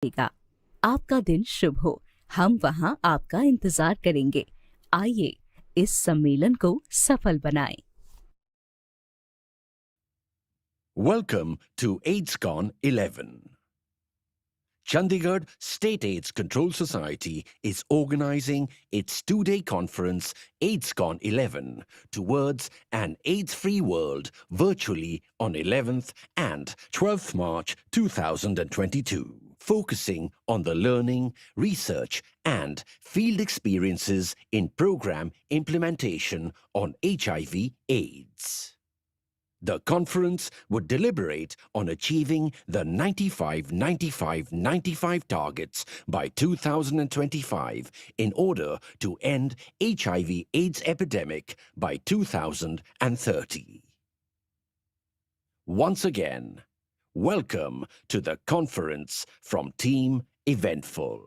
देगा। आपका दिन शुभ हो, हम वहाँ आपका इंतजार करेंगे। आइए इस सम्मेलन को सफल बनाएं। Welcome to AIDSCON-11. Chandigarh State AIDS Control Society is organizing its two-day conference AIDSCON-11 towards an AIDS-free world virtually on 11th and 12th March 2022, focusing on the learning, research and field experiences in program implementation on HIV/AIDS. The conference would deliberate on achieving the 95-95-95 targets by 2025 in order to end HIV/AIDS epidemic by 2030. Once again, welcome to the conference from Team Eventful.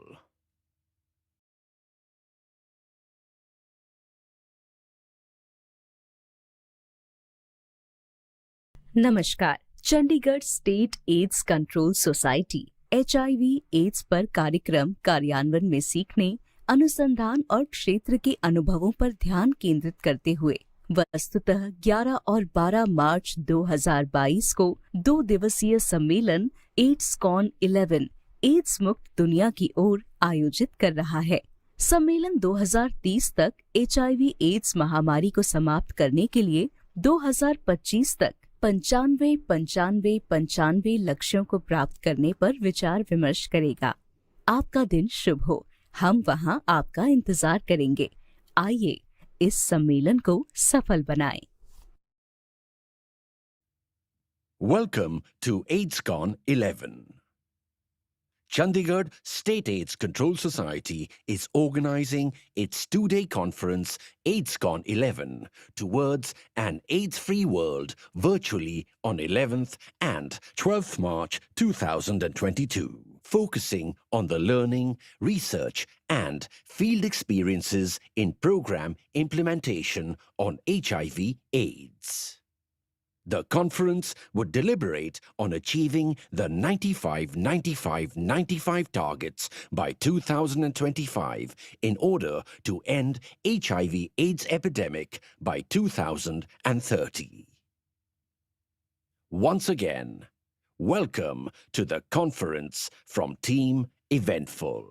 नमस्कार। Chandigarh state AIDS control society HIV/AIDS पर कार्यक्रम कार्यान्वयन में सीखने, अनुसंधान और क्षेत्र के अनुभवों पर ध्यान केंद्रित करते हुए वस्तुतः 11 और 12 मार्च 2022 को 2 दिवसीय सम्मेलन AIDSCON-11 एड्स मुक्त दुनिया की ओर आयोजित कर रहा है। सम्मेलन 2030 तक HIV/AIDS महामारी को समाप्त करने के लिए 2025 तक 95 लक्ष्यों को प्राप्त करने पर विचार विमर्श करेगा। आपका दिन शुभ हो, हम वहाँ आपका इंतजार करेंगे। आइए इस सम्मेलन को सफल बनाएं। Welcome to AIDSCON-11. Chandigarh State AIDS Control Society is organizing its two-day conference AIDSCON-11 towards an AIDS-free world virtually on 11th and 12th March 2022, focusing on the learning, research and field experiences in program implementation on HIV/AIDS. The conference would deliberate on achieving the 95-95-95 targets by 2025 in order to end HIV/AIDS epidemic by 2030. Once again, welcome to the conference from Team Eventful.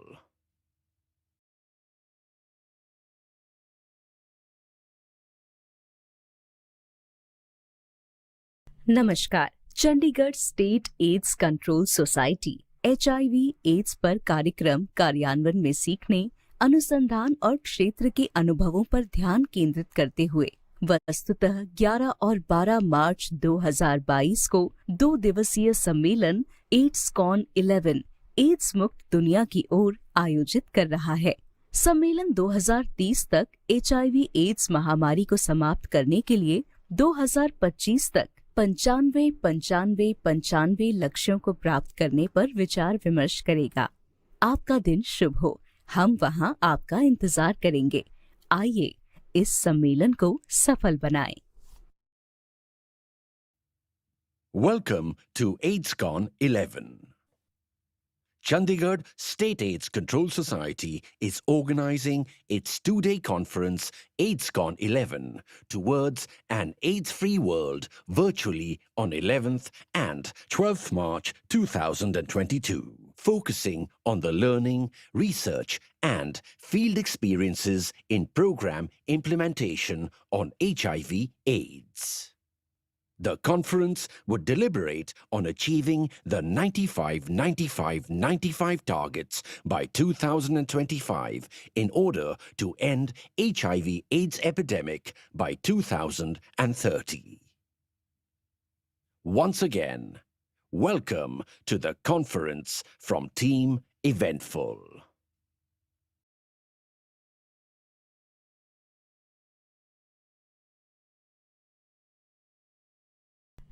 नमस्कार। Chandigarh state AIDS control society HIV/AIDS पर कार्यक्रम कार्यान्वयन में सीखने, अनुसंधान और क्षेत्र के अनुभवों पर ध्यान केंद्रित करते हुए वस्तुतः 11 और 12 मार्च 2022 को 2 दिवसीय सम्मेलन AIDSCON-11 एड्स मुक्त दुनिया की ओर आयोजित कर रहा है। सम्मेलन 2030 तक HIV/AIDS महामारी को समाप्त करने के लिए 2025 तक 95 लक्ष्यों को प्राप्त करने पर विचार विमर्श करेगा। आपका दिन शुभ हो, हम वहाँ आपका इंतजार करेंगे। आइए इस सम्मेलन को सफल बनाएं। Welcome to AIDSCON-11. Chandigarh State AIDS Control Society is organizing its two-day conference AIDSCON-11 towards an AIDS-free world virtually on 11th and 12th March 2022, focusing on the learning, research and field experiences in program implementation on HIV/AIDS. The conference would deliberate on achieving the 95-95-95 targets by 2025 in order to end HIV/AIDS epidemic by 2030. Once again, welcome to the conference from Team Eventful.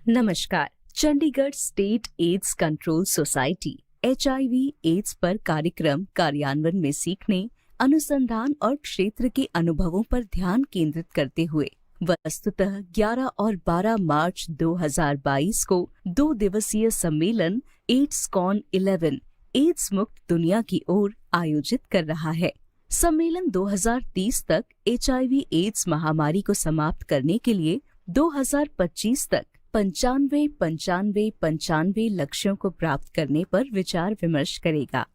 नमस्कार। Chandigarh state AIDS control society HIV/AIDS पर कार्यक्रम कार्यान्वयन में सीखने, अनुसंधान और क्षेत्र के अनुभवों पर ध्यान केंद्रित करते हुए वस्तुतः 11 और 12 मार्च 2022 को 2 दिवसीय सम्मेलन AIDSCON-11 एड्स मुक्त दुनिया की ओर आयोजित कर रहा है। सम्मेलन 2030 तक HIV एड्स महामारी को समाप्त करने के लिए 2025 तक 95 लक्ष्यों को प्राप्त करने पर विचार विमर्श करेगा।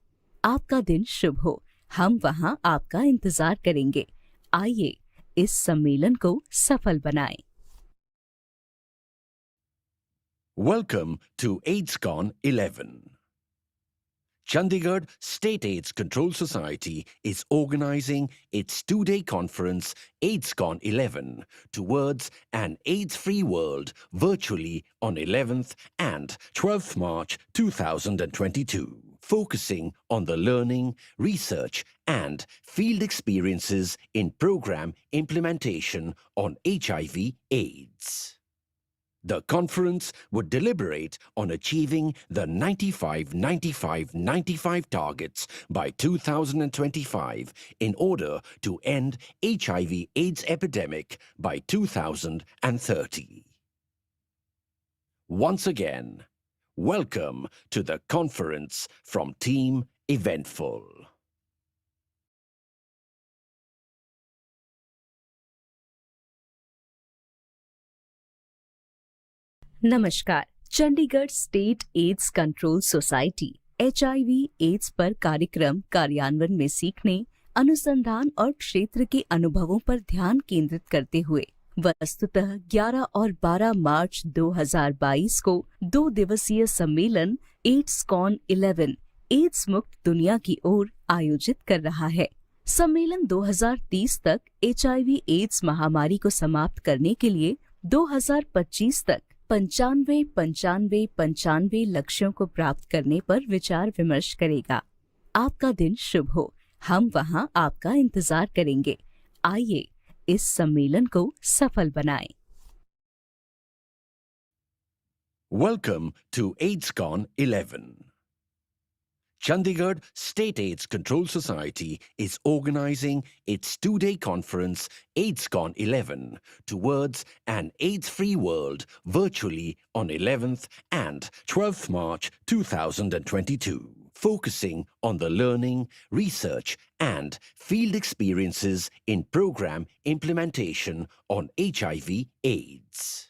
आपका दिन शुभ हो। हम वहां आपका इंतजार करेंगे। आइए इस सम्मेलन को सफल बनाएं। Welcome to AIDSCON-11. Chandigarh State AIDS Control Society is organizing its two-day conference AIDSCON-11 towards an AIDS-free world virtually on 11th and 12th March 2022, focusing on the learning, research and field experiences in program implementation on HIV/AIDS. The conference would deliberate on achieving the 95-95-95 targets by 2025 in order to end HIV/AIDS epidemic by 2030. Once again, welcome to the conference from Team Eventful. नमस्कार। Chandigarh state AIDS control society HIV AIDS पर कार्यक्रम कार्यान्वयन में सीखने, अनुसंधान और क्षेत्र के अनुभवों पर ध्यान केंद्रित करते हुए वस्तुतः 11 और 12 मार्च 2022 को 2 दिवसीय सम्मेलन AIDSCON-11 एड्स मुक्त दुनिया की ओर आयोजित कर रहा है। सम्मेलन 2030 तक HIV एड्स महामारी को समाप्त करने के लिए 2025 तक 95 लक्ष्यों को प्राप्त करने पर विचार विमर्श करेगा। आपका दिन शुभ हो। हम वहां आपका इंतजार करेंगे। आइए इस सम्मेलन को सफल बनाएं। Welcome to AIDSCON-11. Chandigarh State AIDS Control Society is organizing its two-day conference AIDSCON-11 towards an AIDS-free world virtually on 11th and 12th March 2022, focusing on the learning, research and field experiences in program implementation on HIV/AIDS.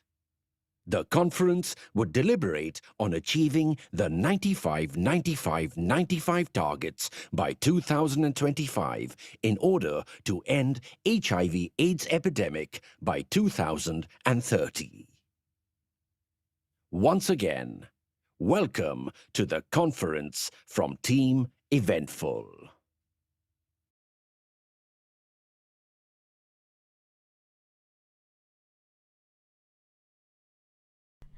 The conference would deliberate on achieving the 95-95-95 targets by 2025 in order to end HIV/AIDS epidemic by 2030. Once again, welcome to the conference from Team Eventful.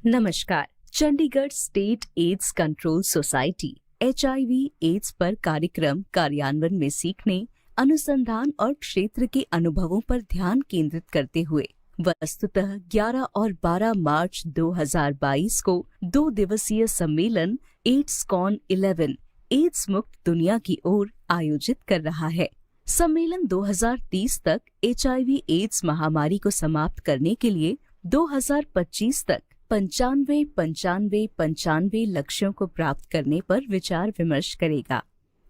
नमस्कार। Chandigarh state AIDS control society HIV AIDS पर कार्यक्रम कार्यान्वयन में सीखने, अनुसंधान और क्षेत्र के अनुभवों पर ध्यान केंद्रित करते हुए वस्तुतः 11 और 12 मार्च 2022 को 2 दिवसीय सम्मेलन AIDSCON-11 एड्स मुक्त दुनिया की ओर आयोजित कर रहा है। सम्मेलन 2030 तक HIV एड्स महामारी को समाप्त करने के लिए 2025 तक 95 लक्ष्यों को प्राप्त करने पर विचार विमर्श करेगा।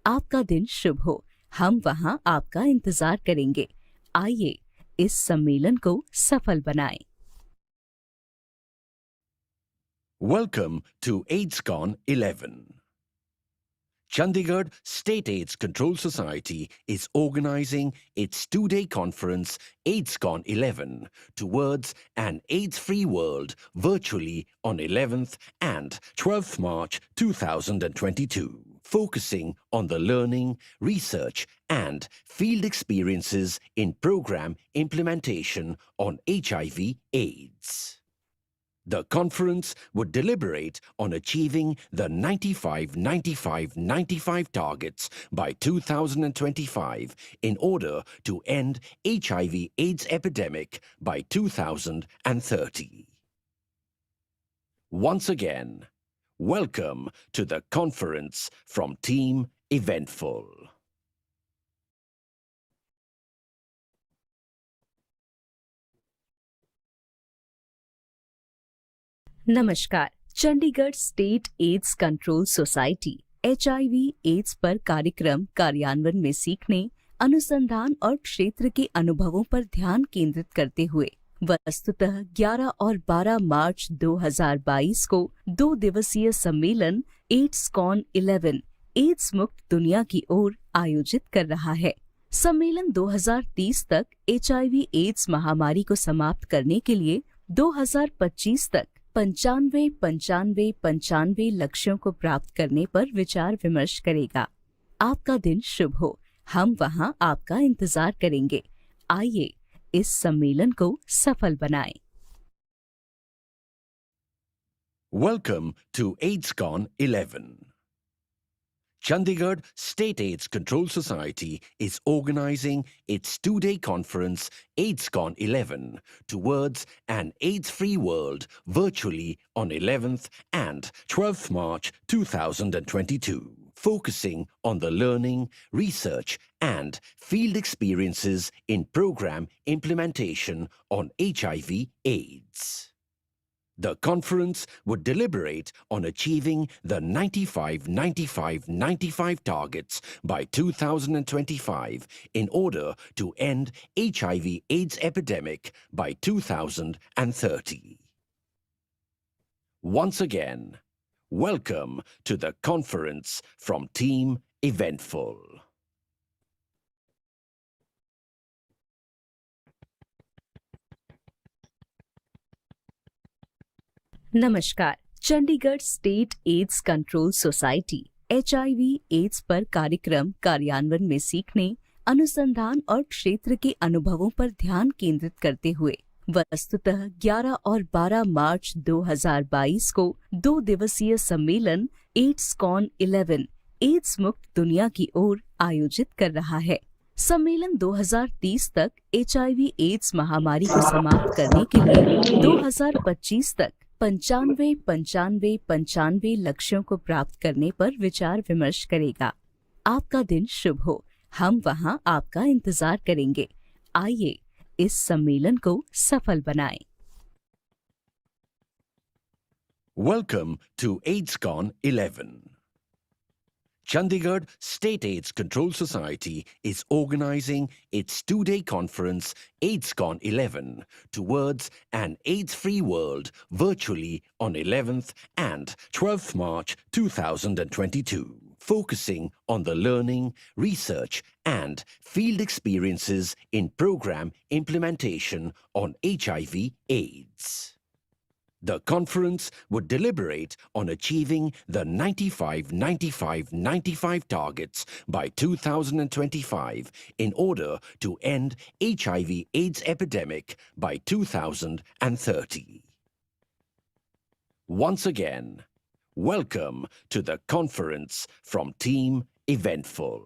आपका दिन शुभ हो। हम वहां आपका इंतजार करेंगे। आइए इस सम्मेलन को सफल बनाएं। Welcome to AIDSCON-11. Chandigarh State AIDS Control Society is organizing its two-day conference AIDSCON-11 towards an AIDS-free world virtually on 11th and 12th March 2022, focusing on the learning, research and field experiences in program implementation on HIV/AIDS. The conference would deliberate on achieving the 95-95-95 targets by 2025 in order to end HIV/AIDS epidemic by 2030. Once again, welcome to the conference from Team Eventful. नमस्कार। Chandigarh state AIDS control society HIV AIDS पर कार्यक्रम कार्यान्वयन में सीखने, अनुसंधान और क्षेत्र के अनुभवों पर ध्यान केंद्रित करते हुए वस्तुतः 11 और 12 मार्च 2022 को 2 दिवसीय सम्मेलन AIDSCON-11 एड्स मुक्त दुनिया की ओर आयोजित कर रहा है। सम्मेलन 2030 तक HIV एड्स महामारी को समाप्त करने के लिए 2025 तक 95 लक्ष्यों को प्राप्त करने पर विचार विमर्श करेगा। आपका दिन शुभ हो। हम वहां आपका इंतजार करेंगे। आइए इस सम्मेलन को सफल बनाएं। Welcome to AIDSCON-11. Chandigarh State AIDS Control Society is organizing its two-day conference AIDSCON-11 towards an AIDS-free world virtually on 11th and 12th March 2022, focusing on the learning, research and field experiences in program implementation on HIV/AIDS. The conference would deliberate on achieving the 95-95-95 targets by 2025 in order to end HIV/AIDS epidemic by 2030. Once again, welcome to the conference from Team Eventful. नमस्कार। Chandigarh state AIDS control society HIV AIDS पर कार्यक्रम कार्यान्वयन में सीखने, अनुसंधान और क्षेत्र के अनुभवों पर ध्यान केंद्रित करते हुए वस्तुतः 11 और 12 मार्च 2022 को 2 दिवसीय सम्मेलन AIDSCON-11 एड्स मुक्त दुनिया की ओर आयोजित कर रहा है। सम्मेलन 2030 तक HIV एड्स महामारी को समाप्त करने के लिए 2025 तक 95 लक्ष्यों को प्राप्त करने पर विचार विमर्श करेगा। आपका दिन शुभ हो। हम वहां आपका इंतजार करेंगे। आइए इस सम्मेलन को सफल बनाएं। Welcome to AIDSCON-11. Chandigarh State AIDS Control Society is organizing its two-day conference AIDSCON-11 towards an AIDS-free world virtually on 11th and 12th March 2022, focusing on the learning, research and field experiences in program implementation on HIV/AIDS. The conference would deliberate on achieving the 95-95-95 targets by 2025 in order to end HIV/AIDS epidemic by 2030. Once again, welcome to the conference from Team Eventful.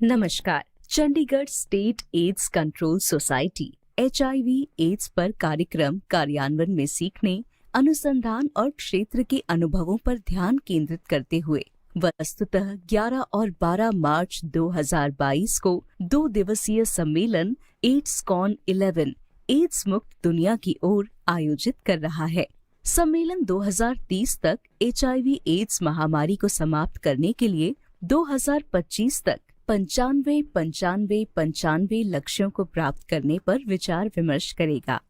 नमस्कार। Chandigarh state AIDS control society HIV AIDS पर कार्यक्रम कार्यान्वयन में सीखने, अनुसंधान और क्षेत्र के अनुभवों पर ध्यान केंद्रित करते हुए वस्तुतः 11 और 12 मार्च 2022 को 2 दिवसीय सम्मेलन AIDSCON-11 एड्स मुक्त दुनिया की ओर आयोजित कर रहा है। सम्मेलन 2030 तक HIV एड्स महामारी को समाप्त करने के लिए 2025 तक 95 लक्ष्यों को प्राप्त करने पर विचार विमर्श करेगा।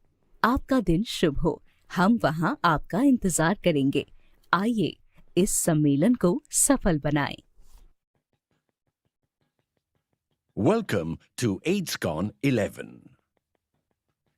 आपका दिन शुभ हो। हम वहां आपका इंतजार करेंगे। आइए इस सम्मेलन को सफल बनाएं। Welcome to AIDSCON-11.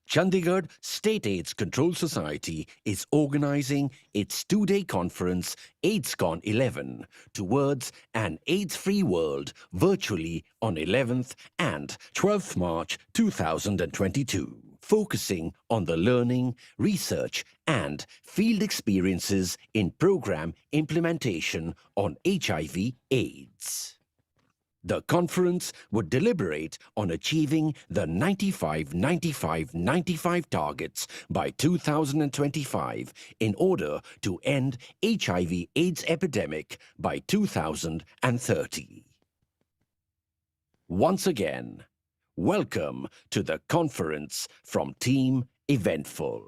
Chandigarh State AIDS Control Society is organizing its two-day conference AIDSCON-11 towards an AIDS-free world virtually on 11th and 12th March 2022, focusing on the learning, research and field experiences in program implementation on HIV/AIDS. The conference would deliberate on achieving the 95-95-95 targets by 2025 in order to end HIV/AIDS epidemic by 2030. Once again, Welcome to the conference from Team Eventful.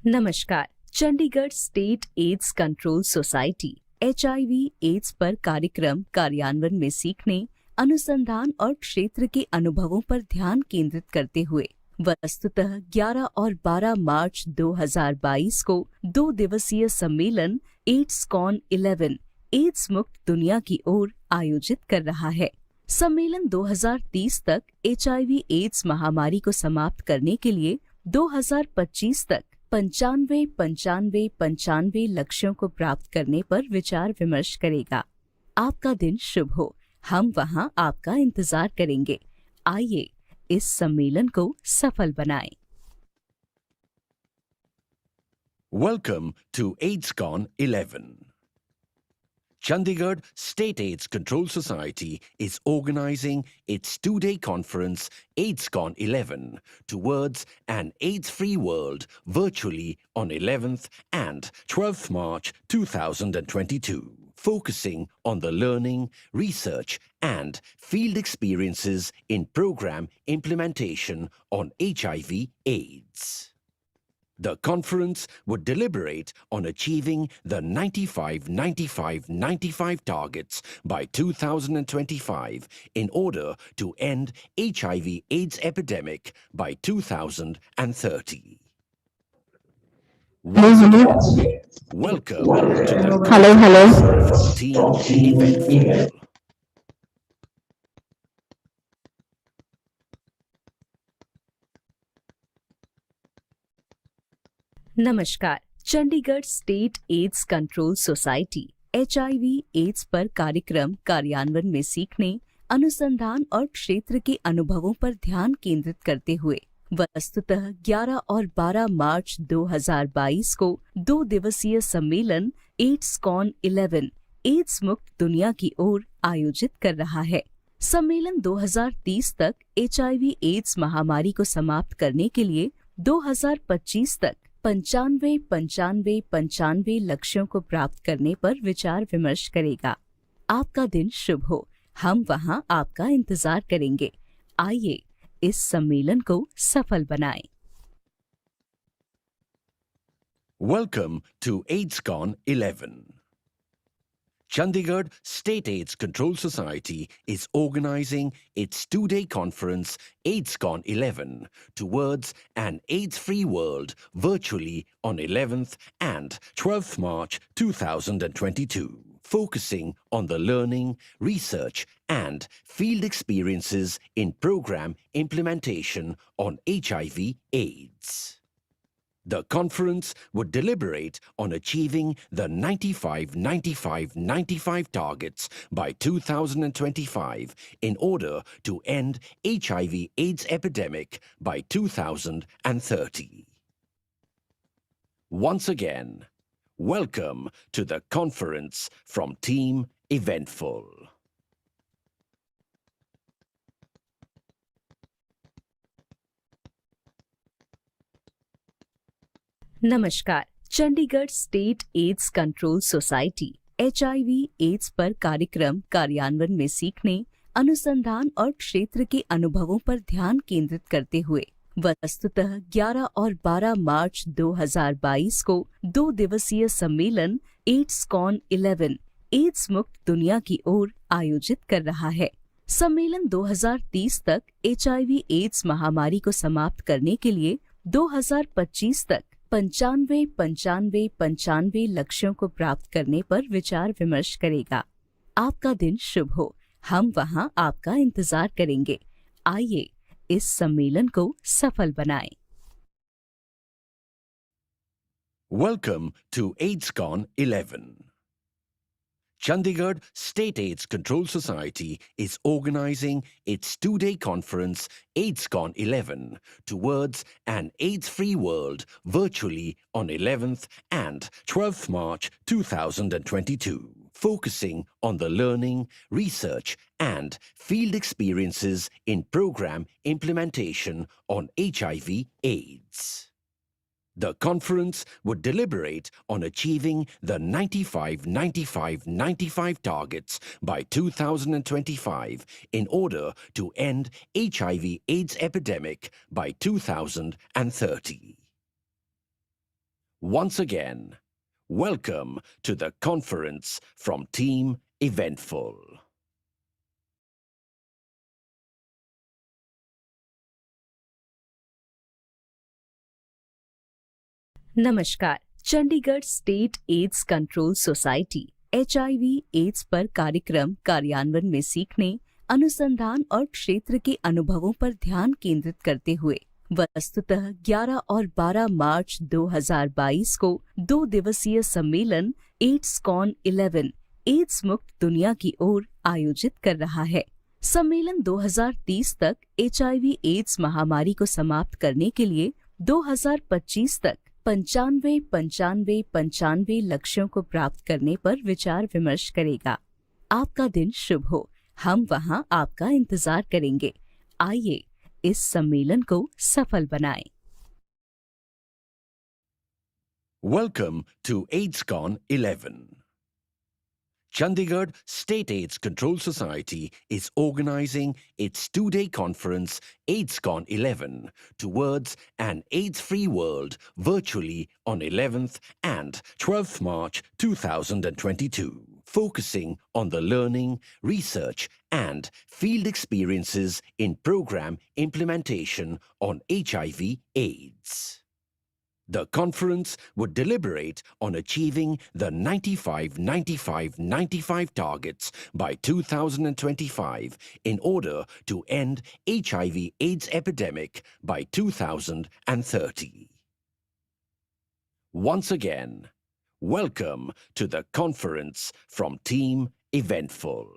नमस्कार। Chandigarh state AIDS control society HIV AIDS पर कार्यक्रम कार्यान्वयन में सीखने, अनुसंधान और क्षेत्र के अनुभवों पर ध्यान केंद्रित करते हुए वस्तुतः 11 और 12 मार्च 2022 को 2 दिवसीय सम्मेलन AIDSCON-11 एड्स मुक्त दुनिया की ओर आयोजित कर रहा है। सम्मेलन 2030 तक HIV एड्स महामारी को समाप्त करने के लिए 2025 तक 95 लक्ष्यों को प्राप्त करने पर विचार विमर्श करेगा। आपका दिन शुभ हो। हम वहां आपका इंतजार करेंगे। आइए इस सम्मेलन को सफल बनाएं। Welcome to AIDSCON-11. Chandigarh State AIDS Control Society is organizing its two-day conference AIDSCON-11 towards an AIDS-free world virtually on 11th and 12th March 2022, focusing on the learning, research and field experiences in program implementation on HIV/AIDS. The conference would deliberate on achieving the 95-95-95 targets by 2025 in order to end HIV/AIDS epidemic by 2030. Once again, welcome to the conference from Team Eventful. नमस्कार। Chandigarh state AIDS control society HIV AIDS पर कार्यक्रम कार्यान्वयन में सीखने, अनुसंधान और क्षेत्र के अनुभवों पर ध्यान केंद्रित करते हुए वस्तुतः 11 और 12 मार्च 2022 को 2 दिवसीय सम्मेलन AIDSCON-11 एड्स मुक्त दुनिया की ओर आयोजित कर रहा है। सम्मेलन 2030 तक HIV एड्स महामारी को समाप्त करने के लिए 2025 तक 95 लक्ष्यों को प्राप्त करने पर विचार विमर्श करेगा। आपका दिन शुभ हो। हम वहां आपका इंतजार करेंगे। आइए इस सम्मेलन को सफल बनाएं। Welcome to AIDSCON-11. Chandigarh State AIDS Control Society is organizing its two-day conference AIDSCON-11 towards an AIDS-free world virtually on 11th and 12th March 2022, focusing on the learning, research and field experiences in program implementation on HIV/AIDS. The conference would deliberate on achieving the 95-95-95 targets by 2025 in order to end HIV/AIDS epidemic by 2030. Once again, welcome to the conference from Team Eventful. नमस्कार। Chandigarh state AIDS control society HIV AIDS पर कार्यक्रम कार्यान्वयन में सीखने, अनुसंधान और क्षेत्र के अनुभवों पर ध्यान केंद्रित करते हुए वस्तुतः 11 और 12 मार्च 2022 को 2 दिवसीय सम्मेलन AIDSCON-11 एड्स मुक्त दुनिया की ओर आयोजित कर रहा है। सम्मेलन 2030 तक HIV एड्स महामारी को समाप्त करने के लिए 2025 तक 95 लक्ष्यों को प्राप्त करने पर विचार विमर्श करेगा। आपका दिन शुभ हो। हम वहां आपका इंतजार करेंगे। आइए इस सम्मेलन को सफल बनाएं। Welcome to AIDSCON-11. Chandigarh State AIDS Control Society is organizing its two-day conference AIDSCON-11 towards an AIDS-free world virtually on 11th and 12th March 2022, focusing on the learning, research and field experiences in program implementation on HIV/AIDS. The conference would deliberate on achieving the 95-95-95 targets by 2025 in order to end HIV/AIDS epidemic by 2030. Once again, welcome to the conference from Team Eventful. नमस्कार। Chandigarh state AIDS control society HIV AIDS पर कार्यक्रम कार्यान्वयन में सीखने, अनुसंधान और क्षेत्र के अनुभवों पर ध्यान केंद्रित करते हुए वस्तुतः 11 और 12 मार्च 2022 को 2 दिवसीय सम्मेलन AIDSCON-11 एड्स मुक्त दुनिया की ओर आयोजित कर रहा है। सम्मेलन 2030 तक HIV एड्स महामारी को समाप्त करने के लिए 2025 तक 95 लक्ष्यों को प्राप्त करने पर विचार विमर्श करेगा। आपका दिन शुभ हो। हम वहां आपका इंतजार करेंगे। आइए इस सम्मेलन को सफल बनाएं। Welcome to AIDSCON-11. Chandigarh State AIDS Control Society is organizing its two-day conference AIDSCON-11 towards an AIDS-free world virtually on 11th and 12th March 2022, focusing on the learning, research and field experiences in program implementation on HIV/AIDS. The conference would deliberate on achieving the 95-95-95 targets by 2025 in order to end HIV/AIDS epidemic by 2030. Once again, welcome to the conference from Team Eventful.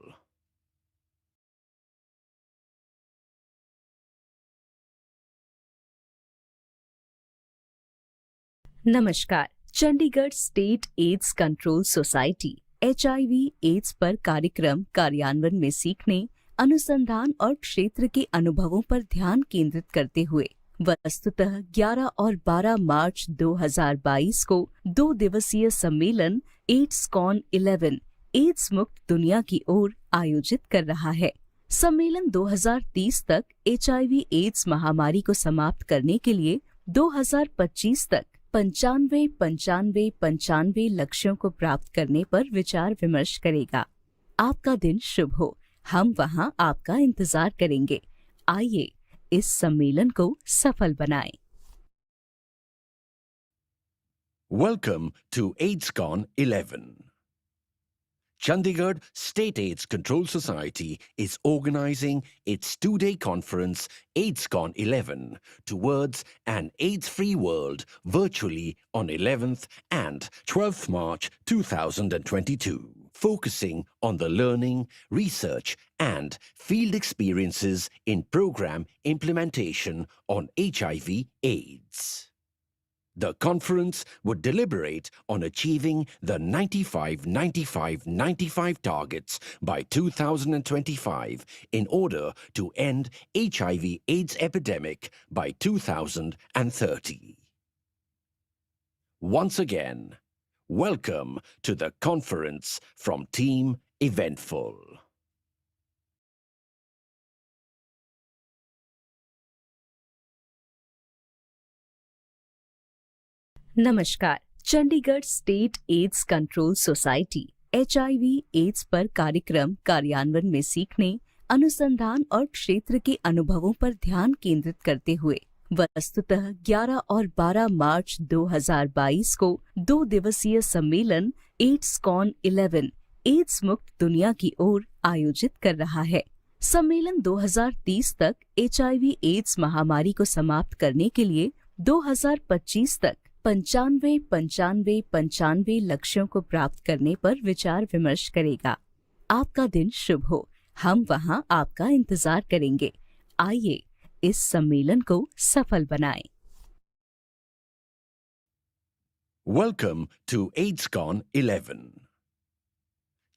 नमस्कार। Chandigarh state AIDS control society HIV AIDS पर कार्यक्रम कार्यान्वयन में सीखने, अनुसंधान और क्षेत्र के अनुभवों पर ध्यान केंद्रित करते हुए वस्तुतः 11 और 12 मार्च 2022 को 2 दिवसीय सम्मेलन AIDSCON-11 एड्स मुक्त दुनिया की ओर आयोजित कर रहा है। सम्मेलन 2030 तक HIV एड्स महामारी को समाप्त करने के लिए 2025 तक 95 लक्ष्यों को प्राप्त करने पर विचार विमर्श करेगा। आपका दिन शुभ हो। हम वहां आपका इंतजार करेंगे। आइए इस सम्मेलन को सफल बनाएं। Welcome to AIDSCON-11. Chandigarh State AIDS Control Society is organizing its two-day conference AIDSCON-11 towards an AIDS-free world virtually on 11th and 12th March 2022, focusing on the learning, research and field experiences in program implementation on HIV/AIDS. The conference would deliberate on achieving the 95-95-95 targets by 2025 in order to end HIV/AIDS epidemic by 2030. Once again, welcome to the conference from Team Eventful. नमस्कार। Chandigarh state AIDS control society HIV AIDS पर कार्यक्रम कार्यान्वयन में सीखने, अनुसंधान और क्षेत्र के अनुभवों पर ध्यान केंद्रित करते हुए वस्तुतः 11 और 12 मार्च 2022 को 2 दिवसीय सम्मेलन AIDSCON-11 एड्स मुक्त दुनिया की ओर आयोजित कर रहा है। सम्मेलन 2030 तक HIV एड्स महामारी को समाप्त करने के लिए 2025 तक 95 लक्ष्यों को प्राप्त करने पर विचार विमर्श करेगा। आपका दिन शुभ हो। हम वहां आपका इंतजार करेंगे। आइए इस सम्मेलन को सफल बनाएं। Welcome to AIDSCON-11.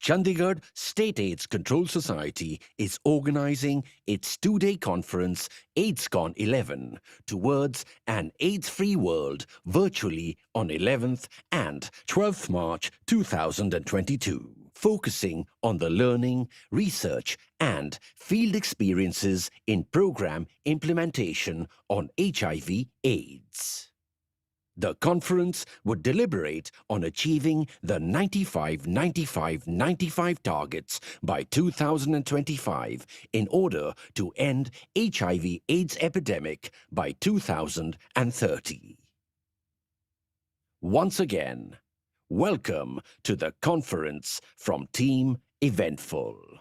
Chandigarh State AIDS Control Society is organizing its two-day conference AIDSCON-11 towards an AIDS-free world virtually on 11th and 12th March 2022, focusing on the learning, research and field experiences in program implementation on HIV/AIDS. The conference would deliberate on achieving the 95-95-95 targets by 2025 in order to end HIV/AIDS epidemic by 2030. Once again, welcome to the conference from Team Eventful.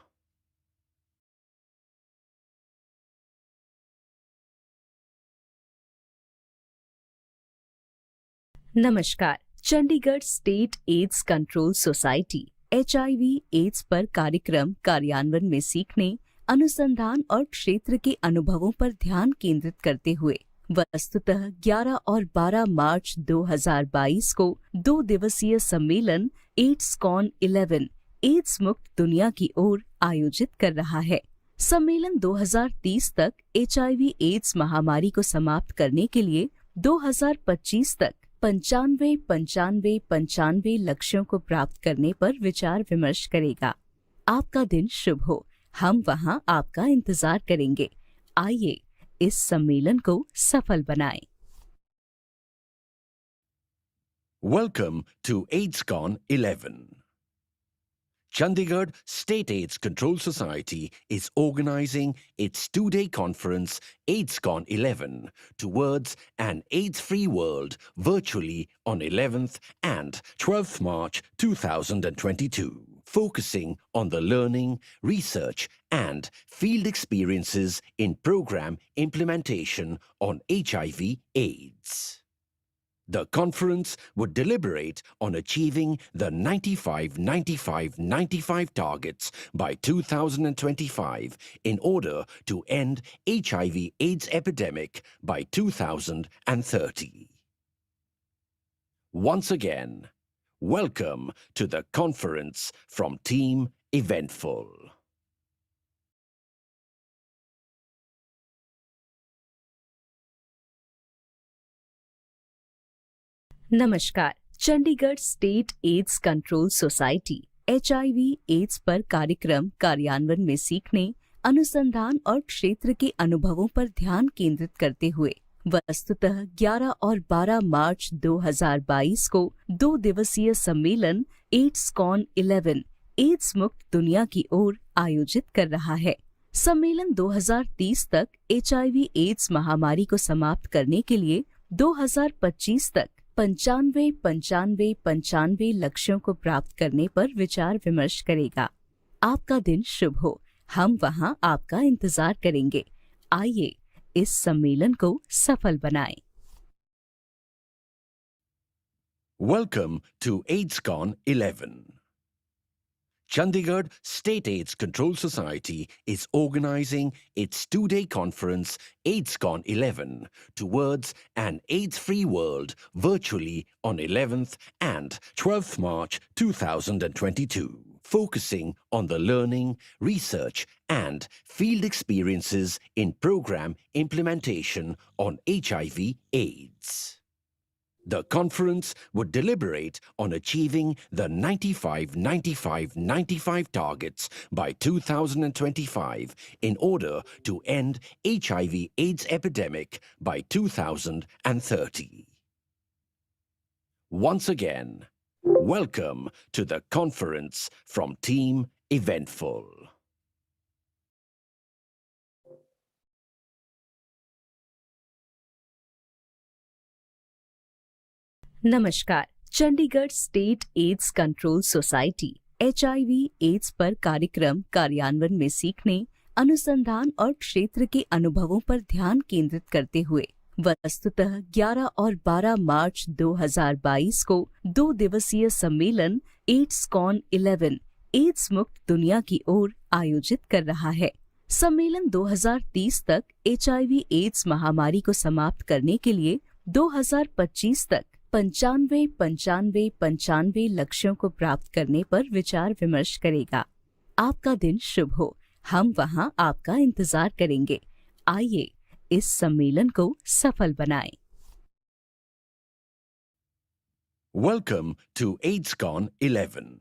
नमस्कार। Chandigarh state AIDS control society HIV/AIDS पर कार्यक्रम कार्यान्वयन में सीखने, अनुसंधान और क्षेत्र के अनुभवों पर ध्यान केंद्रित करते हुए वस्तुतः 11 और 12 मार्च 2022 को 2 दिवसीय सम्मेलन AIDSCON-11 एड्स मुक्त दुनिया की ओर आयोजित कर रहा है। सम्मेलन 2030 तक HIV/AIDS महामारी को समाप्त करने के लिए 2025 तक 95 लक्ष्यों को प्राप्त करने पर विचार विमर्श करेगा। आपका दिन शुभ हो। हम वहां आपका इंतजार करेंगे। आइए इस सम्मेलन को सफल बनाएं। Welcome to AIDSCON-11. Chandigarh State AIDS Control Society is organizing its two-day conference AIDSCON-11 towards an AIDS-free world virtually on 11th and 12th March 2022, focusing on the learning, research and field experiences in program implementation on HIV/AIDS. The conference would deliberate on achieving the 95-95-95 targets by 2025 in order to end HIV/AIDS epidemic by 2030. Once again, welcome to the conference from Team Eventful. नमस्कार। Chandigarh state AIDS control society HIV/AIDS पर कार्यक्रम कार्यान्वयन में सीखने, अनुसंधान और क्षेत्र के अनुभवों पर ध्यान केंद्रित करते हुए वस्तुतः 11 और 12 मार्च 2022 को 2 दिवसीय सम्मेलन AIDSCON-11 एड्स मुक्त दुनिया की ओर आयोजित कर रहा है। सम्मेलन 2030 तक HIV/AIDS महामारी को समाप्त करने के लिए 2025 तक 95 लक्ष्यों को प्राप्त करने पर विचार विमर्श करेगा। आपका दिन शुभ हो। हम वहां आपका इंतजार करेंगे। आइए इस सम्मेलन को सफल बनाएं। Welcome to AIDSCON-11. Chandigarh State AIDS Control Society is organizing its two-day conference AIDSCON-11 towards an AIDS-free world virtually on 11th and 12th March 2022, focusing on the learning, research and field experiences in program implementation on HIV/AIDS. The conference would deliberate on achieving the 95-95-95 targets by 2025 in order to end HIV/AIDS epidemic by 2030. Once again, welcome to the conference from Team Eventful. नमस्कार। Chandigarh state AIDS control society HIV/AIDS पर कार्यक्रम कार्यान्वयन में सीखने, अनुसंधान और क्षेत्र के अनुभवों पर ध्यान केंद्रित करते हुए वस्तुतः 11 और 12 मार्च 2022 को 2 दिवसीय सम्मेलन AIDSCON-11 एड्स मुक्त दुनिया की ओर आयोजित कर रहा है। सम्मेलन 2030 तक HIV/AIDS महामारी को समाप्त करने के लिए 2025 तक 95 लक्ष्यों को प्राप्त करने पर विचार विमर्श करेगा। आपका दिन शुभ हो। हम वहां आपका इंतजार करेंगे। आइए इस सम्मेलन को सफल बनाएं। Welcome to AIDSCON-11.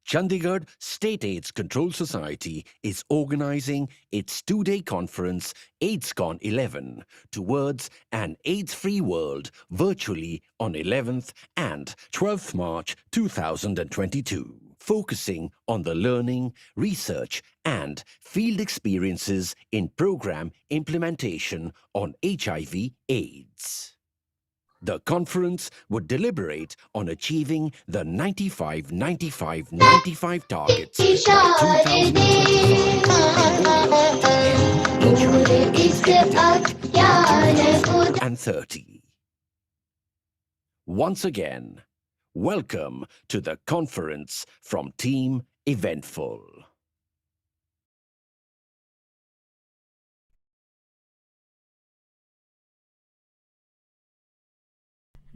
Chandigarh State AIDS Control Society is organizing its two-day conference AIDSCON-11 towards an AIDS-free world virtually on 11th and 12th March 2022, focusing on the learning, research and field experiences in program implementation on HIV/AIDS. The conference would deliberate on achieving the 95-95-95 targets by 2025 and 30. Once again, welcome to the conference from Team Eventful.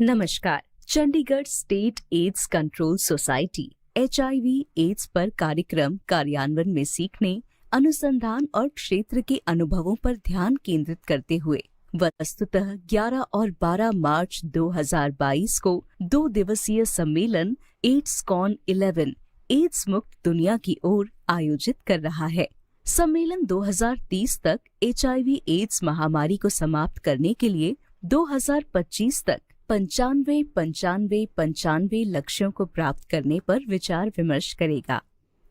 नमस्कार। Chandigarh state AIDS control society HIV/AIDS पर कार्यक्रम कार्यान्वयन में सीखने, अनुसंधान और क्षेत्र के अनुभवों पर ध्यान केंद्रित करते हुए वस्तुतः 11 और 12 मार्च 2022 को 2 दिवसीय सम्मेलन AIDSCON-11 एड्स मुक्त दुनिया की ओर आयोजित कर रहा है। सम्मेलन 2030 तक HIV/AIDS महामारी को समाप्त करने के लिए 2025 तक 95 लक्ष्यों को प्राप्त करने पर विचार विमर्श करेगा।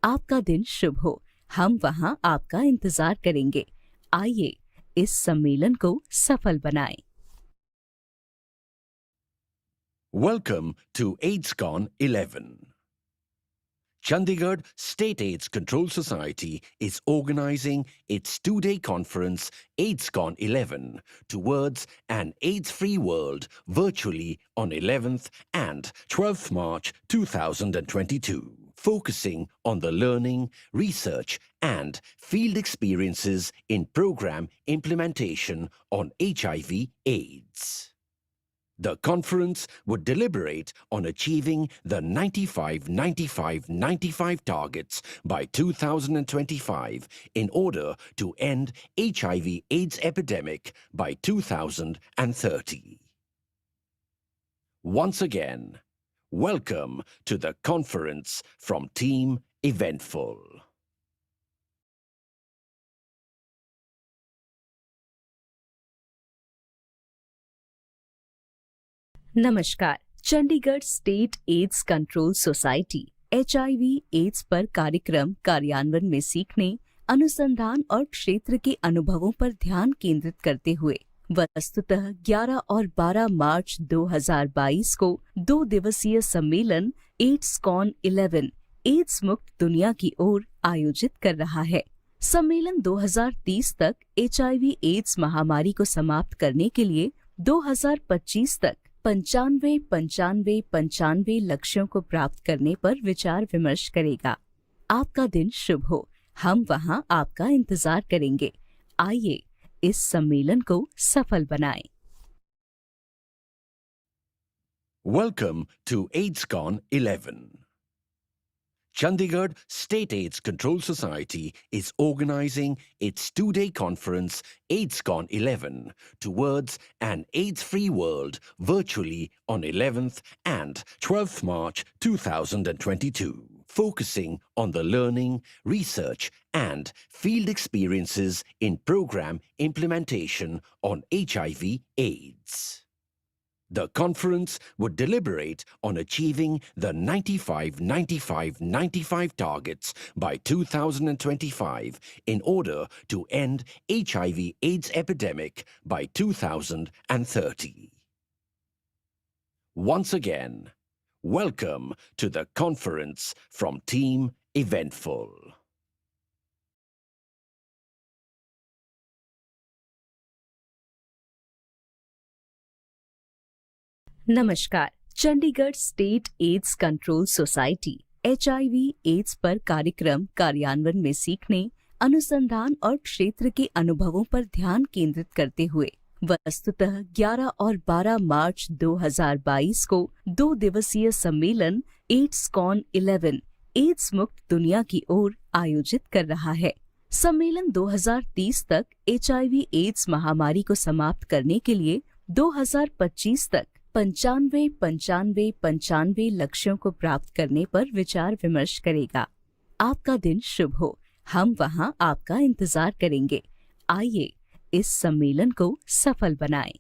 आपका दिन शुभ हो। हम वहां आपका इंतजार करेंगे। आइए इस सम्मेलन को सफल बनाएं। Welcome to AIDSCON-11. Chandigarh State AIDS Control Society is organizing its two-day conference AIDSCON-11 towards an AIDS-free world virtually on 11th and 12th March 2022, focusing on the learning, research and field experiences in program implementation on HIV/AIDS. The conference would deliberate on achieving the 95-95-95 targets by 2025 in order to end HIV/AIDS epidemic by 2030. Once again, welcome to the conference from Team Eventful. नमस्कार। Chandigarh state AIDS control society HIV/AIDS पर कार्यक्रम कार्यान्वयन में सीखने, अनुसंधान और क्षेत्र के अनुभवों पर ध्यान केंद्रित करते हुए वस्तुतः 11 और 12 मार्च 2022 को 2 दिवसीय सम्मेलन AIDSCON-11 एड्स मुक्त दुनिया की ओर आयोजित कर रहा है। सम्मेलन 2030 तक HIV/AIDS महामारी को समाप्त करने के लिए 2025 तक 95 लक्ष्यों को प्राप्त करने पर विचार विमर्श करेगा। आपका दिन शुभ हो। हम वहां आपका इंतजार करेंगे। आइए इस सम्मेलन को सफल बनाएं। Welcome to AIDSCON-11. Chandigarh State AIDS Control Society is organizing its two-day conference AIDSCON-11 towards an AIDS-free world virtually on 11th and 12th March 2022, focusing on the learning, research and field experiences in program implementation on HIV/AIDS. The conference would deliberate on achieving the 95-95-95 targets by 2025 in order to end HIV/AIDS epidemic by 2030. Once again, welcome to the conference from Team Eventful. नमस्कार। Chandigarh state AIDS control society HIV/AIDS पर कार्यक्रम कार्यान्वयन में सीखने, अनुसंधान और क्षेत्र के अनुभवों पर ध्यान केंद्रित करते हुए वस्तुतः 11 और 12 मार्च 2022 को 2 दिवसीय सम्मेलन एड्स-कॉन 11 एड्स मुक्त दुनिया की ओर आयोजित कर रहा है। सम्मेलन 2030 तक HIV एड्स महामारी को समाप्त करने के लिए 2025 तक 95 लक्ष्यों को प्राप्त करने पर विचार विमर्श करेगा। आपका दिन शुभ हो। हम वहां आपका इंतजार करेंगे। आइए इस सम्मेलन को सफल बनाएं।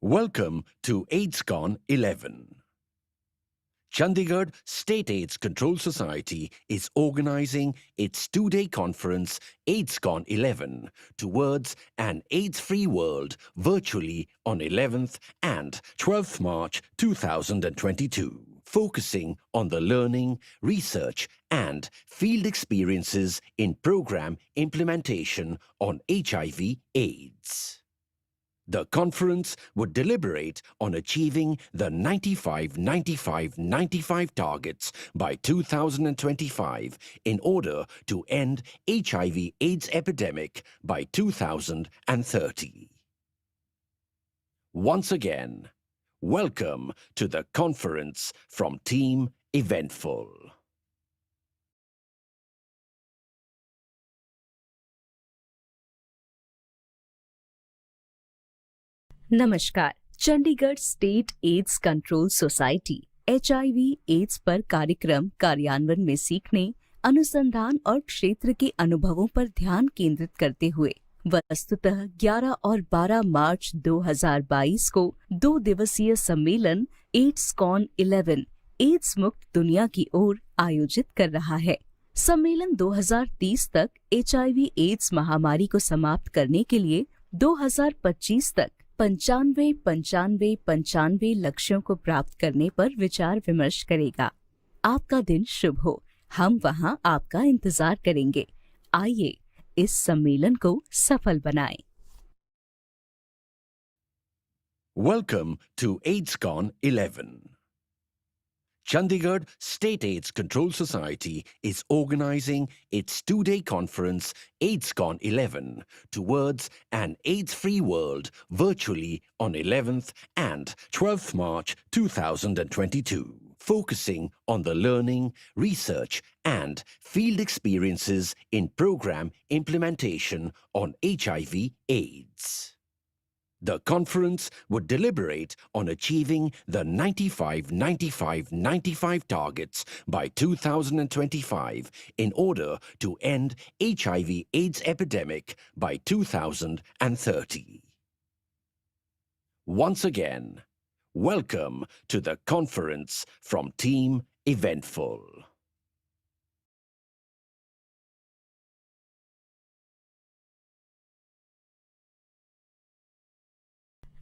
Welcome to AIDSCON-11. Chandigarh State AIDS Control Society is organizing its two-day conference AIDSCON-11 towards an AIDS-free world virtually on 11th and 12th March 2022, focusing on the learning, research and field experiences in program implementation on HIV/AIDS. The conference would deliberate on achieving the 95-95-95 targets by 2025 in order to end HIV/AIDS epidemic by 2030. Once again, welcome to the conference from Team Eventful. नमस्कार। Chandigarh state AIDS control society HIV AIDS पर कार्यक्रम कार्यान्वयन में सीखने, अनुसंधान और क्षेत्र के अनुभवों पर ध्यान केंद्रित करते हुए वस्तुतः 11 और 12 मार्च 2022 को 2 दिवसीय सम्मेलन एड्स-कॉन 11 एड्स मुक्त दुनिया की ओर आयोजित कर रहा है। सम्मेलन 2030 तक HIV एड्स महामारी को समाप्त करने के लिए 2025 तक 95 लक्ष्यों को प्राप्त करने पर विचार विमर्श करेगा। आपका दिन शुभ हो। हम वहां आपका इंतजार करेंगे। आइए इस सम्मेलन को सफल बनाएं। Welcome to AIDSCON-11. Chandigarh State AIDS Control Society is organizing its two-day conference AIDSCON-11 towards an AIDS-free world virtually on 11th and 12th March 2022, focusing on the learning, research and field experiences in program implementation on HIV/AIDS. The conference would deliberate on achieving the 95-95-95 targets by 2025 in order to end HIV/AIDS epidemic by 2030. Once again, welcome to the conference from Team Eventful.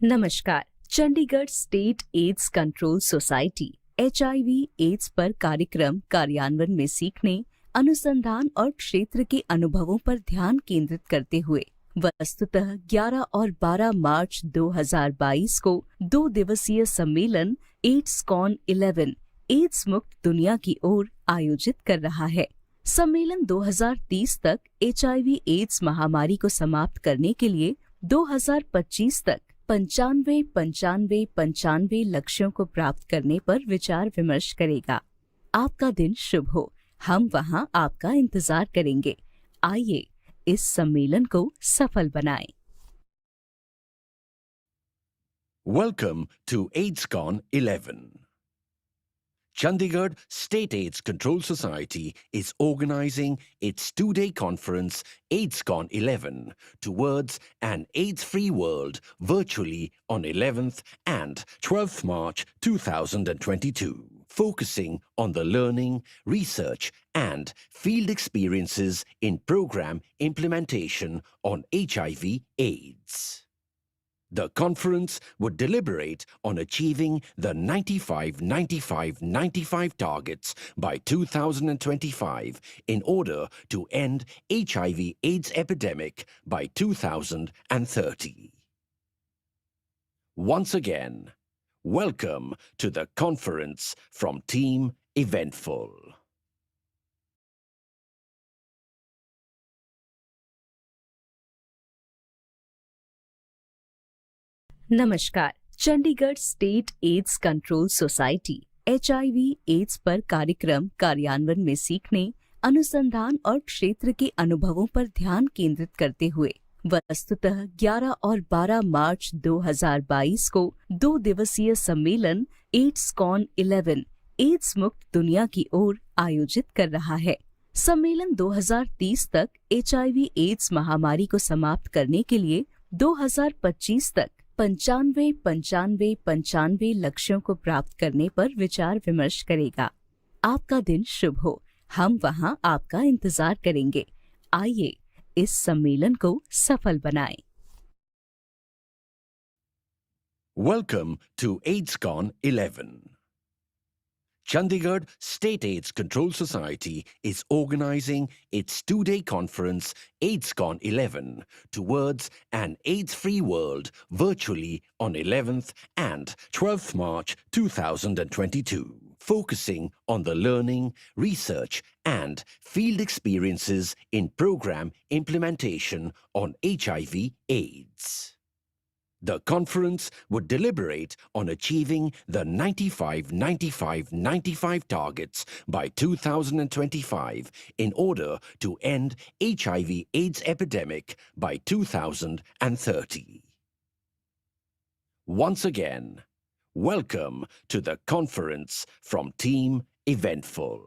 नमस्कार। Chandigarh state AIDS control society HIV AIDS पर कार्यक्रम कार्यान्वयन में सीखने, अनुसंधान और क्षेत्र के अनुभवों पर ध्यान केंद्रित करते हुए वस्तुतः 11 और 12 मार्च 2022 को 2 दिवसीय सम्मेलन एड्स-कॉन 11 एड्स मुक्त दुनिया की ओर आयोजित कर रहा है। सम्मेलन 2030 तक HIV एड्स महामारी को समाप्त करने के लिए 2025 तक 95 लक्ष्यों को प्राप्त करने पर विचार विमर्श करेगा। आपका दिन शुभ हो। हम वहां आपका इंतजार करेंगे। आइए इस सम्मेलन को सफल बनाएं। Welcome to AIDSCON-11. Chandigarh State AIDS Control Society is organizing its two-day conference AIDSCON-11 towards an AIDS-free world virtually on 11th and 12th March 2022, focusing on the learning, research and field experiences in program implementation on HIV/AIDS. The conference would deliberate on achieving the 95-95-95 targets by 2025 in order to end HIV/AIDS epidemic by 2030. Once again, welcome to the conference from Team Eventful. नमस्कार। Chandigarh state AIDS control society HIV AIDS पर कार्यक्रम कार्यान्वयन में सीखने, अनुसंधान और क्षेत्र के अनुभवों पर ध्यान केंद्रित करते हुए वस्तुतः 11 और 12 मार्च 2022 को 2 दिवसीय सम्मेलन एड्सकॉन 11 एड्स मुक्त दुनिया की ओर आयोजित कर रहा है। सम्मेलन 2030 तक HIV एड्स महामारी को समाप्त करने के लिए 2025 तक 95 लक्ष्यों को प्राप्त करने पर विचार विमर्श करेगा। आपका दिन शुभ हो। हम वहां आपका इंतजार करेंगे। आइए इस सम्मेलन को सफल बनाएं। Welcome to AIDSCON-11. Chandigarh State AIDS Control Society is organizing its two-day conference AIDSCON-11 towards an AIDS-free world virtually on 11th and 12th March 2022, focusing on the learning, research and field experiences in program implementation on HIV/AIDS. The conference would deliberate on achieving the 95-95-95 targets by 2025 in order to end HIV/AIDS epidemic by 2030. Once again, welcome to the conference from Team Eventful.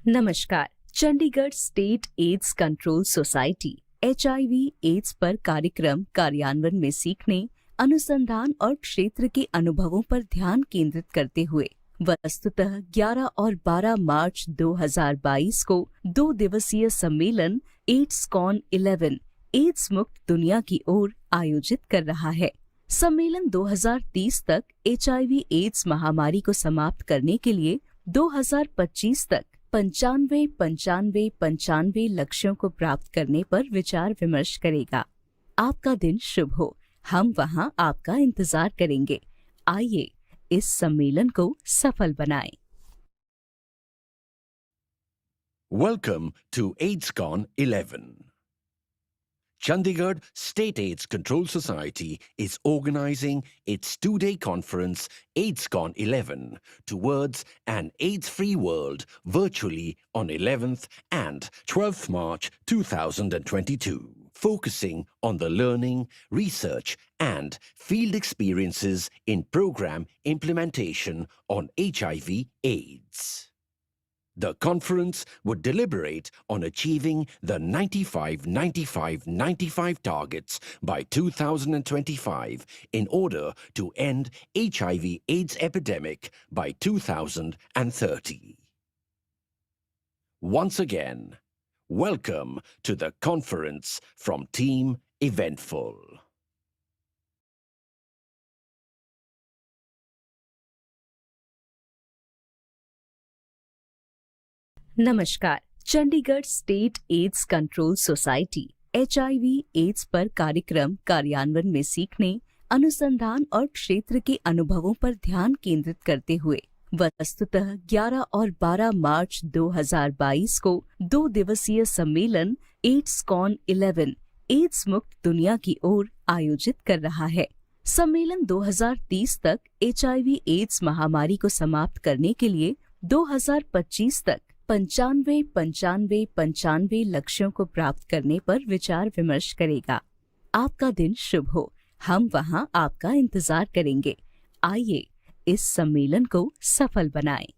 नमस्कार। Chandigarh state AIDS control society HIV AIDS पर कार्यक्रम कार्यान्वयन में सीखने, अनुसंधान और क्षेत्र के अनुभवों पर ध्यान केंद्रित करते हुए वस्तुतः 11 और 12 मार्च 2022 को 2 दिवसीय सम्मेलन एड्सकॉन 11 एड्स मुक्त दुनिया की ओर आयोजित कर रहा है। सम्मेलन 2030 तक HIV एड्स महामारी को समाप्त करने के लिए 2025 तक 95 लक्ष्यों को प्राप्त करने पर विचार विमर्श करेगा। आपका दिन शुभ हो। हम वहां आपका इंतजार करेंगे। आइए इस सम्मेलन को सफल बनाएं। Welcome to AIDSCON-11. Chandigarh State AIDS Control Society is organizing its two-day conference AIDSCON-11 towards an AIDS-free world virtually on 11th and 12th March 2022, focusing on the learning, research and field experiences in program implementation on HIV/AIDS. The conference would deliberate on achieving the 95-95-95 targets by 2025 in order to end HIV/AIDS epidemic by 2030. Once again, welcome to the conference from Team Eventful. नमस्कार। Chandigarh state AIDS control society HIV AIDS पर कार्यक्रम कार्यान्वयन में सीखने, अनुसंधान और क्षेत्र के अनुभवों पर ध्यान केंद्रित करते हुए वस्तुतः 11 और 12 मार्च 2022 को 2 दिवसीय सम्मेलन एड्सकॉन 11 एड्स मुक्त दुनिया की ओर आयोजित कर रहा है। सम्मेलन 2030 तक HIV एड्स महामारी को समाप्त करने के लिए 2025 तक 95 लक्ष्यों को प्राप्त करने पर विचार विमर्श करेगा। आपका दिन शुभ हो। हम वहां आपका इंतजार करेंगे। आइए इस सम्मेलन को सफल बनाएं।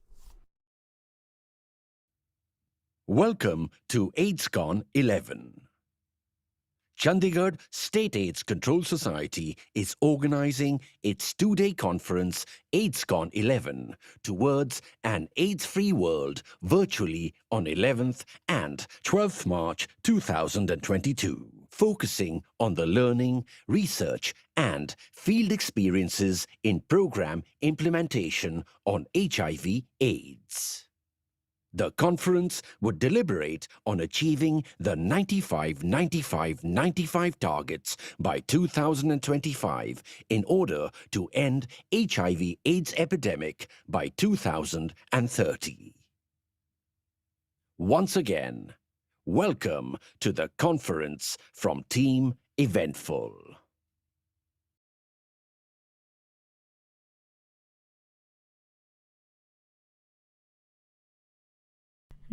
Welcome to AIDSCON-11. Chandigarh State AIDS Control Society is organizing its two-day conference AIDSCON-11 towards an AIDS-free world virtually on 11th and 12th March 2022, focusing on the learning, research and field experiences in program implementation on HIV/AIDS. The conference would deliberate on achieving the 95-95-95 targets by 2025 in order to end HIV/AIDS epidemic by 2030. Once again, welcome to the conference from Team Eventful.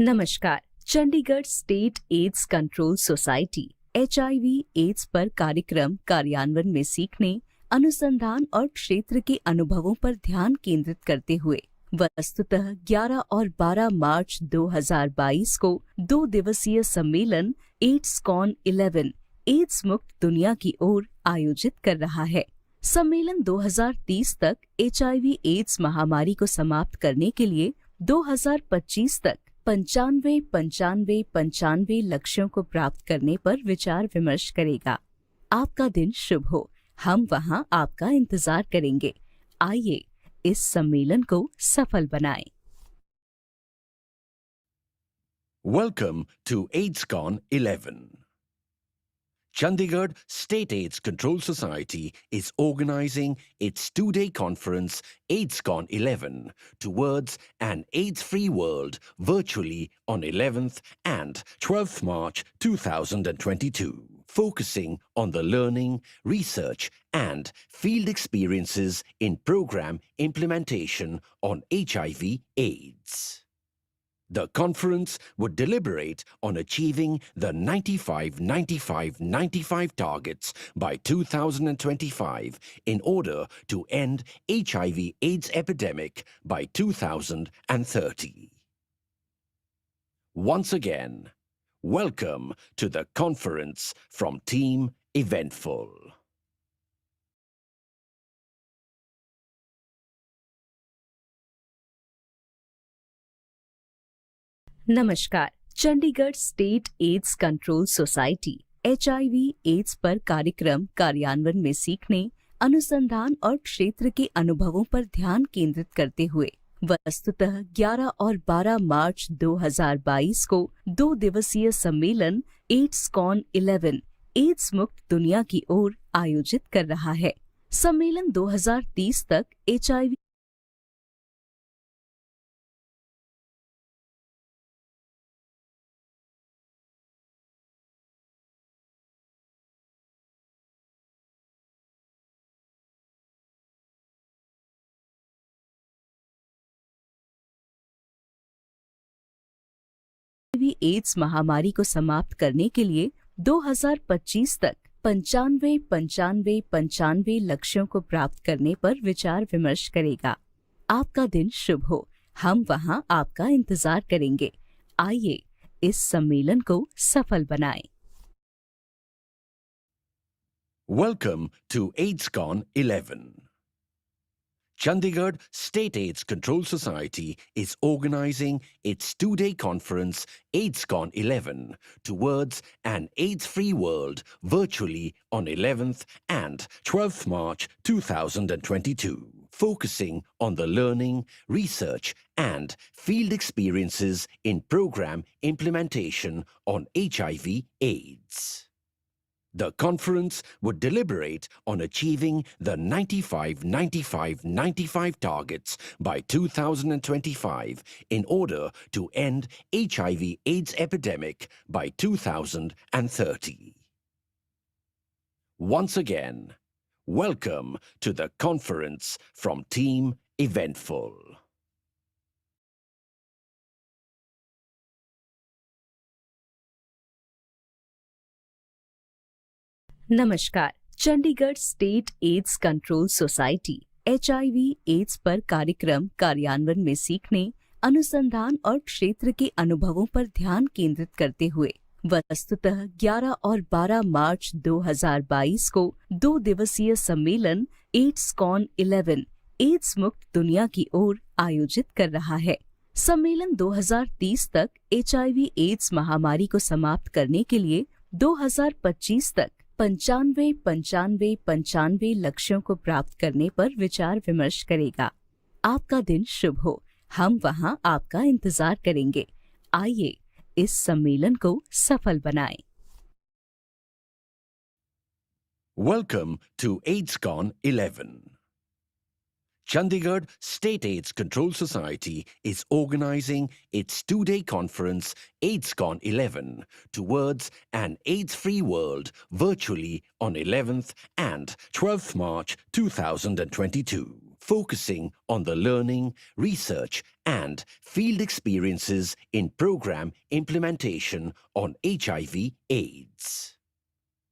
नमस्कार। Chandigarh state AIDS control society HIV AIDS पर कार्यक्रम कार्यान्वयन में सीखने, अनुसंधान और क्षेत्र के अनुभवों पर ध्यान केंद्रित करते हुए वस्तुतः 11 और 12 मार्च 2022 को 2 दिवसीय सम्मेलन AIDSCON-11 एड्स मुक्त दुनिया की ओर आयोजित कर रहा है। सम्मेलन 2030 तक HIV एड्स महामारी को समाप्त करने के लिए 2025 तक 95 लक्ष्यों को प्राप्त करने पर विचार विमर्श करेगा। आपका दिन शुभ हो। हम वहां आपका इंतजार करेंगे। आइए इस सम्मेलन को सफल बनाएं। Welcome to AIDSCON-11. Chandigarh State AIDS Control Society is organizing its two-day conference AIDSCON-11 towards an AIDS-free world virtually on 11th and 12th March 2022, focusing on the learning, research and field experiences in program implementation on HIV/AIDS. The conference would deliberate on achieving the 95-95-95 targets by 2025 in order to end HIV/AIDS epidemic by 2030. Once again, welcome to the conference from Team Eventful. नमस्कार। Chandigarh state AIDS control society HIV AIDS पर कार्यक्रम कार्यान्वयन में सीखने, अनुसंधान और क्षेत्र के अनुभवों पर ध्यान केंद्रित करते हुए वस्तुतः 11 और 12 मार्च 2022 को 2 दिवसीय सम्मेलन AIDSCON-11 एड्स मुक्त दुनिया की ओर आयोजित कर रहा है। सम्मेलन 2030 तक HIV एड्स महामारी को समाप्त करने के लिए 2025 तक 95 लक्ष्यों को प्राप्त करने पर विचार विमर्श करेगा। आपका दिन शुभ हो। हम वहां आपका इंतजार करेंगे। आइए इस सम्मेलन को सफल बनाएं। Welcome to AIDSCON-11. Chandigarh State AIDS Control Society is organizing its two-day conference AIDSCON-11 towards an AIDS-free world virtually on 11th and 12th March 2022, focusing on the learning, research and field experiences in program implementation on HIV/AIDS. The conference would deliberate on achieving the 95-95-95 targets by 2025 in order to end HIV/AIDS epidemic by 2030. Once again, welcome to the conference from Team Eventful. नमस्कार। Chandigarh state AIDS control society HIV AIDS पर कार्यक्रम कार्यान्वयन में सीखने, अनुसंधान और क्षेत्र के अनुभवों पर ध्यान केंद्रित करते हुए वस्तुतः 11 और 12 मार्च 2022 को 2 दिवसीय सम्मेलन AIDSCON-11 एड्स मुक्त दुनिया की ओर आयोजित कर रहा है। सम्मेलन 2030 तक HIV/AIDS महामारी को समाप्त करने के लिए 2025 तक 95 लक्ष्यों को प्राप्त करने पर विचार विमर्श करेगा। आपका दिन शुभ हो। हम वहां आपका इंतजार करेंगे। आइए इस सम्मेलन को सफल बनाएं। Welcome to AIDSCON-11. Chandigarh State AIDS Control Society is organizing its two-day conference AIDSCON-11 towards an AIDS-free world virtually on 11th and 12th March 2022, focusing on the learning, research and field experiences in program implementation on HIV/AIDS.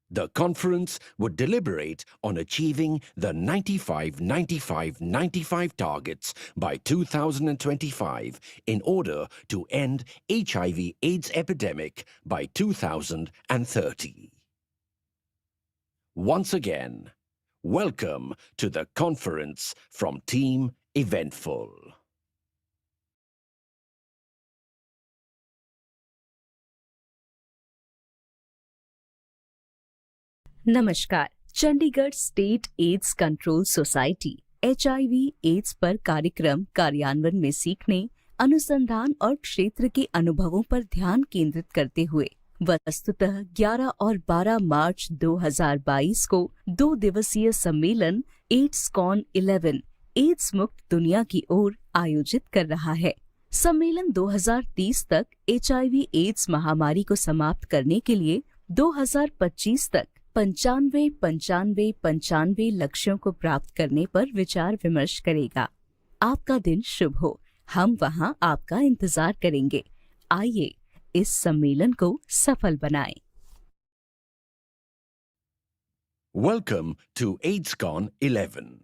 The conference would deliberate on achieving the 95-95-95 targets by 2025 in order to end HIV/AIDS epidemic by 2030. Once again, welcome to the conference from Team Eventful. नमस्कार। Chandigarh state AIDS control society HIV/AIDS पर कार्यक्रम कार्यान्वयन में सीखने, अनुसंधान और क्षेत्र के अनुभवों पर ध्यान केंद्रित करते हुए वस्तुतः 11 और 12 मार्च 2022 को 2 दिवसीय सम्मेलन AIDSCON-11 एड्स मुक्त दुनिया की ओर आयोजित कर रहा है। सम्मेलन 2030 तक HIV/AIDS महामारी को समाप्त करने के लिए 2025 तक 95 लक्ष्यों को प्राप्त करने पर विचार विमर्श करेगा। आपका दिन शुभ हो। हम वहां आपका इंतजार करेंगे। आइए इस सम्मेलन को सफल बनाएं। Welcome to AIDSCON-11.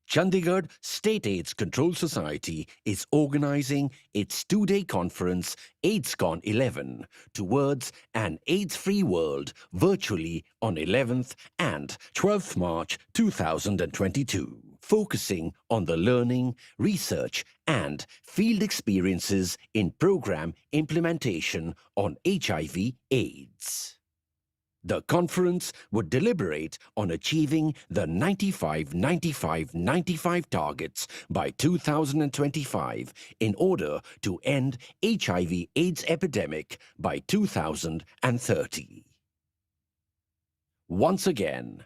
Chandigarh State AIDS Control Society is organizing its two-day conference AIDSCON-11 towards an AIDS-free world virtually on 11th and 12th March 2022, focusing on the learning, research and field experiences in program implementation on HIV/AIDS. The conference would deliberate on achieving the 95-95-95 targets by 2025 in order to end HIV/AIDS epidemic by 2030. Once again,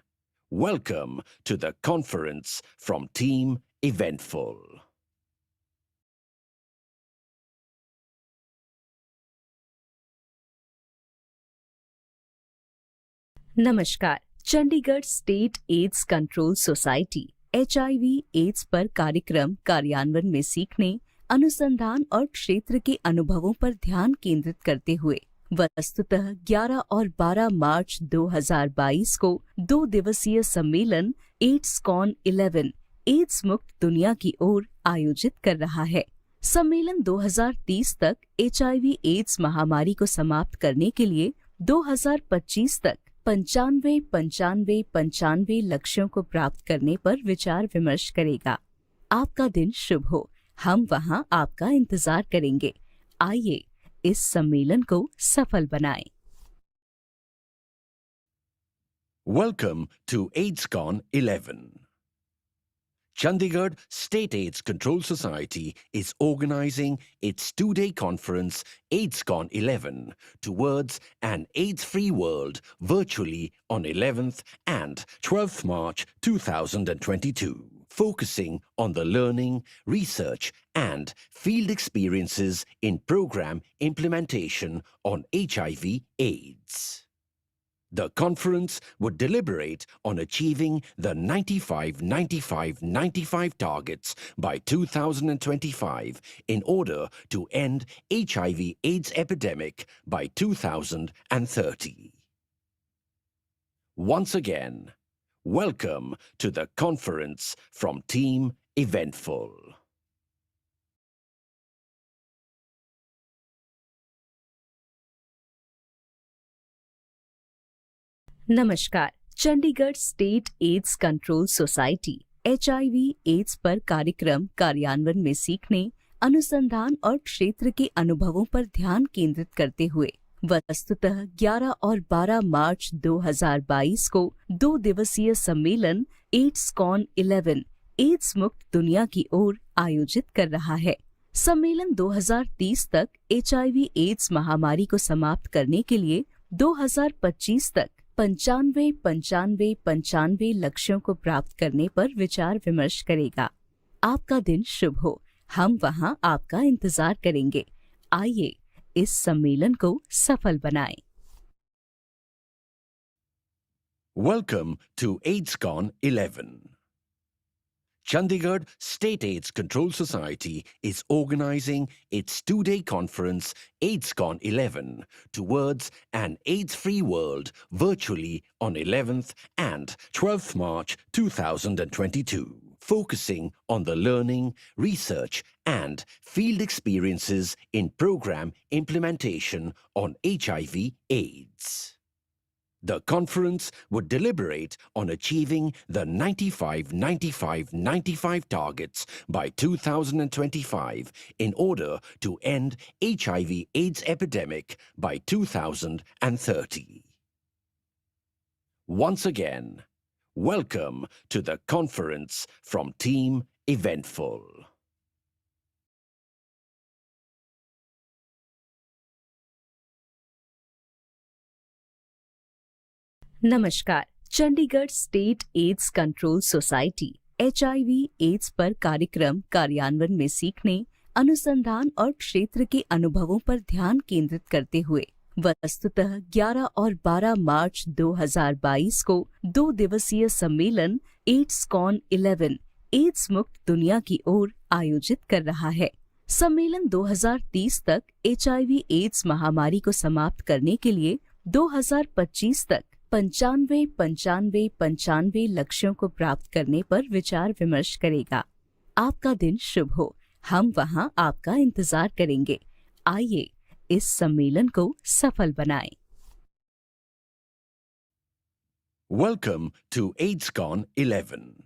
welcome to the conference from Team Eventful. नमस्कार। Chandigarh state AIDS control society HIV/AIDS पर कार्यक्रम कार्यान्वयन में सीखने, अनुसंधान और क्षेत्र के अनुभवों पर ध्यान केंद्रित करते हुए वस्तुतः 11 और 12 मार्च 2022 को 2 दिवसीय सम्मेलन AIDSCON-11 एड्स मुक्त दुनिया की ओर आयोजित कर रहा है। सम्मेलन 2030 तक HIV/AIDS महामारी को समाप्त करने के लिए 2025 तक 95 लक्ष्यों को प्राप्त करने पर विचार विमर्श करेगा। आपका दिन शुभ हो। हम वहां आपका इंतजार करेंगे। आइए इस सम्मेलन को सफल बनाएं। Welcome to AIDSCON-11. Chandigarh State AIDS Control Society is organizing its two-day conference AIDSCON-11 towards an AIDS-free world virtually on 11th and 12th March 2022, focusing on the learning, research and field experiences in program implementation on HIV/AIDS. The conference would deliberate on achieving the 95-95-95 targets by 2025 in order to end HIV/AIDS epidemic by 2030. Once again, welcome to the conference from Team Eventful. नमस्कार। Chandigarh state AIDS control society HIV/AIDS पर कार्यक्रम कार्यान्वयन में सीखने, अनुसंधान और क्षेत्र के अनुभवों पर ध्यान केंद्रित करते हुए वस्तुतः 11 और 12 मार्च 2022 को 2 दिवसीय सम्मेलन AIDSCON-11 एड्स मुक्त दुनिया की ओर आयोजित कर रहा है। सम्मेलन 2030 तक HIV/AIDS महामारी को समाप्त करने के लिए 2025 तक 95 लक्ष्यों को प्राप्त करने पर विचार विमर्श करेगा। आपका दिन शुभ हो। हम वहां आपका इंतजार करेंगे। आइए इस सम्मेलन को सफल बनाएं। Welcome to AIDSCON-11. Chandigarh State AIDS Control Society is organizing its two-day conference AIDSCON-11 towards an AIDS-free world virtually on 11th and 12th March 2022, focusing on the learning, research and field experiences in program implementation on HIV/AIDS. The conference would deliberate on achieving the 95-95-95 targets by 2025 in order to end HIV/AIDS epidemic by 2030. Once again, welcome to the conference from Team Eventful. नमस्कार। Chandigarh state AIDS control society HIV/AIDS पर कार्यक्रम कार्यान्वयन में सीखने, अनुसंधान और क्षेत्र के अनुभवों पर ध्यान केंद्रित करते हुए वस्तुतः 11 और 12 मार्च 2022 को 2 दिवसीय सम्मेलन AIDSCON-11 एड्स मुक्त दुनिया की ओर आयोजित कर रहा है। सम्मेलन 2030 तक HIV/AIDS महामारी को समाप्त करने के लिए 2025 तक 95 लक्ष्यों को प्राप्त करने पर विचार विमर्श करेगा। आपका दिन शुभ हो। हम वहां आपका इंतजार करेंगे। आइए इस सम्मेलन को सफल बनाएं। Welcome to AIDSCON-11.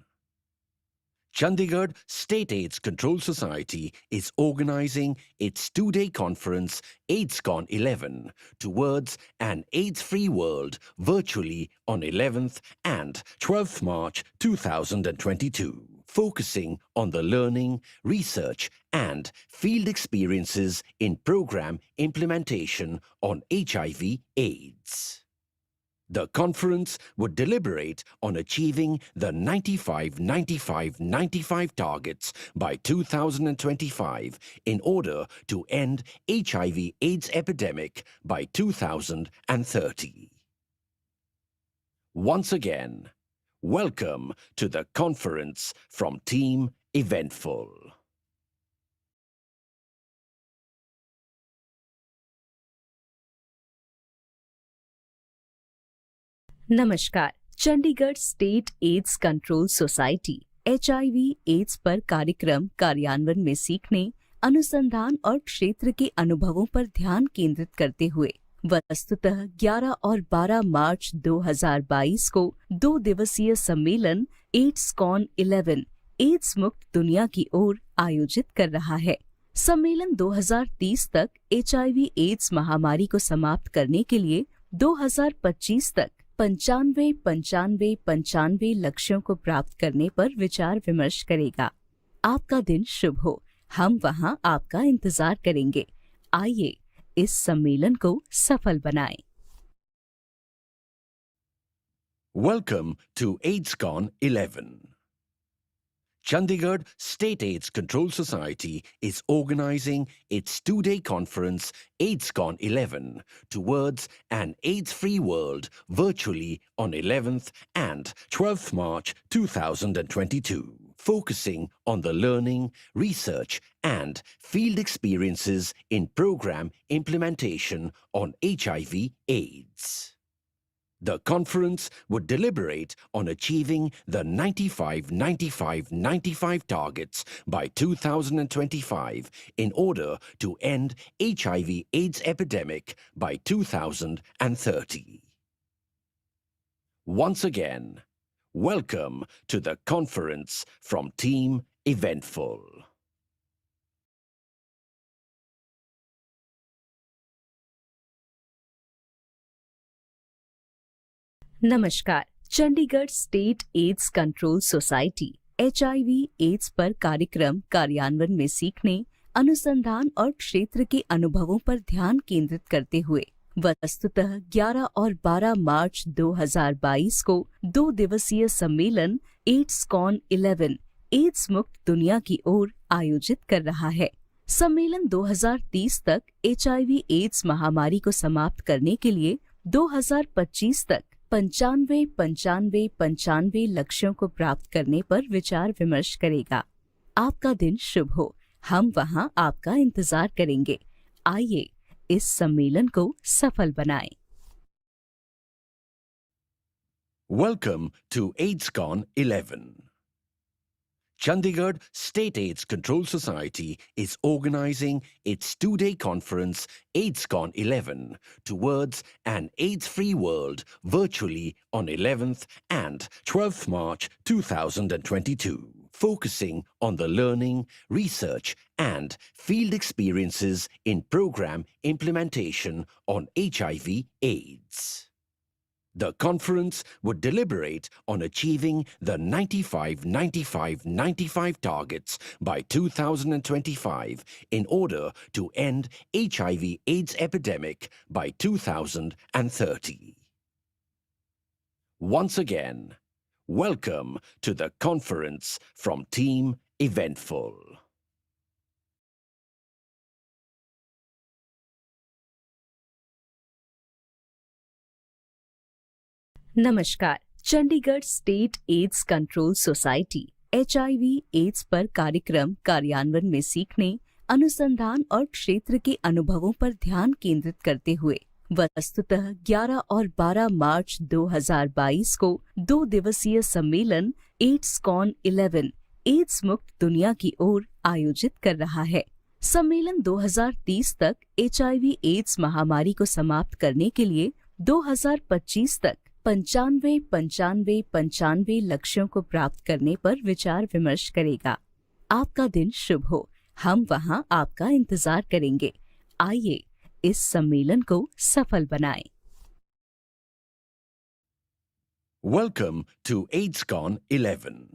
Chandigarh State AIDS Control Society is organizing its two-day conference AIDSCON-11 towards an AIDS-free world virtually on 11th and 12th March 2022, focusing on the learning, research and field experiences in program implementation on HIV/AIDS. The conference would deliberate on achieving the 95-95-95 targets by 2025 in order to end HIV/AIDS epidemic by 2030. Once again, welcome to the conference from Team Eventful. नमस्कार। Chandigarh state AIDS control society HIV/AIDS पर कार्यक्रम कार्यान्वयन में सीखने, अनुसंधान और क्षेत्र के अनुभवों पर ध्यान केंद्रित करते हुए वस्तुतः 11 और 12 मार्च 2022 को 2 दिवसीय सम्मेलन AIDSCON-11 एड्स मुक्त दुनिया की ओर आयोजित कर रहा है। सम्मेलन 2030 तक HIV/AIDS महामारी को समाप्त करने के लिए 2025 तक 95 लक्ष्यों को प्राप्त करने पर विचार विमर्श करेगा। आपका दिन शुभ हो। हम वहां आपका इंतजार करेंगे। आइए इस सम्मेलन को सफल बनाएं। Welcome to AIDSCON-11. Chandigarh State AIDS Control Society is organizing its two-day conference AIDSCON-11 towards an AIDS-free world virtually on 11th and 12th March 2022, focusing on the learning, research and field experiences in program implementation on HIV/AIDS. The conference would deliberate on achieving the 95-95-95 targets by 2025 in order to end HIV/AIDS epidemic by 2030. Once again, welcome to the conference from Team Eventful. नमस्कार। Chandigarh state AIDS control society HIV/AIDS पर कार्यक्रम कार्यान्वयन में सीखने, अनुसंधान और क्षेत्र के अनुभवों पर ध्यान केंद्रित करते हुए वस्तुतः 11 और 12 मार्च 2022 को 2 दिवसीय सम्मेलन एड्स-कॉन 11 एड्स मुक्त दुनिया की ओर आयोजित कर रहा है। सम्मेलन 2030 तक HIV एड्स महामारी को समाप्त करने के लिए 2025 तक 95 लक्ष्यों को प्राप्त करने पर विचार विमर्श करेगा। आपका दिन शुभ हो। हम वहां आपका इंतजार करेंगे। आइए इस सम्मेलन को सफल बनाएं। Welcome to AIDSCON-11. Chandigarh State AIDS Control Society is organizing its two-day conference AIDSCON-11 towards an AIDS-free world virtually on 11th and 12th March 2022, focusing on the learning, research and field experiences in program implementation on HIV/AIDS. The conference would deliberate on achieving the 95-95-95 targets by 2025 in order to end HIV/AIDS epidemic by 2030. Once again, welcome to the conference from Team Eventful. नमस्कार। Chandigarh state AIDS control society HIV AIDS पर कार्यक्रम कार्यान्वयन में सीखने, अनुसंधान और क्षेत्र के अनुभवों पर ध्यान केंद्रित करते हुए वस्तुतः 11 और 12 मार्च 2022 को 2 दिवसीय सम्मेलन एड्स-कॉन 11 एड्स मुक्त दुनिया की ओर आयोजित कर रहा है। सम्मेलन 2030 तक HIV एड्स महामारी को समाप्त करने के लिए 2025 तक 95 लक्ष्यों को प्राप्त करने पर विचार विमर्श करेगा। आपका दिन शुभ हो। हम वहां आपका इंतजार करेंगे। आइए इस सम्मेलन को सफल बनाएं। Welcome to AIDSCON-11.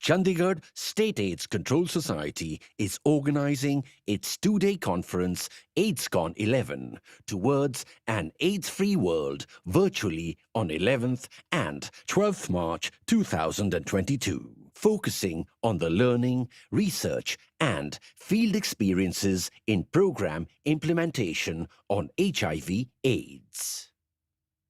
Chandigarh State AIDS Control Society is organizing its two-day conference AIDSCON-11 towards an AIDS-free world virtually on 11th and 12th March 2022, focusing on the learning, research and field experiences in program implementation on HIV/AIDS.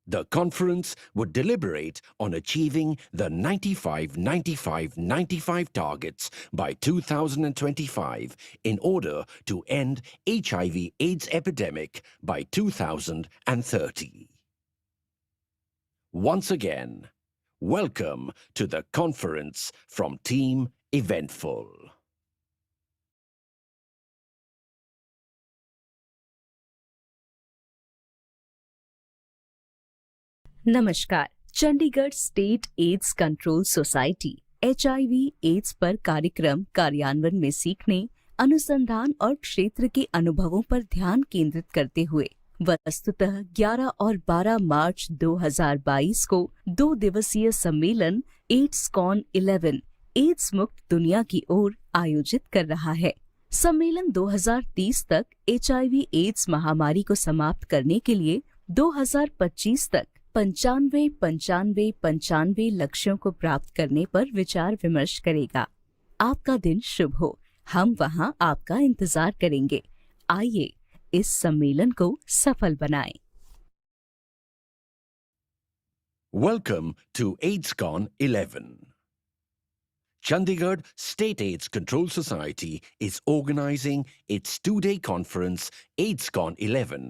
The conference would deliberate on achieving the 95-95-95 targets by 2025 in order to end HIV/AIDS epidemic by 2030. Once again, welcome to the conference from Team Eventful. नमस्कार। Chandigarh state AIDS control society HIV AIDS पर कार्यक्रम कार्यान्वयन में सीखने, अनुसंधान और क्षेत्र के अनुभवों पर ध्यान केंद्रित करते हुए वस्तुतः 11 और 12 मार्च 2022 को 2 दिवसीय सम्मेलन एड्स-कॉन 11 एड्स मुक्त दुनिया की ओर आयोजित कर रहा है। सम्मेलन 2030 तक HIV एड्स महामारी को समाप्त करने के लिए 2025 तक 95 लक्ष्यों को प्राप्त करने पर विचार विमर्श करेगा। आपका दिन शुभ हो। हम वहां आपका इंतजार करेंगे। आइए इस सम्मेलन को सफल बनाएं। Welcome to AIDSCON-11. Chandigarh State AIDS Control Society is organizing its two-day conference AIDSCON-11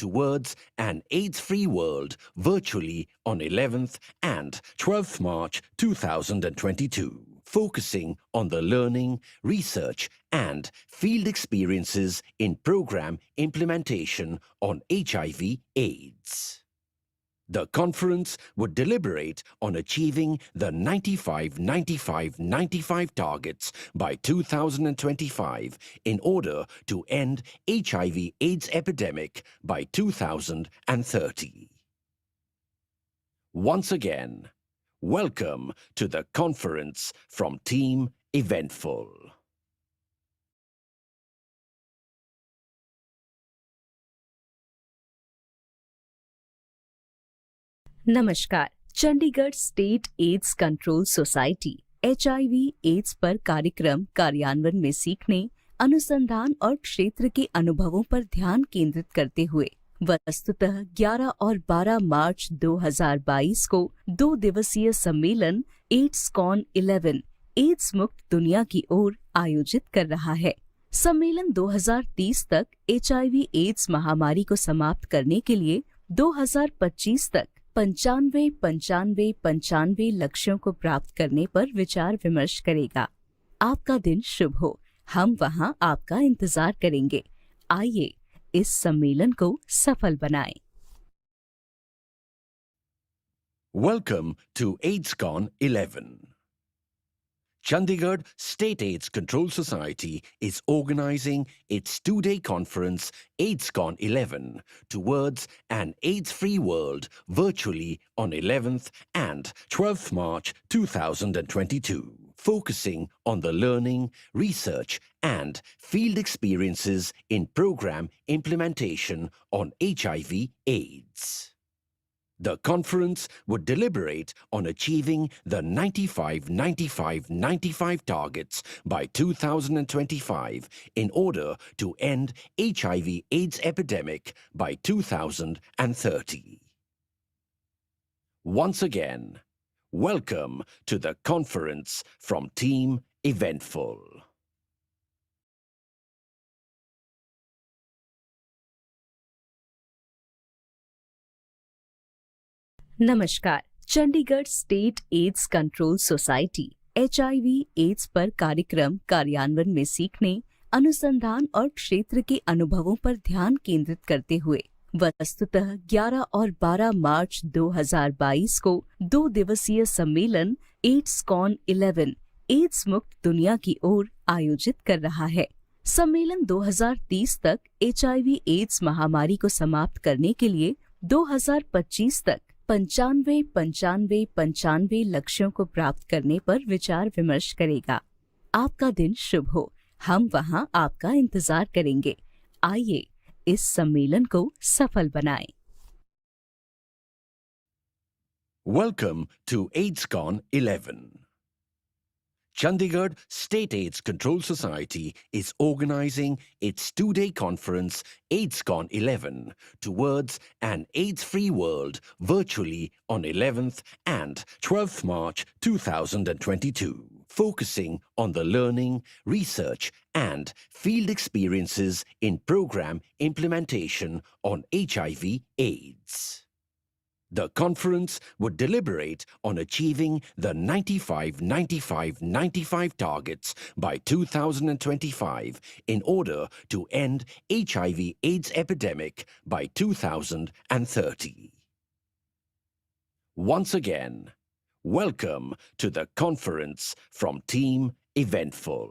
towards an AIDS-free world virtually on 11th and 12th March 2022, focusing on the learning, research and field experiences in program implementation on HIV/AIDS. The conference would deliberate on achieving the 95-95-95 targets by 2025 in order to end HIV/AIDS epidemic by 2030. Once again, welcome to the conference from Team Eventful. नमस्कार। Chandigarh state AIDS control society HIV AIDS पर कार्यक्रम कार्यान्वयन में सीखने, अनुसंधान और क्षेत्र के अनुभवों पर ध्यान केंद्रित करते हुए वस्तुतः 11 और 12 मार्च 2022 को 2 दिवसीय सम्मेलन AIDSCON-11 एड्स मुक्त दुनिया की ओर आयोजित कर रहा है। सम्मेलन 2030 तक HIV एड्स महामारी को समाप्त करने के लिए 2025 तक 95 लक्ष्यों को प्राप्त करने पर विचार विमर्श करेगा। आपका दिन शुभ हो। हम वहां आपका इंतजार करेंगे। आइए इस सम्मेलन को सफल बनाएं। Welcome to AIDSCON-11. Chandigarh State AIDS Control Society is organizing its two-day conference AIDSCON-11 towards an AIDS-free world virtually on 11th and 12th March 2022, focusing on the learning, research and field experiences in program implementation on HIV/AIDS. The conference would deliberate on achieving the 95-95-95 targets by 2025 in order to end HIV/AIDS epidemic by 2030. Once again, welcome to the conference from Team Eventful. नमस्कार। Chandigarh state AIDS control society HIV AIDS पर कार्यक्रम कार्यान्वयन में सीखने, अनुसंधान और क्षेत्र के अनुभवों पर ध्यान केंद्रित करते हुए वस्तुतः 11 और 12 मार्च 2022 को 2 दिवसीय सम्मेलन AIDSCON-11 एड्स मुक्त दुनिया की ओर आयोजित कर रहा है। सम्मेलन 2030 तक HIV एड्स महामारी को समाप्त करने के लिए 2025 तक 95 लक्ष्यों को प्राप्त करने पर विचार विमर्श करेगा। आपका दिन शुभ हो। हम वहां आपका इंतजार करेंगे। आइए इस सम्मेलन को सफल बनाएं। Welcome to AIDSCON-11. Chandigarh State AIDS Control Society is organizing its two-day conference AIDSCON-11 towards an AIDS-free world virtually on 11th and 12th March 2022, focusing on the learning, research and field experiences in program implementation on HIV/AIDS. The conference would deliberate on achieving the 95-95-95 targets by 2025 in order to end HIV/AIDS epidemic by 2030. Once again, welcome to the conference from Team Eventful.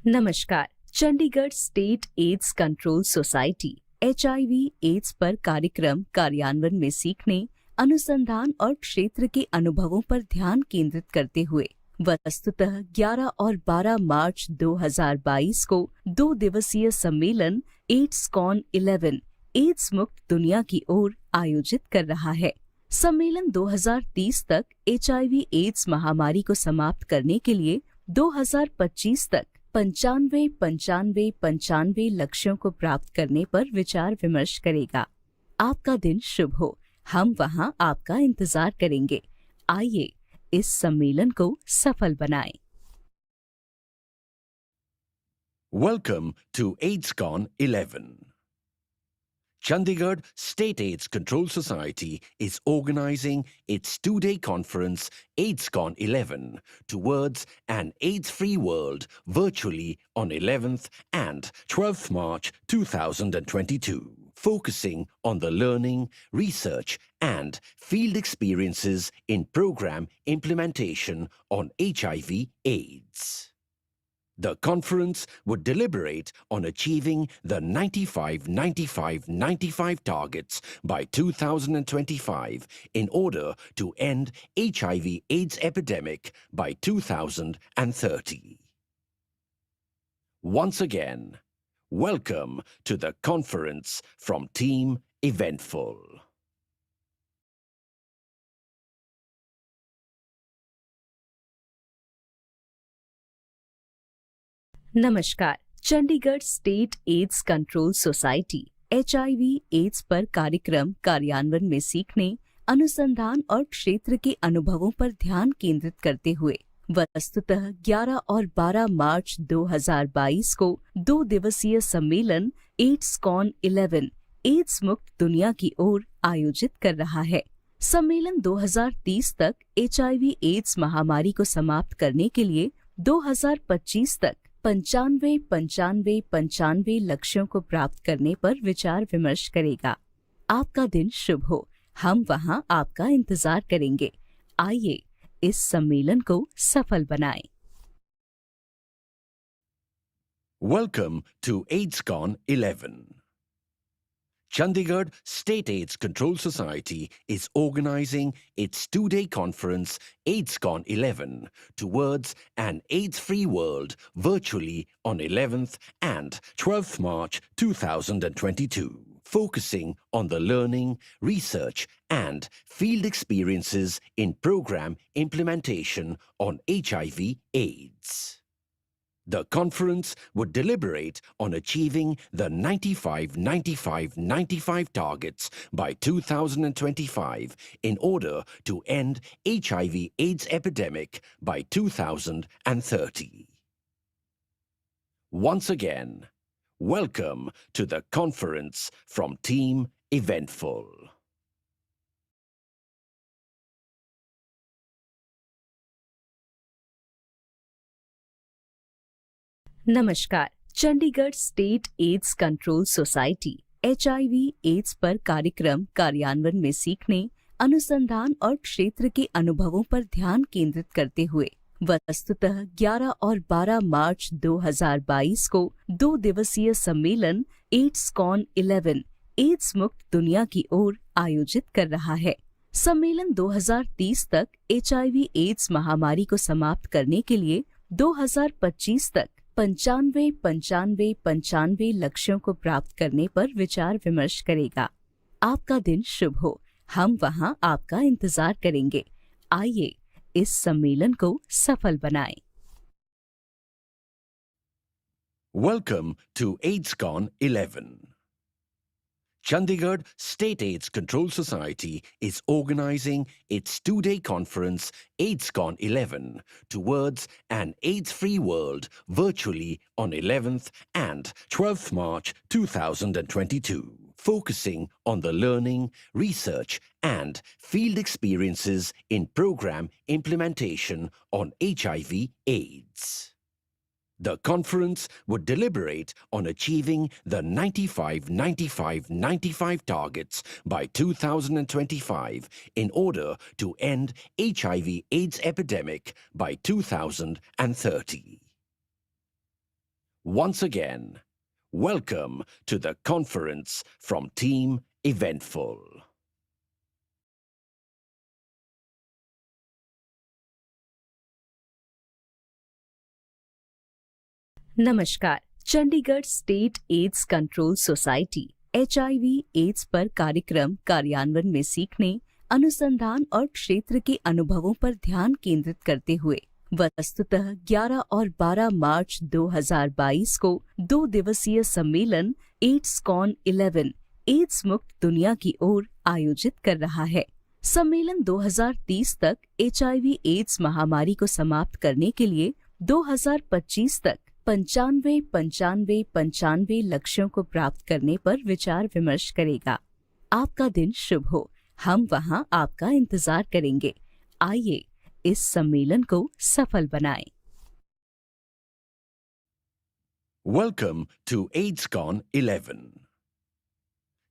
नमस्कार। Chandigarh state AIDS control society HIV AIDS पर कार्यक्रम कार्यान्वयन में सीखने, अनुसंधान और क्षेत्र के अनुभवों पर ध्यान केंद्रित करते हुए वस्तुतः 11 और 12 मार्च 2022 को 2 दिवसीय सम्मेलन AIDSCON-11 एड्स मुक्त दुनिया की ओर आयोजित कर रहा है। सम्मेलन 2030 तक HIV एड्स महामारी को समाप्त करने के लिए 2025 तक 95 लक्ष्यों को प्राप्त करने पर विचार विमर्श करेगा। आपका दिन शुभ हो। हम वहां आपका इंतजार करेंगे। आइए इस सम्मेलन को सफल बनाएं। Welcome to AIDSCON-11. Chandigarh State AIDS Control Society is organizing its two-day conference AIDSCON-11 towards an AIDS-free world virtually on 11th and 12th March 2022, focusing on the learning, research and field experiences in program implementation on HIV/AIDS. The conference would deliberate on achieving the 95-95-95 targets by 2025 in order to end HIV/AIDS epidemic by 2030. Once again, welcome to the conference from Team Eventful. नमस्कार। Chandigarh state AIDS control society HIV AIDS पर कार्यक्रम कार्यान्वयन में सीखने, अनुसंधान और क्षेत्र के अनुभवों पर ध्यान केंद्रित करते हुए वस्तुतः 11 और 12 मार्च 2022 को 2 दिवसीय सम्मेलन AIDSCON-11 एड्स मुक्त दुनिया की ओर आयोजित कर रहा है। सम्मेलन 2030 तक HIV एड्स महामारी को समाप्त करने के लिए 2025 तक 95 लक्ष्यों को प्राप्त करने पर विचार विमर्श करेगा। आपका दिन शुभ हो। हम वहां आपका इंतजार करेंगे। आइए इस सम्मेलन को सफल बनाएं। Welcome to AIDSCON-11. Chandigarh State AIDS Control Society is organizing its two-day conference AIDSCON-11 towards an AIDS-free world virtually on 11th and 12th March 2022, focusing on the learning, research and field experiences in program implementation on HIV/AIDS. The conference would deliberate on achieving the 95-95-95 targets by 2025 in order to end HIV/AIDS epidemic by 2030. Once again, welcome to the conference from Team Eventful. नमस्कार। Chandigarh state AIDS control society HIV AIDS पर कार्यक्रम कार्यान्वयन में सीखने, अनुसंधान और क्षेत्र के अनुभवों पर ध्यान केंद्रित करते हुए वस्तुतः 11 और 12 मार्च 2022 को 2 दिवसीय सम्मेलन AIDSCON-11 एड्स मुक्त दुनिया की ओर आयोजित कर रहा है। सम्मेलन 2030 तक HIV एड्स महामारी को समाप्त करने के लिए 2025 तक 95 लक्ष्यों को प्राप्त करने पर विचार विमर्श करेगा। आपका दिन शुभ हो। हम वहां आपका इंतजार करेंगे। आइए इस सम्मेलन को सफल बनाएं। Welcome to AIDSCON-11. Chandigarh State AIDS Control Society is organizing its two-day conference AIDSCON-11 towards an AIDS-free world virtually on 11th and 12th March 2022, focusing on the learning, research and field experiences in program implementation on HIV/AIDS. The conference would deliberate on achieving the 95-95-95 targets by 2025 in order to end HIV/AIDS epidemic by 2030. Once again, welcome to the conference from Team Eventful. नमस्कार। Chandigarh state AIDS control society HIV AIDS पर कार्यक्रम कार्यान्वयन में सीखने, अनुसंधान और क्षेत्र के अनुभवों पर ध्यान केंद्रित करते हुए वस्तुतः 11 और 12 मार्च 2022 को 2 दिवसीय सम्मेलन AIDSCON-11 एड्स मुक्त दुनिया की ओर आयोजित कर रहा है। सम्मेलन 2030 तक HIV एड्स महामारी को समाप्त करने के लिए 2025 तक 95 लक्ष्यों को प्राप्त करने पर विचार विमर्श करेगा। आपका दिन शुभ हो। हम वहां आपका इंतजार करेंगे। आइए इस सम्मेलन को सफल बनाएं। Welcome to AIDSCON-11.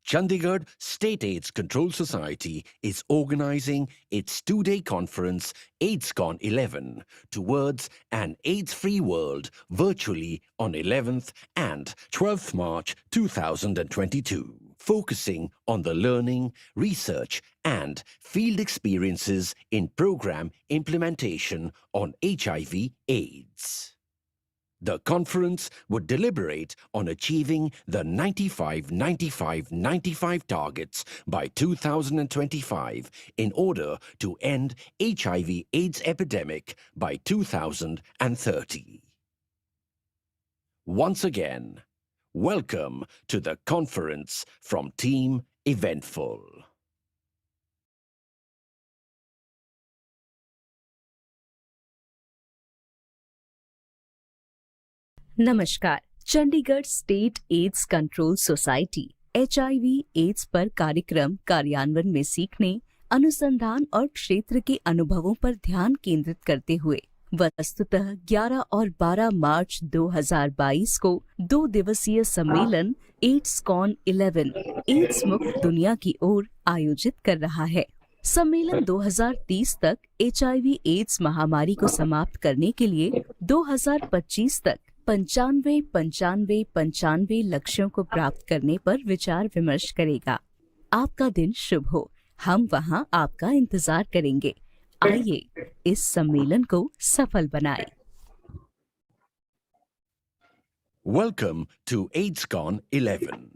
Chandigarh State AIDS Control Society is organizing its two-day conference AIDSCON-11 towards an AIDS-free world virtually on 11th and 12th March 2022, focusing on the learning, research and field experiences in program implementation on HIV/AIDS. The conference would deliberate on achieving the 95-95-95 targets by 2025 in order to end HIV/AIDS epidemic by 2030. Once again, welcome to the conference from Team Eventful. नमस्कार। Chandigarh state AIDS control society HIV AIDS पर कार्यक्रम कार्यान्वयन में सीखने, अनुसंधान और क्षेत्र के अनुभवों पर ध्यान केंद्रित करते हुए वस्तुतः 11 और 12 मार्च 2022 को 2 दिवसीय सम्मेलन AIDSCON-11 एड्स मुक्त दुनिया की ओर आयोजित कर रहा है। सम्मेलन 2030 तक HIV एड्स महामारी को समाप्त करने के लिए 2025 तक 95 लक्ष्यों को प्राप्त करने पर विचार विमर्श करेगा। आपका दिन शुभ हो। हम वहां आपका इंतजार करेंगे। आइए इस सम्मेलन को सफल बनाएं। Welcome to AIDSCON-11.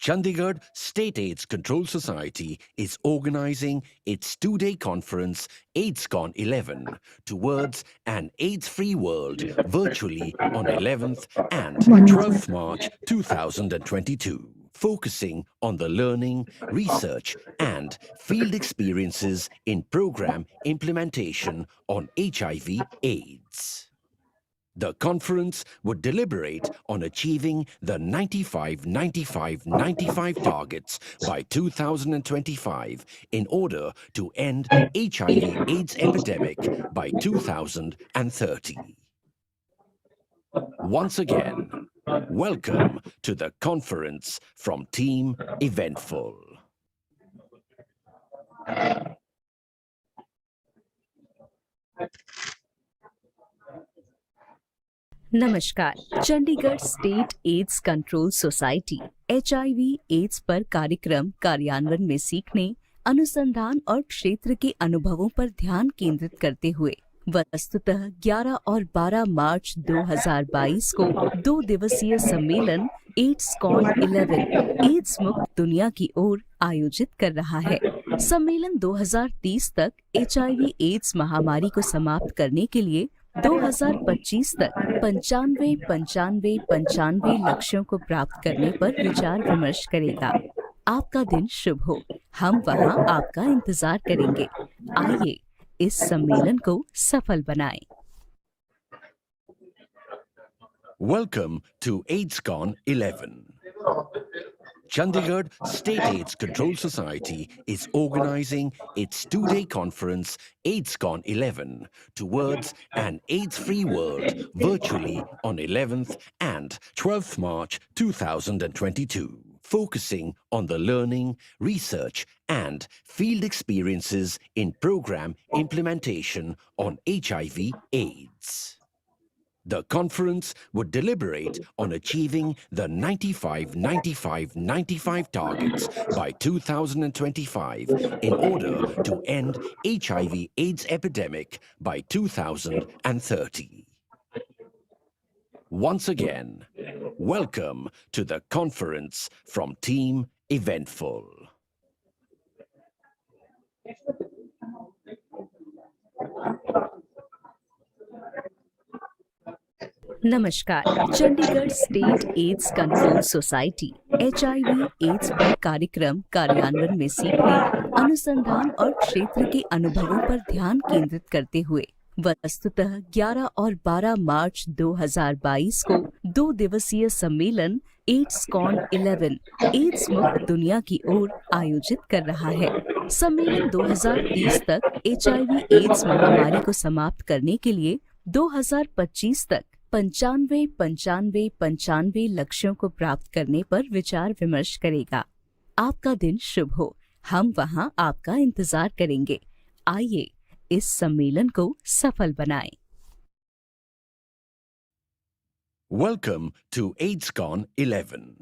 Chandigarh State AIDS Control Society is organizing its two-day conference AIDSCON-11 towards an AIDS-free world virtually on 11th and 12th March 2022, focusing on the learning, research and field experiences in program implementation on HIV/AIDS. The conference would deliberate on achieving the 95-95-95 targets by 2025 in order to end HIV/AIDS epidemic by 2030. Once again, welcome to the conference from Team Eventful. नमस्कार। Chandigarh state AIDS control society HIV AIDS पर कार्यक्रम कार्यान्वयन में सीखने, अनुसंधान और क्षेत्र के अनुभवों पर ध्यान केंद्रित करते हुए वस्तुतः 11 और 12 मार्च 2022 को 2 दिवसीय सम्मेलन AIDSCON-11 एड्स मुक्त दुनिया की ओर आयोजित कर रहा है। सम्मेलन 2030 तक HIV एड्स महामारी को समाप्त करने के लिए 2025 तक 95 लक्ष्यों को प्राप्त करने पर विचार विमर्श करेगा। आपका दिन शुभ हो। हम वहां आपका इंतजार करेंगे। आइए इस सम्मेलन को सफल बनाएं। Welcome to AIDSCON-11. Chandigarh State AIDS Control Society is organizing its two-day conference AIDSCON-11 towards an AIDS-free world virtually on 11th and 12th March 2022, focusing on the learning, research and field experiences in program implementation on HIV/AIDS. The conference would deliberate on achieving the 95-95-95 targets by 2025 in order to end HIV/AIDS epidemic by 2030. Once again, welcome to the conference from Team Eventful. नमस्कार। Chandigarh state AIDS control society HIV AIDS पर कार्यक्रम कार्यान्वयन में सीखने, अनुसंधान और क्षेत्र के अनुभवों पर ध्यान केंद्रित करते हुए वस्तुतः 11 और 12 मार्च 2022 को 2 दिवसीय सम्मेलन AIDSCON-11 एड्स मुक्त दुनिया की ओर आयोजित कर रहा है। सम्मेलन 2030 तक HIV एड्स महामारी को समाप्त करने के लिए 2025 तक 95 लक्ष्यों को प्राप्त करने पर विचार विमर्श करेगा। आपका दिन शुभ हो। हम वहां आपका इंतजार करेंगे। आइए इस सम्मेलन को सफल बनाएं। Welcome to AIDSCON-11.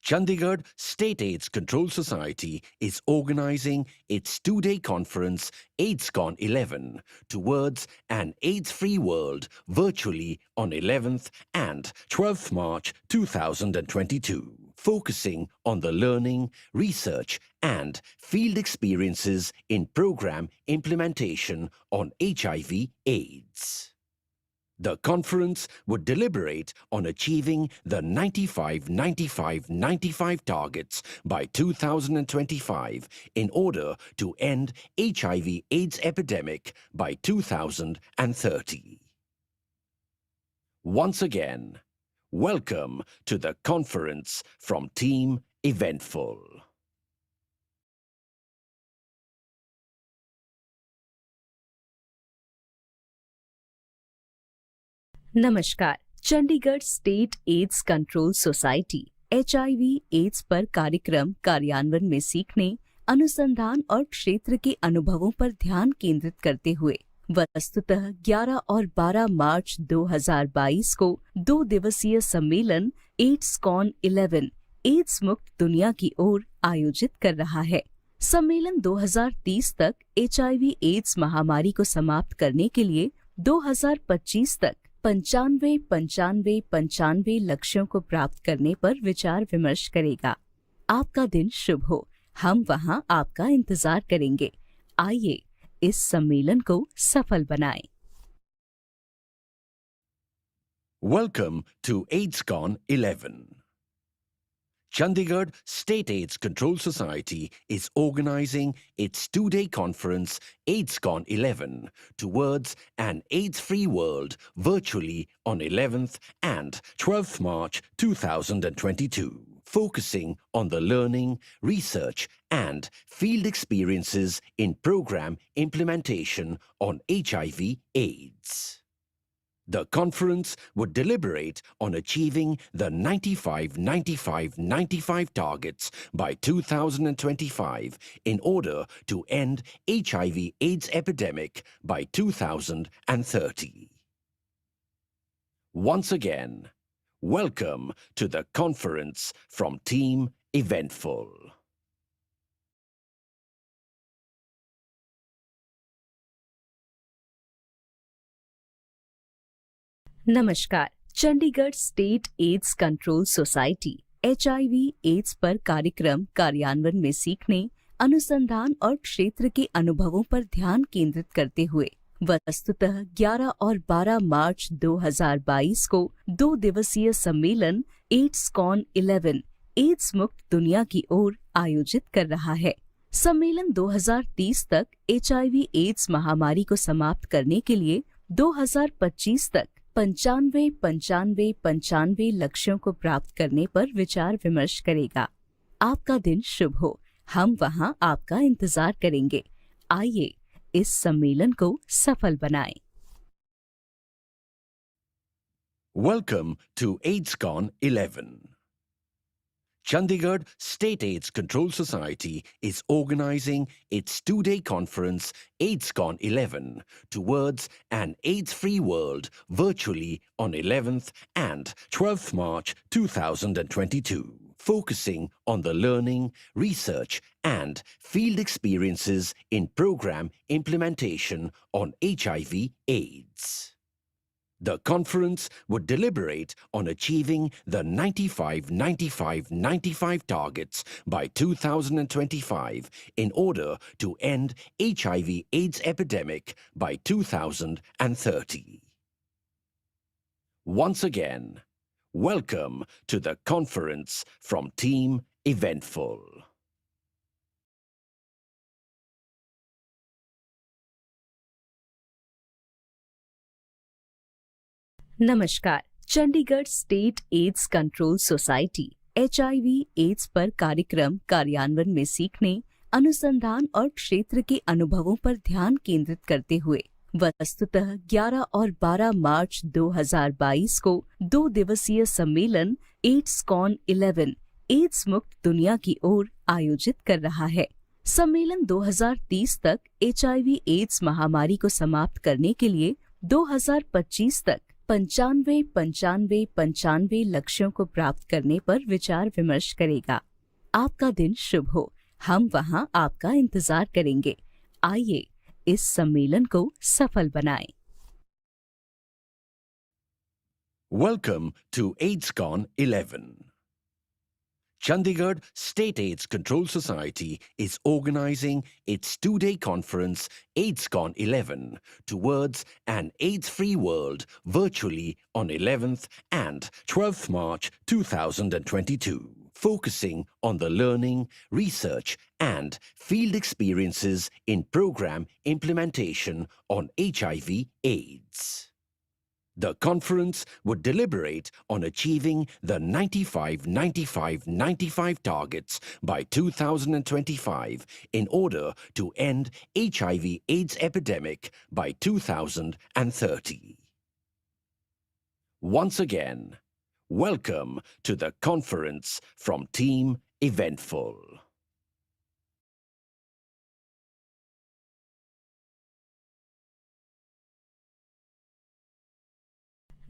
Chandigarh State AIDS Control Society is organizing its two-day conference AIDSCON-11 towards an AIDS-free world virtually on 11th and 12th March 2022, focusing on the learning, research and field experiences in program implementation on HIV/AIDS. The conference would deliberate on achieving the 95-95-95 targets by 2025 in order to end HIV/AIDS epidemic by 2030. Once again, welcome to the conference from Team Eventful. नमस्कार। Chandigarh state AIDS control society HIV/AIDS पर कार्यक्रम कार्यान्वयन में सीखने, अनुसंधान और क्षेत्र के अनुभवों पर ध्यान केंद्रित करते हुए वस्तुतः 11 और 12 मार्च 2022 को 2 दिवसीय सम्मेलन AIDSCON-11 एड्स मुक्त दुनिया की ओर आयोजित कर रहा है। सम्मेलन 2030 तक HIV/AIDS महामारी को समाप्त करने के लिए 2025 तक 95 लक्ष्यों को प्राप्त करने पर विचार विमर्श करेगा। आपका दिन शुभ हो। हम वहां आपका इंतजार करेंगे। आइए इस सम्मेलन को सफल बनाएं। Welcome to AIDSCON-11. Chandigarh State AIDS Control Society is organizing its two-day conference AIDSCON-11 towards an AIDS-free world virtually on 11th and 12th March 2022, focusing on the learning, research and field experiences in program implementation on HIV/AIDS. The conference would deliberate on achieving the 95-95-95 targets by 2025 in order to end HIV/AIDS epidemic by 2030. Once again, welcome to the conference from Team Eventful. नमस्कार। Chandigarh state AIDS control society HIV/AIDS पर कार्यक्रम कार्यान्वयन में सीखने, अनुसंधान और क्षेत्र के अनुभवों पर ध्यान केंद्रित करते हुए वस्तुतः 11 और 12 मार्च 2022 को 2 दिवसीय सम्मेलन AIDSCON-11 एड्स मुक्त दुनिया की ओर आयोजित कर रहा है। सम्मेलन 2030 तक HIV/AIDS महामारी को समाप्त करने के लिए 2025 तक 95 लक्ष्यों को प्राप्त करने पर विचार विमर्श करेगा। आपका दिन शुभ हो। हम वहां आपका इंतजार करेंगे। आइए इस सम्मेलन को सफल बनाएं। Welcome to AIDSCON-11. Chandigarh State AIDS Control Society is organizing its two-day conference AIDSCON-11 towards an AIDS-free world virtually on 11th and 12th March 2022, focusing on the learning, research and field experiences in program implementation on HIV/AIDS. The conference would deliberate on achieving the 95-95-95 targets by 2025 in order to end HIV/AIDS epidemic by 2030. Once again, welcome to the conference from Team Eventful. नमस्कार। Chandigarh state AIDS control society HIV/AIDS पर कार्यक्रम कार्यान्वयन में सीखने, अनुसंधान और क्षेत्र के अनुभवों पर ध्यान केंद्रित करते हुए वस्तुतः 11 और 12 मार्च 2022 को 2 दिवसीय सम्मेलन AIDSCON-11 एड्स मुक्त दुनिया की ओर आयोजित कर रहा है। सम्मेलन 2030 तक HIV/AIDS महामारी को समाप्त करने के लिए 2025 तक पंचानवे पंचानवे पंचानवे लक्ष्यों को प्राप्त करने पर विचार विमर्श करेगा। आपका दिन शुभ हो। हम वहां आपका इंतजार करेंगे। आइए इस सम्मेलन को सफल बनाएं। Welcome to AIDSCON-11. Chandigarh State AIDS Control Society is organizing its two-day conference AIDSCON-11 towards an AIDS-free world virtually on 11th and 12th March 2022, focusing on the learning, research and field experiences in program implementation on HIV/AIDS. The conference would deliberate on achieving the 95-95-95 targets by 2025 in order to end HIV/AIDS epidemic by 2030. Once again, welcome to the conference from Team Eventful.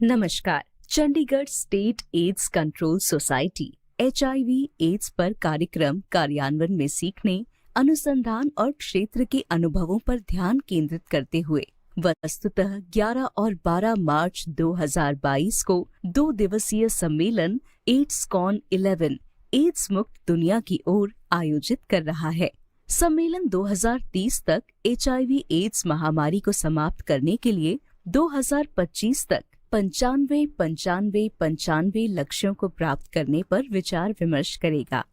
नमस्कार। Chandigarh state AIDS control society HIV/AIDS पर कार्यक्रम कार्यान्वयन में सीखने, अनुसंधान और क्षेत्र के अनुभवों पर ध्यान केंद्रित करते हुए वस्तुतः 11 और 12 मार्च 2022 को 2 दिवसीय सम्मेलन AIDSCON-11 एड्स मुक्त दुनिया की ओर आयोजित कर रहा है। सम्मेलन 2030 तक HIV/AIDS महामारी को समाप्त करने के लिए 2025 तक 95-95-95 लक्ष्यों को प्राप्त करने पर विचार विमर्श करेगा।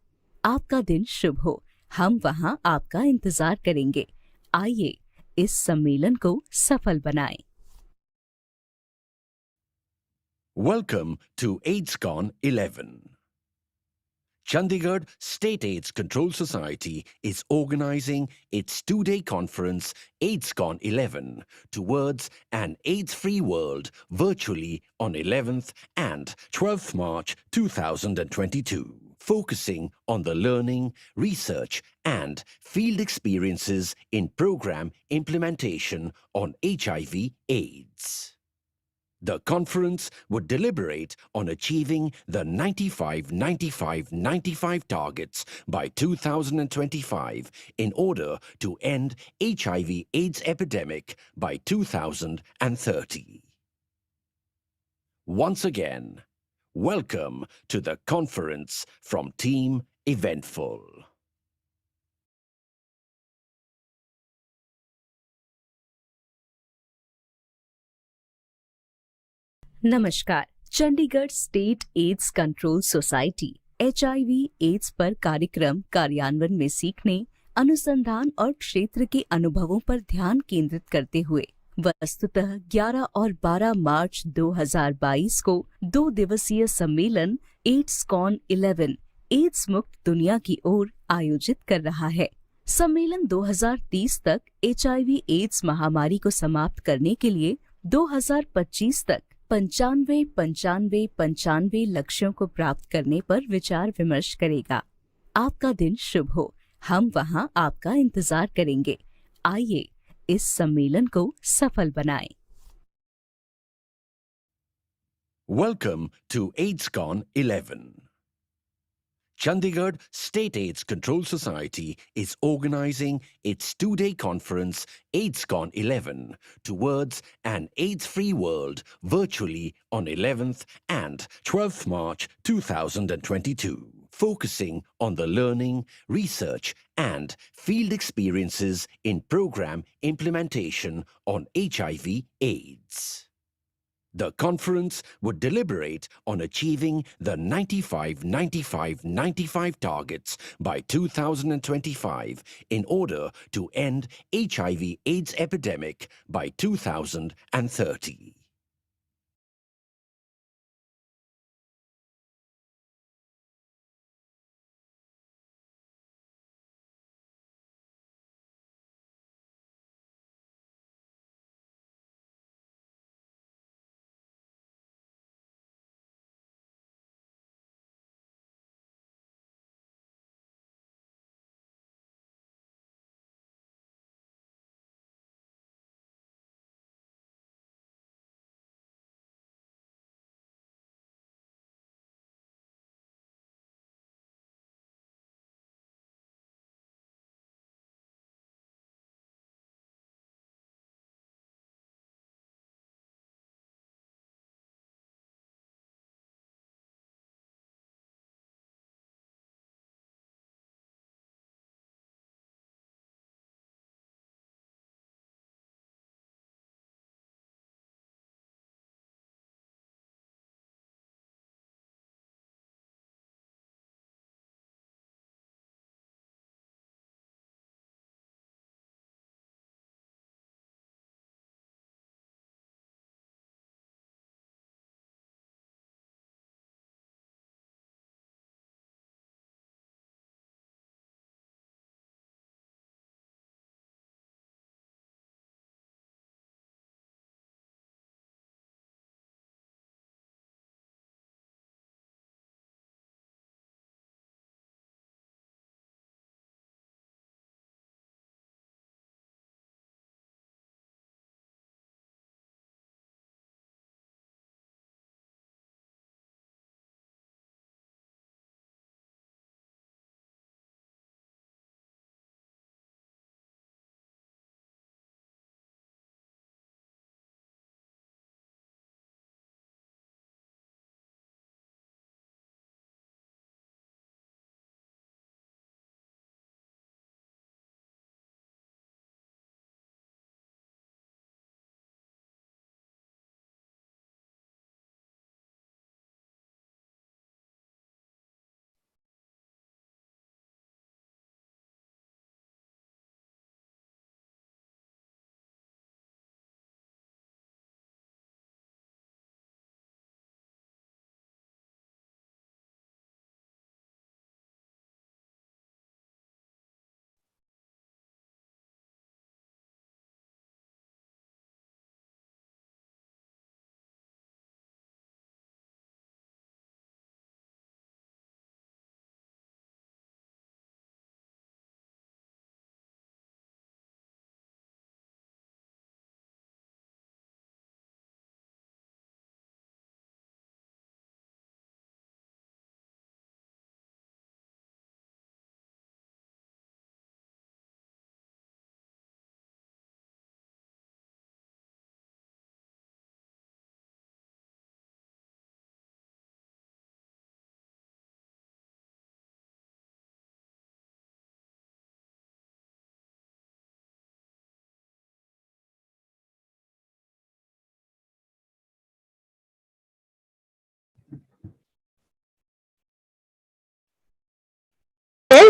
आपका दिन शुभ हो। हम वहां आपका इंतजार करेंगे। आइए इस सम्मेलन को सफल बनाएं। Welcome to AIDSCON-11. Chandigarh State AIDS Control Society is organizing its two-day conference AIDSCON-11 towards an AIDS-free world virtually on 11th and 12th March 2022, focusing on the learning, research and field experiences in program implementation on HIV/AIDS. The conference would deliberate on achieving the 95-95-95 targets by 2025 in order to end HIV/AIDS epidemic by 2030. Once again, welcome to the conference from Team Eventful. नमस्कार। Chandigarh state AIDS control society HIV/AIDS पर कार्यक्रम कार्यान्वयन में सीखने, अनुसंधान और क्षेत्र के अनुभवों पर ध्यान केंद्रित करते हुए वस्तुतः 11 और 12 मार्च 2022 को 2 दिवसीय सम्मेलन AIDSCON-11 एड्स मुक्त दुनिया की ओर आयोजित कर रहा है। सम्मेलन 2030 तक HIV/AIDS महामारी को समाप्त करने के लिए 2025 तक 95-95-95 लक्ष्यों को प्राप्त करने पर विचार विमर्श करेगा। आपका दिन शुभ हो। हम वहां आपका इंतजार करेंगे। आइए इस सम्मेलन को सफल बनाएं। Welcome to AIDSCON-11. Chandigarh State AIDS Control Society is organizing its two-day conference AIDSCON-11 towards an AIDS-free world virtually on 11th and 12th March 2022, focusing on the learning, research and field experiences in program implementation on HIV/AIDS. The conference would deliberate on achieving the 95-95-95 targets by 2025 in order to end HIV/AIDS epidemic by 2030.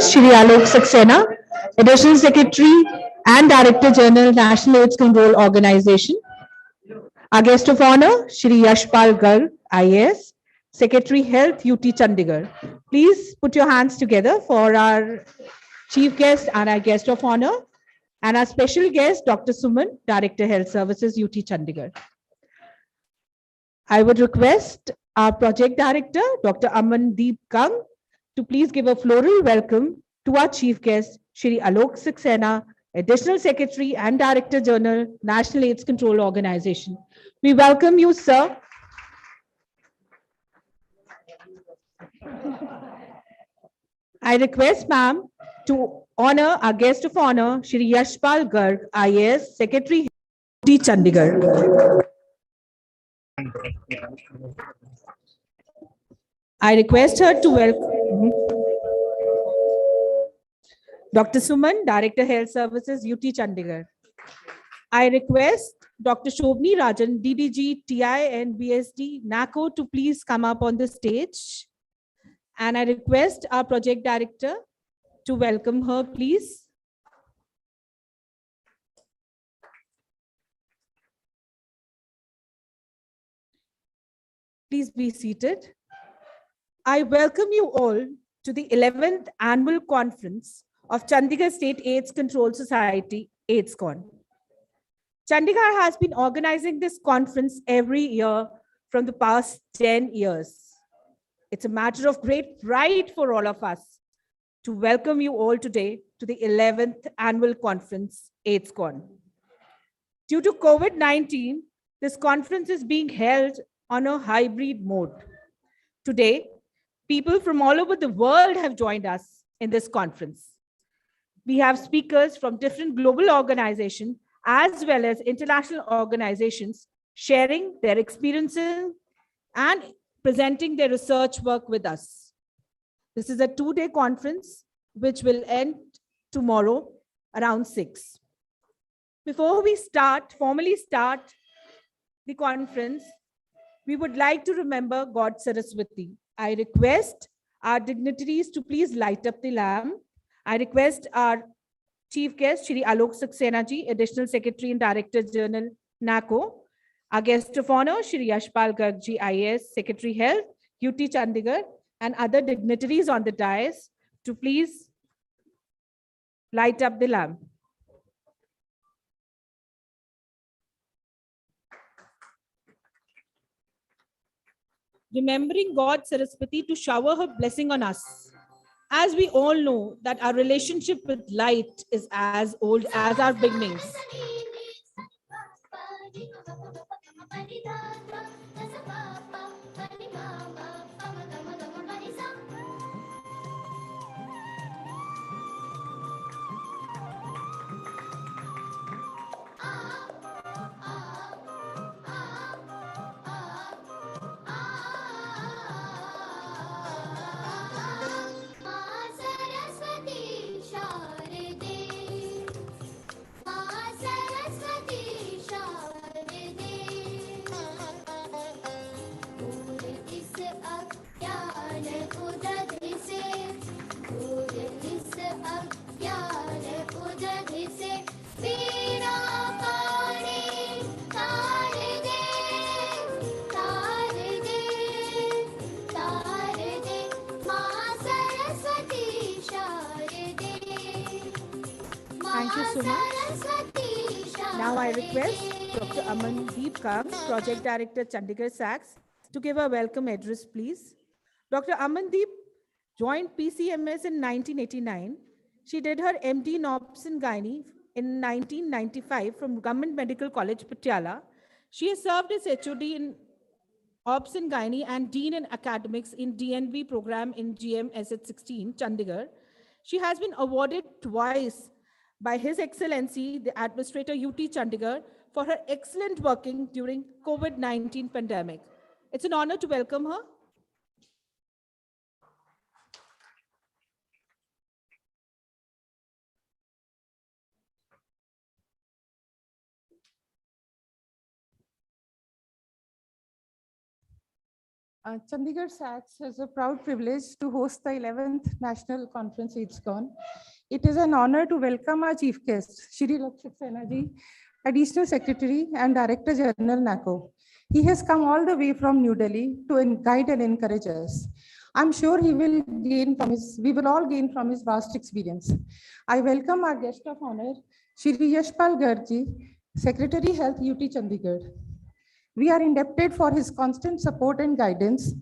Guest, Shri Alok Saxena, Additional Secretary and Director General, National AIDS Control Organization. Our guest of honor, Shri Yashpal Garg, IAS, Secretary Health, UT Chandigarh. Please put your hands together for our chief guest and our guest of honor, and our special guest, Dr. Suman, Director Health Services, UT Chandigarh. I would request our project director, Dr. Amandeep Kang, to please give a floral welcome to our chief guest, Shri Alok Saxena, Additional Secretary and Director General, National AIDS Control Organization. We welcome you, sir. I request, ma'am, to honor our guest of honor, Shri Yashpal Garg, IAS, Secretary, UT Chandigarh. I request her to welcome Dr. Suman, Director Health Services, UT Chandigarh. I request Dr. Shobni Rajan, DDG, TI and BSD, NACO to please come up on the stage. And I request our project director to welcome her, please. Please be seated. I welcome you all to the 11th Annual Conference of Chandigarh State AIDS Control Society, AIDSCON. Chandigarh has been organizing this conference every year from the past 10 years. It's a matter of great pride for all of us to welcome you all today to the 11th Annual Conference, AIDSCON. Due to COVID-19, this conference is being held on a hybrid mode. Today, people from all over the world have joined us in this conference. We have speakers from different global organizations as well as international organizations sharing their experiences and presenting their research work with us. This is a two-day conference which will end tomorrow around 6. Before we formally start the conference, we would like to remember God Saraswati. I request our dignitaries to please light up the lamp. I request our chief guest, Shri Alok Saxena ji, Additional Secretary and Director General, NACO. Our guest of honor, Shri Yashpal Garg ji, IAS, Secretary Health, UT Chandigarh, and other dignitaries on the dais to please light up the lamp. Remembering God Saraswati to shower her blessing on us. As we all know that our relationship with light is as old as our beginnings. Thank you so much. Now I request Dr. Amandeep Kang, Project Director, Chandigarh SACS, to give a welcome address, please. Dr. Amandeep joined PCMS in 1989. She did her MD in Obs and Gynae in 1995 from Government Medical College, Patiala. She has served as HOD in Obs and Gynae and Dean in Academics in DNB program in GMSH 16, Chandigarh. She has been awarded twice by His Excellency, the Administrator UT Chandigarh, for her excellent working during COVID-19 pandemic. It's an honor to welcome her. Chandigarh SACS has a proud privilege to host the 11th National Conference AIDSCON. It is an honor to welcome our chief guest, Shri Lakshit Senaji, Additional Secretary and Director General NACO. He has come all the way from New Delhi to guide and encourage us. I'm sure we will all gain from his vast experience. I welcome our guest of honor, Shri Yashpal Garg, Secretary Health UT Chandigarh. We are indebted for his constant support and guidance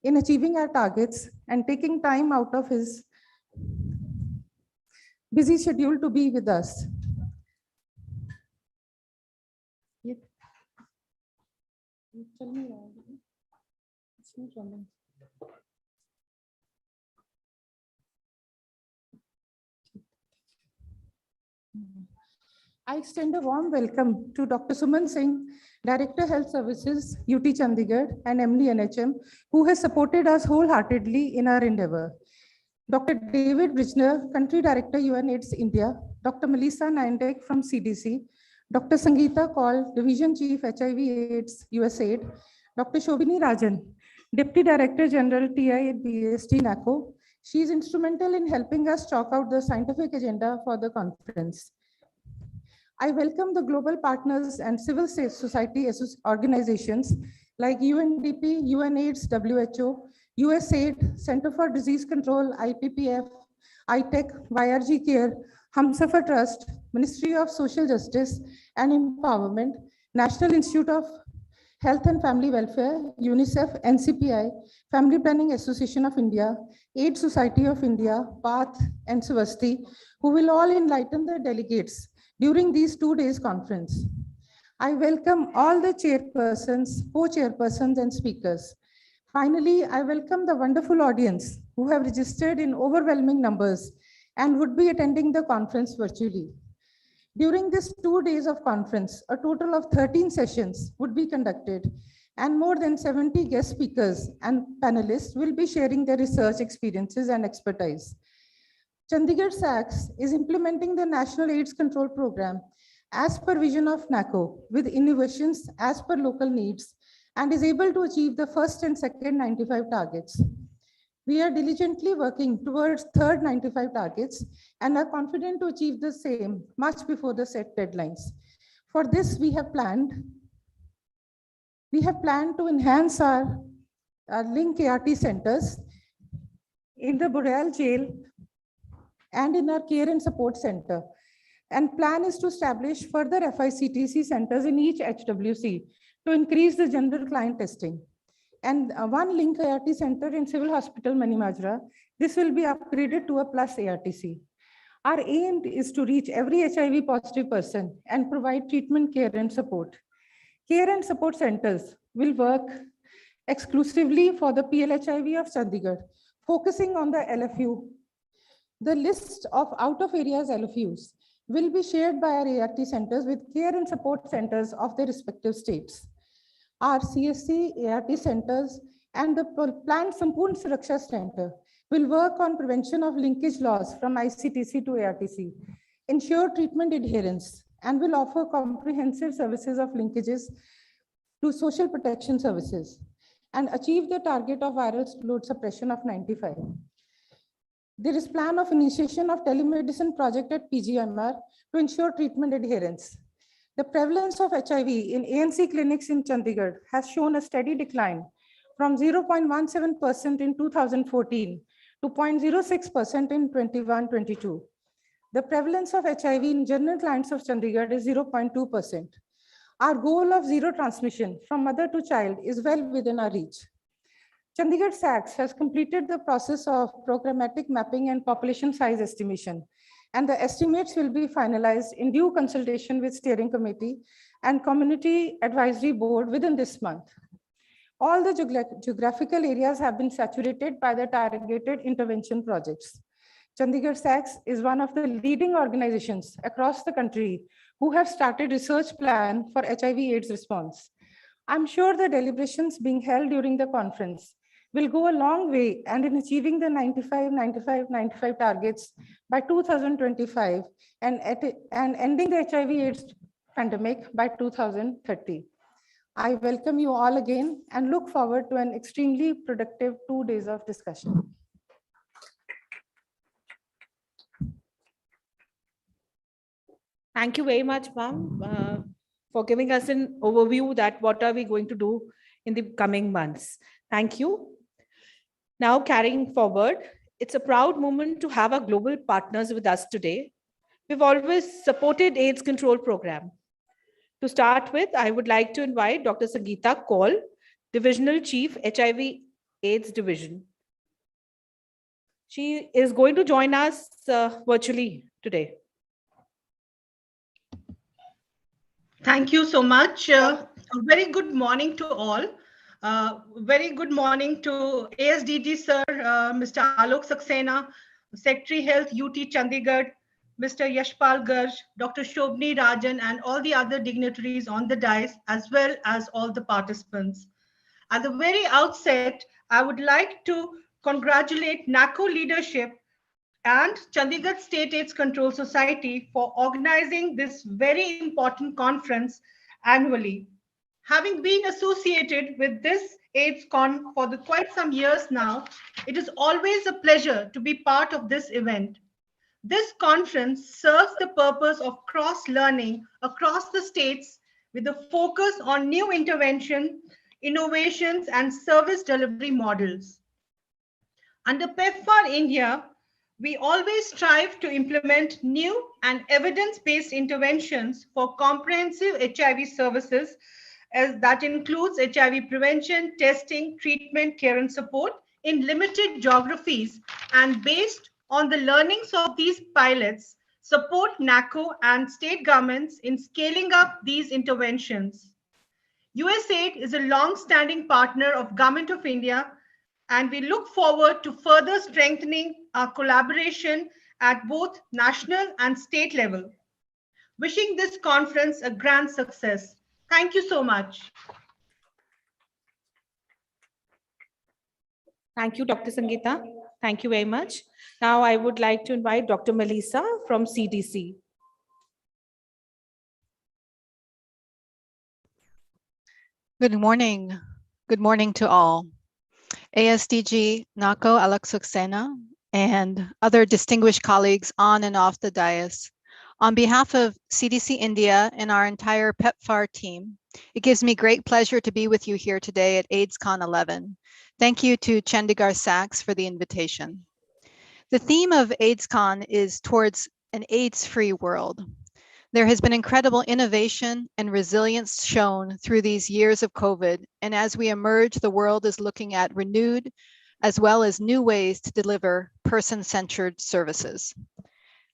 in achieving our targets and taking time out of his busy schedule to be with us. I extend a warm welcome to Dr. Suman Singh, Director Health Services, UT Chandigarh and MD NHM, who has supported us wholeheartedly in our endeavor. Dr. David Bridgener, Country Director, UNAIDS India, Dr. Melissa Naindek from CDC, Dr. Sangeeta Kaul, Division Chief HIV/AIDS USAID, Dr. Shobini Rajan, Deputy Director General TI at BST NACO. She is instrumental in helping us chalk out the scientific agenda for the conference. I welcome the global partners and civil society organizations like UNDP, UNAIDS, WHO, USAID, Center for Disease Control, IPPF, ITEC, YRG Care, Humsafar Trust, Ministry of Social Justice and Empowerment, National Institute of Health and Family Welfare, UNICEF, NCPI, Family Planning Association of India, AIDS Society of India, PATH, and Swasti, who will all enlighten the delegates during these 2 days conference. I welcome all the chairpersons, co-chairpersons, and speakers. Finally, I welcome the wonderful audience who have registered in overwhelming numbers and would be attending the conference virtually. During this 2 days of conference, a total of 13 sessions would be conducted, and more than 70 guest speakers and panelists will be sharing their research experiences and expertise. Chandigarh SACS is implementing the National AIDS Control Program as per vision of NACO with innovations as per local needs and is able to achieve the first and second 95 targets. We are diligently working towards third 95 targets and are confident to achieve the same much before the set deadlines. For this, we have planned to enhance our link ART centers in the Boreal jail and in our care and support center. And plan is to establish further FICTC centers in each HWC to increase the general client testing. And one link ART center in Civil Hospital Manimajra, this will be upgraded to a plus ARTC. Our aim is to reach every HIV positive person and provide treatment, care and support. Care and support centers will work exclusively for the PLHIV of Chandigarh, focusing on the LFU. The list of out-of-areas LFUs will be shared by our ART centers with care and support centers of their respective states. Our CSC, ART centers, and the planned Sampoorn Suraksha Center will work on prevention of linkage loss from ICTC to ARTC, ensure treatment adherence, and will offer comprehensive services of linkages to social protection services and achieve the target of viral load suppression of 95. There is plan of initiation of telemedicine project at PGMR to ensure treatment adherence. The prevalence of HIV in ANC clinics in Chandigarh has shown a steady decline from 0.17% in 2014 to 0.06% in 21-22. The prevalence of HIV in general clients of Chandigarh is 0.2%. Our goal of zero transmission from mother to child is well within our reach. Chandigarh SACS has completed the process of programmatic mapping and population size estimation, and the estimates will be finalized in due consultation with steering committee and community advisory board within this month. All the geographical areas have been saturated by the targeted intervention projects. Chandigarh SACS is one of the leading organizations across the country who have started research plan for HIV/AIDS response. I'm sure the deliberations being held during the conference will go a long way and in achieving the 95 targets by 2025 and ending the HIV/AIDS pandemic by 2030. I welcome you all again and look forward to an extremely productive 2 days of discussion. Thank you very much, ma'am, for giving us an overview that what are we going to do in the coming months. Thank you. Now, carrying forward, it's a proud moment to have our global partners with us today. We've always supported AIDS control program. To start with, I would like to invite Dr. Sangeeta Kaul, Divisional Chief, HIV AIDS Division. She is going to join us virtually today. Thank you so much. A very good morning to all. Very good morning to ASDG sir, Mr. Alok Saxena, Secretary Health UT Chandigarh, Mr. Yashpal Garg, Dr. Shobni Rajan, and all the other dignitaries on the dais, as well as all the participants. At the very outset, I would like to congratulate NACO leadership and Chandigarh State AIDS Control Society for organizing this very important conference annually. Having been associated with this AIDSCON for quite some years now, it is always a pleasure to be part of this event. This conference serves the purpose of cross-learning across the states with a focus on new intervention, innovations, and service delivery models. Under PEPFAR India, we always strive to implement new and evidence-based interventions for comprehensive HIV services, as that includes HIV prevention, testing, treatment, care, and support in limited geographies, and based on the learnings of these pilots, support NACO and state governments in scaling up these interventions. USAID is a long-standing partner of Government of India, and we look forward to further strengthening our collaboration at both national and state level. Wishing this conference a grand success. Thank you so much. Thank you, Dr. Sangeeta. Thank you very much. Now, I would like to invite Dr. Melissa from CDC. Good morning. Good morning to all. ASDG, NACO, Alok Saxena, and other distinguished colleagues on and off the dais. On behalf of CDC India and our entire PEPFAR team, it gives me great pleasure to be with you here today at AIDSCON-11. Thank you to Chandigarh SACS for the invitation. The theme of AIDSCON is towards an AIDS-free world. There has been incredible innovation and resilience shown through these years of COVID, and as we emerge, the world is looking at renewed as well as new ways to deliver person-centered services.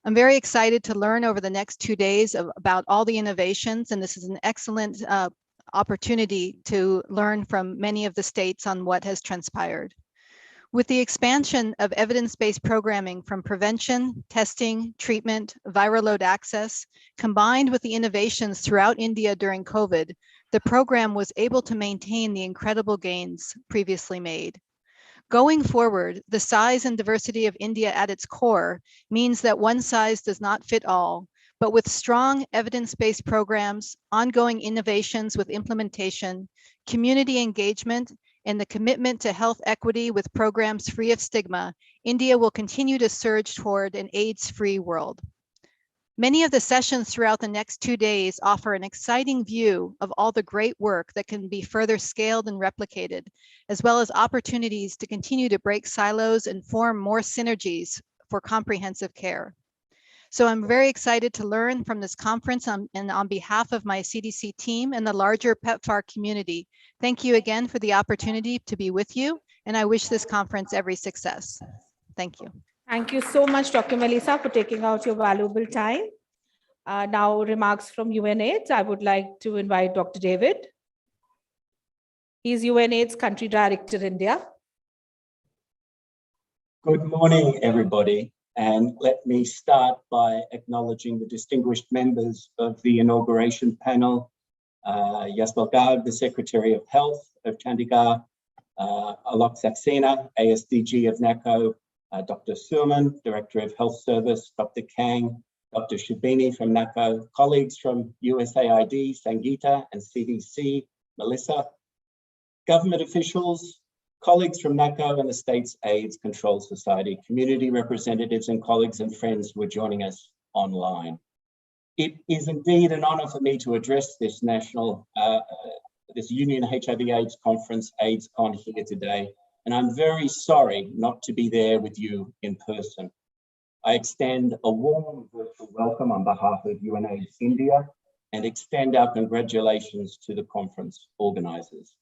I'm very excited to learn over the next 2 days about all the innovations, and this is an excellent opportunity to learn from many of the states on what has transpired. With the expansion of evidence-based programming from prevention, testing, treatment, viral load access, combined with the innovations throughout India during COVID, the program was able to maintain the incredible gains previously made. Going forward, the size and diversity of India at its core means that one size does not fit all, but with strong evidence-based programs, ongoing innovations with implementation, community engagement, and the commitment to health equity with programs free of stigma, India will continue to surge toward an AIDS-free world. Many of the sessions throughout the next 2 days offer an exciting view of all the great work that can be further scaled and replicated, as well as opportunities to continue to break silos and form more synergies for comprehensive care. So I'm very excited to learn from this conference and on behalf of my CDC team and the larger PEPFAR community. Thank you again for the opportunity to be with you, and I wish this conference every success. Thank you. Thank you so much, Dr. Melissa, for taking out your valuable time. Now, remarks from UNAIDS. I would like to invite Dr. David. He's UNAIDS Country Director, India. Good morning, everybody. And let me start by acknowledging the distinguished members of the inauguration panel, Yashpal Garg, the Secretary of Health of Chandigarh, Alok Saxena, ASDG of NACO, Dr. Surman, Director of Health Service, Dr. Kang, Dr. Shibini from NACO, colleagues from USAID, Sangeeta, and CDC, Melissa, government officials, colleagues from NACO and the state's AIDS Control Society, community representatives and colleagues and friends who are joining us online. It is indeed an honor for me to address this this Union HIV/AIDS conference, AIDSCON, here today, and I'm very sorry not to be there with you in person. I extend a warm virtual welcome on behalf of UNAIDS India and extend our congratulations to the conference organizers.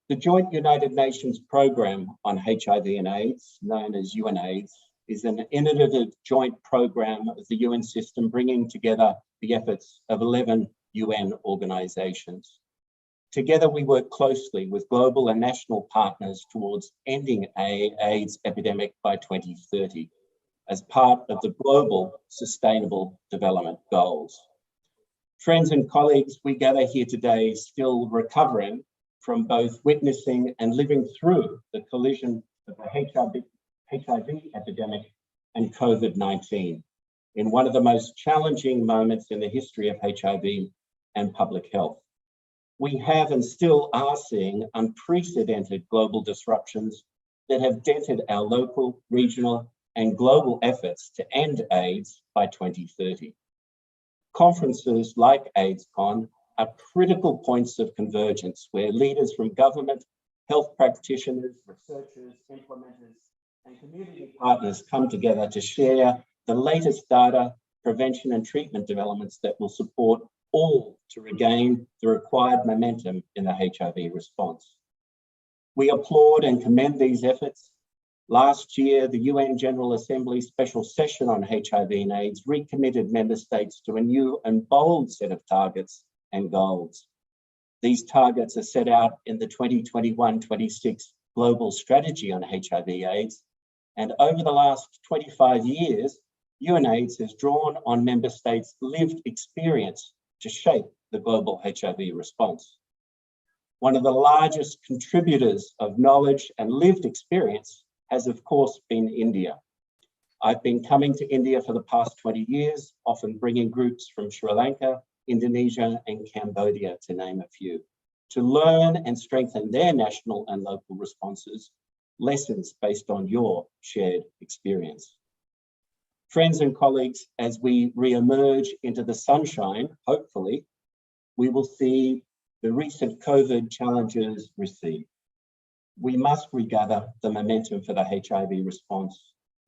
The Joint United Nations Programme on HIV and AIDS, known as UNAIDS, is an innovative joint program of the UN system bringing together the efforts of 11 UN organizations. Together, we work closely with global and national partners towards ending AIDS epidemic by 2030 as part of the global sustainable development goals. Friends and colleagues, we gather here today still recovering from both witnessing and living through the collision of the HIV epidemic and COVID-19 in one of the most challenging moments in the history of HIV and public health. We have and still are seeing unprecedented global disruptions that have dented our local, regional, and global efforts to end AIDS by 2030. Conferences like AIDSCON are critical points of convergence where leaders from government, health practitioners, researchers, implementers, and community partners come together to share the latest data, prevention and treatment developments that will support all to regain the required momentum in the HIV response. We applaud and commend these efforts. Last year, the UN General Assembly special session on HIV and AIDS recommitted member states to a new and bold set of targets and goals. These targets are set out in the 2021-26 Global Strategy on HIV/AIDS, and over the last 25 years, UNAIDS has drawn on member states' lived experience to shape the global HIV response. One of the largest contributors of knowledge and lived experience has, of course, been India. I've been coming to India for the past 20 years, often bringing groups from Sri Lanka, Indonesia, and Cambodia, to name a few, to learn and strengthen their national and local responses, lessons based on your shared experience. Friends and colleagues, as we re-emerge into the sunshine, hopefully, we will see the recent COVID challenges recede. We must regather the momentum for the HIV response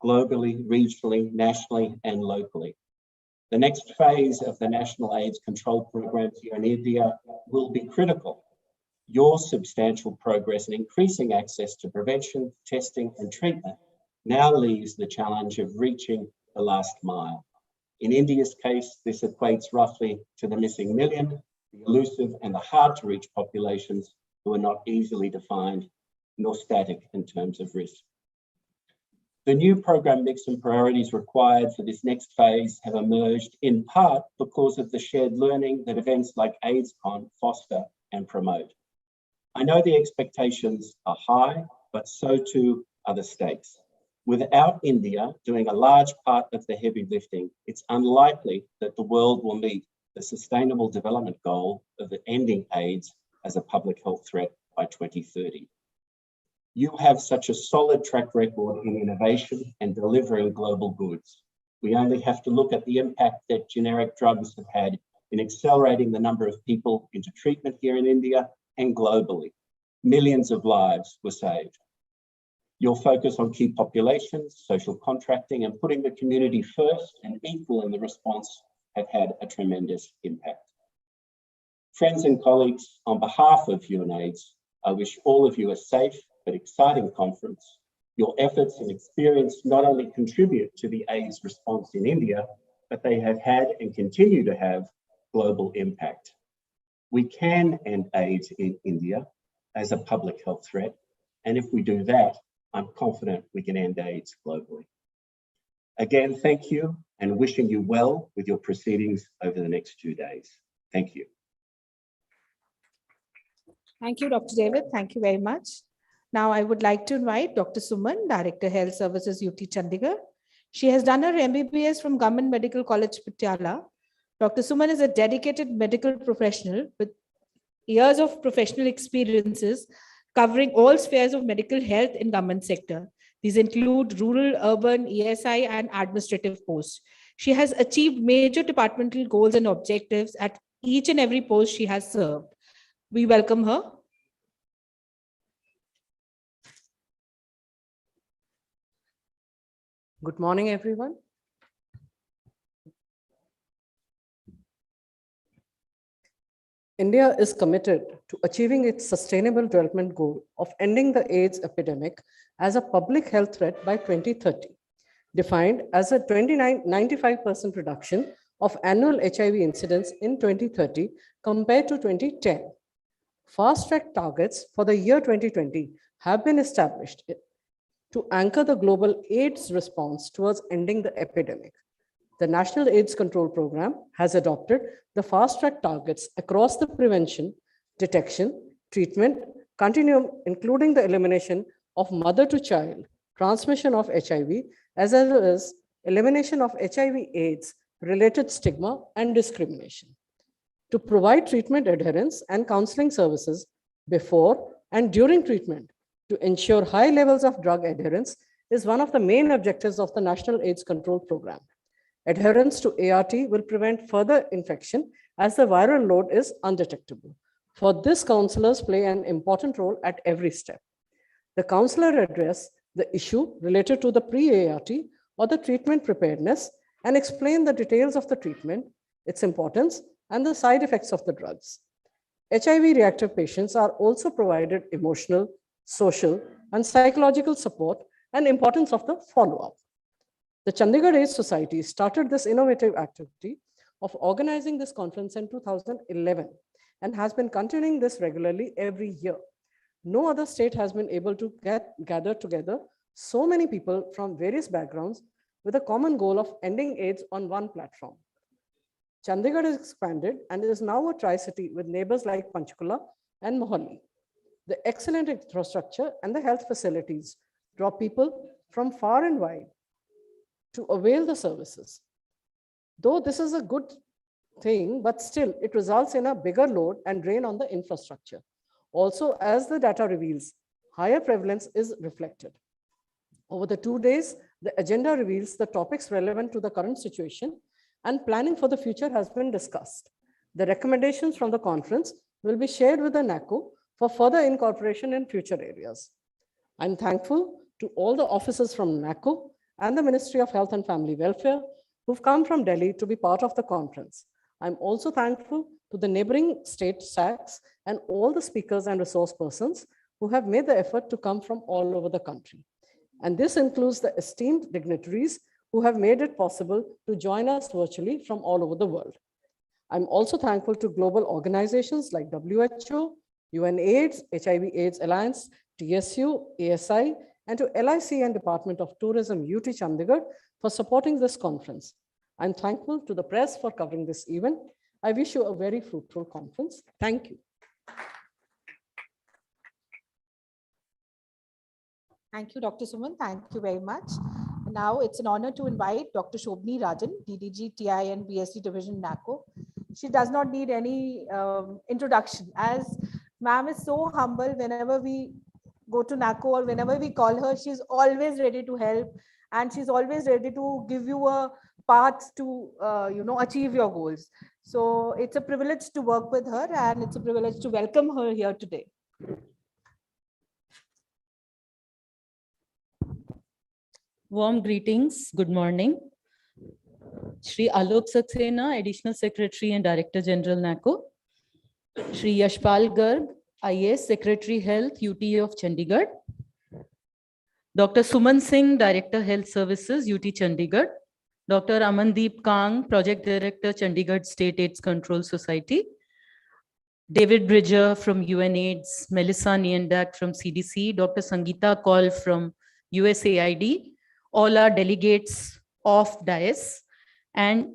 globally, regionally, nationally, and locally. The next phase of the National AIDS Control Programs here in India will be critical. Your substantial progress in increasing access to prevention, testing, and treatment now leaves the challenge of reaching the last mile. In India's case, this equates roughly to the missing million, the elusive and the hard to reach populations who are not easily defined nor static in terms of risk. The new program mix and priorities required for this next phase have emerged in part because of the shared learning that events like AIDSCON foster and promote. I know the expectations are high, but so too are the stakes. Without India doing a large part of the heavy lifting, it's unlikely that the world will meet the Sustainable Development Goal of ending AIDS as a public health threat by 2030. You have such a solid track record in innovation and delivering global goods. We only have to look at the impact that generic drugs have had in accelerating the number of people into treatment here in India and globally. Millions of lives were saved. Your focus on key populations, social contracting, and putting the community first and equal in the response have had a tremendous impact. Friends and colleagues, on behalf of UNAIDS, I wish all of you a safe but exciting conference. Your efforts and experience not only contribute to the AIDS response in India, but they have had and continue to have global impact. We can end AIDS in India as a public health threat, and if we do that, I'm confident we can end AIDS globally. Again, thank you, and wishing you well with your proceedings over the next 2 days. Thank you. Thank you, Dr. David. Thank you very much. Now, I would like to invite Dr. Suman, Director, Health Services, UT Chandigarh. She has done her MBBS from Government Medical College, Patiala. Dr. Suman is a dedicated medical professional with years of professional experiences covering all spheres of medical health in government sector. These include rural, urban, ESI, and administrative posts. She has achieved major departmental goals and objectives at each and every post she has served. We welcome her. Good morning, everyone. India is committed to achieving its Sustainable Development Goal of ending the AIDS epidemic as a public health threat by 2030, defined as a 95% reduction of annual HIV incidence in 2030 compared to 2010. Fast-track targets for the year 2020 have been established to anchor the global AIDS response towards ending the epidemic. The National AIDS Control Program has adopted the fast-track targets across the prevention, detection, treatment continuum, including the elimination of mother-to-child transmission of HIV, as well as elimination of HIV/AIDS related stigma and discrimination. To provide treatment adherence and counseling services before and during treatment to ensure high levels of drug adherence is one of the main objectives of the National AIDS Control Program. Adherence to ART will prevent further infection as the viral load is undetectable. For this, counselors play an important role at every step. The counselor address the issue related to the pre-ART or the treatment preparedness and explain the details of the treatment, its importance, and the side effects of the drugs. HIV-reactive patients are also provided emotional, social, and psychological support and importance of the follow-up. The Chandigarh AIDS Society started this innovative activity of organizing this conference in 2011 and has been continuing this regularly every year. No other state has been able to gather together so many people from various backgrounds with a common goal of ending AIDS on one platform. Chandigarh is expanded and is now a tri-city with neighbors like Panchkula and Mohali. The excellent infrastructure and the health facilities draw people from far and wide to avail the services. Though this is a good thing, but still it results in a bigger load and drain on the infrastructure. Also, as the data reveals, higher prevalence is reflected. Over the 2 days, the agenda reveals the topics relevant to the current situation and planning for the future has been discussed. The recommendations from the conference will be shared with the NACO for further incorporation in future areas. I'm thankful to all the officers from NACO and the Ministry of Health and Family Welfare who've come from Delhi to be part of the conference. I'm also thankful to the neighboring state SACs and all the speakers and resource persons who have made the effort to come from all over the country. And this includes the esteemed dignitaries who have made it possible to join us virtually from all over the world. I'm also thankful to global organizations like WHO, UNAIDS, HIV/AIDS Alliance, TSU, ASI, and to LIC and Department of Tourism, UT Chandigarh, for supporting this conference. I'm thankful to the press for covering this event. I wish you a very fruitful conference. Thank you. Thank you, Dr. Suman. Thank you very much. Now it's an honor to invite Dr. Shobni Rajan, DDG, TI and BSc Division, NACO. She does not need any introduction, as ma'am is so humble. Whenever we go to NACO or whenever we call her, she's always ready to help and she's always ready to give you a path to achieve your goals. So it's a privilege to work with her and it's a privilege to welcome her here today. Warm greetings. Good morning. Shri Alok Saxena, Additional Secretary and Director General, NACO. Shri Yashpal Garg, IAS Secretary Health, UT of Chandigarh. Dr. Suman Singh, Director Health Services, UT Chandigarh. Dr. Amandeep Kang, Project Director, Chandigarh State AIDS Control Society. David Bridger from UNAIDS, Melissa Niendak from CDC, Dr. Sangeeta Kaul from USAID, all our delegates of DIAS, and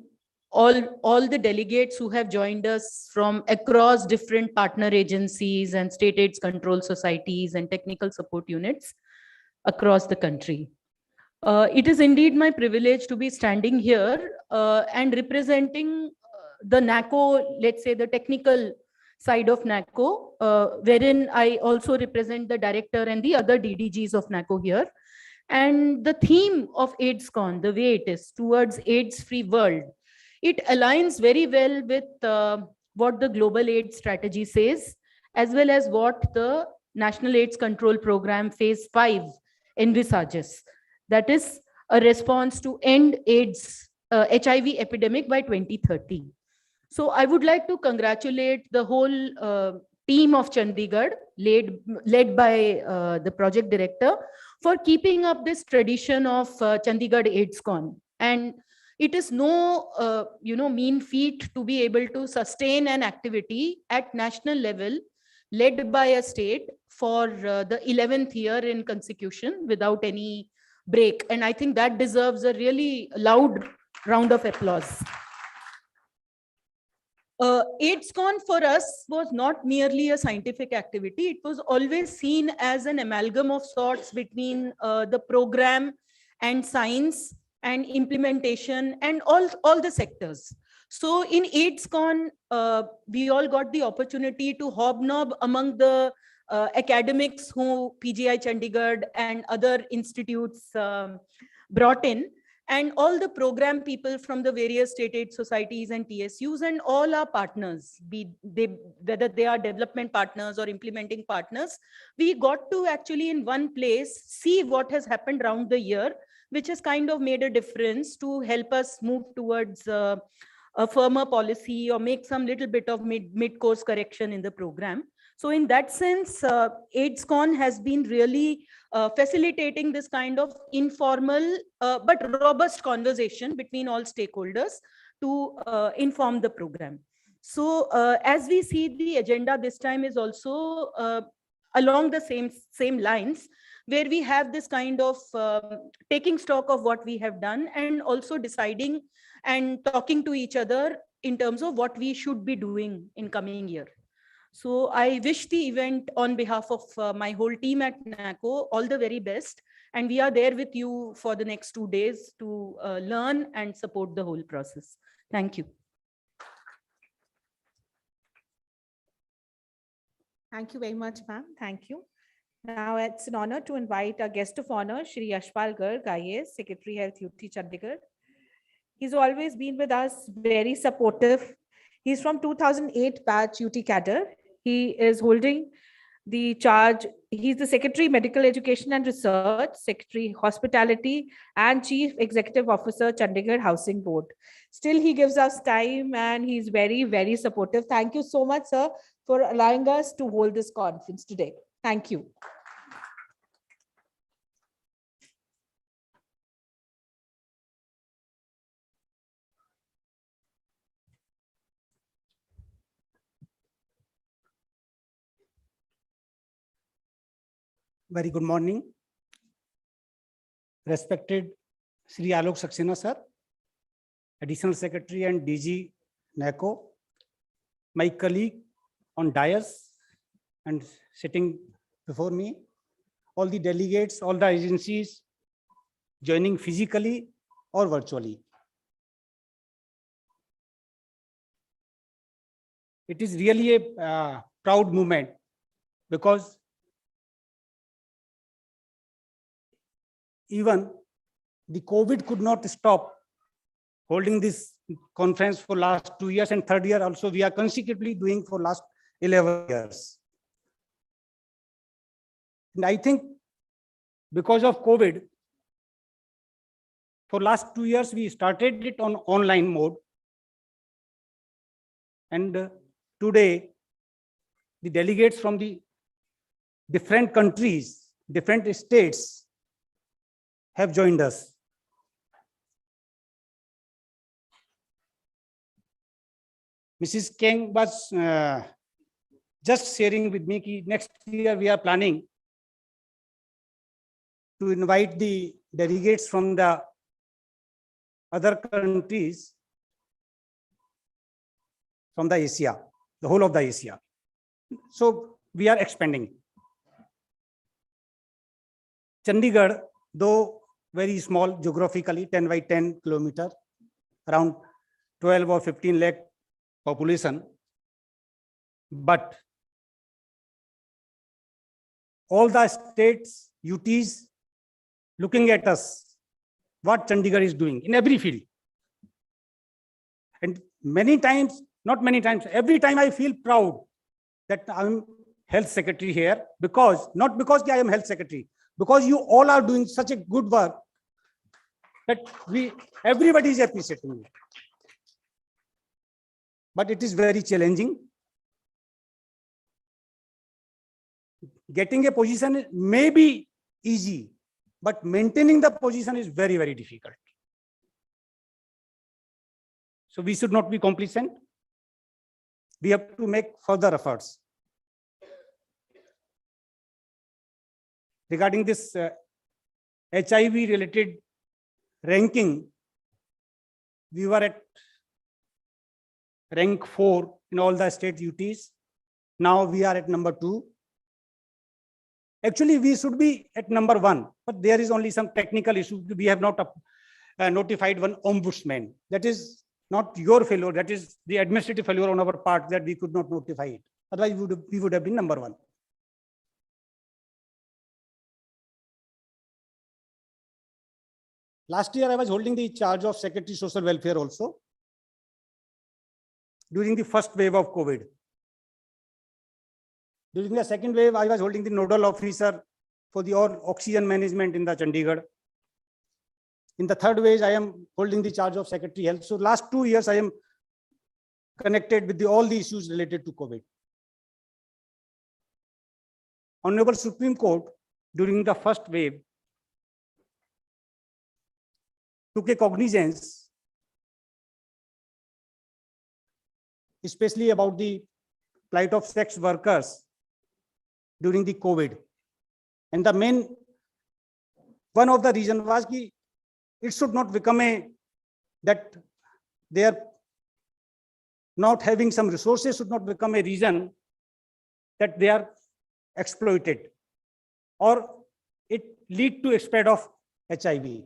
all the delegates who have joined us from across different partner agencies and state AIDS control societies and technical support units across the country. It is indeed my privilege to be standing here and representing the NACO, let's say the technical side of NACO, wherein I also represent the director and the other DDGs of NACO here. And the theme of AIDSCON, the way it is towards AIDS-free world, it aligns very well with what the Global AIDS Strategy says, as well as what the National AIDS Control Program Phase 5 envisages. That is a response to end AIDS, HIV epidemic by 2030. So I would like to congratulate the whole team of Chandigarh, led by the project director, for keeping up this tradition of Chandigarh AIDSCON. And it is no mean feat to be able to sustain an activity at national level led by a state for the 11th year in consecution without any break. And I think that deserves a really loud round of applause. AIDSCON for us was not merely a scientific activity. It was always seen as an amalgam of sorts between the program and science and implementation and all the sectors. So in AIDSCON, we all got the opportunity to hobnob among the academics who PGI Chandigarh and other institutes brought in, and all the program people from the various state aid societies and TSUs and all our partners, whether they are development partners or implementing partners, we got to actually in one place see what has happened around the year, which has kind of made a difference to help us move towards a firmer policy or make some little bit of mid-course correction in the program. So in that sense, AIDSCON has been really facilitating this kind of informal but robust conversation between all stakeholders to inform the program. So as we see, the agenda this time is also along the same lines, where we have this kind of taking stock of what we have done and also deciding and talking to each other in terms of what we should be doing in coming year. So I wish the event on behalf of my whole team at NACO all the very best. And we are there with you for the next 2 days to learn and support the whole process. Thank you. Thank you very much, ma'am. Thank you. Now it's an honor to invite our guest of honor, Shri Yashpal Garg, IAS, Secretary Health UT Chandigarh. He's always been with us, very supportive. He's from 2008 batch UT cadre. He is holding the charge. He's the Secretary Medical Education and Research, Secretary Hospitality, and Chief Executive Officer, Chandigarh Housing Board. Still, he gives us time and he's very, very supportive. Thank you so much, sir, for allowing us to hold this conference today. Thank you. Very good morning. Respected Sri Alok Saxena sir, Additional Secretary and DG NACO, my colleague on dais and sitting before me, all the delegates, all the agencies joining physically or virtually. It is really a proud moment because even the COVID could not stop holding this conference for last 2 years, and third year also we are consecutively doing for last 11 years. And I think because of COVID, for last 2 years, we started it on online mode. And today, the delegates from the different countries, different states have joined us. Mrs. Kang was just sharing with me that next year we are planning to invite the delegates from the other countries from the Asia, the whole of the Asia. So we are expanding. Chandigarh, though very small geographically, 10 by 10 kilometer, around 12 or 15 lakh population, But all the states, UTs looking at us, what Chandigarh is doing in every field. And many times, not many times, every time I feel proud that I'm health secretary here, because not because I am health secretary, because you all are doing such a good work that everybody is appreciating you. But it is very challenging. Getting a position may be easy, but maintaining the position is very, very difficult. So we should not be complacent. We have to make further efforts. Regarding this HIV related ranking, we were at rank 4 in all the state UTs. Now we are at number 2. Actually, we should be at number 1, but there is only some technical issue. We have not notified one ombudsman. That is not your failure. That is the administrative failure on our part that we could not notify it. Otherwise, we would have been number 1. Last year, I was holding the charge of Secretary Social Welfare also during the first wave of COVID. During the second wave, I was holding the nodal officer for the all oxygen management in the Chandigarh. In the third wave, I am holding the charge of Secretary Health. So last 2 years, I am connected with all the issues related to COVID. Honorable Supreme Court, during the first wave, took a cognizance, especially about the plight of sex workers during the COVID. And the one of the reasons was that it should not become that they are not having some resources should not become a reason that they are exploited or it lead to a spread of HIV.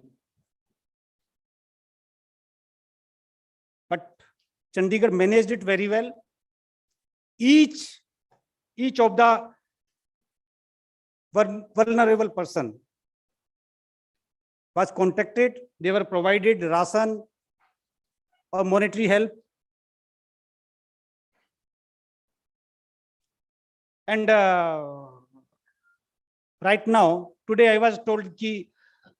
But Chandigarh managed it very well. Each of the vulnerable person was contacted. They were provided ration or monetary help. And right now, today I was told that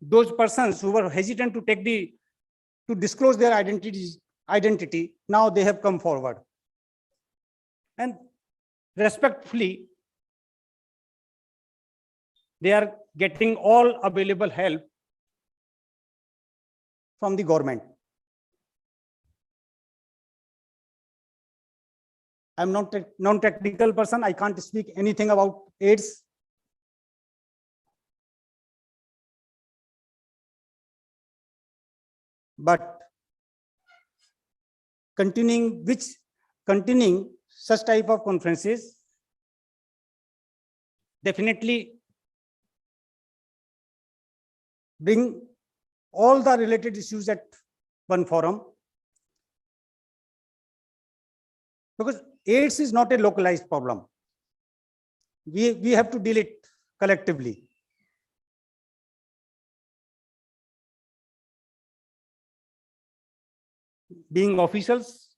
those persons who were hesitant to disclose their identity, now they have come forward. And respectfully, they are getting all available help from the government. I'm not a non-technical person. I can't speak anything about AIDS. But continuing such type of conferences definitely bring all the related issues at one forum, because AIDS is not a localized problem. We have to deal it collectively. Being officials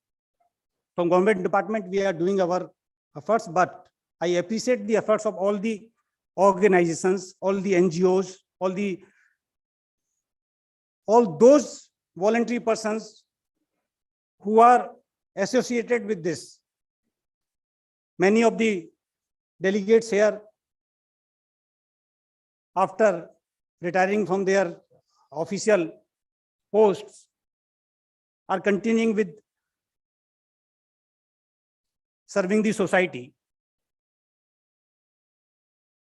from government department, we are doing our efforts, but I appreciate the efforts of all the organizations, all the NGOs, all those voluntary persons who are associated with this. Many of the delegates here, after retiring from their official posts, are continuing with serving the society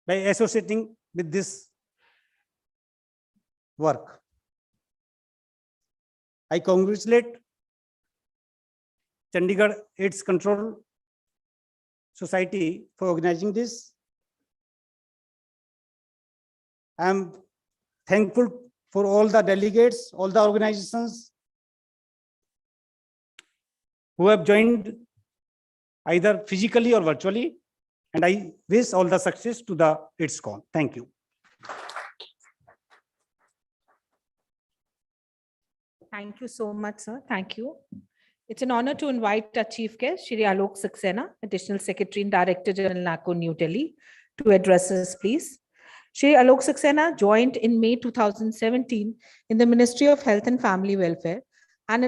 by associating with this work. I congratulate Chandigarh AIDS Control Society for organizing this. I am thankful for all the delegates, all the organizations who have joined either physically or virtually. And I wish all the success to the AIDSCON. Thank you. Thank you so much, sir. Thank you. It's an honor to invite our chief guest, Shri Alok Saxena, Additional Secretary and Director General NACO, New Delhi, to address us, please. Shri Alok Saxena joined in May 2017 in the Ministry of Health and Family Welfare and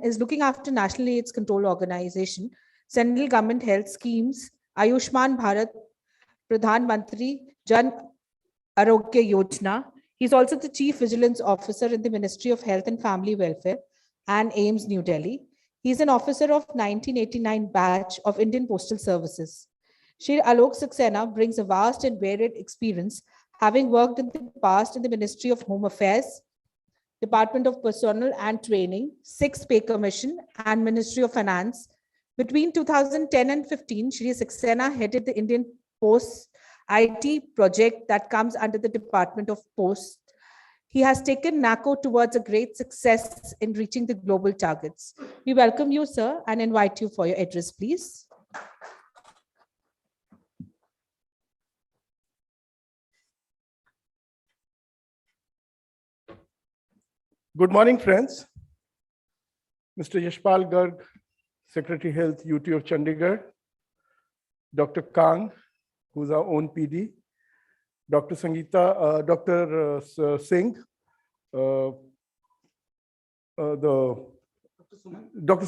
is looking after National AIDS Control Organization, Central Government Health Schemes, Ayushman Bharat, Pradhan Mantri Jan Arogya Yojana. He's also the Chief Vigilance Officer in the Ministry of Health and Family Welfare and AIMS, New Delhi. He's an officer of 1989 batch of Indian Postal Services. Shri Alok Saxena brings a vast and varied experience, having worked in the past in the Ministry of Home Affairs, Department of Personnel and Training, 6th Pay Commission, and Ministry of Finance. Between 2010 and 15, Shri Saxena headed the Indian Post IT project that comes under the Department of Post. He has taken NACO towards a great success in reaching the global targets. We welcome you, sir, and invite you for your address, please. Good morning, friends. Mr. Yashpal Garg, Secretary Health, UT of Chandigarh, Dr. Kang, who's our own PD, Dr. Sangeeta, Dr. Singh, Dr.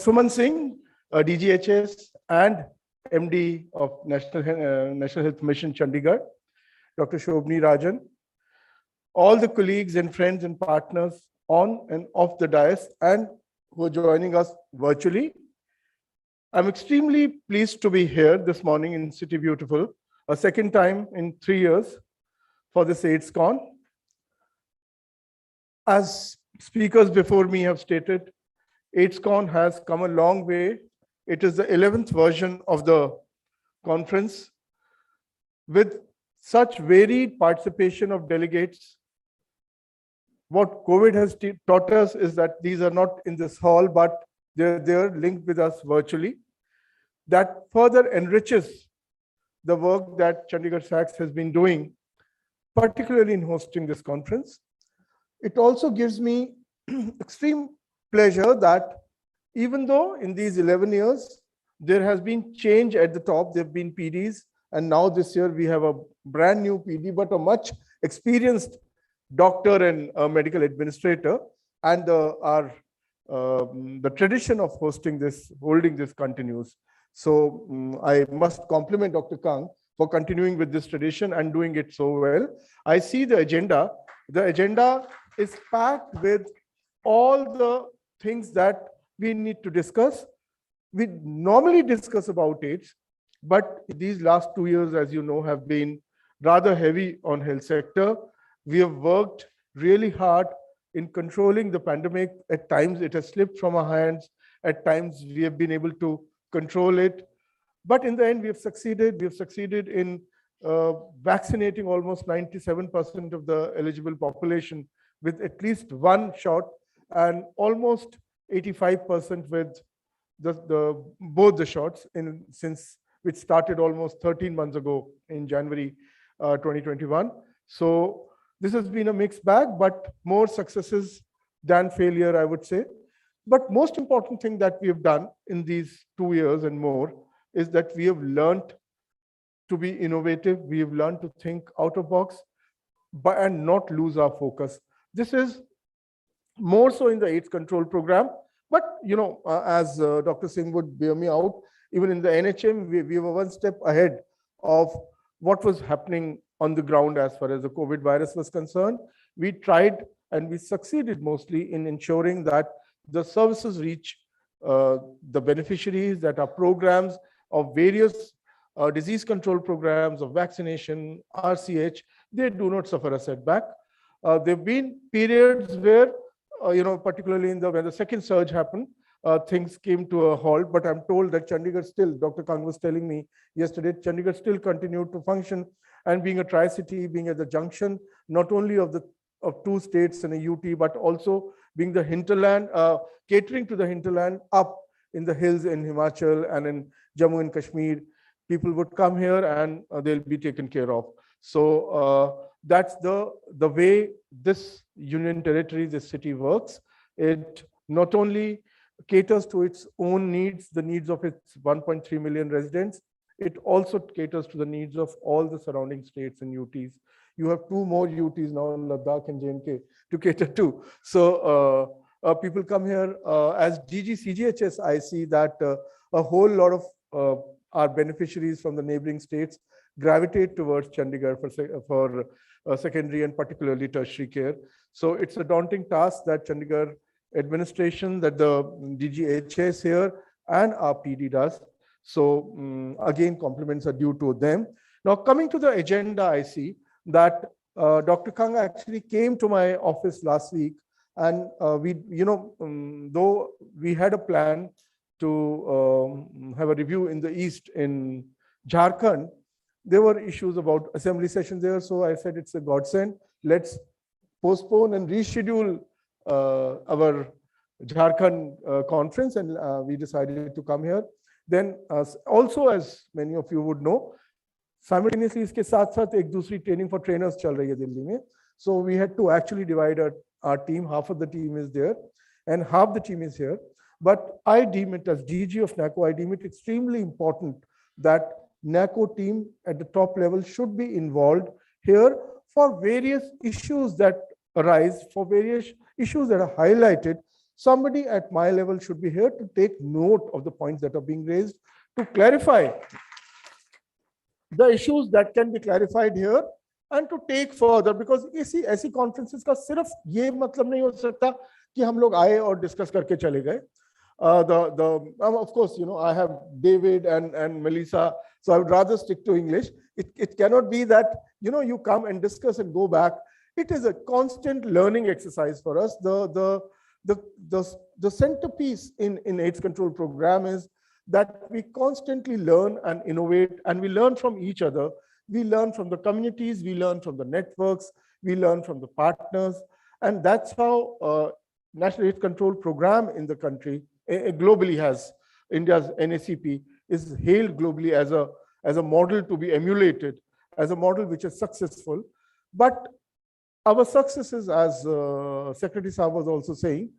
Suman Singh, DGHS, and MD of National Health Mission, Chandigarh, Dr. Shobni Rajan, all the colleagues and friends and partners on and off the dais and who are joining us virtually. I'm extremely pleased to be here this morning in City Beautiful, a second time in 3 years for this AIDSCON. As speakers before me have stated, AIDSCON has come a long way. It is the 11th version of the conference with such varied participation of delegates. What COVID has taught us is that these are not in this hall, but they're linked with us virtually. That further enriches the work that Chandigarh SACS has been doing, particularly in hosting this conference. It also gives me extreme pleasure that even though in these 11 years, there has been change at the top, there have been PDs, and now this year we have a brand new PD, but a much experienced doctor and a medical administrator, and the tradition of holding this continues. So I must compliment Dr. Kang for continuing with this tradition and doing it so well. I see the agenda. The agenda is packed with all the things that we need to discuss. We normally discuss about AIDS, but these last 2 years, as you know, have been rather heavy on health sector. We have worked really hard in controlling the pandemic. At times it has slipped from our hands. At times we have been able to control it. But in the end, we have succeeded. We have succeeded in vaccinating almost 97% of the eligible population with at least one shot, and almost 85% with both the shots which started almost 13 months ago in January 2021. So this has been a mixed bag, but more successes than failure, I would say. But most important thing that we have done in these 2 years and more is that we have learned to be innovative. We have learned to think out of box and not lose our focus. This is more so in the AIDS control program. But, you know, as Dr. Singh would bear me out, even in the NHM, we were one step ahead of what was happening on the ground as far as the COVID virus was concerned. We tried and we succeeded mostly in ensuring that the services reach the beneficiaries, that are programs of various disease control programs of vaccination, RCH, they do not suffer a setback. There have been periods where, particularly when the second surge happened, things came to a halt, but I'm told that Chandigarh still, Dr. Kang was telling me yesterday, Chandigarh still continued to function, and being a tri-city, being at the junction, not only of 2 states and a UT, but also being the hinterland, catering to the hinterland up in the hills in Himachal and in Jammu and Kashmir. People would come here and they'll be taken care of. So that's the way this union territory, this city works. It not only caters to its own needs, the needs of its 1.3 million residents, it also caters to the needs of all the surrounding states and UTs. You have 2 more UTs now in Ladakh and JNK to cater to. So people come here. As DG CGHS, I see that a whole lot of our beneficiaries from the neighboring states gravitate towards Chandigarh for secondary and particularly tertiary care. So it's a daunting task that Chandigarh administration, that the DGHS here and our PD does. So again, compliments are due to them. Now coming to the agenda, I see that Dr. Kang actually came to my office last week, and we, though we had a plan to have a review in the East in Jharkhand, there were issues about assembly session there. So I said, it's a godsend. Let's postpone and reschedule our Jharkhand conference, and we decided to come here. Then also, as many of you would know, simultaneously iske saath saath ek dusri training for trainers chal rahi hai Delhi mein. So we had to actually divide our team. Half of the team is there and half the team is here. But I deem it, as DG of NACO, I deem it extremely important that NACO team at the top level should be involved here for various issues that arise, for various issues that are highlighted. Somebody at my level should be here to take note of the points that are being raised, to clarify the issues that can be clarified here, and to take further, because ऐसी conferences का सिर्फ ये मतलब नहीं हो सकता कि हम लोग आए और discuss करके चले गए. Of course, I have David and Melissa, so I would rather stick to English. It cannot be that, you come and discuss and go back. It is a constant learning exercise for us. The centerpiece in AIDS control program is that we constantly learn and innovate, and we learn from each other. We learn from the communities, we learn from the networks, we learn from the partners, and that's how National AIDS Control Program in the country globally has. India's NACP is hailed globally as a model to be emulated, as a model which is successful. But our successes, as Secretary Saab was also saying,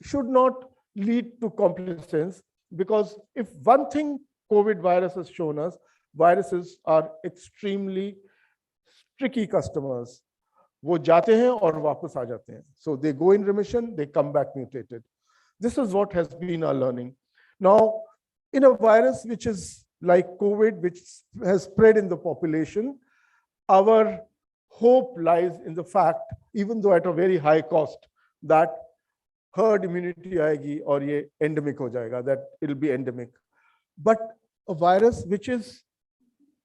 should not lead to complacence, because if one thing COVID virus has shown us, viruses are extremely tricky customers. वो जाते हैं और वापस आ जाते हैं. So they go in remission, they come back mutated. This is what has been our learning. Now, in a virus which is like COVID, which has spread in the population, our hope lies in the fact, even though at a very high cost, that herd immunity आएगी और ये endemic हो जाएगा, that it'll be endemic. But a virus which is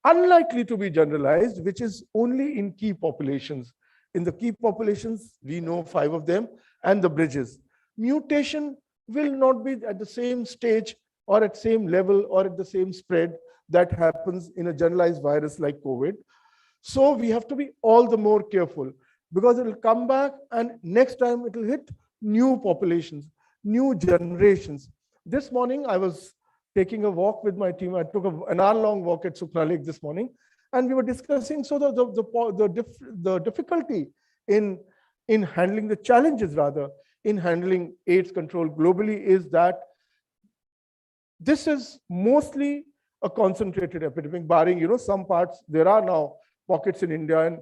unlikely to be generalized, which is only in key populations. In the key populations, we know 5 of them, and the bridges. Mutation will not be at the same stage or at same level or at the same spread that happens in a generalized virus like COVID. So we have to be all the more careful, because it will come back and next time it will hit new populations, new generations. This morning, I was taking a walk with my team. I took an hour-long walk at Sukna Lake this morning, and we were discussing the difficulty in handling the challenges, rather, in handling AIDS control globally, is that this is mostly a concentrated epidemic, barring, some parts. There are now pockets in India and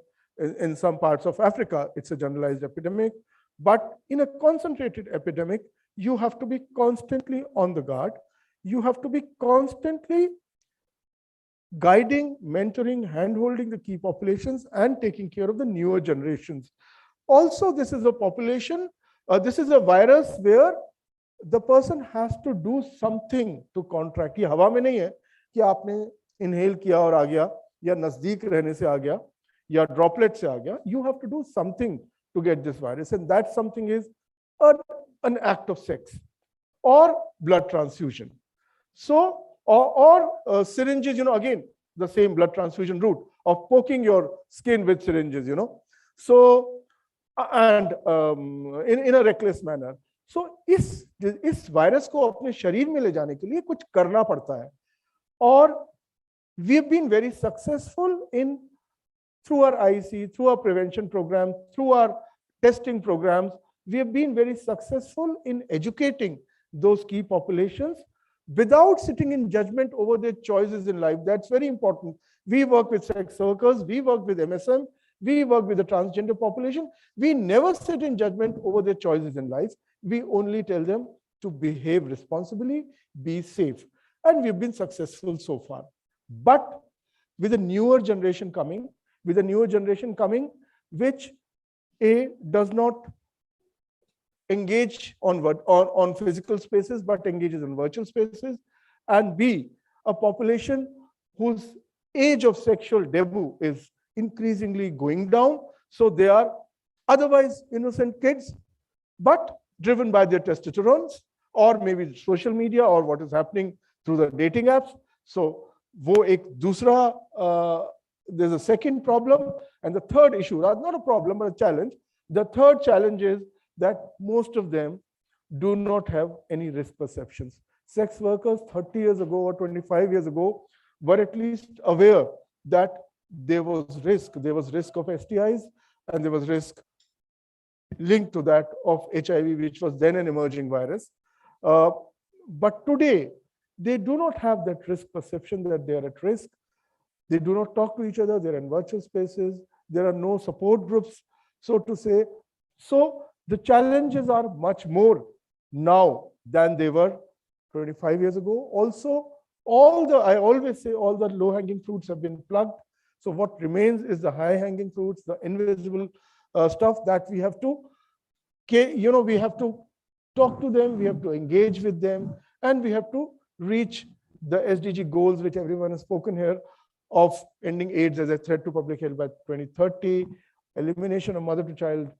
in some parts of Africa. It's a generalized epidemic. But in a concentrated epidemic, you have to be constantly on the guard. You have to be constantly guiding, mentoring, hand-holding the key populations and taking care of the newer generations. Also, this is a population, this is a virus where the person has to do something to contract. ये हवा में नहीं है कि आपने inhale किया और आ गया, या नजदीक रहने से आ गया, या droplet से आ गया. You have to do something to get this virus, and that something is an act of sex or blood transfusion. So, or syringes, again, the same blood transfusion route of poking your skin with syringes, So, and in a reckless manner. सो इस virus को अपने शरीर में ले जाने के लिए कुछ करना पड़ता है, और we have been very successful in through our IC, through our prevention program, through our testing programs. We have been very successful in educating those key populations without sitting in judgment over their choices in life. That's very important. We work with sex workers, we work with MSM, we work with the transgender population. We never sit in judgment over their choices in life. We only tell them to behave responsibly, be safe. And we've been successful so far. But with a newer generation coming, which A, does not engage on physical spaces, but engages in virtual spaces, and B, a population whose age of sexual debut is increasingly going down. So they are otherwise innocent kids, but driven by their testosterone, or maybe social media, or what is happening through the dating apps. So wo ek dusra, there's a second problem. And the third issue, not a problem, but a challenge. The third challenge is that most of them do not have any risk perceptions. Sex workers 30 years ago or 25 years ago were at least aware that there was risk of STIs, and there was risk linked to that of HIV, which was then an emerging virus. But today, they do not have that risk perception that they are at risk. They do not talk to each other. They're in virtual spaces. There are no support groups, so to say. So the challenges are much more now than they were 25 years ago. Also, I always say all the low-hanging fruits have been plucked. So what remains is the high-hanging fruits, the invisible stuff that we have to, we have to talk to them, we have to engage with them, and we have to reach the SDG goals, which everyone has spoken here, of ending AIDS as a threat to public health by 2030, elimination of mother-to-child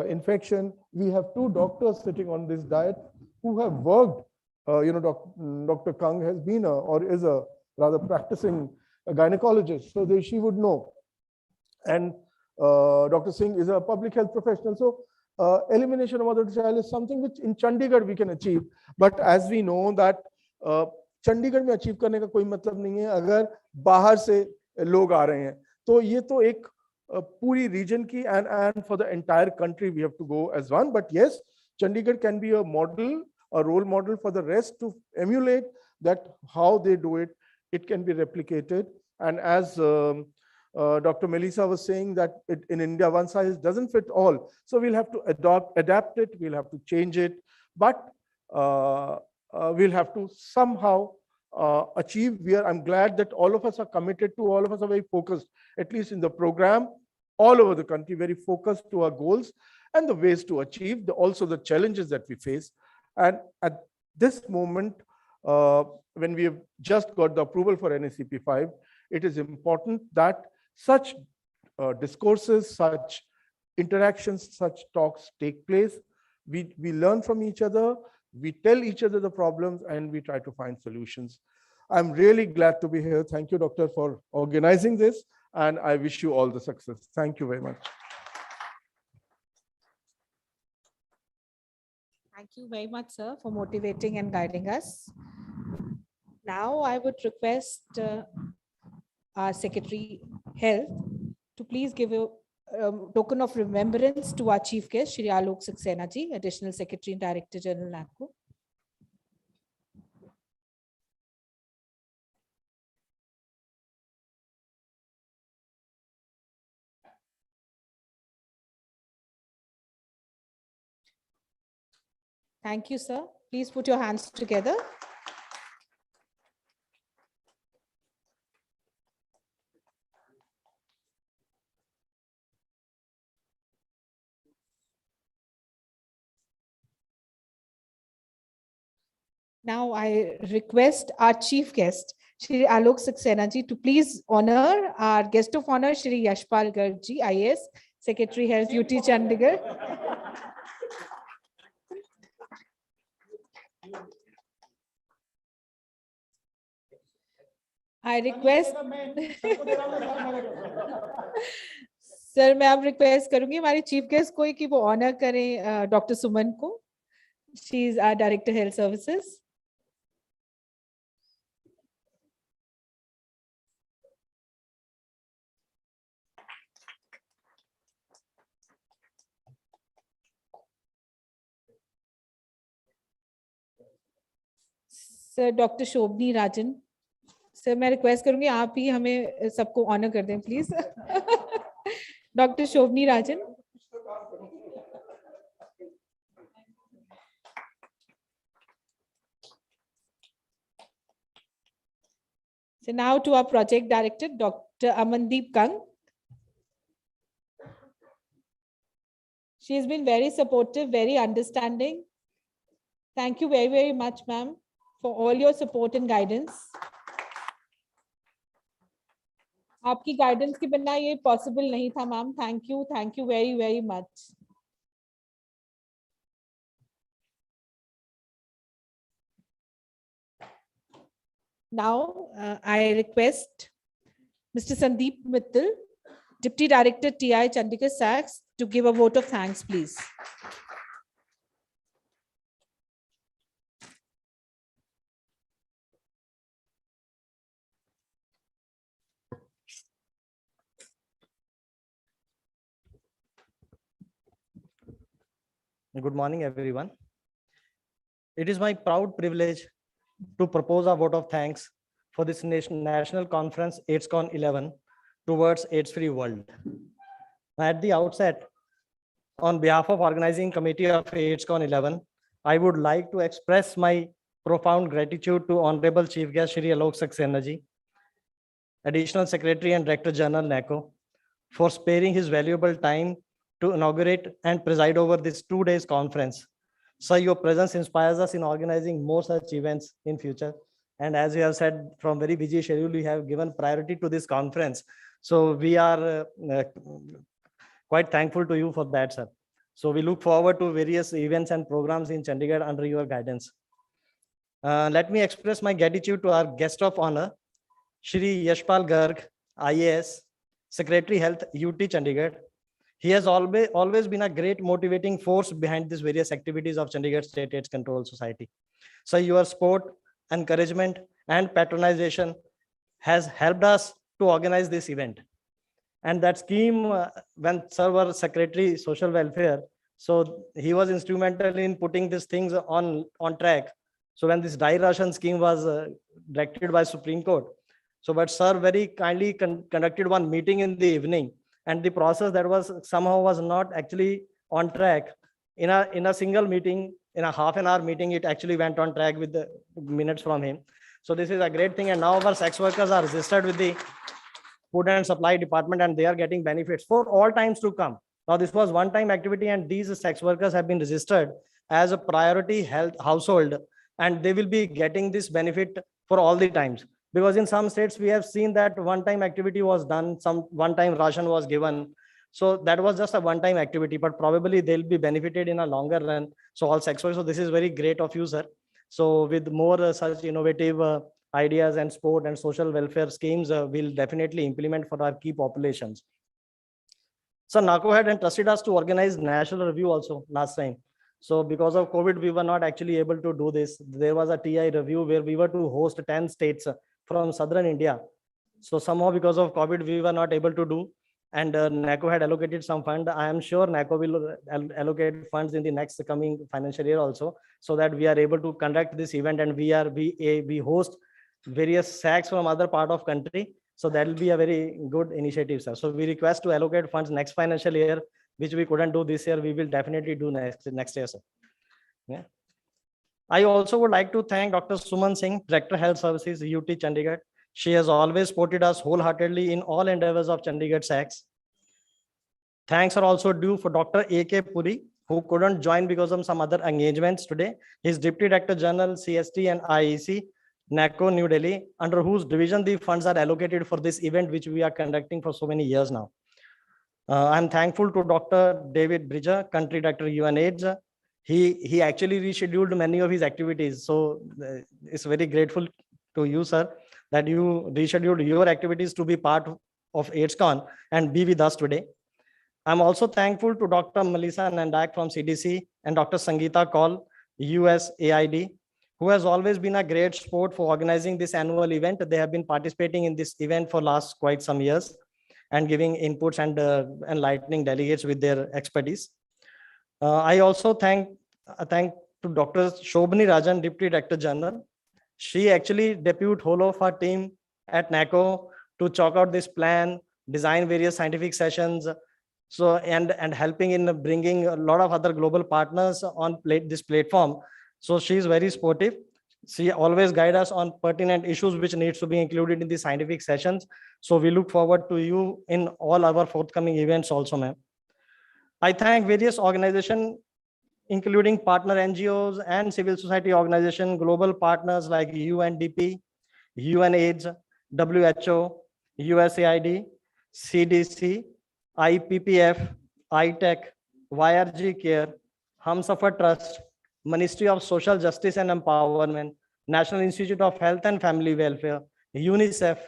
infection. We have two doctors sitting on this diet who have worked. Dr. Kang has been or is a rather practicing gynecologist, so she would know. And Dr. Singh is a public health professional. So elimination of mother-to-child is something which in Chandigarh we can achieve. But as we know that Chandigarh में achieve करने का कोई मतलब नहीं है अगर बाहर से लोग आ रहे हैं, तो ये तो एक पूरी रीजन की and for the entire country we have to go as one. But yes, Chandigarh can be a model, a role model for the rest to emulate that. How they do it, it can be replicated. And as Dr. Melissa was saying, that in India one size doesn't fit all, so we'll have to adapt it, we'll have to change it, but we'll have to somehow achieve. I'm glad that all of us are committed to, all of us are very focused, at least in the program, all over the country, very focused to our goals and the ways to achieve, also the challenges that we face. And at this moment, when we have just got the approval for NACP 5, it is important that such discourses, such interactions, such talks take place. We learn from each other, we tell each other the problems, and we try to find solutions. I'm really glad to be here. Thank you, Doctor, for organizing this, and I wish you all the success. Thank you very much. Thank you very much, sir, for motivating and guiding us. Now I would request our Secretary Health to please give a token of remembrance to our Chief Guest, Shri Alok Saxena ji, Additional Secretary and Director General, NACO. Thank you, sir. Please put your hands together. Now I request our chief guest, Shri Alok Saxena ji, to please honor our guest of honor, Shri Yashpal Garg ji, IAS, Secretary Health, UT Chandigarh. I request, sir मैं अब request करूंगी हमारे chief guest को कि वो honour करें doctor सुमन को. She's our Director Health Services. Sir, Dr. Shobni Rajan. Sir, मैं रिक्वेस्ट करूंगी आप ही हमें सबको ऑनर कर दें please. Doctor Shobni Rajan. So now to our project director, Dr. Amandeep Kang. She has been very supportive, very understanding. Thank you very, very much, ma'am, for all your support and guidance. आपकी guidance के बिना ये possible नहीं था ma'am. Thank you very very much. Now I request Mr. Sandeep Mittal, Deputy Director TI Chandigarh SACS, to give a vote of thanks, please. Good morning, everyone. It is my proud privilege to propose a vote of thanks for this national conference AIDSCON-11 towards AIDS-free world. At the outset, on behalf of organizing committee of AIDSCON-11, I would like to express my profound gratitude to Honorable Chief Guest Shri Alok Saxena ji, Additional Secretary and Director General NACO, for sparing his valuable time to inaugurate and preside over this 2 days conference. Sir, your presence inspires us in organizing more such events in future. And as you have said, from very busy schedule, we have given priority to this conference. So we are quite thankful to you for that, sir. So we look forward to various events and programs in Chandigarh under your guidance. Let me express my gratitude to our guest of honor, Shri Yashpal Garg, IAS, Secretary Health, UT Chandigarh. He has always been a great motivating force behind these various activities of Chandigarh State AIDS Control Society. So your support, encouragement, and patronization has helped us to organize this event. And that scheme, when Sir was Secretary Social Welfare, so he was instrumental in putting these things on track. So when this dry ration scheme was directed by Supreme Court, so but Sir very kindly conducted one meeting in the evening, and the process that was somehow was not actually on track. In a single meeting, in a half an hour meeting, it actually went on track with the minutes from him. So this is a great thing. And now our sex workers are registered with the Food and Supply Department, and they are getting benefits for all times to come. Now this was one-time activity, and these sex workers have been registered as a priority health household, and they will be getting this benefit for all the times. Because in some states, we have seen that one-time activity was done, some one-time ration was given. So that was just a one-time activity, but probably they'll be benefited in a longer run. So all sex workers, so this is very great of you, sir. So with more such innovative ideas and sport and social welfare schemes, we'll definitely implement for our key populations. So NACO had entrusted us to organize national review also last time. So because of COVID, we were not actually able to do this. There was a TI review where we were to host 10 states from southern India. So somehow because of COVID, we were not able to do. And NACO had allocated some fund. I am sure NACO will allocate funds in the next coming financial year also, so that we are able to conduct this event, and we host various SACs from other part of country. So that will be a very good initiative, sir. So we request to allocate funds next financial year, which we couldn't do this year. We will definitely do next year, sir. Yeah. I also would like to thank Dr. Suman Singh, Director Health Services, UT Chandigarh. She has always supported us wholeheartedly in all endeavors of Chandigarh SACS. Thanks are also due for Dr. A.K. Puri, who couldn't join because of some other engagements today. He's Deputy Director General, CST and IEC, NACO, New Delhi, under whose division the funds are allocated for this event, which we are conducting for so many years now. I'm thankful to Dr. David Bridger, Country Director, UNAIDS. He actually rescheduled many of his activities. So it's very grateful to you, sir, that you rescheduled your activities to be part of AIDSCON and be with us today. I'm also thankful to Dr. Melissa Nandak from CDC and Dr. Sangeeta Kaul, USAID, who has always been a great support for organizing this annual event. They have been participating in this event for last quite some years and giving inputs and enlightening delegates with their expertise. I also thank to Dr. Shobhani Rajan, Deputy Director General. She actually deputed whole of her team at NACO to chalk out this plan, design various scientific sessions, so and helping in bringing a lot of other global partners on this platform. So she is very supportive. She always guides us on pertinent issues which needs to be included in the scientific sessions. So we look forward to you in all our forthcoming events also, ma'am. I thank various organizations, including partner NGOs and civil society organizations, global partners like UNDP, UNAIDS, WHO, USAID, CDC, IPPF, ITEC, YRG Care, Humsafar Trust, Ministry of Social Justice and Empowerment, National Institute of Health and Family Welfare, UNICEF,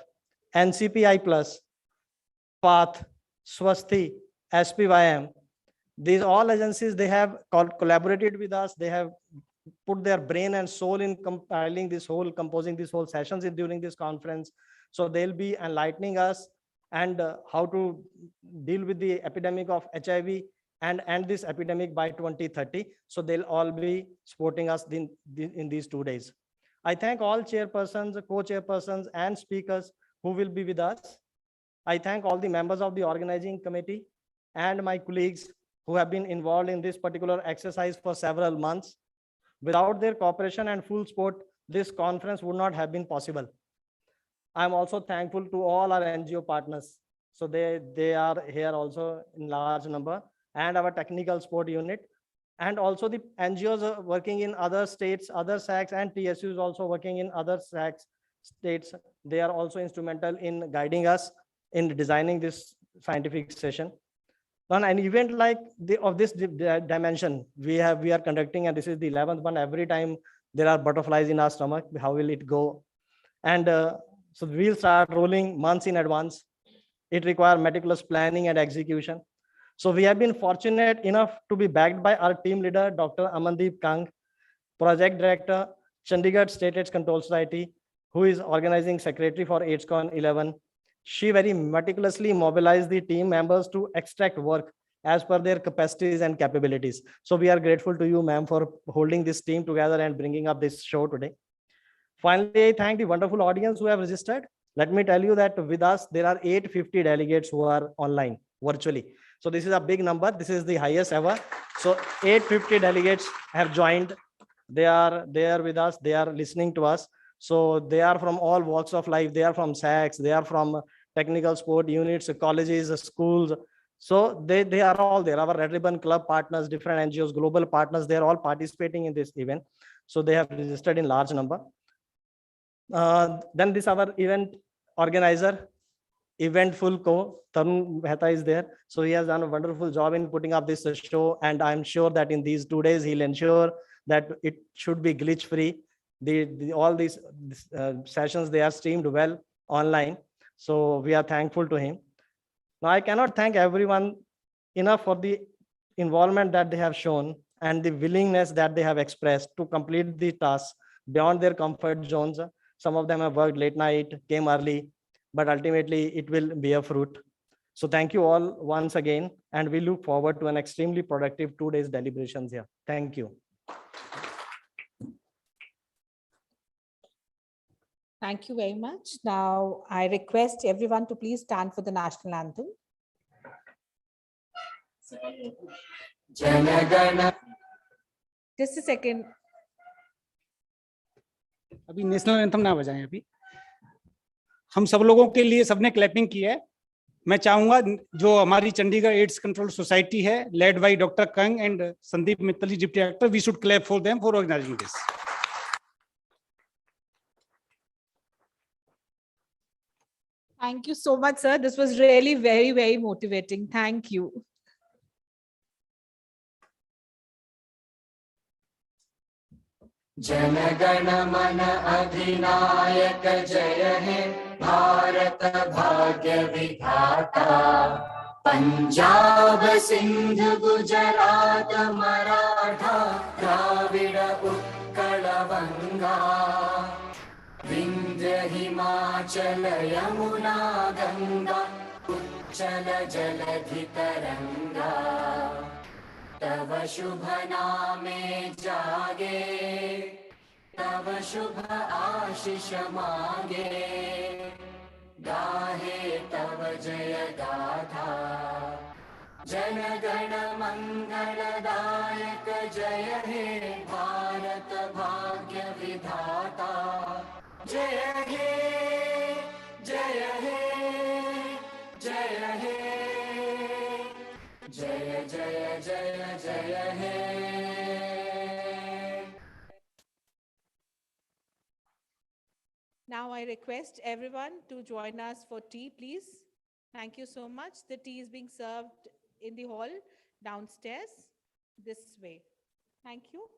NCPI Plus, PATH, Swasthi, SPYM. These all agencies, they have collaborated with us. They have put their brain and soul in compiling this whole, composing this whole sessions during this conference. So they'll be enlightening us and how to deal with the epidemic of HIV and end this epidemic by 2030. So they'll all be supporting us in these 2 days. I thank all chairpersons, co-chairpersons, and speakers who will be with us. I thank all the members of the organizing committee and my colleagues who have been involved in this particular exercise for several months. Without their cooperation and full support, this conference would not have been possible. I'm also thankful to all our NGO partners. So they are here also in large number, and our technical support unit, and also the NGOs are working in other states, other SACs, and TSUs also working in other SACs states. They are also instrumental in guiding us in designing this scientific session. On an event like of this dimension, we are conducting, and this is the 11th one. Every time there are butterflies in our stomach, how will it go? And so we'll start rolling months in advance. It requires meticulous planning and execution. So we have been fortunate enough to be backed by our team leader, Dr. Amandeep Kang, Project Director, Chandigarh State AIDS Control Society, who is organizing secretary for AIDSCON-11. She very meticulously mobilized the team members to extract work as per their capacities and capabilities. So we are grateful to you, ma'am, for holding this team together and bringing up this show today. Finally, I thank the wonderful audience who have registered. Let me tell you that with us, there are 850 delegates who are online virtually. So this is a big number. This is the highest ever. So 850 delegates have joined. They are there with us. They are listening to us. So they are from all walks of life. They are from SACs. They are from technical sport units, colleges, schools. So they are all there. Our Red Ribbon Club partners, different NGOs, global partners, they are all participating in this event. So they have registered in large number. Then this our event organizer, Eventful Co. Tarun Mehta is there. So he has done a wonderful job in putting up this show. And I'm sure that in these 2 days, he'll ensure that it should be glitch free. All these sessions, they are streamed well online. So we are thankful to him. Now, I cannot thank everyone enough for the involvement that they have shown and the willingness that they have expressed to complete the task beyond their comfort zones. Some of them have worked late night, came early, but ultimately it will bear fruit. So thank you all once again, and we look forward to an extremely productive 2 days deliberations here. Thank you. Thank you very much. Now, I request everyone to please stand for the national anthem. Just a second. अभी national anthem ना बजाएं। अभी हम सब लोगों के लिए सबने क्लैपिंग की है। मैं चाहूंगा जो हमारी चंडीगढ़ एड्स कंट्रोल सोसाइटी है, led by doctor Kang and Sandeep Mittal ji, deputy director, we should clap for them for organising this. Thank you so much, sir. This was really very, very motivating. Thank you. Jana Gana मन अधिनायक जय हे भारत भाग्य विधाता, पंजाब सिंध गुजरात मराठा द्राविड उत्कल बंगा विंध्य हिमाचल यमुना गंगा उच्चल जलधि तरंगा तव शुभ नामे जागे तव शुभ आशीष मागे गाहे तव जय गाथा जन गण मंगलदायक जय हे भारत भाग्य विधाता जय हे जय हे जय हे जय जय जय जय हे Now I request everyone to join us for tea, please. Thank you so much. The tea is being served in the hall downstairs this way. Thank you.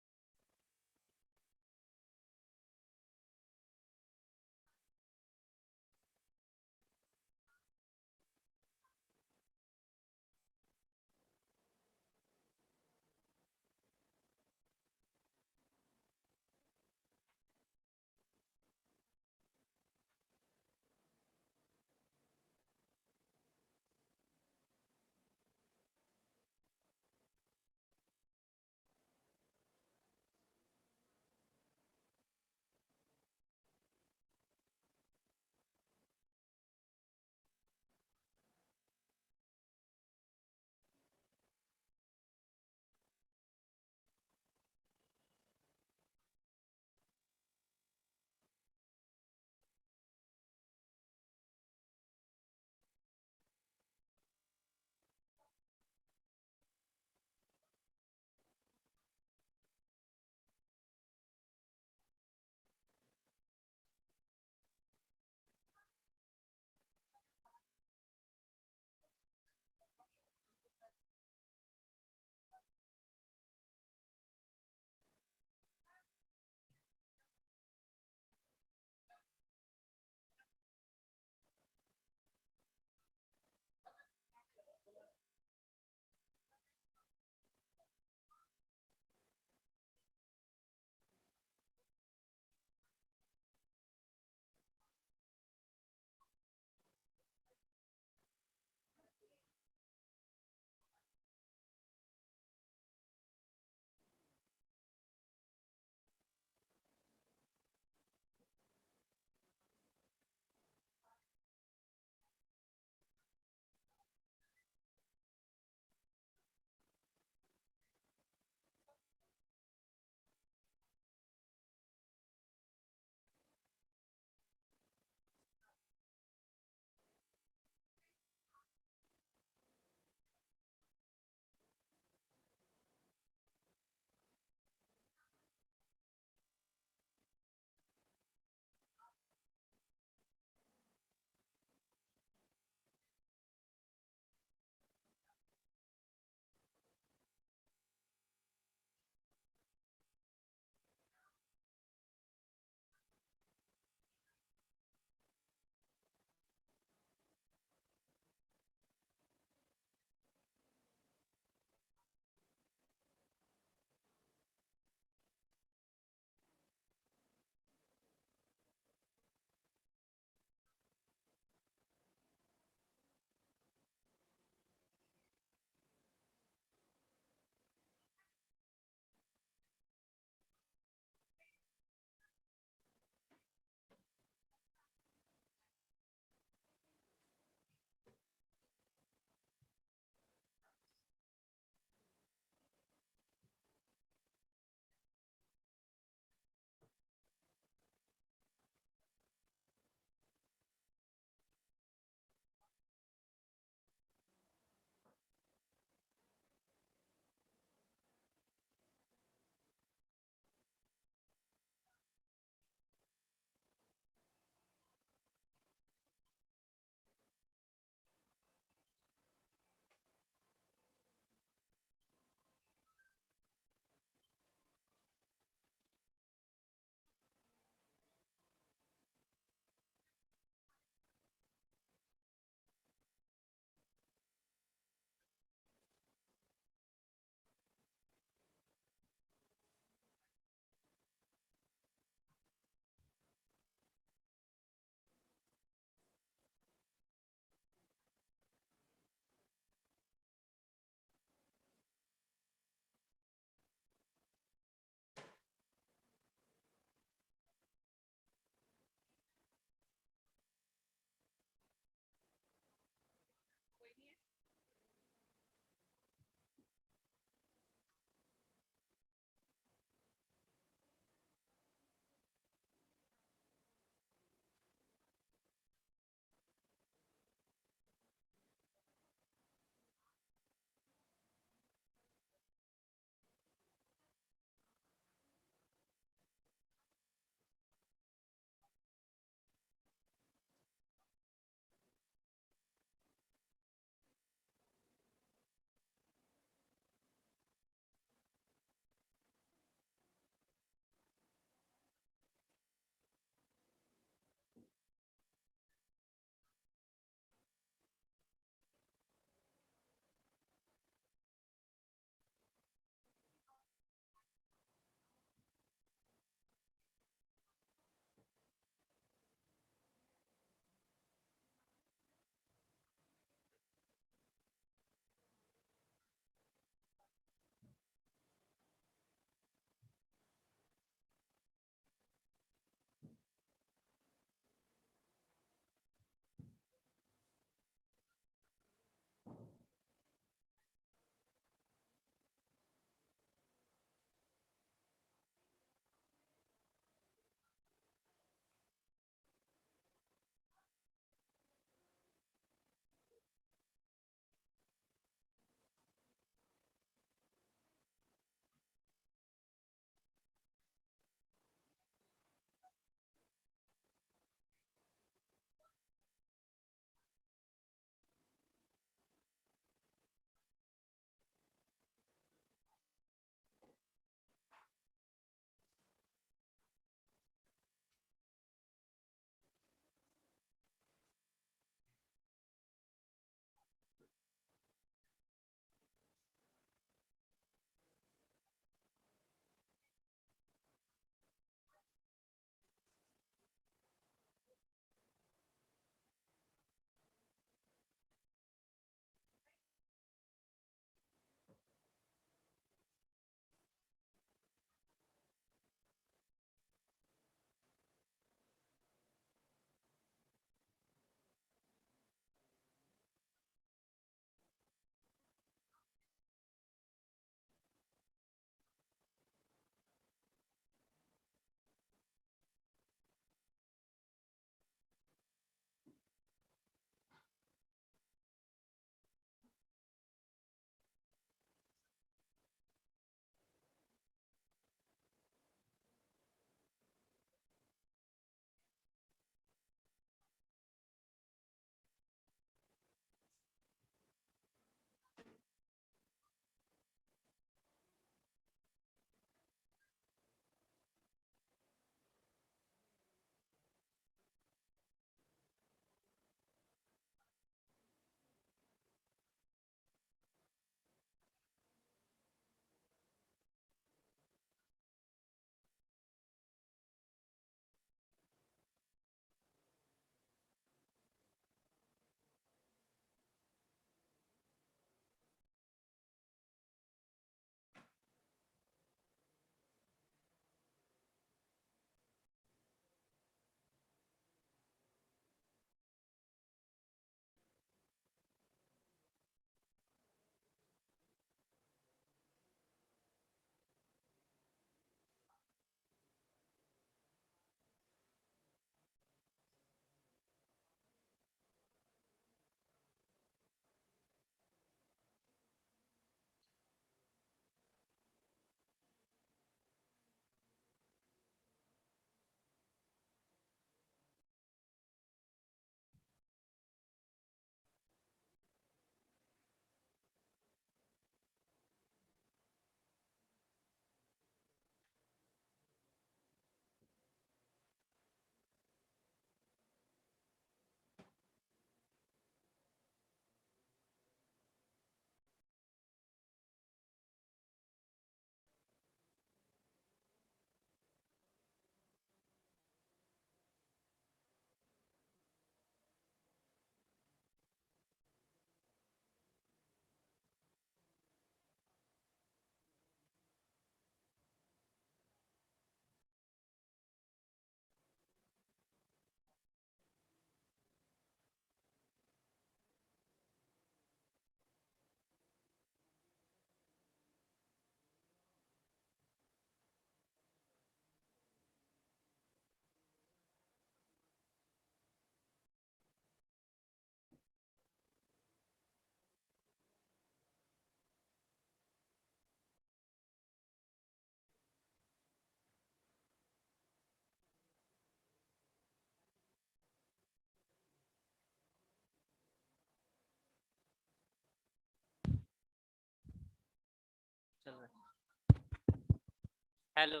Hello.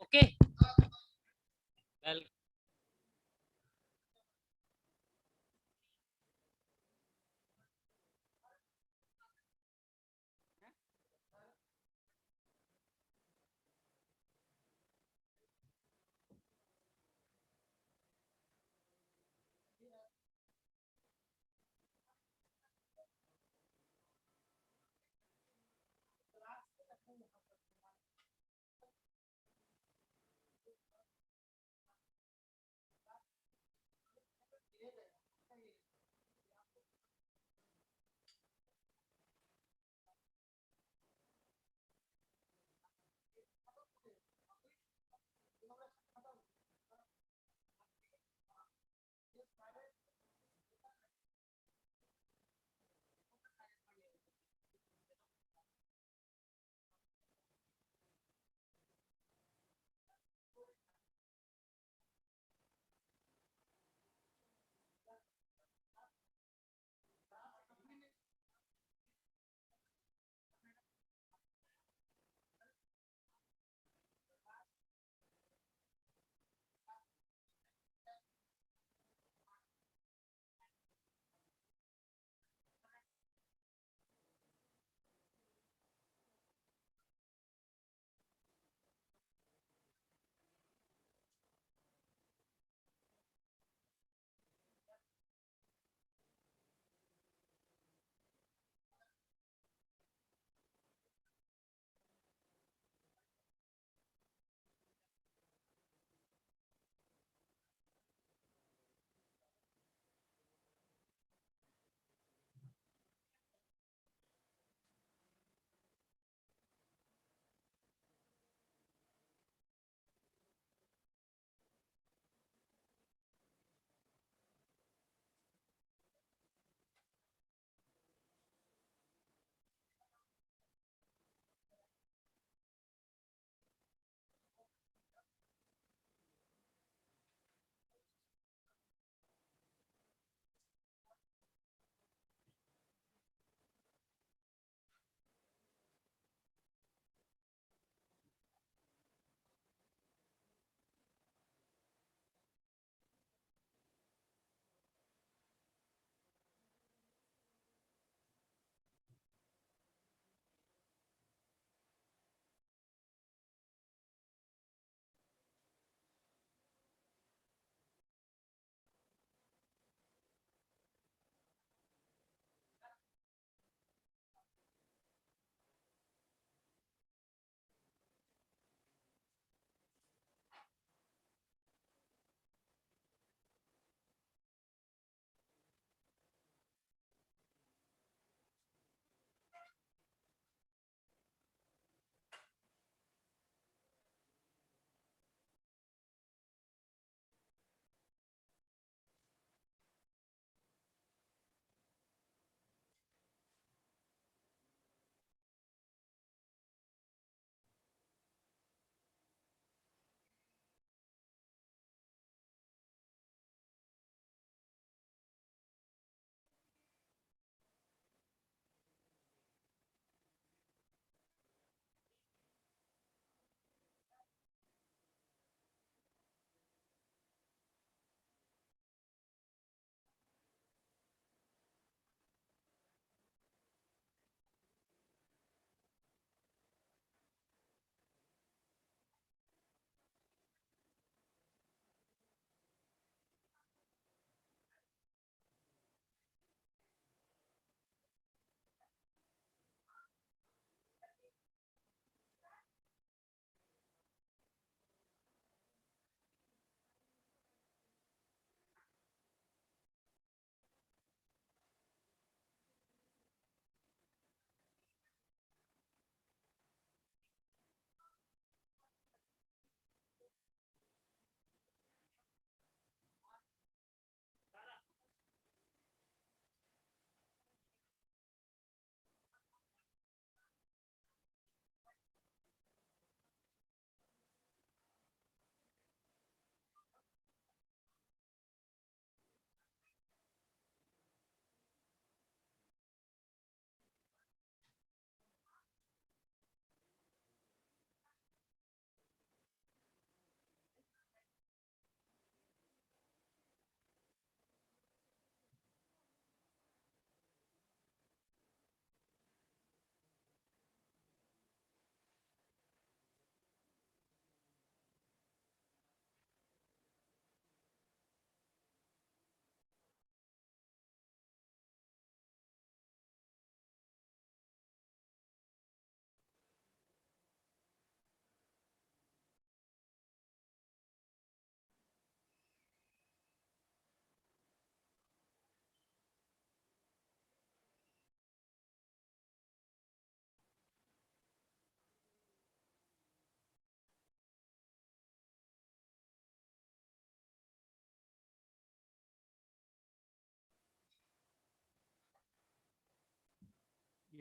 Okay. Well,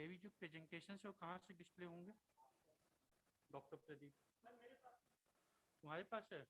ये भी जो प्रेजेंटेशन है वो कहाँ से display होंगे? Doctor Pradeep, तुम्हारे पास है?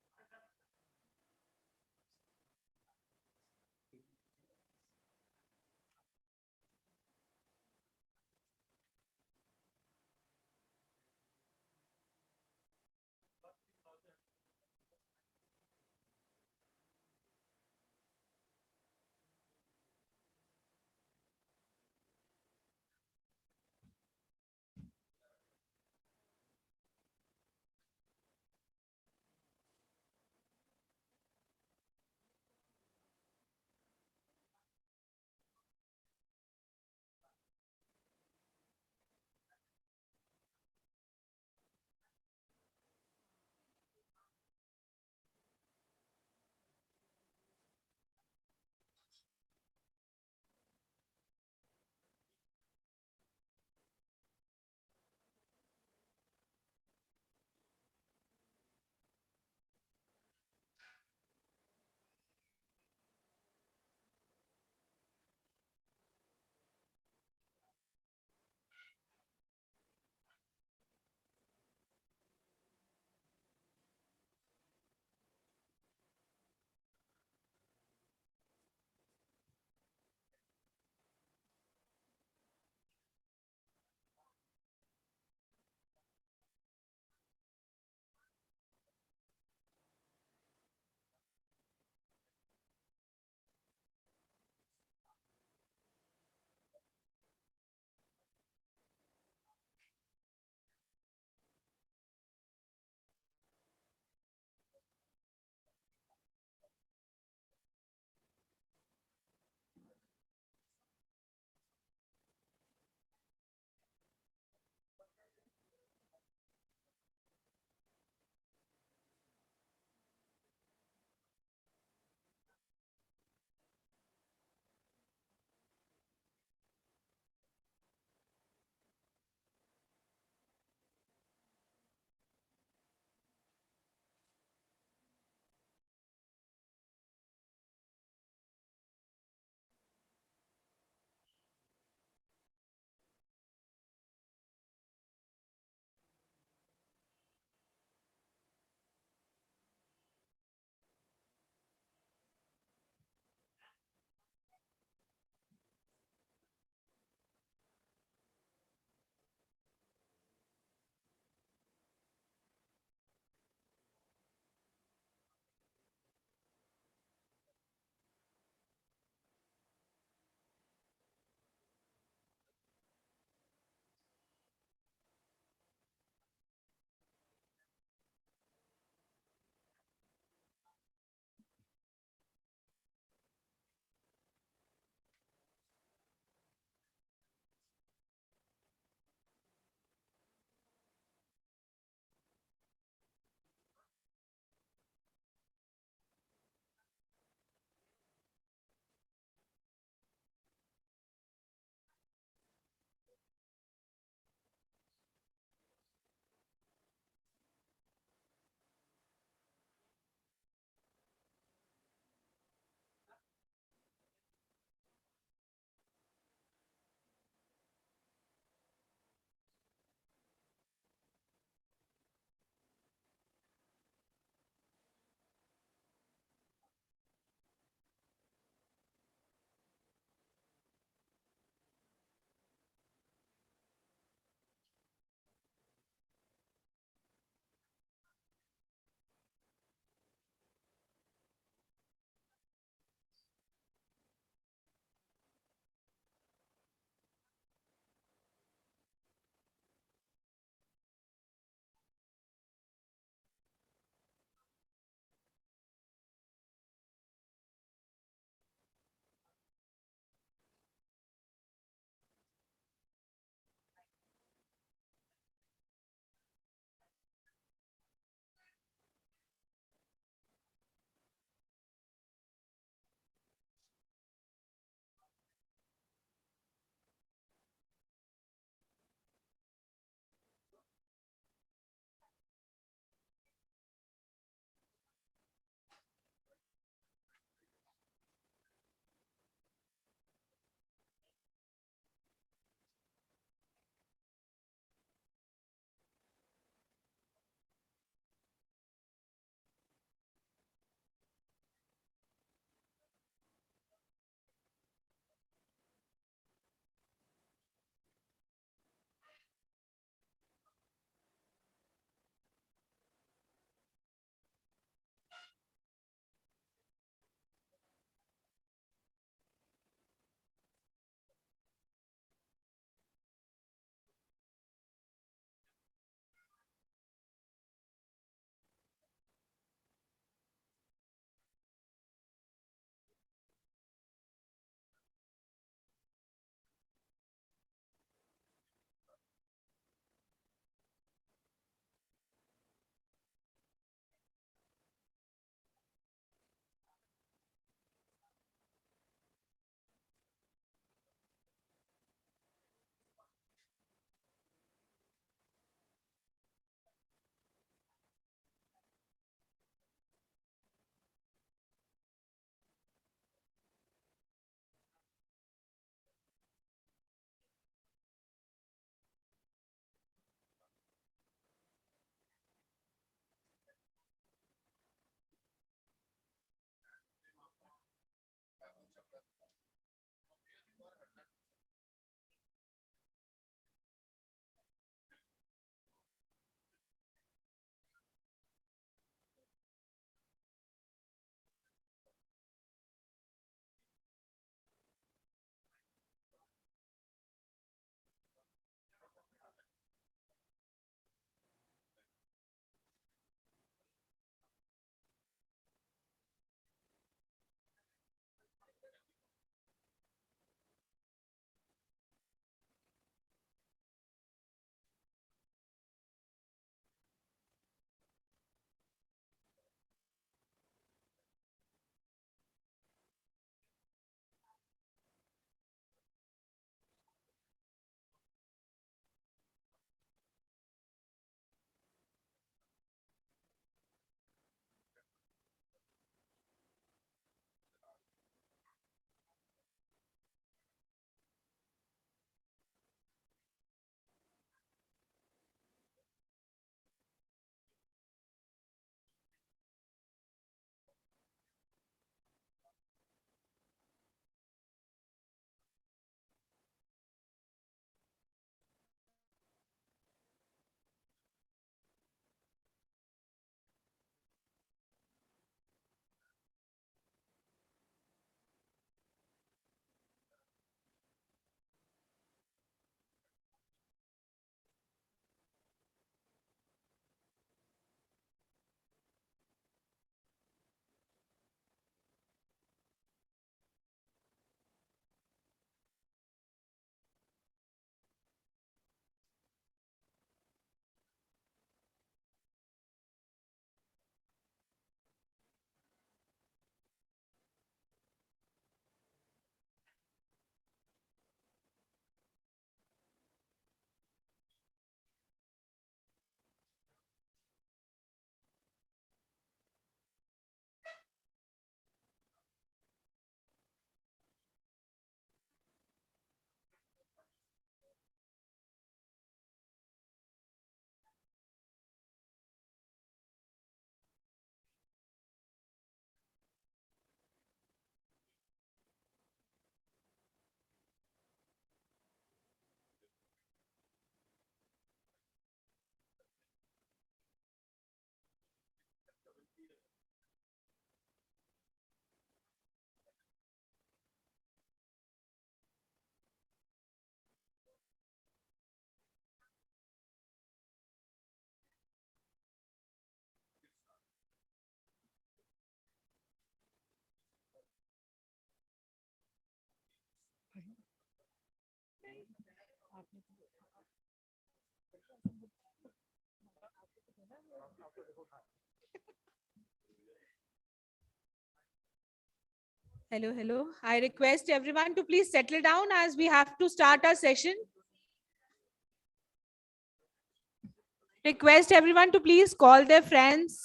Hello, hello. I request everyone to please settle down as we have to start our session. Request everyone to please call their friends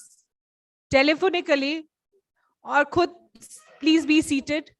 telephonically or could please be seated.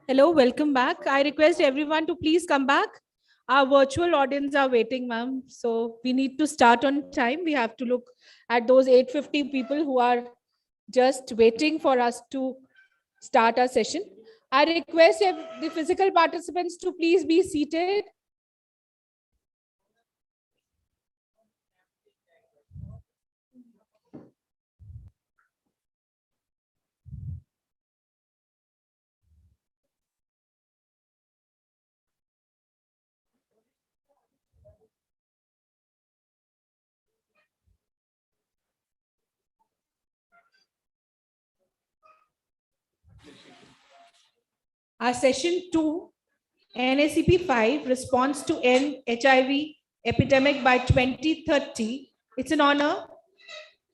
Hello, welcome back. I request everyone to please come back. Our virtual audience are waiting, ma'am. So we need to start on time. We have to look at those 850 people who are just waiting for us to start our session. I request the physical participants to please be seated. Our session 2, NACP 5, response to end HIV epidemic by 2030. It's an honor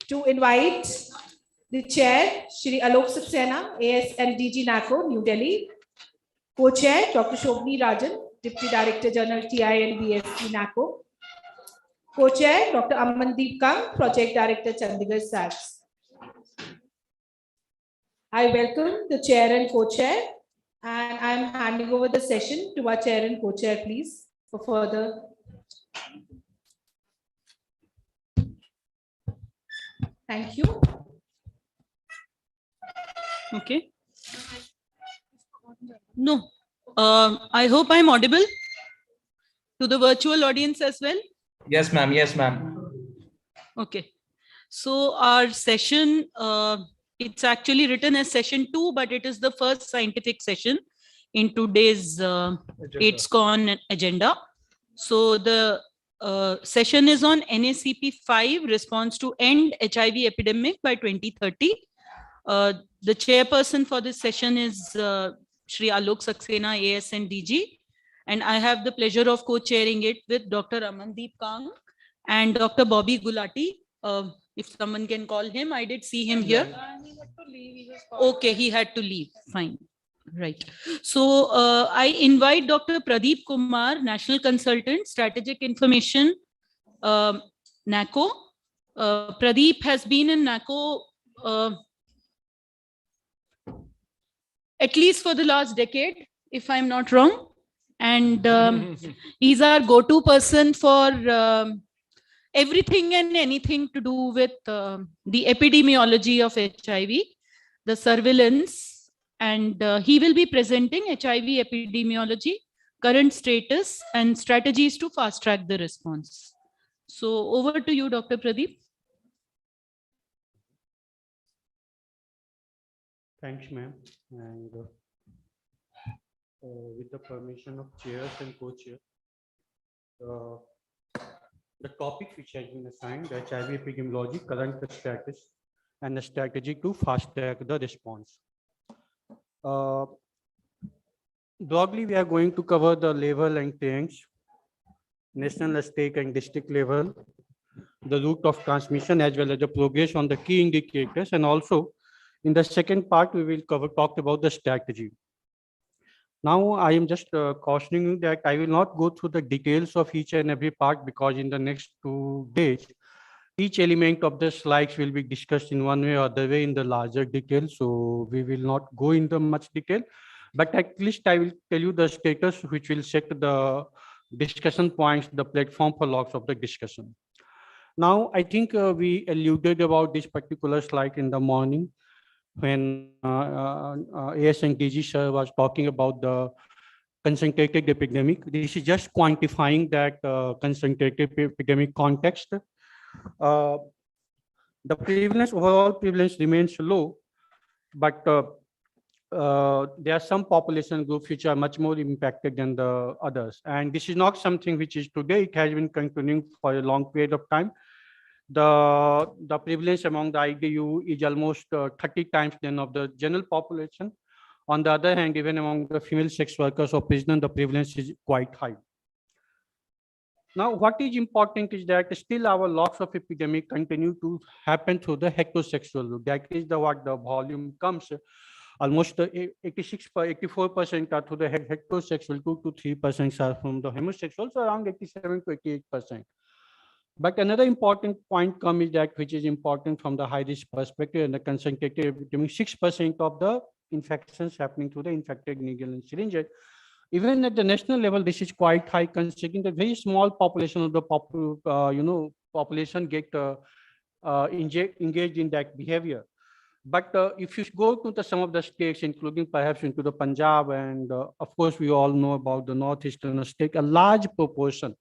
to invite the chair, Shri Alok Saxena, ASLDG NACO, New Delhi. Co-chair, Dr. Shobni Rajan, Deputy Director General TI and BSc NACO. Co-chair, Dr. Amandeep Kang, Project Director, Chandigarh SATS. I welcome the chair and co-chair, and I'm handing over the session to our chair and co-chair, please, for further. Thank you. Okay. No. I hope I'm audible to the virtual audience as well. Yes, ma'am. Yes, ma'am. Okay. So our session, it's actually written as session 2, but it is the first scientific session in today's AIDSCON agenda. So the session is on NACP 5, response to end HIV epidemic by 2030. The chairperson for this session is Shri Alok Saxena, AS and DG. And I have the pleasure of co-chairing it with Dr. Amandeep Kang and Dr. Bobby Gulati. If someone can call him, I did see him here. Okay, he had to leave. Fine. Right. So I invite Dr. Pradeep Kumar, National Consultant, Strategic Information, NACO. Pradeep has been in NACO at least for the last decade, if I'm not wrong. And he's our go-to person for everything and anything to do with the epidemiology of HIV, the surveillance, and he will be presenting HIV epidemiology, current status, and strategies to fast-track the response. So over to you, Dr. Pradeep. Thanks, ma'am. And with the permission of chairs and co-chair, the topic which has been assigned, HIV epidemiology, current status, and the strategy to fast-track the response. Broadly, we are going to cover the level and trends, national, state, and district level, the route of transmission, as well as the progress on the key indicators, and also in the second part, we will talk about the strategy. Now, I am just cautioning you that I will not go through the details of each and every part, because in the next 2 days, each element of the slides will be discussed in one way or other way in the larger detail. So we will not go into much detail, but at least I will tell you the status which will set the discussion points, the platform for lots of the discussion. Now, I think we alluded about this particular slide in the morning when AS and DG sir was talking about the concentrated epidemic. This is just quantifying that concentrated epidemic context. The prevalence, overall prevalence remains low, but there are some population groups which are much more impacted than the others. And this is not something which is today, it has been continuing for a long period of time. The prevalence among the IDU is almost 30 times than of the general population. On the other hand, even among the female sex workers or prisoners, the prevalence is quite high. Now, what is important is that still our lots of epidemic continue to happen through the heterosexual route. That is what the volume comes. Almost 84% are through the heterosexual, 2 to 3% are from the homosexual, so around 87 to 88%. But another important point comes is that which is important from the high risk perspective and the concentrated epidemic, 6% of the infections happening through the infected needle and syringe. Even at the national level, this is quite high, considering the very small population of the population get engaged in that behavior. But if you go to some of the states, including perhaps into the Punjab, and of course we all know about the northeastern state, a large proportion,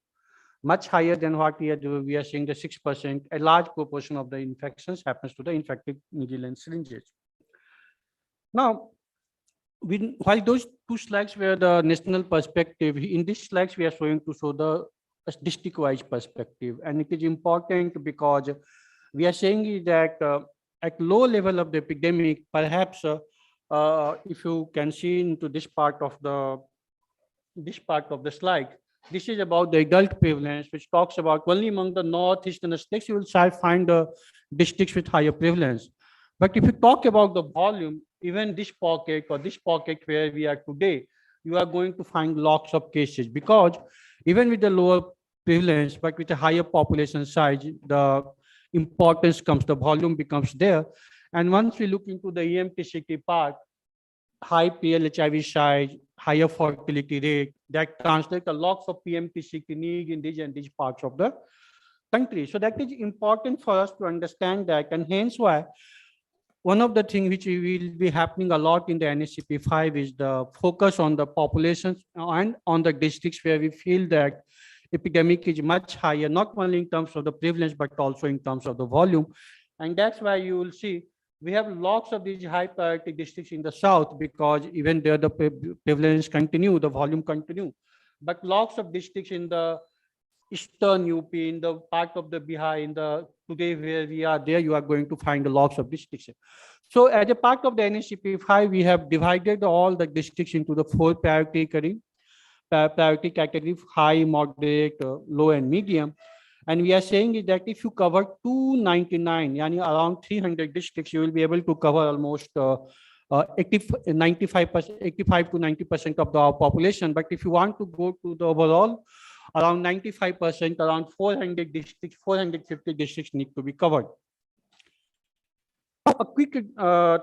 much higher than what we are seeing, the 6%, a large proportion of the infections happens to the infected needle and syringes. Now, while those two slides were the national perspective, in these slides we are showing to show the district-wise perspective. And it is important because we are saying that at low level of the epidemic, perhaps if you can see into this part of the slide, this is about the adult prevalence, which talks about only among the northeastern states you will find the districts with higher prevalence. But if you talk about the volume, even this pocket or this pocket where we are today, you are going to find lots of cases, because even with the lower prevalence, but with a higher population size, the importance comes, the volume becomes there. And once we look into the EMTCT part, high PLHIV size, higher fertility rate, that translates a lot of PMTCT need in these and these parts of the country. So that is important for us to understand that, and hence why one of the things which will be happening a lot in the NSCP 5 is the focus on the populations and on the districts where we feel that epidemic is much higher, not only in terms of the prevalence, but also in terms of the volume. And that's why you will see we have lots of these high priority districts in the south, because even there the prevalence continue, the volume continue. But lots of districts in the eastern UP, in the part of the Bihar, in the today where we are there, you are going to find lots of districts. So as a part of the NSCP 5, we have divided all the districts into the 4 priority category, high, moderate, low, and medium. And we are saying is that if you cover 299, yani around 300 districts, you will be able to cover almost 85 to 90% of the population. But if you want to go to the overall, around 95%, around 400 districts, 450 districts need to be covered. A quick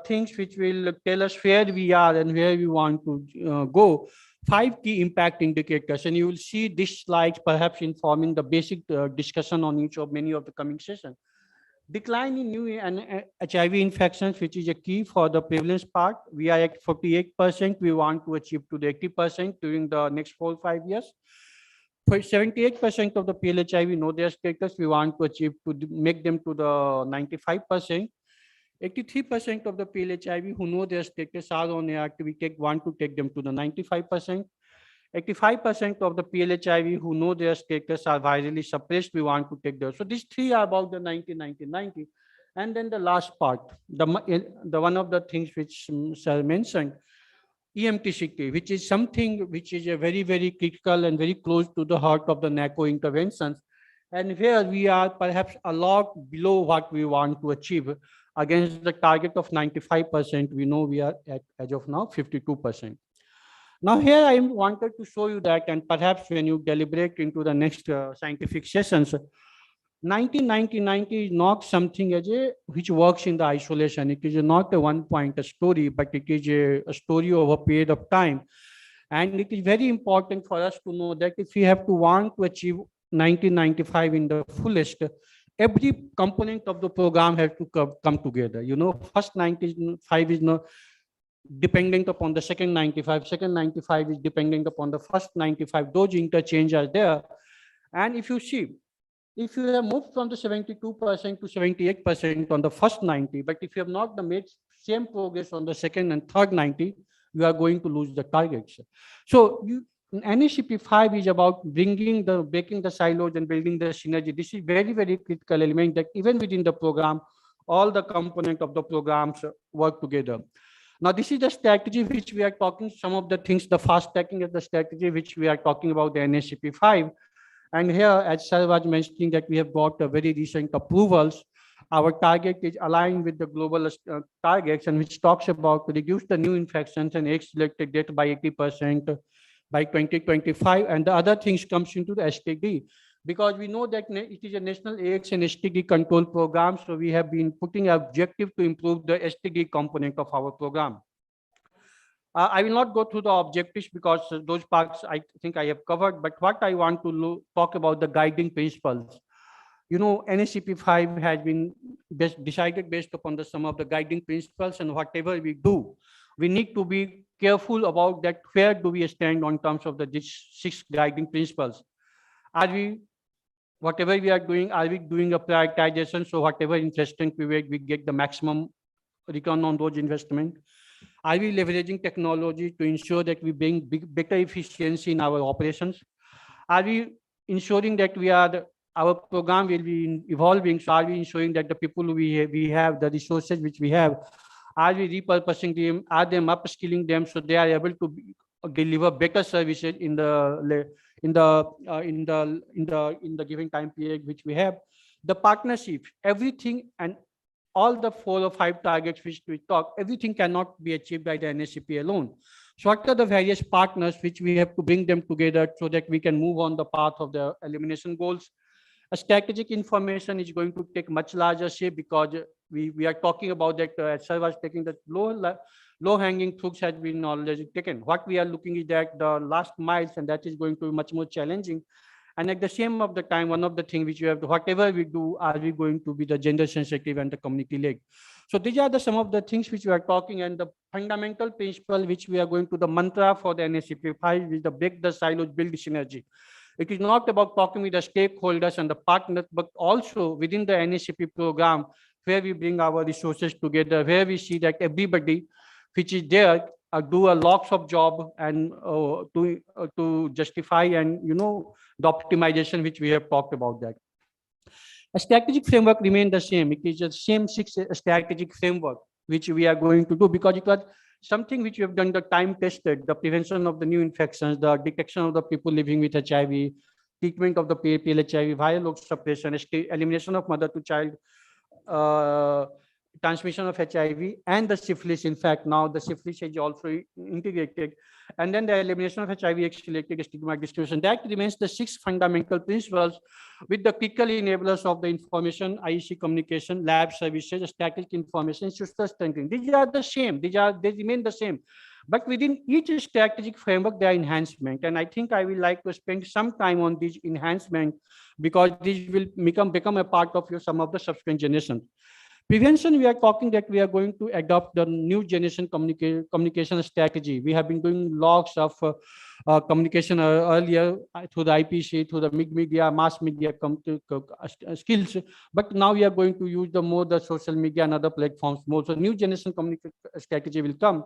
things which will tell us where we are and where we want to go. 5 key impact indicators, and you will see this slide perhaps informing the basic discussion on each of many of the coming sessions. Decline in new and HIV infections, which is a key for the prevalence part. We are at 48%. We want to achieve to the 80% during the next 4 or 5 years. For 78% of the PLHIV know their status, we want to achieve to make them to the 95%. 83% of the PLHIV who know their status are on ART, we want to take them to the 95%. 85% of the PLHIV who know their status are virally suppressed, we want to take those. So these 3 are about the 90. And then the last part, the one of the things which Sir mentioned, EMTCT, which is something which is a very, very critical and very close to the heart of the NACO interventions. And here we are perhaps a lot below what we want to achieve. Against the target of 95%, we know we are at, as of now, 52%. Now here I wanted to show you that, and perhaps when you deliberate into the next scientific sessions, 90 is not something which works in the isolation. It is not a one-point story, but it is a story over a period of time. And it is very important for us to know that if we have to want to achieve 1995 in the fullest, every component of the program has to come together. You know, first 95 is not dependent upon the second 95. Second 95 is dependent upon the first 95. Those interchange are there. And if you see, if you have moved from the 72% to 78% on the first 90, but if you have not made same progress on the second and third 90, you are going to lose the targets. So NSCP 5 is about breaking the silos and building the synergy. This is very, very critical element that even within the program, all the components of the programs work together. Now, this is the strategy which we are talking, some of the things, the fast tracking is the strategy which we are talking about the NSCP 5. And here, as Sir was mentioning, that we have got a very recent approvals. Our target is aligned with the global targets, and which talks about to reduce the new infections and AIDS-related death by 80% by 2025. And the other things comes into the STD, because we know that it is a national AIDS and STD control program. So we have been putting an objective to improve the STD component of our program. I will not go through the objectives because those parts I think I have covered, but what I want to talk about the guiding principles. You know, NSCP 5 has been decided based upon the sum of the guiding principles, and whatever we do, we need to be careful about that. Where do we stand on terms of the 6 guiding principles? Are we, whatever we are doing, are we doing a prioritization? So whatever investment we make, we get the maximum return on those investment. Are we leveraging technology to ensure that we bring better efficiency in our operations? Are we ensuring that our program will be evolving? So are we ensuring that the people we have, the resources which we have, are we repurposing them? Are they upskilling them so they are able to deliver better services in the given time period which we have? The partnership, everything, and all the 4 or 5 targets which we talk, everything cannot be achieved by the NSCP alone. So what are the various partners which we have to bring them together so that we can move on the path of the elimination goals? A strategic information is going to take much larger shape because we are talking about that as I was taking the low hanging fruits has been already taken. What we are looking is that the last miles, and that is going to be much more challenging. And at the same of the time, one of the things which we have to, whatever we do, are we going to be the gender sensitive and the community led? So these are some of the things which we are talking, and the fundamental principle which we are going to, the mantra for the NSCP 5 is the break the silos, build synergy. It is not about talking with the stakeholders and the partners, but also within the NSCP program, where we bring our resources together, where we see that everybody which is there do a lots of job and to justify and the optimization which we have talked about that. A strategic framework remains the same. It is the same 6 strategic framework which we are going to do, because it was something which we have done the time tested, the prevention of the new infections, the detection of the people living with HIV, treatment of the PLHIV, viral load suppression, elimination of mother to child transmission of HIV, and the syphilis. In fact, now the syphilis is also integrated, and then the elimination of HIV, X-related stigma, discrimination. That remains the 6 fundamental principles with the critical enablers of the information, IEC communication, lab services, static information, social strengthening. These are the same. They remain the same. But within each strategic framework, there are enhancement. And I think I would like to spend some time on this enhancement, because these will become a part of some of the subsequent generations. Prevention, we are talking that we are going to adopt the new generation communication strategy. We have been doing lots of communication earlier through the IPC, through the media, mass media skills. But now we are going to use the social media and other platforms more. So new generation communication strategy will come.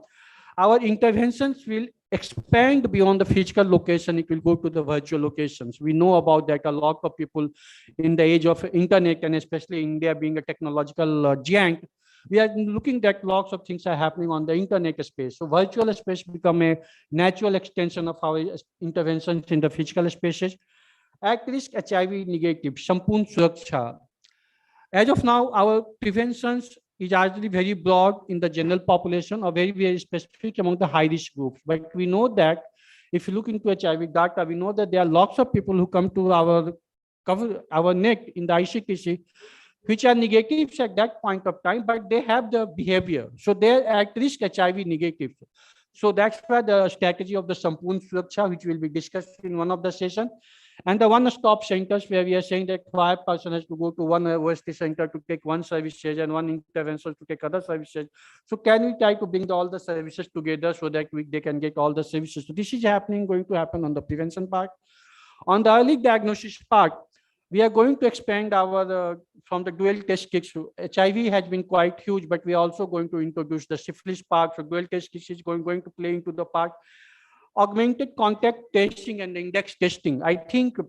Our interventions will expand beyond the physical location. It will go to the virtual locations. We know about that. A lot of people in the age of internet, and especially India being a technological giant, we are looking that lots of things are happening on the internet space. So virtual space become a natural extension of our interventions in the physical spaces. At risk HIV negative, Sampoon Suraksha. As of now, our preventions is actually very broad in the general population, or very, very specific among the high-risk groups. But we know that if you look into HIV data, we know that there are lots of people who come to our net in the ICTC, which are negatives at that point of time, but they have the behavior. So they're at risk HIV negative. So that's why the strategy of the Sampoon Suraksha, which will be discussed in one of the sessions. And the one-stop centers, where we are saying that 5 person has to go to one OST center to take one services and one intervention to take other services. So can we try to bring all the services together so that they can get all the services? So this is going to happen on the prevention part. On the early diagnosis part, we are going to expand our from the dual test kits. HIV has been quite huge, but we are also going to introduce the syphilis part. So dual test kits is going to play into the part. Augmented contact testing and index testing. I think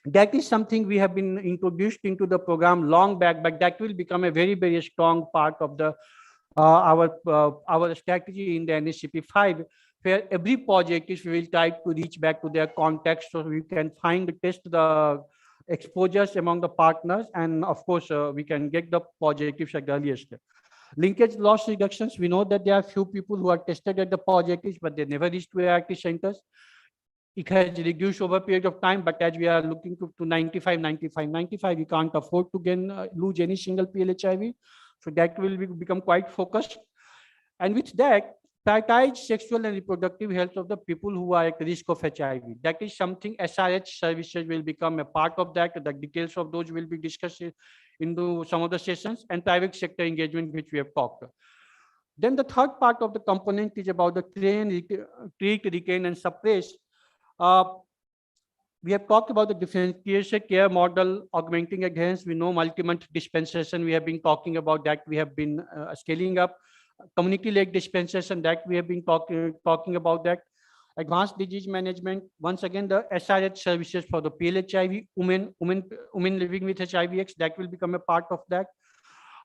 that is something we have been introduced into the program long back, but that will become a very, very strong part of the our strategy in the NSCP 5, where every project is we will try to reach back to their context so we can test the exposures among the partners, and of course we can get the positives at the earliest. Linkage loss reductions, we know that there are few people who are tested at the positives, but they never reach to ART centers. It has reduced over a period of time, but as we are looking to 95, we can't afford to lose any single PLHIV. So that will become quite focused. And with that, prioritize sexual and reproductive health of the people who are at risk of HIV. That is something SRH services will become a part of that. The details of those will be discussed into some of the sessions, and private sector engagement, which we have talked. Then the third part of the component is about the treat, retain, and suppress. We have talked about the differentiated care model, augmenting adherence. We know multi-month dispensation. We have been talking about that. We have been scaling up community-led dispensation, that we have been talking about that. Advanced disease management, once again, the SRH services for the PLHIV, women living with HIV/AIDS, that will become a part of that.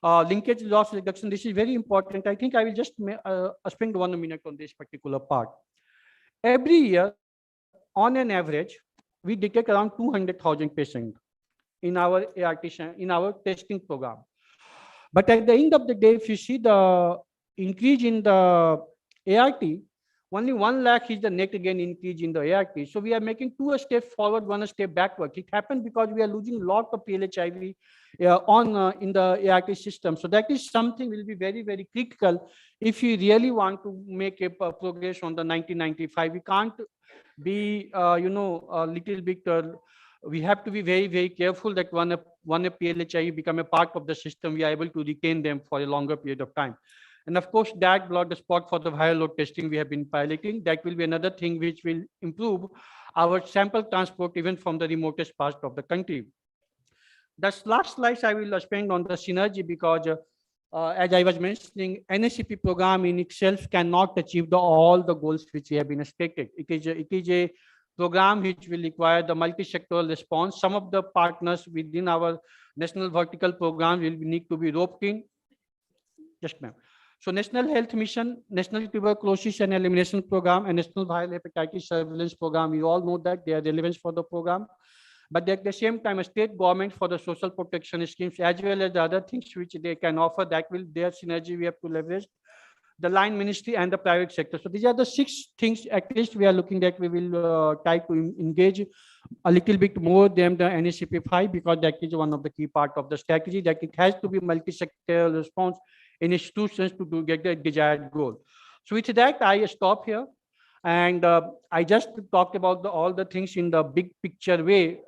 Linkage loss reduction, this is very important. I think I will just spend 1 minute on this particular part. Every year, on an average, we detect around 200,000 patients in our ART, in our testing program. But at the end of the day, if you see the increase in the ART, only 1 lakh is the net again increase in the ART. So we are making 2 steps forward, 1 step backward. It happened because we are losing a lot of PLHIV in the ART system. So that is something will be very, very critical if you really want to make a progress on the 1995. We can't be, a little bit, we have to be very, very careful that when a PLHIV become a part of the system, we are able to retain them for a longer period of time. And of course, that blood spot for the viral load testing we have been piloting, that will be another thing which will improve our sample transport even from the remotest part of the country. The last slide I will spend on the synergy because as I was mentioning, NSCP program in itself cannot achieve all the goals which we have been stated. It is a program which will require the multi-sectoral response. Some of the partners within our national vertical program will need to be roped in. Yes, ma'am. So National Health Mission, National Tuberculosis and Elimination Program, and National Viral Hepatitis Surveillance Program, you all know that they are relevant for the program. But at the same time, a state government for the social protection schemes, as well as the other things which they can offer, that will their synergy we have to leverage. The line ministry and the private sector. So these are the 6 things at least we are looking at. We will try to engage a little bit more than the NSCP 5 because that is one of the key part of the strategy, that it has to be multi-sectoral response in institutions to get the desired goal. So with that, I stop here. And I just talked about all the things in the big picture way,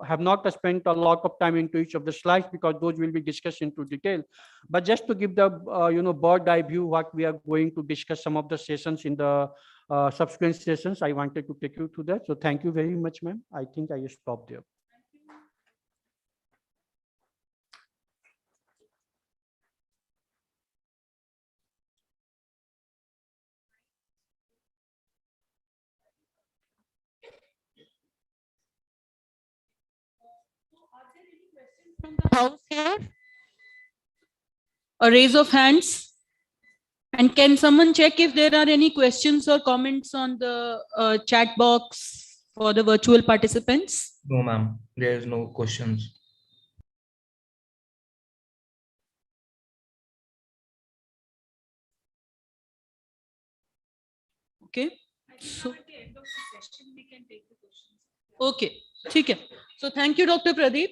have not spent a lot of time into each of the slides because those will be discussed into detail. But just to give the bird eye view what we are going to discuss some of the sessions in the subsequent sessions, I wanted to take you through that. So thank you very much, ma'am. I think I stop there. House here? A raise of hands. And can someone check if there are any questions or comments on the chat box for the virtual participants? No, ma'am. There is no questions. Okay. So, okay. Okay. So thank you, Dr. Pradeep.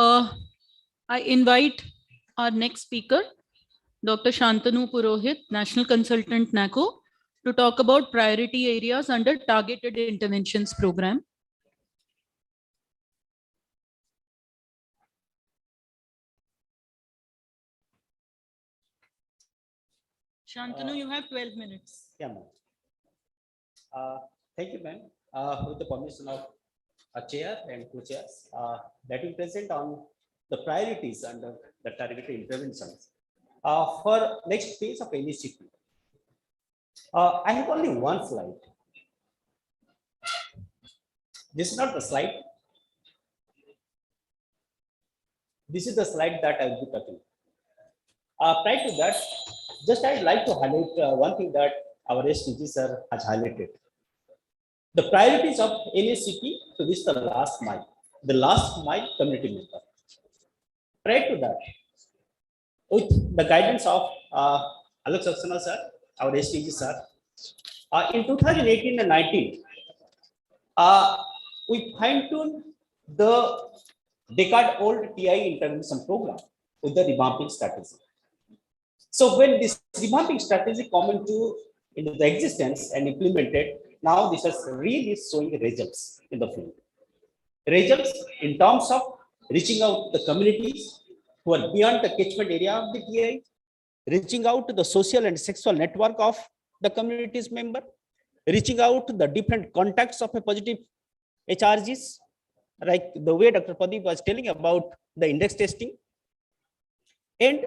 I invite our next speaker, Dr. Shantanu Purohit, National Consultant NACO, to talk about priority areas under Targeted Interventions Program. Shantanu, you have 12 minutes. Yeah, ma'am. Thank you, ma'am. With the permission of a chair and 2 chairs, that will present on the priorities under the targeted interventions. For next phase of NSCP, I have only one slide. This is not the slide. This is the slide that I will be talking. Prior to that, just I'd like to highlight one thing that our SDG sir has highlighted. The priorities of NSCP to reach the last mile community member. Prior to that, with the guidance of Alok Saxena sir, our SDG sir, in 2018 and 19, we fine-tuned the decade-old TI intervention program with the revamping strategy. So when this revamping strategy come into the existence and implemented, now this is really showing results in the field. Results in terms of reaching out to the communities who are beyond the catchment area of the TI, reaching out to the social and sexual network of the community's member, reaching out to the different contacts of a positive HRGs, like the way Dr. Pradeep was telling about the index testing, and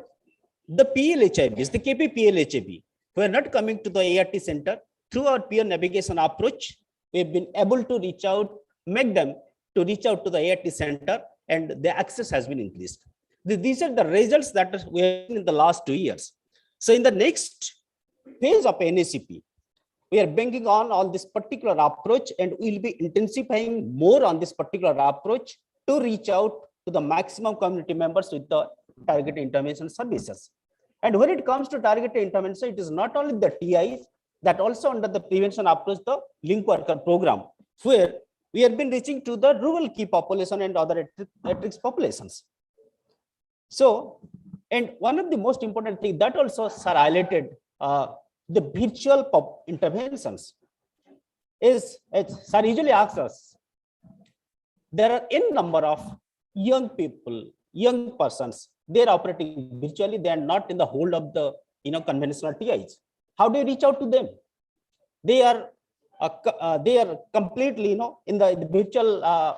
the PLHIVs, the KPPLHIV, who are not coming to the ART center through our peer navigation approach, we have been able to reach out, make them to reach out to the ART center, and the access has been increased. These are the results that we have seen in the last 2 years. So in the next phase of NSCP, we are banking on this particular approach, and we will be intensifying more on this particular approach to reach out to the maximum community members with the targeted intervention services. And when it comes to targeted intervention, it is not only the TIs, that also under the prevention approach, the link worker program, where we have been reaching to the rural key population and other at-risk populations. So, and one of the most important thing that also sir highlighted, the virtual interventions is, as sir usually asks us, there are n number of young people, young persons, they're operating virtually, they are not in the hold of the conventional TIs. How do you reach out to them? They are completely in the virtual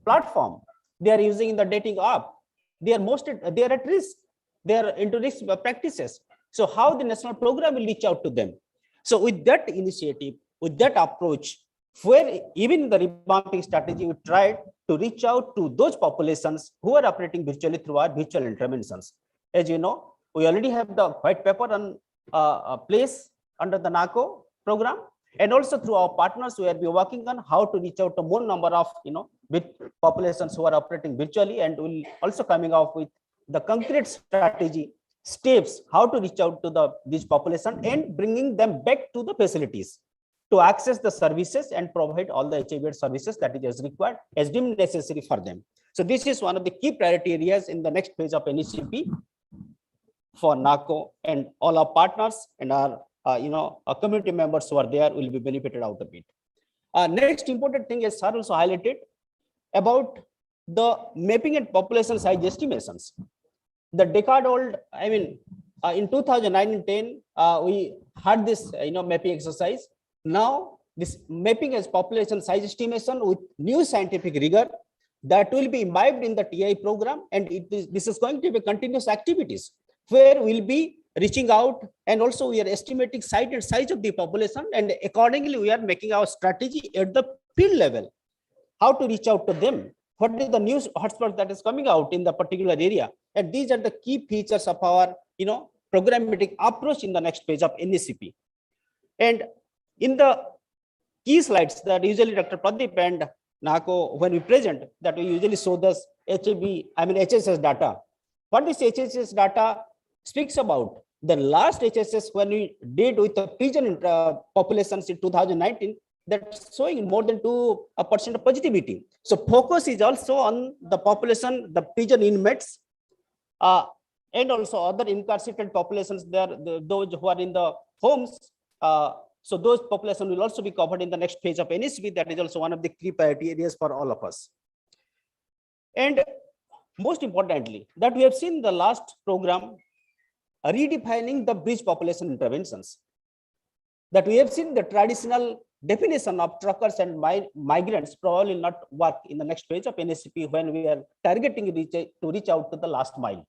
platform. They are using the dating app. They are at risk. They are into risk practices. So how the national program will reach out to them? So with that initiative, with that approach, where even the revamping strategy, we tried to reach out to those populations who are operating virtually through our virtual interventions. As you know, we already have the white paper on place under the NACO program, and also through our partners, we will be working on how to reach out to more number of populations who are operating virtually, and will also coming out with the concrete strategy steps how to reach out to this population and bringing them back to the facilities to access the services and provide all the HIV services that is required as deemed necessary for them. So this is one of the key priority areas in the next phase of NECP for NACO, and all our partners and our our community members who are there will be benefited out of it. Next important thing is sir also highlighted about the mapping and population size estimations. The decade-old, I mean, in 2009 and 10, we had this mapping exercise. Now this mapping as population size estimation with new scientific rigor that will be imbibed in the TI program, and this is going to be continuous activities where we'll be reaching out, and also we are estimating size and size of the population, and accordingly we are making our strategy at the field level, how to reach out to them, what is the new hotspot that is coming out in the particular area, and these are the key features of our programmatic approach in the next phase of NECP. And in the key slides that usually Dr. Pradeep and NACO, when we present, that we usually show this HSS data. What this HSS data speaks about, the last HSS when we did with the pigeon populations in 2019, that's showing more than 2% of positivity. So focus is also on the population, the pigeon inmates, and also other incarcerated populations there, those who are in the homes. So those population will also be covered in the next phase of NECP. That is also one of the key priority areas for all of us. And most importantly, that we have seen the last program redefining the bridge population interventions. That we have seen the traditional definition of truckers and migrants probably not work in the next phase of NECP when we are targeting to reach out to the last mile.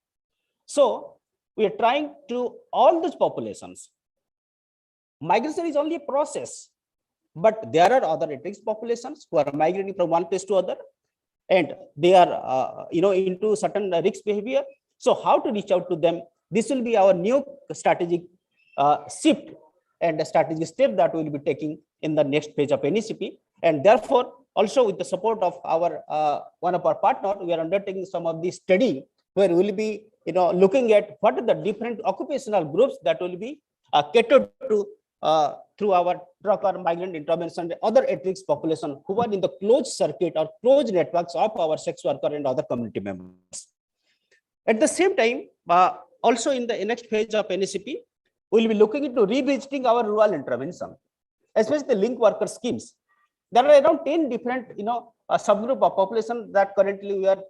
So we are trying to all those populations. Migration is only a process, but there are other at-risk populations who are migrating from one place to other, and they are into certain risk behavior. So how to reach out to them? This will be our new strategic shift and a strategic step that we will be taking in the next phase of NECP. And therefore, also with the support of our one of our partners, we are undertaking some of the study where we will be looking at what are the different occupational groups that will be catered to through our trucker, migrant intervention, and other at-risk population who are in the closed circuit or closed networks of our sex worker and other community members. At the same time, also in the next phase of NECP, we will be looking into revisiting our rural intervention, especially the link worker schemes. There are around 10 different subgroup of population that currently we are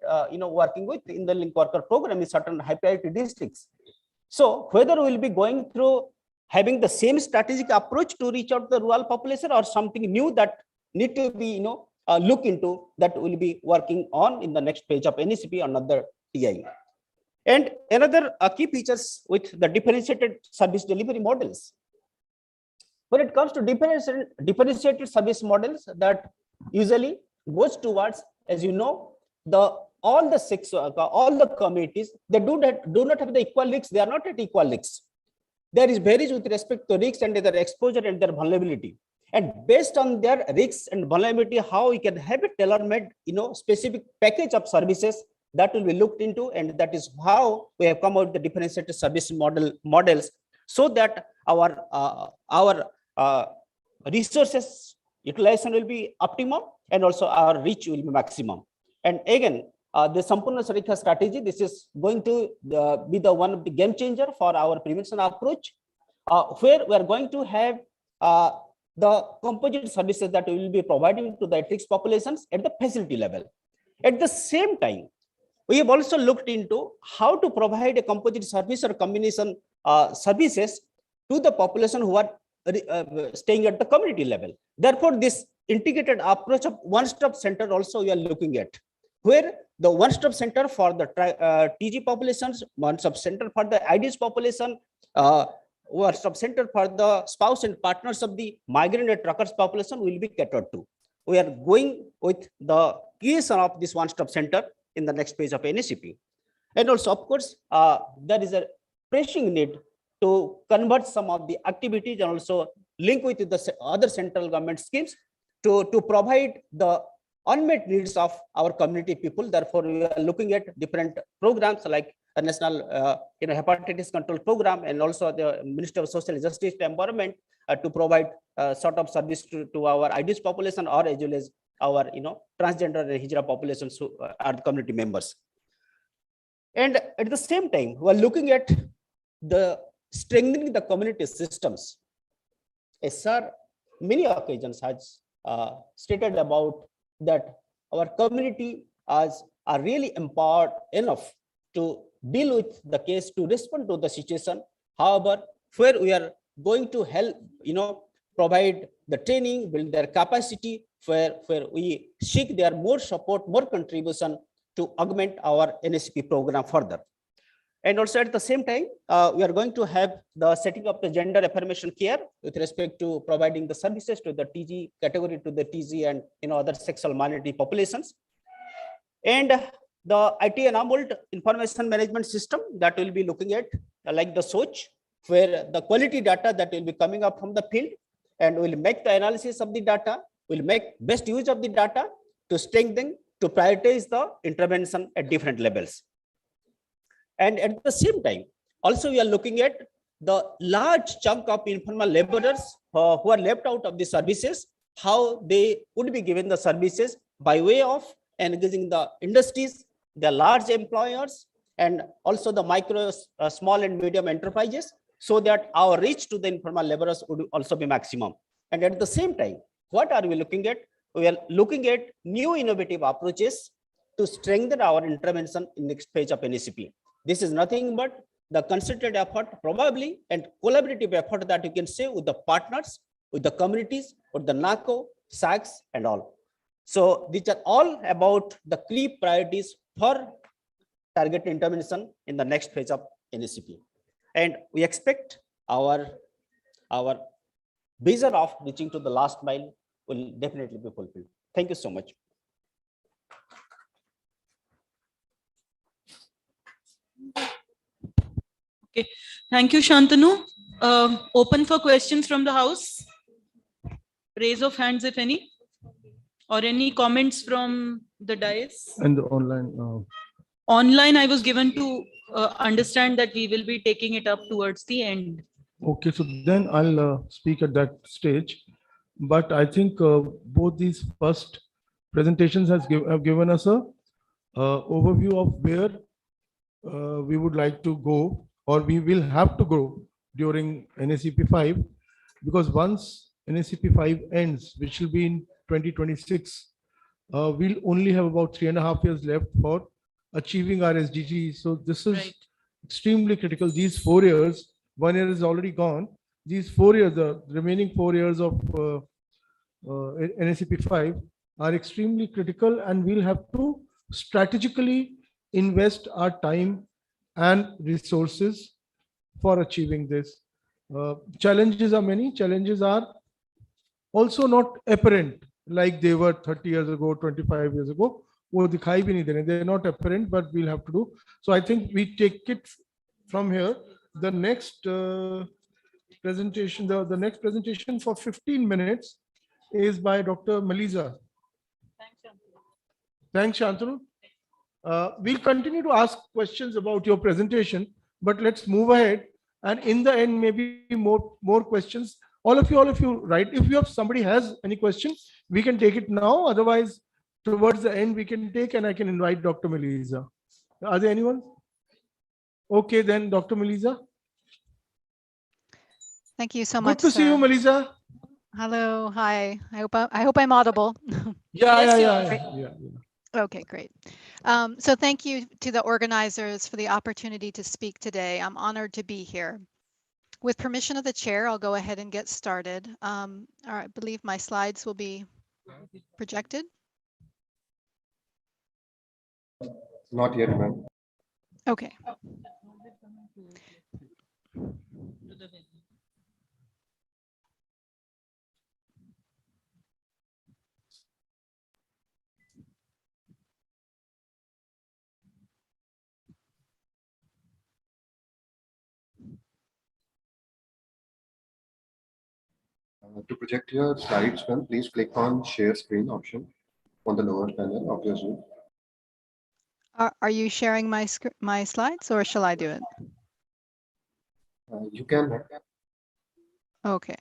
working with in the link worker program in certain high priority districts. So whether we will be going through having the same strategic approach to reach out to the rural population, or something new that need to be look into, that will be working on in the next page of NECP, another TI. And another key features with the differentiated service delivery models. When it comes to differentiated service models, that usually goes towards, as you know, all the sex worker, all the communities, they do not have the equal risks. They are not at equal risks. There is varies with respect to risks and their exposure and their vulnerability. And based on their risks and vulnerability, how we can have a tailor-made, specific package of services that will be looked into, and that is how we have come out with the differentiated service models, so that our resources utilization will be optimum, and also our reach will be maximum. And again, the Sampurna Surakha strategy, this is going to be the one of the game changer for our prevention approach, where we are going to have the composite services that we will be providing to the at-risk populations at the facility level. At the same time, we have also looked into how to provide a composite service or combination services to the population who are staying at the community level. Therefore, this integrated approach of one-stop center also we are looking at, where the one-stop center for the TG populations, one-stop center for the IDS population, one-stop center for the spouse and partners of the migrant and truckers population will be catered to. We are going with the creation of this one-stop center in the next phase of NACP. And also, of course, there is a pressing need to convert some of the activities and also link with the other central government schemes to provide the unmet needs of our community people. Therefore, we are looking at different programs like a national hepatitis control program, and also the Minister of Social Justice and Environment to provide sort of service to our IDS population, or as well as our transgender and Hijra populations who are the community members. And at the same time, we are looking at the strengthening the community systems. As sir, many occasions has stated about that our community are really empowered enough to deal with the case, to respond to the situation. However, where we are going to help, provide the training, build their capacity, where we seek their more support, more contribution to augment our NACP program further. And also at the same time, we are going to have the setting up the gender affirmation care with respect to providing the services to the TG category, to the TG and other sexual minority populations. And the IT enabled information management system that we'll be looking at, like the SOCH, where the quality data that will be coming up from the field, and we'll make the analysis of the data, we'll make best use of the data to strengthen, to prioritize the intervention at different levels. And at the same time, also we are looking at the large chunk of informal laborers who are left out of the services, how they would be given the services by way of engaging the industries, the large employers, and also the micro, small and medium enterprises, so that our reach to the informal laborers would also be maximum. And at the same time, what are we looking at? We are looking at new innovative approaches to strengthen our intervention in next phase of NACP. This is nothing but the concerted effort, probably, and collaborative effort that you can say with the partners, with the communities, with the NACO, SACs, and all. So these are all about the key priorities for target intervention in the next phase of NACP. And we expect our vision of reaching to the last mile will definitely be fulfilled. Thank you so much. Okay, thank you, Shantanu. Open for questions from the house. Raise of hands, if any, or any comments from the dais. And the online. Online, I was given to understand that we will be taking it up towards the end. Okay, so then I'll speak at that stage. But I think both these first presentations have given us a overview of where we would like to go, or we will have to go during NACP 5, because once NACP 5 ends, which will be in 2026, we'll only have about 3.5 years left for achieving our SDGs. So this is extremely critical. These 4 years, 1 year is already gone. These 4 years, the remaining 4 years of NACP 5 are extremely critical, and we'll have to strategically invest our time and resources for achieving this. Challenges are many. Challenges are also not apparent like they were 30 years ago, 25 years ago. They're not apparent, but we'll have to do. So I think we take it from here. The next presentation, the next presentation for 15 minutes is by Dr. Maliza. Thanks, Shantanu. We'll continue to ask questions about your presentation, but let's move ahead. And in the end, maybe more questions All of you, right? If you have somebody has any question, we can take it now. Otherwise, towards the end, we can take, and I can invite Dr. Melisa. Are there anyone? Okay, then Dr. Melisa. Thank you so much. Good to see you, Melisa. Hello, hi. I hope I'm audible. Yeah. Okay, great. So thank you to the organizers for the opportunity to speak today. I'm honored to be here. With permission of the chair, I'll go ahead and get started. All right, I believe my slides will be projected. Not yet, ma'am. Okay. To project your slides, ma'am, please click on share screen option on the lower panel of your Zoom. Are you sharing my slides, or shall I do it? You can. Okay.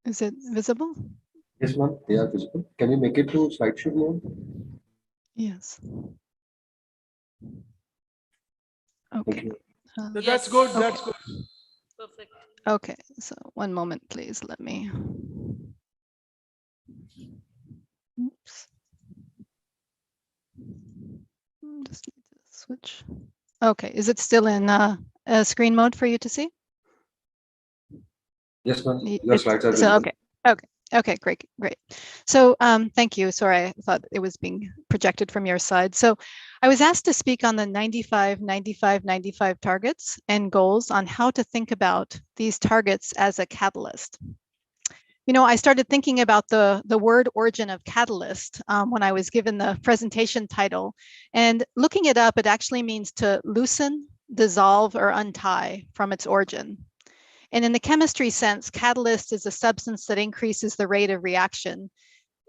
Is it visible? Yes, ma'am, they are visible. Can you make it to slideshow mode? Yes. Okay. That's good. That's good. Perfect. Okay, so one moment, please. Let me. Oops. Just need to switch. Okay, is it still in screen mode for you to see? Yes, ma'am. Your slides are So, visible. okay, great. So thank you. Sorry, I thought it was being projected from your side. So I was asked to speak on the 95, 95, 95 targets and goals on how to think about these targets as a catalyst. You know, I started thinking about the word origin of catalyst when I was given the presentation title, and looking it up, it actually means to loosen, dissolve, or untie from its origin. And in the chemistry sense, catalyst is a substance that increases the rate of reaction.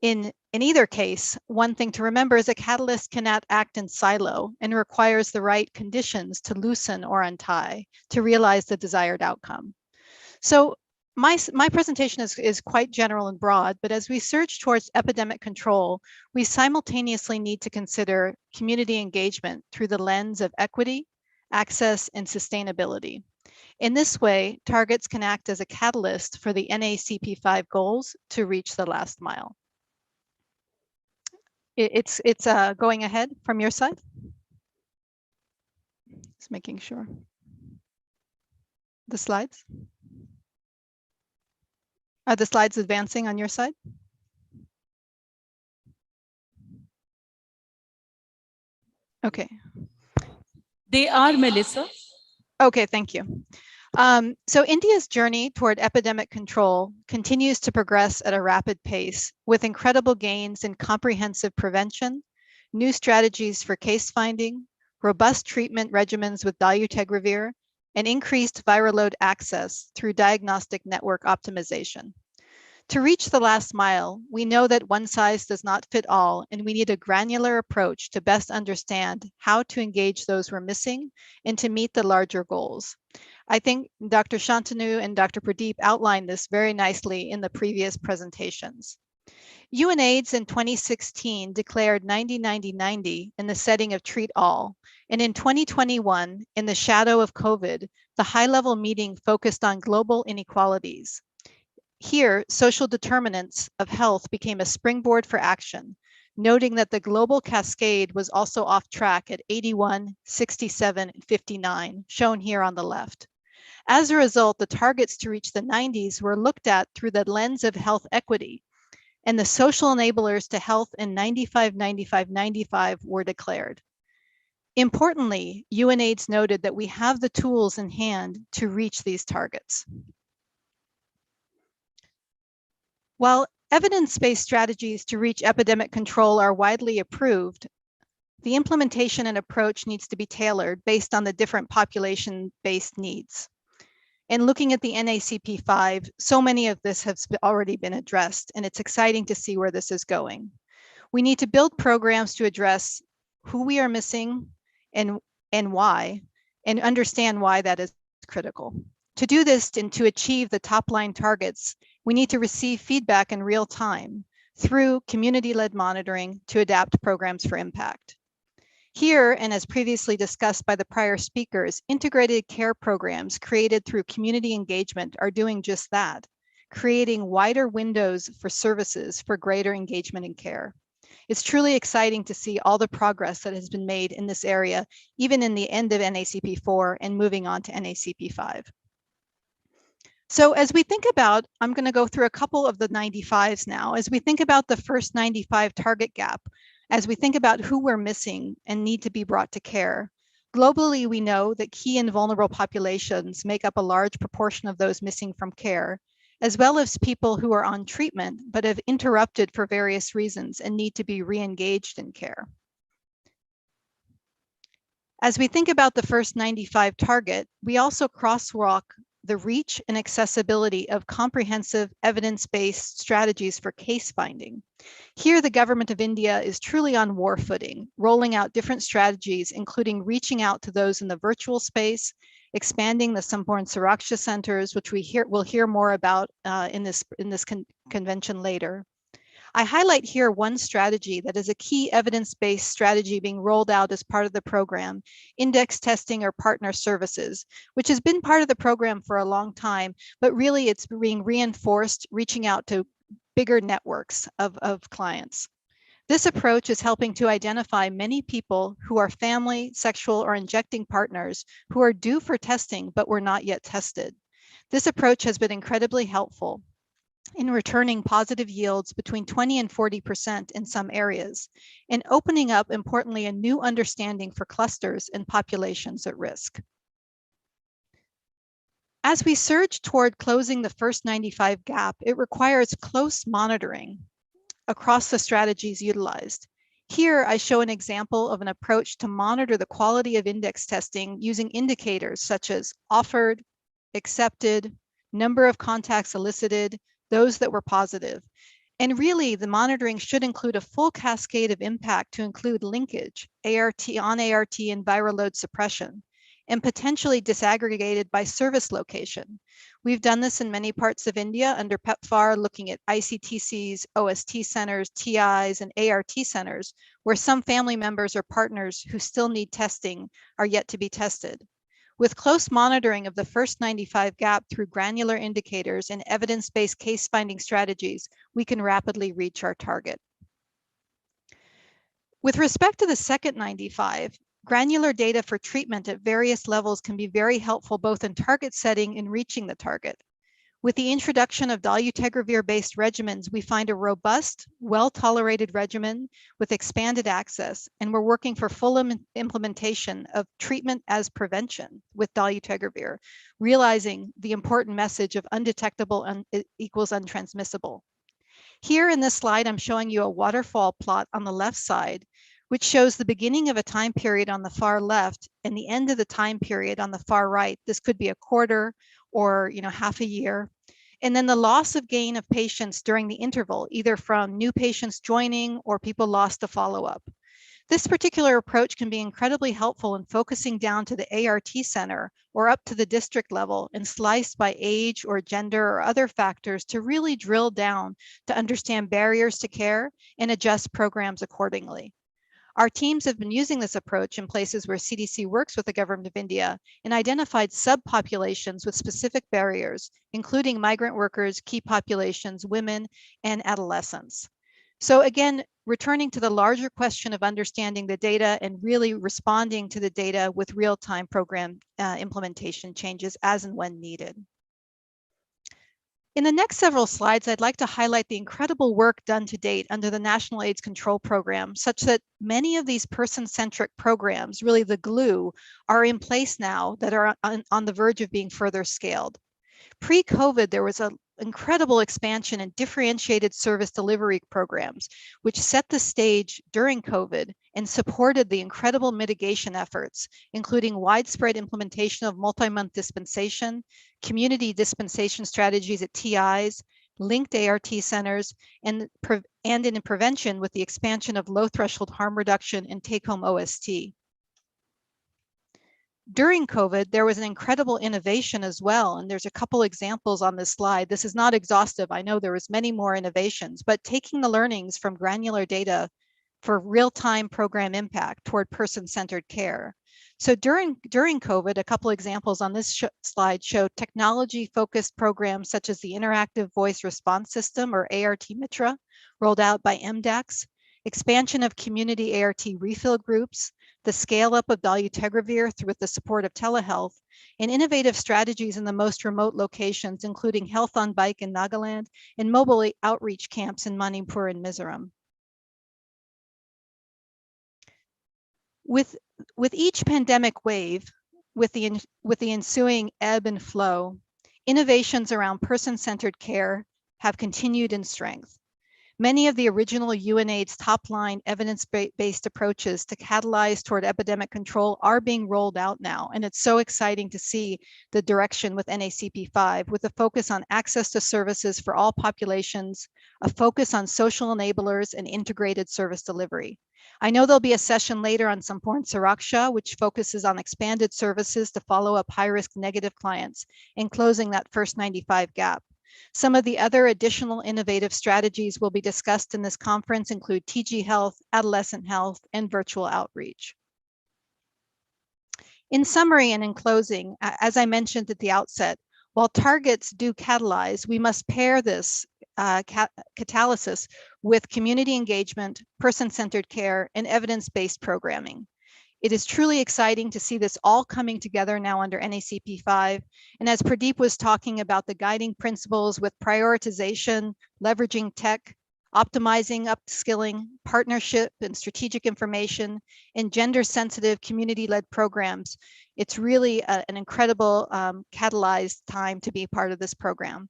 In either case, one thing to remember is a catalyst cannot act in silo and requires the right conditions to loosen or untie to realize the desired outcome. So my presentation is quite general and broad, but as we surge towards epidemic control, we simultaneously need to consider community engagement through the lens of equity, access, and sustainability. In this way, targets can act as a catalyst for the NACP5 goals to reach the last mile. It's going ahead from your side. Just making sure. The slides. Are the slides advancing on your side? Okay. They are, Melissa. Okay, thank you. So India's journey toward epidemic control continues to progress at a rapid pace with incredible gains in comprehensive prevention, new strategies for case finding, robust treatment regimens with dolutegravir, and increased viral load access through diagnostic network optimization. To reach the last mile, we know that one size does not fit all, and we need a granular approach to best understand how to engage those we're missing and to meet the larger goals. I think Dr. Shantanu and Dr. Pradeep outlined this very nicely in the previous presentations. UNAIDS in 2016 declared 90-90-90 in the setting of treat all. And in 2021, in the shadow of COVID, the high-level meeting focused on global inequalities. Here, social determinants of health became a springboard for action, noting that the global cascade was also off track at 81, 67, and 59, shown here on the left. As a result, the targets to reach the 90s were looked at through the lens of health equity, and the social enablers to health in 95-95-95 were declared. Importantly, UNAIDS noted that we have the tools in hand to reach these targets. While evidence-based strategies to reach epidemic control are widely approved, the implementation and approach needs to be tailored based on the different population-based needs. And looking at the NACP5, so many of this has already been addressed, and it's exciting to see where this is going. We need to build programs to address who we are missing and why, and understand why that is critical. To do this and to achieve the top line targets, we need to receive feedback in real time through community-led monitoring to adapt programs for impact. Here, and as previously discussed by the prior speakers, integrated care programs created through community engagement are doing just that, creating wider windows for services for greater engagement in care. It's truly exciting to see all the progress that has been made in this area, even in the end of NACP4 and moving on to NACP5. So as we think about, I'm going to go through a couple of the 95s now. As we think about the first 95 target gap, as we think about who we're missing and need to be brought to care, globally, we know that key and vulnerable populations make up a large proportion of those missing from care, as well as people who are on treatment but have interrupted for various reasons and need to be re-engaged in care. As we think about the first 95 target, we also crosswalk the reach and accessibility of comprehensive evidence-based strategies for case finding. Here, the government of India is truly on war footing, rolling out different strategies, including reaching out to those in the virtual space, expanding the Sampoorna Suraksha centers, which we'll hear more about in this convention later. I highlight here one strategy that is a key evidence-based strategy being rolled out as part of the program, index testing or partner services, which has been part of the program for a long time, but really it's being reinforced, reaching out to bigger networks of clients. This approach is helping to identify many people who are family, sexual, or injecting partners who are due for testing but were not yet tested. This approach has been incredibly helpful in returning positive yields between 20 and 40% in some areas, and opening up, importantly, a new understanding for clusters and populations at risk. As we surge toward closing the first 95 gap, it requires close monitoring across the strategies utilized. Here, I show an example of an approach to monitor the quality of index testing using indicators such as offered, accepted, number of contacts elicited, those that were positive. And really, the monitoring should include a full cascade of impact to include linkage, ART and viral load suppression, and potentially disaggregated by service location. We've done this in many parts of India under PEPFAR, looking at ICTCs, OST centers, TIs, and ART centers, where some family members or partners who still need testing are yet to be tested. With close monitoring of the first 95 gap through granular indicators and evidence-based case finding strategies, we can rapidly reach our target. With respect to the second 95, granular data for treatment at various levels can be very helpful both in target setting and reaching the target. With the introduction of dolutegravir-based regimens, we find a robust, well-tolerated regimen with expanded access, and we're working for full implementation of treatment as prevention with dolutegravir, realizing the important message of undetectable equals untransmissible. Here in this slide, I'm showing you a waterfall plot on the left side, which shows the beginning of a time period on the far left and the end of the time period on the far right. This could be a quarter or half a year. And then the loss of gain of patients during the interval, either from new patients joining or people lost to follow-up. This particular approach can be incredibly helpful in focusing down to the ART center or up to the district level and sliced by age or gender or other factors to really drill down to understand barriers to care and adjust programs accordingly. Our teams have been using this approach in places where CDC works with the government of India and identified subpopulations with specific barriers, including migrant workers, key populations, women, and adolescents. So again, returning to the larger question of understanding the data and really responding to the data with real-time program implementation changes as and when needed. In the next several slides, I'd like to highlight the incredible work done to date under the National AIDS Control Program, such that many of these person-centric programs, really the glue, are in place now that are on the verge of being further scaled. Pre-COVID, there was a incredible expansion in differentiated service delivery programs, which set the stage during COVID and supported the incredible mitigation efforts, including widespread implementation of multi-month dispensation, community dispensation strategies at TIs, linked ART centers, and in prevention with the expansion of low threshold harm reduction and take-home OST. During COVID, there was an incredible innovation as well, and there's a couple examples on this slide. This is not exhaustive. I know there was many more innovations, but taking the learnings from granular data for real-time program impact toward person-centered care. So during COVID, a couple examples on this slide show technology-focused programs such as the Interactive Voice Response System, or ART Mitra, rolled out by MDAX, expansion of community ART refill groups, the scale up of dolutegravir with the support of telehealth, and innovative strategies in the most remote locations, including Health on Bike in Nagaland and mobile outreach camps in Manipur and Mizoram. With each pandemic wave, with the ensuing ebb and flow, innovations around person-centered care have continued in strength. Many of the original UNAIDS top-line evidence-based approaches to catalyze toward epidemic control are being rolled out now, and it's so exciting to see the direction with NACP5, with a focus on access to services for all populations, a focus on social enablers, and integrated service delivery. I know there'll be a session later on Sampoorn Suraksha, which focuses on expanded services to follow up high-risk negative clients and closing that first 95 gap. Some of the other additional innovative strategies will be discussed in this conference include TG Health, adolescent health, and virtual outreach. In summary and in closing, as I mentioned at the outset, while targets do catalyze, we must pair this catalysis with community engagement, person-centered care, and evidence-based programming. It is truly exciting to see this all coming together now under NACP5. And as Pradeep was talking about the guiding principles with prioritization, leveraging tech, optimizing upskilling, partnership and strategic information, and gender-sensitive community-led programs, it's really an incredible catalyzed time to be part of this program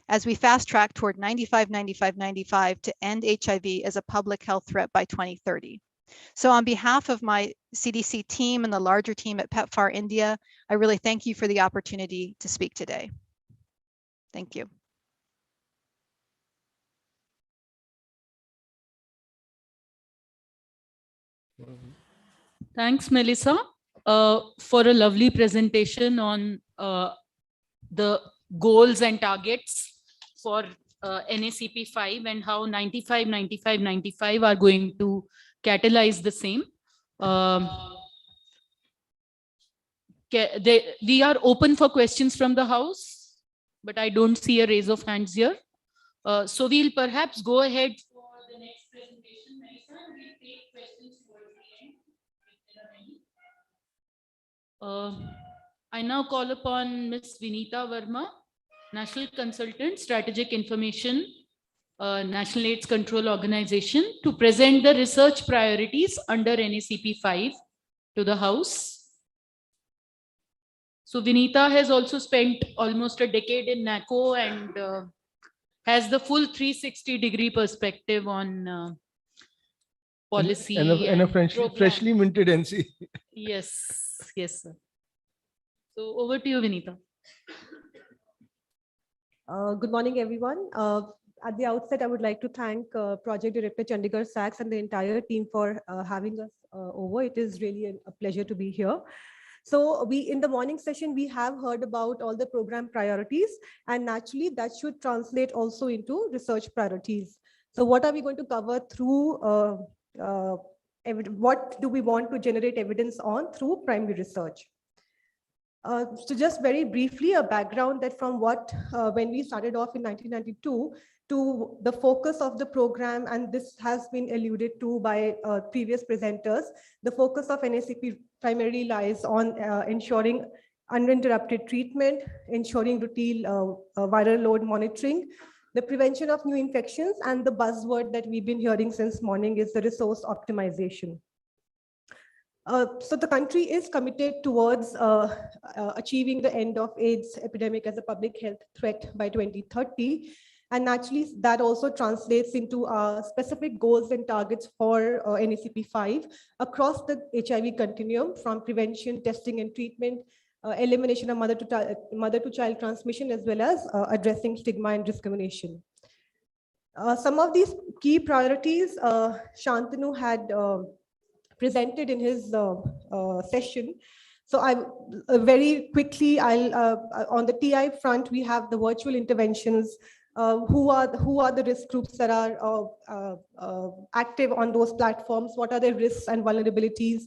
as we fast track toward 95-95-95 to end HIV as a public health threat by 2030. So on behalf of my CDC team and the larger team at PEPFAR India, I really thank you for the opportunity to speak today. Thank you. Thanks, Melissa, for a lovely presentation on the goals and targets for NACP5 and how 95-95-95 are going to catalyze the same. We are open for questions from the house, but I don't see a raise of hands here. So we'll perhaps go ahead for the next presentation, Melissa, and we'll take questions towards the end if there are any. I now call upon Ms. Vinita Verma, National Consultant, Strategic Information, National AIDS Control Organization, to present the research priorities under NACP5 to the House. So Vinita has also spent almost a decade in NACO and has the full 360-degree perspective on policy and a freshly minted NC. Yes, yes, sir. So over to you, Vinita. Good morning, everyone. At the outset, I would like to thank Project Director Chandigarh SACS and the entire team for having us over. It is really a pleasure to be here. So in the morning session, we have heard about all the program priorities, and naturally that should translate also into research priorities. So what are we going to cover through, what do we want to generate evidence on through primary research? So just very briefly, a background that from what, when we started off in 1992 to the focus of the program, and this has been alluded to by previous presenters, the focus of NACP primarily lies on ensuring uninterrupted treatment, ensuring routine viral load monitoring, the prevention of new infections, and the buzzword that we've been hearing since morning is the resource optimization. So the country is committed towards achieving the end of AIDS epidemic as a public health threat by 2030. And naturally, that also translates into specific goals and targets for NACP 5 across the HIV continuum, from prevention, testing and treatment, elimination of mother-to-child transmission, as well as addressing stigma and discrimination. Some of these key priorities Shantanu had presented in his session. So I very quickly, on the TI front, we have the virtual interventions. Who are the risk groups that are active on those platforms? What are their risks and vulnerabilities?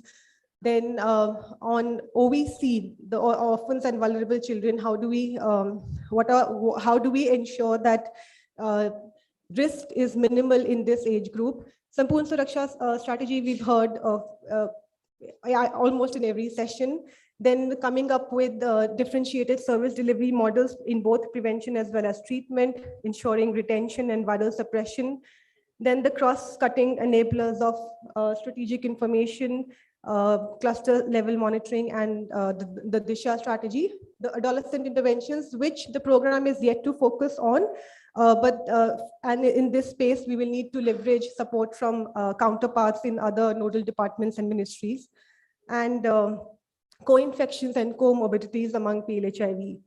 Then on OVC, the orphans and vulnerable children, how do we ensure that risk is minimal in this age group? Sampoorna Suraksha strategy we've heard of almost in every session. Then coming up with differentiated service delivery models in both prevention as well as treatment, ensuring retention and viral suppression. Then the cross-cutting enablers of strategic information, cluster level monitoring, and the DISHA strategy. The adolescent interventions, which the program is yet to focus on, and in this space, we will need to leverage support from counterparts in other nodal departments and ministries, and co-infections and comorbidities among PLHIV.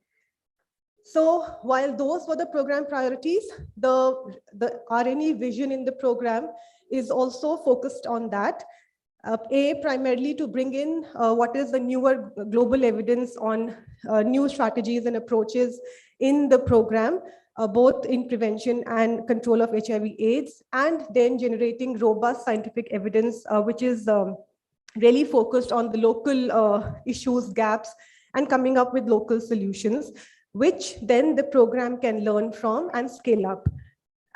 So while those were the program priorities, the RNE vision in the program is also focused on that. Primarily to bring in what is the newer global evidence on new strategies and approaches in the program, both in prevention and control of HIV/AIDS, and then generating robust scientific evidence, which is really focused on the local issues, gaps, and coming up with local solutions, which then the program can learn from and scale up.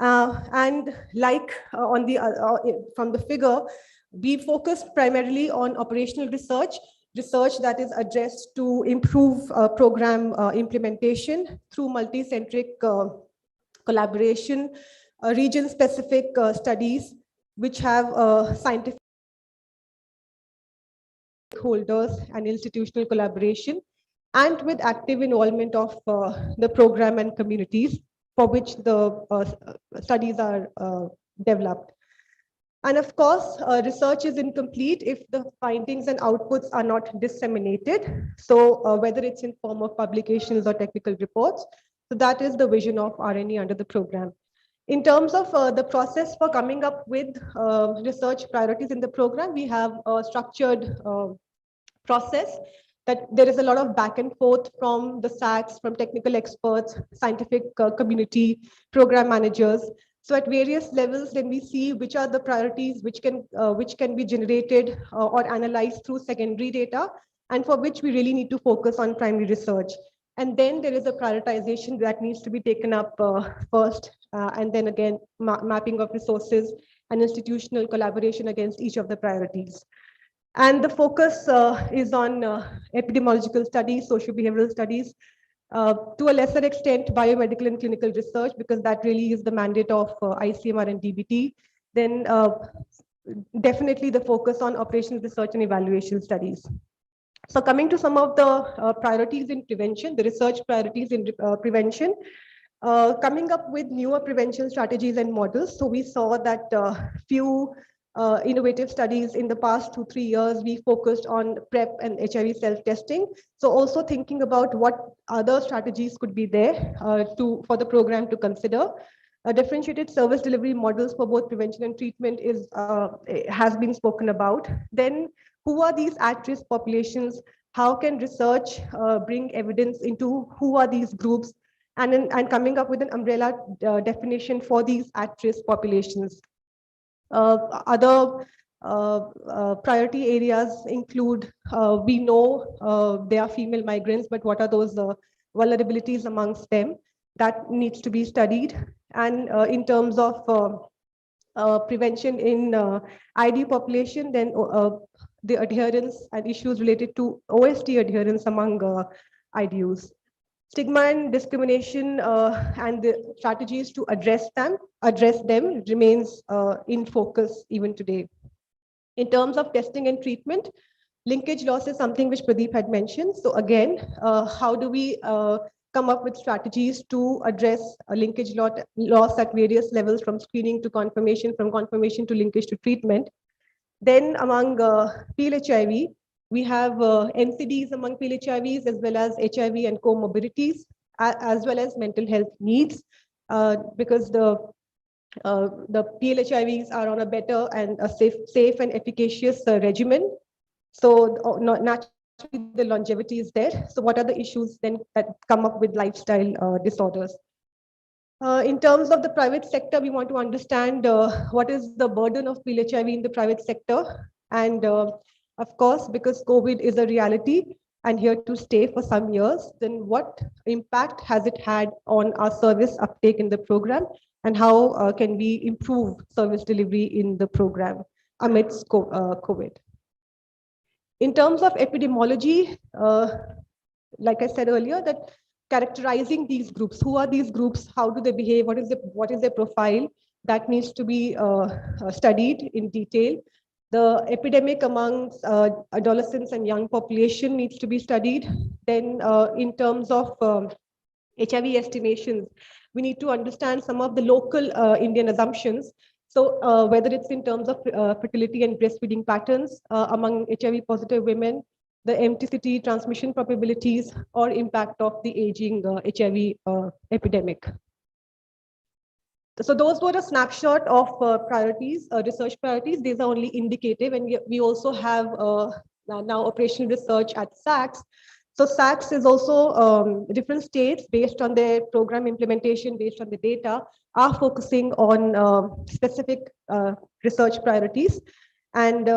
And like from the figure, we focused primarily on operational research that is addressed to improve program implementation through multi-centric collaboration, region-specific studies, which have scientific holders and institutional collaboration, and with active involvement of the program and communities for which the studies are developed. And of course, research is incomplete if the findings and outputs are not disseminated. So whether it's in form of publications or technical reports. So that is the vision of RNE under the program. In terms of the process for coming up with research priorities in the program, we have a structured process that there is a lot of back and forth from the SACs, from technical experts, scientific community, program managers. So at various levels, then we see which are the priorities which can be generated or analyzed through secondary data, and for which we really need to focus on primary research. And then there is a prioritization that needs to be taken up first, and then again, mapping of resources and institutional collaboration against each of the priorities. And the focus is on epidemiological studies, socio-behavioral studies, to a lesser extent, biomedical and clinical research, because that really is the mandate of ICMR and DBT. Then definitely the focus on operational research and evaluation studies. So coming to some of the priorities in prevention, the research priorities in prevention, coming up with newer prevention strategies and models. So we saw that few innovative studies in the past 2-3 years, we focused on PrEP and HIV self-testing. So also thinking about what other strategies could be there for the program to consider. Differentiated service delivery models for both prevention and treatment has been spoken about. Then who are these at-risk populations? How can research bring evidence into who are these groups? And coming up with an umbrella definition for these at-risk populations. Other priority areas include, we know they are female migrants, but what are those vulnerabilities amongst them? That needs to be studied. And in terms of prevention in ID population, then the adherence and issues related to OST adherence among IDUs. Stigma and discrimination and the strategies to address them remains in focus even today. In terms of testing and treatment, Linkage loss is something which Pradeep had mentioned. So again, how do we come up with strategies to address a linkage loss at various levels, from screening to confirmation, from confirmation to linkage to treatment? Then among PL HIV, we have NCDs among PL HIVs, as well as HIV and comorbidities, as well as mental health needs, because the PL HIVs are on a better and a safe and efficacious regimen. So naturally, the longevity is there. So what are the issues then that come up with lifestyle disorders? In terms of the private sector, we want to understand what is the burden of PL HIV in the private sector. And of course, because COVID is a reality and here to stay for some years, then what impact has it had on our service uptake in the program, and how can we improve service delivery in the program amidst COVID? In terms of epidemiology, like I said earlier, that characterizing these groups, who are these groups, how do they behave, what is their profile, that needs to be studied in detail. The epidemic amongst adolescents and young population needs to be studied. Then in terms of HIV estimations, we need to understand some of the local Indian assumptions. So whether it's in terms of fertility and breastfeeding patterns among HIV positive women, the MTCT transmission probabilities, or impact of the aging HIV epidemic. So those were a snapshot of priorities, research priorities. These are only indicative, and we also have now operational research at SACS. So SACS is also different states, based on their program implementation, based on the data, are focusing on specific research priorities. And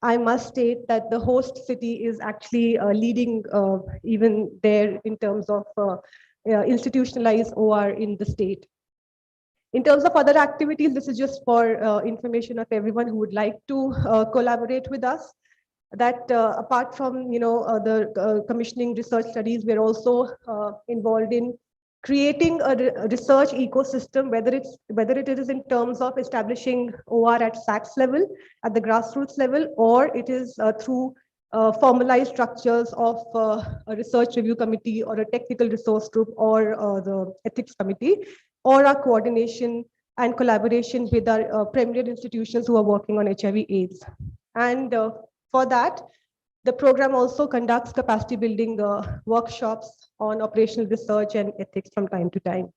I must state that the host city is actually leading even there in terms of institutionalized OR in the state. In terms of other activities, this is just for information of everyone who would like to collaborate with us. That apart from the commissioning research studies, we're also involved in creating a research ecosystem, whether it is in terms of establishing OR at SACS level, at the grassroots level, or it is through formalized structures of a research review committee, or a technical resource group, or the ethics committee, or our coordination and collaboration with our premier institutions who are working on HIV/AIDS. And for that, the program also conducts capacity building workshops on operational research and ethics from time to time.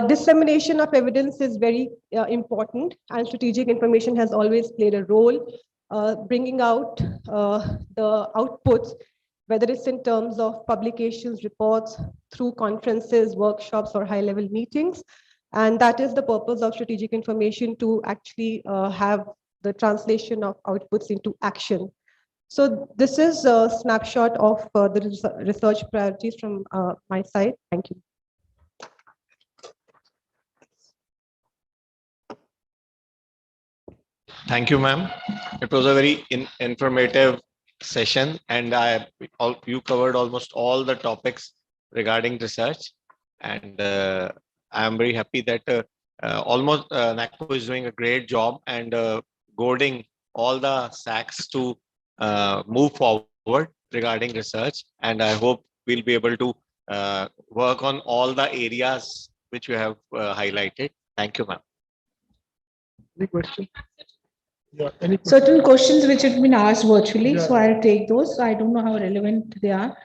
Dissemination of evidence is very important, and strategic information has always played a role bringing out the outputs, whether it's in terms of publications, reports, through conferences, workshops, or high-level meetings. And that is the purpose of strategic information, to actually have the translation of outputs into action. So this is a snapshot of the research priorities from my side. Thank you. Thank you, ma'am. It was a very informative session, and you covered almost all the topics regarding research. And I am very happy that almost NACO is doing a great job, and goading all the SACs to move forward regarding research. And I hope we'll be able to work on all the areas which you have highlighted. Thank you, ma'am. Any question? Yeah, certain questions which have been asked virtually, so I'll take those. So I don't know how relevant they are.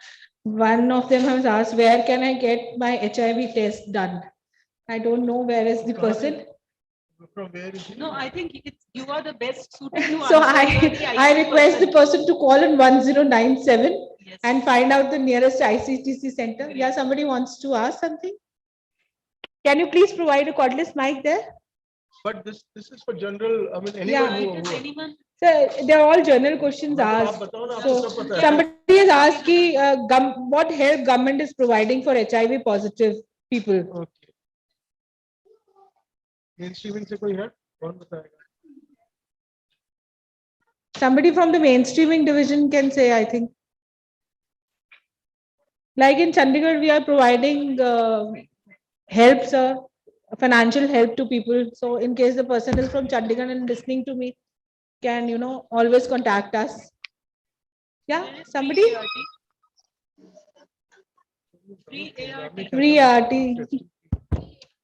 One of them has asked, where can I get my HIV test done? I don't know where is the person. From where is it? No, I think you are the best suited to So answer. I request the person to call in 1097 and find out the nearest ICTC center. Yeah, somebody wants to ask something. Can you please provide a cordless mic there? But this is for general. I mean, anyone anyone. So they're all general questions asked. So somebody has asked what help government is providing for HIV positive people. Okay. Mainstreaming se koi hai? Kaun batayega? Somebody from the mainstreaming division can say, I think. Like in Chandigarh, we are providing help, sir. Financial help to people. So in case the person is from Chandigarh and listening to me, can always contact us. Yeah, somebody? Free RT.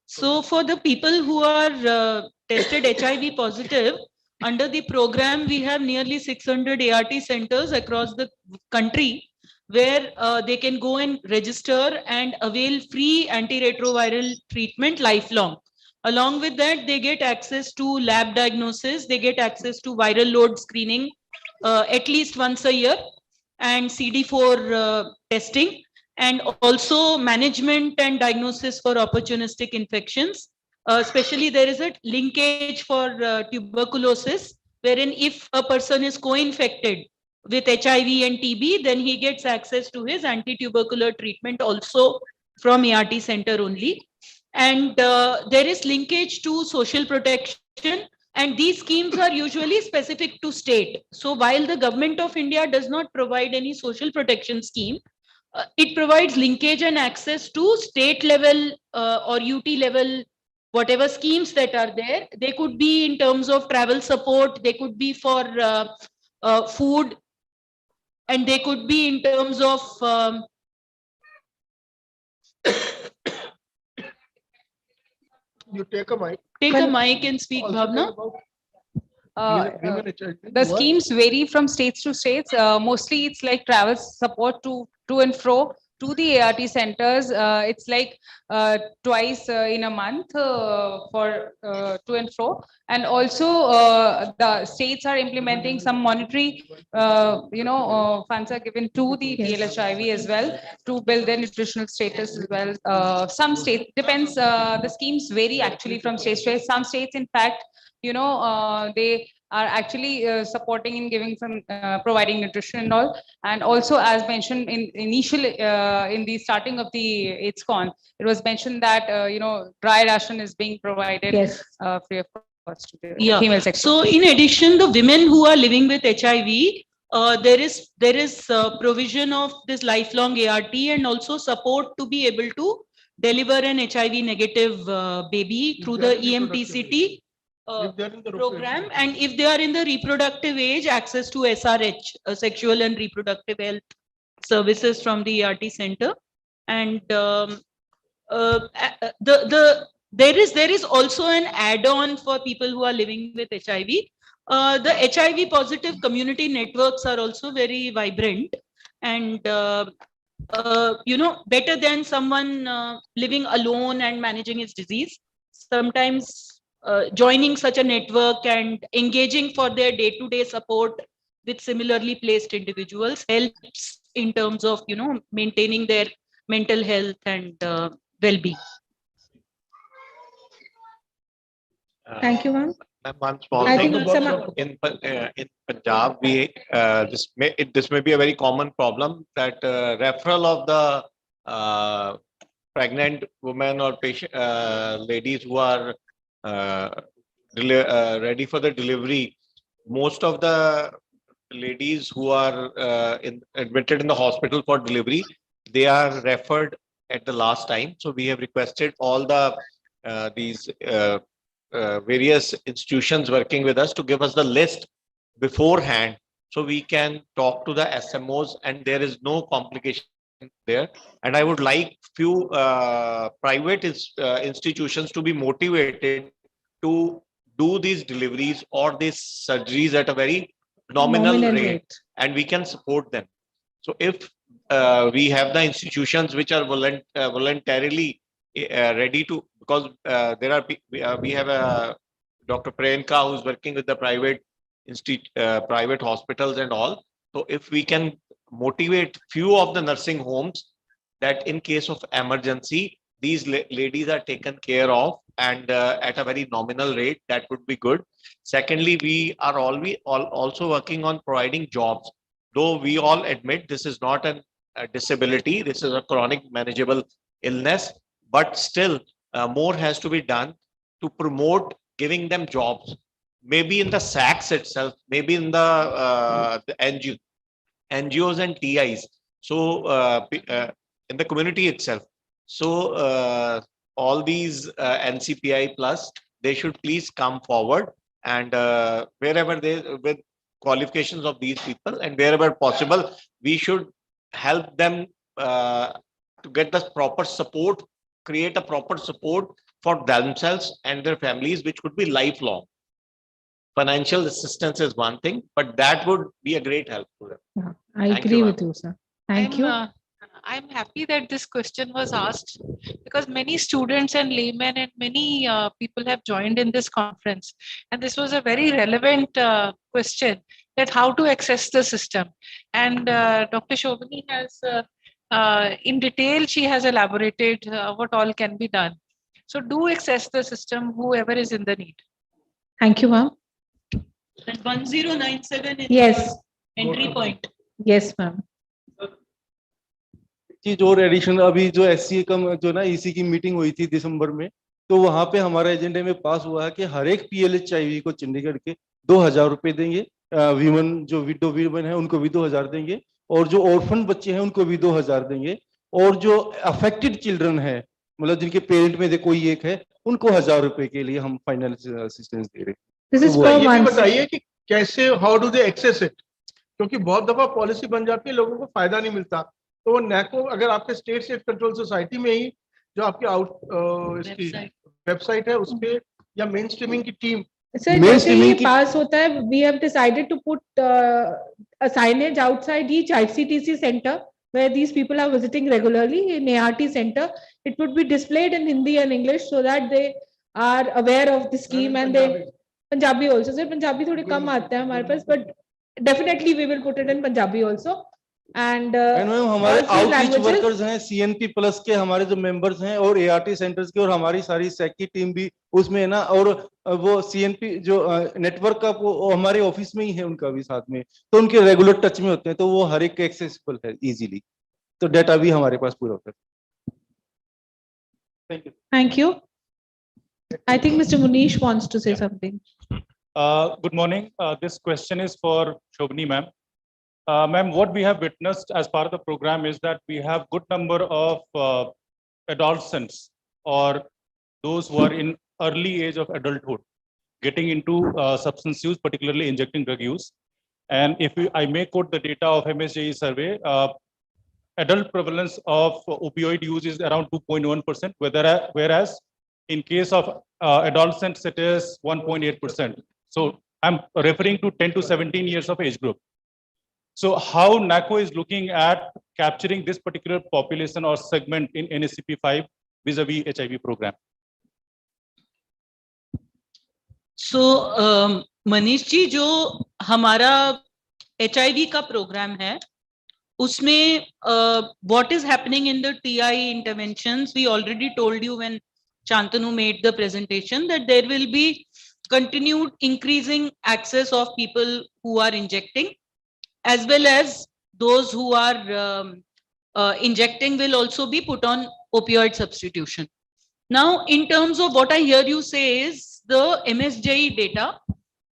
So for the people who are tested HIV positive, under the program, we have nearly 600 ART centers across the country where they can go and register and avail free antiretroviral treatment lifelong. Along with that, they get access to lab diagnosis, they get access to viral load screening at least once a year, and CD4 testing, and also management and diagnosis for opportunistic infections. Especially there is a linkage for tuberculosis, wherein if a person is co-infected with HIV and TB, then he gets access to his anti-tubercular treatment also from ART center only. And there is linkage to social protection, and these schemes are usually specific to state. So while the government of India does not provide any social protection scheme, it provides linkage and access to state level or UT level, whatever schemes that are there. They could be in terms of travel support, they could be for food, and they could be in terms of You take a mic. take a mic and speak, Bhavna. The schemes vary from states to states. Mostly it's like travel support to and fro to the ART centers. It's like twice in a month for to and fro. And also the states are implementing some monetary, funds are given to the PLHIV as well to build their nutritional status as well. Some states, depends, the schemes vary actually from state to state. Some states, in fact, they are actually supporting and giving some providing nutrition and all. And also, as mentioned in in the starting of the AIDSCON, it was mentioned that dry ration is being provided free of cost to the female sex. So in addition, the women who are living with HIV, there is provision of this lifelong ART and also support to be able to deliver an HIV negative baby through the EMTCT program, and if they are in the reproductive age, access to SRH, sexual and reproductive health services from the ART center. And there is also an add-on for people who are living with HIV. The HIV positive community networks are also very vibrant, and better than someone living alone and managing his disease. Sometimes joining such a network and engaging for their day-to-day support with similarly placed individuals helps in terms of maintaining their mental health and well-being. Thank you, ma'am. One small I thing. think In Punjab, this may be a very common problem, that referral of the pregnant women or patient ladies who are ready for the delivery. Most of the ladies who are admitted in the hospital for delivery, they are referred at the last time. So we have requested all the these various institutions working with us to give us the list beforehand, so we can talk to the SMOs and there is no complication there. And I would like few private institutions to be motivated to do these deliveries or these surgeries at a very nominal rate, and we can support them. So if we have the institutions which are voluntarily ready to, because we have a Dr. Priyanka who's working with the private private hospitals and all. So if we can motivate few of the nursing homes that in case of emergency, these ladies are taken care of and at a very nominal rate, that would be good. Secondly, we are also working on providing jobs. Though we all admit this is not a disability, this is a chronic manageable illness, but still more has to be done to promote giving them jobs. Maybe in the SACs itself, maybe in the NGOs and TIs. So in the community itself. So all these NCPI plus, they should please come forward, and wherever they with qualifications of these people, and wherever possible, we should help them to get the proper support, create a proper support for themselves and their families, which could be lifelong. Financial assistance is one thing, but that would be a great help to them. I Thank agree you, with you, sir. Thank you. I'm happy that this question was asked because many students and laymen and many people have joined in this conference. And this was a very relevant question that how to access the system. And Dr. Shobhini has, in detail, she has elaborated what all can be done. So do access the system, whoever is in the need. Thank you, ma'am. And 1097 is Yes. entry point. Yes, ma'am. चीज और addition अभी जो SC का जो ना EC की meeting हुई थी दिसंबर में, तो वहां पे हमारे एजेंडे में पास हुआ है कि हर एक पीएलएचआईवी को चंडीगढ़ के 2000 रुपए देंगे, वीमन जो विडो वीमन है उनको भी 2000 देंगे, और जो ऑर्फन बच्चे हैं उनको भी 2000 देंगे, और जो अफेक्टेड चिल्ड्रन है मतलब जिनके पेरेंट में से कोई एक है उनको 1000 रुपए के लिए हम फाइनेंशियल असिस्टेंस दे रहे हैं। ये भी बताइए कि कैसे, how do they access it, क्योंकि बहुत दफा पॉलिसी बन जाती है, लोगों को फायदा नहीं मिलता। तो वो नैको अगर आपके स्टेट कंट्रोल सोसाइटी में ही जो आपके इसकी वेबसाइट है उस पे, या मेन स्ट्रीमिंग की टीम Sir, जैसे ये पास होता है, we have decided to put a signage outside each ICTC center where these people are visiting regularly in ART center. It would be displayed in Hindi and English so that they are aware of the scheme, and they Punjabi also. Sir, Punjabi थोड़े कम आते हैं हमारे पास, but definitely we will put it in Punjabi also. And हमारे outreach workers हैं CNP plus के, हमारे जो members हैं और एआरटी सेंटर्स के, और हमारी सारी सेक की टीम भी उसमें है ना, और वो सीएनपी जो नेटवर्क का वो हमारे ऑफिस में ही है उनका भी साथ में, तो उनके रेगुलर टच में होते हैं, तो वो हर एक एक्सेसिबल है इजीली, तो डेटा भी हमारे पास पूरा होता है। Thank you. I think Mr. Munish wants to say something. Good morning. This question is for Shobhini ma'am. Ma'am, what we have witnessed as part of the program is that we have good number of adolescents or those who are in early age of adulthood getting into substance use, particularly injecting drug use. And if I may quote the data of MSJE survey, adult prevalence of opioid use is around 2.1%, whereas in case of adolescents, it is 1.8%. So I'm referring to 10 to 17 years of age group. So how NACO is looking at capturing this particular population or segment in NSCP 5 vis-a-vis HIV program? So Manish ji, जो हमारा HIV का programme है उसमें what is happening in the TI interventions, we already told you when Shantanu made the presentation that there will be continued increasing access of people who are injecting, as well as those who are injecting will also be put on opioid substitution. Now, in terms of what I hear you say is the MSJE data.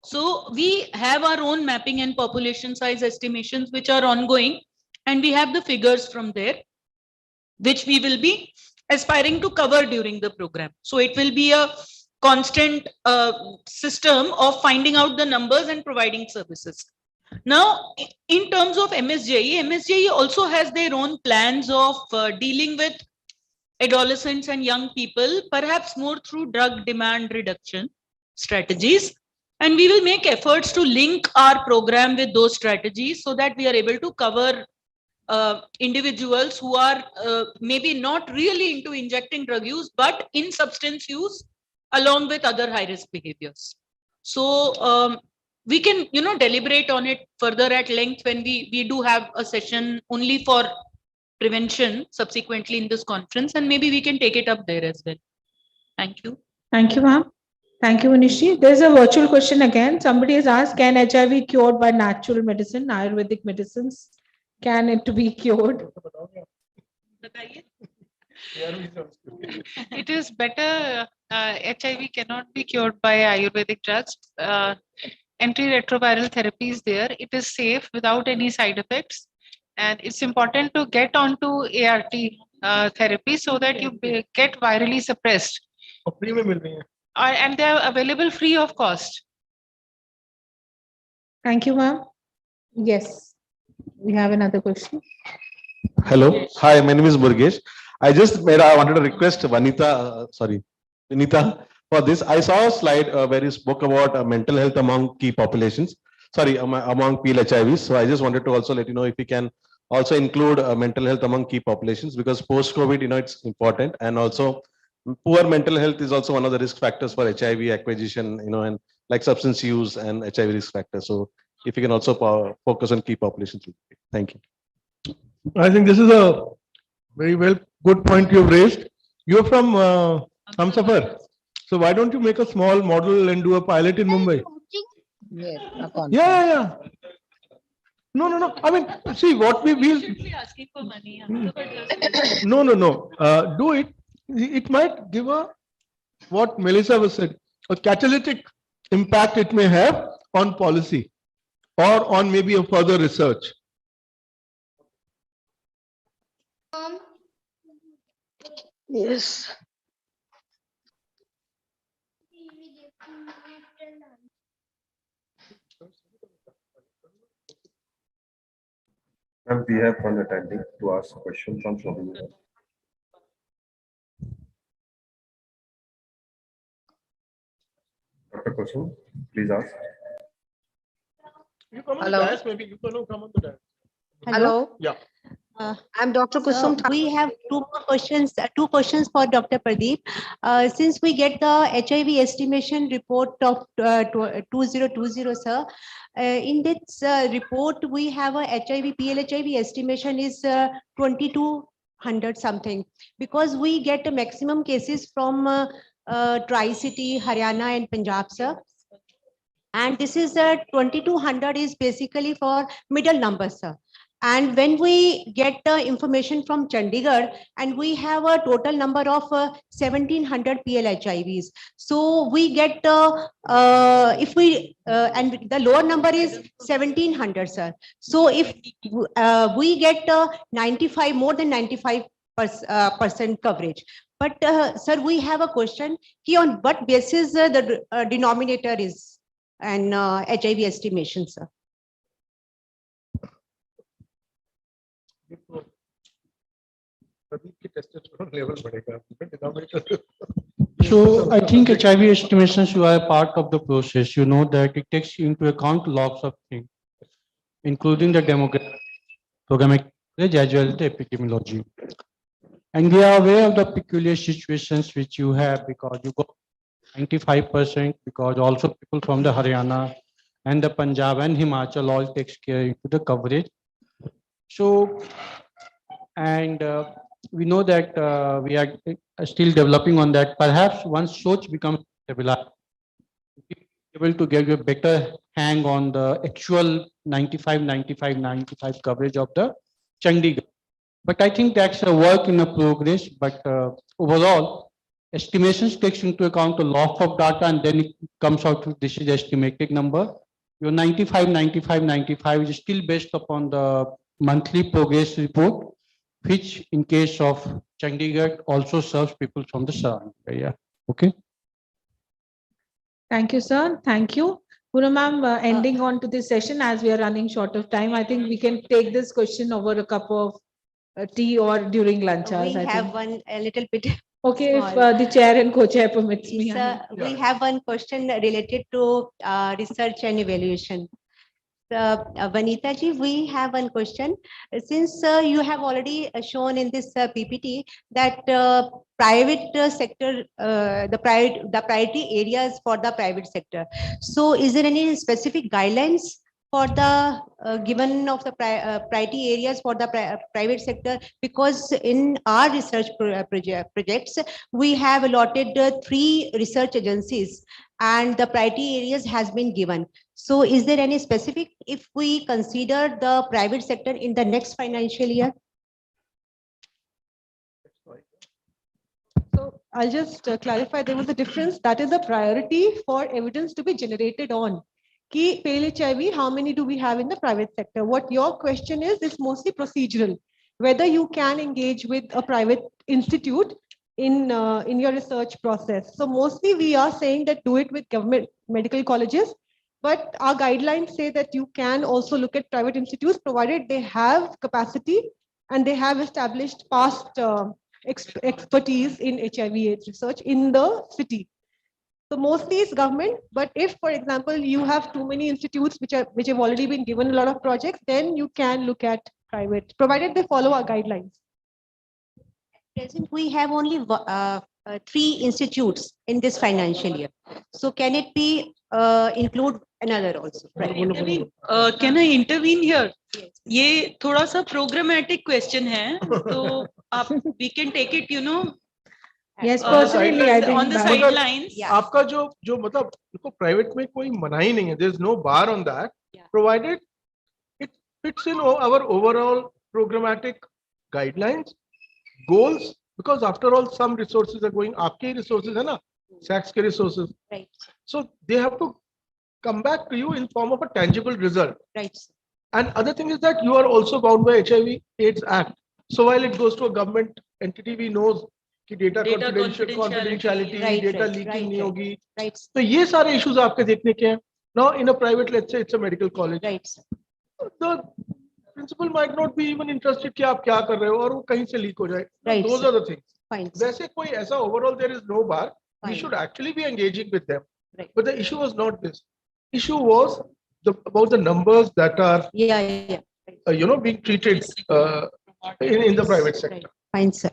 So we have our own mapping and population size estimations which are ongoing, and we have the figures from there, which we will be aspiring to cover during the program. So it will be a constant system of finding out the numbers and providing services. Now, in terms of MSJE, MSJE also has their own plans of dealing with adolescents and young people, perhaps more through drug demand reduction strategies. And we will make efforts to link our program with those strategies so that we are able to cover individuals who are maybe not really into injecting drug use, but in substance use along with other high-risk behaviors. So we can, deliberate on it further at length when we do have a session only for prevention subsequently in this conference, and maybe we can take it up there as well. Thank you. Thank you, ma'am. Thank you, Manishi. There's a virtual question again. Somebody has asked, can HIV cured by natural medicine, Ayurvedic medicines? Can it be cured? It is better. HIV cannot be cured by Ayurvedic drugs. Antiretroviral therapy is there. It is safe without any side effects. And it's important to get onto ART therapy so that you get virally suppressed. And they are available free of cost. Thank you, ma'am. Yes, we have another question. Hello. Hi, my name is Burgesh. I wanted to request Vinita for this. I saw a slide where you spoke about mental health among key populations, among PLHIVs. So I just wanted to also let you know if we can also include mental health among key populations, because post-COVID, it's important. And also poor mental health is also one of the risk factors for HIV acquisition, and like substance use and HIV risk factors. So if you can also focus on key populations. Thank you. I think this is a very good point you've raised. You're from Hamsafar. So why don't you make a small model and do a pilot in Mumbai? Yeah. No. I mean, see what we will. Asking for money. No. Do it. It might give what Melissa was said, a catalytic impact it may have on policy or on maybe a further research. Yes. And we have one attending to ask a question from Shobhini. Dr. Kusum, please ask. You come on Hello. the dais, maybe you can come on the dais. Hello. Yeah. I'm Dr. Kusum. We have two questions for Dr. Pradeep. Since we get the HIV estimation report of 2020, sir, in this report, we have a HIV, PLHIV estimation is 2200 something, because we get the maximum cases from Tri-City, Haryana and Punjab, sir. And this is 2200 is basically for middle numbers, sir. And when we get the information from Chandigarh, and we have a total number of 1700 PLHIVs. So we get if we and the lower number is 1700, sir. So if we get 95, more than 95% coverage. But sir, we have a question here: on what basis the denominator is and HIV estimation, sir? So I think HIV estimations you are a part of the process. You know that it takes into account lots of things, including the demographic, programmatic as well as the epidemiology. And we are aware of the peculiar situations which you have, because you got 95%, because also people from the Haryana and the Punjab and Himachal all takes care into the coverage. So, and we know that we are still developing on that. Perhaps once SOCH becomes stabilized, able to give you a better hang on the actual 95 coverage of the Chandigarh. But I think that's a work in a progress. But overall, estimations takes into account a lot of data, and then it comes out to this is the estimated number. Your 95 is still based upon the monthly progress report, which in case of Chandigarh also serves people from the surrounding area. Okay. Thank you, sir. Thank you. Pura ma'am, ending on to this session, as we are running short of time, I think we can take this question over a cup of tea or during lunch hours. We have one a little bit. Okay, if small. the chair and co-chair permits me. Sir, we have one question related to research and evaluation. Vanita ji, we have one question. Since you have already shown in this PPT that private sector, the priority areas for the private sector. So is there any specific guidelines for the given of the priority areas for the private sector? Because in our research projects, we have allotted 3 research agencies and the priority areas has been given. So is there any specific, if we consider the private sector in the next financial year? So I'll just clarify, there was a difference. That is a priority for evidence to be generated on. Key PLHIV, how many do we have in the private sector? What your question is mostly procedural. Whether you can engage with a private institute in your research process. So mostly we are saying that do it with government medical colleges But our guidelines say that you can also look at private institutes provided they have capacity and they have established past expertise in HIV/AIDS research in the city. So mostly it's government, but if, for example, you have too many institutes which have already been given a lot of projects, then you can look at private, provided they follow our guidelines. Present, we have only 3 institutes in this financial year. So can it be include another also? Can I intervene here? ये थोड़ा सा programmatic question है, तो आप we can take it, you know. Yes, personally, I think on the that- sidelines. आपका जो मतलब देखो प्राइवेट में कोई मना ही नहीं है, there is no bar on that, provided it fits in our overall programmatic guidelines, goals, because after all some resources are going, आपके resources है ना, SACS के resources, right? So they have to come back to you in form of a tangible result, right? And other thing is that you are also bound by HIV/AIDS Act. So while it goes to a government entity, we know कि data confidentiality, right, data right, leaking right, नहीं होगी. right. तो ये सारे issues आपके देखने के हैं. Now in a private, let's say it's a medical college. Right. The principal might not be even interested कि आप क्या कर रहे हो और वो कहीं से leak हो जाए. Right, Those sir. are the things. Fine. वैसे कोई ऐसा overall there is no bar. We Fine. should actually be engaging with them. Right. But the issue was not this. Issue was about the numbers that are being treated in the private sector. Fine, sir.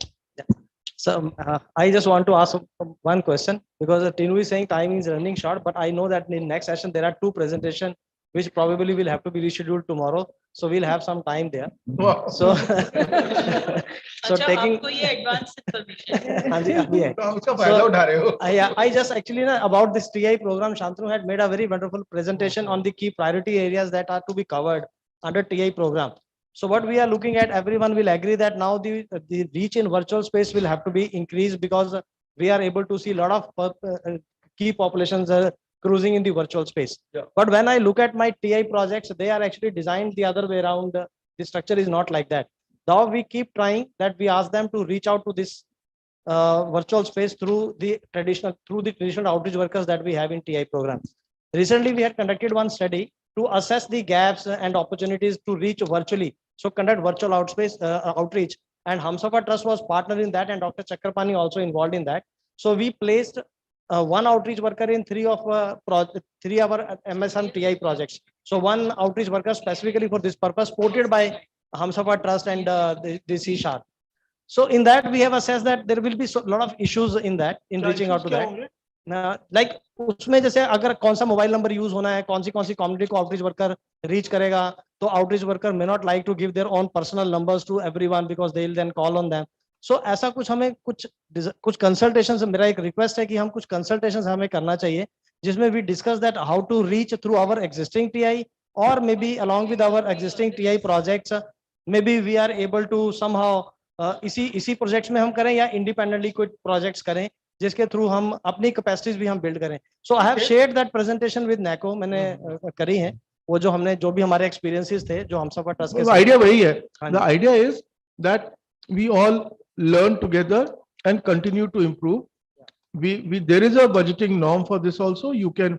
So I just want to ask one question because Tinu is saying time is running short, but I know that in next session there are 2 presentations which probably will have to be rescheduled tomorrow. So we'll have some time there. Wow. So, so taking आपको ये advance information. हाँ जी, अभी है. उसका फायदा उठा रहे हो. I just actually about this TI program, Shantanu had made a very wonderful presentation on the key priority areas that are to be covered under TI program. So what we are looking at, everyone will agree that now the reach in virtual space will have to be increased because we are able to see a lot of key populations cruising in the virtual space. Yeah. But when I look at my TI projects, they are actually designed the other way around. The structure is not like that. Now we keep trying that we ask them to reach out to this virtual space through the traditional outreach workers that we have in TI programs. Recently, we had conducted one study to assess the gaps and opportunities to reach virtually. So conduct virtual outreach, and Humsafar Trust was partner in that, and Dr. Chakrapani also involved in that. So we placed one outreach worker in 3 of our MSM TI projects. So one outreach worker specifically for this purpose, supported by Humsafar Trust and the CSHAR. So in that we have assessed that there will be a lot of issues in that, in reaching out to that. Like उसमें जैसे अगर कौन सा mobile number use होना है, कौन सी community को आउटरीच वर्कर रीच करेगा, तो outreach worker may not like to give their own personal numbers to everyone because they will then call on them. So ऐसा कुछ हमें कुछ कंसल्टेशंस, मेरा एक रिक्वेस्ट है कि हम कुछ कंसल्टेशंस हमें करना चाहिए जिसमें we discuss that how to reach through our existing TI और may be along with our existing TI projects, may be we are able to somehow इसी प्रोजेक्ट्स में हम करें या इंडिपेंडेंटली कोई प्रोजेक्ट्स करें जिसके थ्रू हम अपनी कैपेसिटीज भी हम बिल्ड करें. So I have shared that presentation with NACO, मैंने करी है वो जो हमने जो भी हमारे एक्सपीरियंसेस थे जो हम सब ट्रस्ट के आइडिया वही है. The idea is that we all learn together and continue to improve. There is a budgeting norm for this also. You can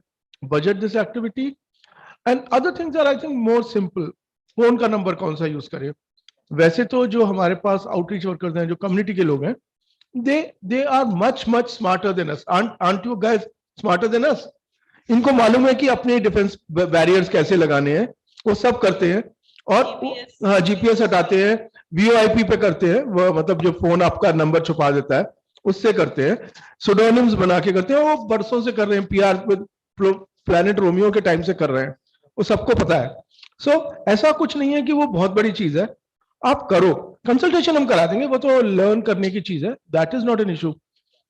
budget this activity, and other things are I think more simple. Phone का number कौन सा use करें? वैसे तो जो हमारे पास outreach workers हैं, जो कम्युनिटी के लोग हैं, they are much smarter than us. Aren't you guys smarter than us? इनको मालूम है कि अपने डिफेंस बैरियर्स कैसे लगाने हैं, वो सब करते हैं. और हाँ, जीपीएस हटाते हैं, वीओआईपी पे करते हैं, वो मतलब जो फोन आपका नंबर छुपा देता है उससे करते हैं, सुडोनिम्स बना के करते हैं. वो बरसों से कर रहे हैं, पीआर प्लैनेट रोमियो के टाइम से कर रहे हैं, वो सबको पता है. सो ऐसा कुछ नहीं है कि वो बहुत बड़ी चीज है. आप करो, कंसल्टेशन हम करा देंगे, वो तो लर्न करने की चीज है, that is not an issue.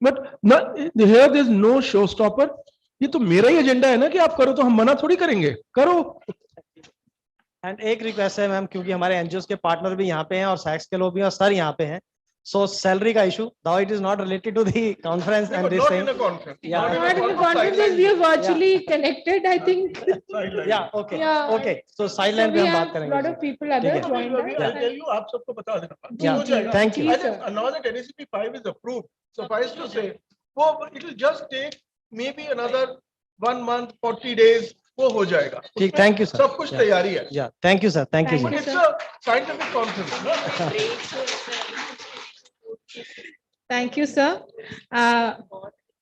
But here there is no show stopper. ये तो मेरा ही एजेंडा है ना कि आप करो, तो हम मना थोड़ी करेंगे, करो. एंड एक रिक्वेस्ट है मैम, क्योंकि हमारे एनजीओ के पार्टनर भी यहाँ पे हैं और सैक्स के लोग भी और सर यहाँ पे हैं, सो सैलरी का issue now it is not related to the conference and this thing. Yeah, not in the conference, we are virtually connected, I think. Yeah, okay. Yeah. Okay, so sideline पे हम बात करेंगे. A lot of people other joined us. I'll tell you, आप सबको बता देना. Yeah, thank you. Now that NACP 5 is approved, suffice to say, it will just take maybe another 1 month, 40 days वो हो जाएगा। ठीक, thank you, sir. सब कुछ तैयारी है। Yeah, thank you, sir. Thank you, But sir. it's a scientific conference. Thank you, sir.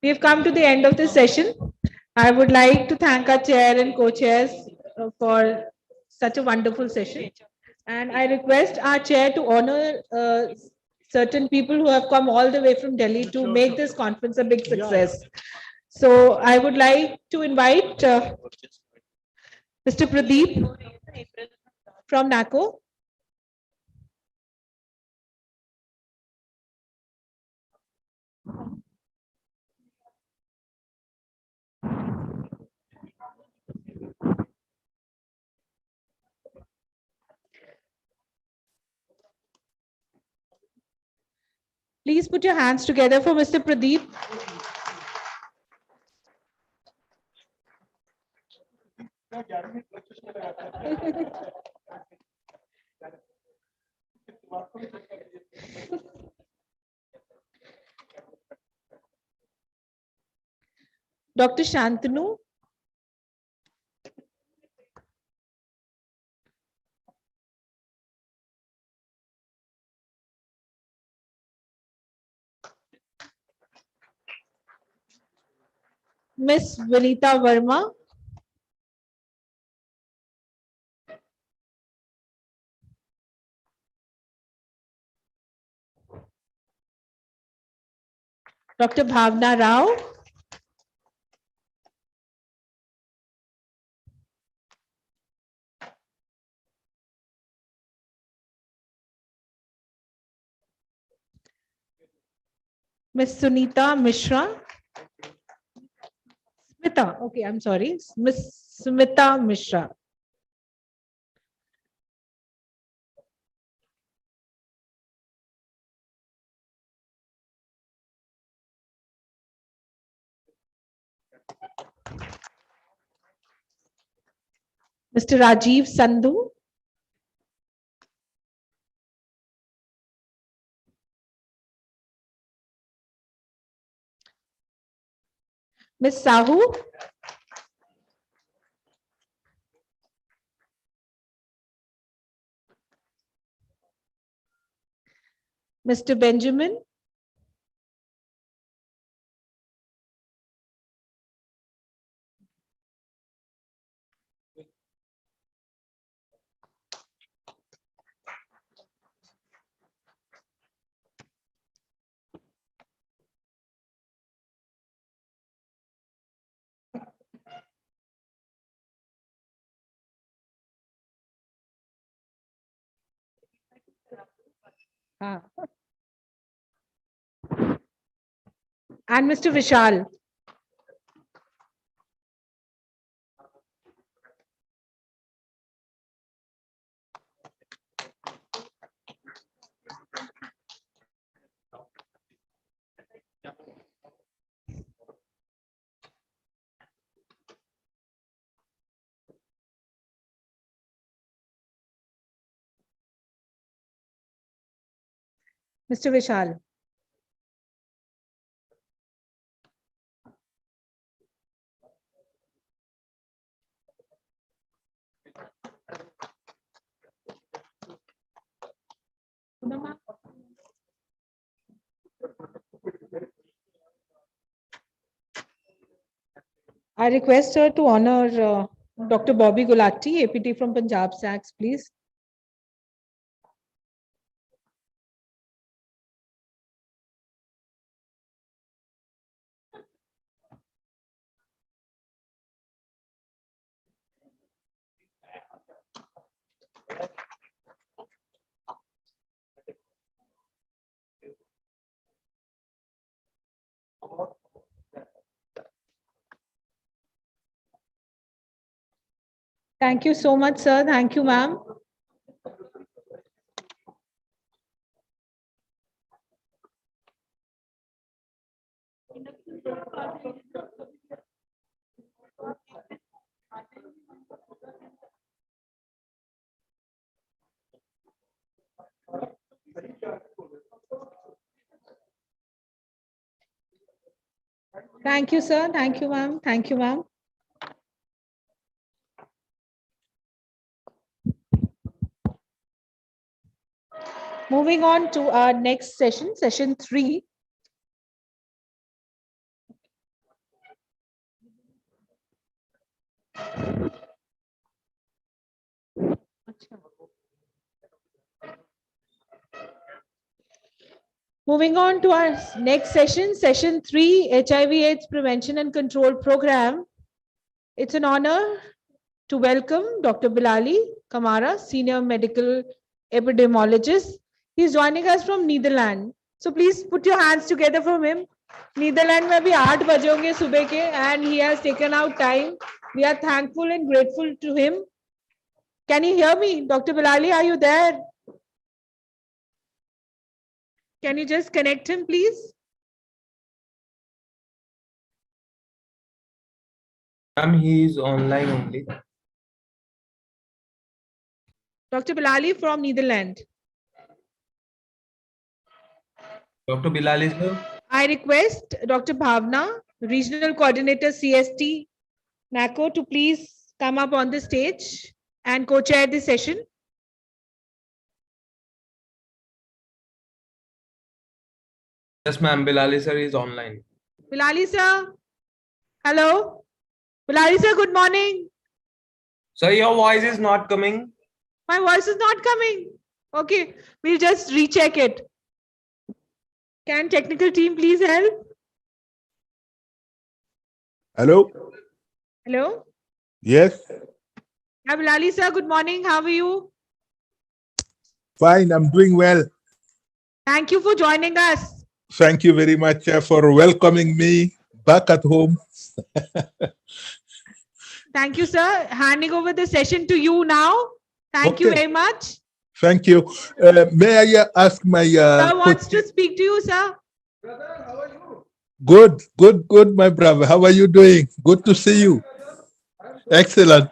We've come to the end of this session. I would like to thank our chair and co-chairs for such a wonderful session. And I request our chair to honor certain people who have come all the way from Delhi to make this conference a big success. So I would like to invite Mr. Pradeep from NACO. Please put your hands together for Mr. Pradeep. Dr. Shantanu. Miss Vinita Verma. Dr. Bhavna Rao. Miss Sunita Mishra. Smita, okay, I'm sorry. Miss Smita Mishra. Mr. Rajiv Sandhu. Miss Sahu. Mr. Benjamin. And Mr. Vishal. Mr. Vishal. I request her to honor Dr. Bobby Gulati, APT from Punjab SACS, please. Thank you so much, sir. Thank you, ma'am. Thank you, sir. Thank you, ma'am. Thank you, ma'am. Moving on to our next session, session 3. Moving on to our next session, session 3, HIV/AIDS Prevention and Control Program. It's an honor to welcome Dr. Bilali Kamara, Senior Medical Epidemiologist. He's joining us from Netherlands. So please put your hands together for him. Netherlands में भी 8 बजे होंगे सुबह के, and he has taken out time. We are thankful and grateful to him. Can you hear me? Dr. Bilali, are you there? Can you just connect him, please? He is online only. Dr. Bilali from Netherlands. Dr. Bilali, sir. I request Dr. Bhavna, Regional Coordinator CST NACO, to please come up on the stage and co-chair the session. Yes, ma'am. Bilali, sir, is online. Bilali sir, hello. Bilali sir, good morning. Sir, your voice is not coming. My voice is not coming. Okay, we'll just recheck it. Can technical team please help? Hello. Hello. Yes. Bilali sir, good morning. How are you? Fine. I'm doing well. Thank you for joining us. Thank you very much for welcoming me back at home. Thank you, sir. Handing over the session to you now. Thank you Okay. very much. Thank you. May I ask my Sir wants coach? to speak to you, sir. Good, good, good, my brother. How are you doing? Good to see you. Excellent.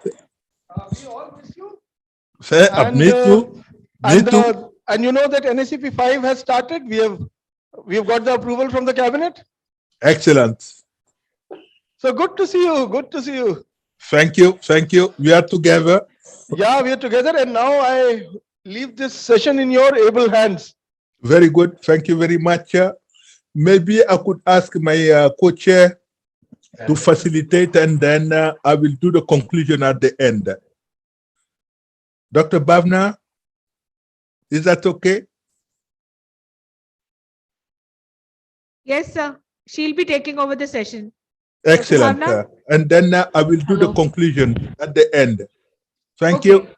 And, Me too. Me too. And you know that NSCP 5 has started. We have got the approval from the cabinet. Excellent. So good to see you. Good to see you. Thank you. Thank you. We are together. Yeah, we are together, and now I leave this session in your able hands. Very good. Thank you very much. Maybe I could ask my co-chair to facilitate, and then I will do the conclusion at the end. Dr. Bhavna, is that okay? Yes, sir. She'll be taking over the session. Excellent. Bhavna? And then I will do the conclusion at the end. Thank you.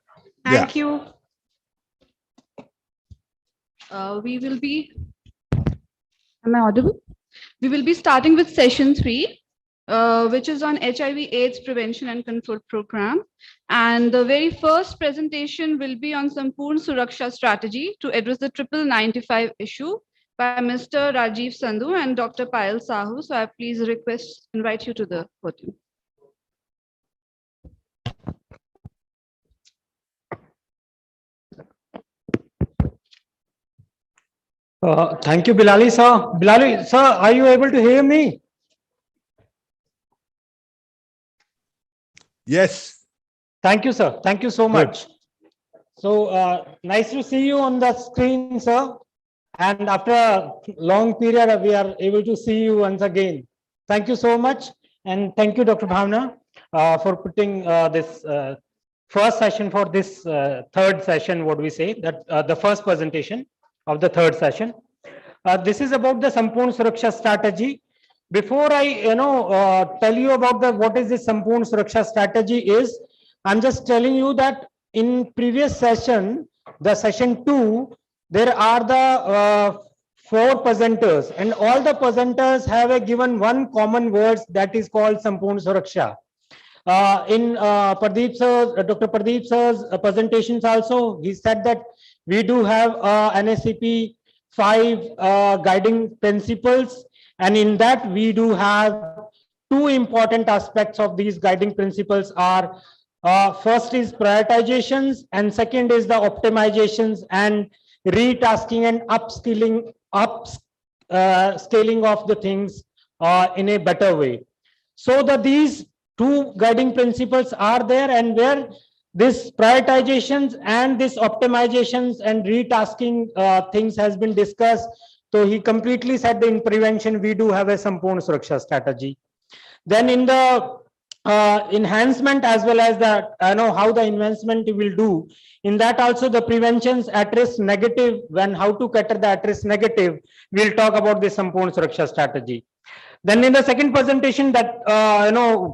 Thank you. We will be, am I audible? We will be starting with session 3, which is on HIV/AIDS Prevention and Control Program. And the very first presentation will be on Sampoorn Suraksha Strategy to address the 9995 issue by Mr. Rajiv Sandhu and Dr. Payal Sahu. So I please invite you to the podium. Thank you, Bilali sir. Bilali sir, are you able to hear me? Yes. Thank you, sir. Thank you so much. So nice to see you on the screen, sir. And after a long period, we are able to see you once again. Thank you so much. And thank you, Dr. Bhavna, for putting this first session for this third session, what we say, that the first presentation of the third session. This is about the Sampoorn Suraksha Strategy. Before I tell you about what is the Sampoorn Suraksha Strategy is, I'm just telling you that in previous session, the session 2, there are the 4 presenters, and all the presenters have a given one common words that is called Sampoorn Suraksha. In Dr. Pradeep sir's presentations also, he said that we do have NSCP 5 guiding principles, and in that we do have 2 important aspects of these guiding principles are first is prioritizations, and second is the optimizations and retasking and upskilling, scaling of the things in a better way. So these 2 guiding principles are there, and where this prioritizations and this optimizations and retasking things has been discussed. So he completely said that in prevention, we do have a Sampurna Suraksha strategy. Then in the enhancement as well as the, how the investment will do, in that also the preventions at risk negative, when how to cater the at risk negative, we'll talk about the Sampurna Suraksha strategy. Then in the second presentation that,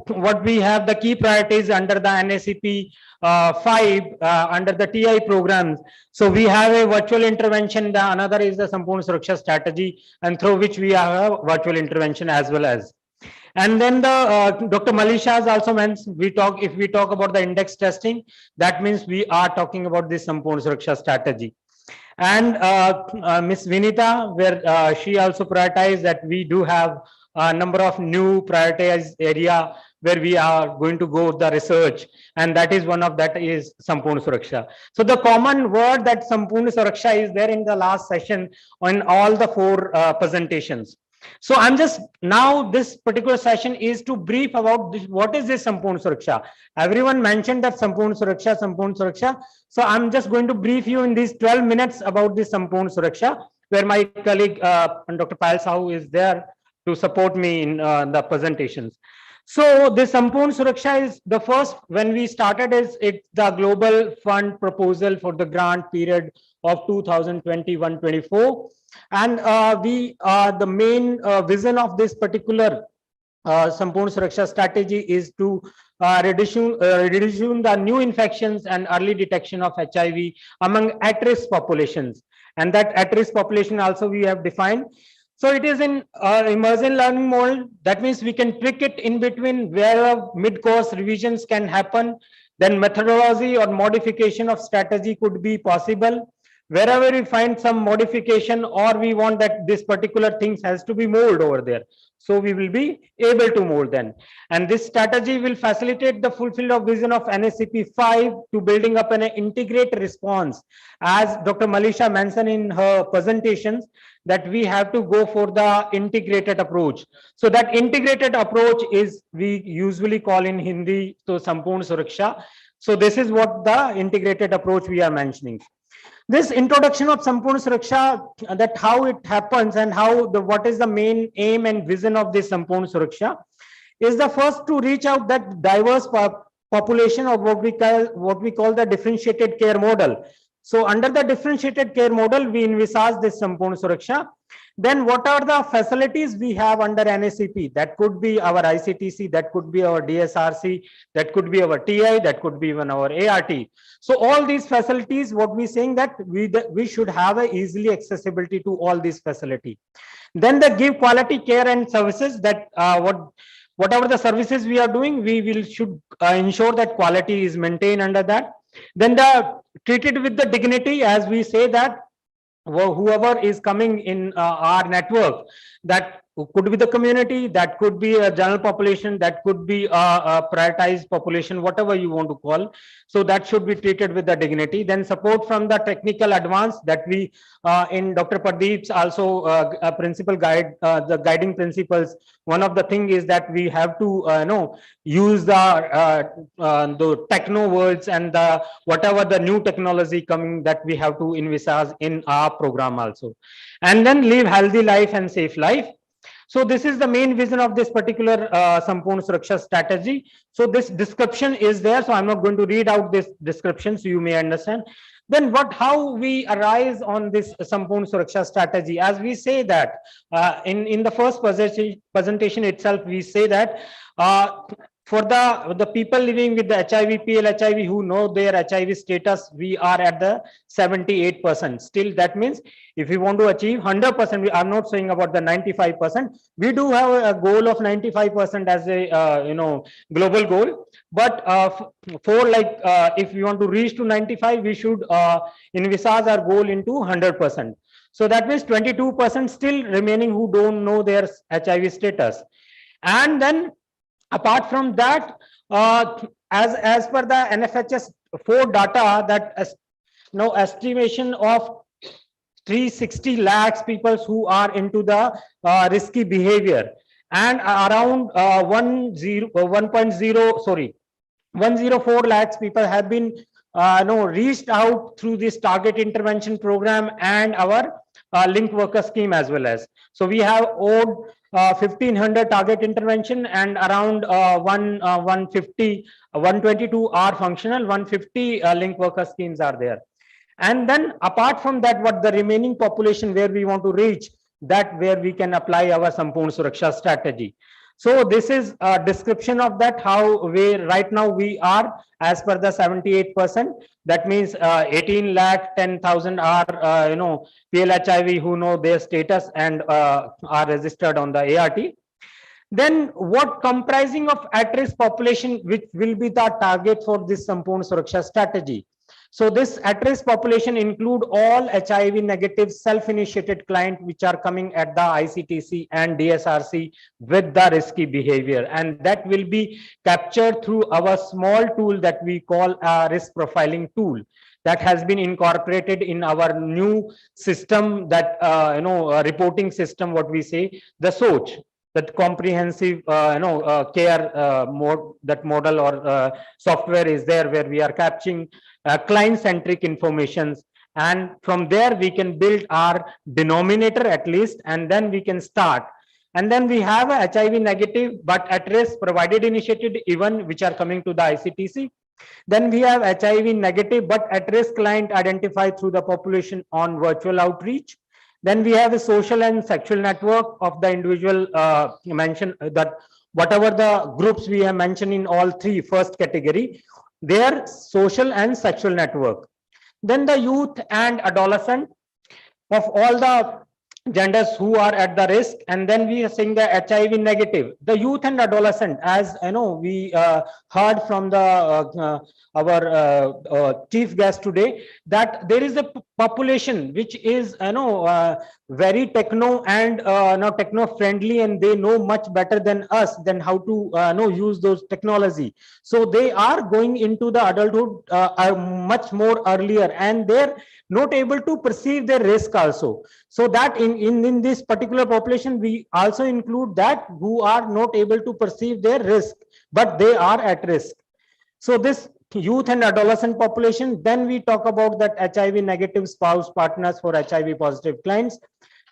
what we have the key priorities under the NACP 5 under the TI programs. So we have a virtual intervention, the another is the Sampurna Suraksha strategy, and through which we have a virtual intervention as well as. And then the Dr. Malisha has also mentioned, if we talk about the index testing, that means we are talking about this Sampurna Suraksha strategy. And Ms. Vinita, where she also prioritized that we do have a number of new prioritized area where we are going to go the research, and that is one of that is Sampurna Suraksha. So the common word that Sampurna Suraksha is there in the last session on all the 4 presentations. So I'm just now this particular session is to brief about this, what is this Sampurna Suraksha. Everyone mentioned that Sampurna Suraksha, Sampurna Suraksha. So I'm just going to brief you in these 12 minutes about this Sampurna Suraksha, where my colleague Dr. Payal Sahu is there to support me in the presentations. So this Sampurna Suraksha is the first, when we started is it the global fund proposal for the grant period of 2021-24. And the main vision of this particular Sampurna Suraksha strategy is to reduce the new infections and early detection of HIV among at-risk populations. And that at-risk population also we have defined. So it is in immersion learning model. That means we can pick it in between where mid-course revisions can happen. Then methodology or modification of strategy could be possible. Wherever we find some modification or we want that this particular things has to be molded over there. So we will be able to mold them. And this strategy will facilitate the fulfillment of vision of NACP 5 to building up an integrated response. As Dr. Malisha mentioned in her presentations, that we have to go for the integrated approach. So that integrated approach is we usually call in Hindi, so Sampurna Suraksha. So this is what the integrated approach we are mentioning. This introduction of Sampurna Suraksha, that how it happens and how what is the main aim and vision of this Sampurna Suraksha, is the first to reach out that diverse population of what we call the differentiated care model. So under the differentiated care model, we envisage this Sampurna Suraksha. Then what are the facilities we have under NACP? That could be our ICTC, that could be our DSRC, that could be our TI, that could be even our ART. So all these facilities, what we saying that we should have a easily accessibility to all these facilities. Then they give quality care and services that whatever the services we are doing, we should ensure that quality is maintained under that. Then the treated with the dignity, as we say that whoever is coming in our network, that could be the community, that could be a general population, that could be a prioritized population, whatever you want to call. So that should be treated with the dignity. Then support from the technical advance that we in Dr. Pradeep's also principal guide, the guiding principles. One of the thing is that we have to use the techno words and the whatever the new technology coming that we have to envisage in our program also. And then live healthy life and safe life. So this is the main vision of this particular Sampurna Suraksha strategy. So this description is there. So I'm not going to read out this description so you may understand. Then how we arise on this Sampurna Suraksha strategy? As we say that in the first presentation itself, we say that for the people living with the HIV, PL-HIV who know their HIV status, we are at the 78%. Still, that means if we want to achieve 100%, I'm not saying about the 95%. We do have a goal of 95% as a global goal. But for if we want to reach to 95, we should envisage our goal into 100%. So that means 22% still remaining who don't know their HIV status. And then apart from that, as per the NFHS 4 data, that estimation of 360 lakhs people who are into the risky behavior, and around 1.0 104 lakhs people have been reached out through this target intervention program and our link worker scheme as well as. So we have owed 1500 target intervention and around 150, 122 are functional, 150 link worker schemes are there. And then apart from that, what the remaining population where we want to reach, that where we can apply our Sampurna Suraksha strategy. So this is a description of that, how we right now we are as per the 78%. That means 18 lakh 10,000 are PLHIV who know their status and are registered on the ART. Then what comprising of at-risk population which will be the target for this Sampurna Suraksha strategy. So this at-risk population include all HIV negative self-initiated clients which are coming at the ICTC and DSRC with the risky behavior, and that will be captured through our small tool that we call a risk profiling tool that has been incorporated in our new system, that reporting system, what we say, the SOCH, that comprehensive care that model or software is there, where we are capturing client centric informations, and from there we can build our denominator at least, and then we can start. And then we have a HIV negative but at risk provided initiated even which are coming to the ICTC. Then we have HIV negative but at risk client identified through the population on virtual outreach. Then we have a social and sexual network of the individual mentioned, that whatever the groups we have mentioned in all three first category, their social and sexual network. Then the youth and adolescent of all the genders who are at the risk, and then we are saying the HIV negative, the youth and adolescent, as we heard from the our chief guest today, that there is a population which is very techno and techno friendly, and they know much better than us than how to use those technology. So they are going into the adulthood much more earlier, and they're not able to perceive their risk also. So that in this particular population, we also include that who are not able to perceive their risk, but they are at risk. So this youth and adolescent population. Then we talk about that HIV negative spouse partners for HIV positive clients.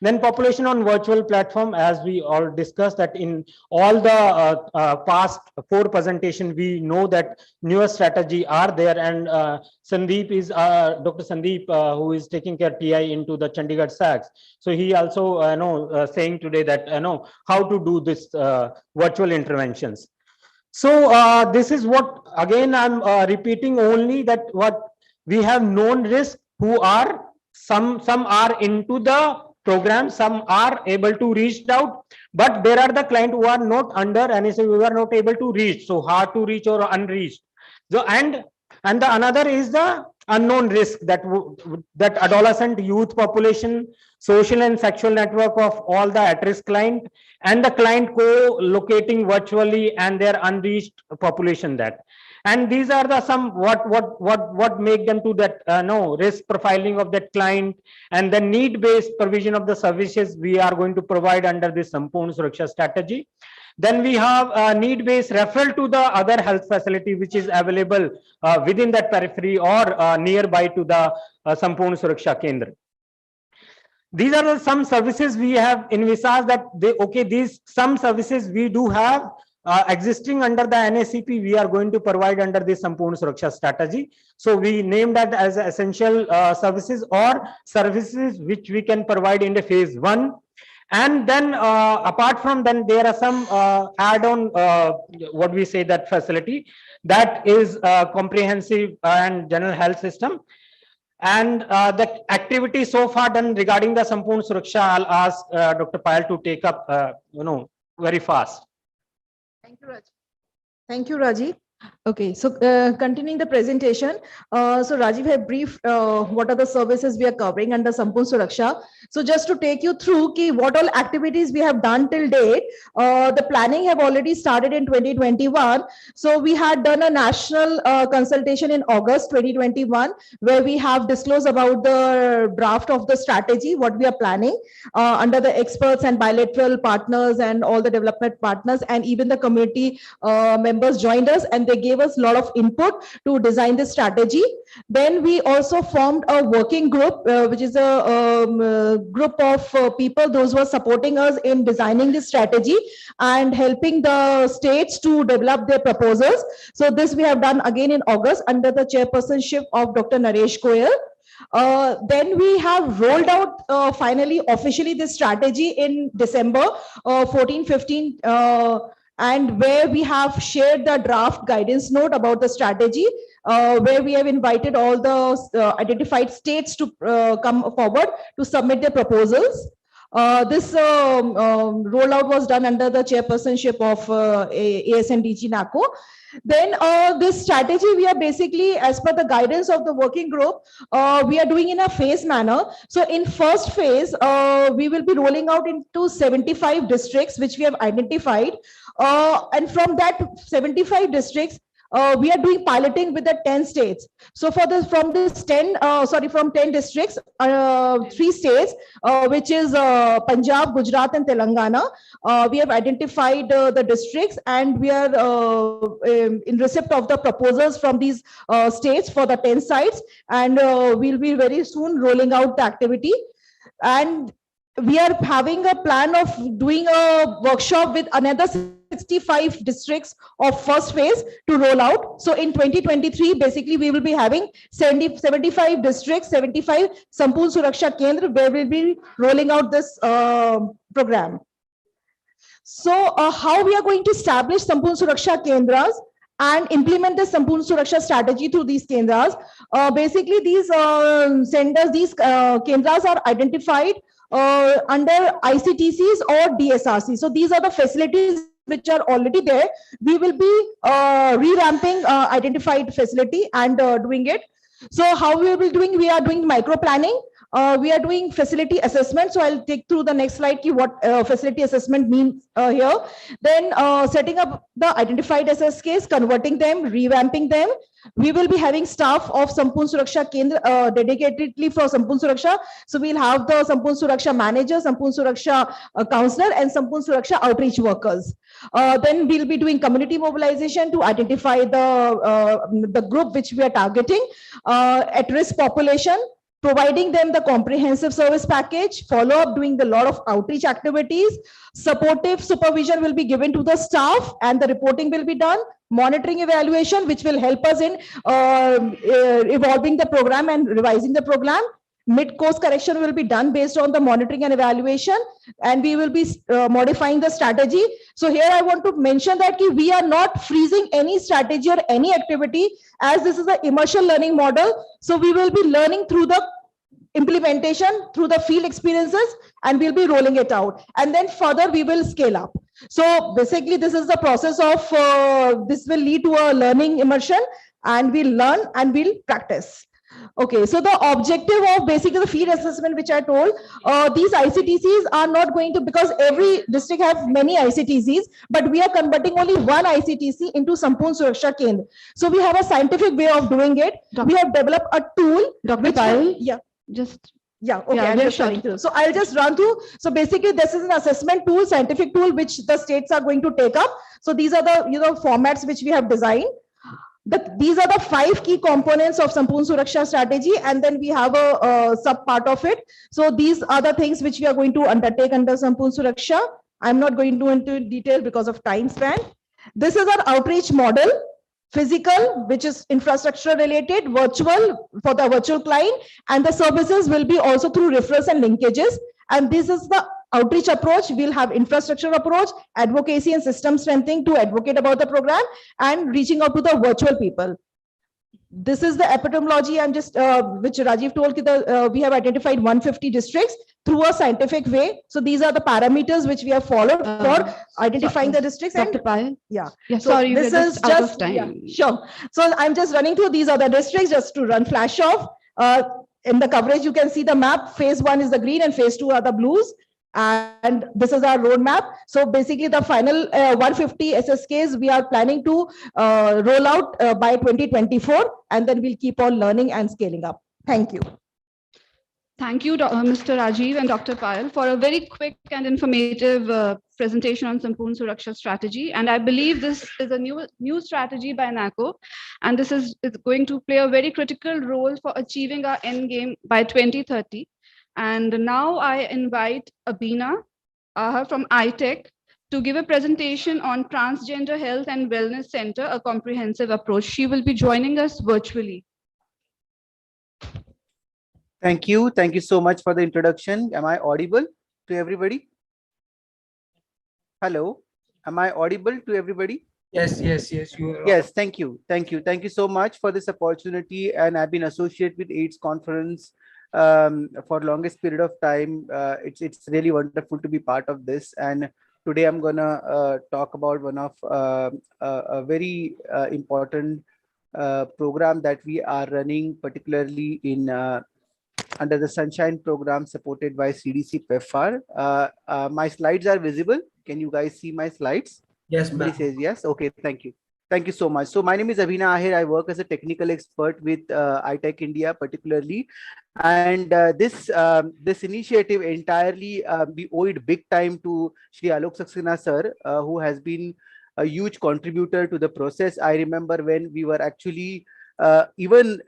Then population on virtual platform, as we all discussed that in all the past 4 presentation, we know that newer strategy are there, and Sandeep is Dr. Sandeep who is taking care TI into the Chandigarh SACS. So he also saying today that how to do this virtual interventions. So this is what again I'm repeating only that what we have known risk who are some are into the program, some are able to reach out, but there are the client who are not under NSA, who are not able to reach, so hard to reach or unreached. So and the another is the unknown risk, that that adolescent youth population, social and sexual network of all the at-risk client, and the client co-locating virtually and their unreached population. That and these are the some what make them to that risk profiling of that client, and the need-based provision of the services we are going to provide under this Sampurna Suraksha strategy. Then we have a need-based referral to the other health facility which is available within that periphery or nearby to the Sampurna Suraksha Kendra. These are some services we have envisaged that these some services we do have existing under the NACP, we are going to provide under this Sampurna Suraksha strategy. So we named that as essential services or services which we can provide in the phase 1. And then apart from then there are some add-on what we say that facility that is comprehensive and general health system. And the activity so far done regarding the Sampurna Suraksha, I'll ask Dr. Payal to take up very fast. Thank you, Raji. Thank you, Raji. Okay, so continuing the presentation, so Rajiv have briefed what are the services we are covering under Sampurna Suraksha. So just to take you through what all activities we have done till date, the planning have already started in 2021. So we had done a national consultation in August 2021, where we have disclosed about the draft of the strategy, what we are planning under the experts and bilateral partners and all the development partners, and even the community members joined us, and they gave us a lot of input to design this strategy. Then we also formed a working group, which is a group of people, those who are supporting us in designing this strategy and helping the states to develop their proposals. So this we have done again in August under the chairpersonship of Dr. Naresh Goyal. Then we have rolled out finally officially this strategy in December 14-15, and where we have shared the draft guidance note about the strategy, where we have invited all the identified states to come forward to submit their proposals. This rollout was done under the chairpersonship of ASNDG NACO. Then this strategy, we are basically, as per the guidance of the working group, we are doing in a phase manner. So in first phase, we will be rolling out into 75 districts, which we have identified. And from that 75 districts, we are doing piloting with the 10 states. So for this, from 10 districts, 3 states, which is Punjab, Gujarat, and Telangana, we have identified the districts, and we are in receipt of the proposals from these states for the 10 sites, and we'll be very soon rolling out the activity. And we are having a plan of doing a workshop with another 65 districts of first phase to roll out. So in 2023, basically, we will be having 75 districts, 75 Sampoorna Suraksha Kendra, where we'll be rolling out this program. So how we are going to establish Sampoorna Suraksha Kendras and implement the Sampoorna Suraksha strategy through these Kendras. Basically, these centers, these Kendras are identified under ICTCs or DSRC. So these are the facilities which are already there. We will be revamping identified facility and doing it. So how we will be doing? We are doing micro planning. We are doing facility assessment. So I'll take through the next slide what facility assessment means here. Then setting up the identified SSKs, converting them, revamping them. We will be having staff of Sampoorna Suraksha Kendra dedicatedly for Sampoorna Suraksha. So we'll have the Sampoorna Suraksha manager, Sampoorna Suraksha counselor, and Sampoorna Suraksha outreach workers. Then we'll be doing community mobilization to identify the group which we are targeting, at-risk population, providing them the comprehensive service package, follow up, doing the lot of outreach activities, supportive supervision will be given to the staff, and the reporting will be done, monitoring evaluation, which will help us in evolving the program and revising the program. Mid-course correction will be done based on the monitoring and evaluation, and we will be modifying the strategy. So here I want to mention that we are not freezing any strategy or any activity, as this is an immersion learning model. So we will be learning through the implementation, through the field experiences, and we'll be rolling it out. And then further we will scale up. So basically this is the process of, this will lead to a learning immersion, and we'll learn and we'll practice. Okay, so the objective of basically the field assessment, which I told, these ICTCs are not going to, because every district have many ICTCs, but we are converting only one ICTC into Sampoorna Suraksha Kendra. So we have a scientific way of doing it. We have developed a tool. Dr. Payal, yeah, just okay, yeah, I'm just running through. So I'll just run through. So basically, this is an assessment tool, scientific tool, which the states are going to take up. So these are the formats which we have designed. These are the 5 key components of Sampoorna Suraksha strategy, and then we have a sub part of it. So these are the things which we are going to undertake under Sampoorna Suraksha. I'm not going to into detail because of time span. This is our outreach model. Physical, which is infrastructure related, virtual for the virtual client, and the services will be also through referrals and linkages. And this is the outreach approach. We'll have infrastructure approach, advocacy and system strengthening to advocate about the program, and reaching out to the virtual people. This is the epidemiology. I'm just, which Rajiv told, we have identified 150 districts through a scientific way. So these are the parameters which we have followed for identifying the districts. Dr. Payal? Yeah. Yeah, So sorry, this is out of just time. yeah, sure. So I'm just running through. These are the districts just to run flash off. In the coverage, you can see the map. Phase 1 is the green and phase 2 are the blues. And this is our roadmap. So basically the final 150 SSKs we are planning to roll out by 2024, and then we'll keep on learning and scaling up. Thank you. Thank you, Mr. Rajiv and Dr. Payal, for a very quick and informative presentation on Sampoorna Suraksha strategy. And I believe this is a new strategy by NACO, and this is going to play a very critical role for achieving our end game by 2030. And now I invite Abina from ITech to give a presentation on Transgender Health and Wellness Center, a comprehensive approach. She will be joining us virtually. Thank you. Thank you so much for the introduction. Am I audible to everybody? Hello. Am I audible to everybody? Yes, yes, yes. You are Yes, thank you. Thank you. Thank you so much for this opportunity. And I've been associated with AIDS conference for longest period of time. It's really wonderful to be part of this. And today I'm gonna talk about one of a very important program that we are running, particularly in under the Sunshine program supported by CDC PEPFAR. My slides are visible. Can you guys see my slides? Yes, Somebody ma'am. says yes. Okay, thank you. Thank you so much. So my name is Abhina Ahir. I work as a technical expert with iTech India particularly. And this initiative entirely, we owe it big time to Shri Alok Saxena sir, who has been a huge contributor to the process. I remember when we were actually even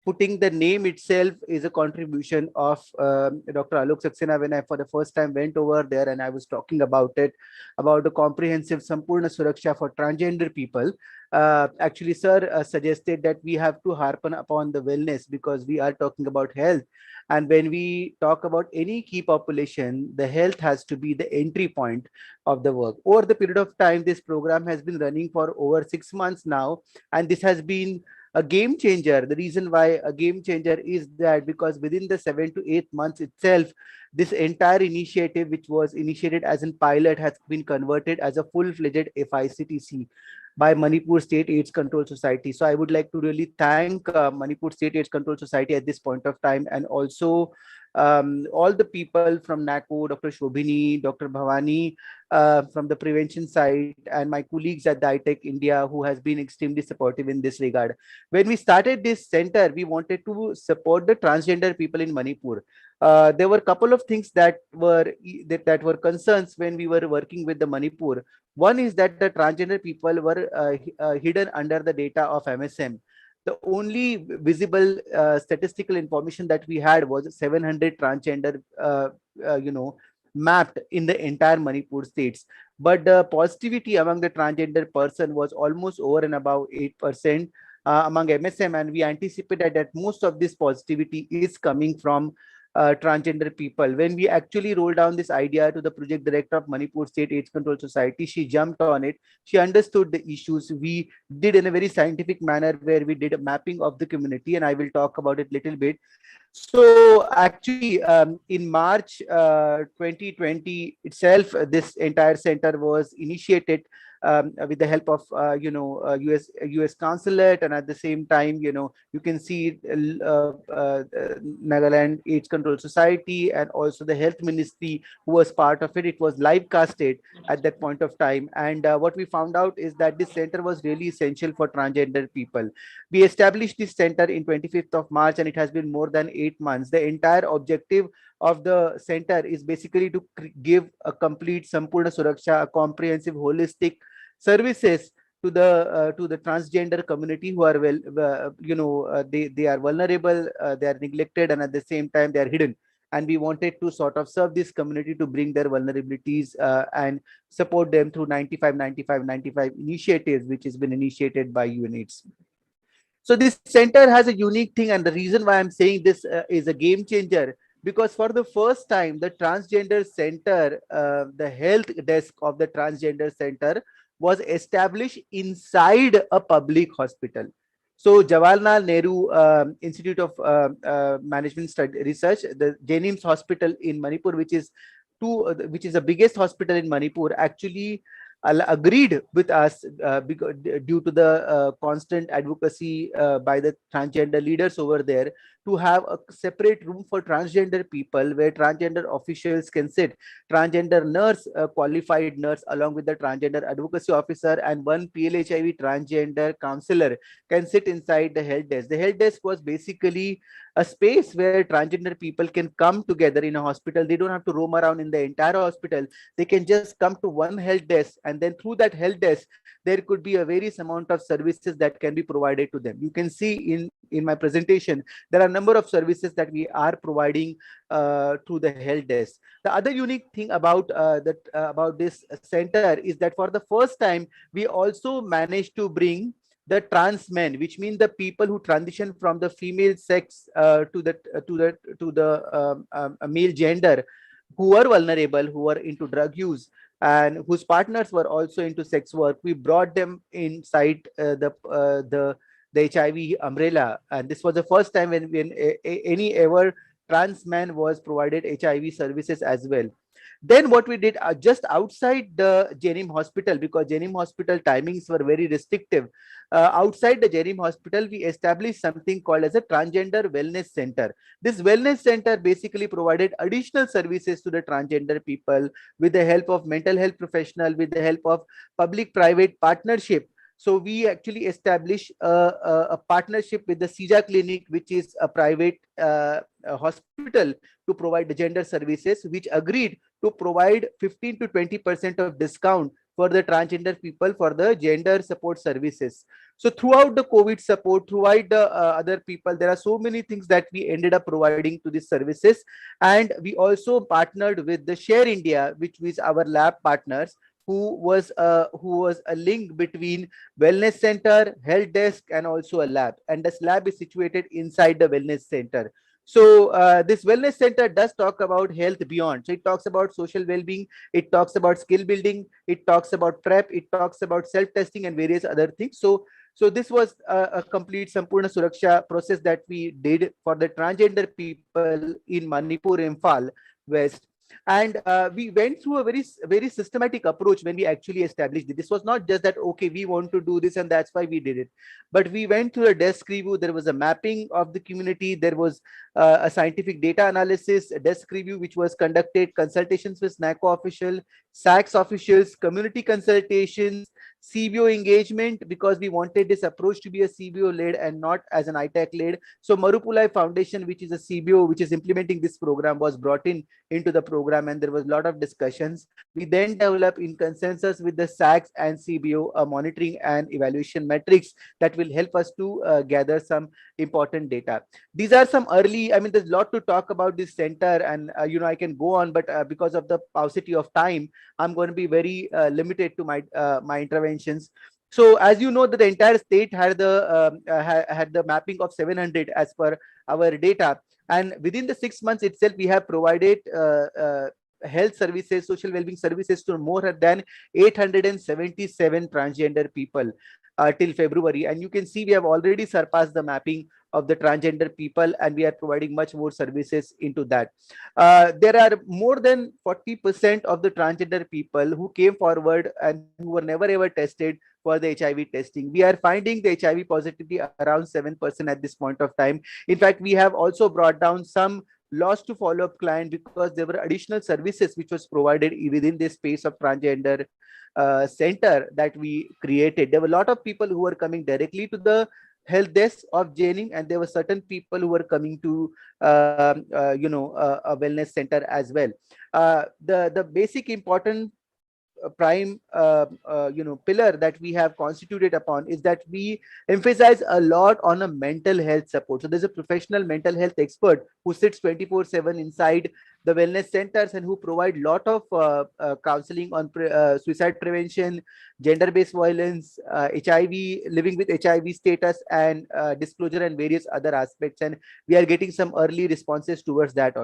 putting the name itself is a contribution of Dr. Alok Saxena when I for the first time went over there and I was talking about it, about the comprehensive Sampurna Suraksha for transgender people. Actually, sir suggested that we have to harpen upon the wellness because we are talking about health. And when we talk about any key population, the health has to be the entry point of the work. Over the period of time, this program has been running for over 6 months now, and this has been a game changer. The reason why a game changer is that because within the 7 to 8 months itself, this entire initiative, which was initiated as a pilot, has been converted as a full-fledged FICTC by Manipur State AIDS Control Society. So I would like to really thank Manipur State AIDS Control Society at this point of time, and also all the people from NACO, Dr. Shobhini, Dr. Bhavani, from the prevention side, and my colleagues at the iTech India, who has been extremely supportive in this regard. When we started this center, we wanted to support the transgender people in Manipur. There were a couple of things that were concerns when we were working with the Manipur. One is that the transgender people were hidden under the data of MSM. The only visible statistical information that we had was 700 transgender, mapped in the entire Manipur states. But the positivity among the transgender person was almost over and above 8% among MSM, and we anticipated that most of this positivity is coming from transgender people. When we actually rolled down this idea to the project director of Manipur State AIDS Control Society, she jumped on it. She understood the issues. We did in a very scientific manner where we did a mapping of the community, and I will talk about it a little bit. So actually, in March 2020 itself, this entire center was initiated with the help of US consulate, and at the same time, you can see Nagaland AIDS Control Society and also the Health Ministry who was part of it. It was live casted at that point of time, and what we found out is that this center was really essential for transgender people. We established this center in 25th of March, and it has been more than 8 months. The entire objective of the center is basically to give a complete Sampurna Suraksha, a comprehensive, holistic services to the transgender community who are they are vulnerable, they are neglected, and at the same time they are hidden. And we wanted to sort of serve this community to bring their vulnerabilities and support them through 95 initiatives, which has been initiated by UNAIDS. So this center has a unique thing, and the reason why I'm saying this is a game changer, because for the first time, the transgender center, the health desk of the transgender center was established inside a public hospital. So Jawaharlal Nehru Institute of Management Research, the Jenims Hospital in Manipur, which is the biggest hospital in Manipur, actually agreed with us because due to the constant advocacy by the transgender leaders over there, to have a separate room for transgender people where transgender officials can sit, transgender nurse, qualified nurse, along with the transgender advocacy officer, and one PLHIV transgender counselor can sit inside the help desk. The help desk was basically a space where transgender people can come together in a hospital. They don't have to roam around in the entire hospital. They can just come to one health desk, and then through that health desk, there could be a various amount of services that can be provided to them. You can see in my presentation, there are a number of services that we are providing through the health desk. The other unique thing about about this center is that for the first time, we also managed to bring the trans men, which means the people who transition from the female sex to the male gender, who were vulnerable, who were into drug use, and whose partners were also into sex work. We brought them inside the HIV umbrella, and this was the first time when any ever trans man was provided HIV services as well. Then what we did just outside the Jenim hospital, because Jenim hospital timings were very restrictive, outside the Jenim hospital, we established something called as a transgender wellness center. This wellness center basically provided additional services to the transgender people with the help of mental health professional, with the help of public-private partnership. So we actually established a partnership with the CIJA Clinic, which is a private hospital, to provide the gender services, which agreed to provide 15 to 20% of discount for the transgender people for the gender support services. So throughout the COVID support, throughout the other people, there are so many things that we ended up providing to these services. And we also partnered with the Share India, which is our lab partners, who was a link between wellness center, health desk, and also a lab. And this lab is situated inside the wellness center. So this wellness center does talk about health beyond. So it talks about social well-being, it talks about skill building, it talks about prep, it talks about self-testing and various other things. So this was a complete Sampurna Suraksha process that we did for the transgender people in Manipur, Imphal West. And we went through a very systematic approach when we actually established it. This was not just that, okay, we want to do this and that's why we did it. But we went through a desk review. There was a mapping of the community. There was a scientific data analysis, a desk review, which was conducted, consultations with NACO official, SACS officials, community consultations, CBO engagement, because we wanted this approach to be a CBO led and not as an ITAC led. So Marupulai Foundation, which is a CBO, which is implementing this program, was brought into the program, and there was a lot of discussions. We then developed in consensus with the SACS and CBO monitoring and evaluation metrics that will help us to gather some important data. These are some early, I mean, there's a lot to talk about this center, and I can go on, but because of the paucity of time, I'm going to be very limited to my interventions. So as you know, that the entire state had the mapping of 700 as per our data, and within the 6 months itself, we have provided health services, social well-being services to more than 877 transgender people till February. And you can see we have already surpassed the mapping of the transgender people, and we are providing much more services into that. There are more than 40% of the transgender people who came forward and who were never ever tested for the HIV testing. We are finding the HIV positivity around 7% at this point of time. In fact, we have also brought down some loss to follow-up client because there were additional services which was provided within this space of transgender center that we created. There were a lot of people who were coming directly to the health desk of Jenim, and there were certain people who were coming to a wellness center as well. The basic important prime pillar that we have constituted upon is that we emphasize a lot on a mental health support. So there's a professional mental health expert who sits 24/7 inside the wellness centers and who provide lot of counseling on suicide prevention, gender-based violence, HIV, living with HIV status, and disclosure, and various other aspects. And we are getting some early responses towards that.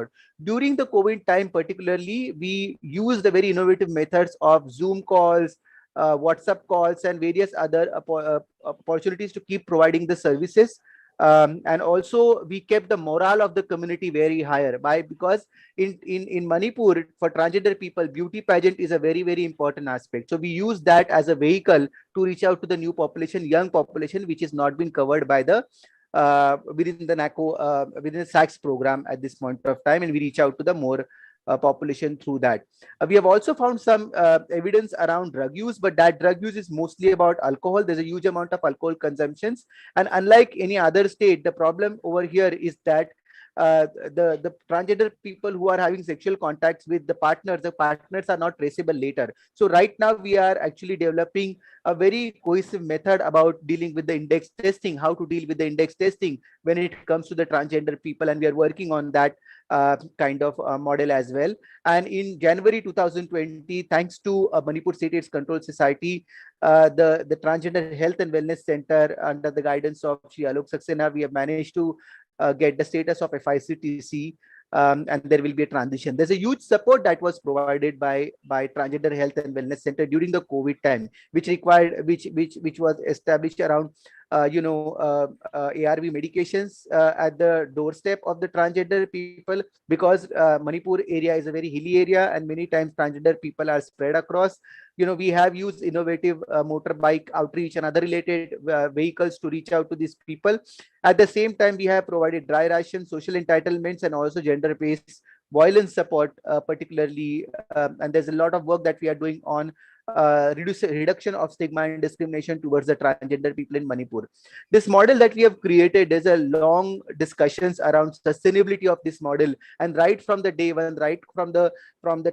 During the COVID time particularly, we used the very innovative methods of Zoom calls, WhatsApp calls, and various other opportunities to keep providing the services. And also we kept the morale of the community very higher because in Manipur, for transgender people, beauty pageant is a very, very important aspect. So we use that as a vehicle to reach out to the new population, young population, which is not been covered by the within the NACO, within the SACS program at this point of time, and we reach out to the more population through that. We have also found some evidence around drug use, but that drug use is mostly about alcohol. There's a huge amount of alcohol consumptions, and unlike any other state, the problem over here is that the transgender people who are having sexual contacts with the partners are not traceable later. So right now we are actually developing a very cohesive method about dealing with the index testing, how to deal with the index testing when it comes to the transgender people, and we are working on that kind of model as well. And in January 2020, thanks to Manipur State AIDS Control Society, the Transgender Health and Wellness Center, under the guidance of Shri Alok Saxena, we have managed to get the status of FICTC, and there will be a transition. There's a huge support that was provided by Transgender Health and Wellness Center during the COVID time, which was established around ARV medications at the doorstep of the transgender people, because Manipur area is a very hilly area and many times transgender people are spread across. We have used innovative motorbike outreach and other related vehicles to reach out to these people. At the same time, we have provided dry ration, social entitlements, and also gender-based violence support, particularly. And there's a lot of work that we are doing on reduction of stigma and discrimination towards the transgender people in Manipur. This model that we have created, there's a long discussions around sustainability of this model, and right from the day one, right from the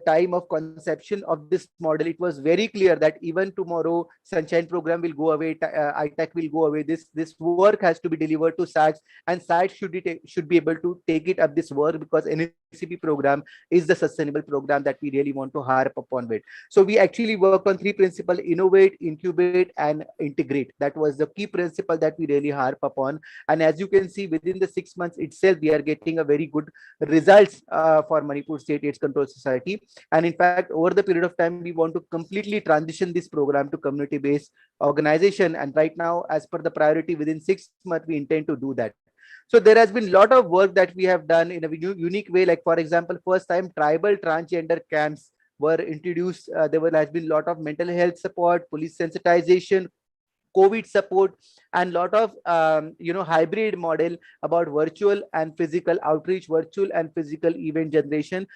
time of conception of this model, it was very clear that even tomorrow Sunshine program will go away, ITAC will go away. This work has to be delivered to SAGS, and SAGS should be able to take it up this work, because NCP program is the sustainable program that we really want to harp upon with. So we actually work on three principles: innovate, incubate, and integrate. That was the key principle that we really harp upon. And as you can see, within the 6 months itself, we are getting a very good results for Manipur State AIDS Control Society. And in fact, over the period of time, we want to completely transition this program to community-based organization. And right now, as per the priority, within 6 months, we intend to do that. So there has been a lot of work that we have done in a unique way. Like, for example, first time tribal transgender camps were introduced. There has been a lot of mental health support, police sensitization, COVID support, and lot of hybrid model about virtual and physical outreach, virtual and physical event generation,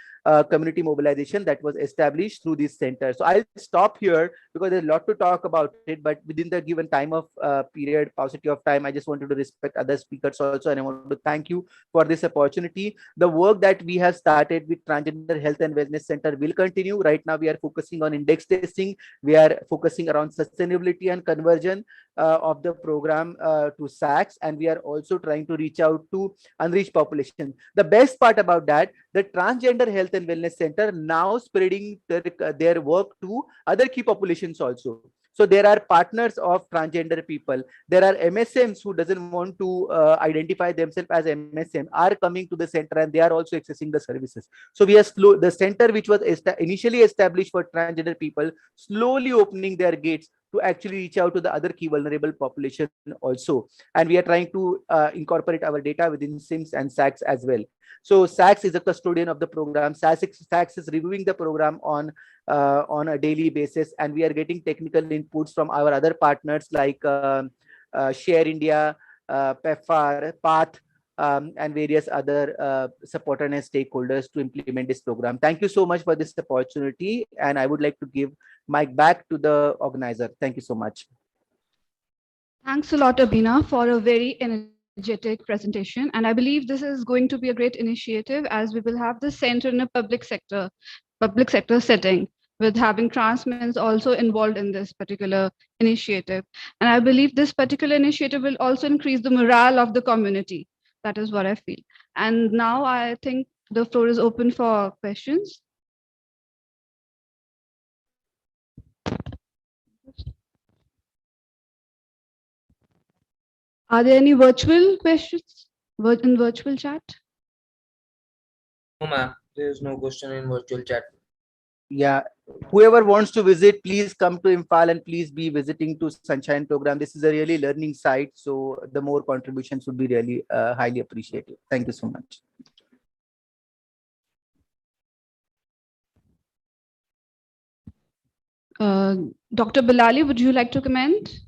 community mobilization that was established through this center. So I'll stop here because there's a lot to talk about it, but within the given time of paucity of time, I just wanted to respect other speakers also, and I want to thank you for this opportunity. The work that we have started with Transgender Health and Wellness Center will continue. Right now we are focusing on index testing, we are focusing around sustainability and conversion of the program to SAGS, and we are also trying to reach out to unreached population. The best part about that, the Transgender Health and Wellness Center now spreading their work to other key populations also. So there are partners of transgender people. There are MSMs who doesn't want to identify themselves as MSM are coming to the center, and they are also accessing the services. So we are the center, which was initially established for transgender people, slowly opening their gates to actually reach out to the other key vulnerable population also. And we are trying to incorporate our data within SIMS and SAGS as well. So SAGS is a custodian of the program. SAGS is reviewing the program on a daily basis, and we are getting technical inputs from our other partners like Share India, PEPFAR, PATH, and various other supporters and stakeholders to implement this program. Thank you so much for this opportunity, and I would like to give mic back to the organizer. Thank you so much. Thanks a lot, Abhina, for a very energetic presentation. And I believe this is going to be a great initiative, as we will have the center in a public sector setting, with having trans men also involved in this particular initiative. And I believe this particular initiative will also increase the morale of the community. That is what I feel. And now I think the floor is open for questions. Are there any virtual questions in virtual chat? No, ma'am. There is no question in virtual chat. Yeah, whoever wants to visit, please come to Imphal and please be visiting to Sunshine program. This is a really learning site, so the more contributions would be really highly appreciated. Thank you so much. Dr. Bilali, would you like to comment?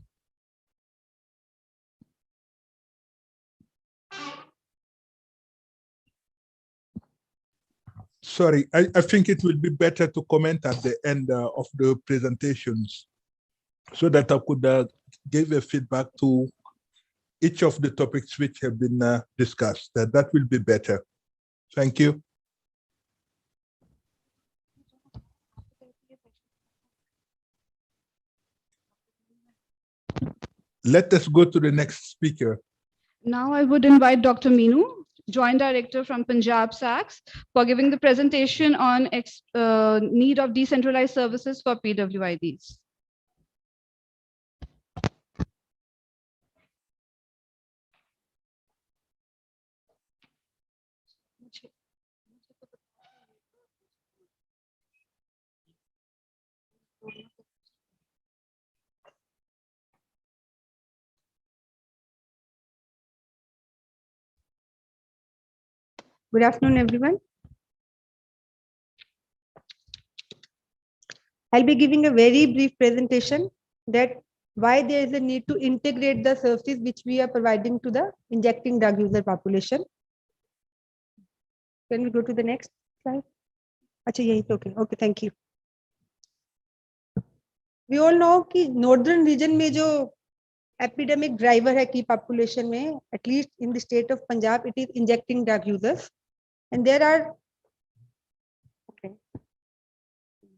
Sorry, I think it will be better to comment at the end of the presentations so that I could give a feedback to each of the topics which have been discussed. That will be better. Thank you. Let us go to the next speaker. Now I would invite Dr. Meenu, Joint Director from Punjab SACS, for giving the presentation on need of decentralized services for PWIDs. Good afternoon, everyone. I'll be giving a very brief presentation that why there is a need to integrate the services which we are providing to the injecting drug user population. Can we go to the next slide? Achha, yeah, okay. Okay, thank you. We all know कि northern region में जो epidemic driver है की population में, at least in the state of Punjab, it is injecting drug users, and there are okay.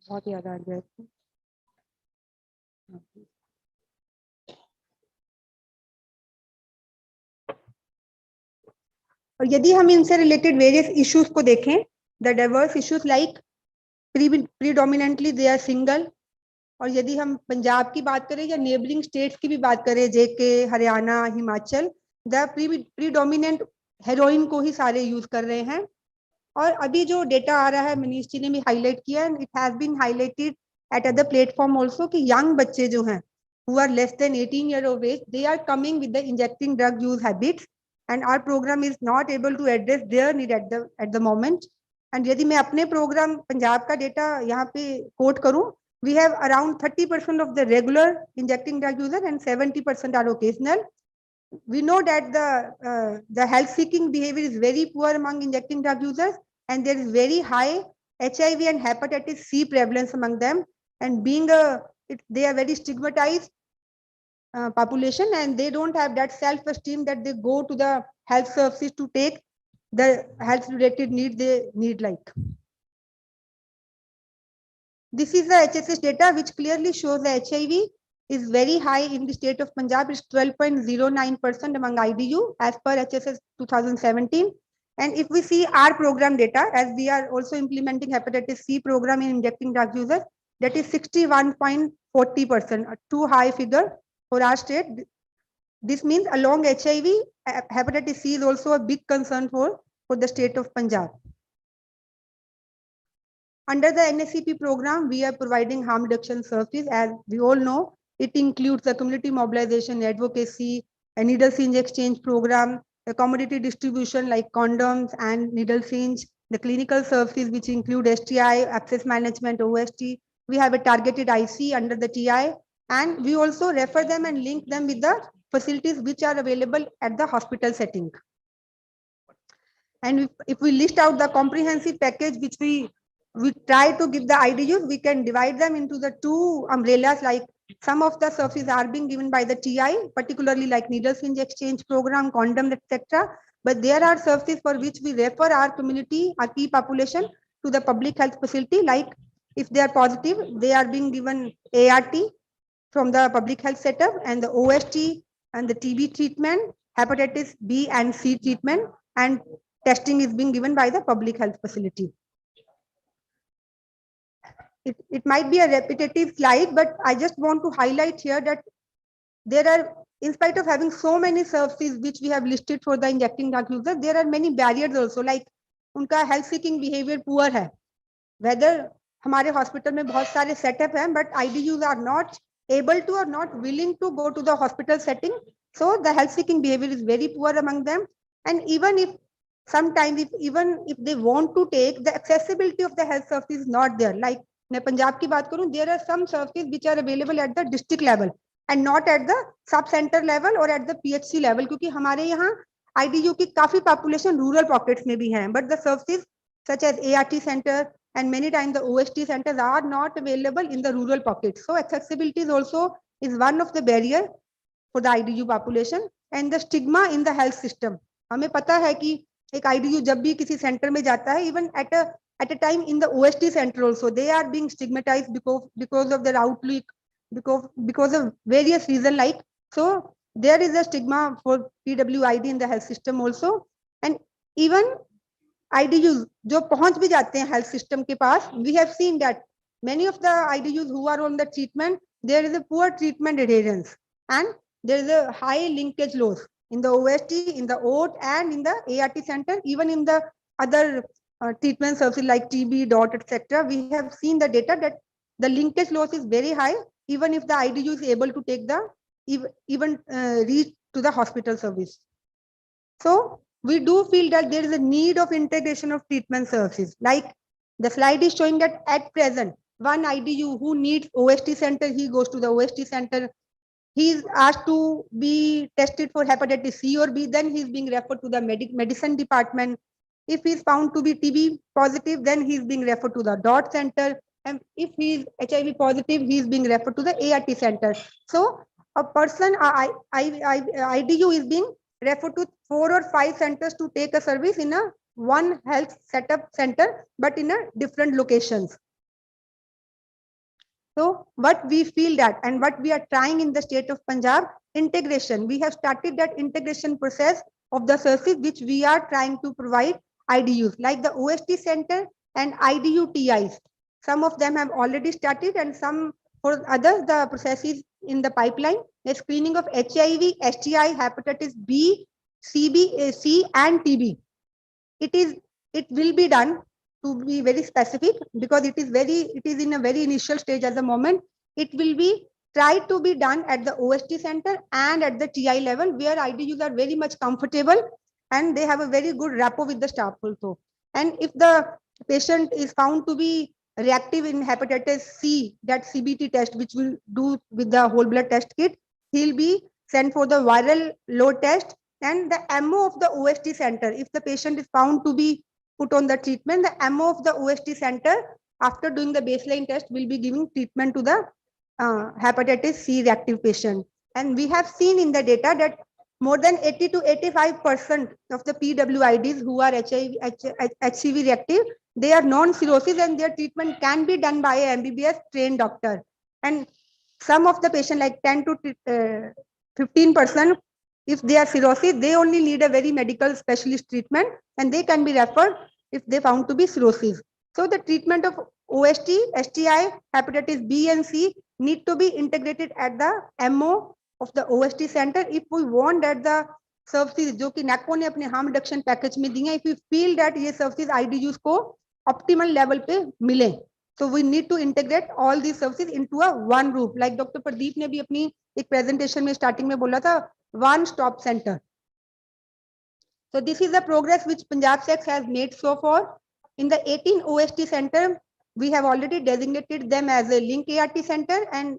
बहुत याद आ गया. और यदि हम इनसे रिलेटेड वेरियस इश्यूज को देखें, the diverse issues like predominantly they are single, और यदि हम पंजाब की बात करें या नेबरिंग स्टेट्स की भी बात करें, JK, Haryana, Himachal, the predominant heroin को ही सारे यूज कर रहे हैं. और अभी जो डेटा आ रहा है, मनीष जी ने भी हाईलाइट किया, it has been highlighted at other platform also कि यंग बच्चे जो हैं who are less than 18 years of age, they are coming with the injecting drug use habits, and our program is not able to address their need at the moment. And यदि मैं अपने programme Punjab का data यहाँ पे coat करूं, we have around 30% of the regular injecting drug user and 70% are occasional. We know that the health seeking behavior is very poor among injecting drug users, and there is very high HIV and hepatitis C prevalence among them, and being they are very stigmatized population, and they don't have that self-esteem that they go to the health services to take the health related need they need. Like this is the HSS data which clearly shows the HIV is very high in the state of Punjab. It's 12.09% among IDU as per HSS 2017. And if we see our program data, as we are also implementing hepatitis C program in injecting drug users, that is 61.40%, a too high figure for our state. This means along HIV, hepatitis C is also a big concern for the state of Punjab. Under the NSCP program, we are providing harm reduction services. As we all know, it includes the community mobilization, advocacy, a needle syringe exchange program, a commodity distribution like condoms and needle syringe, the clinical services which include STI, access management, OST. We have a targeted IC under the TI, and we also refer them and link them with the facilities which are available at the hospital setting. And if we list out the comprehensive package which we try to give the IDUs, we can divide them into the two umbrellas. Like some of the services are being given by the TI, particularly like needle syringe exchange program, condoms, etc. But there are services for which we refer our community, our key population, to the public health facility. Like if they are positive, they are being given ART from the public health setup, and the OST and the TB treatment, hepatitis B and C treatment, and testing is being given by the public health facility. It might be a repetitive slide, but I just want to highlight here that there are, in spite of having so many services which we have listed for the injecting drug users, there are many barriers also, like उनका health seeking behavior poor है. Whether हमारे hospital में बहुत सारे setup हैं, but IDUs are not able to or not willing to go to the hospital setting. So the health seeking behavior is very poor among them. And even if sometimes, even if they want to take, the accessibility of the health service is not there. Like मैं पंजाब की बात करूं, there are some services which are available at the district level and not at the sub center level or at the PHC level, क्योंकि हमारे यहाँ IDU की काफी population rural pockets में भी हैं, but the services such as ART center and many times the OST centers are not available in the rural pockets. So accessibility is also one of the barrier for the IDU population. and the stigma in the health system. हमें पता है कि एक IDU जब भी किसी centre में जाता है, even at a time in the OST center also, they are being stigmatized because of their outlook, because of various reasons, like, so there is a stigma for PWID in the health system also. And even IDUs जो पहुंच भी जाते हैं health system के पास, we have seen that many of the IDUs who are on the treatment, there is a poor treatment adherence and there is a high linkage loss in the OST, in the OT, and in the ART center, even in the other treatment services like TB, DOT, etc. We have seen the data that the linkage loss is very high, even if the IDU is able to take the even reach to the hospital service. So we do feel that there is a need of integration of treatment services. Like the slide is showing that at present, one IDU who needs OST center, he goes to the OST center. He is asked to be tested for hepatitis C or B, then he is being referred to the medicine department. If he is found to be TB positive, then he is being referred to the DOT center. And if he is HIV positive, he is being referred to the ART center. So a person, IDU is being referred to 4 or 5 centers to take a service in a one health setup center, but in a different locations. So what we feel that, and what we are trying in the state of Punjab, integration. We have started that integration process of the services which we are trying to provide IDUs, like the OST center and IDU TIs. Some of them have already started, and some for others the process is in the pipeline. The screening of HIV, STI, hepatitis B, CB, C, and TB. It will be done, to be very specific, because it is in a very initial stage at the moment. It will be tried to be done at the OST center and at the TI level, where IDUs are very much comfortable and they have a very good rapport with the staff also. And if the patient is found to be reactive in hepatitis C, that CBT test, which we'll do with the whole blood test kit, he'll be sent for the viral load test. And the MO of the OST center, if the patient is found to be put on the treatment, the MO of the OST center, after doing the baseline test, will be giving treatment to the hepatitis C reactive patient. And we have seen in the data that more than 80 to 85% of the PWIDs who are HCV reactive, they are non-cirrhosis, and their treatment can be done by a MBBS trained doctor. And some of the patient, like 10 to 15%, if they are cirrhosis, they only need a very medical specialist treatment, and they can be referred if they found to be cirrhosis. So the treatment of OST, STI, hepatitis B and C need to be integrated at the MO of the OST center. If we want that the services जो कि NACO ने अपने harm reduction package में दी हैं, if we feel that ये services IDUs को optimal level पे मिले, so we need to integrate all these services into a one roof. Like Dr. Pradeep ने भी अपनी एक presentation में starting में बोला था, one stop center. So this is the progress which Punjab SEC has made so far. In the 18 OST center, we have already designated them as a link ART center, and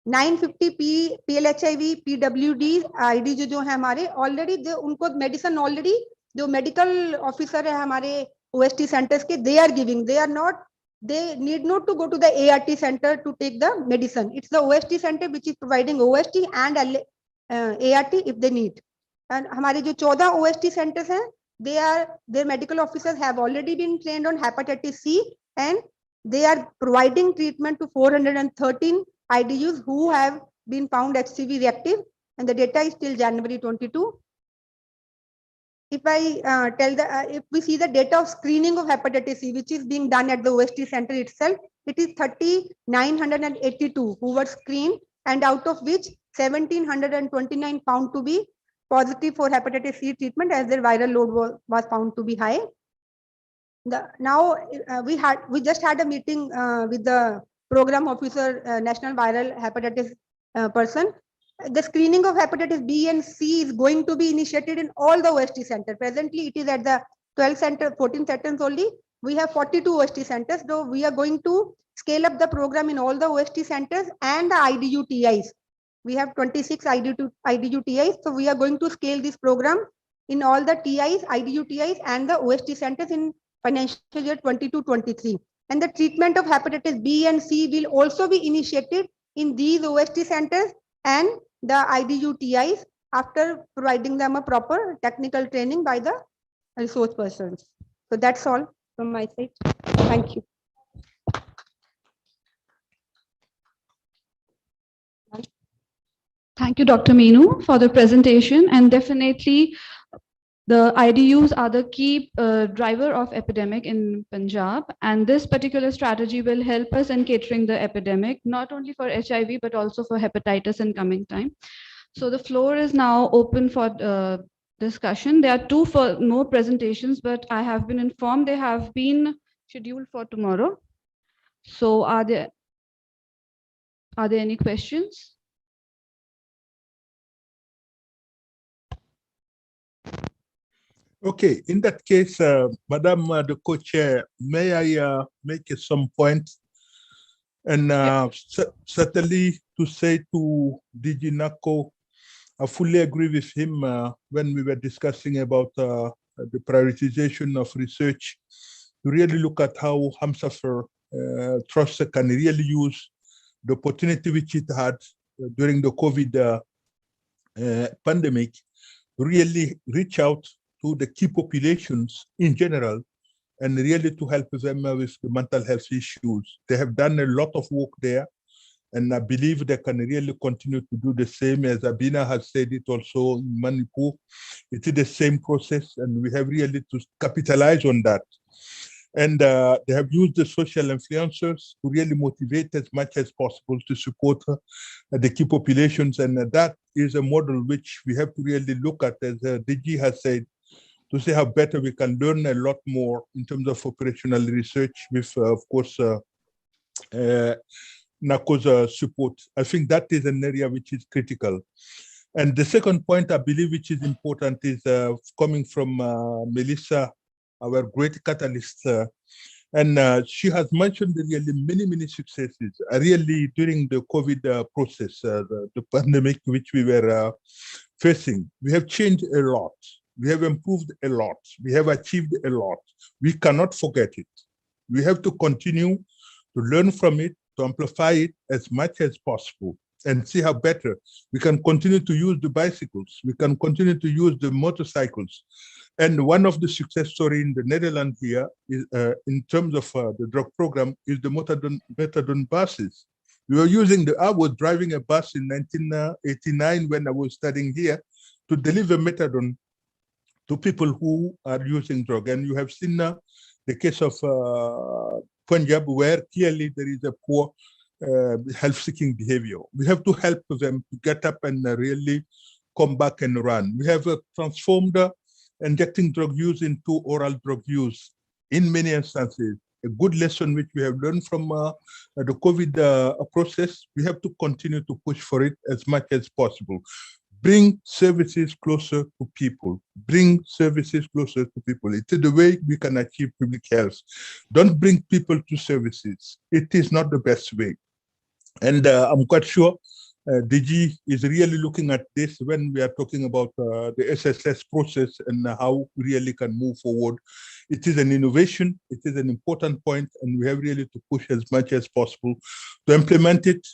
950 PLHIV, PWD, ID जो है हमारे already उनको medicine already जो medical officer है हमारे OST centers के, they are giving. They need not to go to the ART center to take the medicine. It's the OST center which is providing OST and ART if they need. And हमारे जो 14 OST centers हैं, their medical officers have already been trained on hepatitis C, and they are providing treatment to 413 IDUs who have been found HCV reactive, and the data is till January 22. If I if we see the data of screening of hepatitis C, which is being done at the OST center itself, it is 3,982 who were screened, and out of which 1,729 found to be positive for hepatitis C treatment, as their viral load was found to be high. Now we just had a meeting with the program officer, national viral hepatitis person. The screening of hepatitis B and C is going to be initiated in all the OST centers. Presently, it is at the 14 centers only. We have 42 OST centers, so we are going to scale up the program in all the OST centers and the IDU TIs. We have 26 IDU TIs, so we are going to scale this program in all the TIs, IDU TIs, and the OST centers in financial year 22-23. And the treatment of hepatitis B and C will also be initiated in these OST centers and the IDU TIs after providing them a proper technical training by the resource persons. So that's all from my side. Thank you. Thank you, Dr. Meenu, for the presentation. And definitely, the IDUs are the key driver of epidemic in Punjab. And this particular strategy will help us in catering the epidemic, not only for HIV, but also for hepatitis in coming time. So the floor is now open for discussion. There are two more presentations, but I have been informed they have been scheduled for tomorrow. So are there any questions? Okay, in that case, Madam the co-chair, may I make some points? And certainly to say to DG NACO, I fully agree with him when we were discussing about the prioritization of research, to really look at how Hamsafer Trust can really use the opportunity which it had during the COVID pandemic, really reach out to the key populations in general and really to help them with the mental health issues. They have done a lot of work there, and I believe they can really continue to do the same. As Abina has said it also in Manipur, it is the same process, and we have really to capitalize on that. And they have used the social influencers to really motivate as much as possible to support the key populations. And that is a model which we have to really look at, as DG has said, to see how better we can learn a lot more in terms of operational research with, of course, NACO's support. I think that is an area which is critical. And the second point I believe which is important is coming from Melissa, our great catalyst. And she has mentioned really many successes, really during the COVID process, the pandemic which we were facing. We have changed a lot. We have improved a lot. We have achieved a lot. We cannot forget it. We have to continue to learn from it, to amplify it as much as possible, and see how better we can continue to use the bicycles. We can continue to use the motorcycles. And one of the success stories in the Netherlands here is, in terms of the drug program, is the methadone buses. We were using I was driving a bus in 1989 when I was studying here to deliver methadone to people who are using drug. And you have seen the case of Punjab, where clearly there is a poor health-seeking behavior. We have to help them to get up and really come back and run. We have transformed injecting drug use into oral drug use in many instances. A good lesson which we have learned from the COVID process. We have to continue to push for it as much as possible. Bring services closer to people. Bring services closer to people. It is the way we can achieve public health. Don't bring people to services. It is not the best way. And I'm quite sure DG is really looking at this when we are talking about the SSS process and how we really can move forward. It is an innovation. It is an important point, and we have really to push as much as possible to implement it.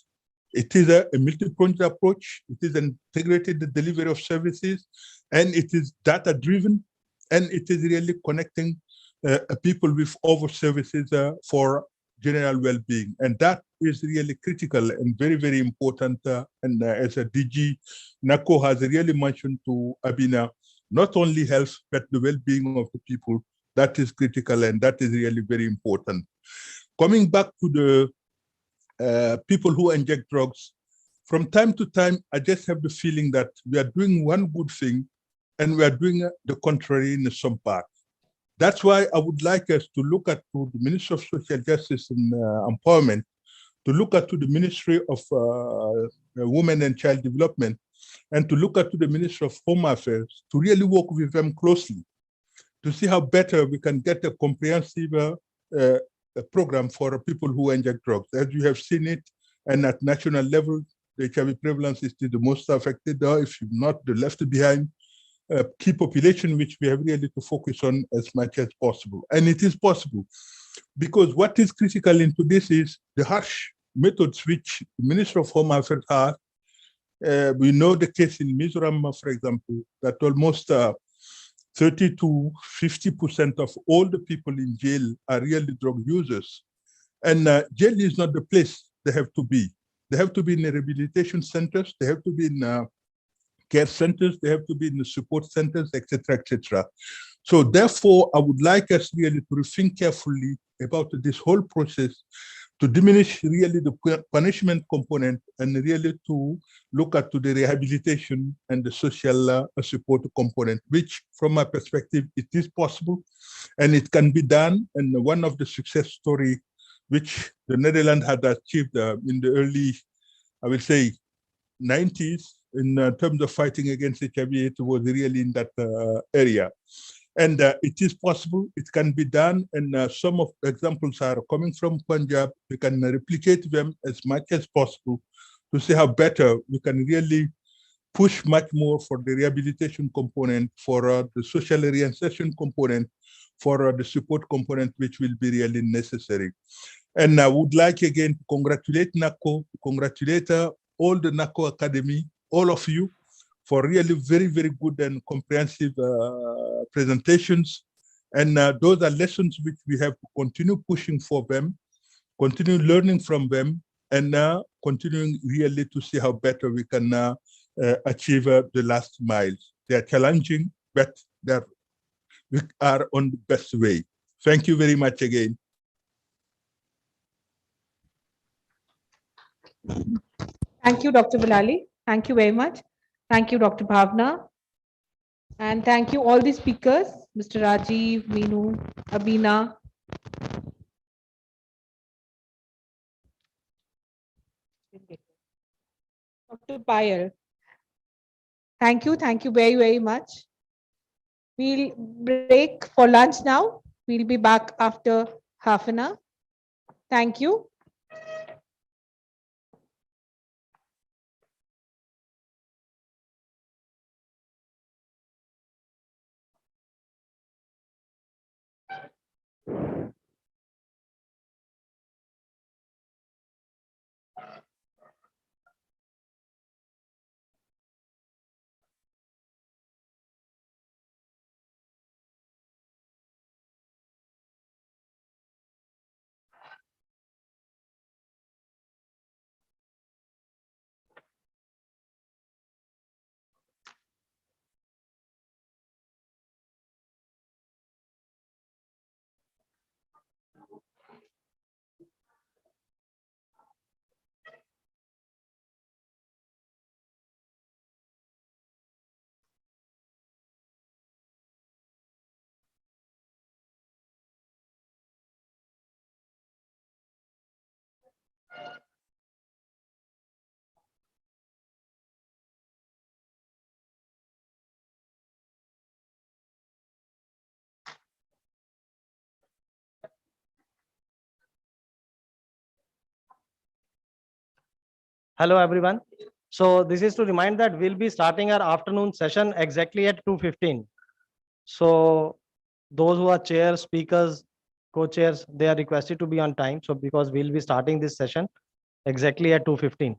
It is a multi-pronged approach. It is an integrated delivery of services, and it is data-driven, and it is really connecting people with other services for general well-being. And that is really critical and very important. And as a DG, NACO has really mentioned to Abina, not only health, but the well-being of the people. That is critical, and that is really very important. Coming back to the people who inject drugs, from time to time, I just have the feeling that we are doing one good thing and we are doing the contrary in some part. That's why I would like us to look at to the Ministry of Social Justice and Empowerment, to look at to the Ministry of Women and Child Development, and to look at to the Ministry of Home Affairs, to really work with them closely, to see how better we can get a comprehensive a program for people who inject drugs. As you have seen it, and at national level, the HIV prevalence is the most affected, if not the left behind key population, which we have really to focus on as much as possible. And it is possible, because what is critical into this is the harsh methods which the Minister of Home Affairs has We know the case in Mizoram, for example, that almost 30 to 50% of all the people in jail are really drug users. And jail is not the place they have to be. They have to be in the rehabilitation centers, they have to be in care centers, they have to be in the support centers, etc., etc. So therefore, I would like us really to rethink carefully about this whole process, to diminish really the punishment component and really to look at to the rehabilitation and the social support component, which from my perspective, it is possible and it can be done. And one of the success story which the Netherlands had achieved in the early, I will say, 90s in terms of fighting against HIV, it was really in that area. And it is possible, it can be done. And some of the examples are coming from Punjab. We can replicate them as much as possible to see how better we can really push much more for the rehabilitation component, for the social reinsertion component, for the support component, which will be really necessary. And I would like again to congratulate NACO, congratulate all the NACO Academy, all of you, for really very, very good and comprehensive presentations. And those are lessons which we have to continue pushing for them, continue learning from them, and continuing really to see how better we can achieve the last miles. They are challenging, but we are on the best way. Thank you very much again. Thank you, Dr. Bilali. Thank you very much. Thank you, Dr. Bhavna. And thank you all the speakers, Mr. Rajiv, Meenu, Abina. Dr. Payal. Thank you very, very much. We'll break for lunch now. We'll be back after half an hour. Thank you. Hello, everyone. So this is to remind that we'll be starting our afternoon session exactly at 2:15. So those who are chairs, speakers, co-chairs, they are requested to be on time. So because we'll be starting this session exactly at 2:15.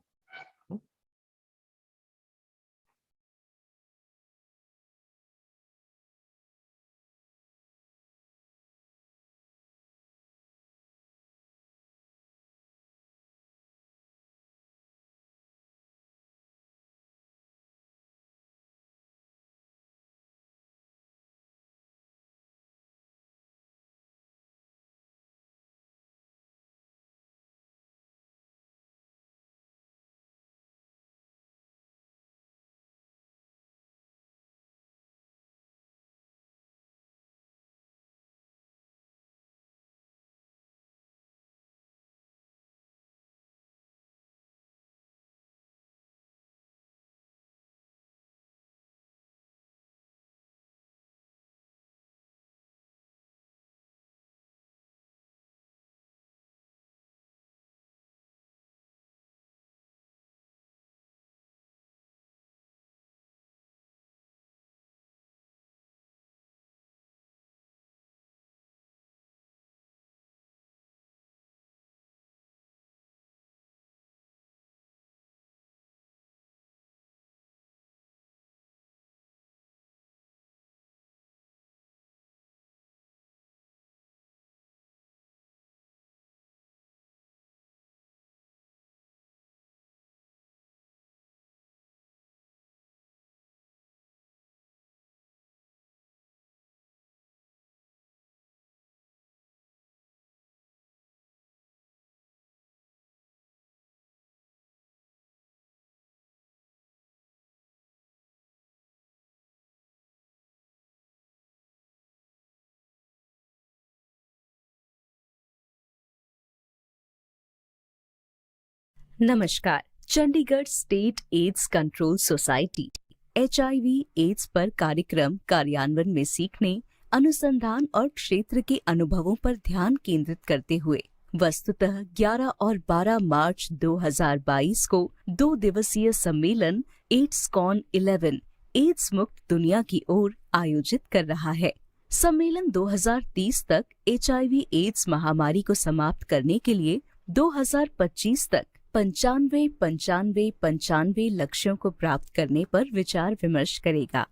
नमस्कार। Chandigarh state AIDS control society HIV AIDS पर कार्यक्रम कार्यान्वयन में सीखने, अनुसंधान और क्षेत्र के अनुभवों पर ध्यान केंद्रित करते हुए वस्तुतः 11 और 12 मार्च 2022 को 2 दिवसीय सम्मेलन AIDSCON-11 एड्स मुक्त दुनिया की ओर आयोजित कर रहा है। सम्मेलन 2030 तक HIV एड्स महामारी को समाप्त करने के लिए 2025 तक 95 लक्ष्यों को प्राप्त करने पर विचार विमर्श करेगा।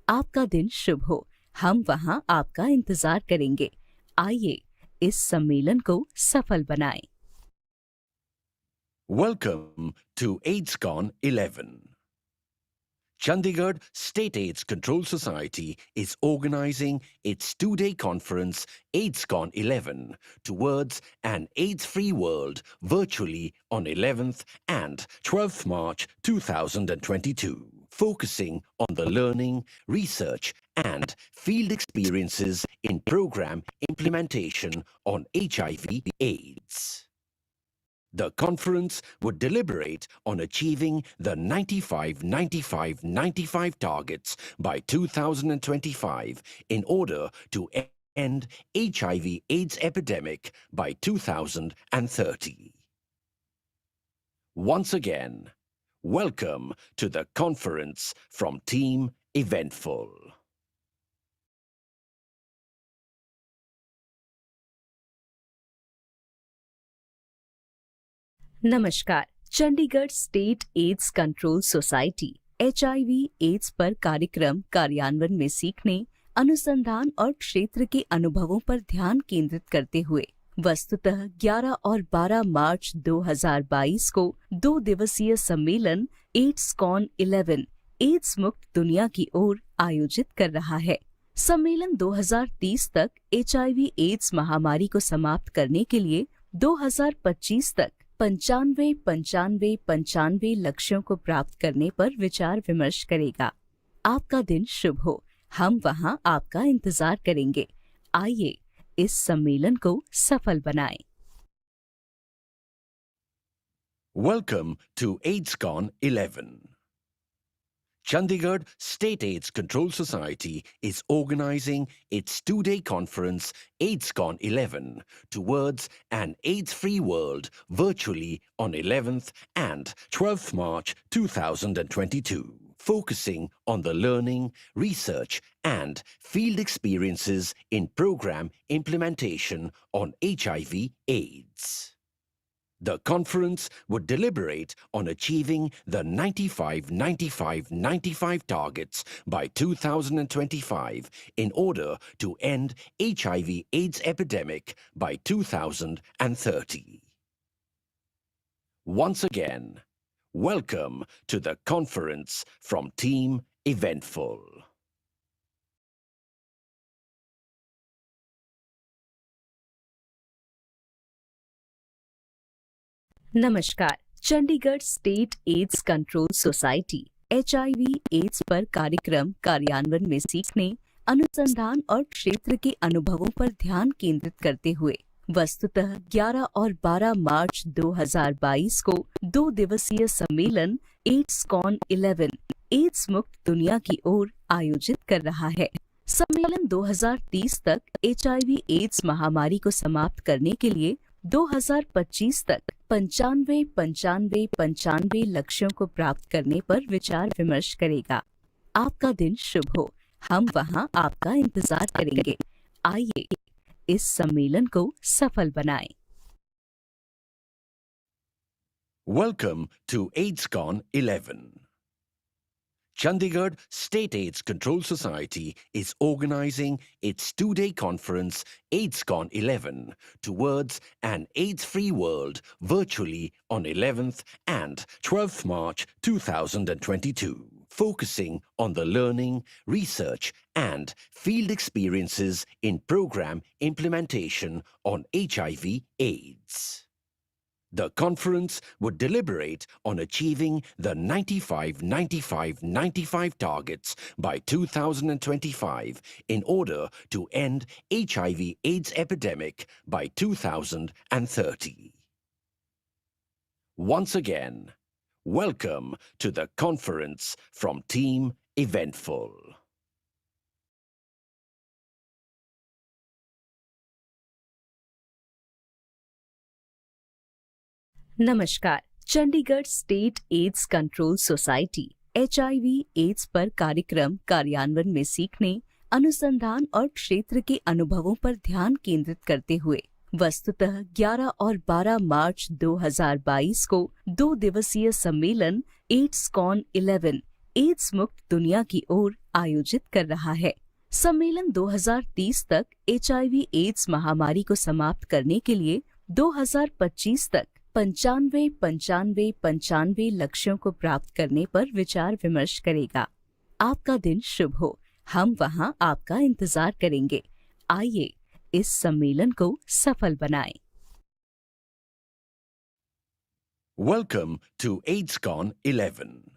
आपका दिन शुभ हो। हम वहां आपका इंतजार करेंगे। आइए इस सम्मेलन को सफल बनाएं। Welcome to AIDSCON-11. Chandigarh State AIDS Control Society is organizing its two-day conference AIDSCON-11 towards an AIDS-free world virtually on 11th and 12th March 2022, focusing on the learning, research and field experiences in program implementation on HIV/AIDS. The conference would deliberate on achieving the 95-95-95 targets by 2025 in order to end HIV/AIDS epidemic by 2030. Once again, welcome to the conference from Team Eventful. नमस्कार। Chandigarh state AIDS control society HIV AIDS पर कार्यक्रम कार्यान्वयन में सीखने, अनुसंधान और क्षेत्र के अनुभवों पर ध्यान केंद्रित करते हुए वस्तुतः 11 और 12 मार्च 2022 को 2 दिवसीय सम्मेलन AIDSCON-11 एड्स मुक्त दुनिया की ओर आयोजित कर रहा है। सम्मेलन 2030 तक HIV एड्स महामारी को समाप्त करने के लिए 2025 तक 95 लक्ष्यों को प्राप्त करने पर विचार विमर्श करेगा। आपका दिन शुभ हो। हम वहां आपका इंतजार करेंगे। आइए इस सम्मेलन को सफल बनाएं। Welcome to AIDSCON-11. Chandigarh State AIDS Control Society is organizing its two-day conference AIDSCON-11 towards an AIDS-free world virtually on 11th and 12th March 2022, focusing on the learning, research and field experiences in program implementation on HIV/AIDS. The conference would deliberate on achieving the 95-95-95 targets by 2025 in order to end HIV/AIDS epidemic by 2030. Once again, welcome to the conference from Team Eventful. नमस्कार। Chandigarh state AIDS control society HIV AIDS पर कार्यक्रम कार्यान्वयन में सीखने, अनुसंधान और क्षेत्र के अनुभवों पर ध्यान केंद्रित करते हुए वस्तुतः 11 और 12 मार्च 2022 को 2 दिवसीय सम्मेलन AIDSCON-11 एड्स मुक्त दुनिया की ओर आयोजित कर रहा है। सम्मेलन 2030 तक HIV एड्स महामारी को समाप्त करने के लिए 2025 तक 95 लक्ष्यों को प्राप्त करने पर विचार विमर्श करेगा। आपका दिन शुभ हो। हम वहां आपका इंतजार करेंगे। आइए इस सम्मेलन को सफल बनाएं। Welcome to AIDSCON-11. Chandigarh State AIDS Control Society is organizing its two-day conference AIDSCON-11 towards an AIDS-free world virtually on 11th and 12th March 2022, focusing on the learning, research and field experiences in program implementation on HIV/AIDS. The conference would deliberate on achieving the 95-95-95 targets by 2025 in order to end HIV/AIDS epidemic by 2030. Once again, welcome to the conference from Team Eventful. नमस्कार, Chandigarh state AIDS control society HIV AIDS पर कार्यक्रम कार्यान्वयन में सीखने, अनुसंधान और क्षेत्र के अनुभवों पर ध्यान केंद्रित करते हुए वस्तुतः 11 और 12 मार्च 2022 को 2 दिवसीय सम्मेलन AIDSCON-11 एड्स मुक्त दुनिया की ओर आयोजित कर रहा है। सम्मेलन 2030 तक HIV एड्स महामारी को समाप्त करने के लिए 2025 तक 95 लक्ष्यों को प्राप्त करने पर विचार विमर्श करेगा। आपका दिन शुभ हो। हम वहां आपका इंतजार करेंगे। आइए इस सम्मेलन को सफल बनाएं। Welcome to AIDSCON-11.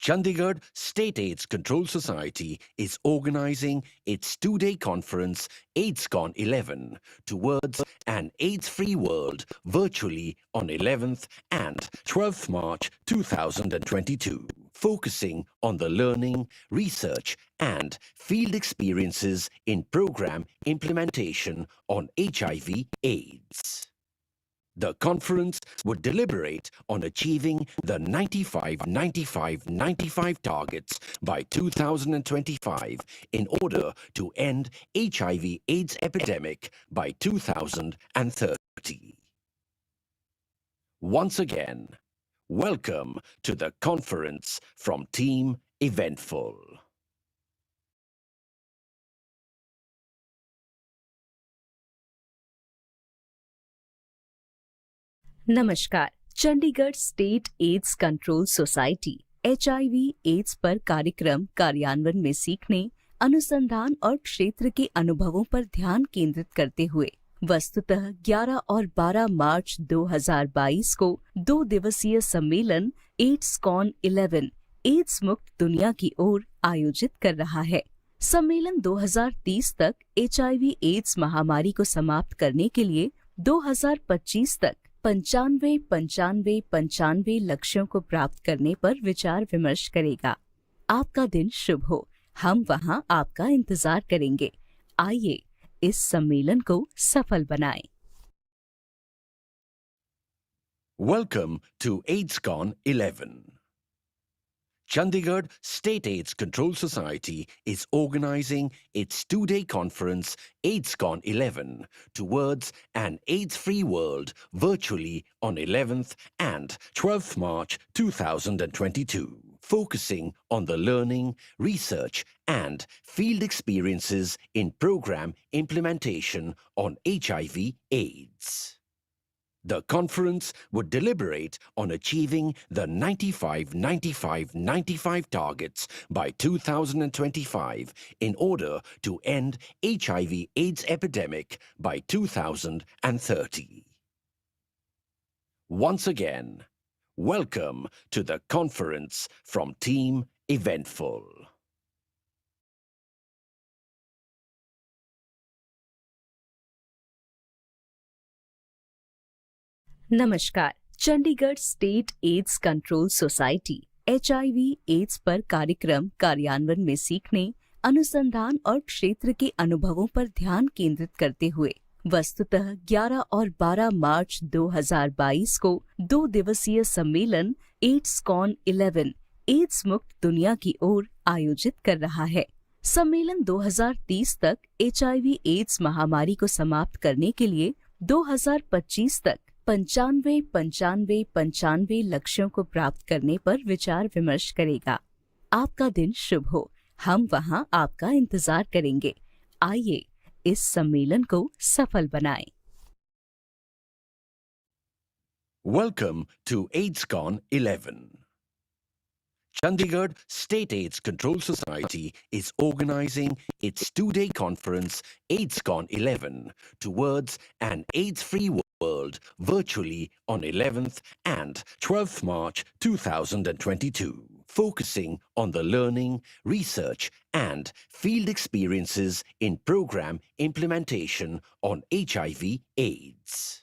Chandigarh State AIDS Control Society is organizing its two-day conference AIDSCON-11 towards an AIDS-free world virtually on 11th and 12th March 2022, focusing on the learning, research and field experiences in program implementation on HIV/AIDS. The conference would deliberate on achieving the 95-95-95 targets by 2025 in order to end HIV/AIDS epidemic by 2030. Once again, welcome to the conference from Team Eventful. नमस्कार, Chandigarh state AIDS control society HIV AIDS पर कार्यक्रम कार्यान्वयन में सीखने, अनुसंधान और क्षेत्र के अनुभवों पर ध्यान केंद्रित करते हुए वस्तुतः 11 और 12 मार्च 2022 को 2 दिवसीय सम्मेलन AIDSCON-11 एड्स मुक्त दुनिया की ओर आयोजित कर रहा है। सम्मेलन 2030 तक HIV एड्स महामारी को समाप्त करने के लिए 2025 तक 95 लक्ष्यों को प्राप्त करने पर विचार विमर्श करेगा। आपका दिन शुभ हो। हम वहां आपका इंतजार करेंगे। आइए इस सम्मेलन को सफल बनाएं। Welcome to AIDSCON-11. Chandigarh State AIDS Control Society is organizing its two-day conference AIDSCON-11 towards an AIDS-free world virtually on 11th and 12th March 2022, focusing on the learning, research and field experiences in program implementation on HIV/AIDS. The conference would deliberate on achieving the 95-95-95 targets by 2025 in order to end HIV/AIDS epidemic by 2030. Once again, welcome to the conference from Team Eventful. नमस्कार, Chandigarh state AIDS control society HIV AIDS पर कार्यक्रम कार्यान्वयन में सीखने, अनुसंधान और क्षेत्र के अनुभवों पर ध्यान केंद्रित करते हुए वस्तुतः 11 और 12 मार्च 2022 को 2 दिवसीय सम्मेलन AIDSCON-11 एड्स मुक्त दुनिया की ओर आयोजित कर रहा है। सम्मेलन 2030 तक HIV एड्स महामारी को समाप्त करने के लिए 2025 तक 95 लक्ष्यों को प्राप्त करने पर विचार विमर्श करेगा। आपका दिन शुभ हो। हम वहां आपका इंतजार करेंगे। आइए इस सम्मेलन को सफल बनाएं। Welcome to AIDSCON-11. Chandigarh State AIDS Control Society is organizing its two-day conference AIDSCON-11 towards an AIDS-free world virtually on 11th and 12th March 2022, focusing on the learning, research and field experiences in program implementation on HIV/AIDS.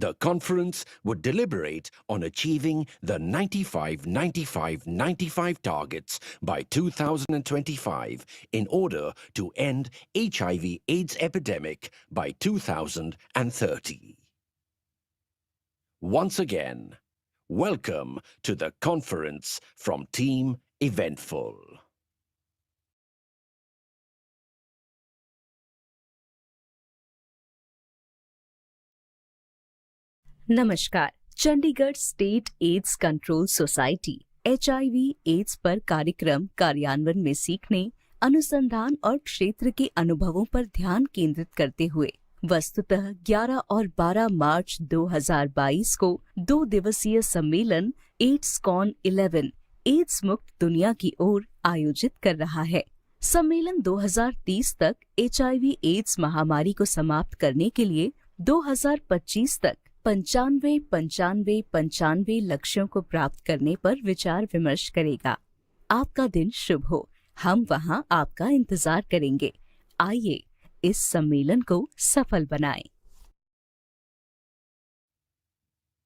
The conference would deliberate on achieving the 95-95-95 targets by 2025 in order to end HIV/AIDS epidemic by 2030. Once again, welcome to the conference from Team Eventful. नमस्कार। Chandigarh state AIDS control society HIV/AIDS पर कार्यक्रम कार्यान्वयन में सीखने, अनुसंधान और क्षेत्र के अनुभवों पर ध्यान केंद्रित करते हुए वस्तुतः 11 और 12 मार्च 2022 को 2 दिवसीय सम्मेलन AIDSCON-11 एड्स मुक्त दुनिया की ओर आयोजित कर रहा है। सम्मेलन 2030 तक HIV/AIDS महामारी को समाप्त करने के लिए 2025 तक 95 लक्ष्यों को प्राप्त करने पर विचार विमर्श करेगा। आपका दिन शुभ हो। हम वहां आपका इंतजार करेंगे। आइए इस सम्मेलन को सफल बनाएं।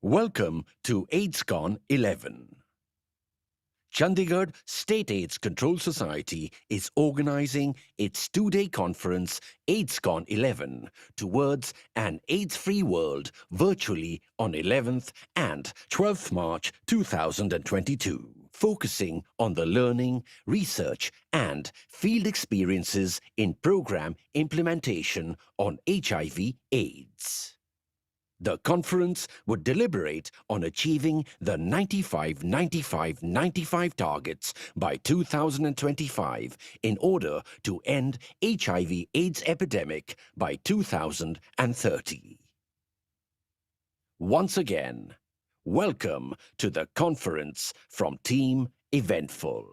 Welcome to AIDSCON-11. Chandigarh State AIDS Control Society is organizing its two-day conference AIDSCON-11 towards an AIDS-free world virtually on 11th and 12th March 2022, focusing on the learning, research and field experiences in program implementation on HIV/AIDS. The conference would deliberate on achieving the 95-95-95 targets by 2025 in order to end HIV/AIDS epidemic by 2030. Once again, welcome to the conference from Team Eventful.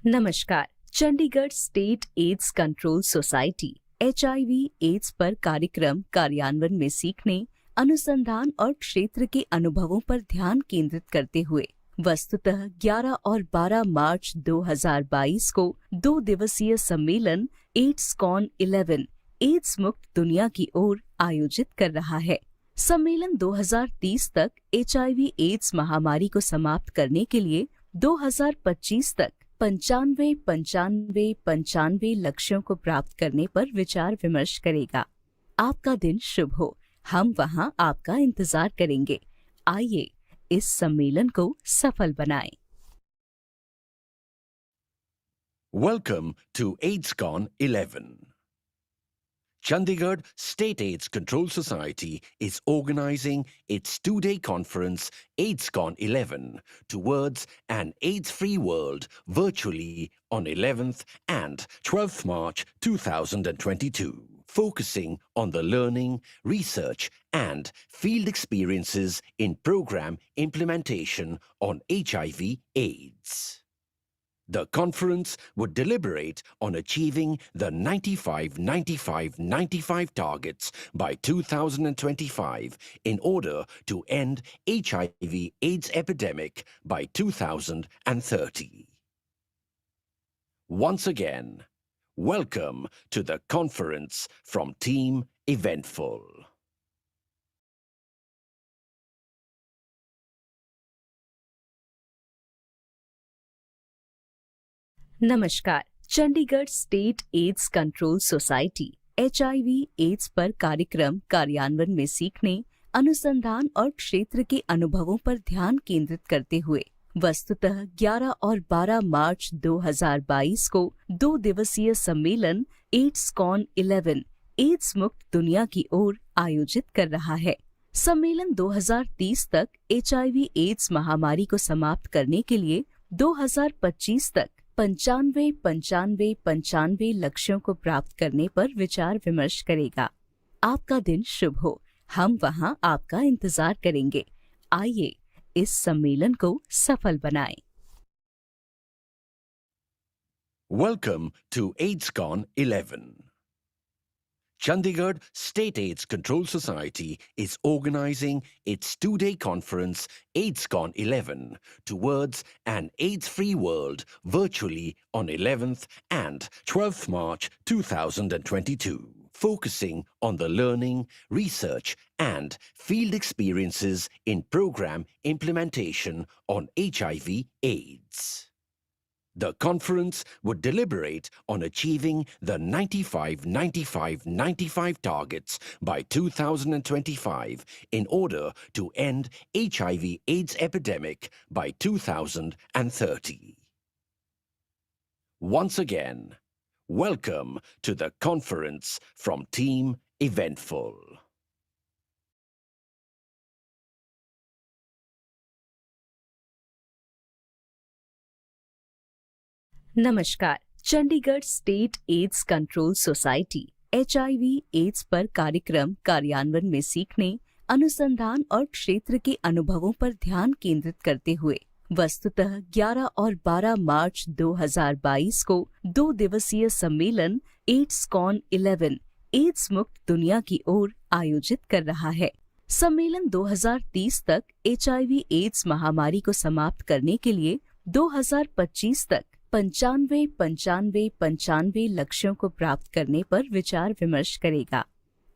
नमस्कार। Chandigarh state AIDS control society HIV/AIDS पर कार्यक्रम कार्यान्वयन में सीखने, अनुसंधान और क्षेत्र के अनुभवों पर ध्यान केंद्रित करते हुए वस्तुतः 11 और 12 मार्च 2022 को 2 दिवसीय सम्मेलन AIDSCON-11 एड्स मुक्त दुनिया की ओर आयोजित कर रहा है। सम्मेलन 2030 तक HIV/AIDS महामारी को समाप्त करने के लिए 2025 तक 95 लक्ष्यों को प्राप्त करने पर विचार विमर्श करेगा। आपका दिन शुभ हो। हम वहां आपका इंतजार करेंगे। आइए इस सम्मेलन को सफल बनाएं। Welcome to AIDSCON-11. Chandigarh State AIDS Control Society is organizing its two-day conference AIDSCON-11 towards an AIDS-free world virtually on 11th and 12th March 2022, focusing on the learning, research and field experiences in program implementation on HIV/AIDS. The conference would deliberate on achieving the 95-95-95 targets by 2025 in order to end HIV/AIDS epidemic by 2030. Once again, welcome to the conference from Team Eventful. नमस्कार। Chandigarh state AIDS control society HIV/AIDS पर कार्यक्रम कार्यान्वयन में सीखने, अनुसंधान और क्षेत्र के अनुभवों पर ध्यान केंद्रित करते हुए वस्तुतः 11 और 12 मार्च 2022 को 2 दिवसीय सम्मेलन AIDSCON-11 एड्स मुक्त दुनिया की ओर आयोजित कर रहा है। सम्मेलन 2030 तक HIV/AIDS महामारी को समाप्त करने के लिए 2025 तक 95 लक्ष्यों को प्राप्त करने पर विचार विमर्श करेगा। आपका दिन शुभ हो। हम वहां आपका इंतजार करेंगे। आइए इस सम्मेलन को सफल बनाएं। Welcome to AIDSCON-11. Chandigarh State AIDS Control Society is organizing its two-day conference AIDSCON-11 towards an AIDS-free world virtually on 11th and 12th March 2022, focusing on the learning, research and field experiences in program implementation on HIV/AIDS. The conference would deliberate on achieving the 95-95-95 targets by 2025 in order to end HIV/AIDS epidemic by 2030. Once again, welcome to the conference from Team Eventful. नमस्कार। Chandigarh state AIDS control society HIV/AIDS पर कार्यक्रम कार्यान्वयन में सीखने, अनुसंधान और क्षेत्र के अनुभवों पर ध्यान केंद्रित करते हुए वस्तुतः 11 और 12 मार्च 2022 को 2 दिवसीय सम्मेलन AIDSCON-11 एड्स मुक्त दुनिया की ओर आयोजित कर रहा है। सम्मेलन 2030 तक HIV/AIDS महामारी को समाप्त करने के लिए 2025 तक 95 लक्ष्यों को प्राप्त करने पर विचार विमर्श करेगा।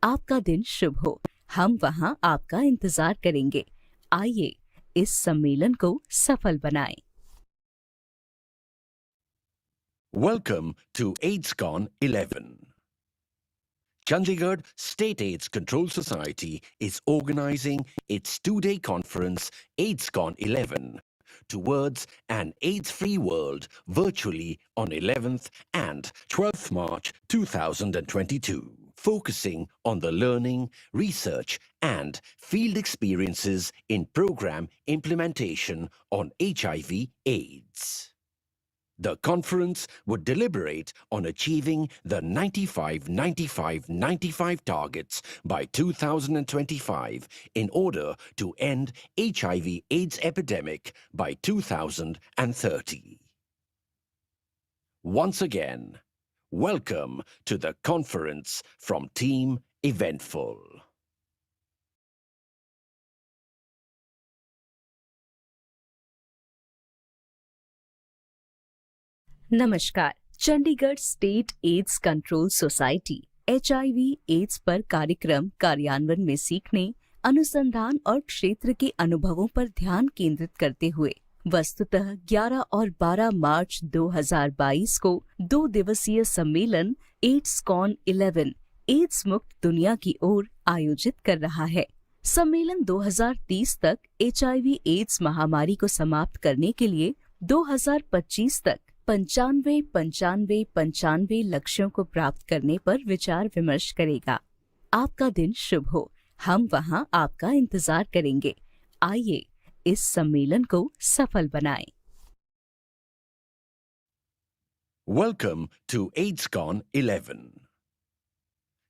आपका दिन शुभ हो। हम वहां आपका इंतजार करेंगे। आइए इस सम्मेलन को सफल बनाएं। Welcome to AIDSCON-11. Chandigarh State AIDS Control Society is organizing its two-day conference AIDSCON-11 towards an AIDS-free world virtually on 11th and 12th March 2022, focusing on the learning, research and field experiences in program implementation on HIV/AIDS. The conference would deliberate on achieving the 95-95-95 targets by 2025 in order to end HIV/AIDS epidemic by 2030. Once again, welcome to the conference from Team Eventful. नमस्कार। Chandigarh state AIDS control society HIV/AIDS पर कार्यक्रम कार्यान्वयन में सीखने, अनुसंधान और क्षेत्र के अनुभवों पर ध्यान केंद्रित करते हुए वस्तुतः 11 और 12 मार्च 2022 को 2 दिवसीय सम्मेलन AIDSCON-11 एड्स मुक्त दुनिया की ओर आयोजित कर रहा है। सम्मेलन 2030 तक HIV/AIDS महामारी को समाप्त करने के लिए 2025 तक 95 लक्ष्यों को प्राप्त करने पर विचार विमर्श करेगा। आपका दिन शुभ हो। हम वहां आपका इंतजार करेंगे। आइए इस सम्मेलन को सफल बनाएं। Welcome to AIDSCON-11.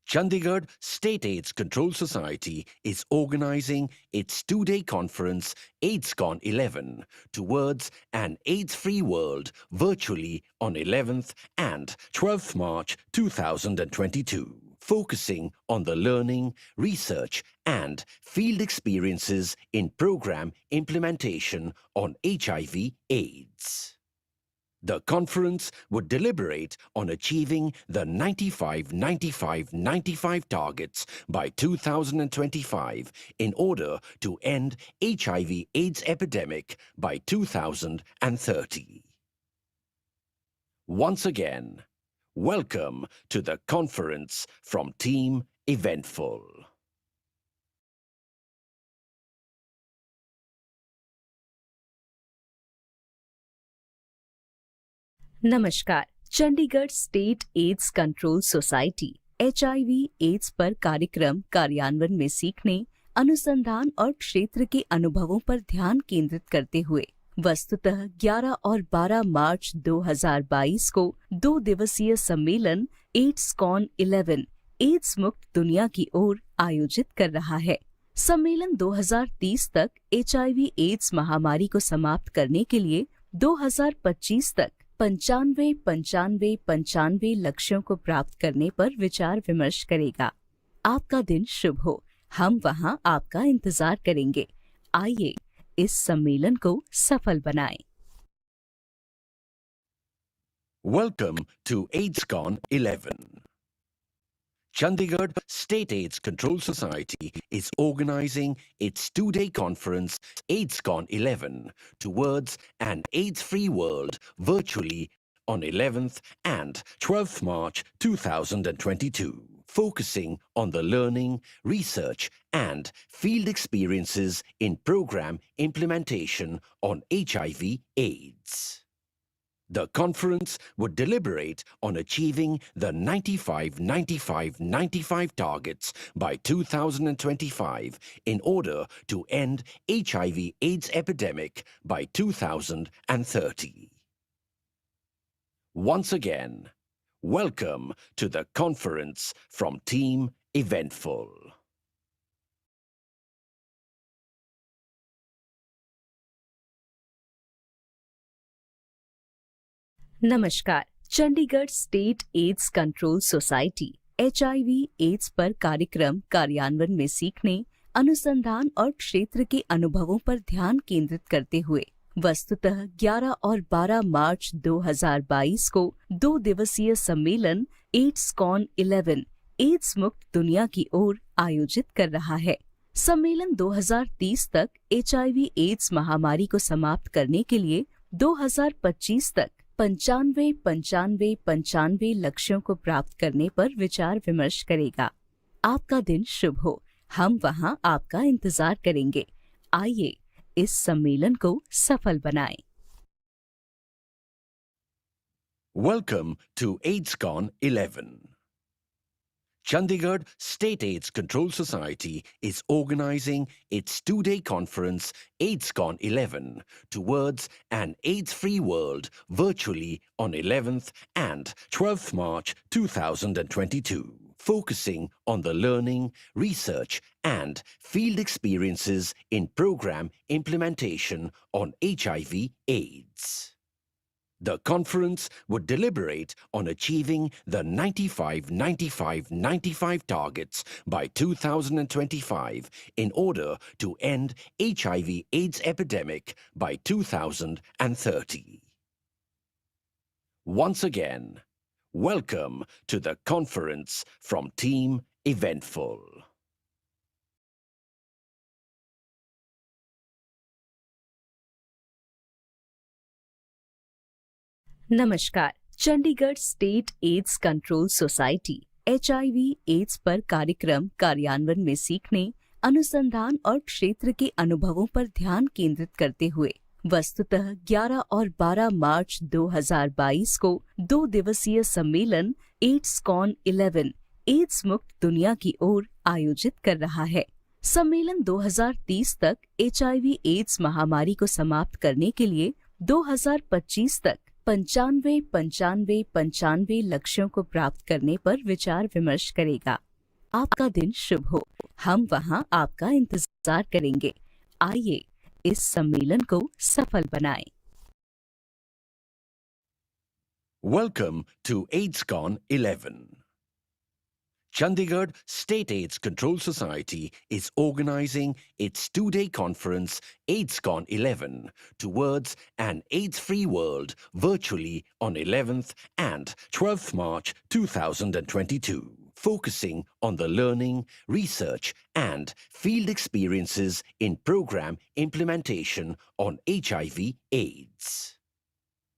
Chandigarh State AIDS Control Society is organizing its two-day conference AIDSCON-11 towards an AIDS-free world virtually on 11th and 12th March 2022, focusing on the learning, research and field experiences in program implementation on HIV/AIDS. The conference would deliberate on achieving the 95-95-95 targets by 2025 in order to end HIV/AIDS epidemic by 2030. Once again, welcome to the conference from Team Eventful. नमस्कार। Chandigarh state AIDS control society HIV/AIDS पर कार्यक्रम कार्यान्वयन में सीखने, अनुसंधान और क्षेत्र के अनुभवों पर ध्यान केंद्रित करते हुए वस्तुतः 11 और 12 मार्च 2022 को 2 दिवसीय सम्मेलन AIDSCON-11 एड्स मुक्त दुनिया की ओर आयोजित कर रहा है। सम्मेलन 2030 तक HIV/AIDS महामारी को समाप्त करने के लिए 2025 तक पंचानवे लक्ष्यों को प्राप्त करने पर विचार विमर्श करेगा। आपका दिन शुभ हो। हम वहां आपका इंतजार करेंगे। आइए इस सम्मेलन को सफल बनाएं। Welcome to AIDSCON-11. Chandigarh State AIDS Control Society is organizing its two-day conference AIDSCON-11 towards an AIDS-free world virtually on 11th and 12th March 2022, focusing on the learning, research and field experiences in program implementation on HIV/AIDS. The conference would deliberate on achieving the 95-95-95 targets by 2025 in order to end HIV/AIDS epidemic by 2030. Once again, welcome to the conference from Team Eventful. नमस्कार। Chandigarh state AIDS control society HIV/AIDS पर कार्यक्रम कार्यान्वयन में सीखने, अनुसंधान और क्षेत्र के अनुभवों पर ध्यान केंद्रित करते हुए वस्तुतः 11 और 12 मार्च 2022 को 2 दिवसीय सम्मेलन AIDSCON-11 एड्स मुक्त दुनिया की ओर आयोजित कर रहा है। सम्मेलन 2030 तक HIV/AIDS महामारी को समाप्त करने के लिए 2025 तक 95 लक्ष्यों को प्राप्त करने पर विचार विमर्श करेगा। आपका दिन शुभ हो। हम वहां आपका इंतजार करेंगे। आइए इस सम्मेलन को सफल बनाएं। Welcome to AIDSCON-11. Chandigarh State AIDS Control Society is organizing its two-day conference AIDSCON-11 towards an AIDS-free world virtually on 11th and 12th March 2022, focusing on the learning, research and field experiences in program implementation on HIV/AIDS. The conference would deliberate on achieving the 95-95-95 targets by 2025 in order to end HIV/AIDS epidemic by 2030. Once again, welcome to the conference from Team Eventful. नमस्कार। Chandigarh state AIDS control society HIV/AIDS पर कार्यक्रम कार्यान्वयन में सीखने, अनुसंधान और क्षेत्र के अनुभवों पर ध्यान केंद्रित करते हुए वस्तुतः 11 और 12 मार्च 2022 को 2 दिवसीय सम्मेलन AIDSCON-11 एड्स मुक्त दुनिया की ओर आयोजित कर रहा है। सम्मेलन 2030 तक HIV/AIDS महामारी को समाप्त करने के लिए 2025 तक 95 लक्ष्यों को प्राप्त करने पर विचार विमर्श करेगा। आपका दिन शुभ हो। हम वहां आपका इंतजार करेंगे। आइए इस सम्मेलन को सफल बनाएं। Welcome to AIDSCON-11. Chandigarh State AIDS Control Society is organizing its two-day conference AIDSCON-11 towards an AIDS-free world virtually on 11th and 12th March 2022, focusing on the learning, research and field experiences in program implementation on HIV/AIDS.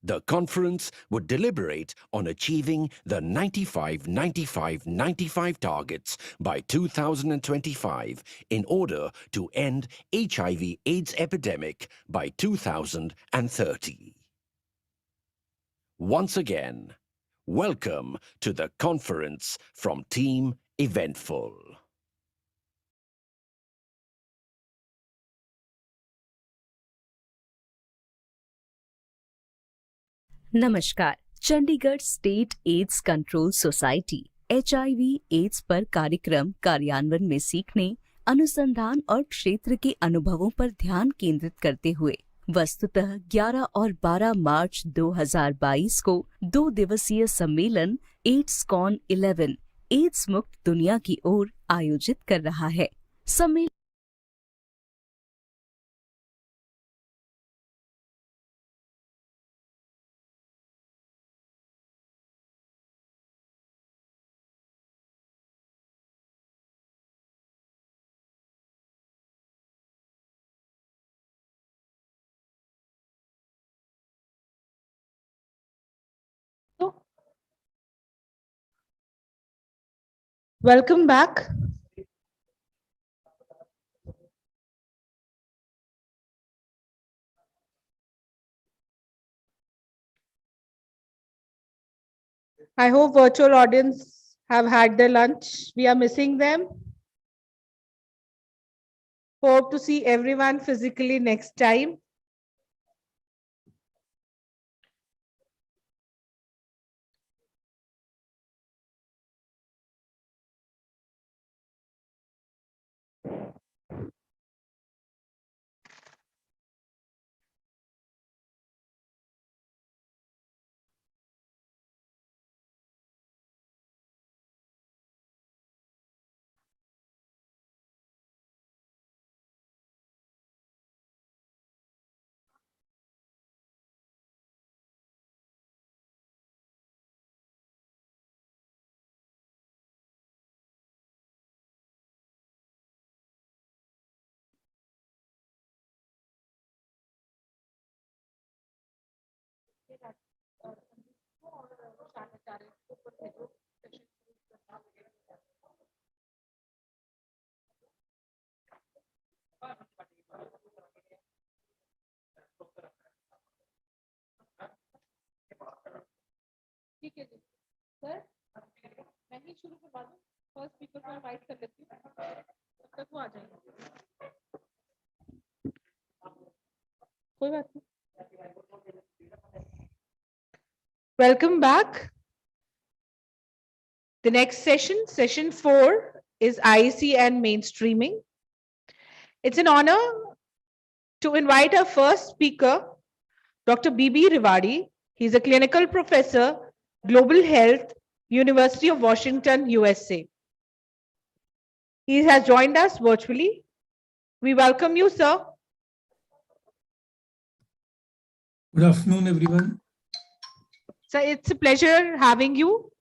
The conference would deliberate on achieving the 95-95-95 targets by 2025 in order to end HIV/AIDS epidemic by 2030. Once again, welcome to the conference from Team Eventful. नमस्कार। Chandigarh state AIDS control society HIV/AIDS पर कार्यक्रम कार्यान्वयन में सीखने, अनुसंधान और क्षेत्र के अनुभवों पर ध्यान केंद्रित करते हुए वस्तुतः 11 और 12 मार्च 2022 को 2 दिवसीय सम्मेलन AIDSCON-11 एड्स मुक्त दुनिया की ओर आयोजित कर रहा है। सम्मेलन Welcome back. I hope virtual audience have had their lunch. We are missing them. Hope to see everyone physically next time. ठीक है जी सर, मैं ही शुरू करवा दूं। फर्स्ट स्पीकर को इनवाइट कर लेती हूँ, तब तक वो आ जाएंगे। कोई बात नहीं। Welcome back. The next session, session 4, is IEC and mainstreaming. It's an honor to invite our first speaker, Dr. B.B. Rewari. He's a clinical professor, Global Health, University of Washington, USA. He has joined us virtually. We welcome you, sir. Good afternoon, everyone. Sir, it's a pleasure having you.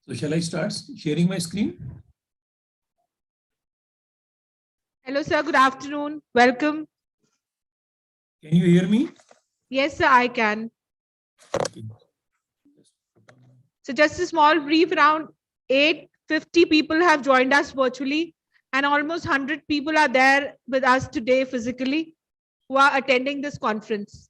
So shall I start sharing my screen? Hello, sir. Good afternoon. Welcome. Can you hear me? Yes, sir, I can. So just a small brief, around 850 people have joined us virtually, and almost 100 people are there with us today physically who are attending this conference.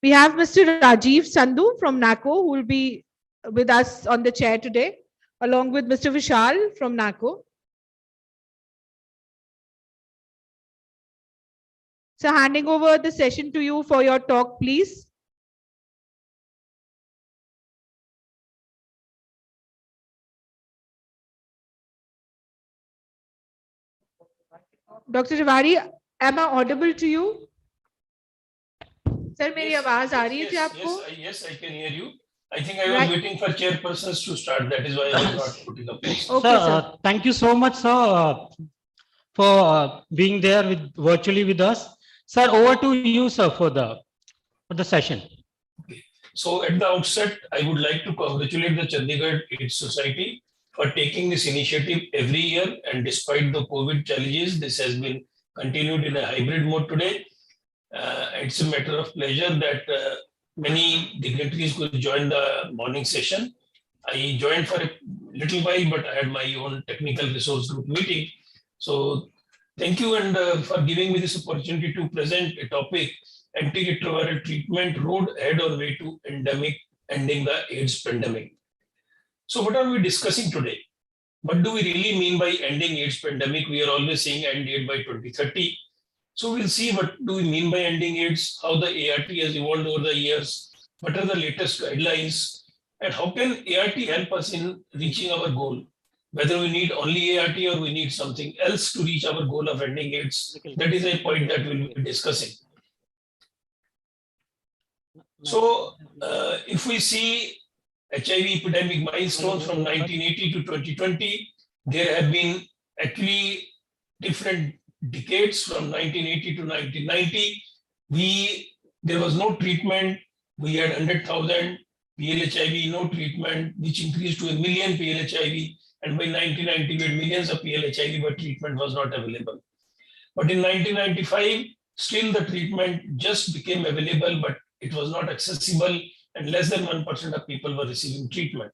We have Mr. Rajiv Sandhu from NACO who will be with us on the chair today, along with Mr. Vishal from NACO. So handing over the session to you for your talk, please. Dr. Rewari, am I audible to you? Sir, मेरी आवाज आ रही है जी आपको? Yes, I can hear you. I think I was waiting for chairpersons to start. That is why I was not putting up. Okay, sir. Thank you so much, sir, for being there with virtually with us. Sir, over to you, sir, for the session. Okay. So at the outset, I would like to congratulate the Chandigarh AIDS Society for taking this initiative every year, and despite the COVID challenges, this has been continued in a hybrid mode today. It's a matter of pleasure that many dignitaries could join the morning session. I joined for a little while, but I had my own technical resource group meeting. So thank you and for giving me this opportunity to present a topic, antiretroviral treatment, road ahead or way to ending the AIDS pandemic. So what are we discussing today? What do we really mean by ending AIDS pandemic? We are always saying end it by 2030. So we'll see what do we mean by ending AIDS, how the ART has evolved over the years, what are the latest guidelines, and how can ART help us in reaching our goal. whether we need only ART or we need something else to reach our goal of ending AIDS. That is a point that we'll be discussing. So if we see HIV epidemic milestones from 1980 to 2020, there have been actually different decades from 1980 to 1990. There was no treatment. We had 100,000 PLHIV, no treatment, which increased to 1 million PLHIV. And by 1990, we had millions of PLHIV, but treatment was not available. But in 1995, still the treatment just became available, but it was not accessible, and less than 1% of people were receiving treatment.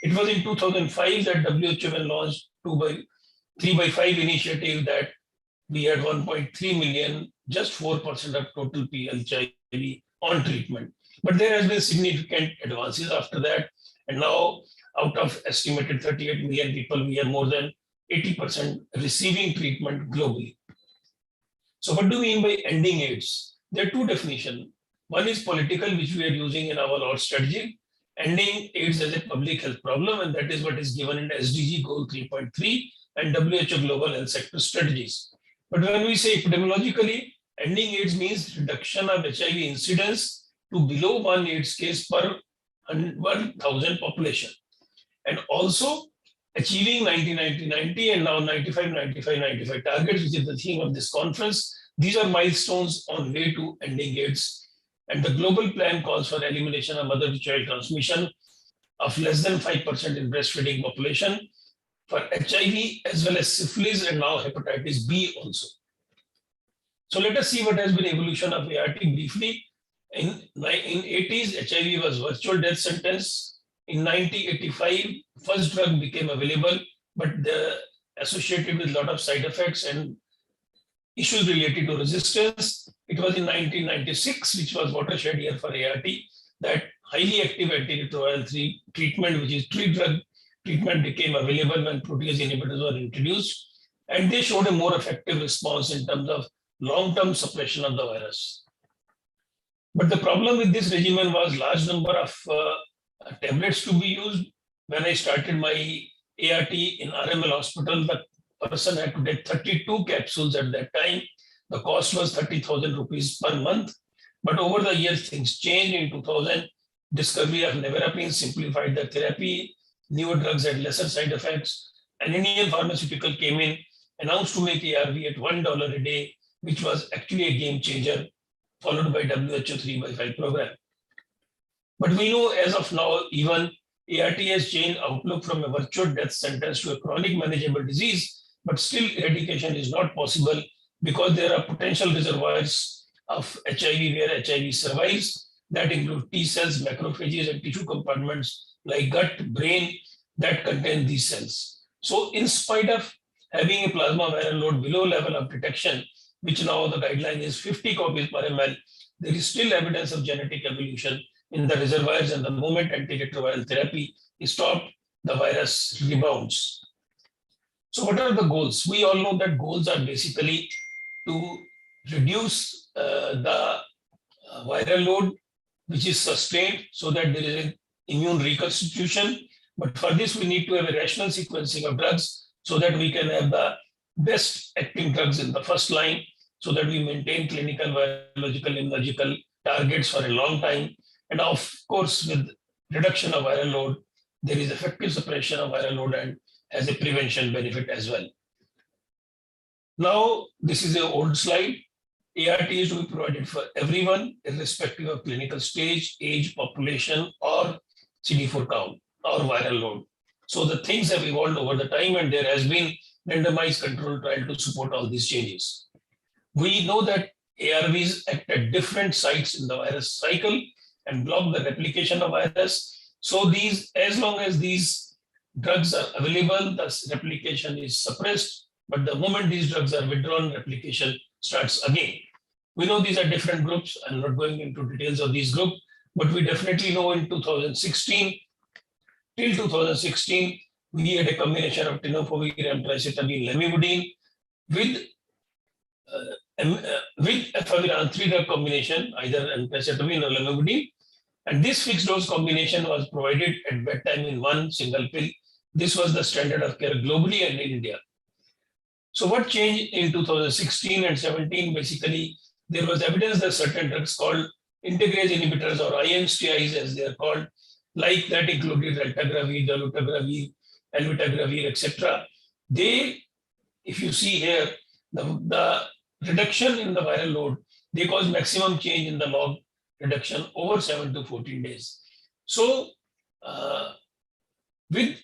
It was in 2005 that WHO launched 3x5 initiative that we had 1.3 million, just 4% of total PLHIV on treatment. But there has been significant advances after that. And now out of estimated 38 million people, we have more than 80% receiving treatment globally. So what do we mean by ending AIDS? There are two definitions. One is political, which we are using in our strategy, ending AIDS as a public health problem, and that is what is given in SDG goal 3.3 and WHO global health sector strategies. But when we say epidemiologically, ending AIDS means reduction of HIV incidence to below 1 AIDS case per 1,000 population. And also achieving 90-90-90 and now 95-95-95 targets, which is the theme of this conference. These are milestones on way to ending AIDS. And the global plan calls for elimination of mother-to-child transmission of less than 5% in breastfeeding population for HIV as well as syphilis and now hepatitis B also. So let us see what has been evolution of ART briefly. In 80s, HIV was virtual death sentence. In 1985, first drug became available, but associated with a lot of side effects and issues related to resistance. It was in 1996, which was watershed year for ART, that highly active antiretroviral treatment, which is three-drug treatment, became available when protease inhibitors were introduced. And they showed a more effective response in terms of long-term suppression of the virus. But the problem with this regimen was large number of tablets to be used. When I started my ART in RML hospital, the person had to take 32 capsules at that time. The cost was 30,000 rupees per month. But over the years, things changed. In 2000, discovery of nevirapine simplified the therapy. Newer drugs had lesser side effects. An Indian pharmaceutical came in, announced to make ARV at $1 a day, which was actually a game changer, followed by WHO 3x5 program. But we know as of now, even ART has changed outlook from a virtual death sentence to a chronic manageable disease, but still eradication is not possible because there are potential reservoirs of HIV where HIV survives. That include T cells, macrophages, and tissue compartments like gut, brain that contain these cells. So in spite of having a plasma viral load below level of detection, which now the guideline is 50 copies per ml, there is still evidence of genetic evolution in the reservoirs, and the moment antiretroviral therapy is stopped, the virus rebounds. So what are the goals? We all know that goals are basically to reduce the viral load, which is sustained so that there is an immune reconstitution. But for this, we need to have a rational sequencing of drugs so that we can have the best acting drugs in the first line so that we maintain clinical, biological, immunological targets for a long time. And of course, with reduction of viral load, there is effective suppression of viral load and has a prevention benefit as well. Now, this is an old slide. ART is to be provided for everyone, irrespective of clinical stage, age, population, or CD4 count, or viral load. So the things have evolved over the time, and there has been randomized control trial to support all these changes. We know that ARVs act at different sites in the virus cycle and block the replication of virus. So these, as long as these drugs are available, the replication is suppressed. But the moment these drugs are withdrawn, replication starts again. We know these are different groups. I'm not going into details of these groups, but we definitely know in 2016, till 2016, we had a combination of tenofovir, emtricitabine, lamivudine with efavirenz 3-drug combination, either emtricitabine or lamivudine. And this fixed dose combination was provided at bedtime in one single pill This was the standard of care globally and in India. So what changed in 2016 and 17? Basically, there was evidence that certain drugs called integrase inhibitors or INSTIs as they are called, like that included raltegravir, dolutegravir, elvitegravir, etc. They, if you see here, the reduction in the viral load, they cause maximum change in the log reduction over 7 to 14 days. So with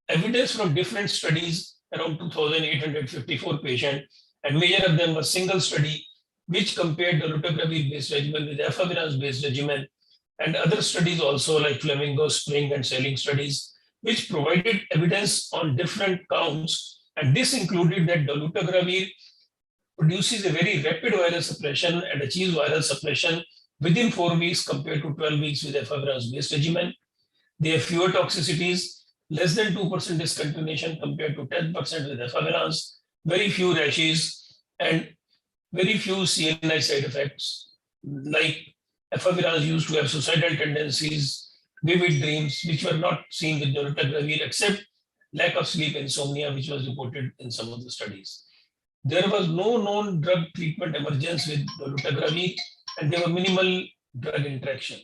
evidence from different studies, around 2,854 patients, and major of them was single study, which compared dolutegravir-based regimen with efavirenz-based regimen, and other studies also like Flamingo, Spring, and Sailing studies, which provided evidence on different counts. And this included that dolutegravir produces a very rapid viral suppression and achieves viral suppression within 4 weeks compared to 12 weeks with efavirenz-based regimen. They have fewer toxicities, less than 2% discontinuation compared to 10% with efavirenz, very few rashes, and very few CNI side effects. Like efavirenz used to have suicidal tendencies, vivid dreams, which were not seen with dolutegravir, except lack of sleep insomnia, which was reported in some of the studies. There was no known drug treatment emergence with dolutegravir, and there were minimal drug interaction.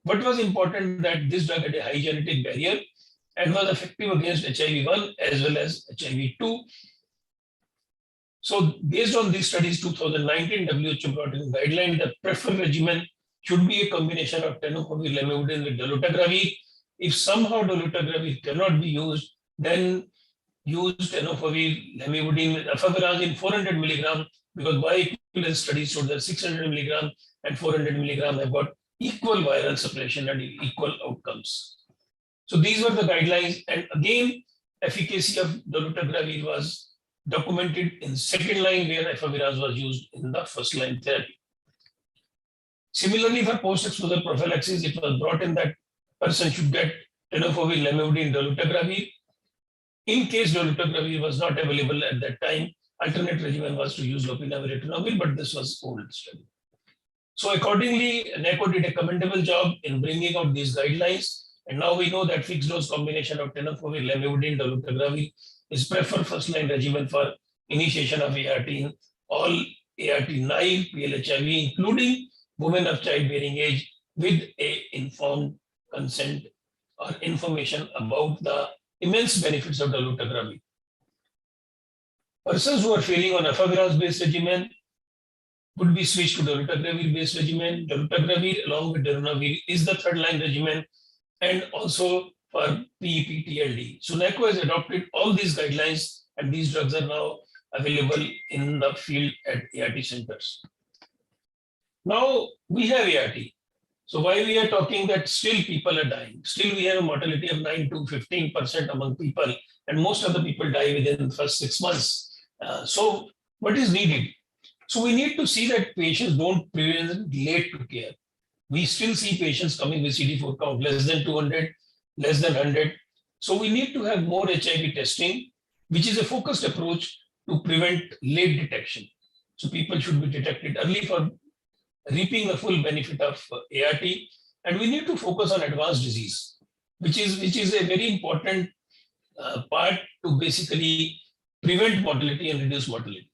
What was important that this drug had a high genetic barrier and was effective against HIV-1 as well as HIV-2. So based on these studies, 2019 WHO brought in a guideline that preferred regimen should be a combination of tenofovir lamivudine with dolutegravir. If somehow dolutegravir cannot be used, then use tenofovir lamivudine with efavirenz in 400 milligram, because bioequivalence studies showed that 600 milligram and 400 milligram have got equal viral suppression and equal outcomes. So these were the guidelines, and again, efficacy of dolutegravir was documented in second line where efavirenz was used in the first line therapy. Similarly, for post-exposure prophylaxis, it was brought in that person should get tenofovir lamivudine dolutegravir. In case dolutegravir was not available at that time, alternate regimen was to use lopinavir ritonavir, but this was old study. So accordingly, NACO did a commendable job in bringing out these guidelines. And now we know that fixed dose combination of tenofovir lamivudine dolutegravir is preferred first line regimen for initiation of ART in all ART naive PLHIV, including women of childbearing age with a informed consent or information about the immense benefits of dolutegravir. Persons who are failing on efavirenz-based regimen would be switched to dolutegravir-based regimen. Dolutegravir along with darunavir is the third line regimen, and also for PEP-TLD. So NACO has adopted all these guidelines, and these drugs are now available in the field at ART centers. Now we have ART. So why we are talking that still people are dying? Still we have a mortality of 9 to 15% among people, and most of the people die within the first 6 months. So what is needed? So we need to see that patients don't present late to care. We still see patients coming with CD4 count less than 200, less than 100. So we need to have more HIV testing, which is a focused approach to prevent late detection. So people should be detected early for reaping the full benefit of ART. And we need to focus on advanced disease, which is a very important part to basically prevent mortality and reduce mortality.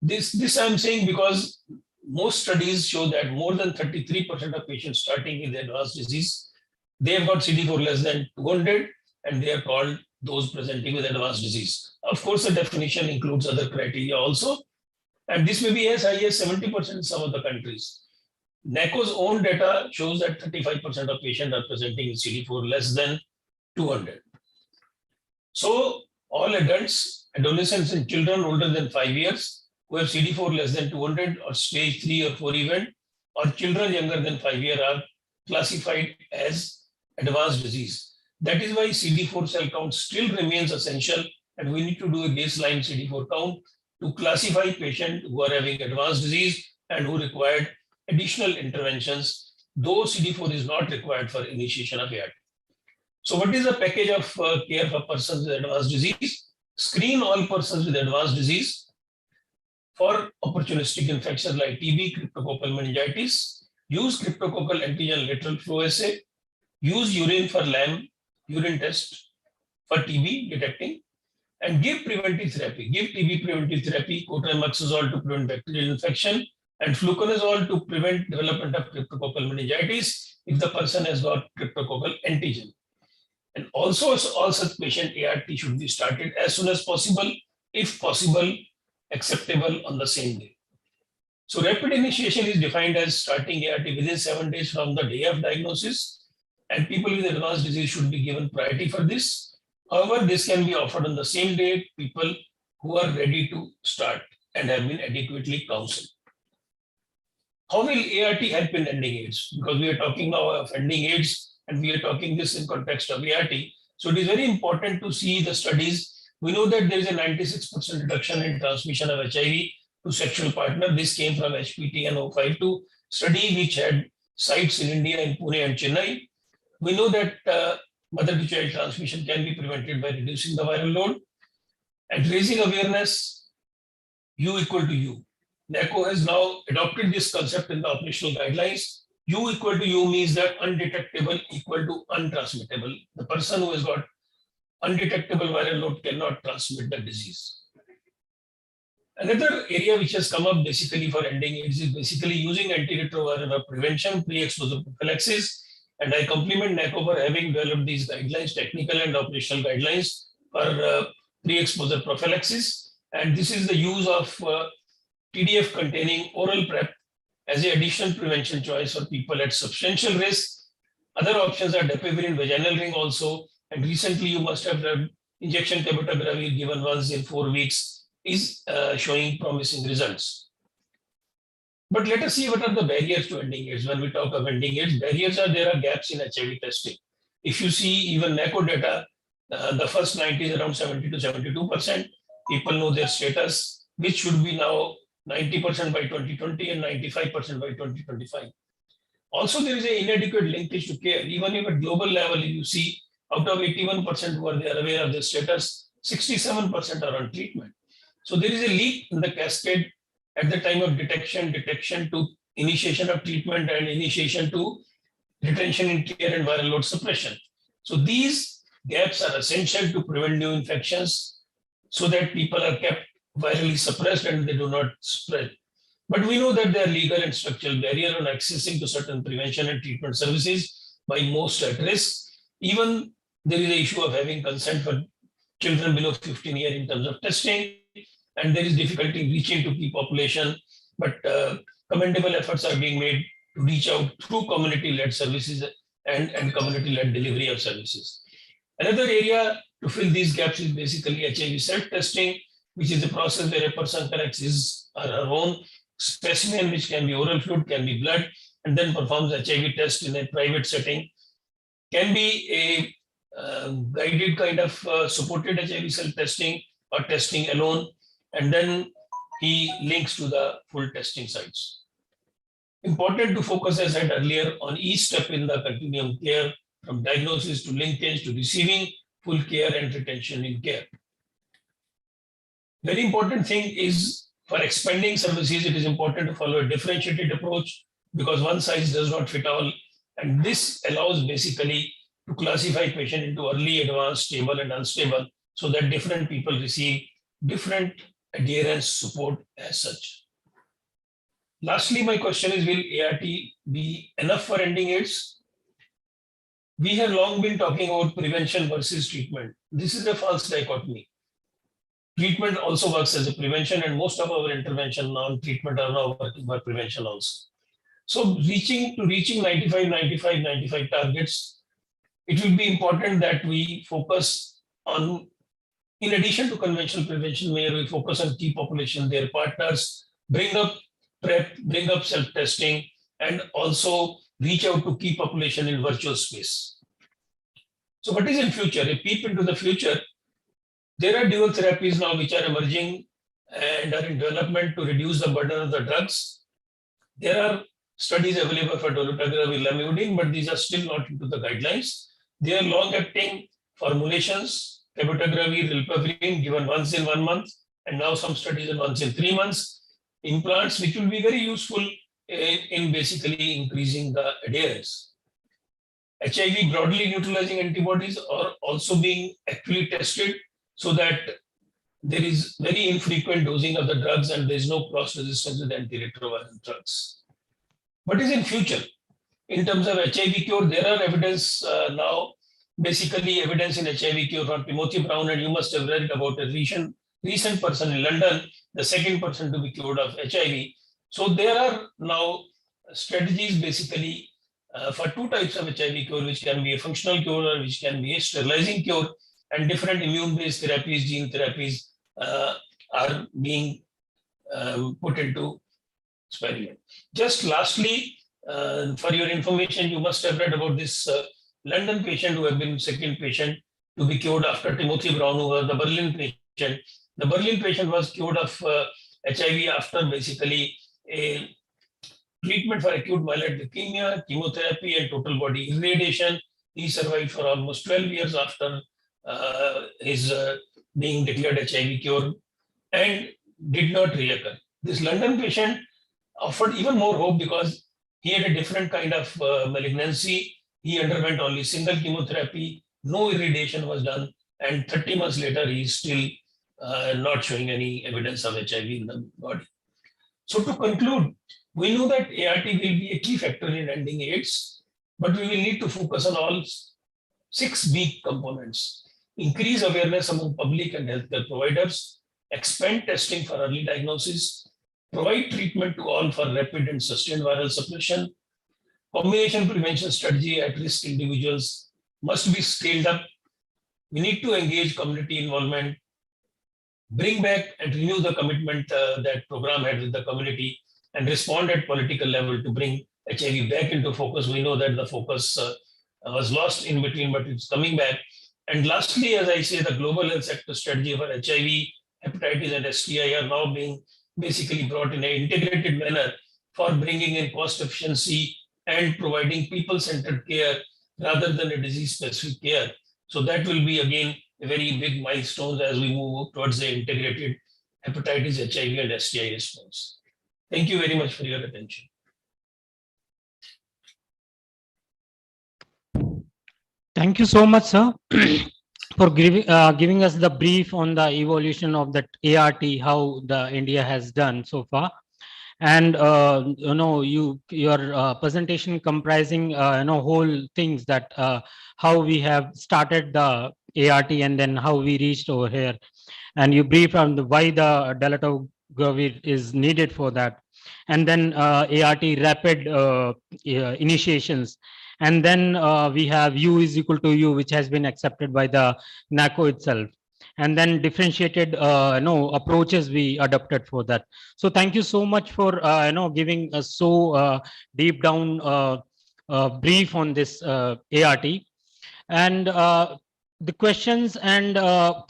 This I'm saying because most studies show that more than 33% of patients starting with advanced disease, they have got CD4 less than 200, and they are called those presenting with advanced disease. Of course, the definition includes other criteria also, and this may be as high as 70% in some of the countries. NACO's own data shows that 35% of patients are presenting with CD4 less than 200. So all adults, adolescents, and children older than 5 years who have CD4 less than 200 or stage 3 or 4 event, or children younger than 5 years are classified as advanced disease. That is why CD4 cell count still remains essential, and we need to do a baseline CD4 count to classify patients who are having advanced disease and who required additional interventions, though CD4 is not required for initiation of ART. So what is the package of care for persons with advanced disease? Screen all persons with advanced disease for opportunistic infections like TB, cryptococcal meningitis, use cryptococcal antigen lateral flow assay, use urine for LAM urine test, for TB detecting, and give preventive therapy. Give TB preventive therapy, cotrimoxazole to prevent bacterial infection, and fluconazole to prevent development of cryptococcal meningitis if the person has got cryptococcal antigen. And also, all such patient ART should be started as soon as possible, if possible, acceptable on the same day. So rapid initiation is defined as starting ART within 7 days from the day of diagnosis, and people with advanced disease should be given priority for this. However, this can be offered on the same day, people who are ready to start and have been adequately counseled. How will ART help in ending AIDS? Because we are talking now of ending AIDS, and we are talking this in context of ART. So it is very important to see the studies. We know that there is a 96% reduction in transmission of HIV to sexual partner. This came from HPT and 052 study, which had sites in India, in Pune and Chennai. We know that mother-to-child transmission can be prevented by reducing the viral load and raising awareness. U equal to U. NACO has now adopted this concept in the operational guidelines. U equal to U means that undetectable equal to untransmittable. The person who has got undetectable viral load cannot transmit the disease. Another area which has come up basically for ending AIDS is basically using antiretroviral prevention, pre-exposure prophylaxis. And I compliment NACO for having developed these guidelines, technical and operational guidelines for pre-exposure prophylaxis. And this is the use of TDF containing oral PrEP as an additional prevention choice for people at substantial risk. Other options are dapivirine vaginal ring also. And recently you must have read injection cabotegravir given once in 4 weeks is showing promising results. But let us see what are the barriers to ending AIDS. When we talk of ending AIDS, barriers are there are gaps in HIV testing. If you see even NACO data, the first 90 is around 70 to 72%. People know their status, which should be now 90% by 2020 and 95% by 2025. Also, there is an inadequate linkage to care. Even if at global level, you see out of 81% who are there aware of their status, 67% are on treatment. So there is a leak in the cascade at the time of detection to initiation of treatment and initiation to retention in care and viral load suppression. So these gaps are essential to prevent new infections so that people are kept virally suppressed and they do not spread. But we know that there are legal and structural barriers on accessing to certain prevention and treatment services by most at risk. Even there is an issue of having consent for children below 15 years in terms of testing, and there is difficulty reaching to key population, but commendable efforts are being made to reach out through community-led services and community-led delivery of services. Another area to fill these gaps is basically HIV self-testing, which is the process where a person collects his or her own specimen, which can be oral fluid, can be blood, and then performs HIV test in a private setting. Can be a guided kind of supported HIV self-testing or testing alone, and then he links to the full testing sites. Important to focus, as I said earlier, on each step in the continuum care, from diagnosis to linkage to receiving full care and retention in care. Very important thing is for expanding services, it is important to follow a differentiated approach because one size does not fit all. And this allows basically to classify patient into early, advanced, stable, and unstable so that different people receive different adherence support as such. Lastly, my question is, will ART be enough for ending AIDS? We have long been talking about prevention versus treatment. This is a false dichotomy. Treatment also works as a prevention, and most of our intervention non-treatment are now working for prevention also. So reaching 95 targets, it will be important that we focus on, in addition to conventional prevention, where we focus on key population, their partners, bring up PrEP, bring up self-testing, and also reach out to key population in virtual space. So what is in future? A peep into the future. There are dual therapies now which are emerging and are in development to reduce the burden of the drugs. There are studies available for dolutegravir, lamivudine, but these are still not into the guidelines. They are long-acting formulations, cabotegravir, rilpivirine, given once in 1 month, and now some studies are once in 3 months. Implants, which will be very useful in basically increasing the adherence. HIV broadly neutralizing antibodies are also being actually tested so that there is very infrequent dosing of the drugs and there is no cross resistance with antiretroviral drugs. What is in future? In terms of HIV cure, there are evidence now, basically evidence in HIV cure from Timothy Brown, and you must have read about a recent person in London, the second person to be cured of HIV. So there are now strategies basically for two types of HIV cure, which can be a functional cure or which can be a sterilizing cure, and different immune-based therapies, gene therapies are being put into experiment. Just lastly, for your information, you must have read about this London patient who have been second patient to be cured after Timothy Brown, who was the Berlin patient. The Berlin patient was cured of HIV after basically a treatment for acute myeloid leukemia, chemotherapy, and total body irradiation. He survived for almost 12 years after his being declared HIV cure and did not reoccur. This London patient offered even more hope because he had a different kind of malignancy. He underwent only single chemotherapy, no irradiation was done, and 30 months later, he is still not showing any evidence of HIV in the body. So to conclude, we know that ART will be a key factor in ending AIDS, but we will need to focus on all 6 big components. Increase awareness among public and healthcare providers, expand testing for early diagnosis, provide treatment to all for rapid and sustained viral suppression. Combination prevention strategy at risk individuals must be scaled up. We need to engage community involvement, bring back and renew the commitment that program had with the community, and respond at political level to bring HIV back into focus. We know that the focus was lost in between, but it's coming back. And lastly, as I say, the global health sector strategy for HIV, hepatitis, and STI are now being basically brought in an integrated manner for bringing in cost efficiency and providing people-centered care rather than a disease-specific care. So that will be again a very big milestone as we move towards the integrated hepatitis, HIV, and STI response. Thank you very much for your attention. Thank you so much, sir, for giving us the brief on the evolution of that ART, how the India has done so far. And your presentation comprising whole things that how we have started the ART and then how we reached over here, and you brief on why the dolutegravir is needed for that, and then ART rapid initiations, and then we have U is equal to U, which has been accepted by the NACO itself, and then differentiated approaches we adopted for that. So thank you so much for giving us so deep down brief on this ART, and the questions and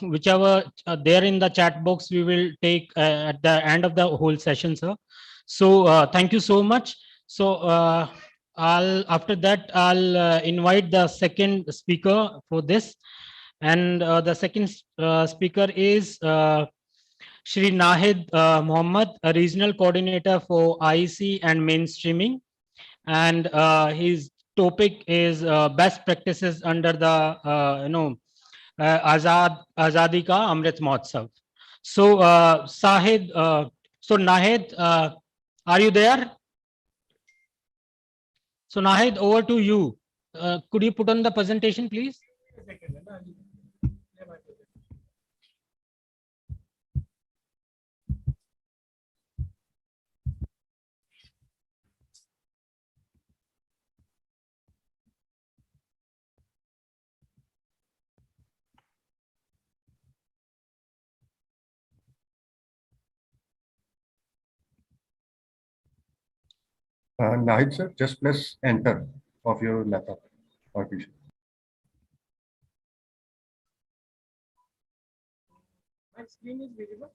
whichever there in the chat box we will take at the end of the whole session, sir. So thank you so much. So after that I'll invite the second speaker for this. And the second speaker is Shri Nahid Mohammed, a regional coordinator for IEC and mainstreaming. And his topic is best practices under the Azadi Ka Amrit Mahotsav. So Nahid, are you there? So Nahid, over to you. Could you put on the presentation, please? Nahid sir, just press enter of your laptop or PC. My screen is visible.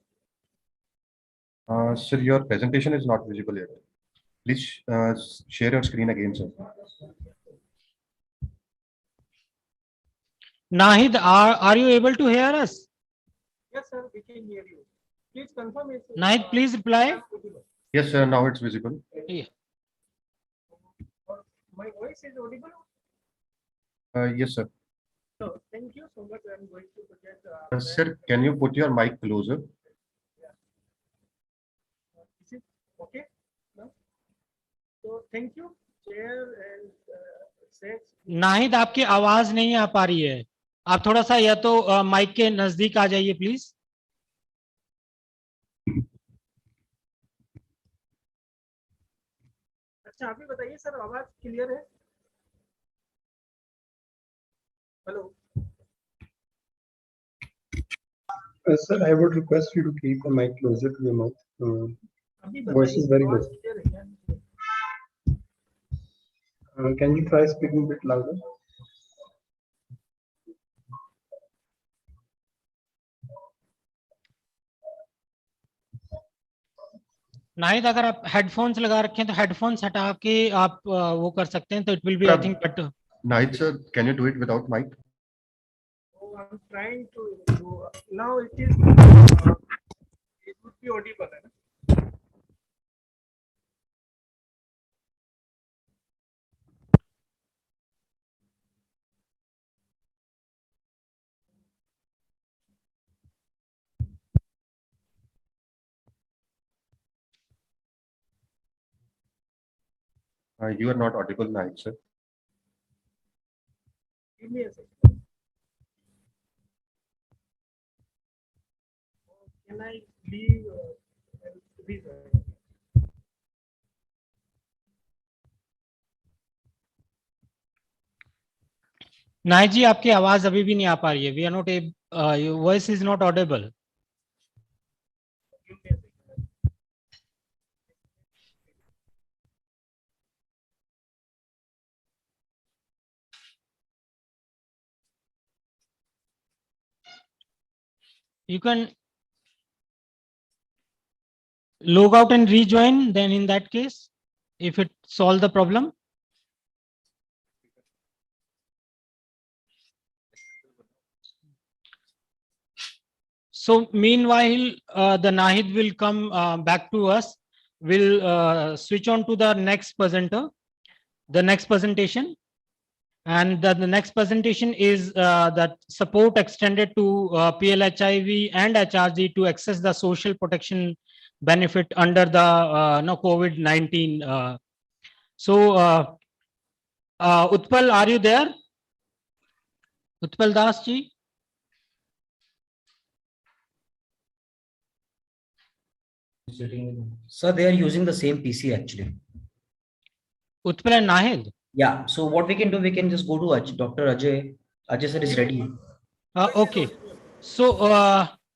Sir, your presentation is not visible yet. Please share your screen again, sir. Nahid, are you able to hear us? Yes, sir, we can hear you. Please confirm it. Nahid, please reply. Yes, sir, now it's visible. Yeah. My voice is audible? Yes, sir. So thank you so much. I'm going to project. Sir, can you put your mic closer? Is it okay? No? So thank you, Chair and Sex. Nahid आपकी आवाज नहीं आ पा रही है, आप थोड़ा सा या तो माइक के नजदीक आ जाइए प्लीज। अच्छा आप ही बताइए सर, आवाज क्लियर है? Hello Sir, I would request you to keep the mic closer to your mouth. Voice is very low. Can you try speaking a bit louder? Nahid अगर आप हेडफोन्स लगा रखे हैं तो हेडफोन्स हटा के आप वो कर सकते हैं, तो it will be I think better. Nahid sir, can you do it without mic? Oh, I'm trying to do. Now it is. It would be audible, है ना? You are not audible, Nahid sir. Give me a second. Can I leave? These? Nahid जी आपकी आवाज अभी भी नहीं आ पा रही है, we are not your voice is not audible. You can log out and rejoin, then in that case, if it solve the problem. So meanwhile, the Nahid will come back to us. We'll switch on to the next presenter, the next presentation. And the next presentation is that support extended to PLHIV and HRG to access the social protection benefit under the COVID-19. So Utpal, are you there? Utpal Das ji? Sir, they are using the same PC actually. Utpal and Nahid? Yeah. So what we can do, we can just go to Dr. Ajay. Ajay sir is ready. Okay. So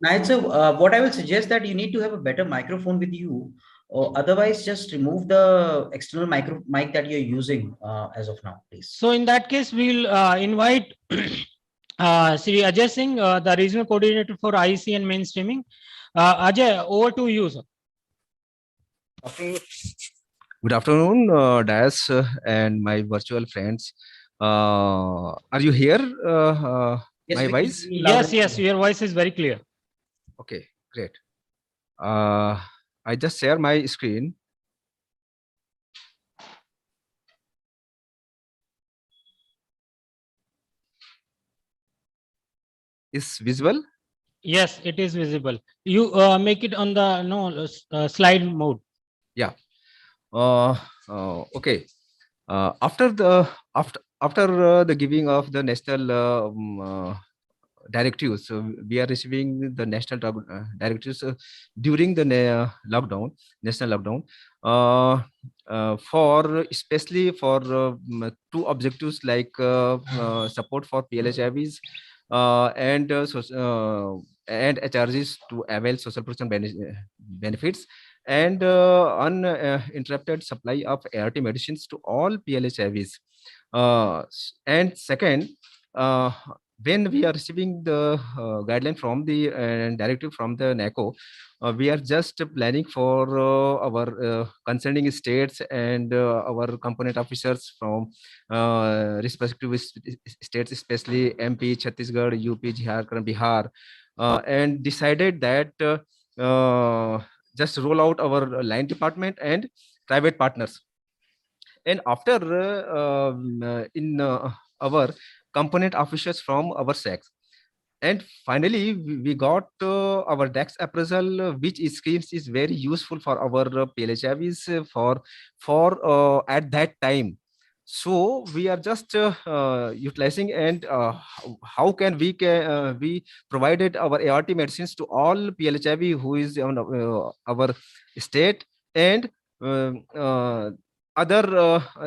Nahid sir, what I will suggest that you need to have a better microphone with you, or otherwise just remove the external mic that you're using as of now, please. So in that case, we'll invite Sri Ajay Singh, the regional coordinator for IEC and mainstreaming. Ajay, over to you, sir. Good afternoon, Dias and my virtual friends. Are you here? Yes, My we can voice? hear you loud and Yes, clear. your voice is very clear. Okay, great. I just share my screen. Is visible? Yes, it is visible. You make it on the slide mode. Yeah. Okay. After the giving of the national directives, we are receiving the national directives during the national lockdown, for especially for two objectives like support for PLHIVs and HRGs to avail social protection benefits, and uninterrupted supply of ART medicines to all PLHIVs. And second, when we are receiving the guideline from the directive from the NACO, we are just planning for our concerning states and our component officers from respective states, especially MP, Chhattisgarh, UP, Jharkhand, Bihar, and decided that just roll out our line department and private partners. And after in our component officers from our sex. And finally, we got our DAX appraisal, which schemes is very useful for our PLHIVs for at that time. So we are just utilizing, and how can we provided our ART medicines to all PLHIV who is on our state, and other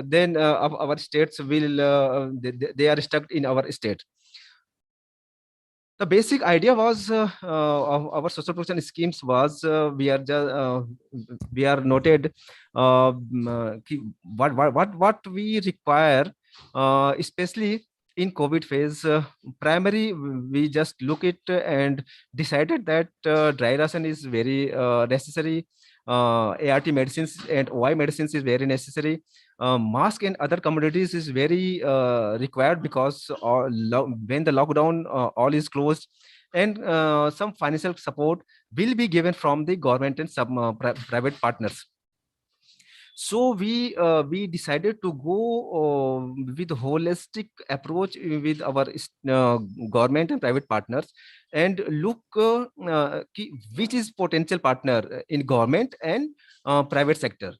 then our states will they are stuck in our state. The basic idea was of our social protection schemes was we are noted what we require, especially in COVID phase. Primary, we just look it and decided that dry ration is very necessary. ART medicines and OI medicines is very necessary. Mask and other commodities is very required, because when the lockdown all is closed, and some financial support will be given from the government and some private partners. So we decided to go with holistic approach with our government and private partners, and look which is potential partner in government and private sector.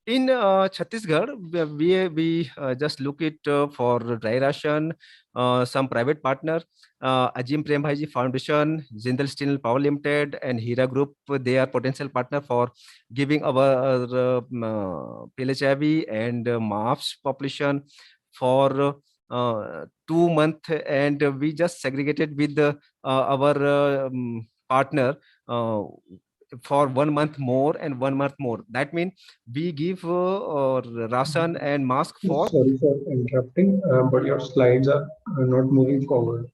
In Chhattisgarh, we just look it for dry ration, some private partner, Ajim Prem Bhaiji Foundation, Jindal Steel Power Limited, and Hira Group. They are potential partner for giving our PLHIV and MAFS population for 2 months, and we just segregated with our partner for 1 month more and 1 month more. That means we give ration and mask for. Sorry for interrupting, but your slides are not moving forward.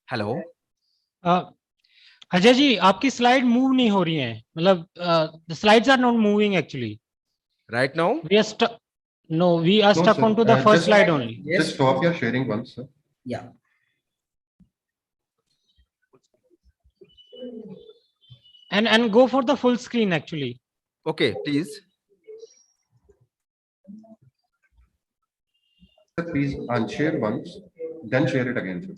Hello. Ajay ji, आपकी slide move नहीं हो रही है, मतलब the slides are not moving actually. Right now? We are stuck. No, we are stuck onto the first slide only. Just stop your sharing once, sir. Yeah. And go for the full screen actually. Okay, please. Sir, please unshare once, then share it again, sir.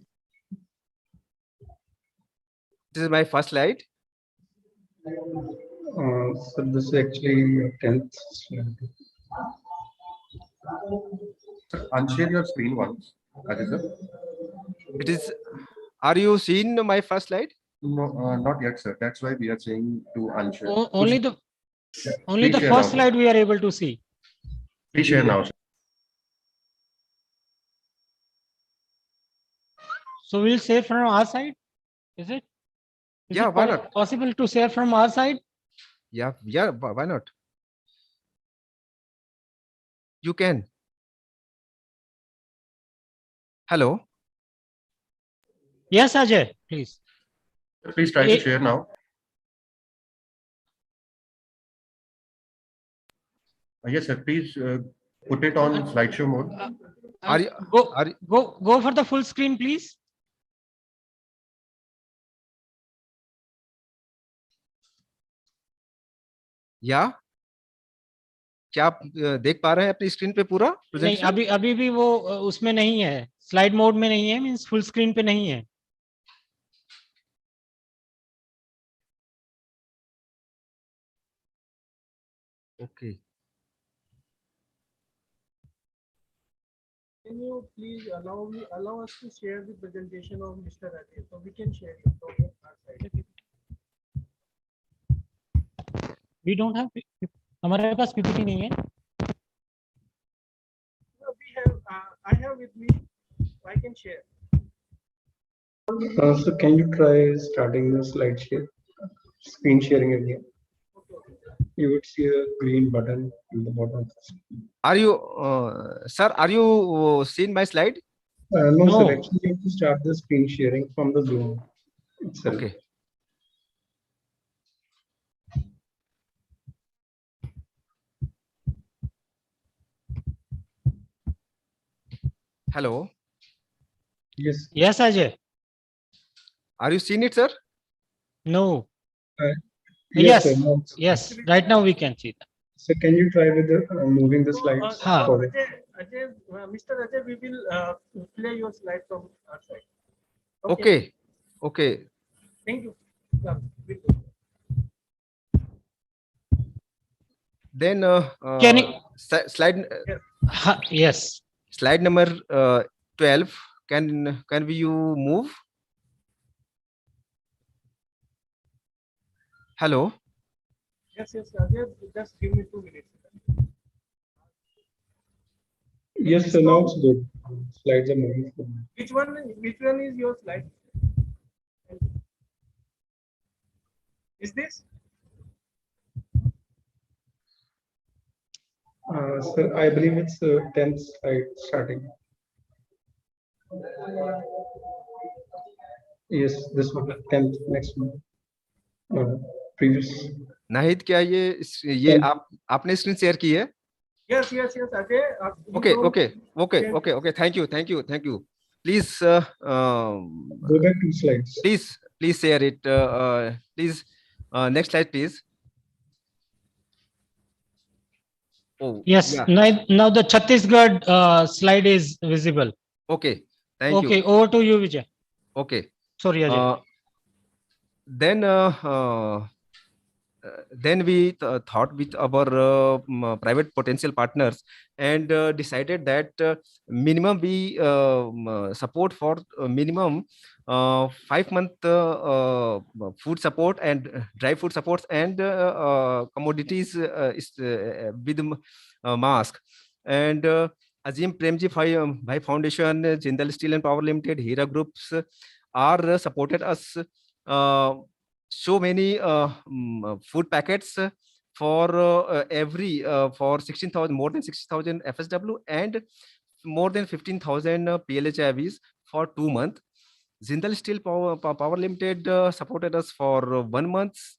This is my first slide. So this is actually 10th slide. Sir, unshare your screen once, Ajay sir. It is. Are you seeing my first slide? No, not yet, sir. That's why we are saying to unshare. Only the first slide we are able to see. Please share now, sir. So we'll share from our side. Is it? Is Yeah, it why not? Possible to share from our side? Yeah, why not? You can. Hello. Yes, Ajay, please. Please try to share now. Yes, sir. Please put it on slideshow mode. Go for the full screen, please. या क्या आप देख पा रहे हैं अपनी screen पे पूरा नहीं, प्रेजेंटेशन? अभी भी वो उसमें नहीं है, स्लाइड मोड में नहीं है, मींस फुल स्क्रीन पे नहीं है. Okay. Can you please allow us to share the presentation of Mr. Rajesh, so we can share it from our side. We don't have. हमारे पास PPT नहीं है. No, we have. I have with me. I can share. So can you try starting the slide share, screen sharing again? You would see a green button in the bottom. Are you, sir? Are you seen my slide? No, sir. Actually, you have to start the screen sharing from the Zoom itself. Okay. Hello. Yes. Yes, Ajay. Are you seeing it, sir? No. Yes, Yes. sir, no. Yes. Right now we can see that. So can you try with the moving the slides हाँ. forward? Ajay, Mr. Ajay, we will play your slide from our side. Okay. Okay. Thank you. Then Can you? slide Yes. slide number 12. Can we you move? Hello. Yes, Ajay, just give me 2 minutes. Yes, sir, now it's good. Slides are moving forward. Which one is your slide? Is this? Sir, I believe it's 10th slide starting. Yes, this one, 10th, next one. Previous. Nahid, क्या ये आपने screen share की है? Yes, Ajay. Okay. Thank you. Please go back 2 slides. Please share it. Please next slide, please. Oh Yes. yeah. Now the Chhattisgarh slide is visible. Okay. Thank you. Okay. Over to you, Vijay. Okay. Sorry, Ajay. Then we thought with our private potential partners and decided that minimum we support for minimum 5-month food support and dry food supports and commodities with mask. And Azim Premji Bhai Foundation, Jindal Steel and Power Limited, Hira Groups are supported us so many food packets for every for 16,000, more than 60,000 FSW and more than 15,000 PLHIVs for 2 months. Jindal Steel Power Limited supported us for 1 month's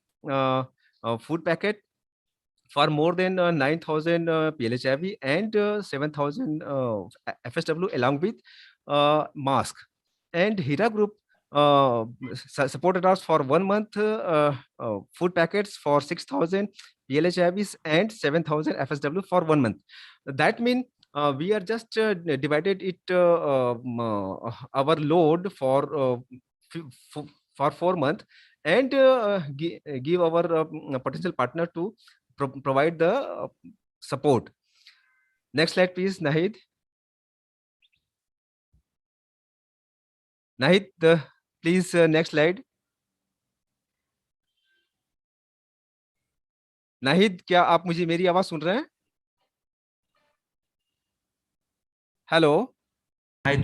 food packet for more than 9,000 PLHIV and 7,000 FSW along with mask. And Hira Group supported us for 1 month food packets for 6,000 PLHIVs and 7,000 FSW for 1 month. That means we are just divided it our load for 4 months and give our potential partner to provide the support. Next slide, please, Nahid. Nahid, please next slide. Nahid, क्या आप मुझे मेरी आवाज सुन रहे हैं? Hello. I'm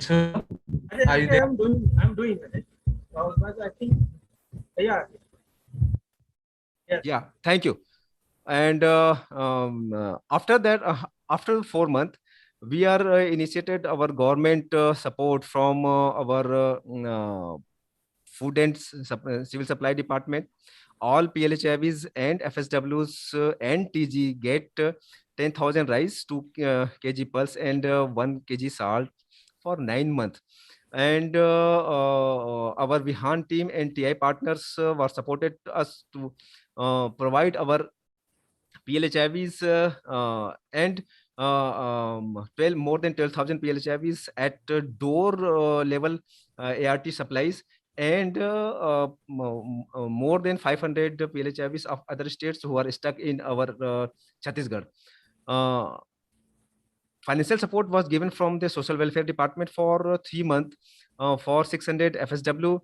doing it. I think, yeah. Yeah, thank you. And after that, after 4 months, we are initiated our government support from our food and civil supply department. All PLHIVs and FSWs and TG get 10,000 rice, 2 kg pulse and 1 kg salt for 9 months. And our Vihan team and TI partners were supported us to provide our PLHIVs and more than 12,000 PLHIVs at door level ART supplies and more than 500 PLHIVs of other states who are stuck in our Chhattisgarh. Financial support was given from the social welfare department for 3 months for 600 FSW,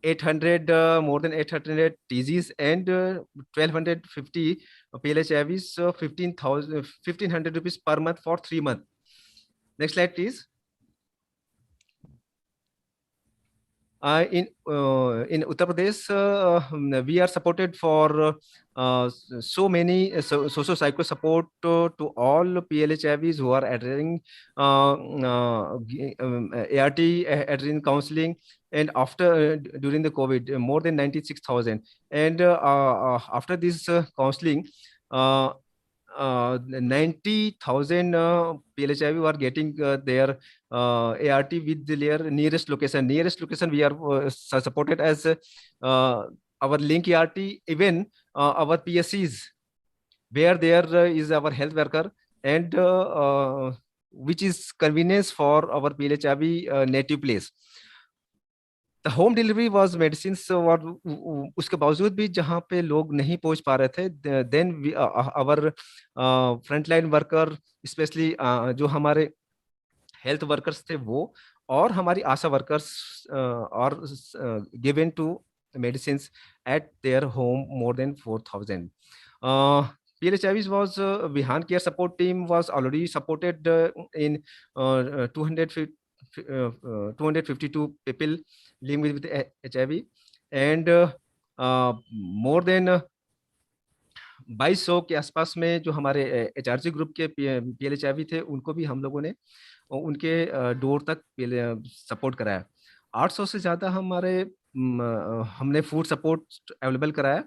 800 more than 800 TGs and 1250 PLHIVs, 1500 rupees per month for 3 months. Next slide, please. In Uttar Pradesh, we are supported for so many socio-psycho support to all PLHIVs who are adhering ART adhering counseling, and after during the COVID, more than 96,000. And after this counseling, 90,000 PLHIV are getting their ART with their nearest location. Nearest location we are supported as our link ART, even our PSCs, where there is our health worker. and which is convenience for our PLHIV native place. The home delivery was medicines और उसके बावजूद भी जहाँ पे लोग नहीं पहुंच पा रहे थे, then our frontline worker, especially जो हमारे हेल्थ वर्कर्स थे वो और हमारी आशा वर्कर्स और given to medicines at their home more than 4,000. PLHIVs was Vihan Care Support Team was already supported in 252 people living with HIV, and more than 2200 के आसपास में जो हमारे HRG ग्रुप के PLHIV थे उनको भी हम लोगों ने उनके डोर तक सपोर्ट कराया। 800 से ज्यादा हमने फूड सपोर्ट अवेलेबल कराया।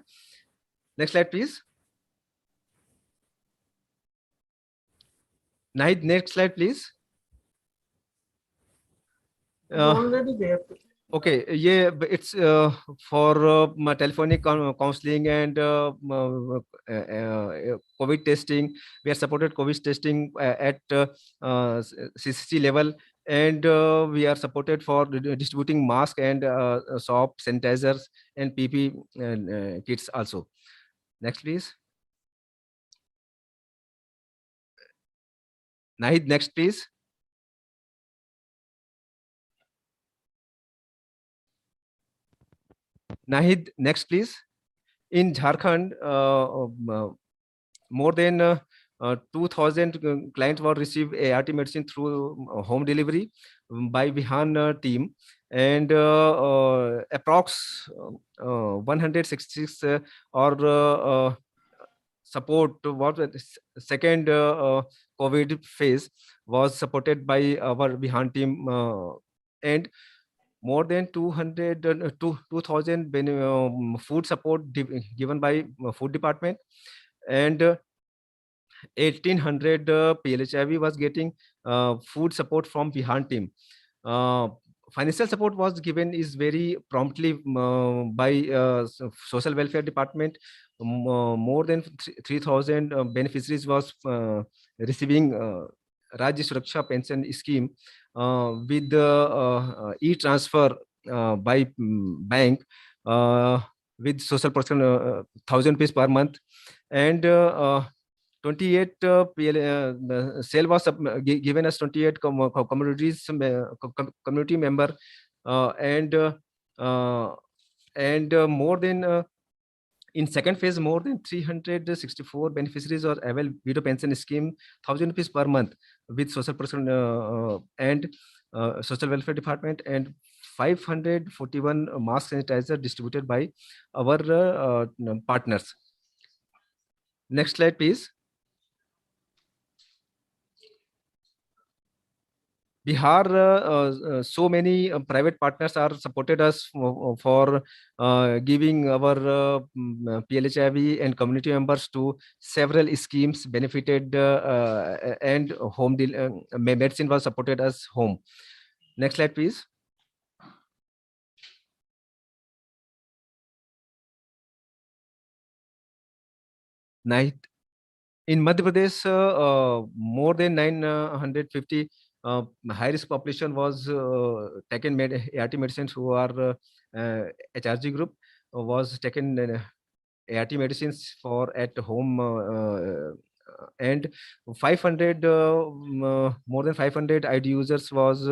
Next slide please. Nahid next slide please. Already there. Okay, yeah, it's for telephonic counseling and COVID testing. We are supported COVID testing at CCC level, and we are supported for distributing mask and soap, sanitizers, and PP kits also. Next, please. Nahid, next, please. Nahid, next, please. In Jharkhand, more than 2,000 clients were received ART medicine through home delivery by Vihan team, and approx 166 or support what second COVID phase was supported by our Vihan team, and more than 2,000 food support given by food department, and 1,800 PLHIV was getting food support from Vihan team. Financial support was given is very promptly by social welfare department. More than 3,000 beneficiaries was receiving Rajya Suraksha pension scheme with e-transfer by bank with social person 1,000 rupees per month, and 28 sale was given as 28 communities community member, and more than in second phase, more than 364 beneficiaries are avail widow pension scheme 1,000 rupees per month with social person and social welfare department, and 541 mask sanitizer distributed by our partners. Next slide, please. Bihar, so many private partners are supported us for giving our PLHIV and community members to several schemes benefited, and home medicine was supported as home. Next slide, please. Night. In Madhya Pradesh, more than 950 high-risk population was taken ART medicines who are HRG group was taken ART medicines for at home, and 500 more than 500 ID users was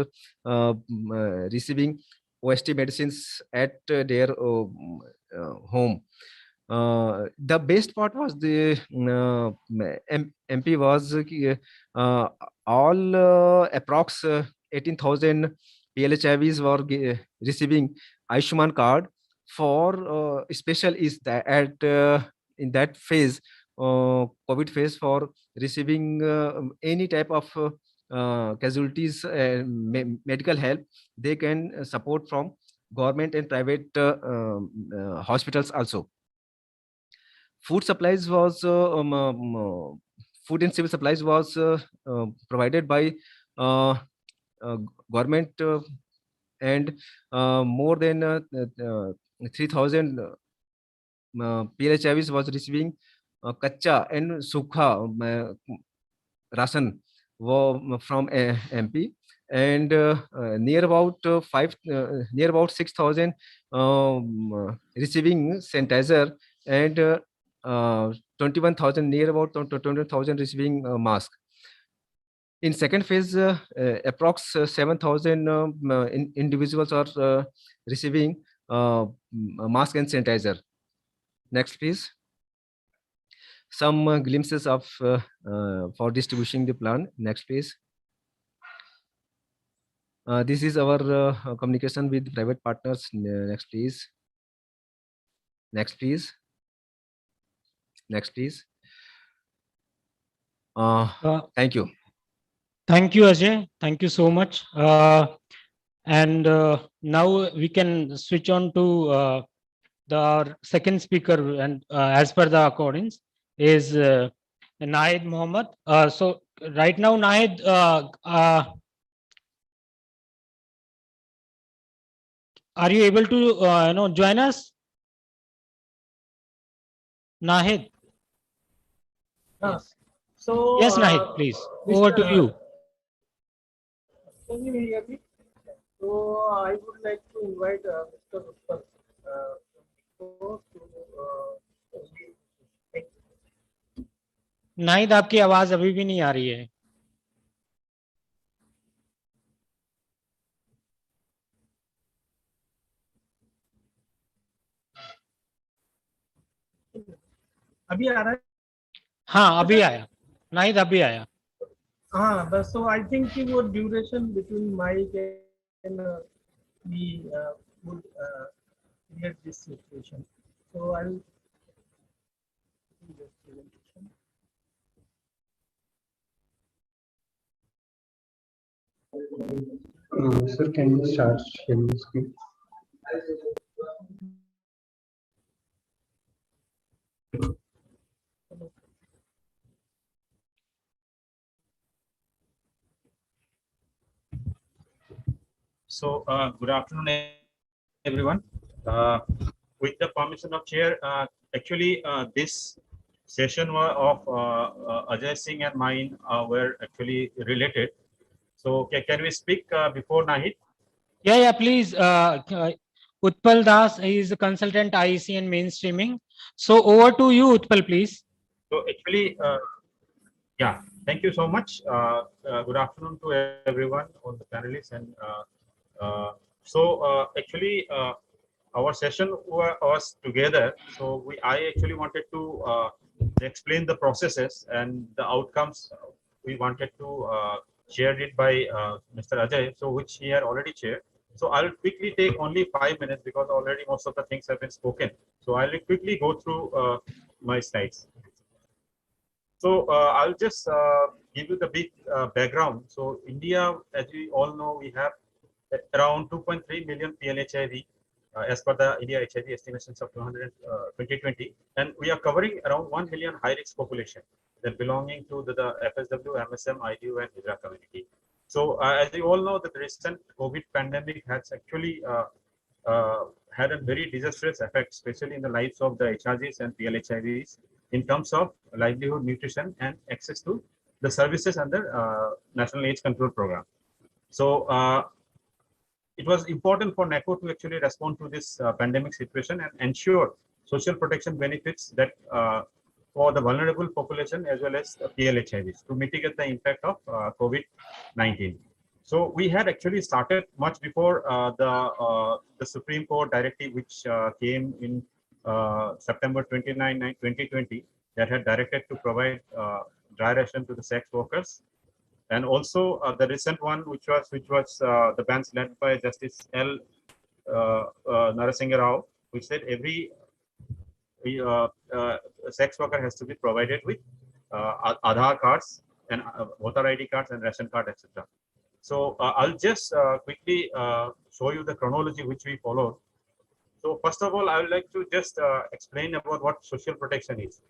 receiving OST medicines at their home. The best part was the MP was all approx 18,000 PLHIVs were receiving Ayushman card for special is that at in that phase, COVID phase, for receiving any type of casualties medical help, they can support from government and private hospitals also. Food supplies was food and civil supplies was provided by government, and more than 3,000 PLHIVs was receiving kacha and sukha ration from MP, and near about 6,000 receiving sanitizer, and 21,000, near about 20,000 receiving mask. In second phase, approx 7,000 individuals are receiving mask and sanitizer. Next, please. Some glimpses of for distributing the plan. Next, please. This is our communication with private partners. Next, please. Next, please. Next, please. Thank you. Thank you, Ajay. Thank you so much. And now we can switch on to the second speaker, and as per the accordance is Nahid Mohammed. So right now, Nahid, are you able to join us? Nahid. Yes. So Yes, Nahid, please. Over to you. Can you hear me? So I would like to invite Mr. Utpal Nahid, आपकी आवाज अभी भी नहीं आ रही है. अभी आ रहा है? हाँ, अभी आया. नाहिद, अभी आया. हाँ, बस so I think कि वो duration between mic and we would create this situation. So I'll do this presentation. Sir, can you start sharing the screen? So good afternoon, everyone. With the permission of chair, actually this session of Ajay Singh and mine were actually related. So can we speak before Nahid? Yeah, please. Utpal Das is a consultant IEC and mainstreaming. So over to you, Utpal, please. So actually, yeah, thank you so much. Good afternoon to everyone on the panelists. And actually, our session was together. So I actually wanted to explain the processes and the outcomes. We wanted to share it by Mr. Ajay, so which he had already shared. So I'll quickly take only 5 minutes because already most of the things have been spoken. So I'll quickly go through my slides. So I'll just give you the big background. So India, as we all know, we have around 2.3 million PLHIV as per the India HIV estimations of 2020, and we are covering around 1 million high-risk population that belonging to the FSW, MSM, IDU, and Hijra community. So as you all know, that the recent COVID pandemic has actually had a very disastrous effect, especially in the lives of the HRGs and PLHIVs in terms of livelihood, nutrition, and access to the services under National AIDS Control Program. So it was important for NACO to actually respond to this pandemic situation and ensure social protection benefits that for the vulnerable population as well as PLHIVs to mitigate the impact of COVID-19. So we had actually started much before the Supreme Court directive, which came in September 29, 2020, that had directed to provide dry ration to the sex workers, and also the recent one, which was the bench led by Justice L. Narasimha Rao, which said every sex worker has to be provided with Aadhaar cards and voter ID cards and ration card, etc. So I'll just quickly show you the chronology which we followed. So first of all, I would like to just explain about what social protection is.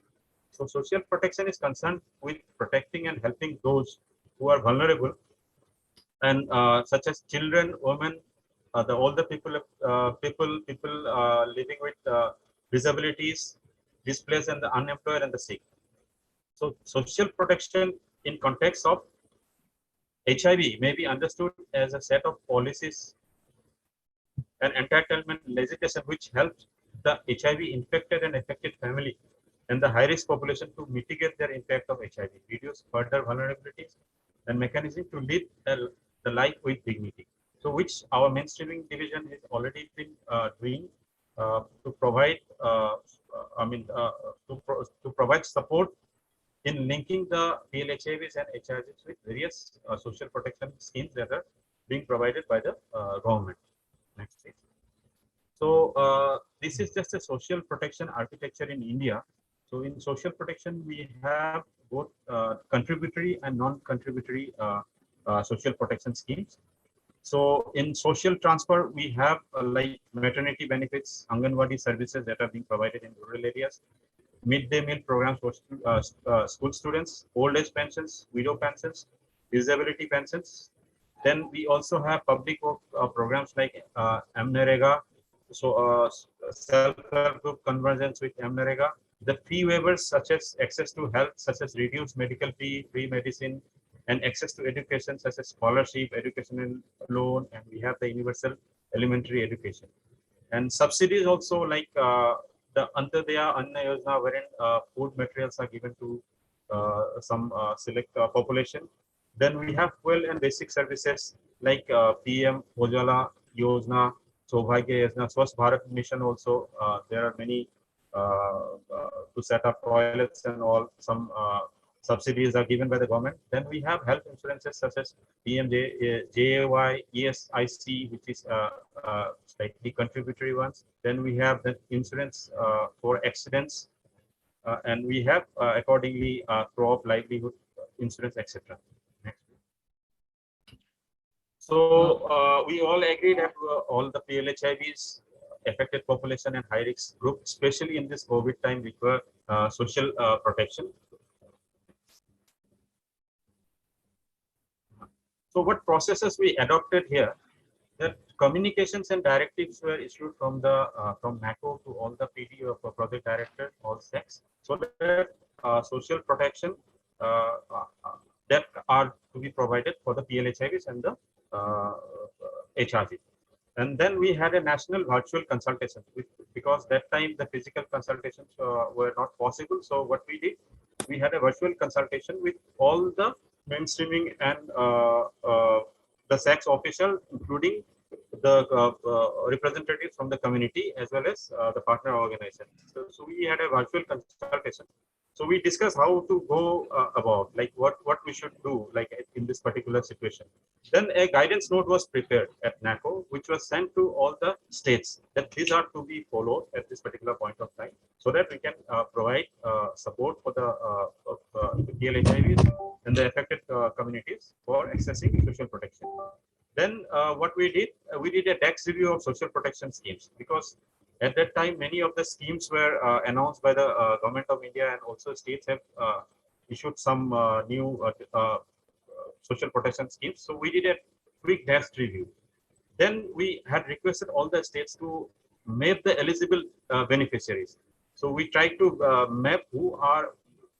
So social protection is concerned with protecting and helping those who are vulnerable, and such as children, women, the older people, living with disabilities, displaced, and the unemployed and the sick. So social protection in context of HIV may be understood as a set of policies and entitlement legislation which helps the HIV infected and affected family and the high-risk population to mitigate their impact of HIV, reduce further vulnerabilities, and mechanism to lead the life with dignity. So, which our mainstreaming division has already been doing to provide, to provide support in linking the PLHIVs and HIVs with various social protection schemes that are being provided by the government. Next page. So this is just a social protection architecture in India. So in social protection, we have both contributory and non-contributory social protection schemes. So in social transfer, we have like maternity benefits, Anganwadi services that are being provided in rural areas, midday meal programs for school students, old age pensions, widow pensions, disability pensions. Then we also have public work programs like MNREGA, so self-help group convergence with MNREGA. The fee waivers such as access to health, such as reduced medical fee, free medicine, and access to education such as scholarship, educational loan, and we have the universal elementary education. And subsidies also like the Antyodaya Anna Yojana, wherein food materials are given to some select population. Then we have fuel and basic services like PM Ujjwala Yojana, Saubhagya Yojana, Swachh Bharat Mission also. There are many to set up toilets and all. Some subsidies are given by the government. Then we have health insurances such as PMJ, JAY, ESIC, which is slightly contributory ones. Then we have the insurance for accidents, and we have accordingly crop, livelihood insurance, etc. So we all agree that all the PLHIVs affected population and high risk group, especially in this COVID time, require social protection. So what processes we adopted here? That communications and directives were issued from the from NACO to all the PD of project director, all sects, so that social protection that are to be provided for the PLHIVs and the HRV. And then we had a national virtual consultation because that time the physical consultations were not possible. So what we did, we had a virtual consultation with all the mainstreaming and the sex official, including the representatives from the community as well as the partner organization. So we had a virtual consultation. So we discussed how to go about, like what we should do, like in this particular situation. Then a guidance note was prepared at NACO, which was sent to all the states that these are to be followed at this particular point of time, so that we can provide support for the PLHIVs and the affected communities for accessing social protection. Then what we did a DEX review of social protection schemes, because at that time many of the schemes were announced by the government of India, and also states have issued some new social protection schemes. So we did a quick DEX review. Then we had requested all the states to map the eligible beneficiaries. So we tried to map who are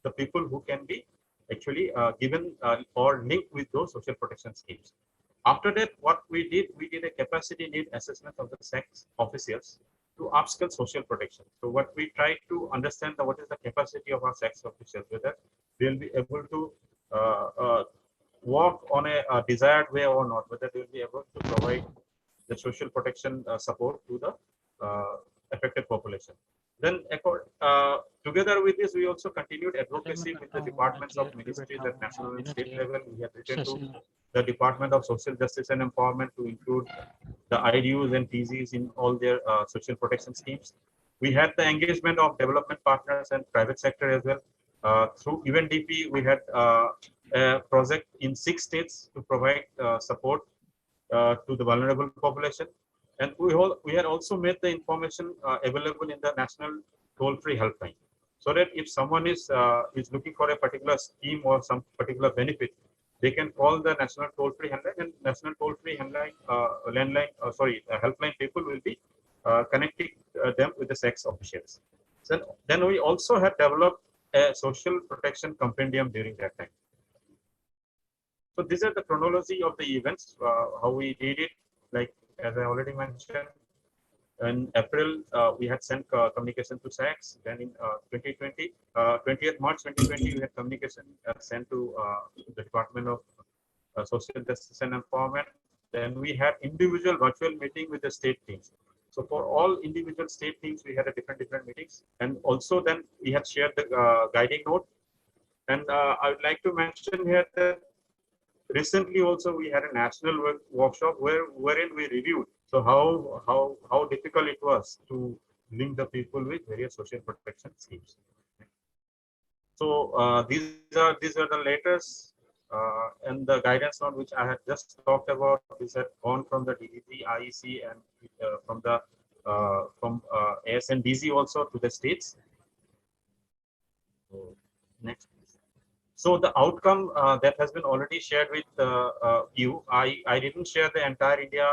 the people who can be actually given or linked with those social protection schemes. After that, what we did a capacity need assessment of the sex officials to upskill social protection. So what we tried to understand what is the capacity of our sex officials, whether they'll be able to work on a desired way or not, whether they'll be able to provide the social protection support to the affected population. Then together with this, we also continued advocacy with the departments of ministries at national and state level. We have written to the Department of Social Justice and Empowerment to include the IDUs and PZs in all their social protection schemes. We had the engagement of development partners and private sector as well. Through UNDP, we had a project in 6 states to provide support to the vulnerable population. And we had also made the information available in the national toll-free helpline, so that if someone is looking for a particular scheme or some particular benefit, they can call the national toll-free helpline, and national toll-free helpline helpline people will be connecting them with the sex officials. So then we also had developed a social protection compendium during that time. So these are the chronology of the events, how we did it. Like as I already mentioned, in April, we had sent communication to SACS. Then in 2020, 20th March 2020, we had communication sent to the Department of Social Justice and Empowerment. Then we had individual virtual meeting with the state teams. So for all individual state teams, we had a different meetings. And also then we had shared the guiding note. And I would like to mention here that recently also we had a national workshop wherein we reviewed so how difficult it was to link the people with various social protection schemes. So these are the latest and the guidance note which I had just talked about. These have gone from the DDG, IEC, and from ASNDZ also to the states. So, next. So the outcome that has been already shared with you, I didn't share the entire India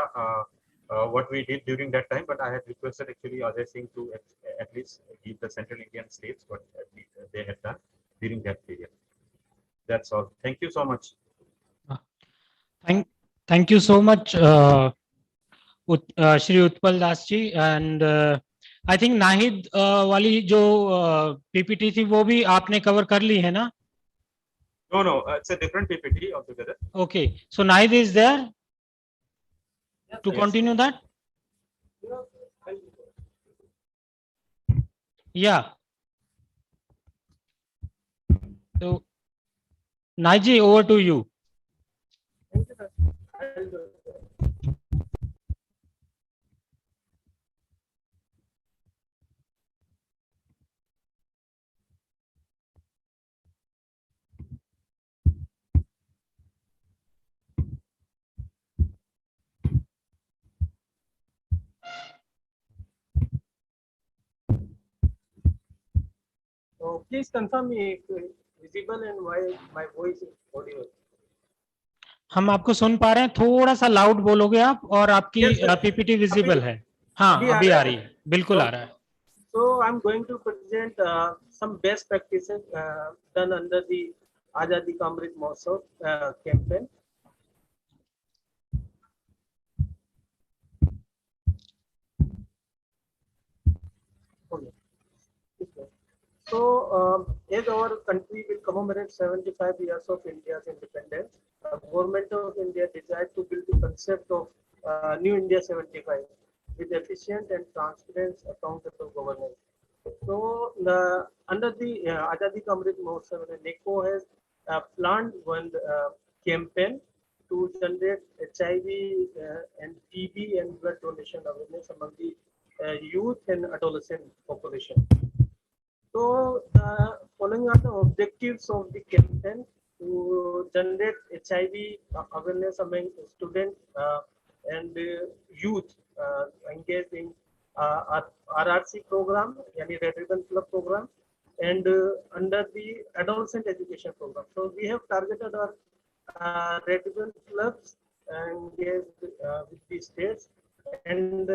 what we did during that time, but I had requested actually Ajay Singh to at least give the Central Indian states what they had done during that period. That's all. Thank you so much. Thank you so much, Shri Utpal Das ji, and I think Nahid वाली जो PPT थी वो भी आपने cover कर ली है ना? No, it's a different PPT altogether. Okay, so Nahid is there to Yes. continue that? Yeah. So, Nahid ji, over to you. So please confirm me if it's visible and why my voice is audible. हम आपको सुन पा रहे हैं, थोड़ा सा loud बोलोगे आप, और आपकी पीपीटी विजिबल है. हाँ, अभी आ रही है, बिल्कुल आ रहा है. So I'm going to present some best practices done under the Azadi Ka Amrit Mahotsav campaign. Okay. So as our country will commemorate 75 years of India's independence, the government of India desired to build the concept of New India 75 with efficient and transparent accountable governance. So under the Azadi Ka Amrit Mahotsav, NECO has planned one campaign to generate HIV and TB and blood donation awareness among the youth and adolescent population. So following are the objectives of the campaign to generate HIV awareness among students and youth engaged in RRC program, yani Red Ribbon Club program, and under the adolescent education program. So we have targeted our Red Ribbon clubs engaged with the states and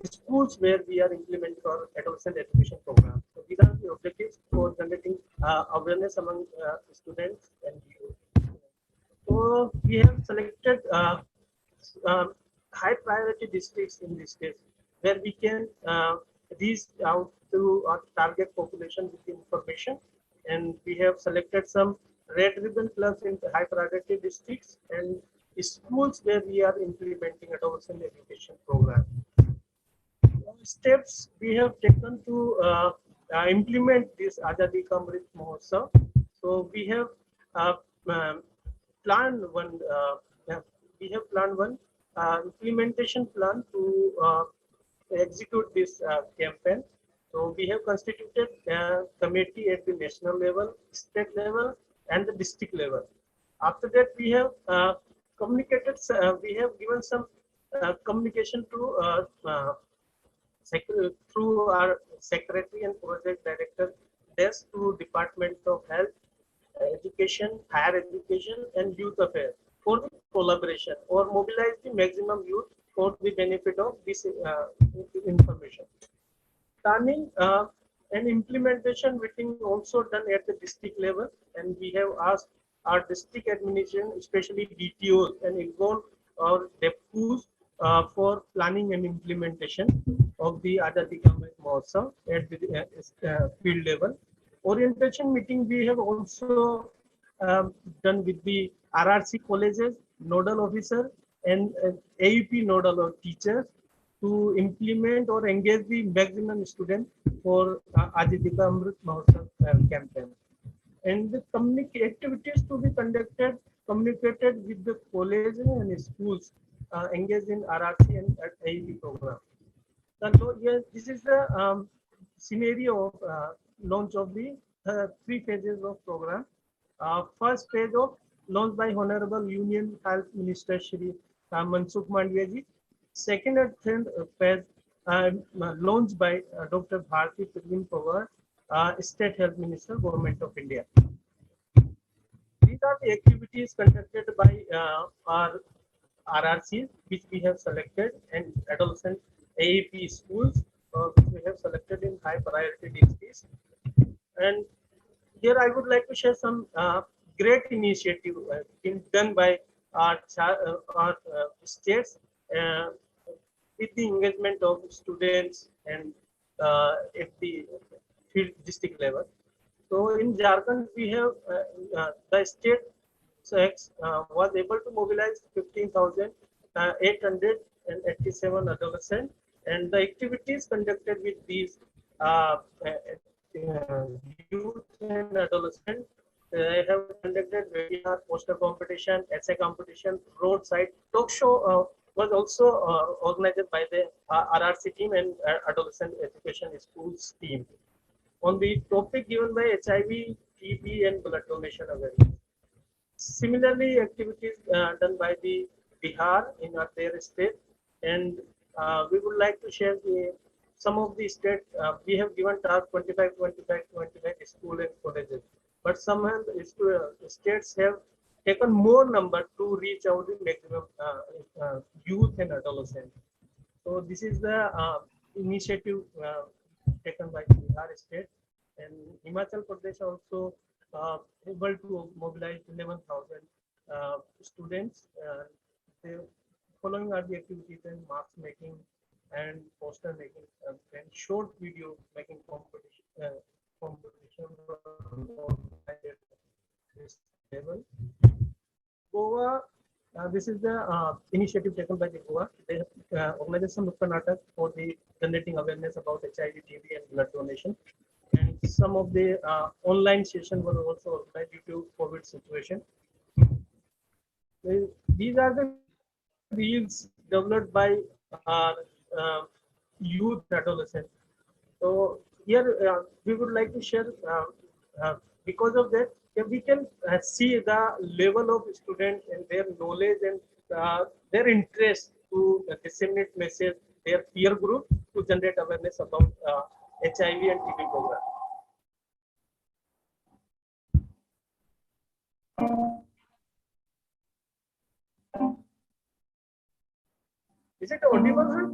schools where we are implementing our adolescent education program. So these are the objectives for generating awareness among students and youth. So we have selected high priority districts in this case where we can reach out to our target population with information, and we have selected some red ribbon clubs in high priority districts and schools where we are implementing adolescent education program. Steps we have taken to implement this Azadi Ka Amrit Mahotsav. So we have planned one. Implementation plan to execute this campaign. So we have constituted a committee at the national level, state level, and the district level. After that, we have communicated. We have given some communication to through our secretary and project director desk to Department of Health, Education, Higher Education, and Youth Affairs for the collaboration or mobilize the maximum youth for the benefit of this information. Planning and implementation meeting also done at the district level, and we have asked our district administration, especially DTOs and involve our DEPCOs for planning and implementation of the Azadi Ka Amrit Mahotsav at the field level. Orientation meeting we have also done with the RRC colleges, nodal officer, and AUP nodal or teachers to implement or engage the maximum student for Azadi Ka Amrit Mahotsav campaign. And the activities to be conducted, communicated with the colleges and schools engaged in RRC and AUP program. So yes, this is the scenario of launch of the 3 phases of program. First phase of launched by Honorable Union Health Minister Shri Mansukh Mandaviya ji. Second and third phase launched by Dr. Bharti Praveen Pawar, State Health Minister, Government of India. These are the activities conducted by our RRCs, which we have selected, and adolescent AAP schools, which we have selected in high priority districts. And here I would like to share some great initiative done by our states with the engagement of students and at the field district level. So in Jharkhand, we have the state was able to mobilize 15,887 adolescents, and the activities conducted with these youth and adolescents. They have conducted webinar, poster competition, essay competition, roadside talk show was also organized by the RRC team and adolescent education schools team on the topic given by HIV, TB, and blood donation awareness. Similarly, activities done by the Bihar in their state, and we would like to share some of the states. We have given task 25, 25, 25 school and colleges, but some states have taken more number to reach out the maximum youth and adolescents. So this is the initiative taken by the Bihar state, and Himachal Pradesh also able to mobilize 11,000 students. The following are the activities in mask making and poster making and short video making competition. This level. Goa, this is the initiative taken by the Goa. They have organized some Nukka Natak for the generating awareness about HIV, TB, and blood donation. And some of the online session was also organized due to COVID situation. These are the reels developed by youth adolescents. So here we would like to share because of that we can see the level of students and their knowledge and their interest to disseminate message their peer group to generate awareness about HIV and TB program. Is it audible, sir?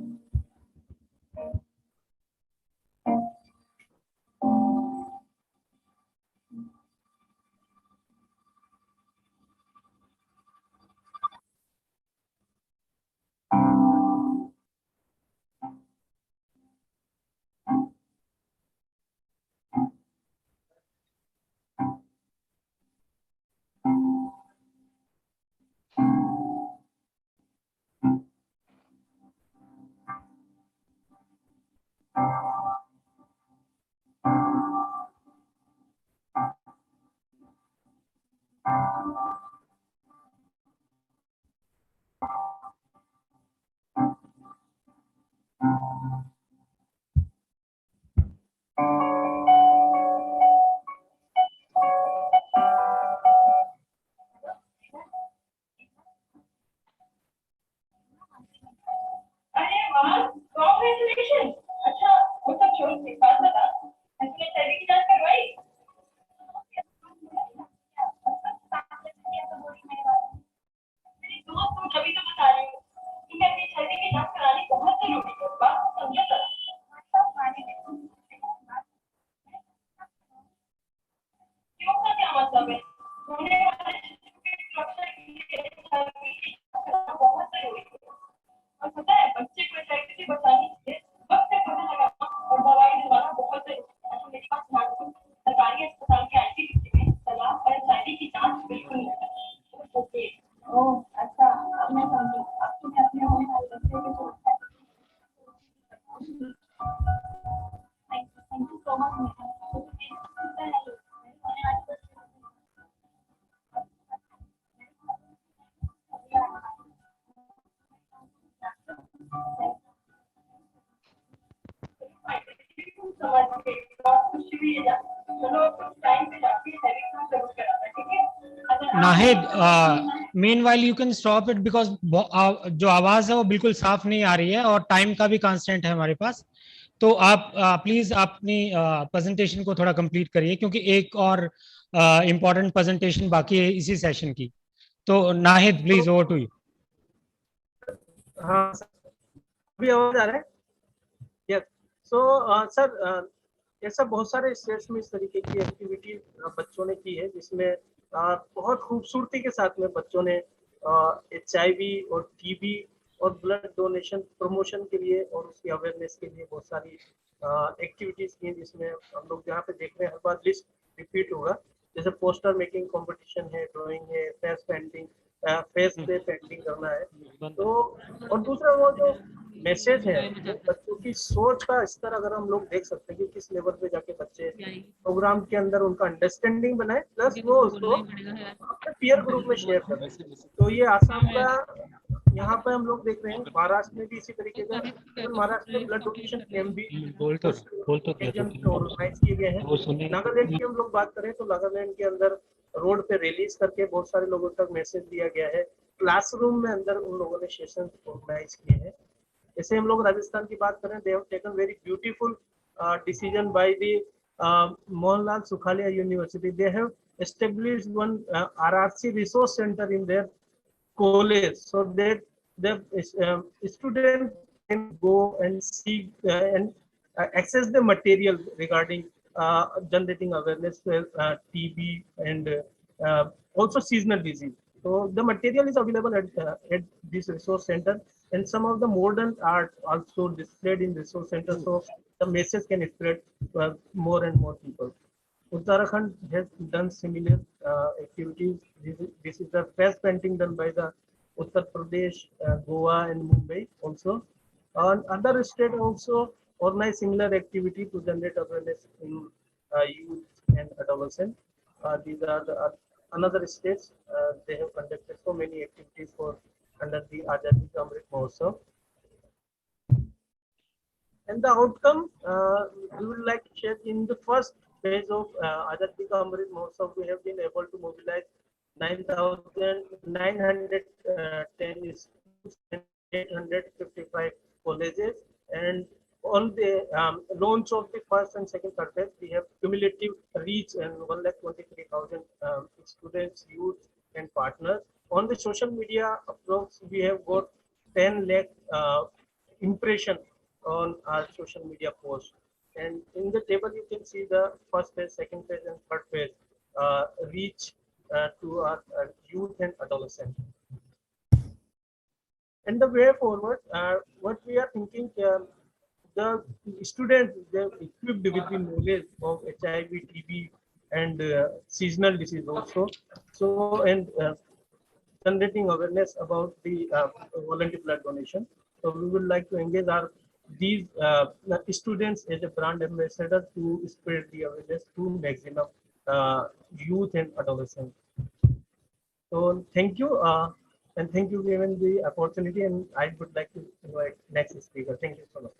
Nahid, meanwhile you can stop it because जो आवाज है वो बिल्कुल साफ नहीं आ रही है और टाइम का भी कांस्टेंट है हमारे पास। तो आप प्लीज अपनी प्रेजेंटेशन को थोड़ा कंप्लीट करिए क्योंकि एक और इम्पोर्टेंट प्रेजेंटेशन बाकी है इसी सेशन की। तो Nahid please over to you. हाँ अभी आवाज आ रहा है? यस। सो सर ऐसा बहुत सारे स्टेट्स में इस तरीके की एक्टिविटी बच्चों ने की है जिसमें बहुत खूबसूरती के साथ में बच्चों ने HIV और TB और ब्लड डोनेशन प्रमोशन के लिए और उसकी अवेयरनेस के लिए बहुत सारी एक्टिविटीज की जिसमें हम लोग जहाँ पे देख रहे हैं हर बार लिस्ट रिपीट होगा। जैसे पोस्टर मेकिंग कंपटीशन है, ड्राइंग है, फेस पेंटिंग, फेस पे पेंटिंग करना है। तो और दूसरा वो जो मैसेज है वो बच्चों की सोच का स्तर अगर हम लोग देख सकते हैं कि किस लेवल पे जाके बच्चे प्रोग्राम के अंदर उनका अंडरस्टैंडिंग बनाए प्लस वो उसको अपने पीयर ग्रुप में शेयर करें। तो ये आसाम का यहाँ पे हम लोग देख रहे हैं, महाराष्ट्र में भी इसी तरीके का महाराष्ट्र में ब्लड डोनेशन कैंप भी ऑर्गेनाइज किए गए हैं। नागालैंड की हम लोग बात करें तो नागालैंड के अंदर रोड पे रिलीज करके बहुत सारे लोगों तक मैसेज दिया गया है। क्लासरूम में अंदर उन लोगों ने सेशन ऑर्गेनाइज किए हैं। जैसे हम लोग राजस्थान की बात करें, they have taken very beautiful decision by the Mohanlal Sukhaliya university. They have established one RRC resource center in their college so that the student can go and see and access the material regarding generating awareness for TB and also seasonal disease. So the material is available at this resource center, and some of the modern art also displayed in resource center, so the message can spread more and more people. Uttarakhand has done similar activities. This is the first painting done by the Uttar Pradesh, Goa, and Mumbai also. And other states also organize similar activity to generate awareness in youth and adolescent. These are the another states. They have conducted so many activities for under the Azadi Ka Amrit Mahotsav. And the outcome we would like to share in the first phase of Azadi Ka Amrit Mahotsav. We have been able to mobilize 9,910 schools and 855 colleges. And on the launch of the first and second third phase, we have cumulative reach and 1,23,000 students, youth, and partners. On the social media approach, we have got 10 lakh impression on our social media post. And in the table, you can see the first phase, second phase, and third phase reach to our youth and adolescent. And the way forward, what we are thinking, the students, they're equipped with the knowledge of HIV, TB, and seasonal disease also. So, and generating awareness about the voluntary blood donation. So we would like to engage these students as a brand ambassador to spread the awareness to maximum youth and adolescents. So thank you, and thank you given the opportunity. And I would like to invite next speaker. Thank you so much.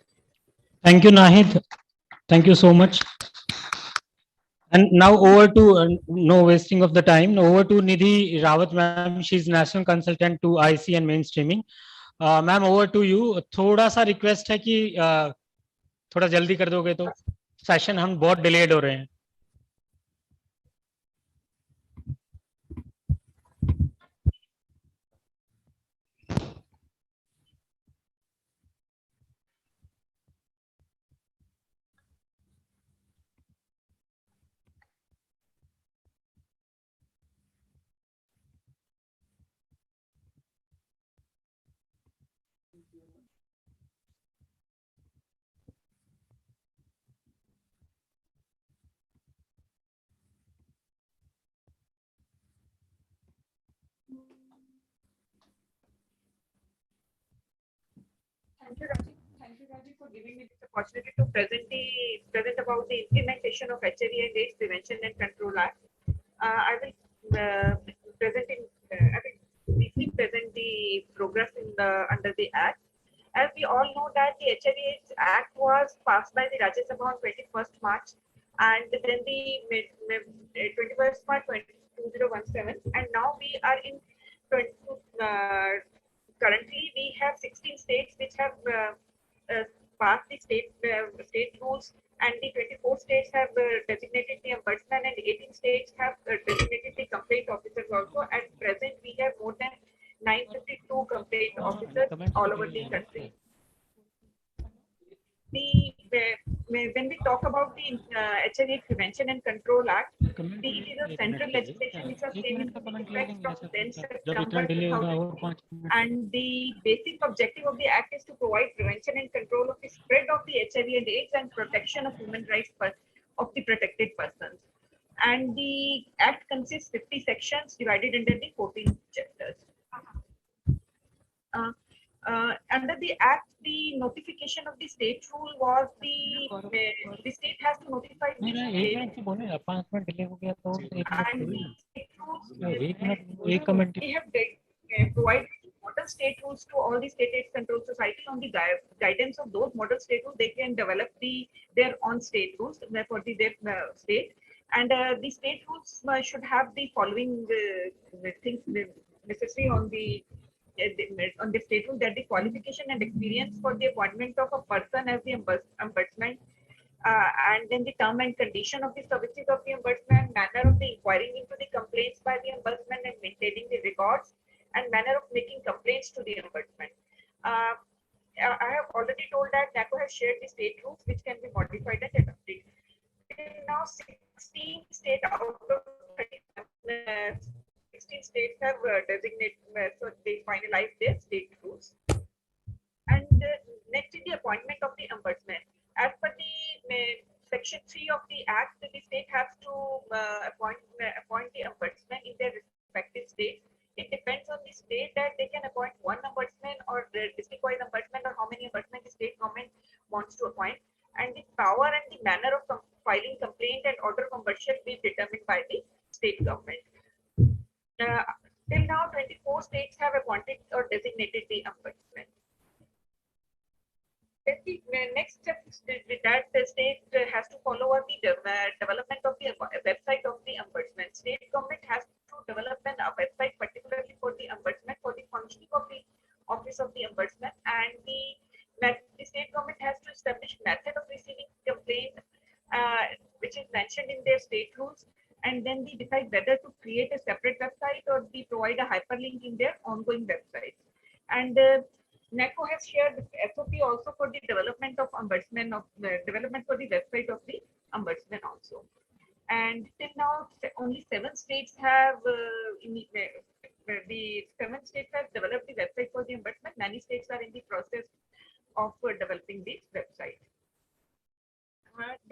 Thank you, Nahid. Thank you so much. And now over to, no wasting of the time, over to Nidhi Rawat ma'am. She's national consultant to IC and mainstreaming. Ma'am, over to you. थोड़ा सा request है कि थोड़ा जल्दी कर दोगे तो session हम बहुत डिलेड हो रहे हैं। Thank you, Raji, for giving me this opportunity to present the be present about the implementation of HIV and AIDS Prevention and Control Act. I will briefly present the progress in the under the Act. As we all know that the HIV/AIDS Act was passed by the Rajya Sabha on 21st March, and then the 21st March 2017, and now we are in currently we have 16 states which have passed the state rules, and the 24 states have designated the ombudsman, and 18 states have designated the complaint officers also. At present, we have more than 952 complaint officers all over the country. When we talk about the HIV Prevention and Control Act, it is a central legislation which has came into effect from 10 September 2000. And the basic objective of the Act is to provide prevention and control of the spread of the HIV and AIDS and protection of human rights of the protected persons. And the Act consists 50 sections divided into the 14 chapters. Under the Act, the notification of the state rule was the state has to notify the state, and the state rules they have provided model state rules to all the state AIDS control society. On the guidance of those model state rules, they can develop their own state rules for their state, and the state rules should have the following things necessary on the state rule: that the qualification and experience for the appointment of a person as the ombudsman, and then the term and condition of the services of the ombudsman, manner of the inquiring into the complaints by the ombudsman and maintaining the records, and manner of making complaints to the ombudsman. I have already told that NACO has shared the state rules which can be modified and adopted. Now 16 states out of 16 states have designated, so they finalized their state rules. And next is the appointment of the ombudsman. As per the section 3 of the Act, the state has to appoint the ombudsman in their respective states. It depends on the state that they can appoint one ombudsman or the district-wise ombudsman, or how many ombudsmen the state government wants to appoint. And the power and the manner of filing complaint and order of ombudsman will be determined by the state government. Till now, 24 states have appointed or designated the ombudsman. Then the next step is that the state has to follow on the development of the website of the ombudsman. State government has to develop a website particularly for the ombudsman, for the functioning of the office of the ombudsman, and the state government has to establish method of receiving complaint, which is mentioned in their state rules, and then they decide whether to create a separate website or they provide a hyperlink in their ongoing websites. And NACO has shared SOP also for the development of ombudsman, of development for the website of the ombudsman also. And till now, only 7 states have developed the website for the ombudsman. Many states are in the process of developing this website.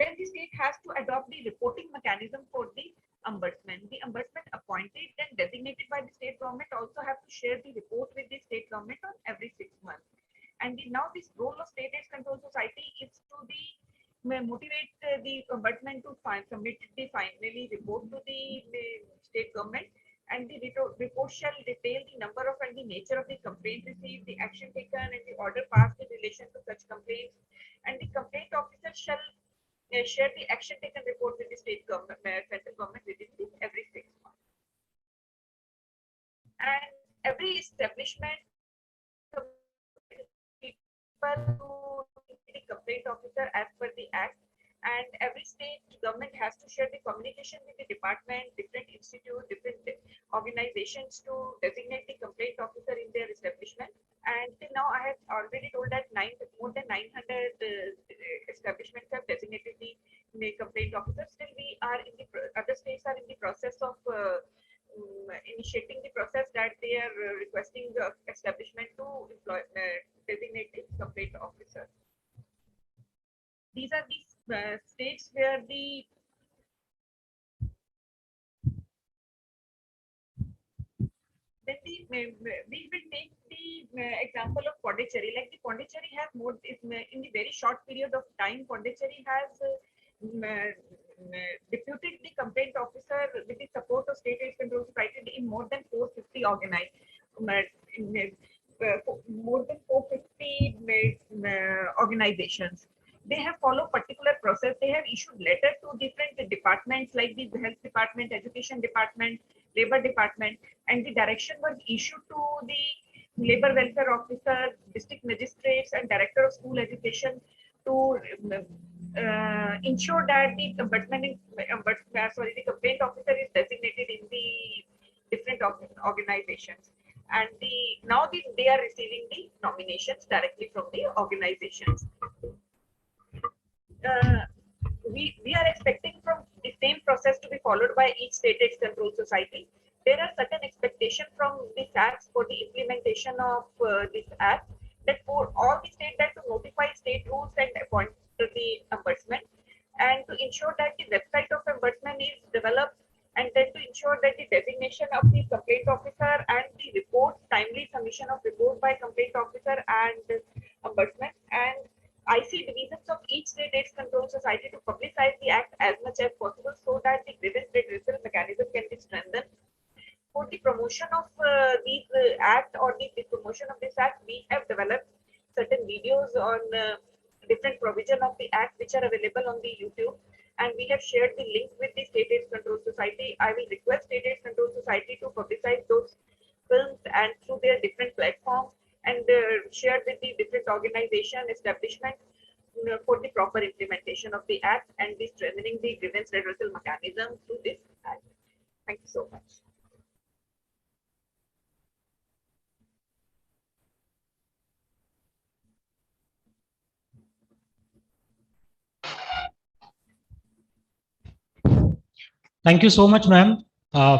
Then the state has to adopt the reporting mechanism for the ombudsman. The ombudsman appointed and designated by the state government also have to share the report with the state government on every 6 months. And now this role of state AIDS control society is to motivate the ombudsman to submit the finally report to the state government, and the report shall detail the number of and the nature of the complaint received, the action taken, and the order passed in relation to such complaints. And the complaint officer shall share the action taken report with the state government, central government within every 6 months. And every establishment people to the complaint officer as per the Act, and every state government has to share the communication with the department, different institute, different organizations to designate the complaint officer in their establishment. And till now, I have already told that more than 900 establishments have designated the complaint officer. Still, we are in the other states are in the process of initiating the process that they are requesting the establishment to designate the complaint officer. These are the states where we will take the example of Pondicherry. Like the Pondicherry have more in the very short period of time. Pondicherry has deputed the complaint officer with the support of State AIDS Control Society in more than 450 organized. More than 450 organizations. They have followed particular process. They have issued letter to different departments like the health department, education department, labor department, and the direction was issued to the labor welfare officer, district magistrates, and director of school education to ensure that the the complaint officer is designated in the different organizations. And now they are receiving the nominations directly from the organizations. We are expecting from the same process to be followed by each state AIDS control society. There are certain expectations from this act for the implementation of this act, that for all the states that to notify state rules and appoint the ombudsman, and to ensure that the website of ombudsman is developed, and then to ensure that the designation of the complaint officer and the report, timely submission of report by complaint officer and ombudsman, and IC divisions of each state AIDS control society to publicize the act as much as possible so that the grievance redressal mechanism can be strengthened. For the promotion of these act or the promotion of this act, we have developed certain videos on different provision of the act which are available on the YouTube, and we have shared the link with the State AIDS Control Society. I will request State AIDS Control Society to publicize those films and through their different platforms, and shared with the different organization establishment for the proper implementation of the act and the strengthening the grievance redressal mechanism through this act. Thank you so much. Thank you so much, ma'am,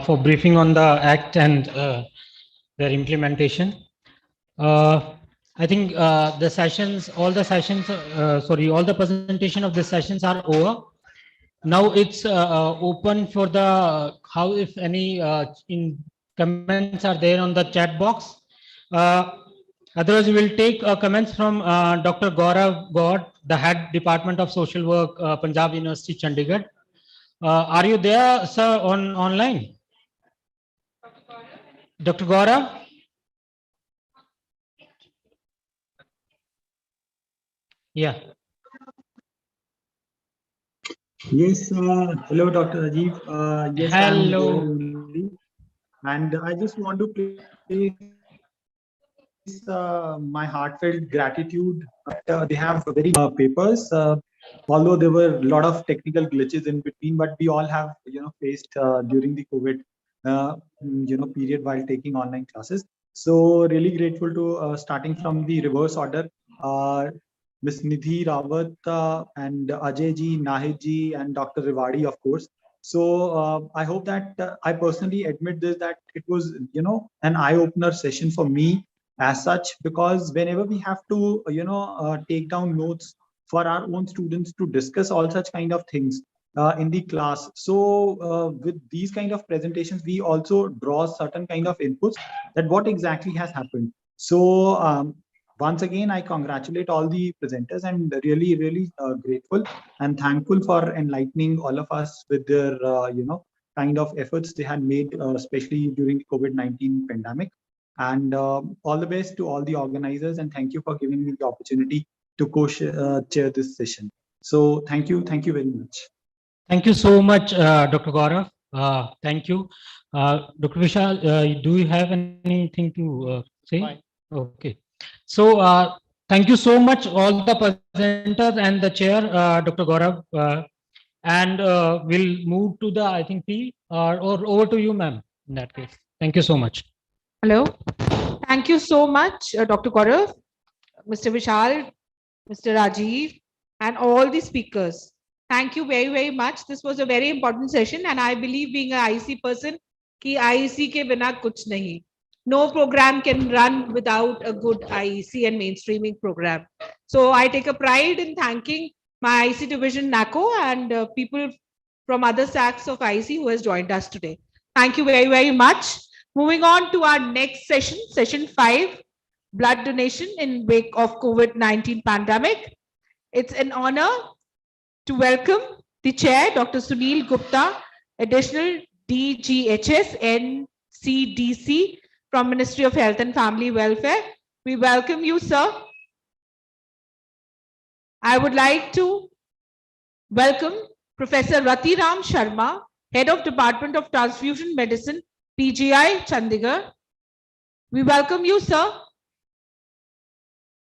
for briefing on the act and their implementation. I think the sessions, all the sessions, all the presentation of the sessions are over. Now it's open for the how, if any in comments are there on the chat box. Otherwise, we will take comments from Dr. Gaurav Gaud, the head Department of Social Work, Punjab University, Chandigarh. Are you there, sir, online? Dr. Gaurav? Yeah. Yes, hello, Dr. Rajiv. Yes, hello. I'm there only. And I just want to place my heartfelt gratitude. They have very papers, although there were a lot of technical glitches in between, but we all have faced during the COVID period while taking online classes. So really grateful to starting from the reverse order. Ms. Nidhi Rawat and Ajay ji, Nahid ji, and Dr. Rewadi, of course. So I hope that I personally admit this, that it was, an eye-opener session for me as such, because whenever we have to, take down notes for our own students to discuss all such kind of things in the class. So with these kind of presentations, we also draw certain kind of inputs that what exactly has happened. So once again, I congratulate all the presenters and really, really grateful and thankful for enlightening all of us with their, kind of efforts they had made, especially during the COVID-19 pandemic. And all the best to all the organizers, and thank you for giving me the opportunity to co-chair this session. So thank you very much. Thank you so much, Dr. Gaurav. Thank you. Dr. Vishal, do you have anything to say? Fine. Okay. So thank you so much, all the presenters and the chair, Dr. Gaurav. And we'll move to the, I think, P or over to you, ma'am, in that case. Thank you so much. Hello. Thank you so much, Dr. Gaurav, Mr. Vishal, Mr. Rajiv, and all the speakers. Thank you very, very much. This was a very important session, and I believe, being an IEC person, कि IEC के बिना कुछ नहीं. No program can run without a good IEC and mainstreaming program. So I take a pride in thanking my IEC division NACO and people from other SACs of IEC who has joined us today. Thank you very, very much. Moving on to our next session, session 5, blood donation in wake of COVID-19 pandemic. It's an honor to welcome the chair, Dr. Sunil Gupta, additional DGHS NCDC from Ministry of Health and Family Welfare. We welcome you, sir. I would like to welcome Professor Ratiram Sharma, Head of Department of Transfusion Medicine, PGI, Chandigarh. We welcome you, sir.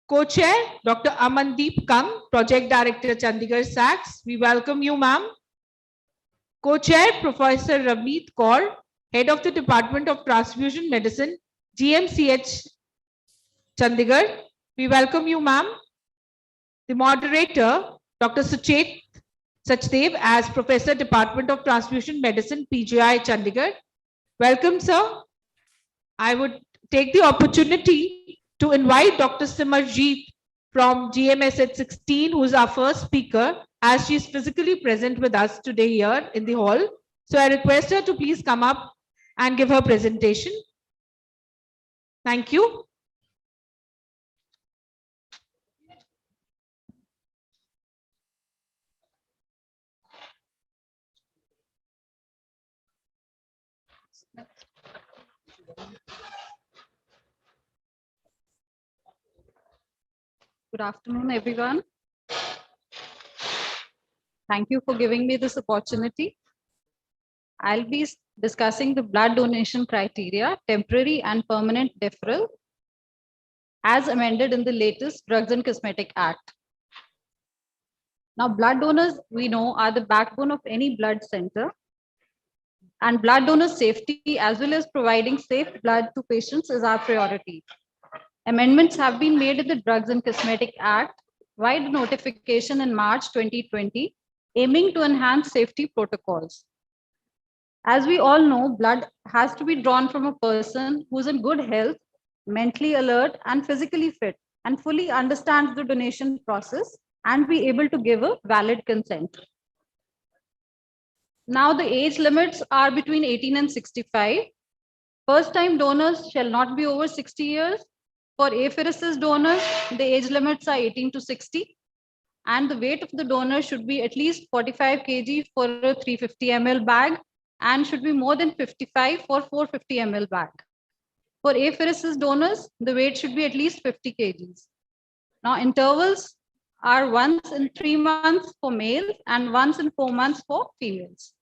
Co-chair, Dr. Amandeep Kang, Project Director, Chandigarh SACS. We welcome you, ma'am. Co-chair, Professor Ramneet Kaur, Head of the Department of Transfusion Medicine, GMCH, Chandigarh. We welcome you, ma'am. The moderator, Dr. Sachdev, as Professor, Department of Transfusion Medicine, PGI, Chandigarh. Welcome, sir. I would take the opportunity to invite Dr. Simarjeet from GMSH 16, who is our first speaker, as she is physically present with us today here in the hall. So I request her to please come up and give her presentation. Thank you. Good afternoon, everyone. Thank you for giving me this opportunity. I'll be discussing the blood donation criteria, temporary and permanent deferral, as amended in the latest Drugs and Cosmetic Act. Now, blood donors, we know, are the backbone of any blood center. And blood donor safety, as well as providing safe blood to patients, is our priority. Amendments have been made in the Drugs and Cosmetic Act, wide notification in March 2020, aiming to enhance safety protocols. As we all know, blood has to be drawn from a person who's in good health, mentally alert, and physically fit, and fully understands the donation process and be able to give a valid consent. Now, the age limits are between 18 and 65. First-time donors shall not be over 60 years. For apheresis donors, the age limits are 18 to 60. And the weight of the donor should be at least 45 kg for a 350 ml bag and should be more than 55 for 450 ml bag. For apheresis donors, the weight should be at least 50 kgs. Now, intervals are once in 3 months for males and once in 4 months for females.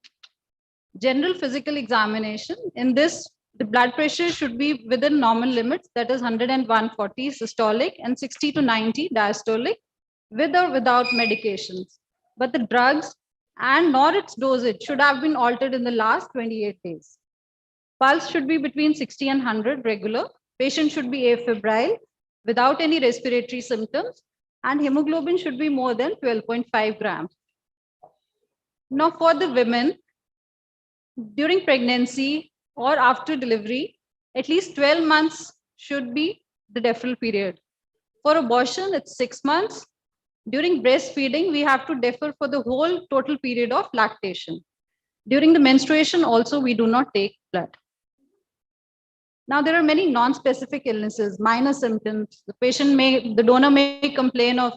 General physical examination. In this, the blood pressure should be within normal limits, that is 101/40 systolic and 60 to 90 diastolic, with or without medications. But the drugs and nor its dosage should have been altered in the last 28 days. Pulse should be between 60 and 100 regular. Patient should be afebrile without any respiratory symptoms, and hemoglobin should be more than 12.5 grams. Now, for the women, during pregnancy or after delivery, at least 12 months should be the deferral period. For abortion, it's 6 months. During breastfeeding, we have to defer for the whole total period of lactation. During the menstruation, also, we do not take blood. Now, there are many non-specific illnesses, minor symptoms. The donor may complain of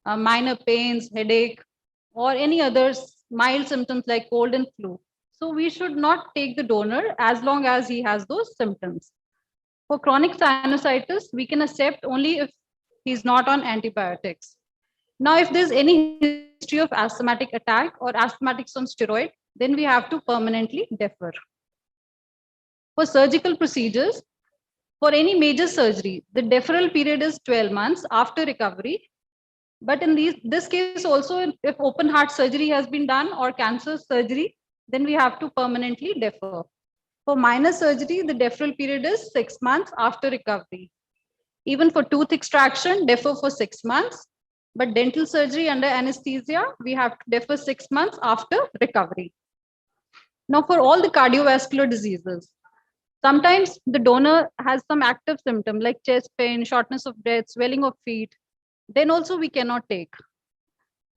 minor pains, headache, or any other mild symptoms like cold and flu. So we should not take the donor as long as he has those symptoms. For chronic sinusitis, we can accept only if he's not on antibiotics. Now, if there's any history of asthmatic attack or asthmatics on steroid, then we have to permanently defer. For surgical procedures, for any major surgery, the deferral period is 12 months after recovery. But in this case also, if open heart surgery has been done or cancer surgery, then we have to permanently defer. For minor surgery, the deferral period is 6 months after recovery. Even for tooth extraction, defer for 6 months. But dental surgery under anesthesia, we have to defer 6 months after recovery. Now, for all the cardiovascular diseases, sometimes the donor has some active symptom like chest pain, shortness of breath, swelling of feet. Then also we cannot take.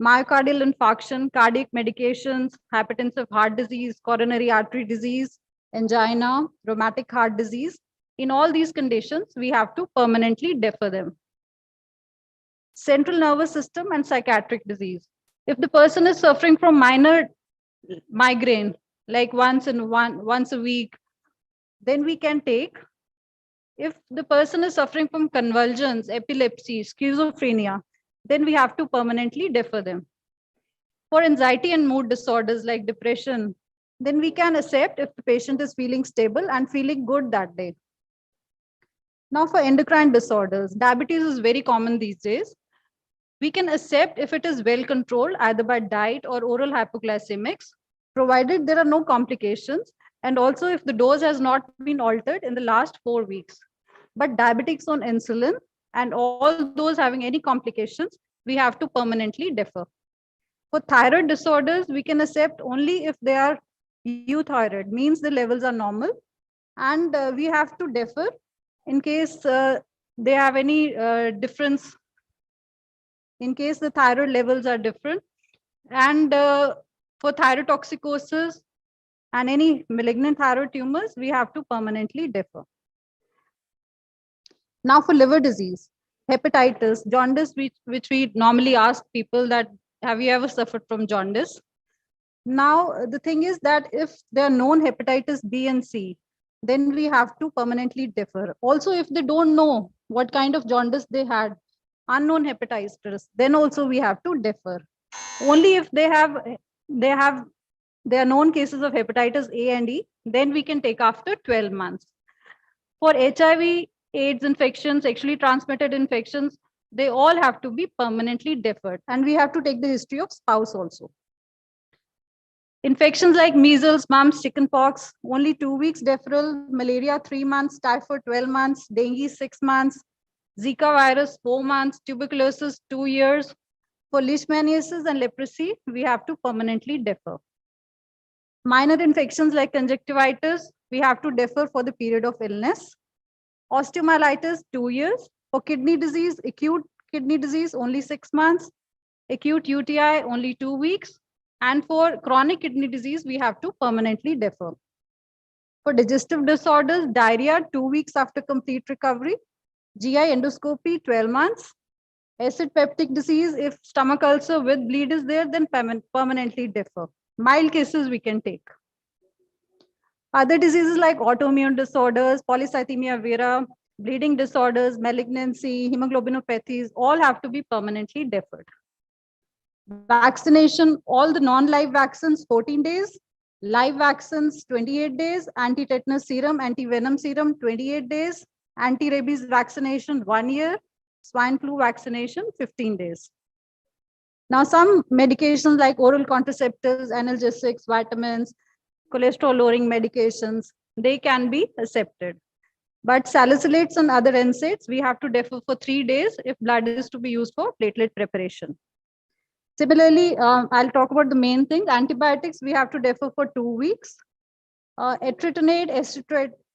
Myocardial infarction, cardiac medications, hypertensive heart disease, coronary artery disease, angina, rheumatic heart disease. In all these conditions, we have to permanently defer them. Central nervous system and psychiatric disease. If the person is suffering from minor migraine, like once a week, then we can take. If the person is suffering from convulsions, epilepsy, schizophrenia, then we have to permanently defer them. For anxiety and mood disorders like depression, then we can accept if the patient is feeling stable and feeling good that day. Now for endocrine disorders, diabetes is very common these days. We can accept if it is well controlled either by diet or oral hypoglycemics, provided there are no complications, and also if the dose has not been altered in the last 4 weeks. But diabetics on insulin and all those having any complications, we have to permanently defer. For thyroid disorders, we can accept only if they are euthyroid, means the levels are normal, and we have to defer in case they have any difference, in case the thyroid levels are different. And for thyrotoxicosis and any malignant thyroid tumors, we have to permanently defer. Now for liver disease, hepatitis, jaundice, which we normally ask people that, have you ever suffered from jaundice? Now, the thing is that if there are known hepatitis B and C, then we have to permanently defer. Also, if they don't know what kind of jaundice they had, unknown hepatitis, then also we have to defer. Only if they are known cases of hepatitis A and E, then we can take after 12 months. For HIV, AIDS infections, sexually transmitted infections, they all have to be permanently deferred, and we have to take the history of spouse also. Infections like measles, mumps, chickenpox, only 2 weeks deferral, malaria 3 months, typhoid 12 months, dengue 6 months, Zika virus 4 months, tuberculosis 2 years. For leishmaniasis and leprosy, we have to permanently defer. Minor infections like conjunctivitis, we have to defer for the period of illness. Osteomyelitis 2 years. For kidney disease, acute kidney disease only 6 months, acute UTI only 2 weeks. And for chronic kidney disease, we have to permanently defer. For digestive disorders, diarrhea 2 weeks after complete recovery, GI endoscopy 12 months, acid peptic disease, if stomach ulcer with bleed is there, then permanently defer. Mild cases we can take. Other diseases like autoimmune disorders, polycythemia vera, bleeding disorders, malignancy, hemoglobinopathies, all have to be permanently deferred. Vaccination, all the non-live vaccines 14 days, live vaccines 28 days, anti-tetanus serum, anti-venom serum 28 days, anti-rabies vaccination 1 year, swine flu vaccination 15 days. Now some medications like oral contraceptives, analgesics, vitamins, cholesterol lowering medications, they can be accepted. But salicylates and other NSAIDs, we have to defer for 3 days if blood is to be used for platelet preparation. Similarly, I'll talk about the main things. Antibiotics, we have to defer for 2 weeks. Etritinate,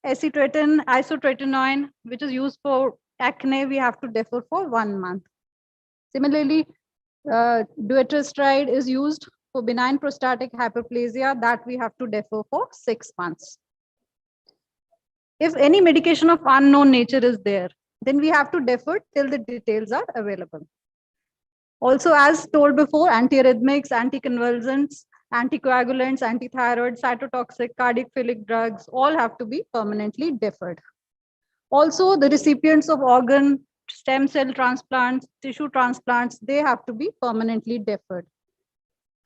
acitretin, isotretinoin, which is used for acne, we have to defer for 1 month. Similarly, dutasteride is used for benign prostatic hyperplasia, that we have to defer for 6 months. If any medication of unknown nature is there, then we have to defer till the details are available. Also, as told before, antiarrhythmics, anticonvulsants, anticoagulants, antithyroid, cytotoxic, cardiophilic drugs, all have to be permanently deferred. Also, the recipients of organ, stem cell transplants, tissue transplants, they have to be permanently deferred.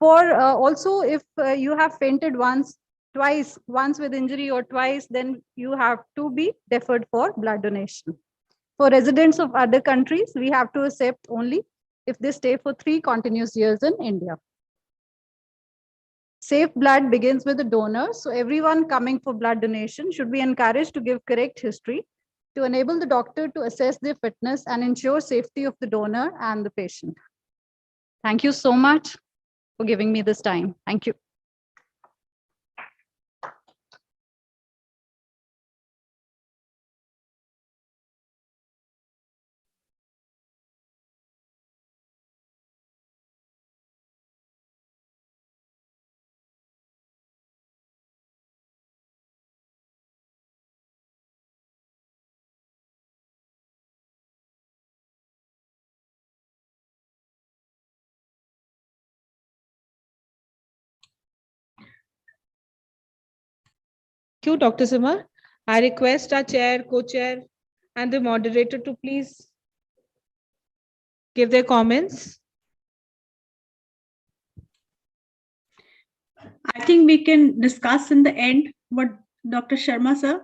For also, if you have fainted once, twice, once with injury or twice, then you have to be deferred for blood donation. For residents of other countries, we have to accept only if they stay for 3 continuous years in India. Safe blood begins with the donor. So everyone coming for blood donation should be encouraged to give correct history to enable the doctor to assess their fitness and ensure safety of the donor and the patient. Thank you so much for giving me this time. Thank you. you, Dr. Simar. I request our chair, co-chair, and the moderator to please give their comments. I think we can discuss in the end what Dr. Sharma sir.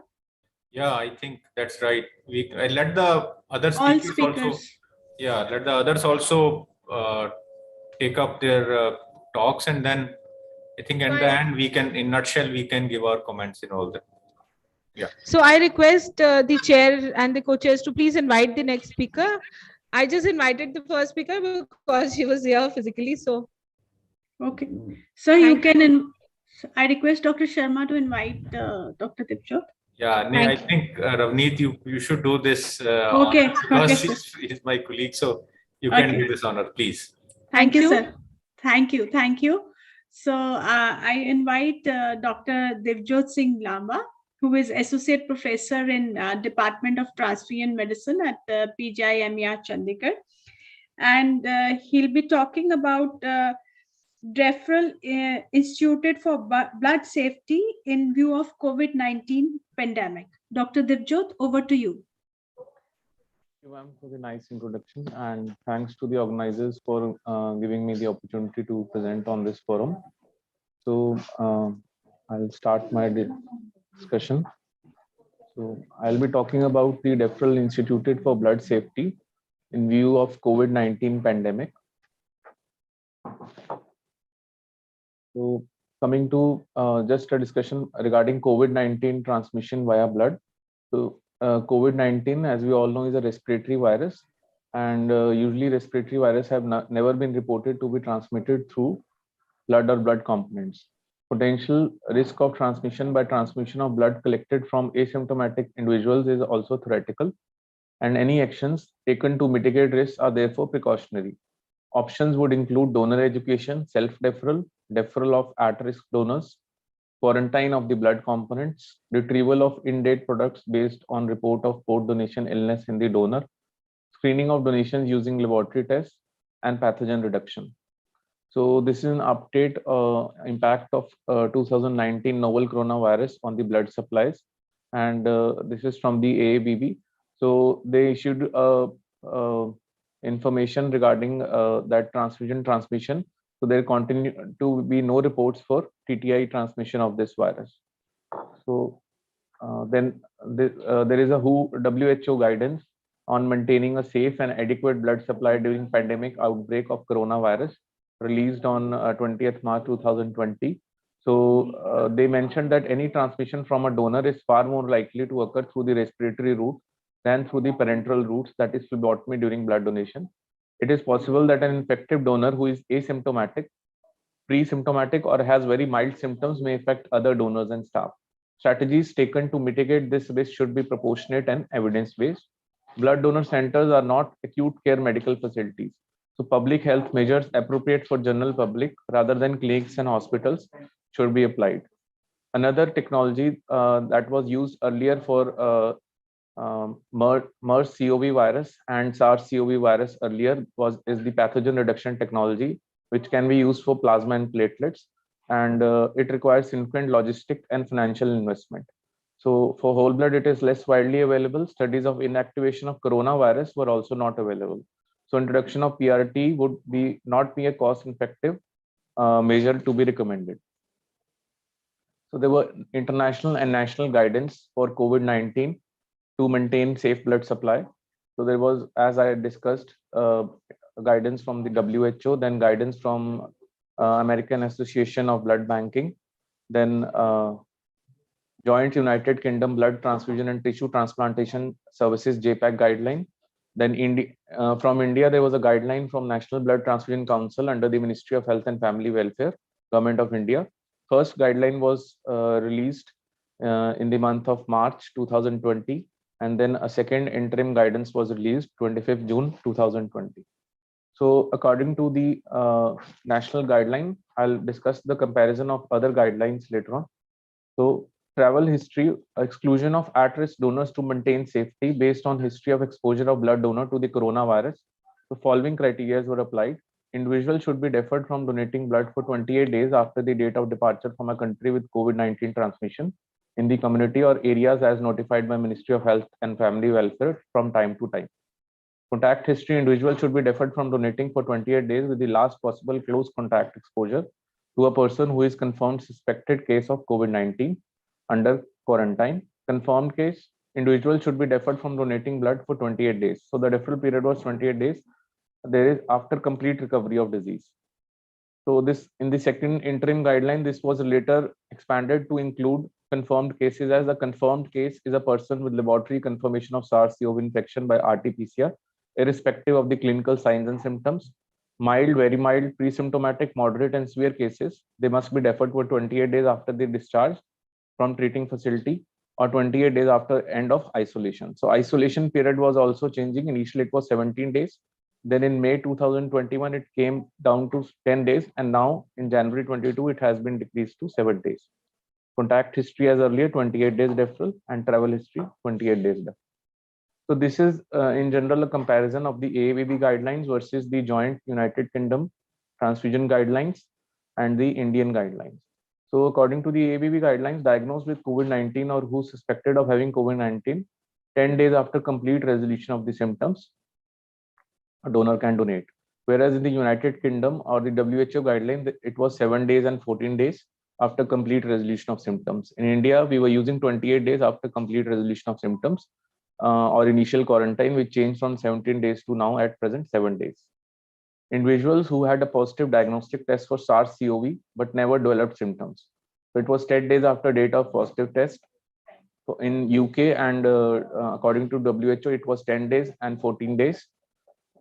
Yeah, I think that's right. We let the other All speakers also. speakers. Yeah, let the others also take up their talks, and then I think in the end we can, in nutshell, we can give our comments in all that. Yeah. So I request the chair and the co-chairs to please invite the next speaker. I just invited the first speaker because she was here physically. So, okay. So you can, I request Dr. Sharma to invite Dr. Dipjot. Yeah, I think Ravneet, you should do this Okay. honor because Okay, he's my colleague, so you can Okay. do this honor, please. Thank you, sir. Thank you. Thank you. So I invite Dr. Divjot Singh Lamba, who is Associate Professor in Department of Transfusion Medicine at PGI-MER Chandigarh. And he'll be talking about referral instituted for blood safety in view of COVID-19 pandemic. Dr. Divjot, over to you. Thank you, ma'am, for the nice introduction, and thanks to the organizers for giving me the opportunity to present on this forum. So I'll start my discussion. So I'll be talking about the deferral instituted for blood safety in view of COVID-19 pandemic. So coming to just a discussion regarding COVID-19 transmission via blood. So COVID-19, as we all know, is a respiratory virus, and usually respiratory virus have never been reported to be transmitted through blood or blood components. Potential risk of transmission by transmission of blood collected from asymptomatic individuals is also theoretical, and any actions taken to mitigate risks are therefore precautionary. Options would include donor education, self-deferral, deferral of at-risk donors, quarantine of the blood components, retrieval of in-date products based on report of post-donation illness in the donor, screening of donations using laboratory tests, and pathogen reduction. So this is an update impact of 2019 novel coronavirus on the blood supplies, and this is from the AABB. So they issued information regarding that transmission. So there continue to be no reports for TTI transmission of this virus. So then there is a WHO guidance on maintaining a safe and adequate blood supply during pandemic outbreak of coronavirus, released on 20th March 2020. So they mentioned that any transmission from a donor is far more likely to occur through the respiratory route than through the parenteral routes, that is phlebotomy during blood donation. It is possible that an infective donor who is asymptomatic, pre-symptomatic, or has very mild symptoms may affect other donors and staff. Strategies taken to mitigate this risk should be proportionate and evidence-based. Blood donor centers are not acute care medical facilities. So public health measures appropriate for general public rather than clinics and hospitals should be applied. Another technology that was used earlier for MERS-CoV virus and SARS-CoV virus earlier is the pathogen reduction technology, which can be used for plasma and platelets, and it requires significant logistic and financial investment. So for whole blood, it is less widely available. Studies of inactivation of coronavirus were also not available. So introduction of PRT would not be a cost-effective measure to be recommended. So there were international and national guidance for COVID-19 to maintain safe blood supply. So there was, as I discussed, guidance from the WHO, then guidance from American Association of Blood Banking, then Joint United Kingdom Blood Transfusion and Tissue Transplantation Services JPAC guideline. Then from India, there was a guideline from National Blood Transfusion Council under the Ministry of Health and Family Welfare, Government of India. First guideline was released in the month of March 2020, and then a second interim guidance was released 25th June 2020. So according to the national guideline, I'll discuss the comparison of other guidelines later on. So travel history, exclusion of at-risk donors to maintain safety based on history of exposure of blood donor to the coronavirus. The following criteria were applied. Individuals should be deferred from donating blood for 28 days after the date of departure from a country with COVID-19 transmission. in the community or areas as notified by Ministry of Health and Family Welfare from time to time. Contact history individual should be deferred from donating for 28 days with the last possible close contact exposure to a person who is confirmed suspected case of COVID-19 under quarantine. Confirmed case individual should be deferred from donating blood for 28 days. So the deferral period was 28 days. There is after complete recovery of disease. So this in the second interim guideline, this was later expanded to include confirmed cases, as a confirmed case is a person with laboratory confirmation of SARS-CoV infection by RT-PCR, irrespective of the clinical signs and symptoms. Mild, very mild, pre-symptomatic, moderate, and severe cases, they must be deferred for 28 days after the discharge from treating facility or 28 days after end of isolation. So isolation period was also changing. Initially, it was 17 days. Then in May 2021, it came down to 10 days. And now in January 22, it has been decreased to 7 days. Contact history as earlier, 28 days deferral, and travel history, 28 days deferral. So this is in general a comparison of the AABB guidelines versus the joint United Kingdom transfusion guidelines and the Indian guidelines. So according to the AABB guidelines, diagnosed with COVID-19 or who suspected of having COVID-19, 10 days after complete resolution of the symptoms, a donor can donate. Whereas in the United Kingdom or the WHO guideline, it was 7 days and 14 days after complete resolution of symptoms. In India, we were using 28 days after complete resolution of symptoms or initial quarantine, which changed from 17 days to now at present 7 days. Individuals who had a positive diagnostic test for SARS-CoV but never developed symptoms. So it was 10 days after date of positive test. So in UK and according to WHO, it was 10 days and 14 days.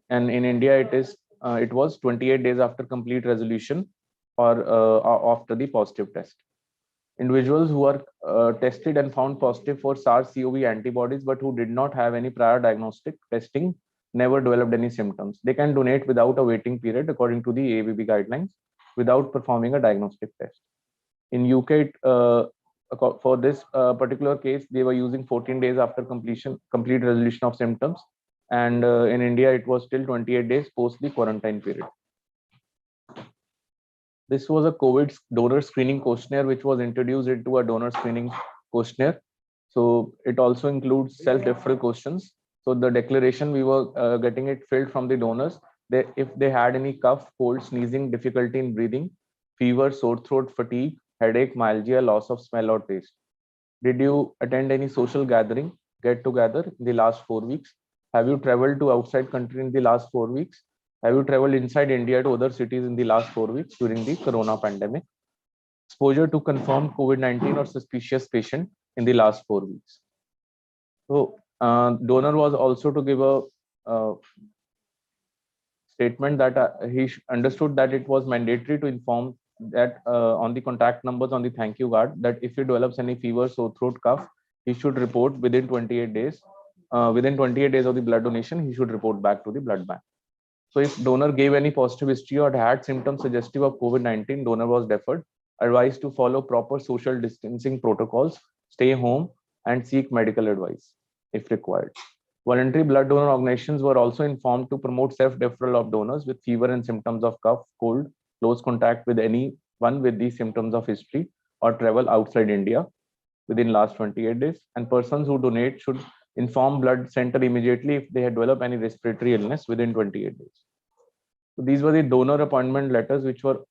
And in India, it was 28 days after complete resolution or after the positive test. Individuals who are tested and found positive for SARS-CoV antibodies but who did not have any prior diagnostic testing, never developed any symptoms, they can donate without a waiting period according to the AABB guidelines without performing a diagnostic test. In UK, for this particular case, they were using 14 days after complete resolution of symptoms. And in India, it was still 28 days post the quarantine period. This was a COVID donor screening questionnaire, which was introduced into a donor screening questionnaire. So it also includes self-referral questions. So the declaration, we were getting it filled from the donors. If they had any cough, cold, sneezing, difficulty in breathing, fever, sore throat, fatigue, headache, myalgia, loss of smell or taste. Did you attend any social gathering, get together in the last 4 weeks? Have you traveled to outside country in the last 4 weeks? Have you traveled inside India to other cities in the last 4 weeks during the corona pandemic? Exposure to confirmed COVID-19 or suspicious patient in the last 4 weeks. So donor was also to give a statement that he understood that it was mandatory to inform that on the contact numbers on the thank you card, that if he develops any fever, sore throat, cough, he should report within 28 days. Within 28 days of the blood donation, he should report back to the blood bank. So if donor gave any positive history or had symptoms suggestive of COVID-19, donor was deferred, advised to follow proper social distancing protocols, stay home, and seek medical advice if required. Voluntary blood donor organizations were also informed to promote self-deferral of donors with fever and symptoms of cough, cold, close contact with anyone with these symptoms of history, or travel outside India within last 28 days. And persons who donate should inform blood center immediately if they had developed any respiratory illness within 28 days. So these were the donor appointment letters which were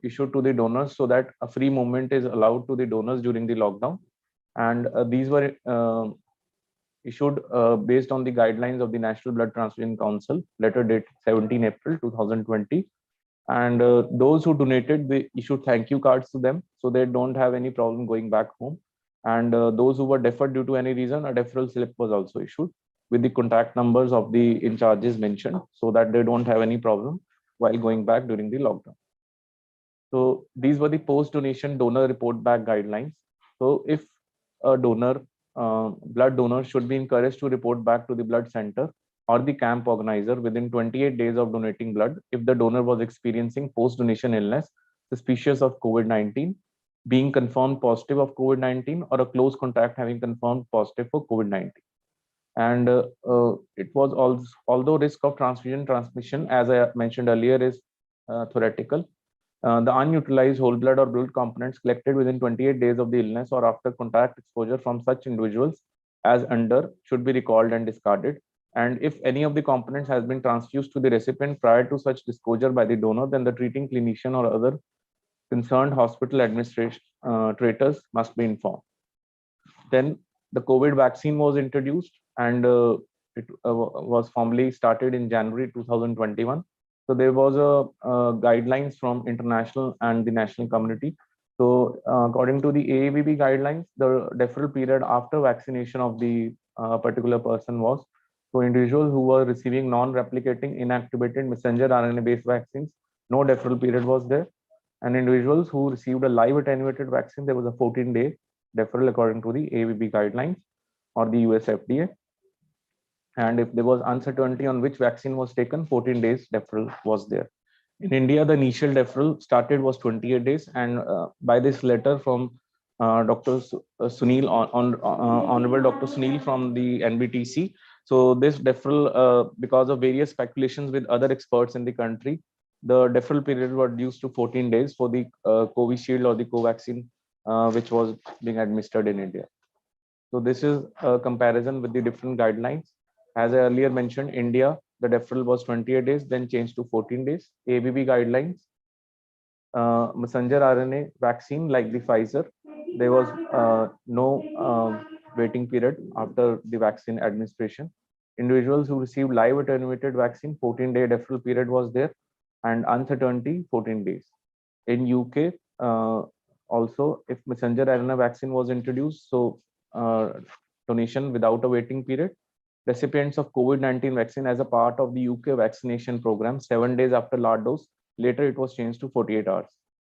issued to the donors so that a free movement is allowed to the donors during the lockdown. And these were issued based on the guidelines of the National Blood Transfusion Council, letter date 17 April 2020. And those who donated, they issued thank you cards to them so they don't have any problem going back home. And those who were deferred due to any reason, a deferral slip was also issued with the contact numbers of the in charges mentioned so that they don't have any problem while going back during the lockdown. So these were the post-donation donor report back guidelines. So if a donor, blood donor should be encouraged to report back to the blood center or the camp organizer within 28 days of donating blood if the donor was experiencing post-donation illness suspicious of COVID-19, being confirmed positive of COVID-19, or a close contact having confirmed positive for COVID-19. And it was also, although risk of transfusion transmission, as I mentioned earlier, is theoretical, The unutilized whole blood or blood components collected within 28 days of the illness or after contact exposure from such individuals as under should be recalled and discarded. And if any of the components has been transfused to the recipient prior to such disclosure by the donor, then the treating clinician or other concerned hospital administrators must be informed. Then the COVID vaccine was introduced, and it was formally started in January 2021. So there was a guidelines from international and the national community. So according to the AABB guidelines, the deferral period after vaccination of the particular person was, so individuals who were receiving non-replicating inactivated messenger RNA-based vaccines, no deferral period was there. And individuals who received a live attenuated vaccine, there was a 14-day deferral according to the AABB guidelines or the US FDA. And if there was uncertainty on which vaccine was taken, 14 days deferral was there. In India, the initial deferral started was 28 days, and by this letter from Dr. Sunil, Honorable Dr. Sunil from the NBTC. So this deferral, because of various speculations with other experts in the country, the deferral period was reduced to 14 days for the Covishield or the Covaxin, which was being administered in India. So this is a comparison with the different guidelines. As I earlier mentioned, India, the deferral was 28 days, then changed to 14 days. ABB guidelines, messenger RNA vaccine like the Pfizer, there was no waiting period after the vaccine administration. Individuals who received live attenuated vaccine, 14-day deferral period was there, and uncertainty, 14 days. In UK, also, if messenger RNA vaccine was introduced, so donation without a waiting period. Recipients of COVID-19 vaccine as a part of the UK vaccination program, 7 days after last dose. Later, it was changed to 48 hours.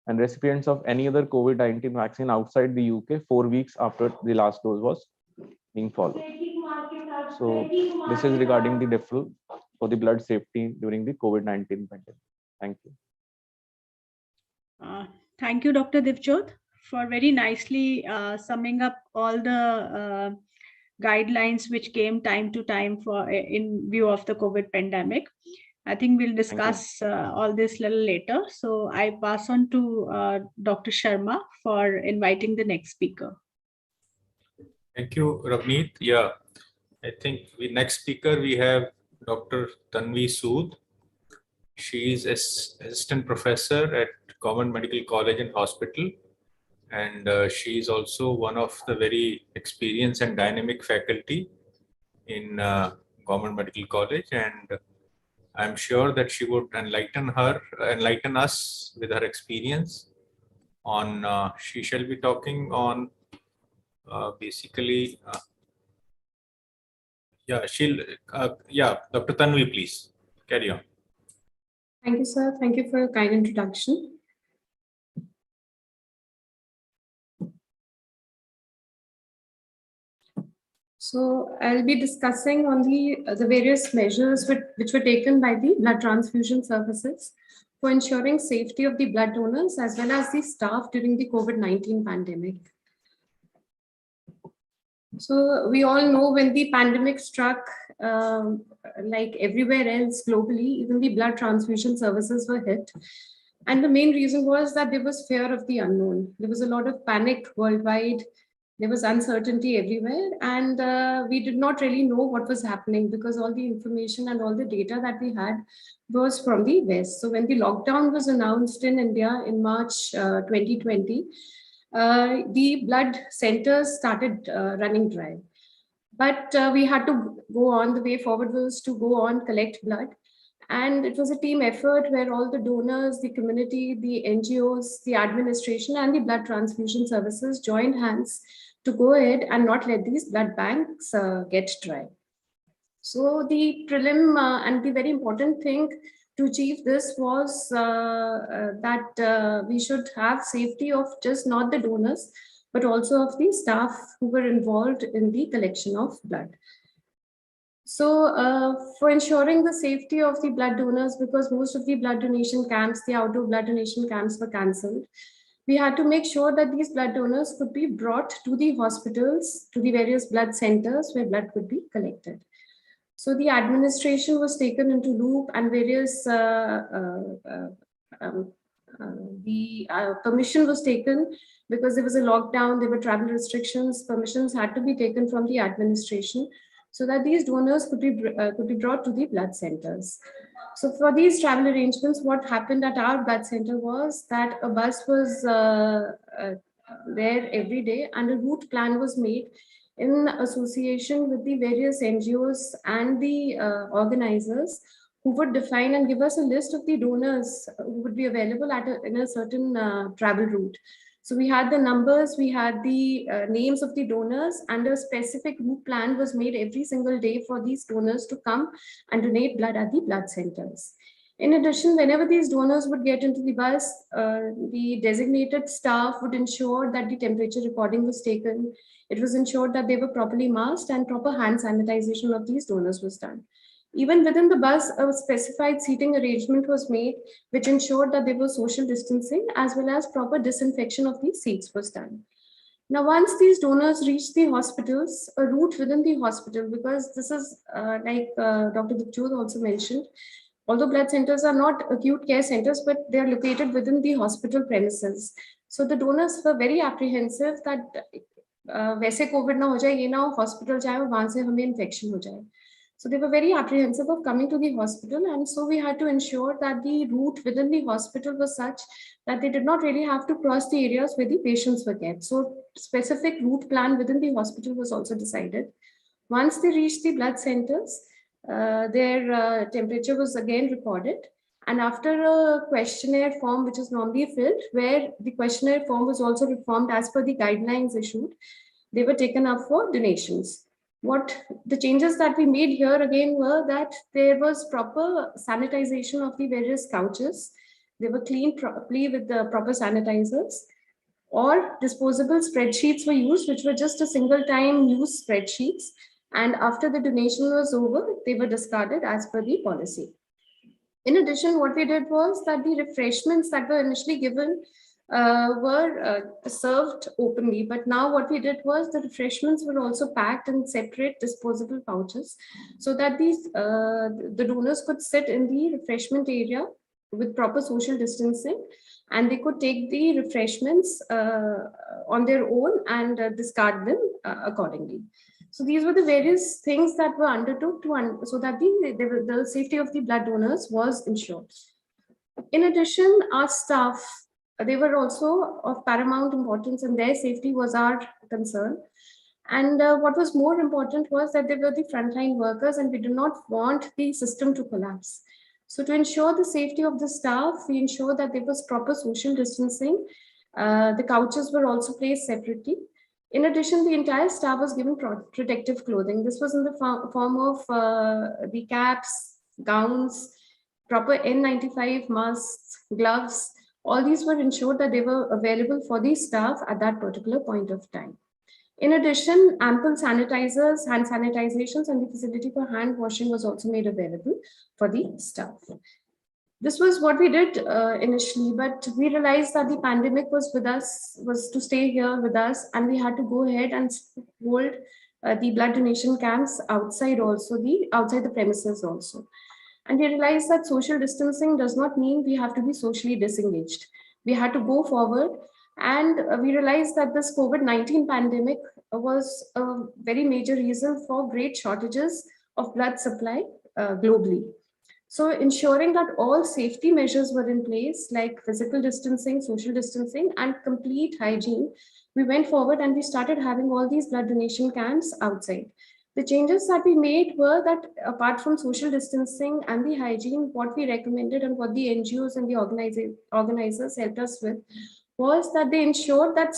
And recipients of any other COVID-19 vaccine outside the UK, 4 weeks after the last dose was being followed. So this is regarding the deferral for the blood safety during the COVID-19 pandemic. Thank you. Thank you, Dr. Divjot, for very nicely summing up all the guidelines which came time to time for in view of the COVID pandemic. I think we'll discuss all this a little later. So I pass on to Dr. Sharma for inviting the next speaker. Thank you, Ravneet. Yeah, I think the next speaker we have Dr. Tanvi Sood. She is assistant professor at Government Medical College and Hospital. And she is also one of the very experienced and dynamic faculty in Government Medical College. And I'm sure that she would enlighten us with her experience on, she shall be talking on basically, Dr. Tanvi, please carry on. Thank you, sir. Thank you for your kind introduction. So I'll be discussing on the various measures which were taken by the blood transfusion services for ensuring safety of the blood donors as well as the staff during the COVID-19 pandemic. So we all know when the pandemic struck, like everywhere else globally, even the blood transfusion services were hit. And the main reason was that there was fear of the unknown. There was a lot of panic worldwide. There was uncertainty everywhere, and we did not really know what was happening because all the information and all the data that we had was from the West. So when the lockdown was announced in India in March 2020, the blood centers started running dry. But we had to go on. The way forward was to go on, collect blood. And it was a team effort where all the donors, the community, the NGOs, the administration, and the blood transfusion services joined hands to go ahead and not let these blood banks get dry. So the prelim and the very important thing to achieve this was that we should have safety of just not the donors, but also of the staff who were involved in the collection of blood. So for ensuring the safety of the blood donors, because most of the blood donation camps, the outdoor blood donation camps were cancelled, we had to make sure that these blood donors could be brought to the hospitals, to the various blood centers where blood could be collected. So the administration was taken into loop and various the permission was taken because there was a lockdown, there were travel restrictions, permissions had to be taken from the administration so that these donors could be brought to the blood centers. So for these travel arrangements, what happened at our blood center was that a bus was there every day and a route plan was made in association with the various NGOs and the organizers who would define and give us a list of the donors who would be available in a certain travel route. So we had the numbers, we had the names of the donors, and a specific route plan was made every single day for these donors to come and donate blood at the blood centers. In addition, whenever these donors would get into the bus, the designated staff would ensure that the temperature recording was taken. It was ensured that they were properly masked and proper hand sanitization of these donors was done. Even within the bus, a specified seating arrangement was made, which ensured that there was social distancing as well as proper disinfection of these seats was done. Now, once these donors reach the hospitals, a route within the hospital, because this is like Dr. Dipjot also mentioned, although blood centers are not acute care centers, but they are located within the hospital premises. So the donors were very apprehensive that वैसे Covid ना हो जाए, ये ना हो hospital जाए और वहां से हमें इन्फेक्शन हो जाए. So they were very apprehensive of coming to the hospital, and so we had to ensure that the route within the hospital was such that they did not really have to cross the areas where the patients were kept. So specific route plan within the hospital was also decided. Once they reached the blood centers, their temperature was again recorded. And after a questionnaire form, which is normally filled, where the questionnaire form was also reformed as per the guidelines issued, they were taken up for donations. What the changes that we made here again were that there was proper sanitization of the various couches. They were cleaned properly with the proper sanitizers, or disposable spreadsheets were used, which were just a single time use spreadsheets. And after the donation was over, they were discarded as per the policy. In addition, what we did was that the refreshments that were initially given were served openly, but now what we did was the refreshments were also packed in separate disposable pouches so that these the donors could sit in the refreshment area with proper social distancing, and they could take the refreshments on their own and discard them accordingly. So these were the various things that were undertook so that the safety of the blood donors was ensured. In addition, our staff, they were also of paramount importance, and their safety was our concern. And what was more important was that they were the frontline workers, and we do not want the system to collapse. So to ensure the safety of the staff, we ensured that there was proper social distancing. The couches were also placed separately. In addition, the entire staff was given protective clothing. This was in the form of the caps, gowns, proper N95 masks, gloves. All these were ensured that they were available for the staff at that particular point of time. In addition, ample sanitizers, hand sanitizations, and the facility for hand washing was also made available for the staff. This was what we did initially, but we realized that the pandemic was with us, was to stay here with us, and we had to go ahead and hold the blood donation camps outside also, outside the premises also. And we realized that social distancing does not mean we have to be socially disengaged. We had to go forward, and we realized that this COVID-19 pandemic was a very major reason for great shortages of blood supply globally. So ensuring that all safety measures were in place, like physical distancing, social distancing, and complete hygiene, we went forward and we started having all these blood donation camps outside. The changes that we made were that apart from social distancing and the hygiene, what we recommended and what the NGOs and the organizers helped us with was that they ensured that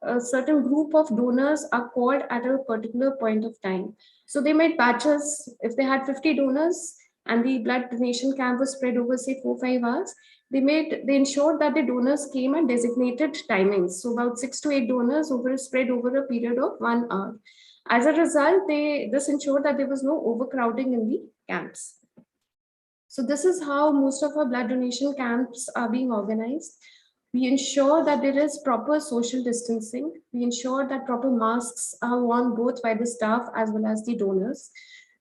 a certain group of donors are called at a particular point of time. So they made batches. If they had 50 donors, and the blood donation camp was spread over, say, 4-5 hours, they ensured that the donors came at designated timings. So about 6 to 8 donors spread over a period of 1 hour. As a result, this ensured that there was no overcrowding in the camps. So this is how most of our blood donation camps are being organized. We ensure that there is proper social distancing. We ensure that proper masks are worn both by the staff as well as the donors.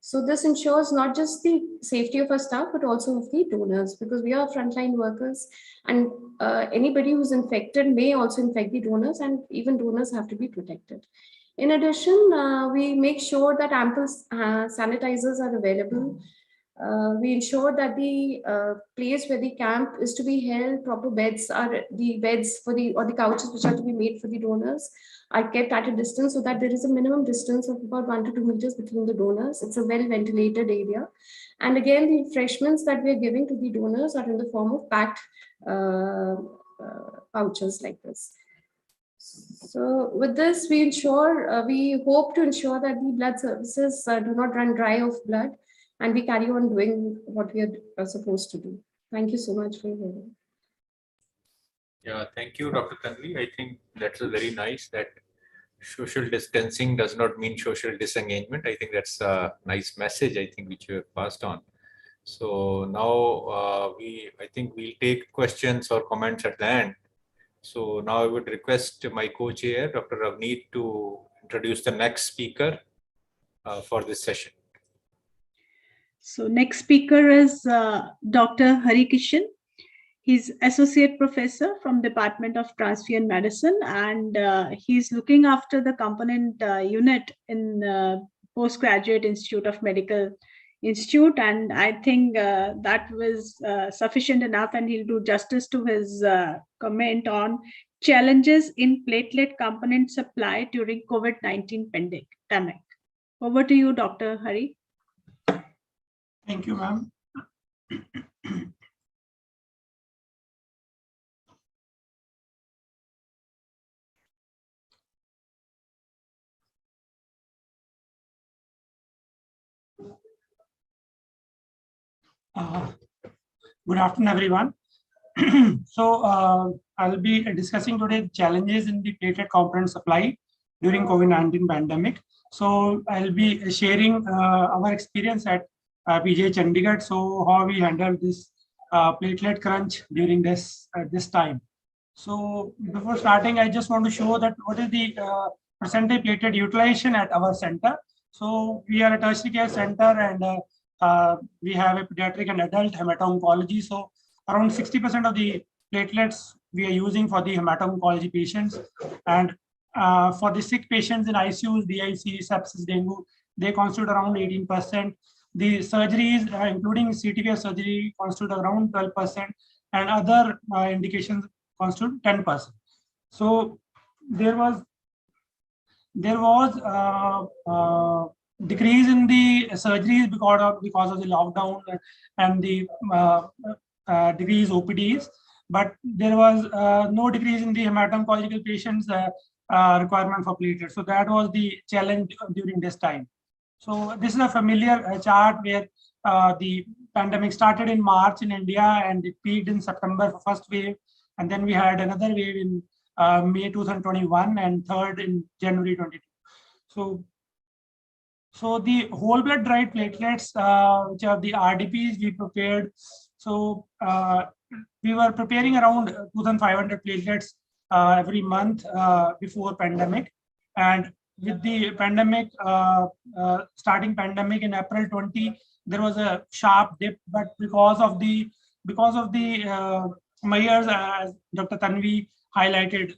So this ensures not just the safety of our staff, but also of the donors, because we are frontline workers, and anybody who's infected may also infect the donors, and even donors have to be protected. In addition, we make sure that ample sanitizers are available. We ensure that the place where the camp is to be held, proper beds are the beds for the, or the couches which are to be made for the donors are kept at a distance, so that there is a minimum distance of about 1 to 2 meters between the donors. It's a well ventilated area. And again, the refreshments that we are giving to the donors are in the form of packed pouches like this. So with this, we ensure, we hope to ensure that the blood services do not run dry of blood, and we carry on doing what we are supposed to do. Thank you so much for your hearing. Yeah, thank you, Dr. Tanvi. I think that's a very nice that social distancing does not mean social disengagement. I think that's a nice message, I think, which you have passed on. So now I think we'll take questions or comments at the end. So now I would request my co-chair, Dr. Ravneet, to introduce the next speaker for this session. So next speaker is Dr. Hari Kishan. He's associate professor from Department of Transfusion Medicine, and he's looking after the component unit in Postgraduate Institute of Medical Institute. And I think that was sufficient enough, and he'll do justice to his comment on challenges in platelet component supply during COVID-19 pandemic. Over to you, Dr. Hari. Thank you, ma'am. Good afternoon, everyone. So I'll be discussing today challenges in the platelet component supply during COVID-19 pandemic. So I'll be sharing our experience at PJ Chandigarh. So how we handle this platelet crunch during this time. So before starting, I just want to show that what is the percentage platelet utilization at our center. So we are a tertiary care center, and we have a pediatric and adult hemato-oncology. So around 60% of the platelets we are using for the hemato-oncology patients, and for the sick patients in ICUs, DIC, sepsis, dengue, they constitute around 18%. The surgeries, including CTVR surgery, constitute around 12%, and other indications constitute 10%. So there was decrease in the surgeries because of the lockdown and the decrease OPDs, but there was no decrease in the hemato-oncological patients requirement for platelets. So that was the challenge during this time. So this is a familiar chart where the pandemic started in March in India, and it peaked in September for first wave, and then we had another wave in May 2021 and third in January 22. So the whole blood dried platelets, which are the RDPs, we prepared. So we were preparing around 2,500 platelets every month before pandemic, and with the pandemic, starting pandemic in April 20, there was a sharp dip, but because of the measures, as Dr. Tanvi highlighted,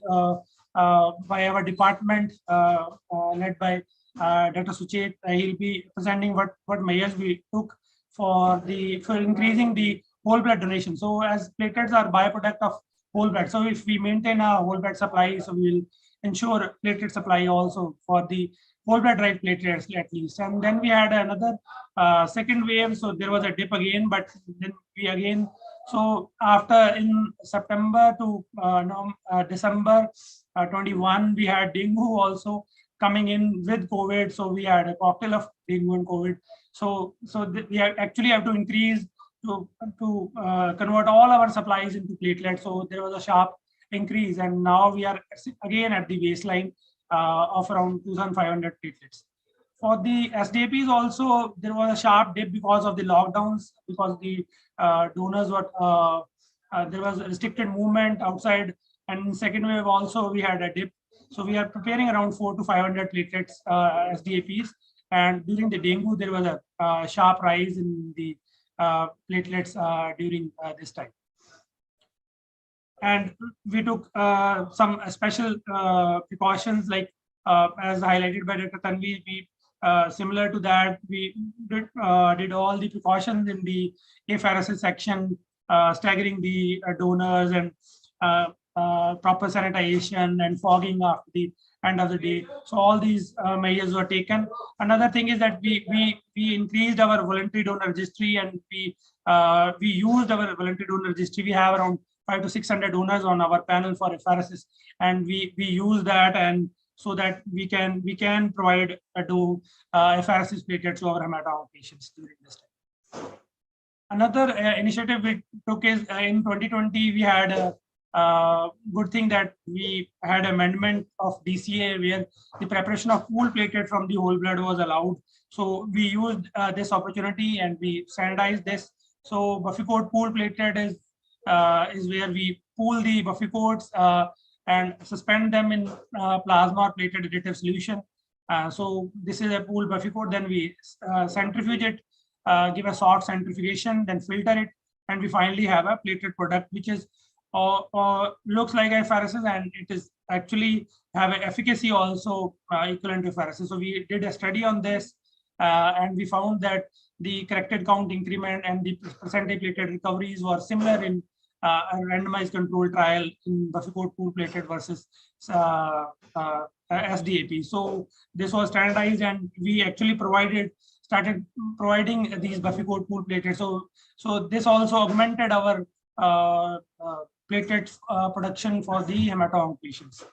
by our department led by Dr. Suchet, he'll be presenting what measures we took for increasing the whole blood donation. So as platelets are byproduct of whole blood, so if we maintain a whole blood supply, so we'll ensure platelet supply also for the whole blood dried platelets at least. And then we had another second wave, so there was a dip again, but then we again, so after in September to December 21, we had dengue also coming in with COVID. So we had a cocktail of dengue and COVID. So we actually have to increase to convert all our supplies into platelets. So there was a sharp increase, and now we are again at the baseline of around 2,500 platelets. For the SDAPs also, there was a sharp dip because of the lockdowns, because the donors were, there was restricted movement outside, and in second wave also we had a dip. So we are preparing around 400 to 500 platelets SDAPs, And during the dengue, there was a sharp rise in the platelets during this time. And we took some special precautions, like as highlighted by Dr. Tanvi. We similar to that, we did all the precautions in the FRSS section, staggering the donors and proper sanitization and fogging after the end of the day. So all these measures were taken. Another thing is that we increased our voluntary donor registry, and we used our voluntary donor registry. We have around 500 to 600 donors on our panel for FRSS, and we use that, and so that we can provide to FRSS platelets to our hematoma patients during this time. Another initiative we took is in 2020 we had a good thing that we had amendment of DCA where the preparation of pool platelet from the whole blood was allowed. So we used this opportunity and we standardized this. So Buffy-coat pool platelet is where we pool the Buffy coats and suspend them in plasma or platelet additive solution. So this is a pool Buffy coat. Then we centrifuge it, give a soft centrifugation, then filter it, and we finally have a platelet product which is looks like FRSS, and it is actually have an efficacy also equivalent to FRSS. So we did a study on this, and we found that the corrected count increment and the percentage platelet recoveries were similar in a randomized control trial in Buffy-coat pool platelet versus SDAP. So this was standardized, and we actually started providing these Buffy-coat pool platelets. So this also augmented our platelets production for the hematoma patients.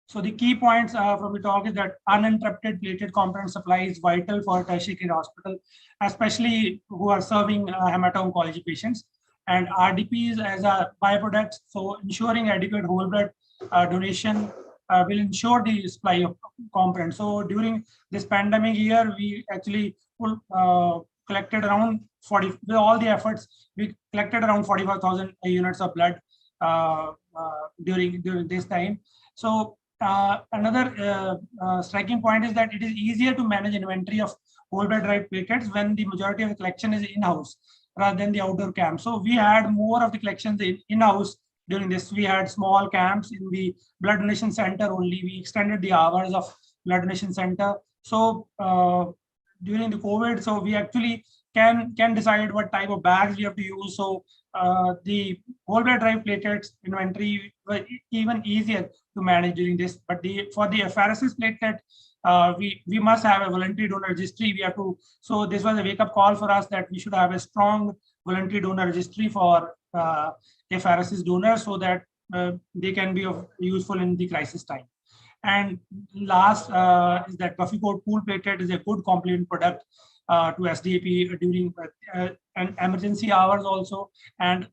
So the key points from the talk is that uninterrupted platelet component supply is vital for tertiary care hospital, especially who are serving hemato-oncology patients, and RDPs as a byproduct. So ensuring adequate whole blood donation will ensure the supply of components. So during this pandemic year, we actually collected around 40, with all the efforts, we collected around 45,000 units of blood during this time. So another striking point is that it is easier to manage inventory of whole blood derived platelets when the majority of the collection is in-house rather than the outdoor camp. So we had more of the collections in-house during this. We had small camps in the blood donation center only. We extended the hours of blood donation center. So during the COVID, so we actually can decide what type of bags we have to use. So the whole blood derived platelets inventory was even easier to manage during this. But for the FRSS platelet, we must have a voluntary donor registry. We have to. So this was a wake up call for us that we should have a strong voluntary donor registry for FRSS donors, so that they can be useful in the crisis time. And last is that Buffy-coat pool platelet is a good complement product to SDAP during and emergency hours also, and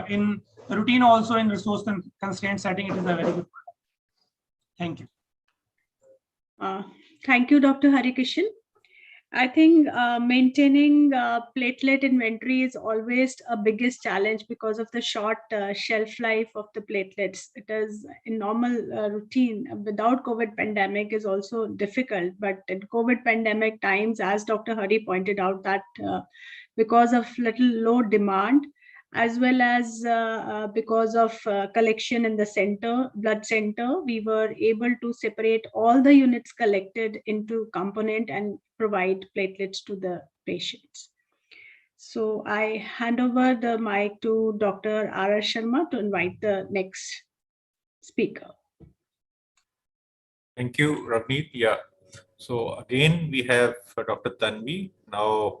in routine also in resource constraint setting, it is a very good product. Thank you. Thank you, Dr. Harikishan. I think maintaining platelet inventory is always a biggest challenge because of the short shelf life of the platelets. It is in normal routine without COVID pandemic is also difficult, but in COVID pandemic times, as Dr. Hari pointed out, that because of little low demand, as well as because of collection in the center, blood center, we were able to separate all the units collected into component and provide platelets to the patients. So I hand over the mic to Dr. R.R. Sharma to invite the next speaker. Thank you, Ravneet. Yeah. So again, we have Dr. Tanvi. Now,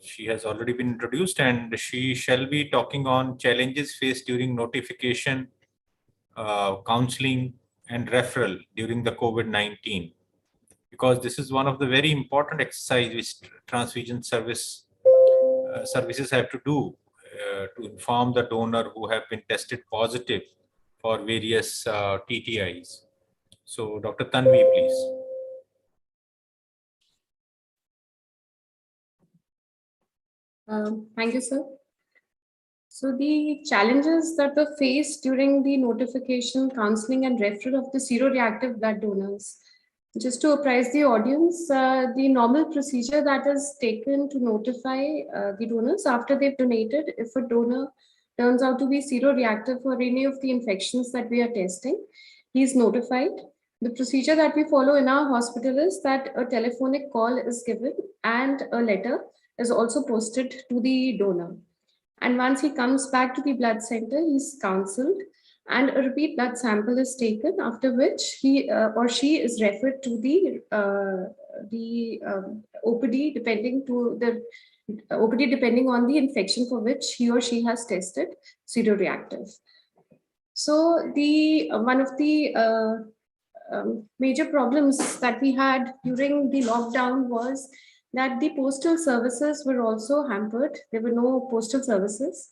she has already been introduced, and she shall be talking on challenges faced during notification, counseling, and referral during the COVID-19. Because this is one of the very important exercises which transfusion services have to do to inform the donor who have been tested positive for various TTIs. So, Dr. Tanvi, please. Thank you, sir. So the challenges that were faced during the notification, counseling, and referral of the seroreactive blood donors Just to apprise the audience, the normal procedure that is taken to notify the donors after they've donated, if a donor turns out to be seroreactive for any of the infections that we are testing, he's notified. The procedure that we follow in our hospital is that a telephonic call is given and a letter is also posted to the donor. And once he comes back to the blood center, he's counseled and a repeat blood sample is taken, after which he or she is referred to the OPD depending on the infection for which he or she has tested seroreactive. So the one of the major problems that we had during the lockdown was that the postal services were also hampered. There were no postal services.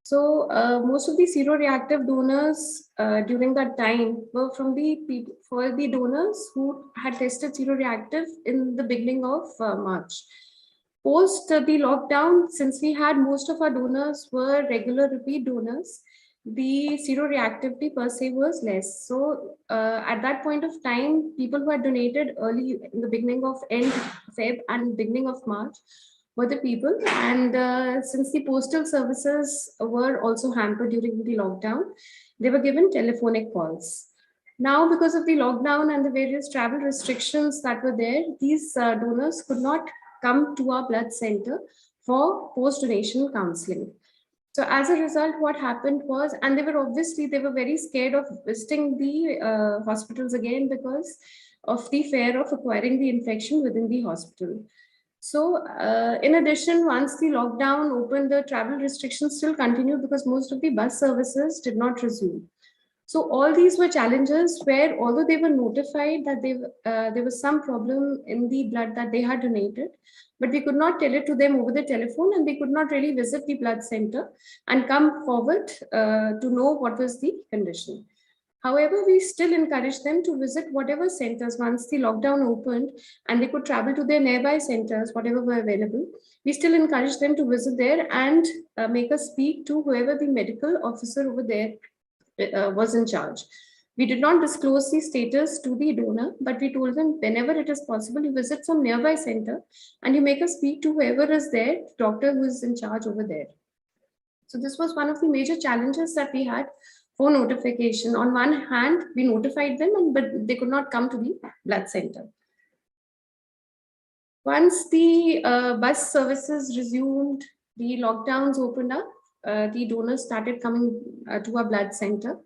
So most of the seroreactive donors during that time were from the people, for the donors who had tested seroreactive in the beginning of March. Post the lockdown, since we had most of our donors were regular repeat donors, the seroreactivity per se was less. So at that point of time, people who had donated early in the beginning of end Feb and beginning of March were the people. And since the postal services were also hampered during the lockdown, they were given telephonic calls. Now, because of the lockdown and the various travel restrictions that were there, these donors could not come to our blood center for post-donation counseling. So as a result, what happened was, and they were very scared of visiting the hospitals again because of the fear of acquiring the infection within the hospital. So in addition, once the lockdown opened, the travel restrictions still continued because most of the bus services did not resume. So all these were challenges where, although they were notified that there was some problem in the blood that they had donated, but we could not tell it to them over the telephone, and they could not really visit the blood center and come forward to know what was the condition. However, we still encourage them to visit whatever centers once the lockdown opened and they could travel to their nearby centers, whatever were available. We still encourage them to visit there and make us speak to whoever the medical officer over there was in charge. We did not disclose the status to the donor, but we told them whenever it is possible, you visit some nearby center and you make us speak to whoever is there, doctor who is in charge over there. So this was one of the major challenges that we had for notification. On one hand, we notified them, but they could not come to the blood center. Once the bus services resumed, the lockdowns opened up, the donors started coming to our blood center.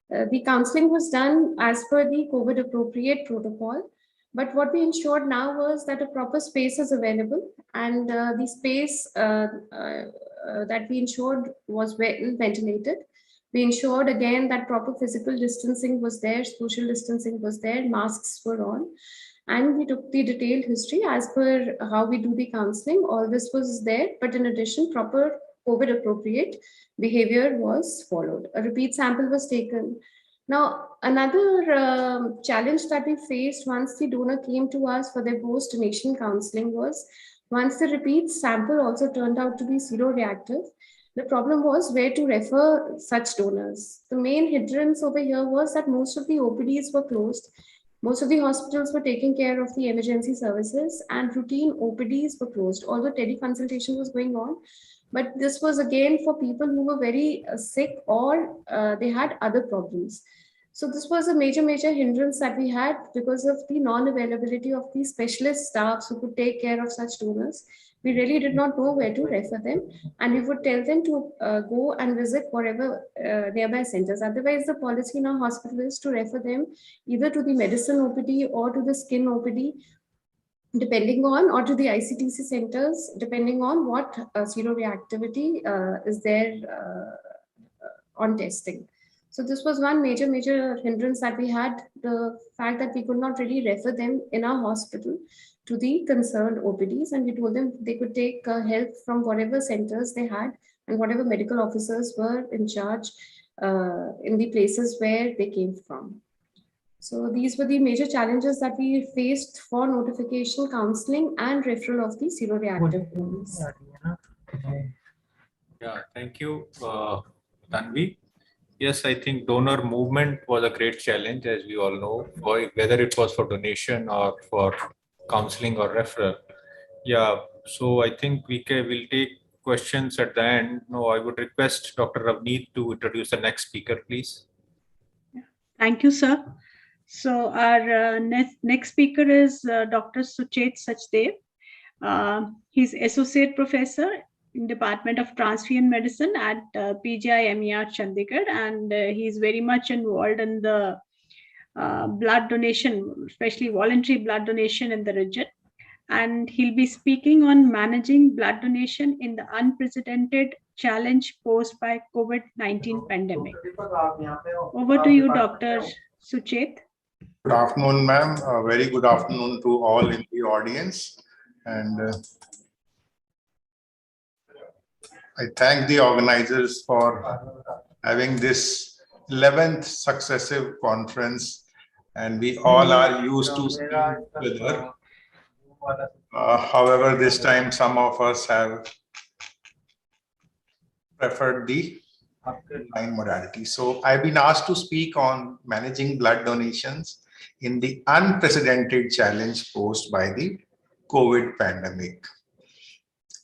The counseling was done as per the COVID appropriate protocol. But what we ensured now was that a proper space is available, and the space that we ensured was well ventilated. We ensured again that proper physical distancing was there, social distancing was there, masks were on. And we took the detailed history as per how we do the counseling. All this was there, but in addition, proper COVID appropriate behavior was followed. A repeat sample was taken. Now, another challenge that we faced once the donor came to us for their post-donation counseling was, once the repeat sample also turned out to be seroreactive, the problem was where to refer such donors. The main hindrance over here was that most of the OPDs were closed. Most of the hospitals were taking care of the emergency services, and routine OPDs were closed, although teleconsultation was going on. But this was again for people who were very sick or they had other problems. So this was a major hindrance that we had because of the non-availability of the specialist staffs who could take care of such donors. We really did not know where to refer them, and we would tell them to go and visit whatever nearby centers. Otherwise, the policy in our hospital is to refer them either to the medicine OPD or to the skin OPD, depending on, or to the ICTC centers, depending on what seroreactivity is there on testing. So this was one major hindrance that we had, the fact that we could not really refer them in our hospital to the concerned OPDs, and we told them they could take help from whatever centers they had and whatever medical officers were in charge in the places where they came from. So these were the major challenges that we faced for notification, counseling, and referral of the seroreactive donors. Yeah, thank you, Tanvi. Yes, I think donor movement was a great challenge, as we all know, whether it was for donation or for counseling or referral. Yeah, so I think will take questions at the end. No, I would request Dr. Ravneet to introduce the next speaker, please. Thank you, sir. So our next speaker is Dr. Suchet Sachdev. He's Associate Professor in Department of Transfusion Medicine at PGI-MER Chandigarh, and he's very much involved in the blood donation, especially voluntary blood donation in the region. And he'll be speaking on managing blood donation in the unprecedented challenge posed by COVID-19 pandemic. Over to you, Dr. Suchet. Good afternoon, ma'am. Very good afternoon to all in the audience. And I thank the organizers for having this 11th successive conference. And we all are used to seeing each other. However, this time some of us have preferred the online modality. So I've been asked to speak on managing blood donations in the unprecedented challenge posed by the COVID pandemic.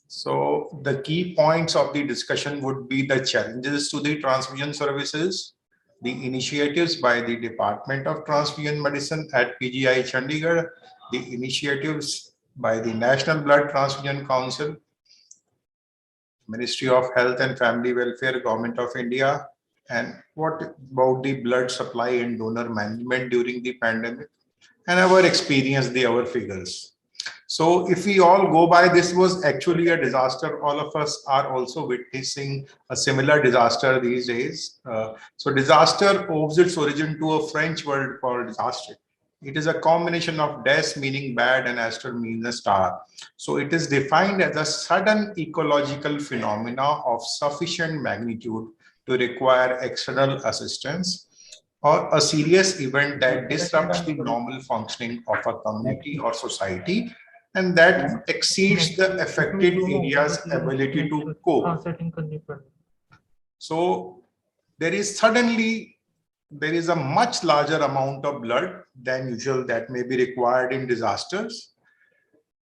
So the key points of the discussion would be the challenges to the transfusion services, the initiatives by the Department of Transfusion Medicine at PGI Chandigarh, the initiatives by the National Blood Transfusion Council, Ministry of Health and Family Welfare, Government of India, and what about the blood supply and donor management during the pandemic, and our experience, our figures. So if we all go by, this was actually a disaster. All of us are also witnessing a similar disaster these days. So disaster owes its origin to a French word called disaster. It is a combination of des meaning bad and aster means a star. So it is defined as a sudden ecological phenomena of sufficient magnitude to require external assistance, or a serious event that disrupts the normal functioning of a community or society and that exceeds the affected area's ability to cope. So there is a much larger amount of blood than usual that may be required in disasters,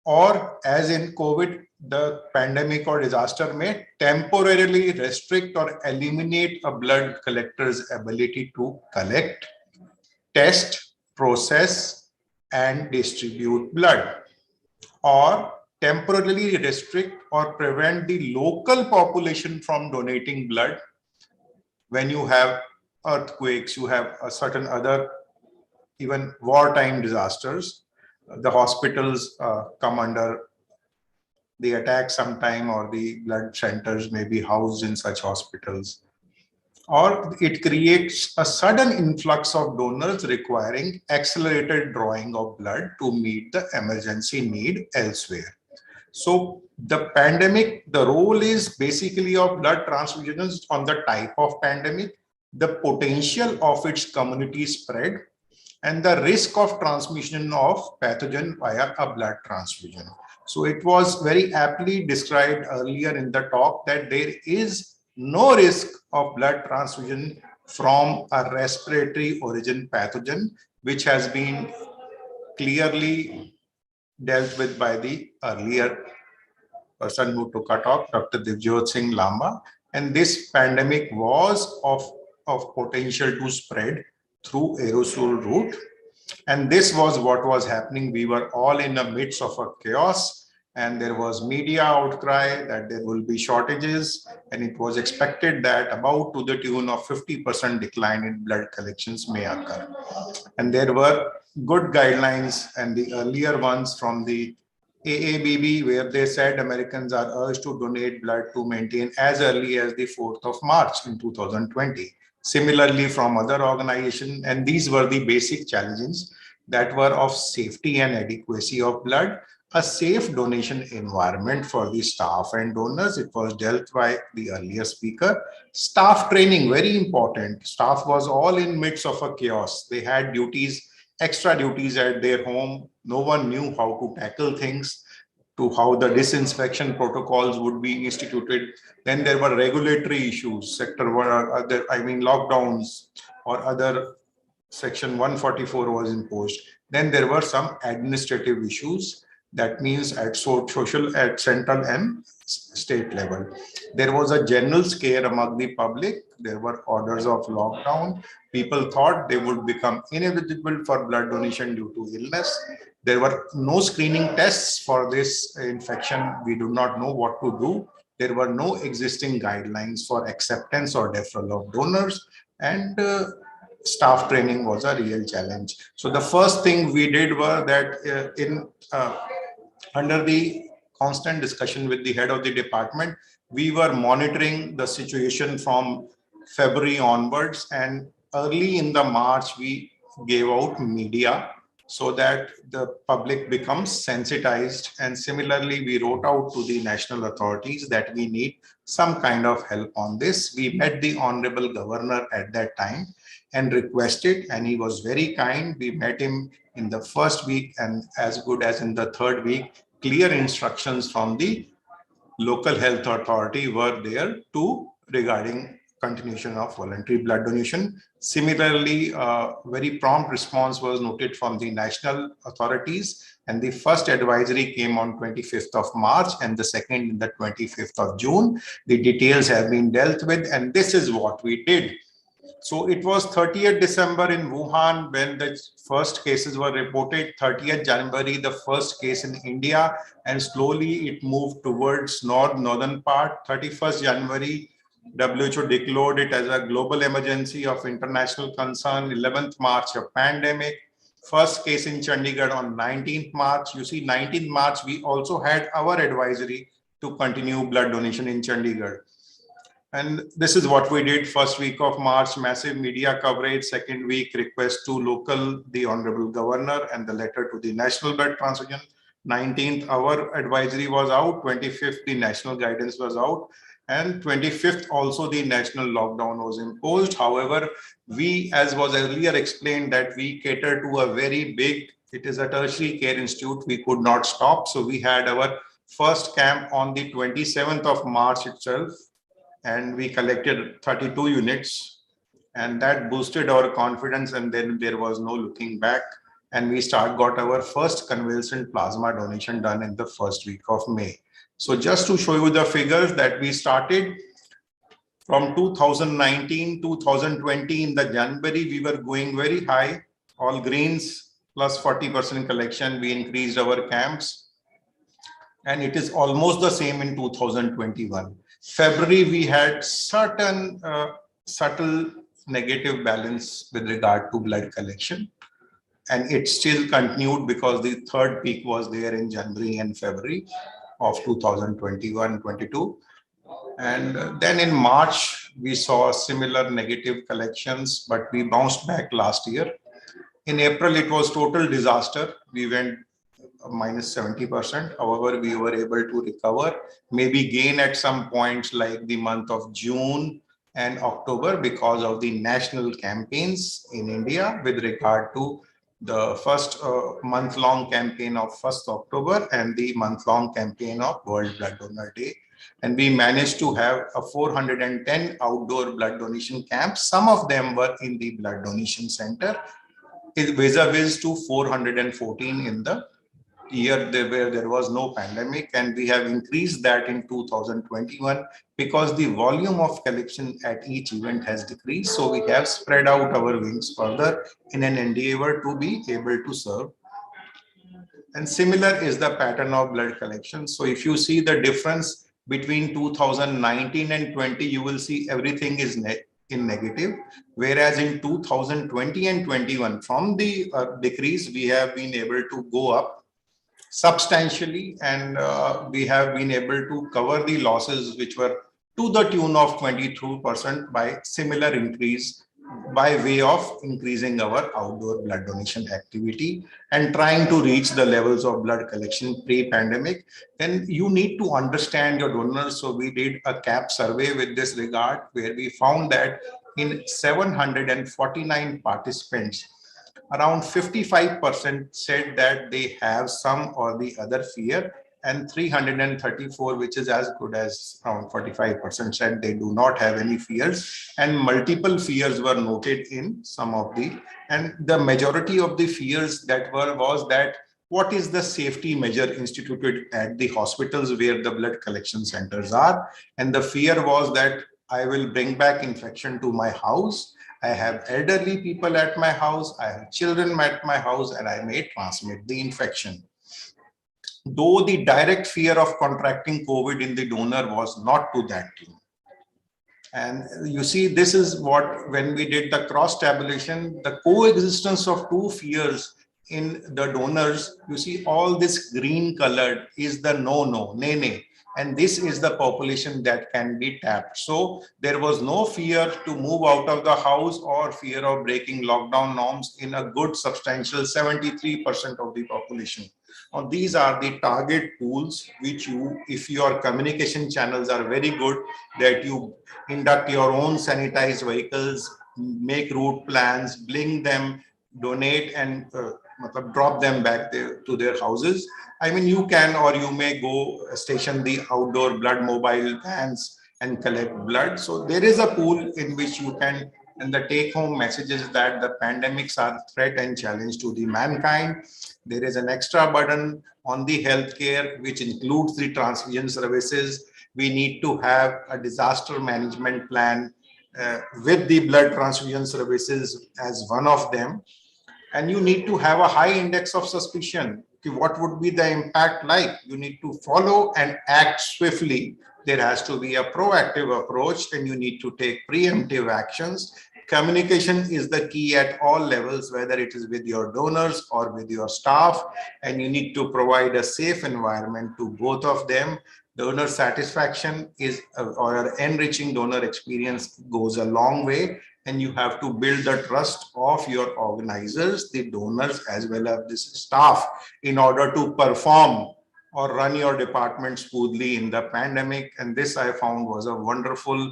or as in COVID, the pandemic or disaster may temporarily restrict or eliminate a blood collector's ability to collect, test, process, and distribute blood, or temporarily restrict or prevent the local population from donating blood. When you have earthquakes, you have a certain other, even wartime disasters, the hospitals come under the attack sometime, or the blood centers may be housed in such hospitals, or it creates a sudden influx of donors requiring accelerated drawing of blood to meet the emergency need elsewhere. So the pandemic, the role is basically of blood transfusions on the type of pandemic, the potential of its community spread, and the risk of transmission of pathogen via a blood transfusion. So it was very aptly described earlier in the talk that there is no risk of blood transfusion from a respiratory origin pathogen, which has been clearly dealt with by the earlier person who took a talk, Dr. Divjot Singh Lamba. And this pandemic was of potential to spread through aerosol route. And this was what was happening. We were all in the midst of a chaos, and there was media outcry that there will be shortages, and it was expected that about to the tune of 50% decline in blood collections may occur. And there were good guidelines, and the earlier ones from the AABB, where they said Americans are urged to donate blood to maintain as early as the 4th of March in 2020. Similarly, from other organizations, and these were the basic challenges that were of safety and adequacy of blood, a safe donation environment for the staff and donors. It was dealt by the earlier speaker. Staff training, very important. Staff was all in midst of a chaos. They had duties, extra duties at their home. No one knew how to tackle things. to how the disinfection protocols would be instituted. Then there were regulatory issues, sector one or other, I mean, lockdowns or other section 144 was imposed. Then there were some administrative issues. That means at social, at central and state level. There was a general scare among the public. There were orders of lockdown. People thought they would become ineligible for blood donation due to illness. There were no screening tests for this infection. We do not know what to do. There were no existing guidelines for acceptance or deferral of donors, and staff training was a real challenge. So the first thing we did was that under the constant discussion with the head of the department, we were monitoring the situation from February onwards, and early in the March, we gave out media so that the public becomes sensitized. And similarly, we wrote out to the national authorities that we need some kind of help on this. We met the Honorable Governor at that time and requested, and he was very kind. We met him in the first week, and as good as in the third week, clear instructions from the local health authority were there to regarding continuation of voluntary blood donation. Similarly, very prompt response was noted from the national authorities, and the first advisory came on 25th of March and the second in the 25th of June. The details have been dealt with, and this is what we did. So it was 30th December in Wuhan when the first cases were reported, 30th January, the first case in India, and slowly it moved towards northern part. 31st January, WHO declared it as a global emergency of international concern. 11th March, a pandemic. First case in Chandigarh on 19th March. You see, 19th March, we also had our advisory to continue blood donation in Chandigarh. And this is what we did. First week of March, massive media coverage. Second week, request to the Honorable Governor, and the letter to the National Blood Transfusion. 19th, our advisory was out. 25th, the national guidance was out. And 25th, also the national lockdown was imposed. However, we, as was earlier explained, that we cater to a very big, it is a tertiary care institute. We could not stop. So we had our first camp on the 27th of March itself, and we collected 32 units, and that boosted our confidence, and then there was no looking back, and we got our first convalescent plasma donation done in the first week of May. So just to show you the figures that we started from 2019, 2020, in the January, we were going very high, all greens, plus 40% collection. We increased our camps, and it is almost the same in 2021. February, we had certain subtle negative balance with regard to blood collection, and it still continued because the third peak was there in January and February of 2021-22. And then in March, we saw similar negative collections, but we bounced back last year. In April, it was total disaster. We went minus 70%. However, we were able to recover, maybe gain at some points like the month of June and October because of the national campaigns in India with regard to the first month-long campaign of 1st October and the month-long campaign of World Blood Donor Day. And we managed to have a 410 outdoor blood donation camps. Some of them were in the blood donation center, vis-a-vis to 414 in the year where there was no pandemic, and we have increased that in 2021 because the volume of collection at each event has decreased. So we have spread out our wings further in an endeavor to be able to serve. And similar is the pattern of blood collection. So if you see the difference between 2019 and 20, you will see everything is in negative, whereas in 2020 and 21, from the decrease, we have been able to go up substantially, and we have been able to cover the losses which were to the tune of 22% by similar increase by way of increasing our outdoor blood donation activity and trying to reach the levels of blood collection pre-pandemic. Then you need to understand your donors. So we did a CAP survey with this regard, where we found that in 749 participants, around 55% said that they have some or the other fear, and 334, which is as good as around 45%, said they do not have any fears, and multiple fears were noted in some of the, and the majority of the fears that was that what is the safety measure instituted at the hospitals where the blood collection centers are, and the fear was that I will bring back infection to my house. I have elderly people at my house, I have children at my house, and I may transmit the infection. Though the direct fear of contracting COVID in the donor was not to that tune. And you see, this is what, when we did the cross tabulation, the coexistence of two fears in the donors, you see all this green colored is the no, nay. And this is the population that can be tapped. So there was no fear to move out of the house or fear of breaking lockdown norms in a good substantial 73% of the population. Now, these are the target pools which you, if your communication channels are very good, that you induct your own sanitized vehicles, make route plans, bring them, donate, and drop them back to their houses. I mean, you can, or you may go station the outdoor blood mobile vans and collect blood. So there is a pool in which you can, and the take home message is that the pandemics are threat and challenge to the mankind. There is an extra burden on the healthcare, which includes the transfusion services. We need to have a disaster management plan with the blood transfusion services as one of them. And you need to have a high index of suspicion. What would be the impact like? You need to follow and act swiftly. There has to be a proactive approach, and you need to take preemptive actions. Communication is the key at all levels, whether it is with your donors or with your staff, and you need to provide a safe environment to both of them. Donor satisfaction is, or enriching donor experience goes a long way, and you have to build the trust of your organizers, the donors, as well as the staff, in order to perform or run your department smoothly in the pandemic. And this I found was a wonderful,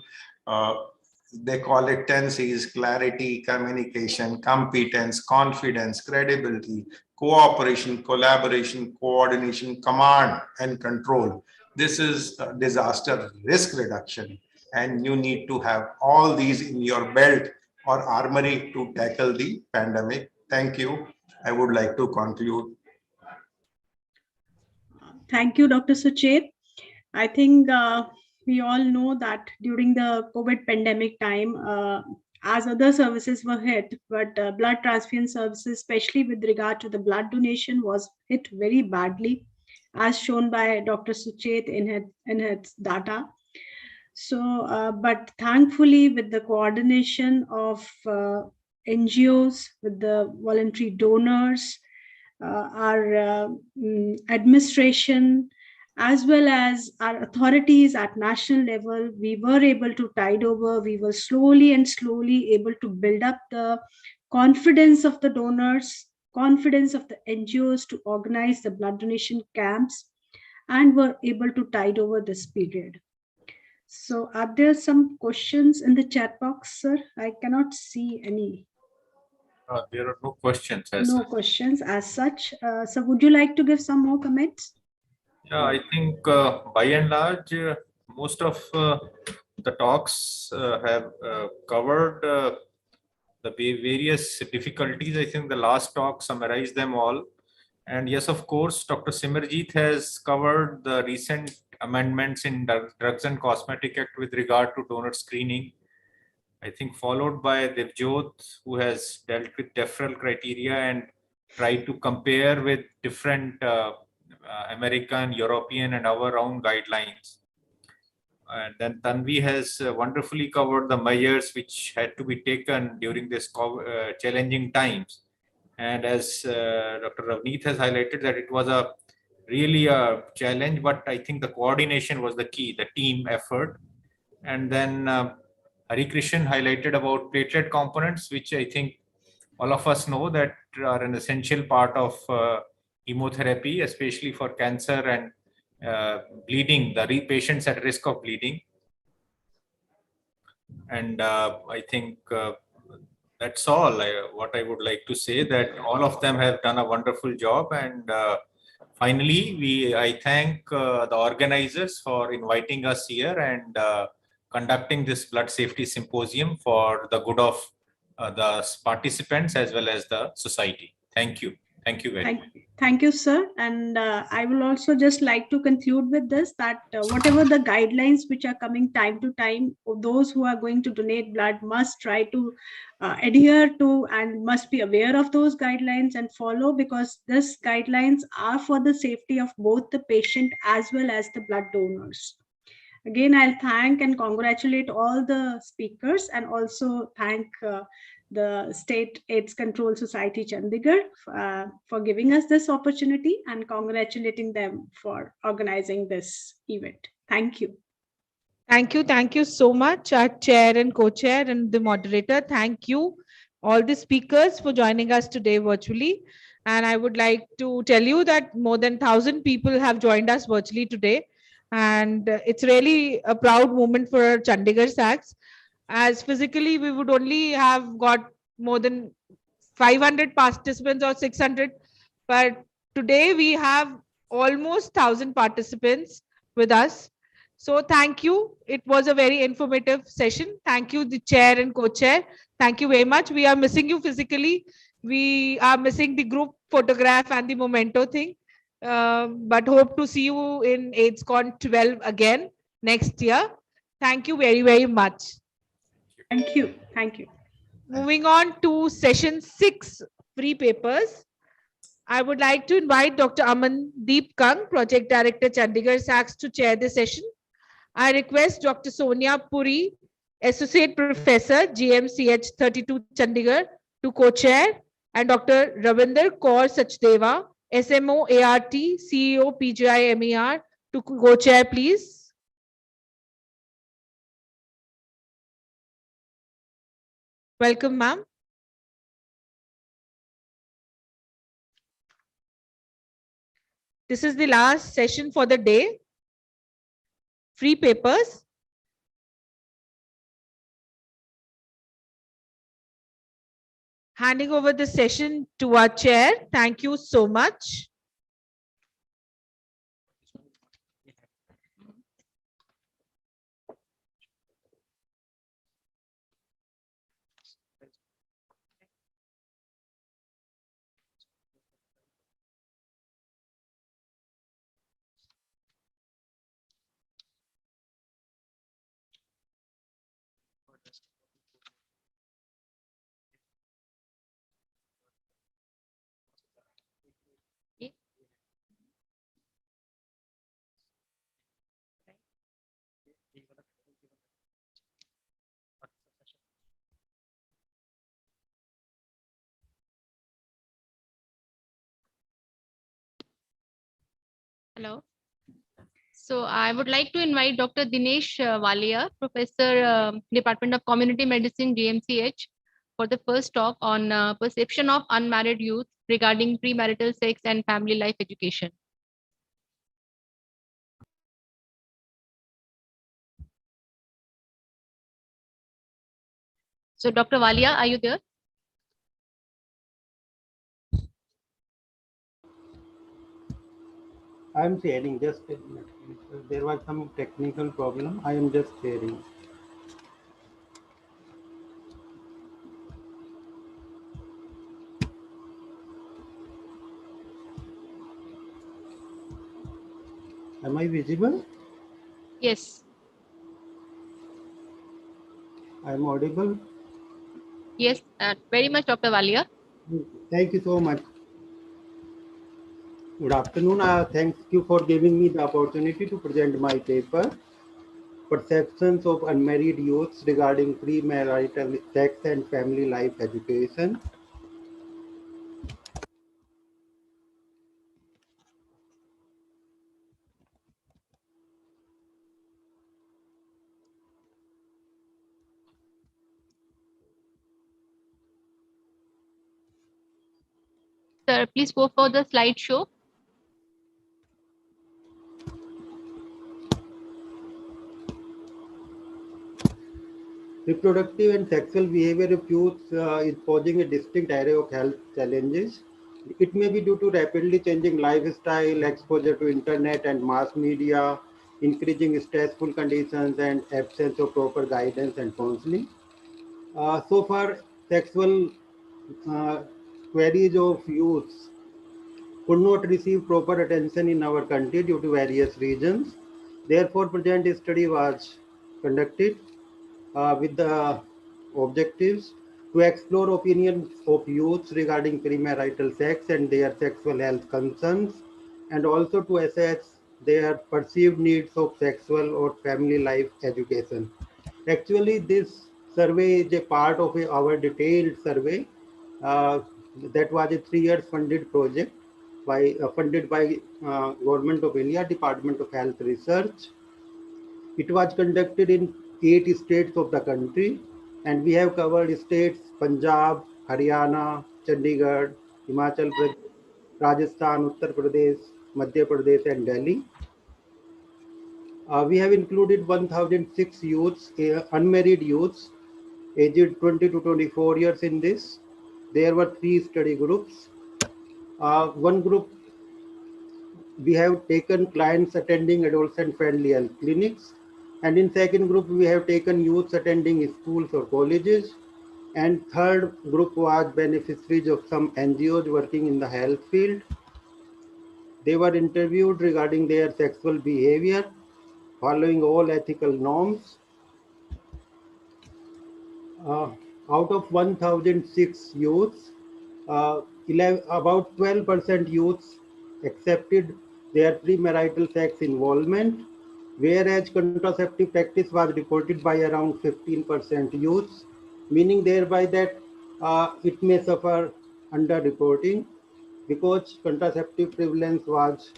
they call it 10 C's: clarity, communication, competence, confidence, credibility, cooperation, collaboration, coordination, command, and control. This is disaster risk reduction. And you need to have all these in your belt or armory to tackle the pandemic. Thank you. I would like to conclude. Thank you, Dr. Suchet. I think we all know that during the COVID pandemic time, as other services were hit, but blood transfusion services, especially with regard to the blood donation, was hit very badly, as shown by Dr. Suchet in his data. So, but thankfully, with the coordination of NGOs, with the voluntary donors, our administration, as well as our authorities at national level, we were able to tide over. We were slowly able to build up the confidence of the donors, confidence of the NGOs to organize the blood donation camps, and were able to tide over this period. So are there some questions in the chat box, sir? I cannot see any. There are no questions. No questions as such. So would you like to give some more comments? Yeah, I think by and large, most of the talks have covered the various difficulties. I think the last talk summarized them all. And yes, of course, Dr. Simarjeet has covered the recent amendments in Drugs and Cosmetic Act with regard to donor screening. I think followed by Devjot, who has dealt with deferral criteria and tried to compare with different American, European, and our own guidelines. And then Tanvi has wonderfully covered the measures which had to be taken during this challenging times. And as Dr. Ravneet has highlighted, that it was really a challenge, but I think the coordination was the key, the team effort. And then Hari Krishnan highlighted about platelet components, which I think all of us know that are an essential part of chemotherapy, especially for cancer and bleeding, the patients at risk of bleeding. And I think that's all what I would like to say, that all of them have done a wonderful job, and Finally, I thank the organizers for inviting us here and conducting this blood safety symposium for the good of the participants as well as the society. Thank you. Thank you very much. Thank you, sir. And I will also just like to conclude with this, that whatever the guidelines which are coming time to time, those who are going to donate blood must try to adhere to and must be aware of those guidelines and follow, because these guidelines are for the safety of both the patient as well as the blood donors. Again, I'll thank and congratulate all the speakers, and also thank the State AIDS Control Society Chandigarh for giving us this opportunity, and congratulating them for organizing this event. Thank you. Thank you so much, our chair and co-chair and the moderator. Thank you, all the speakers, for joining us today virtually. And I would like to tell you that more than 1,000 people have joined us virtually today. And it's really a proud moment for Chandigarh SACS, as physically we would only have got more than 500 participants or 600. But today we have almost 1,000 participants with us. So thank you. It was a very informative session. Thank you, the chair and co-chair. Thank you very much. We are missing you physically. We are missing the group photograph and the memento thing. But hope to see you in AIDSCON-12 again next year. Thank you very, very much. Thank you. Thank you. Moving on to session 6, free papers. I would like to invite Dr. Amandeep Kang, Project Director, Chandigarh SACS, to chair the session. I request Dr. Sonia Puri, Associate Professor, GMCH 32 Chandigarh, to co-chair, and Dr. Ravinder Kaur Sachdeva, SMO ART, CEO PGI MER, to co-chair, please. Welcome, ma'am. This is the last session for the day. Free papers. Handing over the session to our chair. Thank you so much. Hello. So I would like to invite Dr. Dinesh Walia, Professor, Department of Community Medicine, GMCH, for the first talk on perception of unmarried youth regarding premarital sex and family life education. So Dr. Walia, are you there? I am sharing, just a minute. There was some technical problem. I am just sharing. Am I visible? Yes. I am audible? Yes, very much, Dr. Walia. Thank you so much. Good afternoon. Thank you for giving me the opportunity to present my paper, Perceptions of Unmarried Youths Regarding Premarital Sex and Family Life Education. Sir, please go for the slideshow. Reproductive and sexual behavior of youth is posing a distinct array of health challenges. It may be due to rapidly changing lifestyle, exposure to internet and mass media, increasing stressful conditions, and absence of proper guidance and counseling. So far, sexual uh, queries of youth could not receive proper attention in our country due to various reasons. Therefore, present study was conducted with the objectives to explore opinions of youths regarding premarital sex and their sexual health concerns, and also to assess their perceived needs of sexual or family life education. Actually, this survey is a part of our detailed survey uh, that was a 3 years funded project funded by Government of India, Department of Health Research. It was conducted in 8 states of the country, and we have covered states Punjab, Haryana, Chandigarh, Himachal Pradesh, Rajasthan, Uttar Pradesh, Madhya Pradesh, and Delhi. We have included 1,006 youths, unmarried youths, aged 20 to 24 years in this. There were 3 study groups. One group, we have taken clients attending adolescent friendly health clinics, and in second group we have taken youths attending schools or colleges, and third group was beneficiaries of some NGOs working in the health field. They were interviewed regarding their sexual behavior following all ethical norms. uh, Out of 1006 youths, about 12% youths accepted their premarital sex involvement, whereas contraceptive practice was reported by around 15% youths, meaning thereby that it may suffer underreporting because contraceptive prevalence was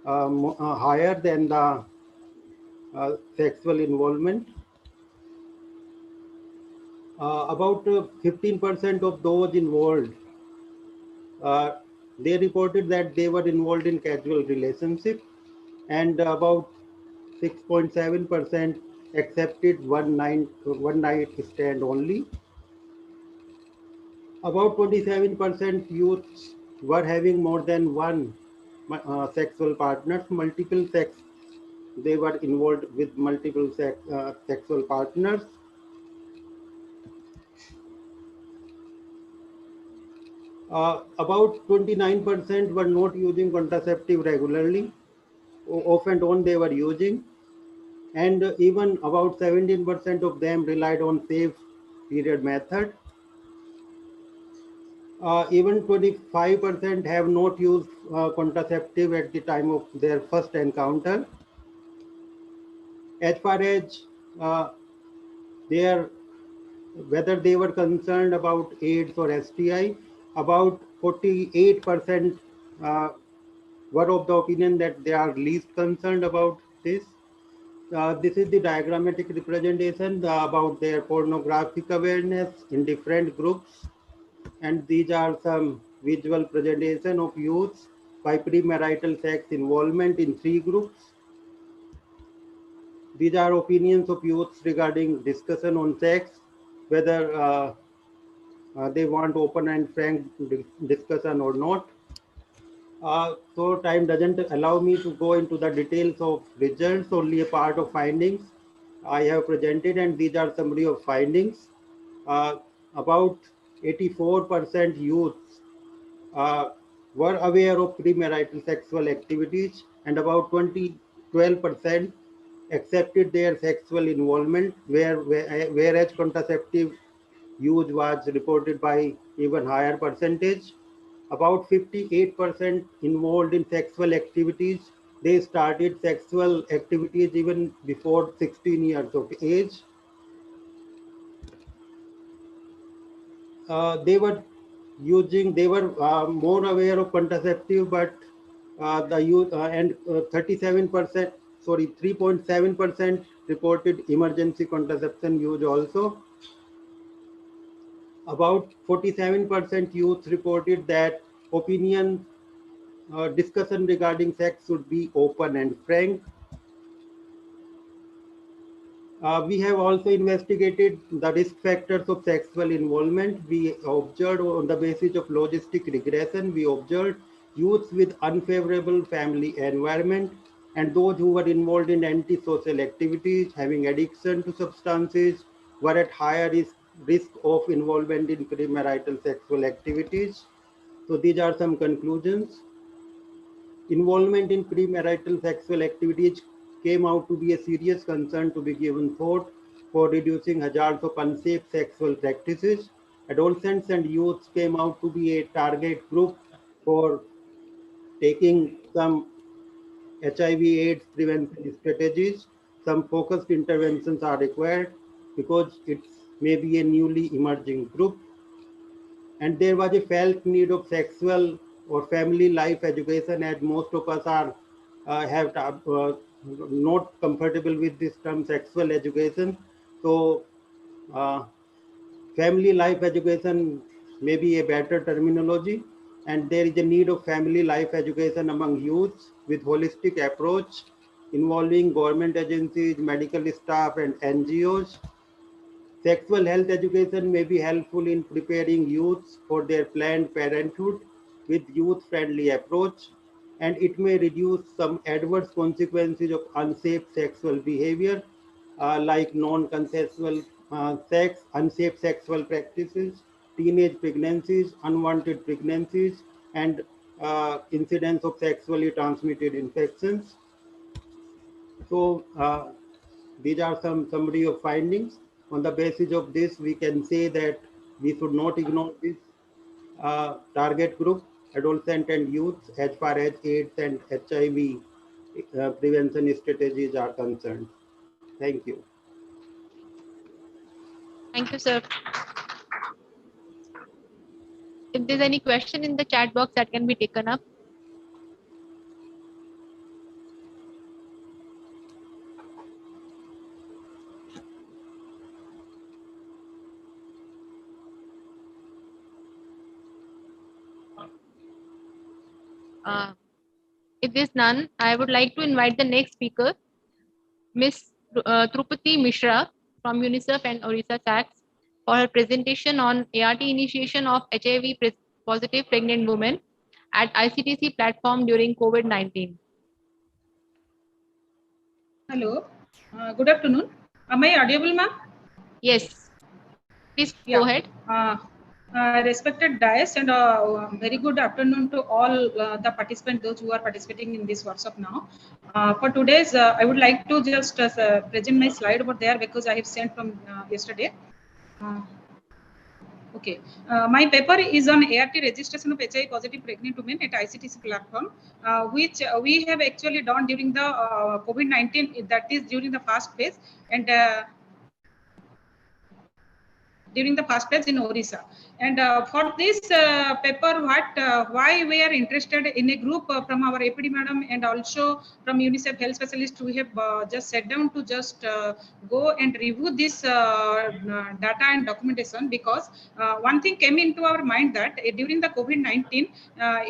higher than the sexual involvement. About 15% of those involved, uh, they reported that they were involved in casual relationship, and about 6.7% accepted one night stand only. About 27% youths were having more than one sexual partners, multiple sex. They were involved with multiple sexual partners. About 29% were not using contraceptive regularly. Off and on they were using, and even about 17% of them relied on safe period method. Even 25% have not used contraceptive at the time of their first encounter. As far as their whether they were concerned about AIDS or STI, about 48% were of the opinion that they are least concerned about this. This is the diagrammatic representation about their pornographic awareness in different groups, and these are some visual presentation of youths by premarital sex involvement in 3 groups. These are opinions of youths regarding discussion on sex, whether they want open and frank discussion or not. So time doesn't allow me to go into the details of results, only a part of findings I have presented, and these are summary of findings. About 84% youths were aware of premarital sexual activities, and about 12% accepted their sexual involvement, whereas contraceptive use was reported by even higher percentage. About 58% involved in sexual activities. They started sexual activities even before 16 years of age. They were more aware of contraceptive, but the youth and 37%, sorry, 3.7% reported emergency contraception use also. About 47% youth reported that opinion discussion regarding sex should be open and frank. We have also investigated the risk factors of sexual involvement. We observed on the basis of logistic regression, we observed youths with unfavorable family environment and those who were involved in antisocial activities, having addiction to substances, were at higher risk of involvement in premarital sexual activities. So these are some conclusions. Involvement in premarital sexual activities came out to be a serious concern to be given thought for reducing hazards of unsafe sexual practices. Adolescents and youths came out to be a target group for taking some HIV/AIDS prevention strategies. Some focused interventions are required because it may be a newly emerging group. And there was a felt need of sexual or family life education, as most of us are not comfortable with this term sexual education. So family life education may be a better terminology, and there is a need of family life education among youths with holistic approach involving government agencies, medical staff, and NGOs. Sexual health education may be helpful in preparing youths for their planned parenthood with youth-friendly approach, and it may reduce some adverse consequences of unsafe sexual behavior like non-consensual sex, unsafe sexual practices, teenage pregnancies, unwanted pregnancies, and incidence of sexually transmitted infections. So these are some summary of findings. On the basis of this, we can say that we should not ignore this target group, adolescent and youth, as far as AIDS and HIV prevention strategies are concerned. Thank you. Thank you, sir. If there's any question in the chat box that can be taken up. If there's none, I would like to invite the next speaker, Ms. Trupati Mishra from UNICEF and Orissa Tax for her presentation on ART initiation of HIV positive pregnant women at ICTC platform during COVID-19. Hello, good afternoon. Am I audible, ma'am? Yes, please go ahead. Respected dais, and very good afternoon to all the participants, those who are participating in this workshop now. For today's, I would like to just present my slide over there because I have sent from yesterday. Okay, my paper is on ART registration of HIV positive pregnant women at ICTC platform, which we have actually done during the COVID-19, that is during the first phase, and during the first phase in Orissa. And for this paper, why we are interested in a group from our APD madam and also from UNICEF health specialist, we have just sat down to just go and review this data and documentation, because one thing came into our mind that during the COVID-19,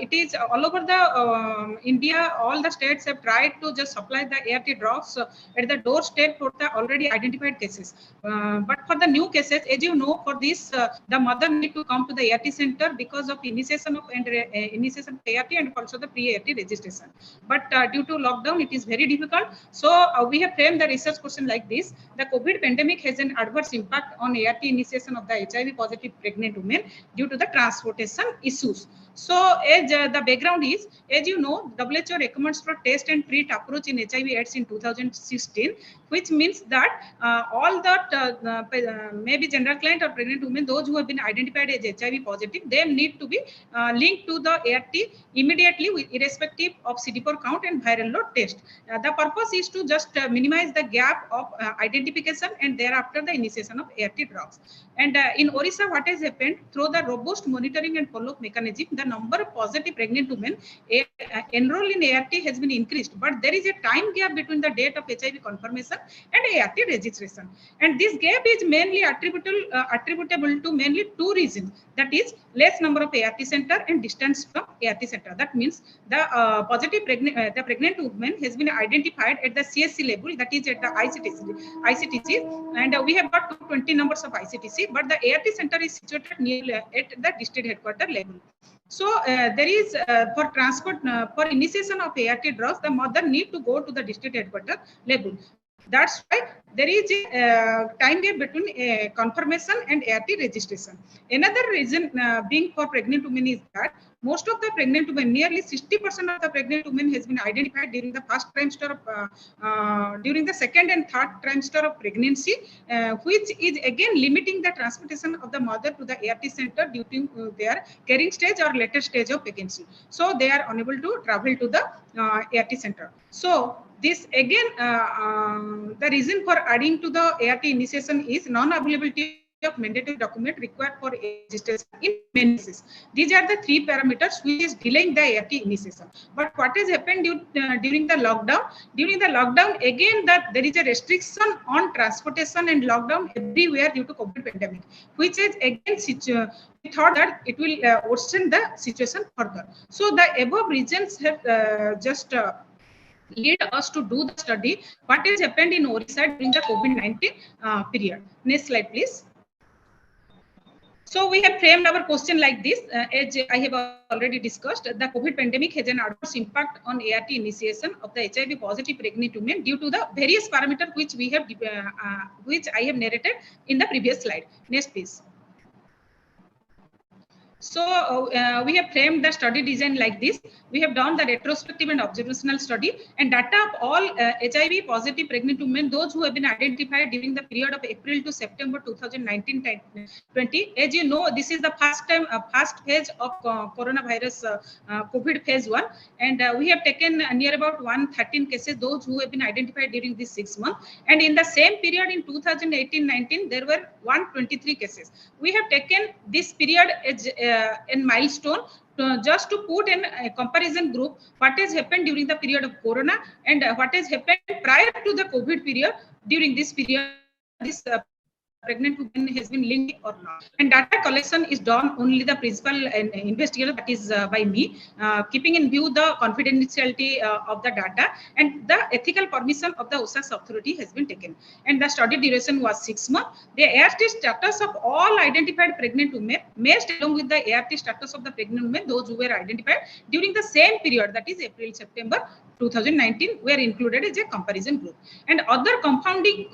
it is all over the India, all the states have tried to just supply the ART drops at the doorstep for the already identified cases. But for the new cases, as you know, for this, the mother need to come to the ART center because of initiation of initiation of ART and also the pre-ART registration. But due to lockdown, it is very difficult. So we have framed the research question like this: the COVID pandemic has an adverse impact on ART initiation of the HIV positive pregnant women due to the transportation issues. So as the background is, as you know, WHO recommends for test and treat approach in HIV/AIDS in 2016, which means that all that maybe general client or pregnant women, those who have been identified as HIV positive, they need to be linked to the ART immediately, irrespective of CD4 count and viral load test. The purpose is to just minimize the gap of identification and thereafter the initiation of ART drugs. And in Orissa, what has happened through the robust monitoring and follow-up mechanism, the number of positive pregnant women enrolled in ART has been increased, but there is a time gap between the date of HIV confirmation and ART registration. And this gap is mainly attributable to mainly two reasons. That is less number of ART center and distance from ART center. That means the pregnant woman has been identified at the CSC level, that is at the ICTC, and we have got 20 numbers of ICTC, but the ART center is situated near at the district headquarter level. So there is for transport for initiation of ART drugs, the mother need to go to the district headquarter level. That's why there is a time gap between confirmation and ART registration. Another reason being for pregnant women is that most of the pregnant women, nearly 60% of the pregnant women has been identified during the first trimester of, during the second and third trimester of pregnancy, which is again limiting the transportation of the mother to the ART center due to their carrying stage or later stage of pregnancy. So they are unable to travel to the ART center. So this again, the reason for adding to the ART initiation is non-availability of mandatory document required for registration in many cases. These are the three parameters which is delaying the ART initiation. But what has happened during the lockdown? During the lockdown, again, that there is a restriction on transportation and lockdown everywhere due to COVID pandemic, which is again we thought that it will worsen the situation further. So the above reasons have just lead us to do the study what has happened in Orissa during the COVID-19 period. Next slide, please. So we have framed our question like this. As I have already discussed, the COVID pandemic has an adverse impact on ART initiation of the HIV positive pregnant women due to the various parameters which we have, which I have narrated in the previous slide. Next, please. So we have framed the study design like this. We have done the retrospective and observational study and data of all HIV positive pregnant women, those who have been identified during the period of April to September 2019-20. As you know, this is the first phase of coronavirus COVID phase 1, and we have taken near about 113 cases, those who have been identified during these 6 months. And in the same period in 2018-19, there were 123 cases. We have taken this period as in milestone just to put in a comparison group what has happened during the period of corona and what has happened prior to the COVID period. During this period, this pregnant woman has been linked or not. And data collection is done only the principal investigator, that is by me, keeping in view the confidentiality of the data, and the ethical permission of the OSAS authority has been taken. And the study duration was 6 months. The ART status of all identified pregnant women matched along with the ART status of the pregnant women, those who were identified during the same period, that is April-September 2019, were included as a comparison group. And other confounding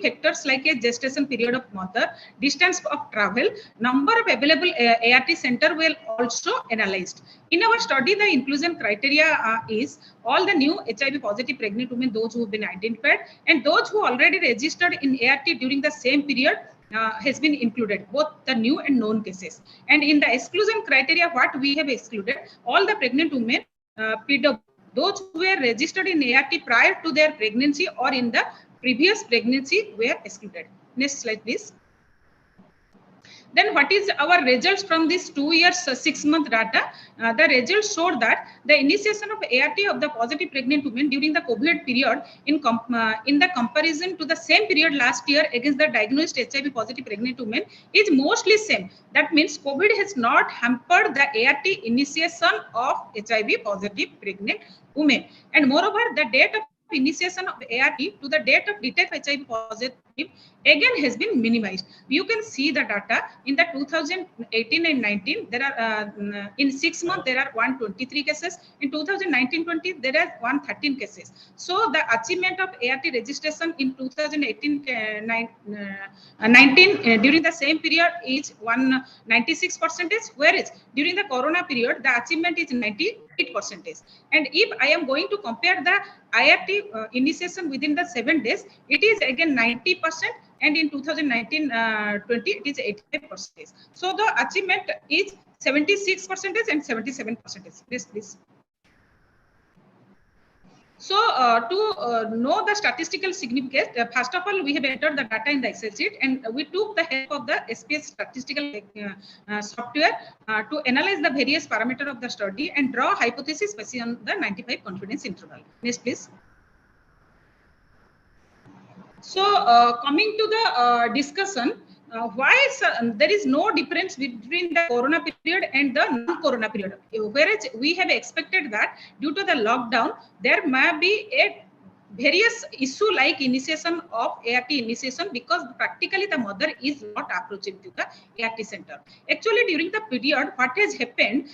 factors like a gestation period of mother, distance of travel, number of available ART center were also analyzed. In our study, the inclusion criteria is all the new HIV positive pregnant women, those who have been identified, and those who already registered in ART during the same period has been included, both the new and known cases. And in the exclusion criteria, what we have excluded, all the pregnant women, PW, those who were registered in ART prior to their pregnancy or in the previous pregnancy were excluded. Next slide, please. Then what is our results from this 2 years, 6 month data? The results showed that the initiation of ART of the positive pregnant women during the COVID period in the comparison to the same period last year against the diagnosed HIV positive pregnant women is mostly same. That means COVID has not hampered the ART initiation of HIV positive pregnant women. And moreover, the date of initiation of ART to the date of detect HIV positive again has been minimized. You can see the data in the 2018 and 19. There are in 6 months there are 123 cases. In 2019-20 there are 113 cases. So the achievement of ART registration in 2018-19 during the same period is 196%, whereas during the corona period the achievement is 98%. And if I am going to compare the ART initiation within the 7 days, it is again 90%, and in 2019-20 it is 85%. So the achievement is 76% and 77%. Please. So to know the statistical significance, first of all, we have entered the data in the Excel sheet, and we took the help of the SPS statistical software to analyze the various parameters of the study and draw hypothesis based on the 95 confidence interval. Next, please. So coming to the discussion, why there is no difference between the corona period and the non-corona period, whereas we have expected that due to the lockdown there may be a various issue like initiation of ART initiation, because practically the mother is not approaching to the ART center. Actually, during the period, what has happened,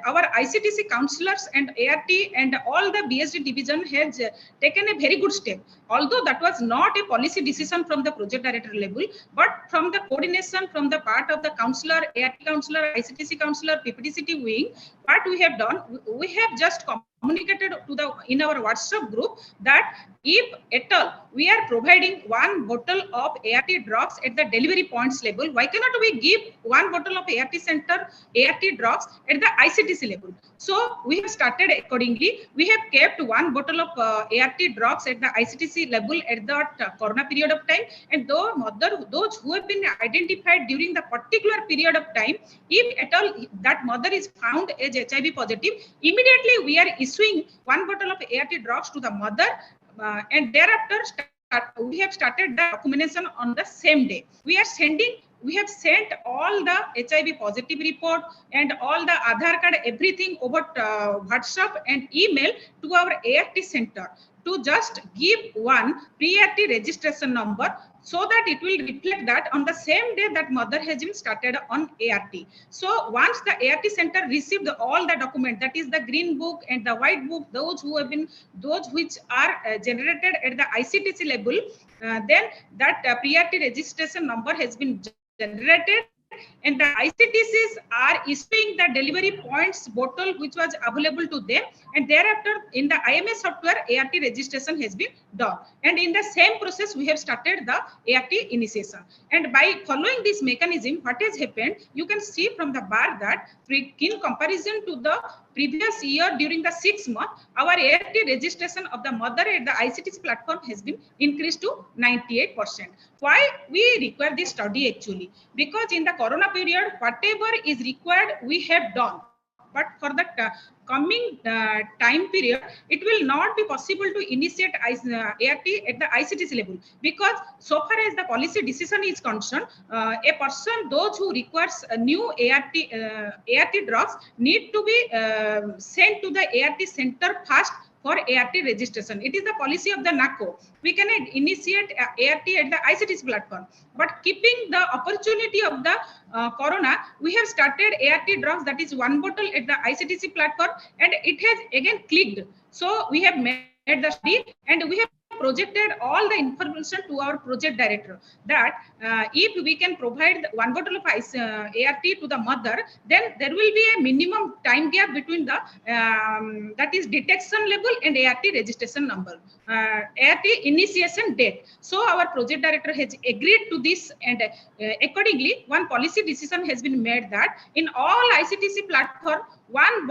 our ICTC counselors and ART and all the BSD division has taken a very good step. Although that was not a policy decision from the project director level, but from the coordination from the part of the counselor, ART counselor, ICTC counselor, PPTCT wing, what we have done, we have just communicated to the in our WhatsApp group that if at all we are providing one bottle of ART drops at the delivery points level, why cannot we give one bottle of ART center ART drops at the ICTC level? So we have started accordingly. We have kept one bottle of ART drops at the ICTC level at the corona period of time, and those who have been identified during the particular period of time, if at all that mother is found as HIV positive, immediately we are issuing one bottle of ART drops to the mother, and thereafter we have started the documentation on the same day. We have sent all the HIV positive report and all the Aadhaar card, everything over WhatsApp and email to our ART center to just give one pre-ART registration number, so that it will reflect that on the same day that mother has been started on ART. So once the ART center received all the document, that is the green book and the white book, those which are generated at the ICTC level, then that pre-ART registration number has been generated, and the ICTCs are issuing the delivery points bottle which was available to them, and thereafter in the IMS software ART registration has been done, and in the same process we have started the ART initiation. And by following this mechanism, what has happened, you can see from the bar that in comparison to the previous year during the 6 months, our ART registration of the mother at the ICTC platform has been increased to 98%. Why we require this study actually? Because in the corona period, whatever is required we have done, but for the coming time period, it will not be possible to initiate ART at the ICTC level, because so far as the policy decision is concerned, a person, those who requires a new ART drugs need to be sent to the ART center first for ART registration. It is the policy of the NACO. We can initiate ART at the ICTC platform, but keeping the opportunity of the corona, we have started ART drugs, that is one bottle at the ICTC platform, and it has again clicked. So we have made the study and we have projected all the information to our project director that if we can provide one bottle of ART to the mother, then there will be a minimum time gap between the that is detection level and ART registration number, ART initiation date. So our project director has agreed to this, and accordingly one policy decision has been made that in all ICTC platform, one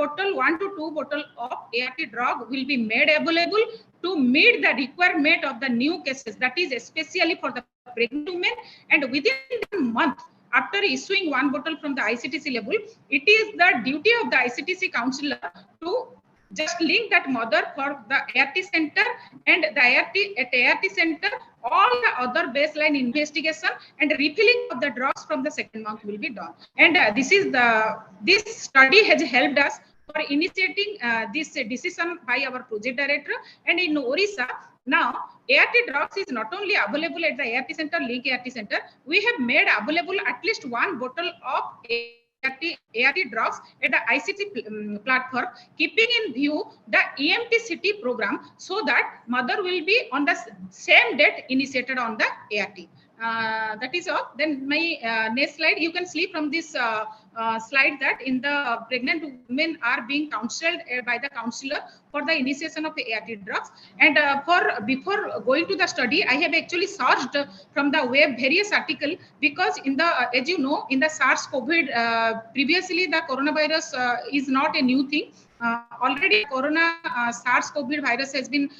to two bottle of ART drug will be made available to meet the requirement of the new cases, that is especially for the pregnant women. And within a month after issuing one bottle from the ICTC level, it is the duty of the ICTC counselor to just link that mother for the ART center, and the ART center, all the other baseline investigation and refilling of the drugs from the second month will be done. And this study has helped us for initiating this decision by our project director. And in Orissa, now ART drugs is not only available at the ART center, Link ART center, we have made available at least one bottle of ART drugs at the ICT platform, keeping in view the EMT city program, so that mother will be on the same date initiated on the ART. That is all. Then my next slide, you can see from this slide that in the pregnant women are being counseled by the counselor for the initiation of ART drugs. And before going to the study, I have actually searched from the web various articles, because in the as you know, in the SARS-CoV, previously the coronavirus is not a new thing. Already corona SARS-CoV virus has been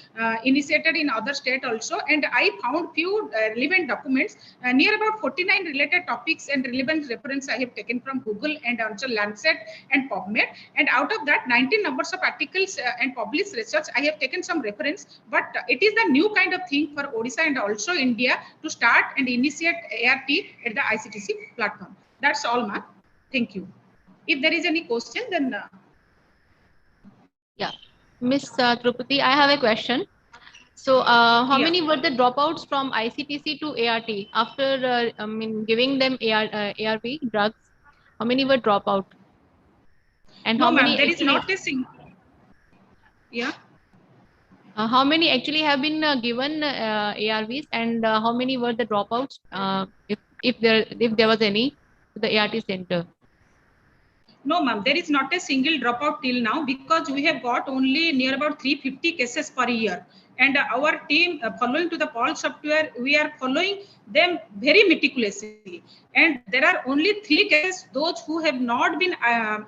initiated in other state also, and I found few relevant documents near about 49 related topics and relevant reference I have taken from Google and also Lancet and PubMed, and out of that 19 numbers of articles and published research I have taken some reference. But it is the new kind of thing for Odisha and also India to start and initiate ART at the ICTC platform. That's all, ma'am. Thank you. If there is any question, then Yeah, Miss Trupati, I have a question. So, how many were the dropouts from ICTC to ART after giving them ARV drugs? How many were dropout? And no, how ma'am, many there is actually? not a single. Yeah. How many actually have been given ARVs, and how many were the dropouts? If there was any to the ART center. No, ma'am, there is not a single dropout till now, because we have got only near about 350 cases per year. And our team, following to the POL software, we are following them very meticulously. And there are only 3 cases, those who have not been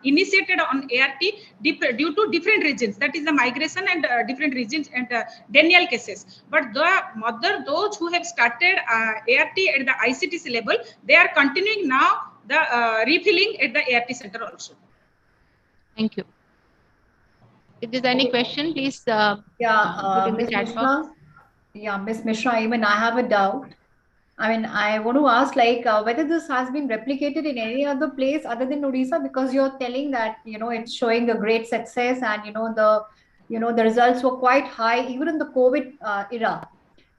initiated on ART due to different regions. That is the migration and different regions and denial cases. But those who have started ART at the ICTC level, they are continuing now the refilling at the ART center also. Thank you. If there's any question, please put in the Ms. chat Mishra. box. Yeah, Ms. Mishra, even I have a doubt. I mean, I want to ask, like, whether this has been replicated in any other place other than Odisha, because you're telling that, you know, it's showing a great success, and the results were quite high even in the COVID era.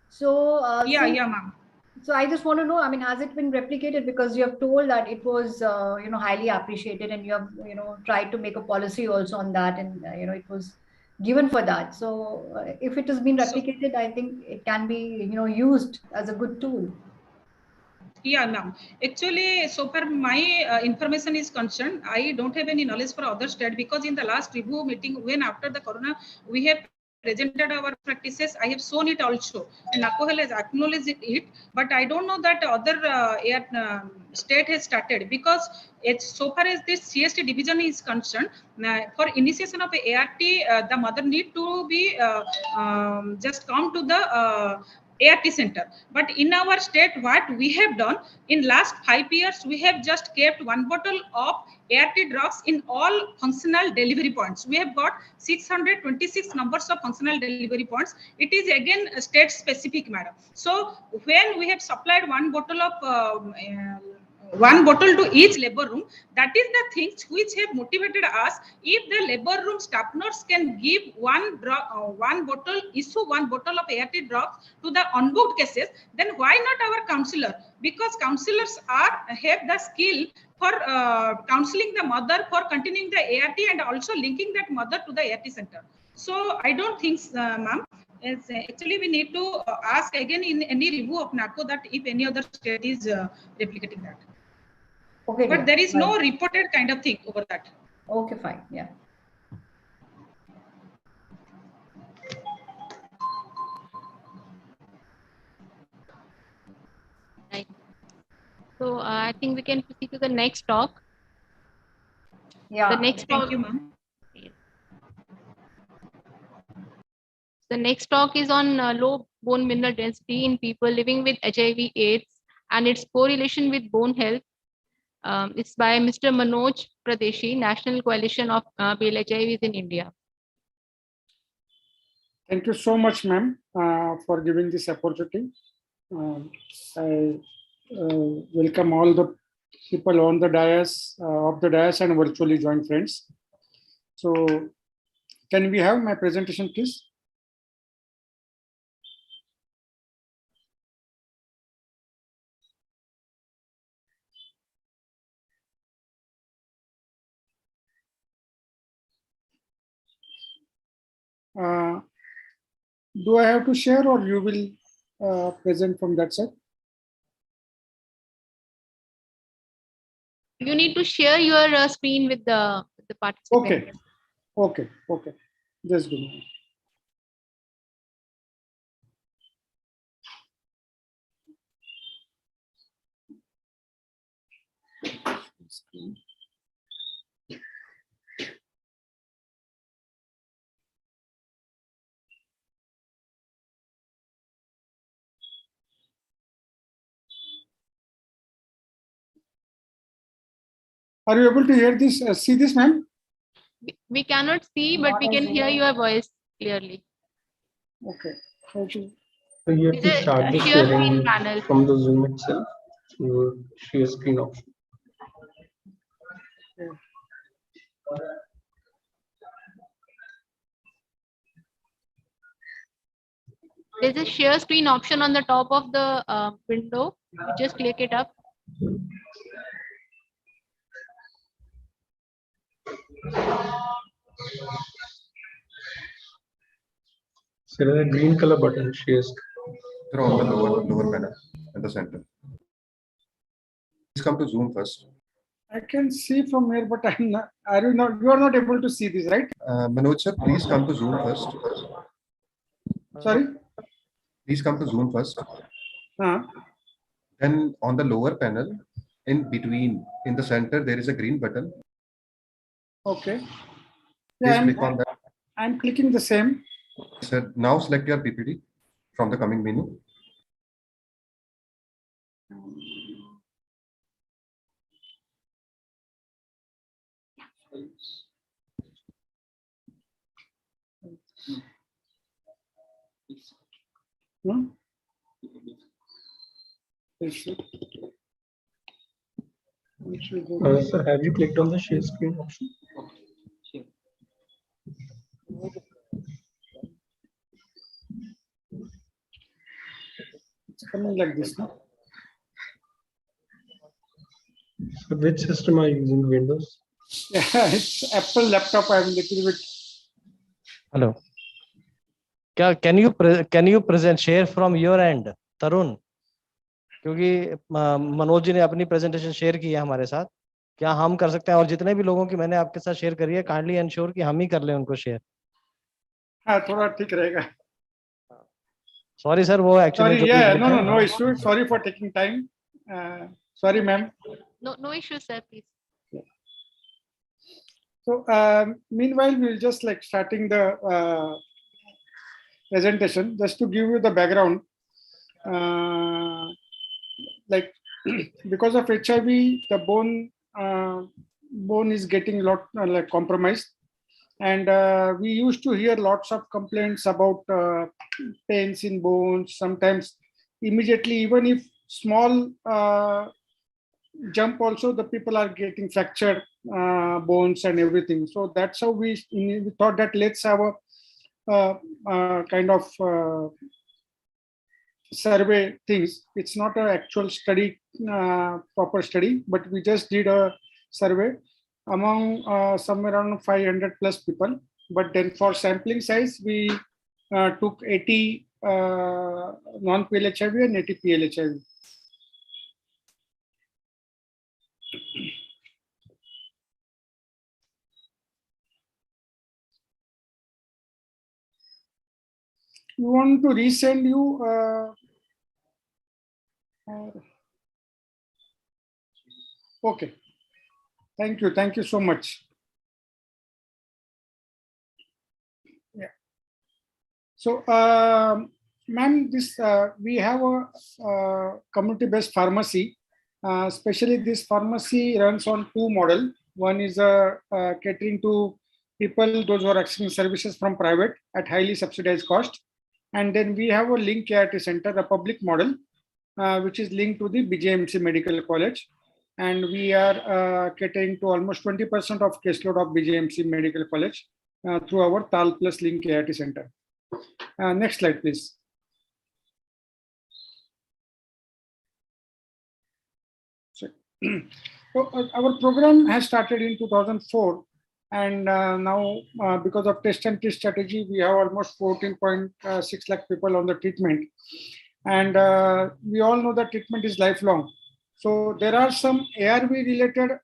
So, ma'am. So I just want to know, I mean, has it been replicated? Because you have told that it was, highly appreciated, and you have, tried to make a policy also on that, and it was given for that. So if it has been replicated, I think it can be, used as a good tool. Yeah, ma'am. Actually, so far my information is concerned, I don't have any knowledge for other state, because in the last review meeting, when after the corona, we have presented our practices, I have shown it also, and NACOHEL has acknowledged it, but I don't know that other state has started, because it's so far as this CST division is concerned, for initiation of ART, the mother need to be just come to the ART center. But in our state, what we have done in last 5 years, we have just kept 1 bottle of ART drugs in all functional delivery points. We have got 626 numbers of functional delivery points. It is again state specific, madam. So when we have supplied 1 bottle of 1 bottle to each labor room, that is the things which have motivated us. If the labor room staff nurse can give one bottle, issue 1 bottle of ART drugs to the onboard cases, then why not our counselor? Because counselors have the skill for counseling the mother for continuing the ART and also linking that mother to the ART center. So I don't think, ma'am. Actually, we need to ask again in any review of NACO that if any other state is replicating that. Okay, but there is no reported kind of thing over that. Okay, fine. Yeah. Right. So I think we can proceed to the next talk. Yeah. The next Thank talk. you, ma'am. The next talk is on low bone mineral density in people living with HIV/AIDS and its correlation with bone health. It's by Mr. Manoj Pradeshi, National Coalition of PLHIVs in India. Thank you so much, ma'am, for giving this opportunity. I welcome all the people on the dais, and virtually joined friends. So, can we have my presentation, please? Do I have to share, or you will present from that side? You need to share your screen with the participant. Okay. Just give me. Are you able to hear this? See this, ma'am? We cannot see, but we can hear your voice clearly. Okay. So you have to It's a start the share screen sharing panel. from the Zoom itself. Your share screen option. There's a share screen option on the top of the window. You just click it up. So there's a green color button, share screen. They're on the lower panel at the center. Please come to Zoom first. I can see from here, but I'm not. You are not able to see this, right? Manoj sir, please come to Zoom first. Sorry. Please come to Zoom first. Uh-huh. Then on the lower panel, in between, in the center, there is a green button. Okay. Please click on that. I'm clicking the same. Sir, now select your PPT from the coming menu. So have you clicked on the share screen option? It's coming like this, no? So which system are you using? Windows? Yeah, it's Apple laptop. I'm a little bit. Hello. Can you present share from your end, Tarun? क्योंकि मनोज जी ने अपनी presentation share की है हमारे साथ, क्या हम कर सकते हैं? और जितने भी लोगों की मैंने आपके साथ शेयर करी है, काइंडली एंश्योर कि हम ही कर लें उनको शेयर. हाँ, थोड़ा ठीक रहेगा. Sorry sir, वो actually. Sorry, yeah, no issue. Sorry for taking time. Sorry, ma'am. No issue, sir. Please. Yeah. So meanwhile, we'll just like starting the presentation. Just to give you the background, like because of HIV, the bone is getting like compromised, and we used to hear lots of complaints about pains in bones. Sometimes immediately, even if small jump, also the people are getting fractured bones and everything. So that's how we thought that let's have a kind of survey things. It's not an actual study, proper study, but we just did a survey among somewhere around 500 plus people. But then for sampling size, we took 80 non-PLHIV and 80 PLHIV. You want to resend you? Okay. Thank you so much. Yeah. So, ma'am, this we have a community-based pharmacy. Especially this pharmacy runs on two model. One is catering to people, those who are accessing services from private at highly subsidized cost. And then we have a link AIT center, a public model, which is linked to the BJMC Medical College. And we are catering to almost 20% of caseload of BJMC Medical College through our TAL plus link AIT center. Next slide, please. So our program has started in 2004, and now because of test and treat strategy, we have almost 14.6 lakh people on the treatment. And we all know that treatment is lifelong. So there are some ARV related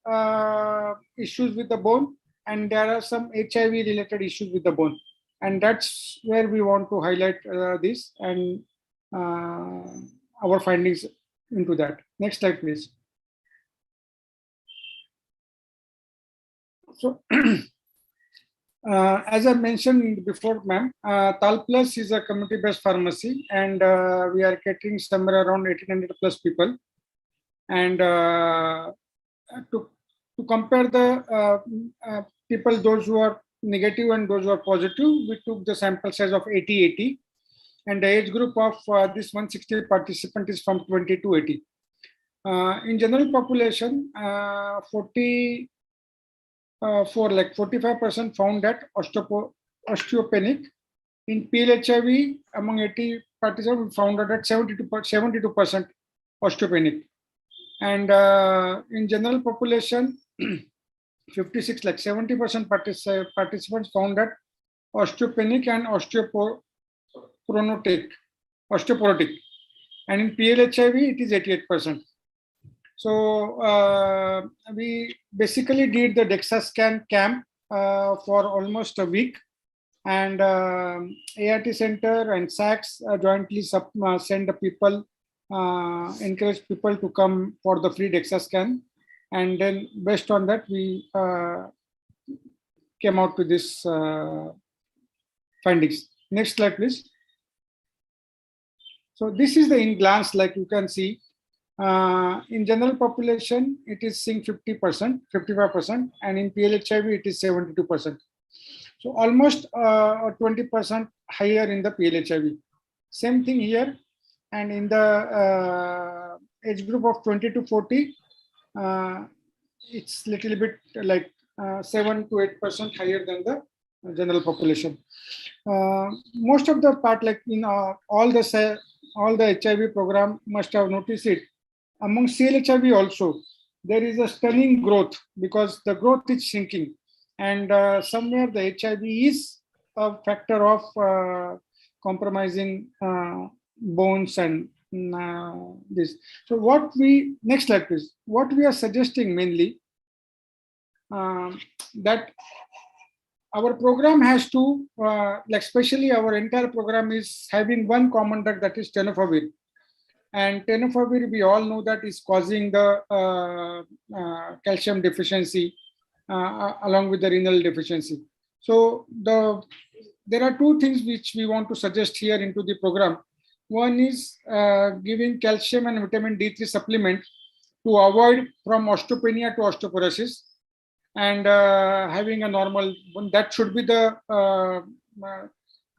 issues with the bone, and there are some HIV related issues with the bone. And that's where we want to highlight this and our findings into that. Next slide, please. So, as I mentioned before, ma'am, Tal Plus is a community-based pharmacy, and we are catering somewhere around 1,800 plus people. And to compare the people, those who are negative and those who are positive, we took the sample size of 80-80, and the age group of this 160 participant is from 20 to 80. In general population, 45% found that osteopenic. In PLHIV, among 80 participants, we found out that 72% osteopenic. And in general population, 56, like 70% participants found that osteopenic and osteoporotic. And in PLHIV, it is 88%. So we basically did the DEXA-scan camp for almost a week, and ART Center and SACS jointly send the people, encourage people to come for the free DEXA-scan, and then based on that we came out to this findings. Next slide, please. So this is the in glance, like you can see. In general population, it is seeing 50%, 55%, and in PLHIV, it is 72%. So almost 20% higher in the PLHIV. Same thing here, and in the age group of 20 to 40, it's little bit like 7 to 8% higher than the general population. Most of the part, like in all the HIV program, must have noticed it. Among CLHIV also, there is a stunning growth because the growth is shrinking, and somewhere the HIV is a factor of compromising bones and this. So what we, next slide please, what we are suggesting mainly that our program has to, like especially our entire program is having one common drug, that is tenofovir. And tenofovir, we all know that is causing the calcium deficiency along with the renal deficiency. So there are two things which we want to suggest here into the program. One is giving calcium and vitamin D3 supplement to avoid from osteopenia to osteoporosis, and having a normal one. That should be the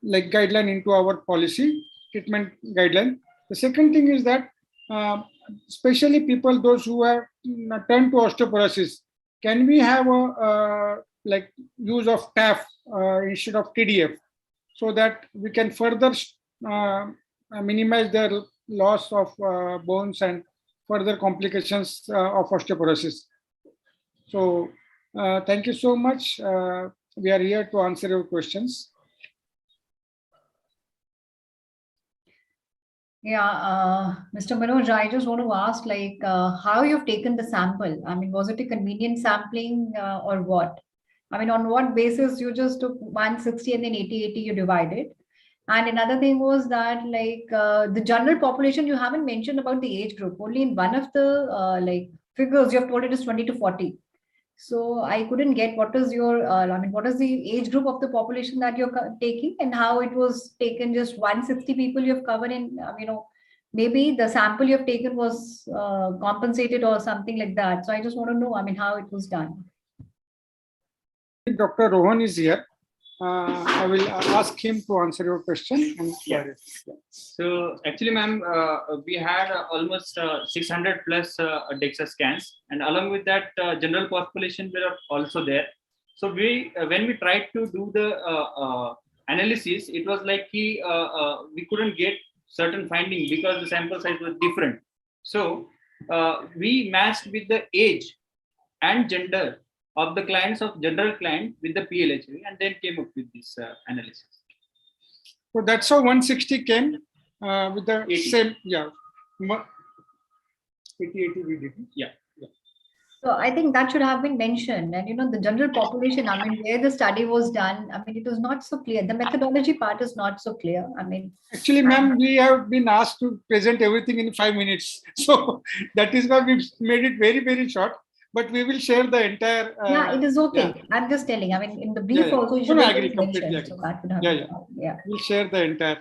like guideline into our policy, treatment guideline. The second thing is that especially people, those who have turned to osteoporosis, can we have a like use of TAF instead of TDF, so that we can further minimize the loss of bones and further complications of osteoporosis. So thank you so much. We are here to answer your questions. Yeah, Mr. Manoj, I just want to ask, like, how you've taken the sample? I mean, was it a convenient sampling or what? I mean, on what basis you just took 160 and then 80-80 you divided? And another thing was that, like, the general population, you haven't mentioned about the age group. Only in one of the like figures you have told it is 20 to 40. So I couldn't get what is your, I mean, what is the age group of the population that you're taking, and how it was taken just 160 people you've covered in, you know, maybe the sample you've taken was compensated or something like that. So I just want to know, I mean, how it was done. Dr. Rohan is here. I will ask him to answer your question. And yeah. So actually, ma'am, we had almost 600 plus DEXA scans, and along with that, general population were also there. So we, when we tried to do the analysis, it was like we couldn't get certain finding because the sample size was different. So we matched with the age and gender of the clients of general client with the PLHV, and then came up with this analysis. So that's how 160 came with the 80. same, yeah. 80 we did. Yeah. So I think that should have been mentioned. And the general population, I mean, where the study was done, I mean, it was not so clear. The methodology part is not so clear. I mean, actually, ma'am, we have been asked to present everything in 5 minutes. So that is why we've made it very, very short. But we will share the entire. Yeah, it is okay. Yeah. I'm just telling. I mean, in the brief also, you should No, I have agree, completely mentioned. agree. So that would have Yeah. We'll share the entire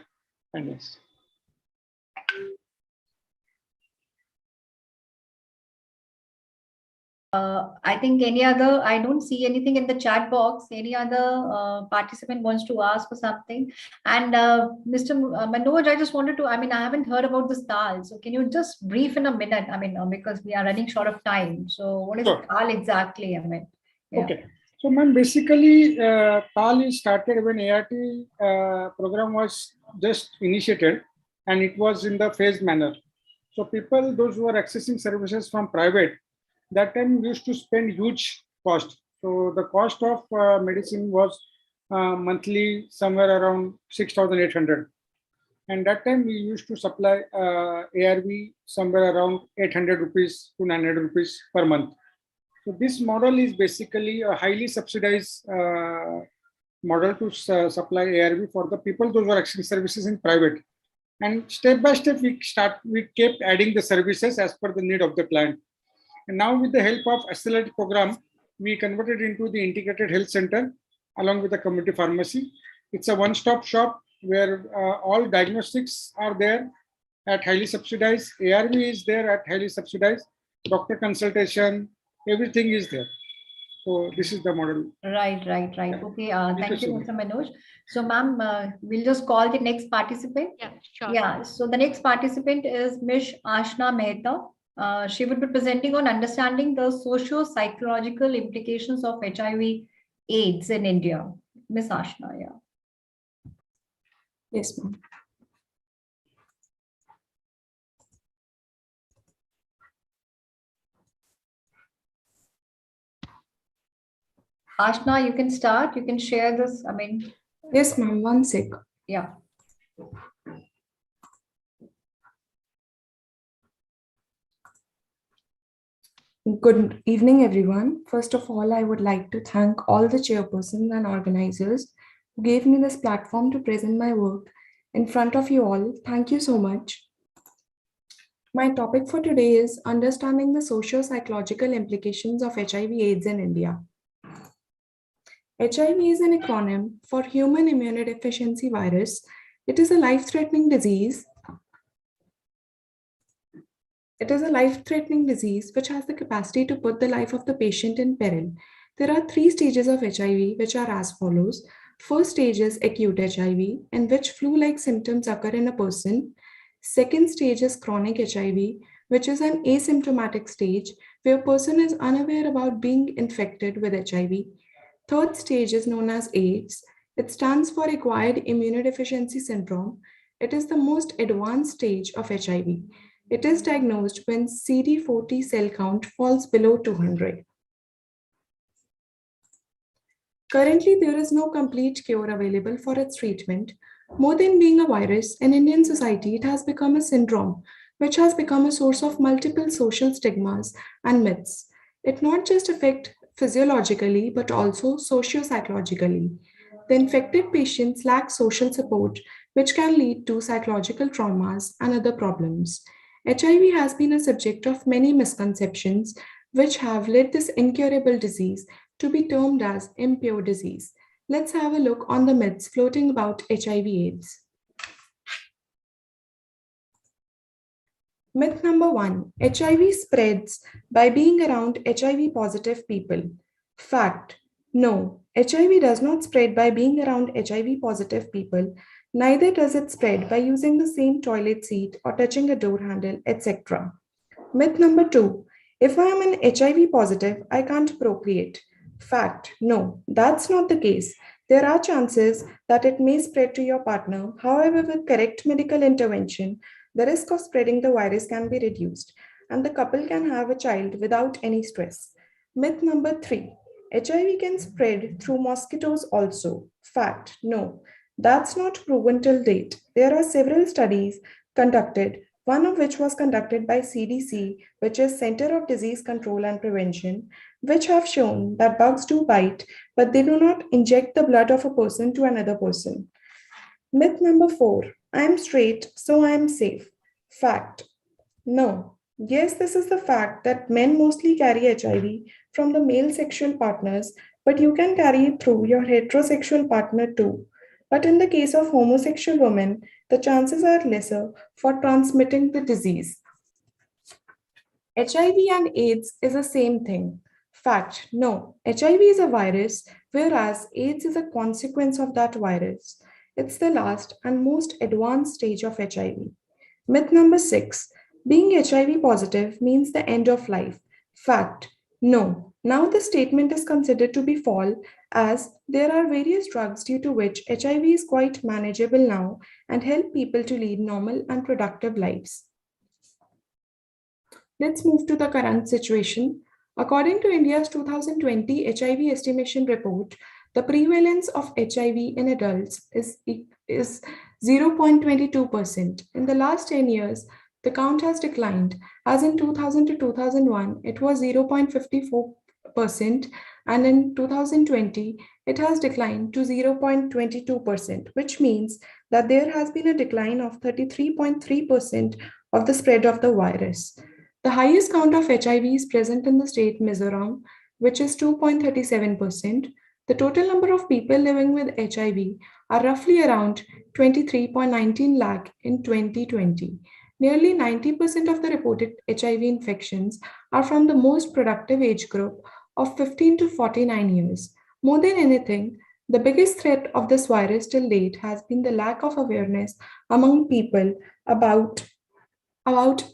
findings. I think I don't see anything in the chat box. Any other participant wants to ask for something? And Mr. Manoj, I just wanted to, I mean, I haven't heard about the STAL. So can you just brief in a minute? I mean, because we are running short of time. So what is STAL exactly? I mean, yeah. Okay. So, ma'am, basically, TAL is started when ART program was just initiated, and it was in the phased manner. So people, those who are accessing services from private, that time used to spend huge cost. So the cost of medicine was monthly somewhere around 6,800. And that time we used to supply ARV somewhere around 800 rupees to 900 rupees per month. So this model is basically a highly subsidized model to supply ARV for the people those who are accessing services in private. And step by step, we kept adding the services as per the need of the client. And now with the help of Accelerate program, we converted into the integrated health center along with the community pharmacy. It's a one-stop shop where all diagnostics are there at highly subsidized. ARV is there at highly subsidized. Doctor consultation, everything is there. So this is the model. Right. Okay. Thank you, Mr. Manoj. So, ma'am, we'll just call the next participant. Yeah, sure. Yeah. So the next participant is Ms. Ashna Mehta. She would be presenting on understanding the socio-psychological implications of HIV/AIDS in India. Ms. Ashna, yeah. Yes, ma'am. Ashna, you can start. You can share this. I mean, yes, ma'am. One sec. Yeah. Good evening, everyone. First of all, I would like to thank all the chairpersons and organizers who gave me this platform to present my work in front of you all. Thank you so much. My topic for today is understanding the socio-psychological implications of HIV/AIDS in India. HIV is an acronym for Human Immunodeficiency Virus. It is a life-threatening disease. It is a life-threatening disease which has the capacity to put the life of the patient in peril. There are 3 stages of HIV which are as follows. First stage is acute HIV, in which flu-like symptoms occur in a person. Second stage is chronic HIV, which is an asymptomatic stage where a person is unaware about being infected with HIV. Third stage is known as AIDS. It stands for Acquired Immunodeficiency Syndrome. It is the most advanced stage of HIV. It is diagnosed when CD40 cell count falls below 200. Currently, there is no complete cure available for its treatment. More than being a virus, in Indian society, it has become a syndrome, which has become a source of multiple social stigmas and myths. It not just affects physiologically, but also socio-psychologically. The infected patients lack social support, which can lead to psychological traumas and other problems. HIV has been a subject of many misconceptions, which have led this incurable disease to be termed as impure disease. Let's have a look on the myths floating about HIV/AIDS. Myth number 1, HIV spreads by being around HIV positive people. Fact, no, HIV does not spread by being around HIV positive people. Neither does it spread by using the same toilet seat or touching a door handle, etc. Myth number 2, if I am an HIV positive, I can't procreate. Fact, no, that's not the case. There are chances that it may spread to your partner. However, with correct medical intervention, the risk of spreading the virus can be reduced, and the couple can have a child without any stress. Myth number 3, HIV can spread through mosquitoes also. Fact, no, that's not proven till date. There are several studies conducted one of which was conducted by CDC, which is Center of Disease Control and Prevention, which have shown that bugs do bite, but they do not inject the blood of a person to another person. Myth number 4, I am straight, so I am safe. Fact. No. Yes, this is the fact that men mostly carry HIV from the male sexual partners, but you can carry it through your heterosexual partner too. But in the case of homosexual women, the chances are lesser for transmitting the disease. HIV and AIDS is the same thing. Fact, no. HIV is a virus, whereas AIDS is a consequence of that virus. It's the last and most advanced stage of HIV. Myth number 6, being HIV positive means the end of life. Fact, no. Now the statement is considered to be false, as there are various drugs due to which HIV is quite manageable now and help people to lead normal and productive lives. Let's move to the current situation. According to India's 2020 HIV estimation report, the prevalence of HIV in adults is 0.22%. In the last 10 years, the count has declined, as in 2000 to 2001, it was 0.54%, and in 2020, it has declined to 0.22%, which means that there has been a decline of 33.3% of the spread of the virus. The highest count of HIV is present in the state Mizoram, which is 2.37%. The total number of people living with HIV are roughly around 23.19 lakh in 2020. Nearly 90% of the reported HIV infections are from the most productive age group of 15 to 49 years. More than anything, the biggest threat of this virus till date has been the lack of awareness among people about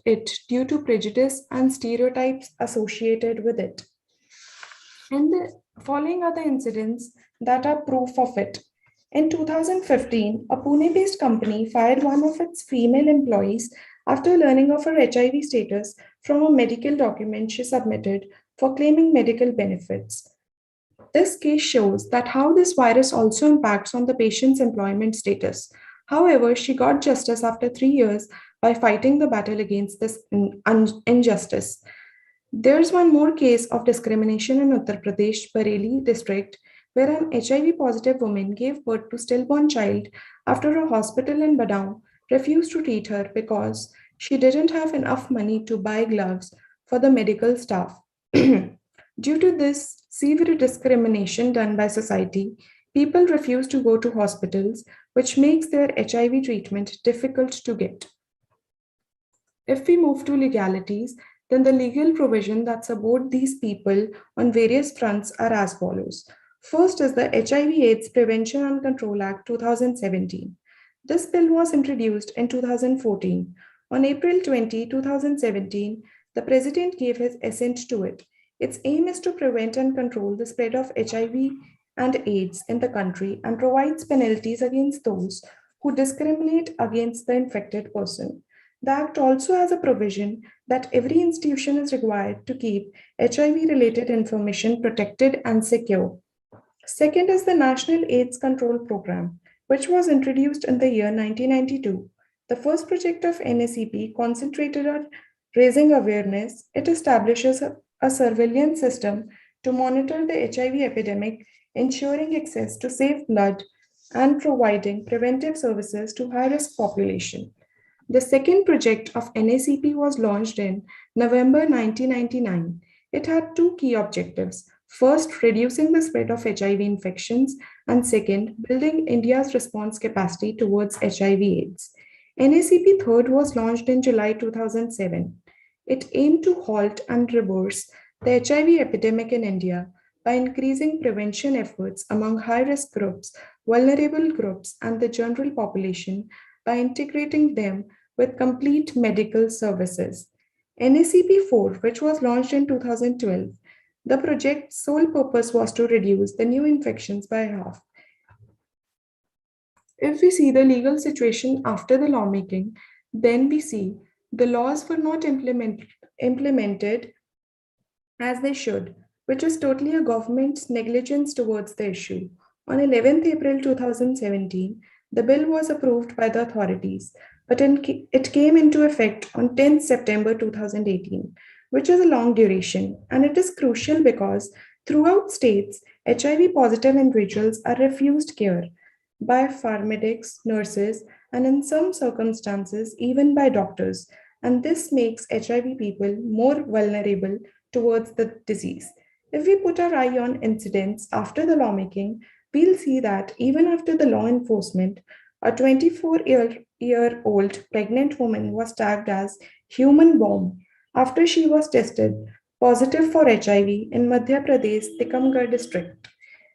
it due to prejudice and stereotypes associated with it. And the following are the incidents that are proof of it. In 2015, a Pune-based company fired one of its female employees after learning of her HIV status from a medical document she submitted for claiming medical benefits. This case shows that how this virus also impacts on the patient's employment status. However, she got justice after 3 years by fighting the battle against this injustice. There's one more case of discrimination in Uttar Pradesh, Bareilly district, where an HIV positive woman gave birth to stillborn child after a hospital in Badau refused to treat her because she didn't have enough money to buy gloves for the medical staff. Due to this severe discrimination done by society, people refuse to go to hospitals, which makes their HIV treatment difficult to get. If we move to legalities, then the legal provision that support these people on various fronts are as follows. First is the HIV/AIDS Prevention and Control Act 2017. This bill was introduced in 2014. On April 20, 2017, the President gave his assent to it. Its aim is to prevent and control the spread of HIV and AIDS in the country and provides penalties against those who discriminate against the infected person. The Act also has a provision that every institution is required to keep HIV-related information protected and secure. Second is the National AIDS Control Program, which was introduced in the year 1992. The first project of NACP concentrated on raising awareness. It establishes a surveillance system to monitor the HIV epidemic, ensuring access to safe blood and providing preventive services to high-risk population. The second project of NACP was launched in November 1999. It had two key objectives. First, reducing the spread of HIV infections, and second, building India's response capacity towards HIV/AIDS. NACP third was launched in July 2007. It aimed to halt and reverse the HIV epidemic in India by increasing prevention efforts among high-risk groups, vulnerable groups, and the general population by integrating them with complete medical services. NACP-4, which was launched in 2012, the project's sole purpose was to reduce the new infections by half. If we see the legal situation after the lawmaking, then we see the laws were not implemented as they should, which is totally a government's negligence towards the issue. On 11th April 2017, the bill was approved by the authorities. but it came into effect on 10th September 2018, which is a long duration, and it is crucial because throughout states, HIV positive individuals are refused care by paramedics, nurses, and in some circumstances, even by doctors. And this makes HIV people more vulnerable towards the disease. If we put our eye on incidents after the lawmaking, we'll see that even after the law enforcement, a 24-year-old pregnant woman was tagged as human bomb after she was tested positive for HIV in Madhya Pradesh, Tikamgarh district.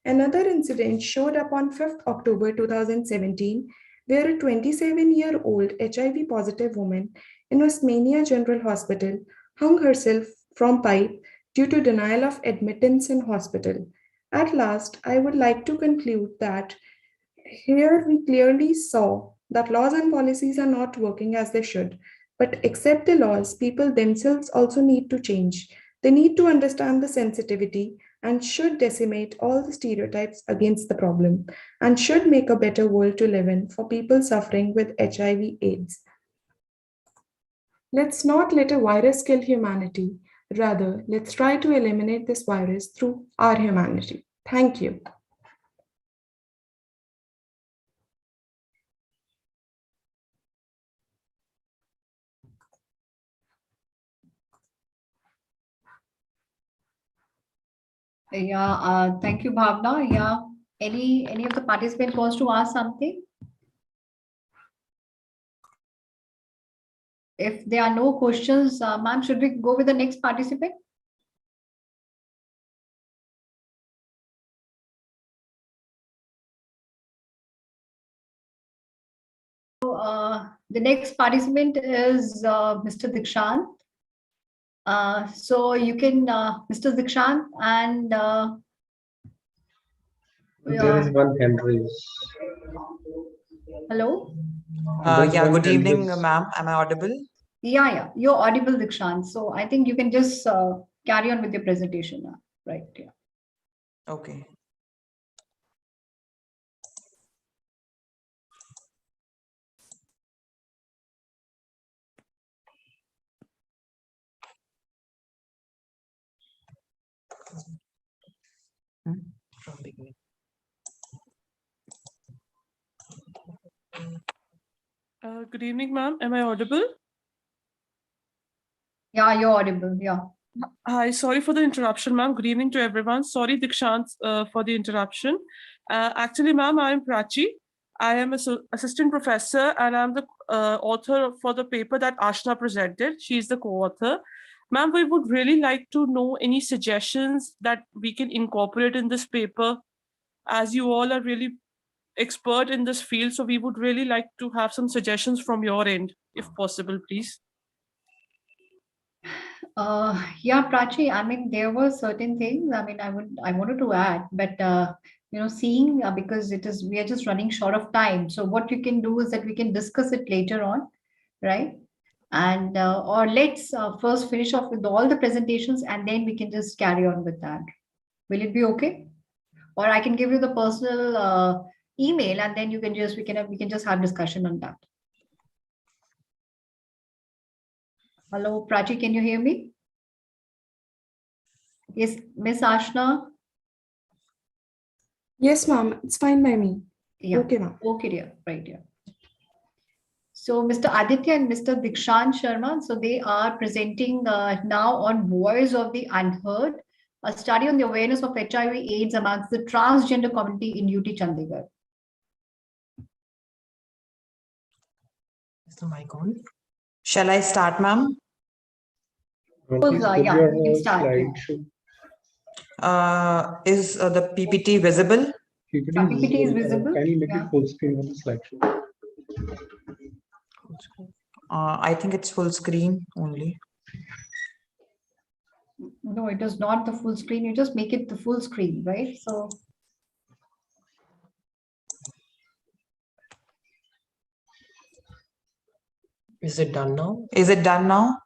Another incident showed up on 5th October 2017, where a 27-year-old HIV positive woman in Osmania General Hospital hung herself from pipe due to denial of admittance in hospital. At last, I would like to conclude that here we clearly saw that laws and policies are not working as they should. But except the laws, people themselves also need to change. They need to understand the sensitivity and should decimate all the stereotypes against the problem and should make a better world to live in for people suffering with HIV/AIDS. Let's not let a virus kill humanity. Rather, let's try to eliminate this virus through our humanity. Thank you. Yeah, thank you, Bhavna. Yeah, any of the participants wants to ask something? If there are no questions, ma'am, should we go with the next participant? The next participant is Mr. Dikshant. So you can, Mr. Dikshant, and There is one hand raised. hello. Yeah, good evening, ma'am. Am I audible? Yeah, you're audible, Dikshant. So I think you can just carry on with your presentation now, right? Yeah. Okay. From beginning. Good evening, ma'am. Am I audible? Yeah, you're audible. Yeah. Hi, sorry for the interruption, ma'am. Good evening to everyone. Sorry, Dikshant, for the interruption. Actually, ma'am, I am Prachi. I am an assistant professor and I'm the author for the paper that Ashna presented. She is the co-author. Ma'am, we would really like to know any suggestions that we can incorporate in this paper, as you all are really expert in this field. So we would really like to have some suggestions from your end, if possible, please. Yeah, Prachi, I mean, there were certain things, I mean, I wanted to add, but, seeing, because we are just running short of time. So what you can do is that we can discuss it later on, right? And, or let's first finish off with all the presentations and then we can just carry on with that. Will it be okay? Or I can give you the personal email and then we can just have discussion on that. Hello, Prachi, can you hear me? Yes, Miss Ashna? Yes, ma'am. It's fine by me. Yeah. Okay, ma'am. Okay, dear. Right, dear. So Mr. Aditya and Mr. Dikshant Sharma, so they are presenting now on Voice of the Unheard, a study on the awareness of HIV/AIDS amongst the transgender community in UT Chandigarh. Is the mic on? Shall I start, ma'am? Yeah, you can start. Is the PPT visible? PPT is visible. Can you make it full screen on the slideshow? I think it's full screen only. No, it is not the full screen. You just make it the full screen, right? So. Is it done now? Is it done now?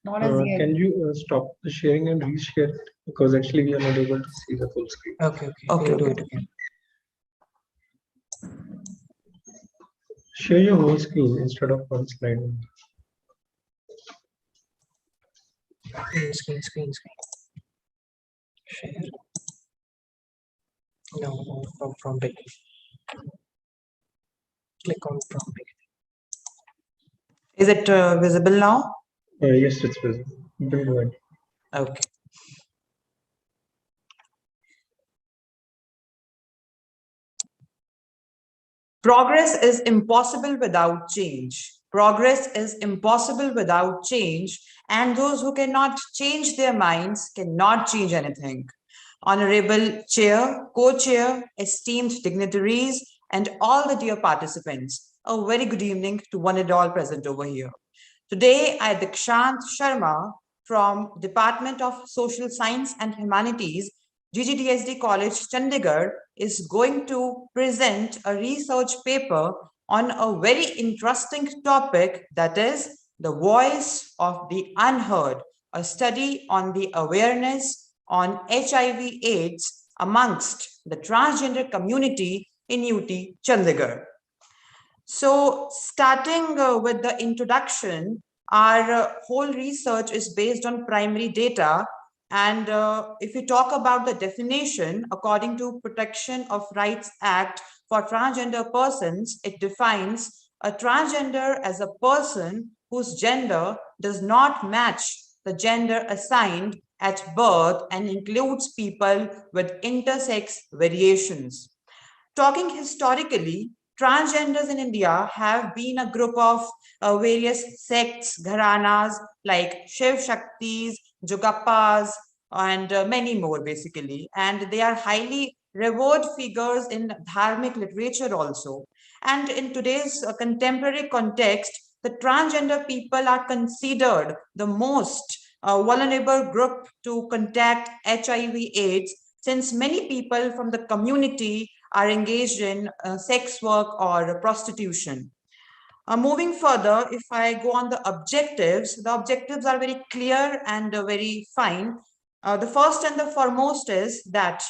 Not as yet. Can you stop the sharing and reshare it? Because actually we are not able to see the full screen. Okay, do it again. Share your whole screen instead of one slide. Screen. Share. No, from beginning. Click on from beginning. Is it visible now? Yes, it's visible. You can go ahead. Okay. Progress is impossible without change. Progress is impossible without change, and those who cannot change their minds cannot change anything. Honorable Chair, Co-Chair, esteemed dignitaries, and all the dear participants, a very good evening to one and all present over here. Today, I, Dikshant Sharma, from Department of Social Science and Humanities, GGDSD College, Chandigarh, is going to present a research paper on a very interesting topic, that is the voice of the unheard, a study on the awareness on HIV/AIDS amongst the transgender community in UT Chandigarh. So starting with the introduction, our whole research is based on primary data. And if we talk about the definition, according to Protection of Rights Act for transgender persons, it defines a transgender as a person whose gender does not match the gender assigned at birth and includes people with intersex variations. Talking historically, transgenders in India have been a group of various sects, gharanas like Shiv Shaktis, Jugappas, and many more basically. And they are highly revered figures in dharmic literature also. And in today's contemporary context, the transgender people are considered the most vulnerable group to contact HIV/AIDS, since many people from the community are engaged in sex work or prostitution. Moving further, if I go on the objectives are very clear and very fine. The first and the foremost is that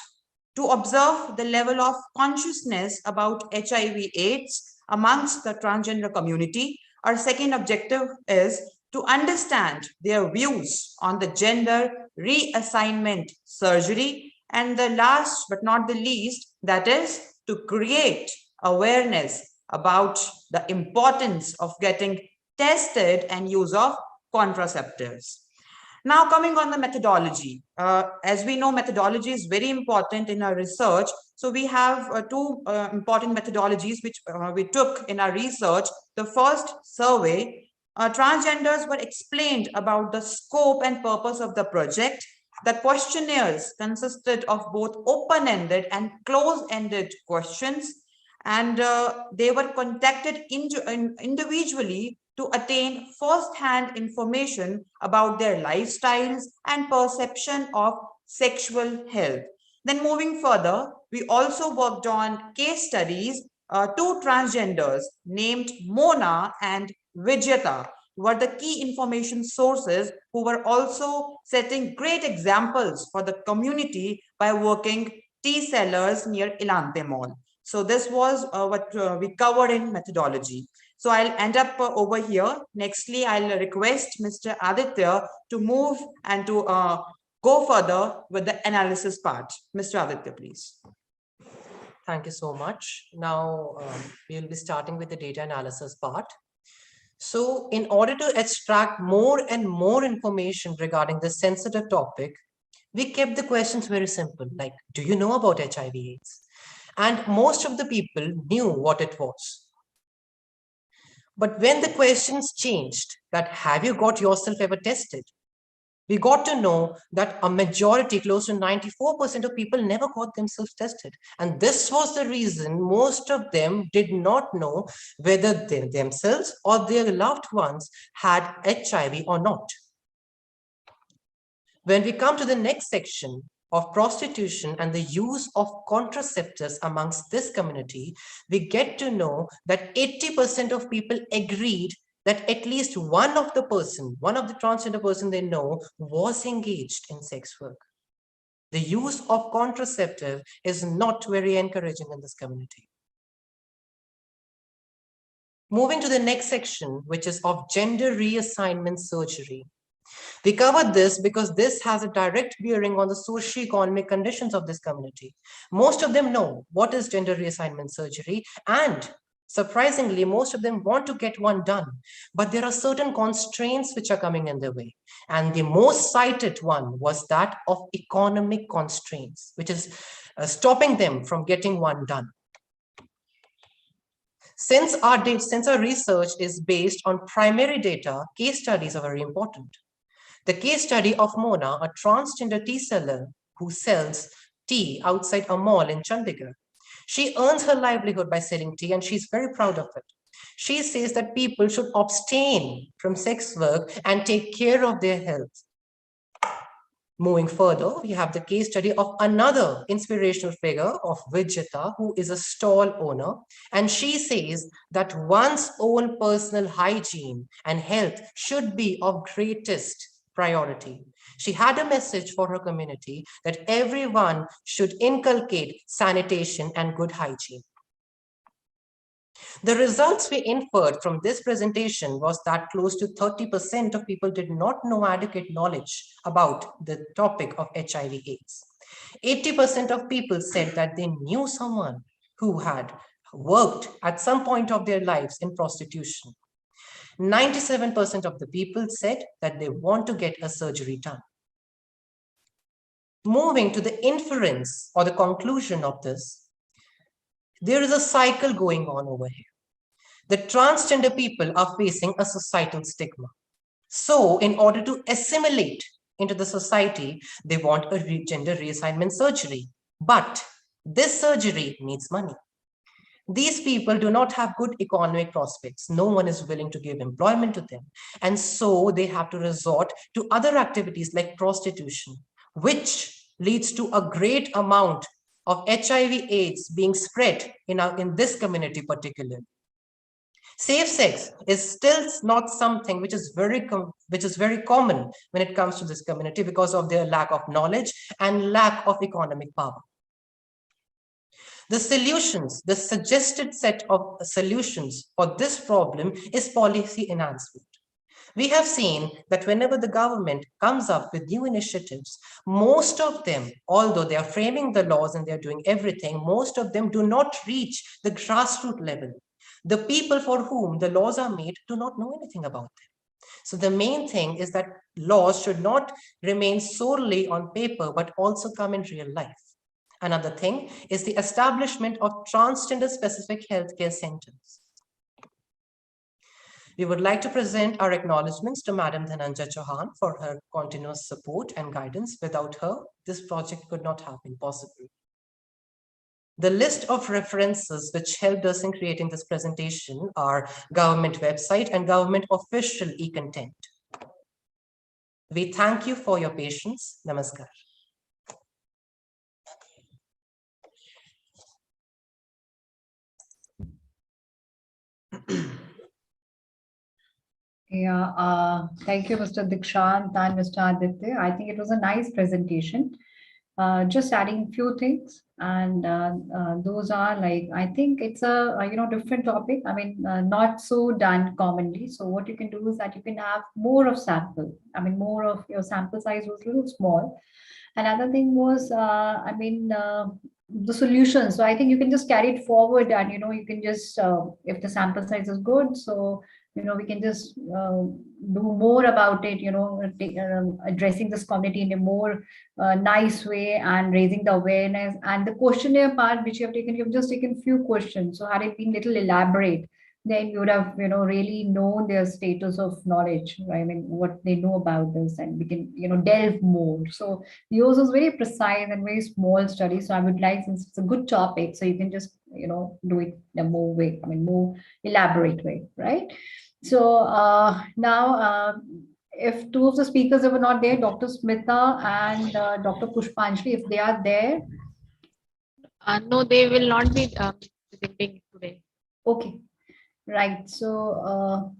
to observe the level of consciousness about HIV/AIDS amongst the transgender community. Our second objective is to understand their views on the gender reassignment surgery. And the last but not the least, that is to create awareness about the importance of getting tested and use of contraceptives. Now coming on the methodology, as we know, methodology is very important in our research. So we have two important methodologies which we took in our research. The first survey, transgenders were explained about the scope and purpose of the project. The questionnaires consisted of both open-ended and close-ended questions, and they were contacted individually to attain first-hand information about their lifestyles and perception of sexual health. Then moving further, we also worked on case studies. Two transgenders named Mona and Vijayata were the key information sources who were also setting great examples for the community by working tea sellers near Ilante Mall. So this was what we covered in methodology. So I'll end up over here. Nextly, I'll request Mr. Aditya to move and to go further with the analysis part. Mr. Aditya, please. Thank you so much. Now we'll be starting with the data analysis part. So in order to extract more and more information regarding this sensitive topic, we kept the questions very simple, like, do you know about HIV/AIDS? And most of the people knew what it was. But when the questions changed, that have you got yourself ever tested? We got to know that a majority, close to 94% of people never got themselves tested. And this was the reason most of them did not know whether they themselves or their loved ones had HIV or not. When we come to the next section of prostitution and the use of contraceptives amongst this community, we get to know that 80% of people agreed that at least one of the transgender person they know was engaged in sex work. The use of contraceptive is not very encouraging in this community. Moving to the next section, which is of gender reassignment surgery. We covered this because this has a direct bearing on the socio-economic conditions of this community. Most of them know what is gender reassignment surgery, and surprisingly, most of them want to get one done, but there are certain constraints which are coming in their way. And the most cited one was that of economic constraints, which is stopping them from getting one done. Since our research is based on primary data, case studies are very important. The case study of Mona, a transgender tea seller who sells tea outside a mall in Chandigarh. She earns her livelihood by selling tea, and she's very proud of it. She says that people should abstain from sex work and take care of their health. Moving further, we have the case study of another inspirational figure of Vijita, who is a stall owner. And she says that one's own personal hygiene and health should be of greatest priority. She had a message for her community that everyone should inculcate sanitation and good hygiene. The results we inferred from this presentation was that close to 30% of people did not know adequate knowledge about the topic of HIV/AIDS. 80% of people said that they knew someone who had worked at some point of their lives in prostitution. 97% of the people said that they want to get a surgery done. Moving to the inference or the conclusion of this, there is a cycle going on over here. The transgender people are facing a societal stigma. So in order to assimilate into the society, they want a gender reassignment surgery. But this surgery needs money. These people do not have good economic prospects. No one is willing to give employment to them. And so they have to resort to other activities like prostitution, which leads to a great amount of HIV/AIDS being spread in this community particularly. Safe sex is still not something which is very common when it comes to this community because of their lack of knowledge and lack of economic power. The solutions, the suggested set of solutions for this problem is policy enhancement. We have seen that whenever the government comes up with new initiatives, most of them, although they are framing the laws and they're doing everything, most of them do not reach the grassroots level. The people for whom the laws are made do not know anything about them. So the main thing is that laws should not remain solely on paper, but also come in real life. Another thing is the establishment of transgender specific healthcare centers. We would like to present our acknowledgements to Madam Dhananjay Chauhan for her continuous support and guidance. Without her, this project could not have been possible. The list of references which helped us in creating this presentation are government website and government official e-content. We thank you for your patience. Namaskar. Yeah, thank you, Mr. Dikshant and Mr. Aditya. I think it was a nice presentation. Just adding a few things, and those are like, I think it's a different topic. I mean, not so done commonly. So what you can do is that you can have more of sample. I mean, more of your sample size was a little small. Another thing was, the solution. So I think you can just carry it forward, and you can just if the sample size is good, so we can just do more about it, addressing this community in a more nice way and raising the awareness. And the questionnaire part which you've just taken few questions. So had it been little elaborate, then you would have really known their status of knowledge, right? I mean, what they know about this, and we can delve more. So yours was very precise and very small study. So I would like, since it's a good topic, so you can just do it in a more way, I mean, more elaborate way, right? So now, if two of the speakers were not there, Dr. Smita and Dr. Pushpanjali, if they are there. No, they will not be presenting today. Okay, right. So,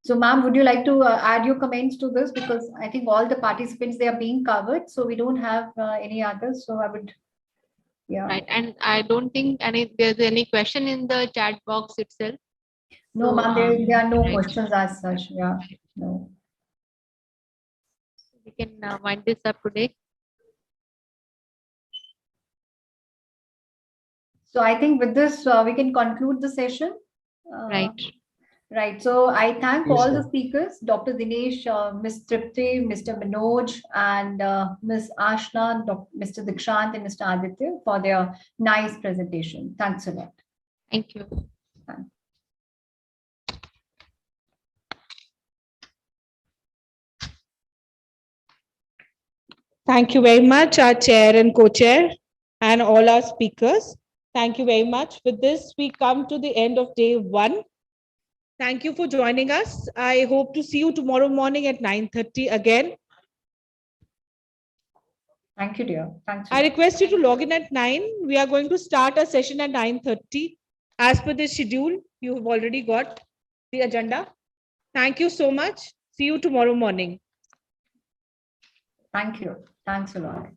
so ma'am, would you like to add your comments to this? Because I think all the participants, they are being covered, so we don't have any others. So I would, yeah. Right, and I don't think there's any question in the chat box itself. No, So, ma'am, there are no right. questions as such. Yeah, no. We can wind this up today. So I think with this, we can conclude the session. Right. Right. So I thank Yes, all the ma'am. speakers, Dr. Dinesh, Ms. Tripti, Mr. Manoj, and Ms. Ashna, Mr. Dikshant, and Mr. Aditya for their nice presentation. Thanks a lot. Thank you. Thanks. Thank you very much, our chair and co-chair, and all our speakers. Thank you very much. With this, we come to the end of day 1. Thank you for joining us. I hope to see you tomorrow morning at 9:30 again. Thank you, dear. Thanks. I request you to log in at 9. We are going to start a session at 9:30. As per the schedule, you have already got the agenda. Thank you so much. See you tomorrow morning. Thank you. Thanks a lot.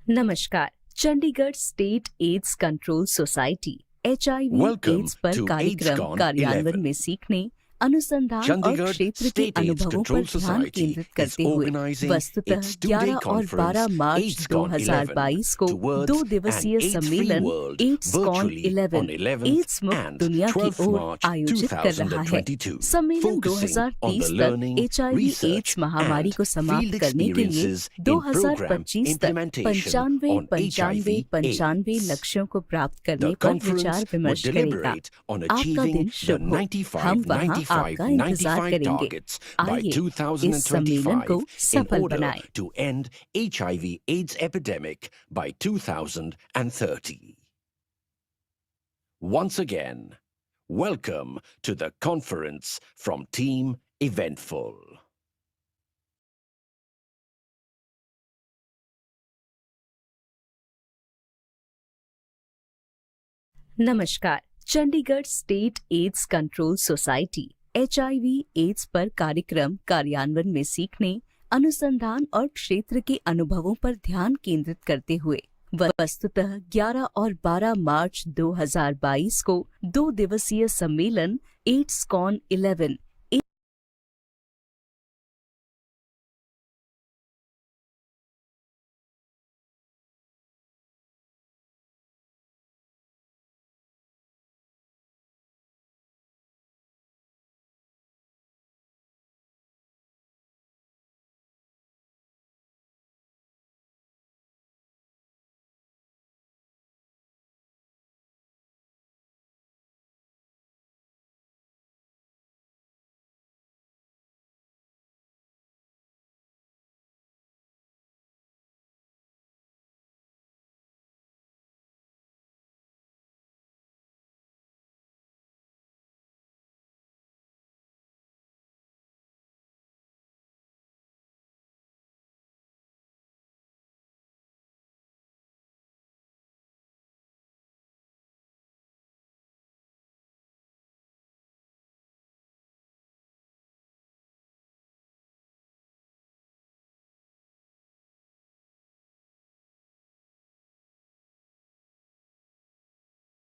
नमस्कार, Chandigarh state AIDS control society HIV AIDS पर कार्यक्रम कार्यान्वयन में सीखने, अनुसंधान और क्षेत्र के अनुभवों पर ध्यान केंद्रित करते हुए वस्तुतः 11 और 12 मार्च 2022 को 2 दिवसीय सम्मेलन AIDSCON-11 एड्स मुक्त दुनिया की ओर आयोजित कर रहा है। सम्मेलन 2030 तक HIV एड्स महामारी को समाप्त करने के लिए 2025 तक 95 लक्ष्यों को प्राप्त करने पर विचार विमर्श करेगा। आपका दिन शुभ हो। हम वहाँ आपका इंतजार करेंगे। आइए इस सम्मेलन को सफल बनाएं। To end HIV/AIDS epidemic by 2030. Once again, welcome to the conference from Team Eventful. नमस्कार, Chandigarh state AIDS control society HIV AIDS पर कार्यक्रम कार्यान्वयन में सीखने, अनुसंधान और क्षेत्र के अनुभवों पर ध्यान केंद्रित करते हुए वस्तुतः 11 और 12 मार्च 2022 को 2 दिवसीय सम्मेलन AIDSCON-11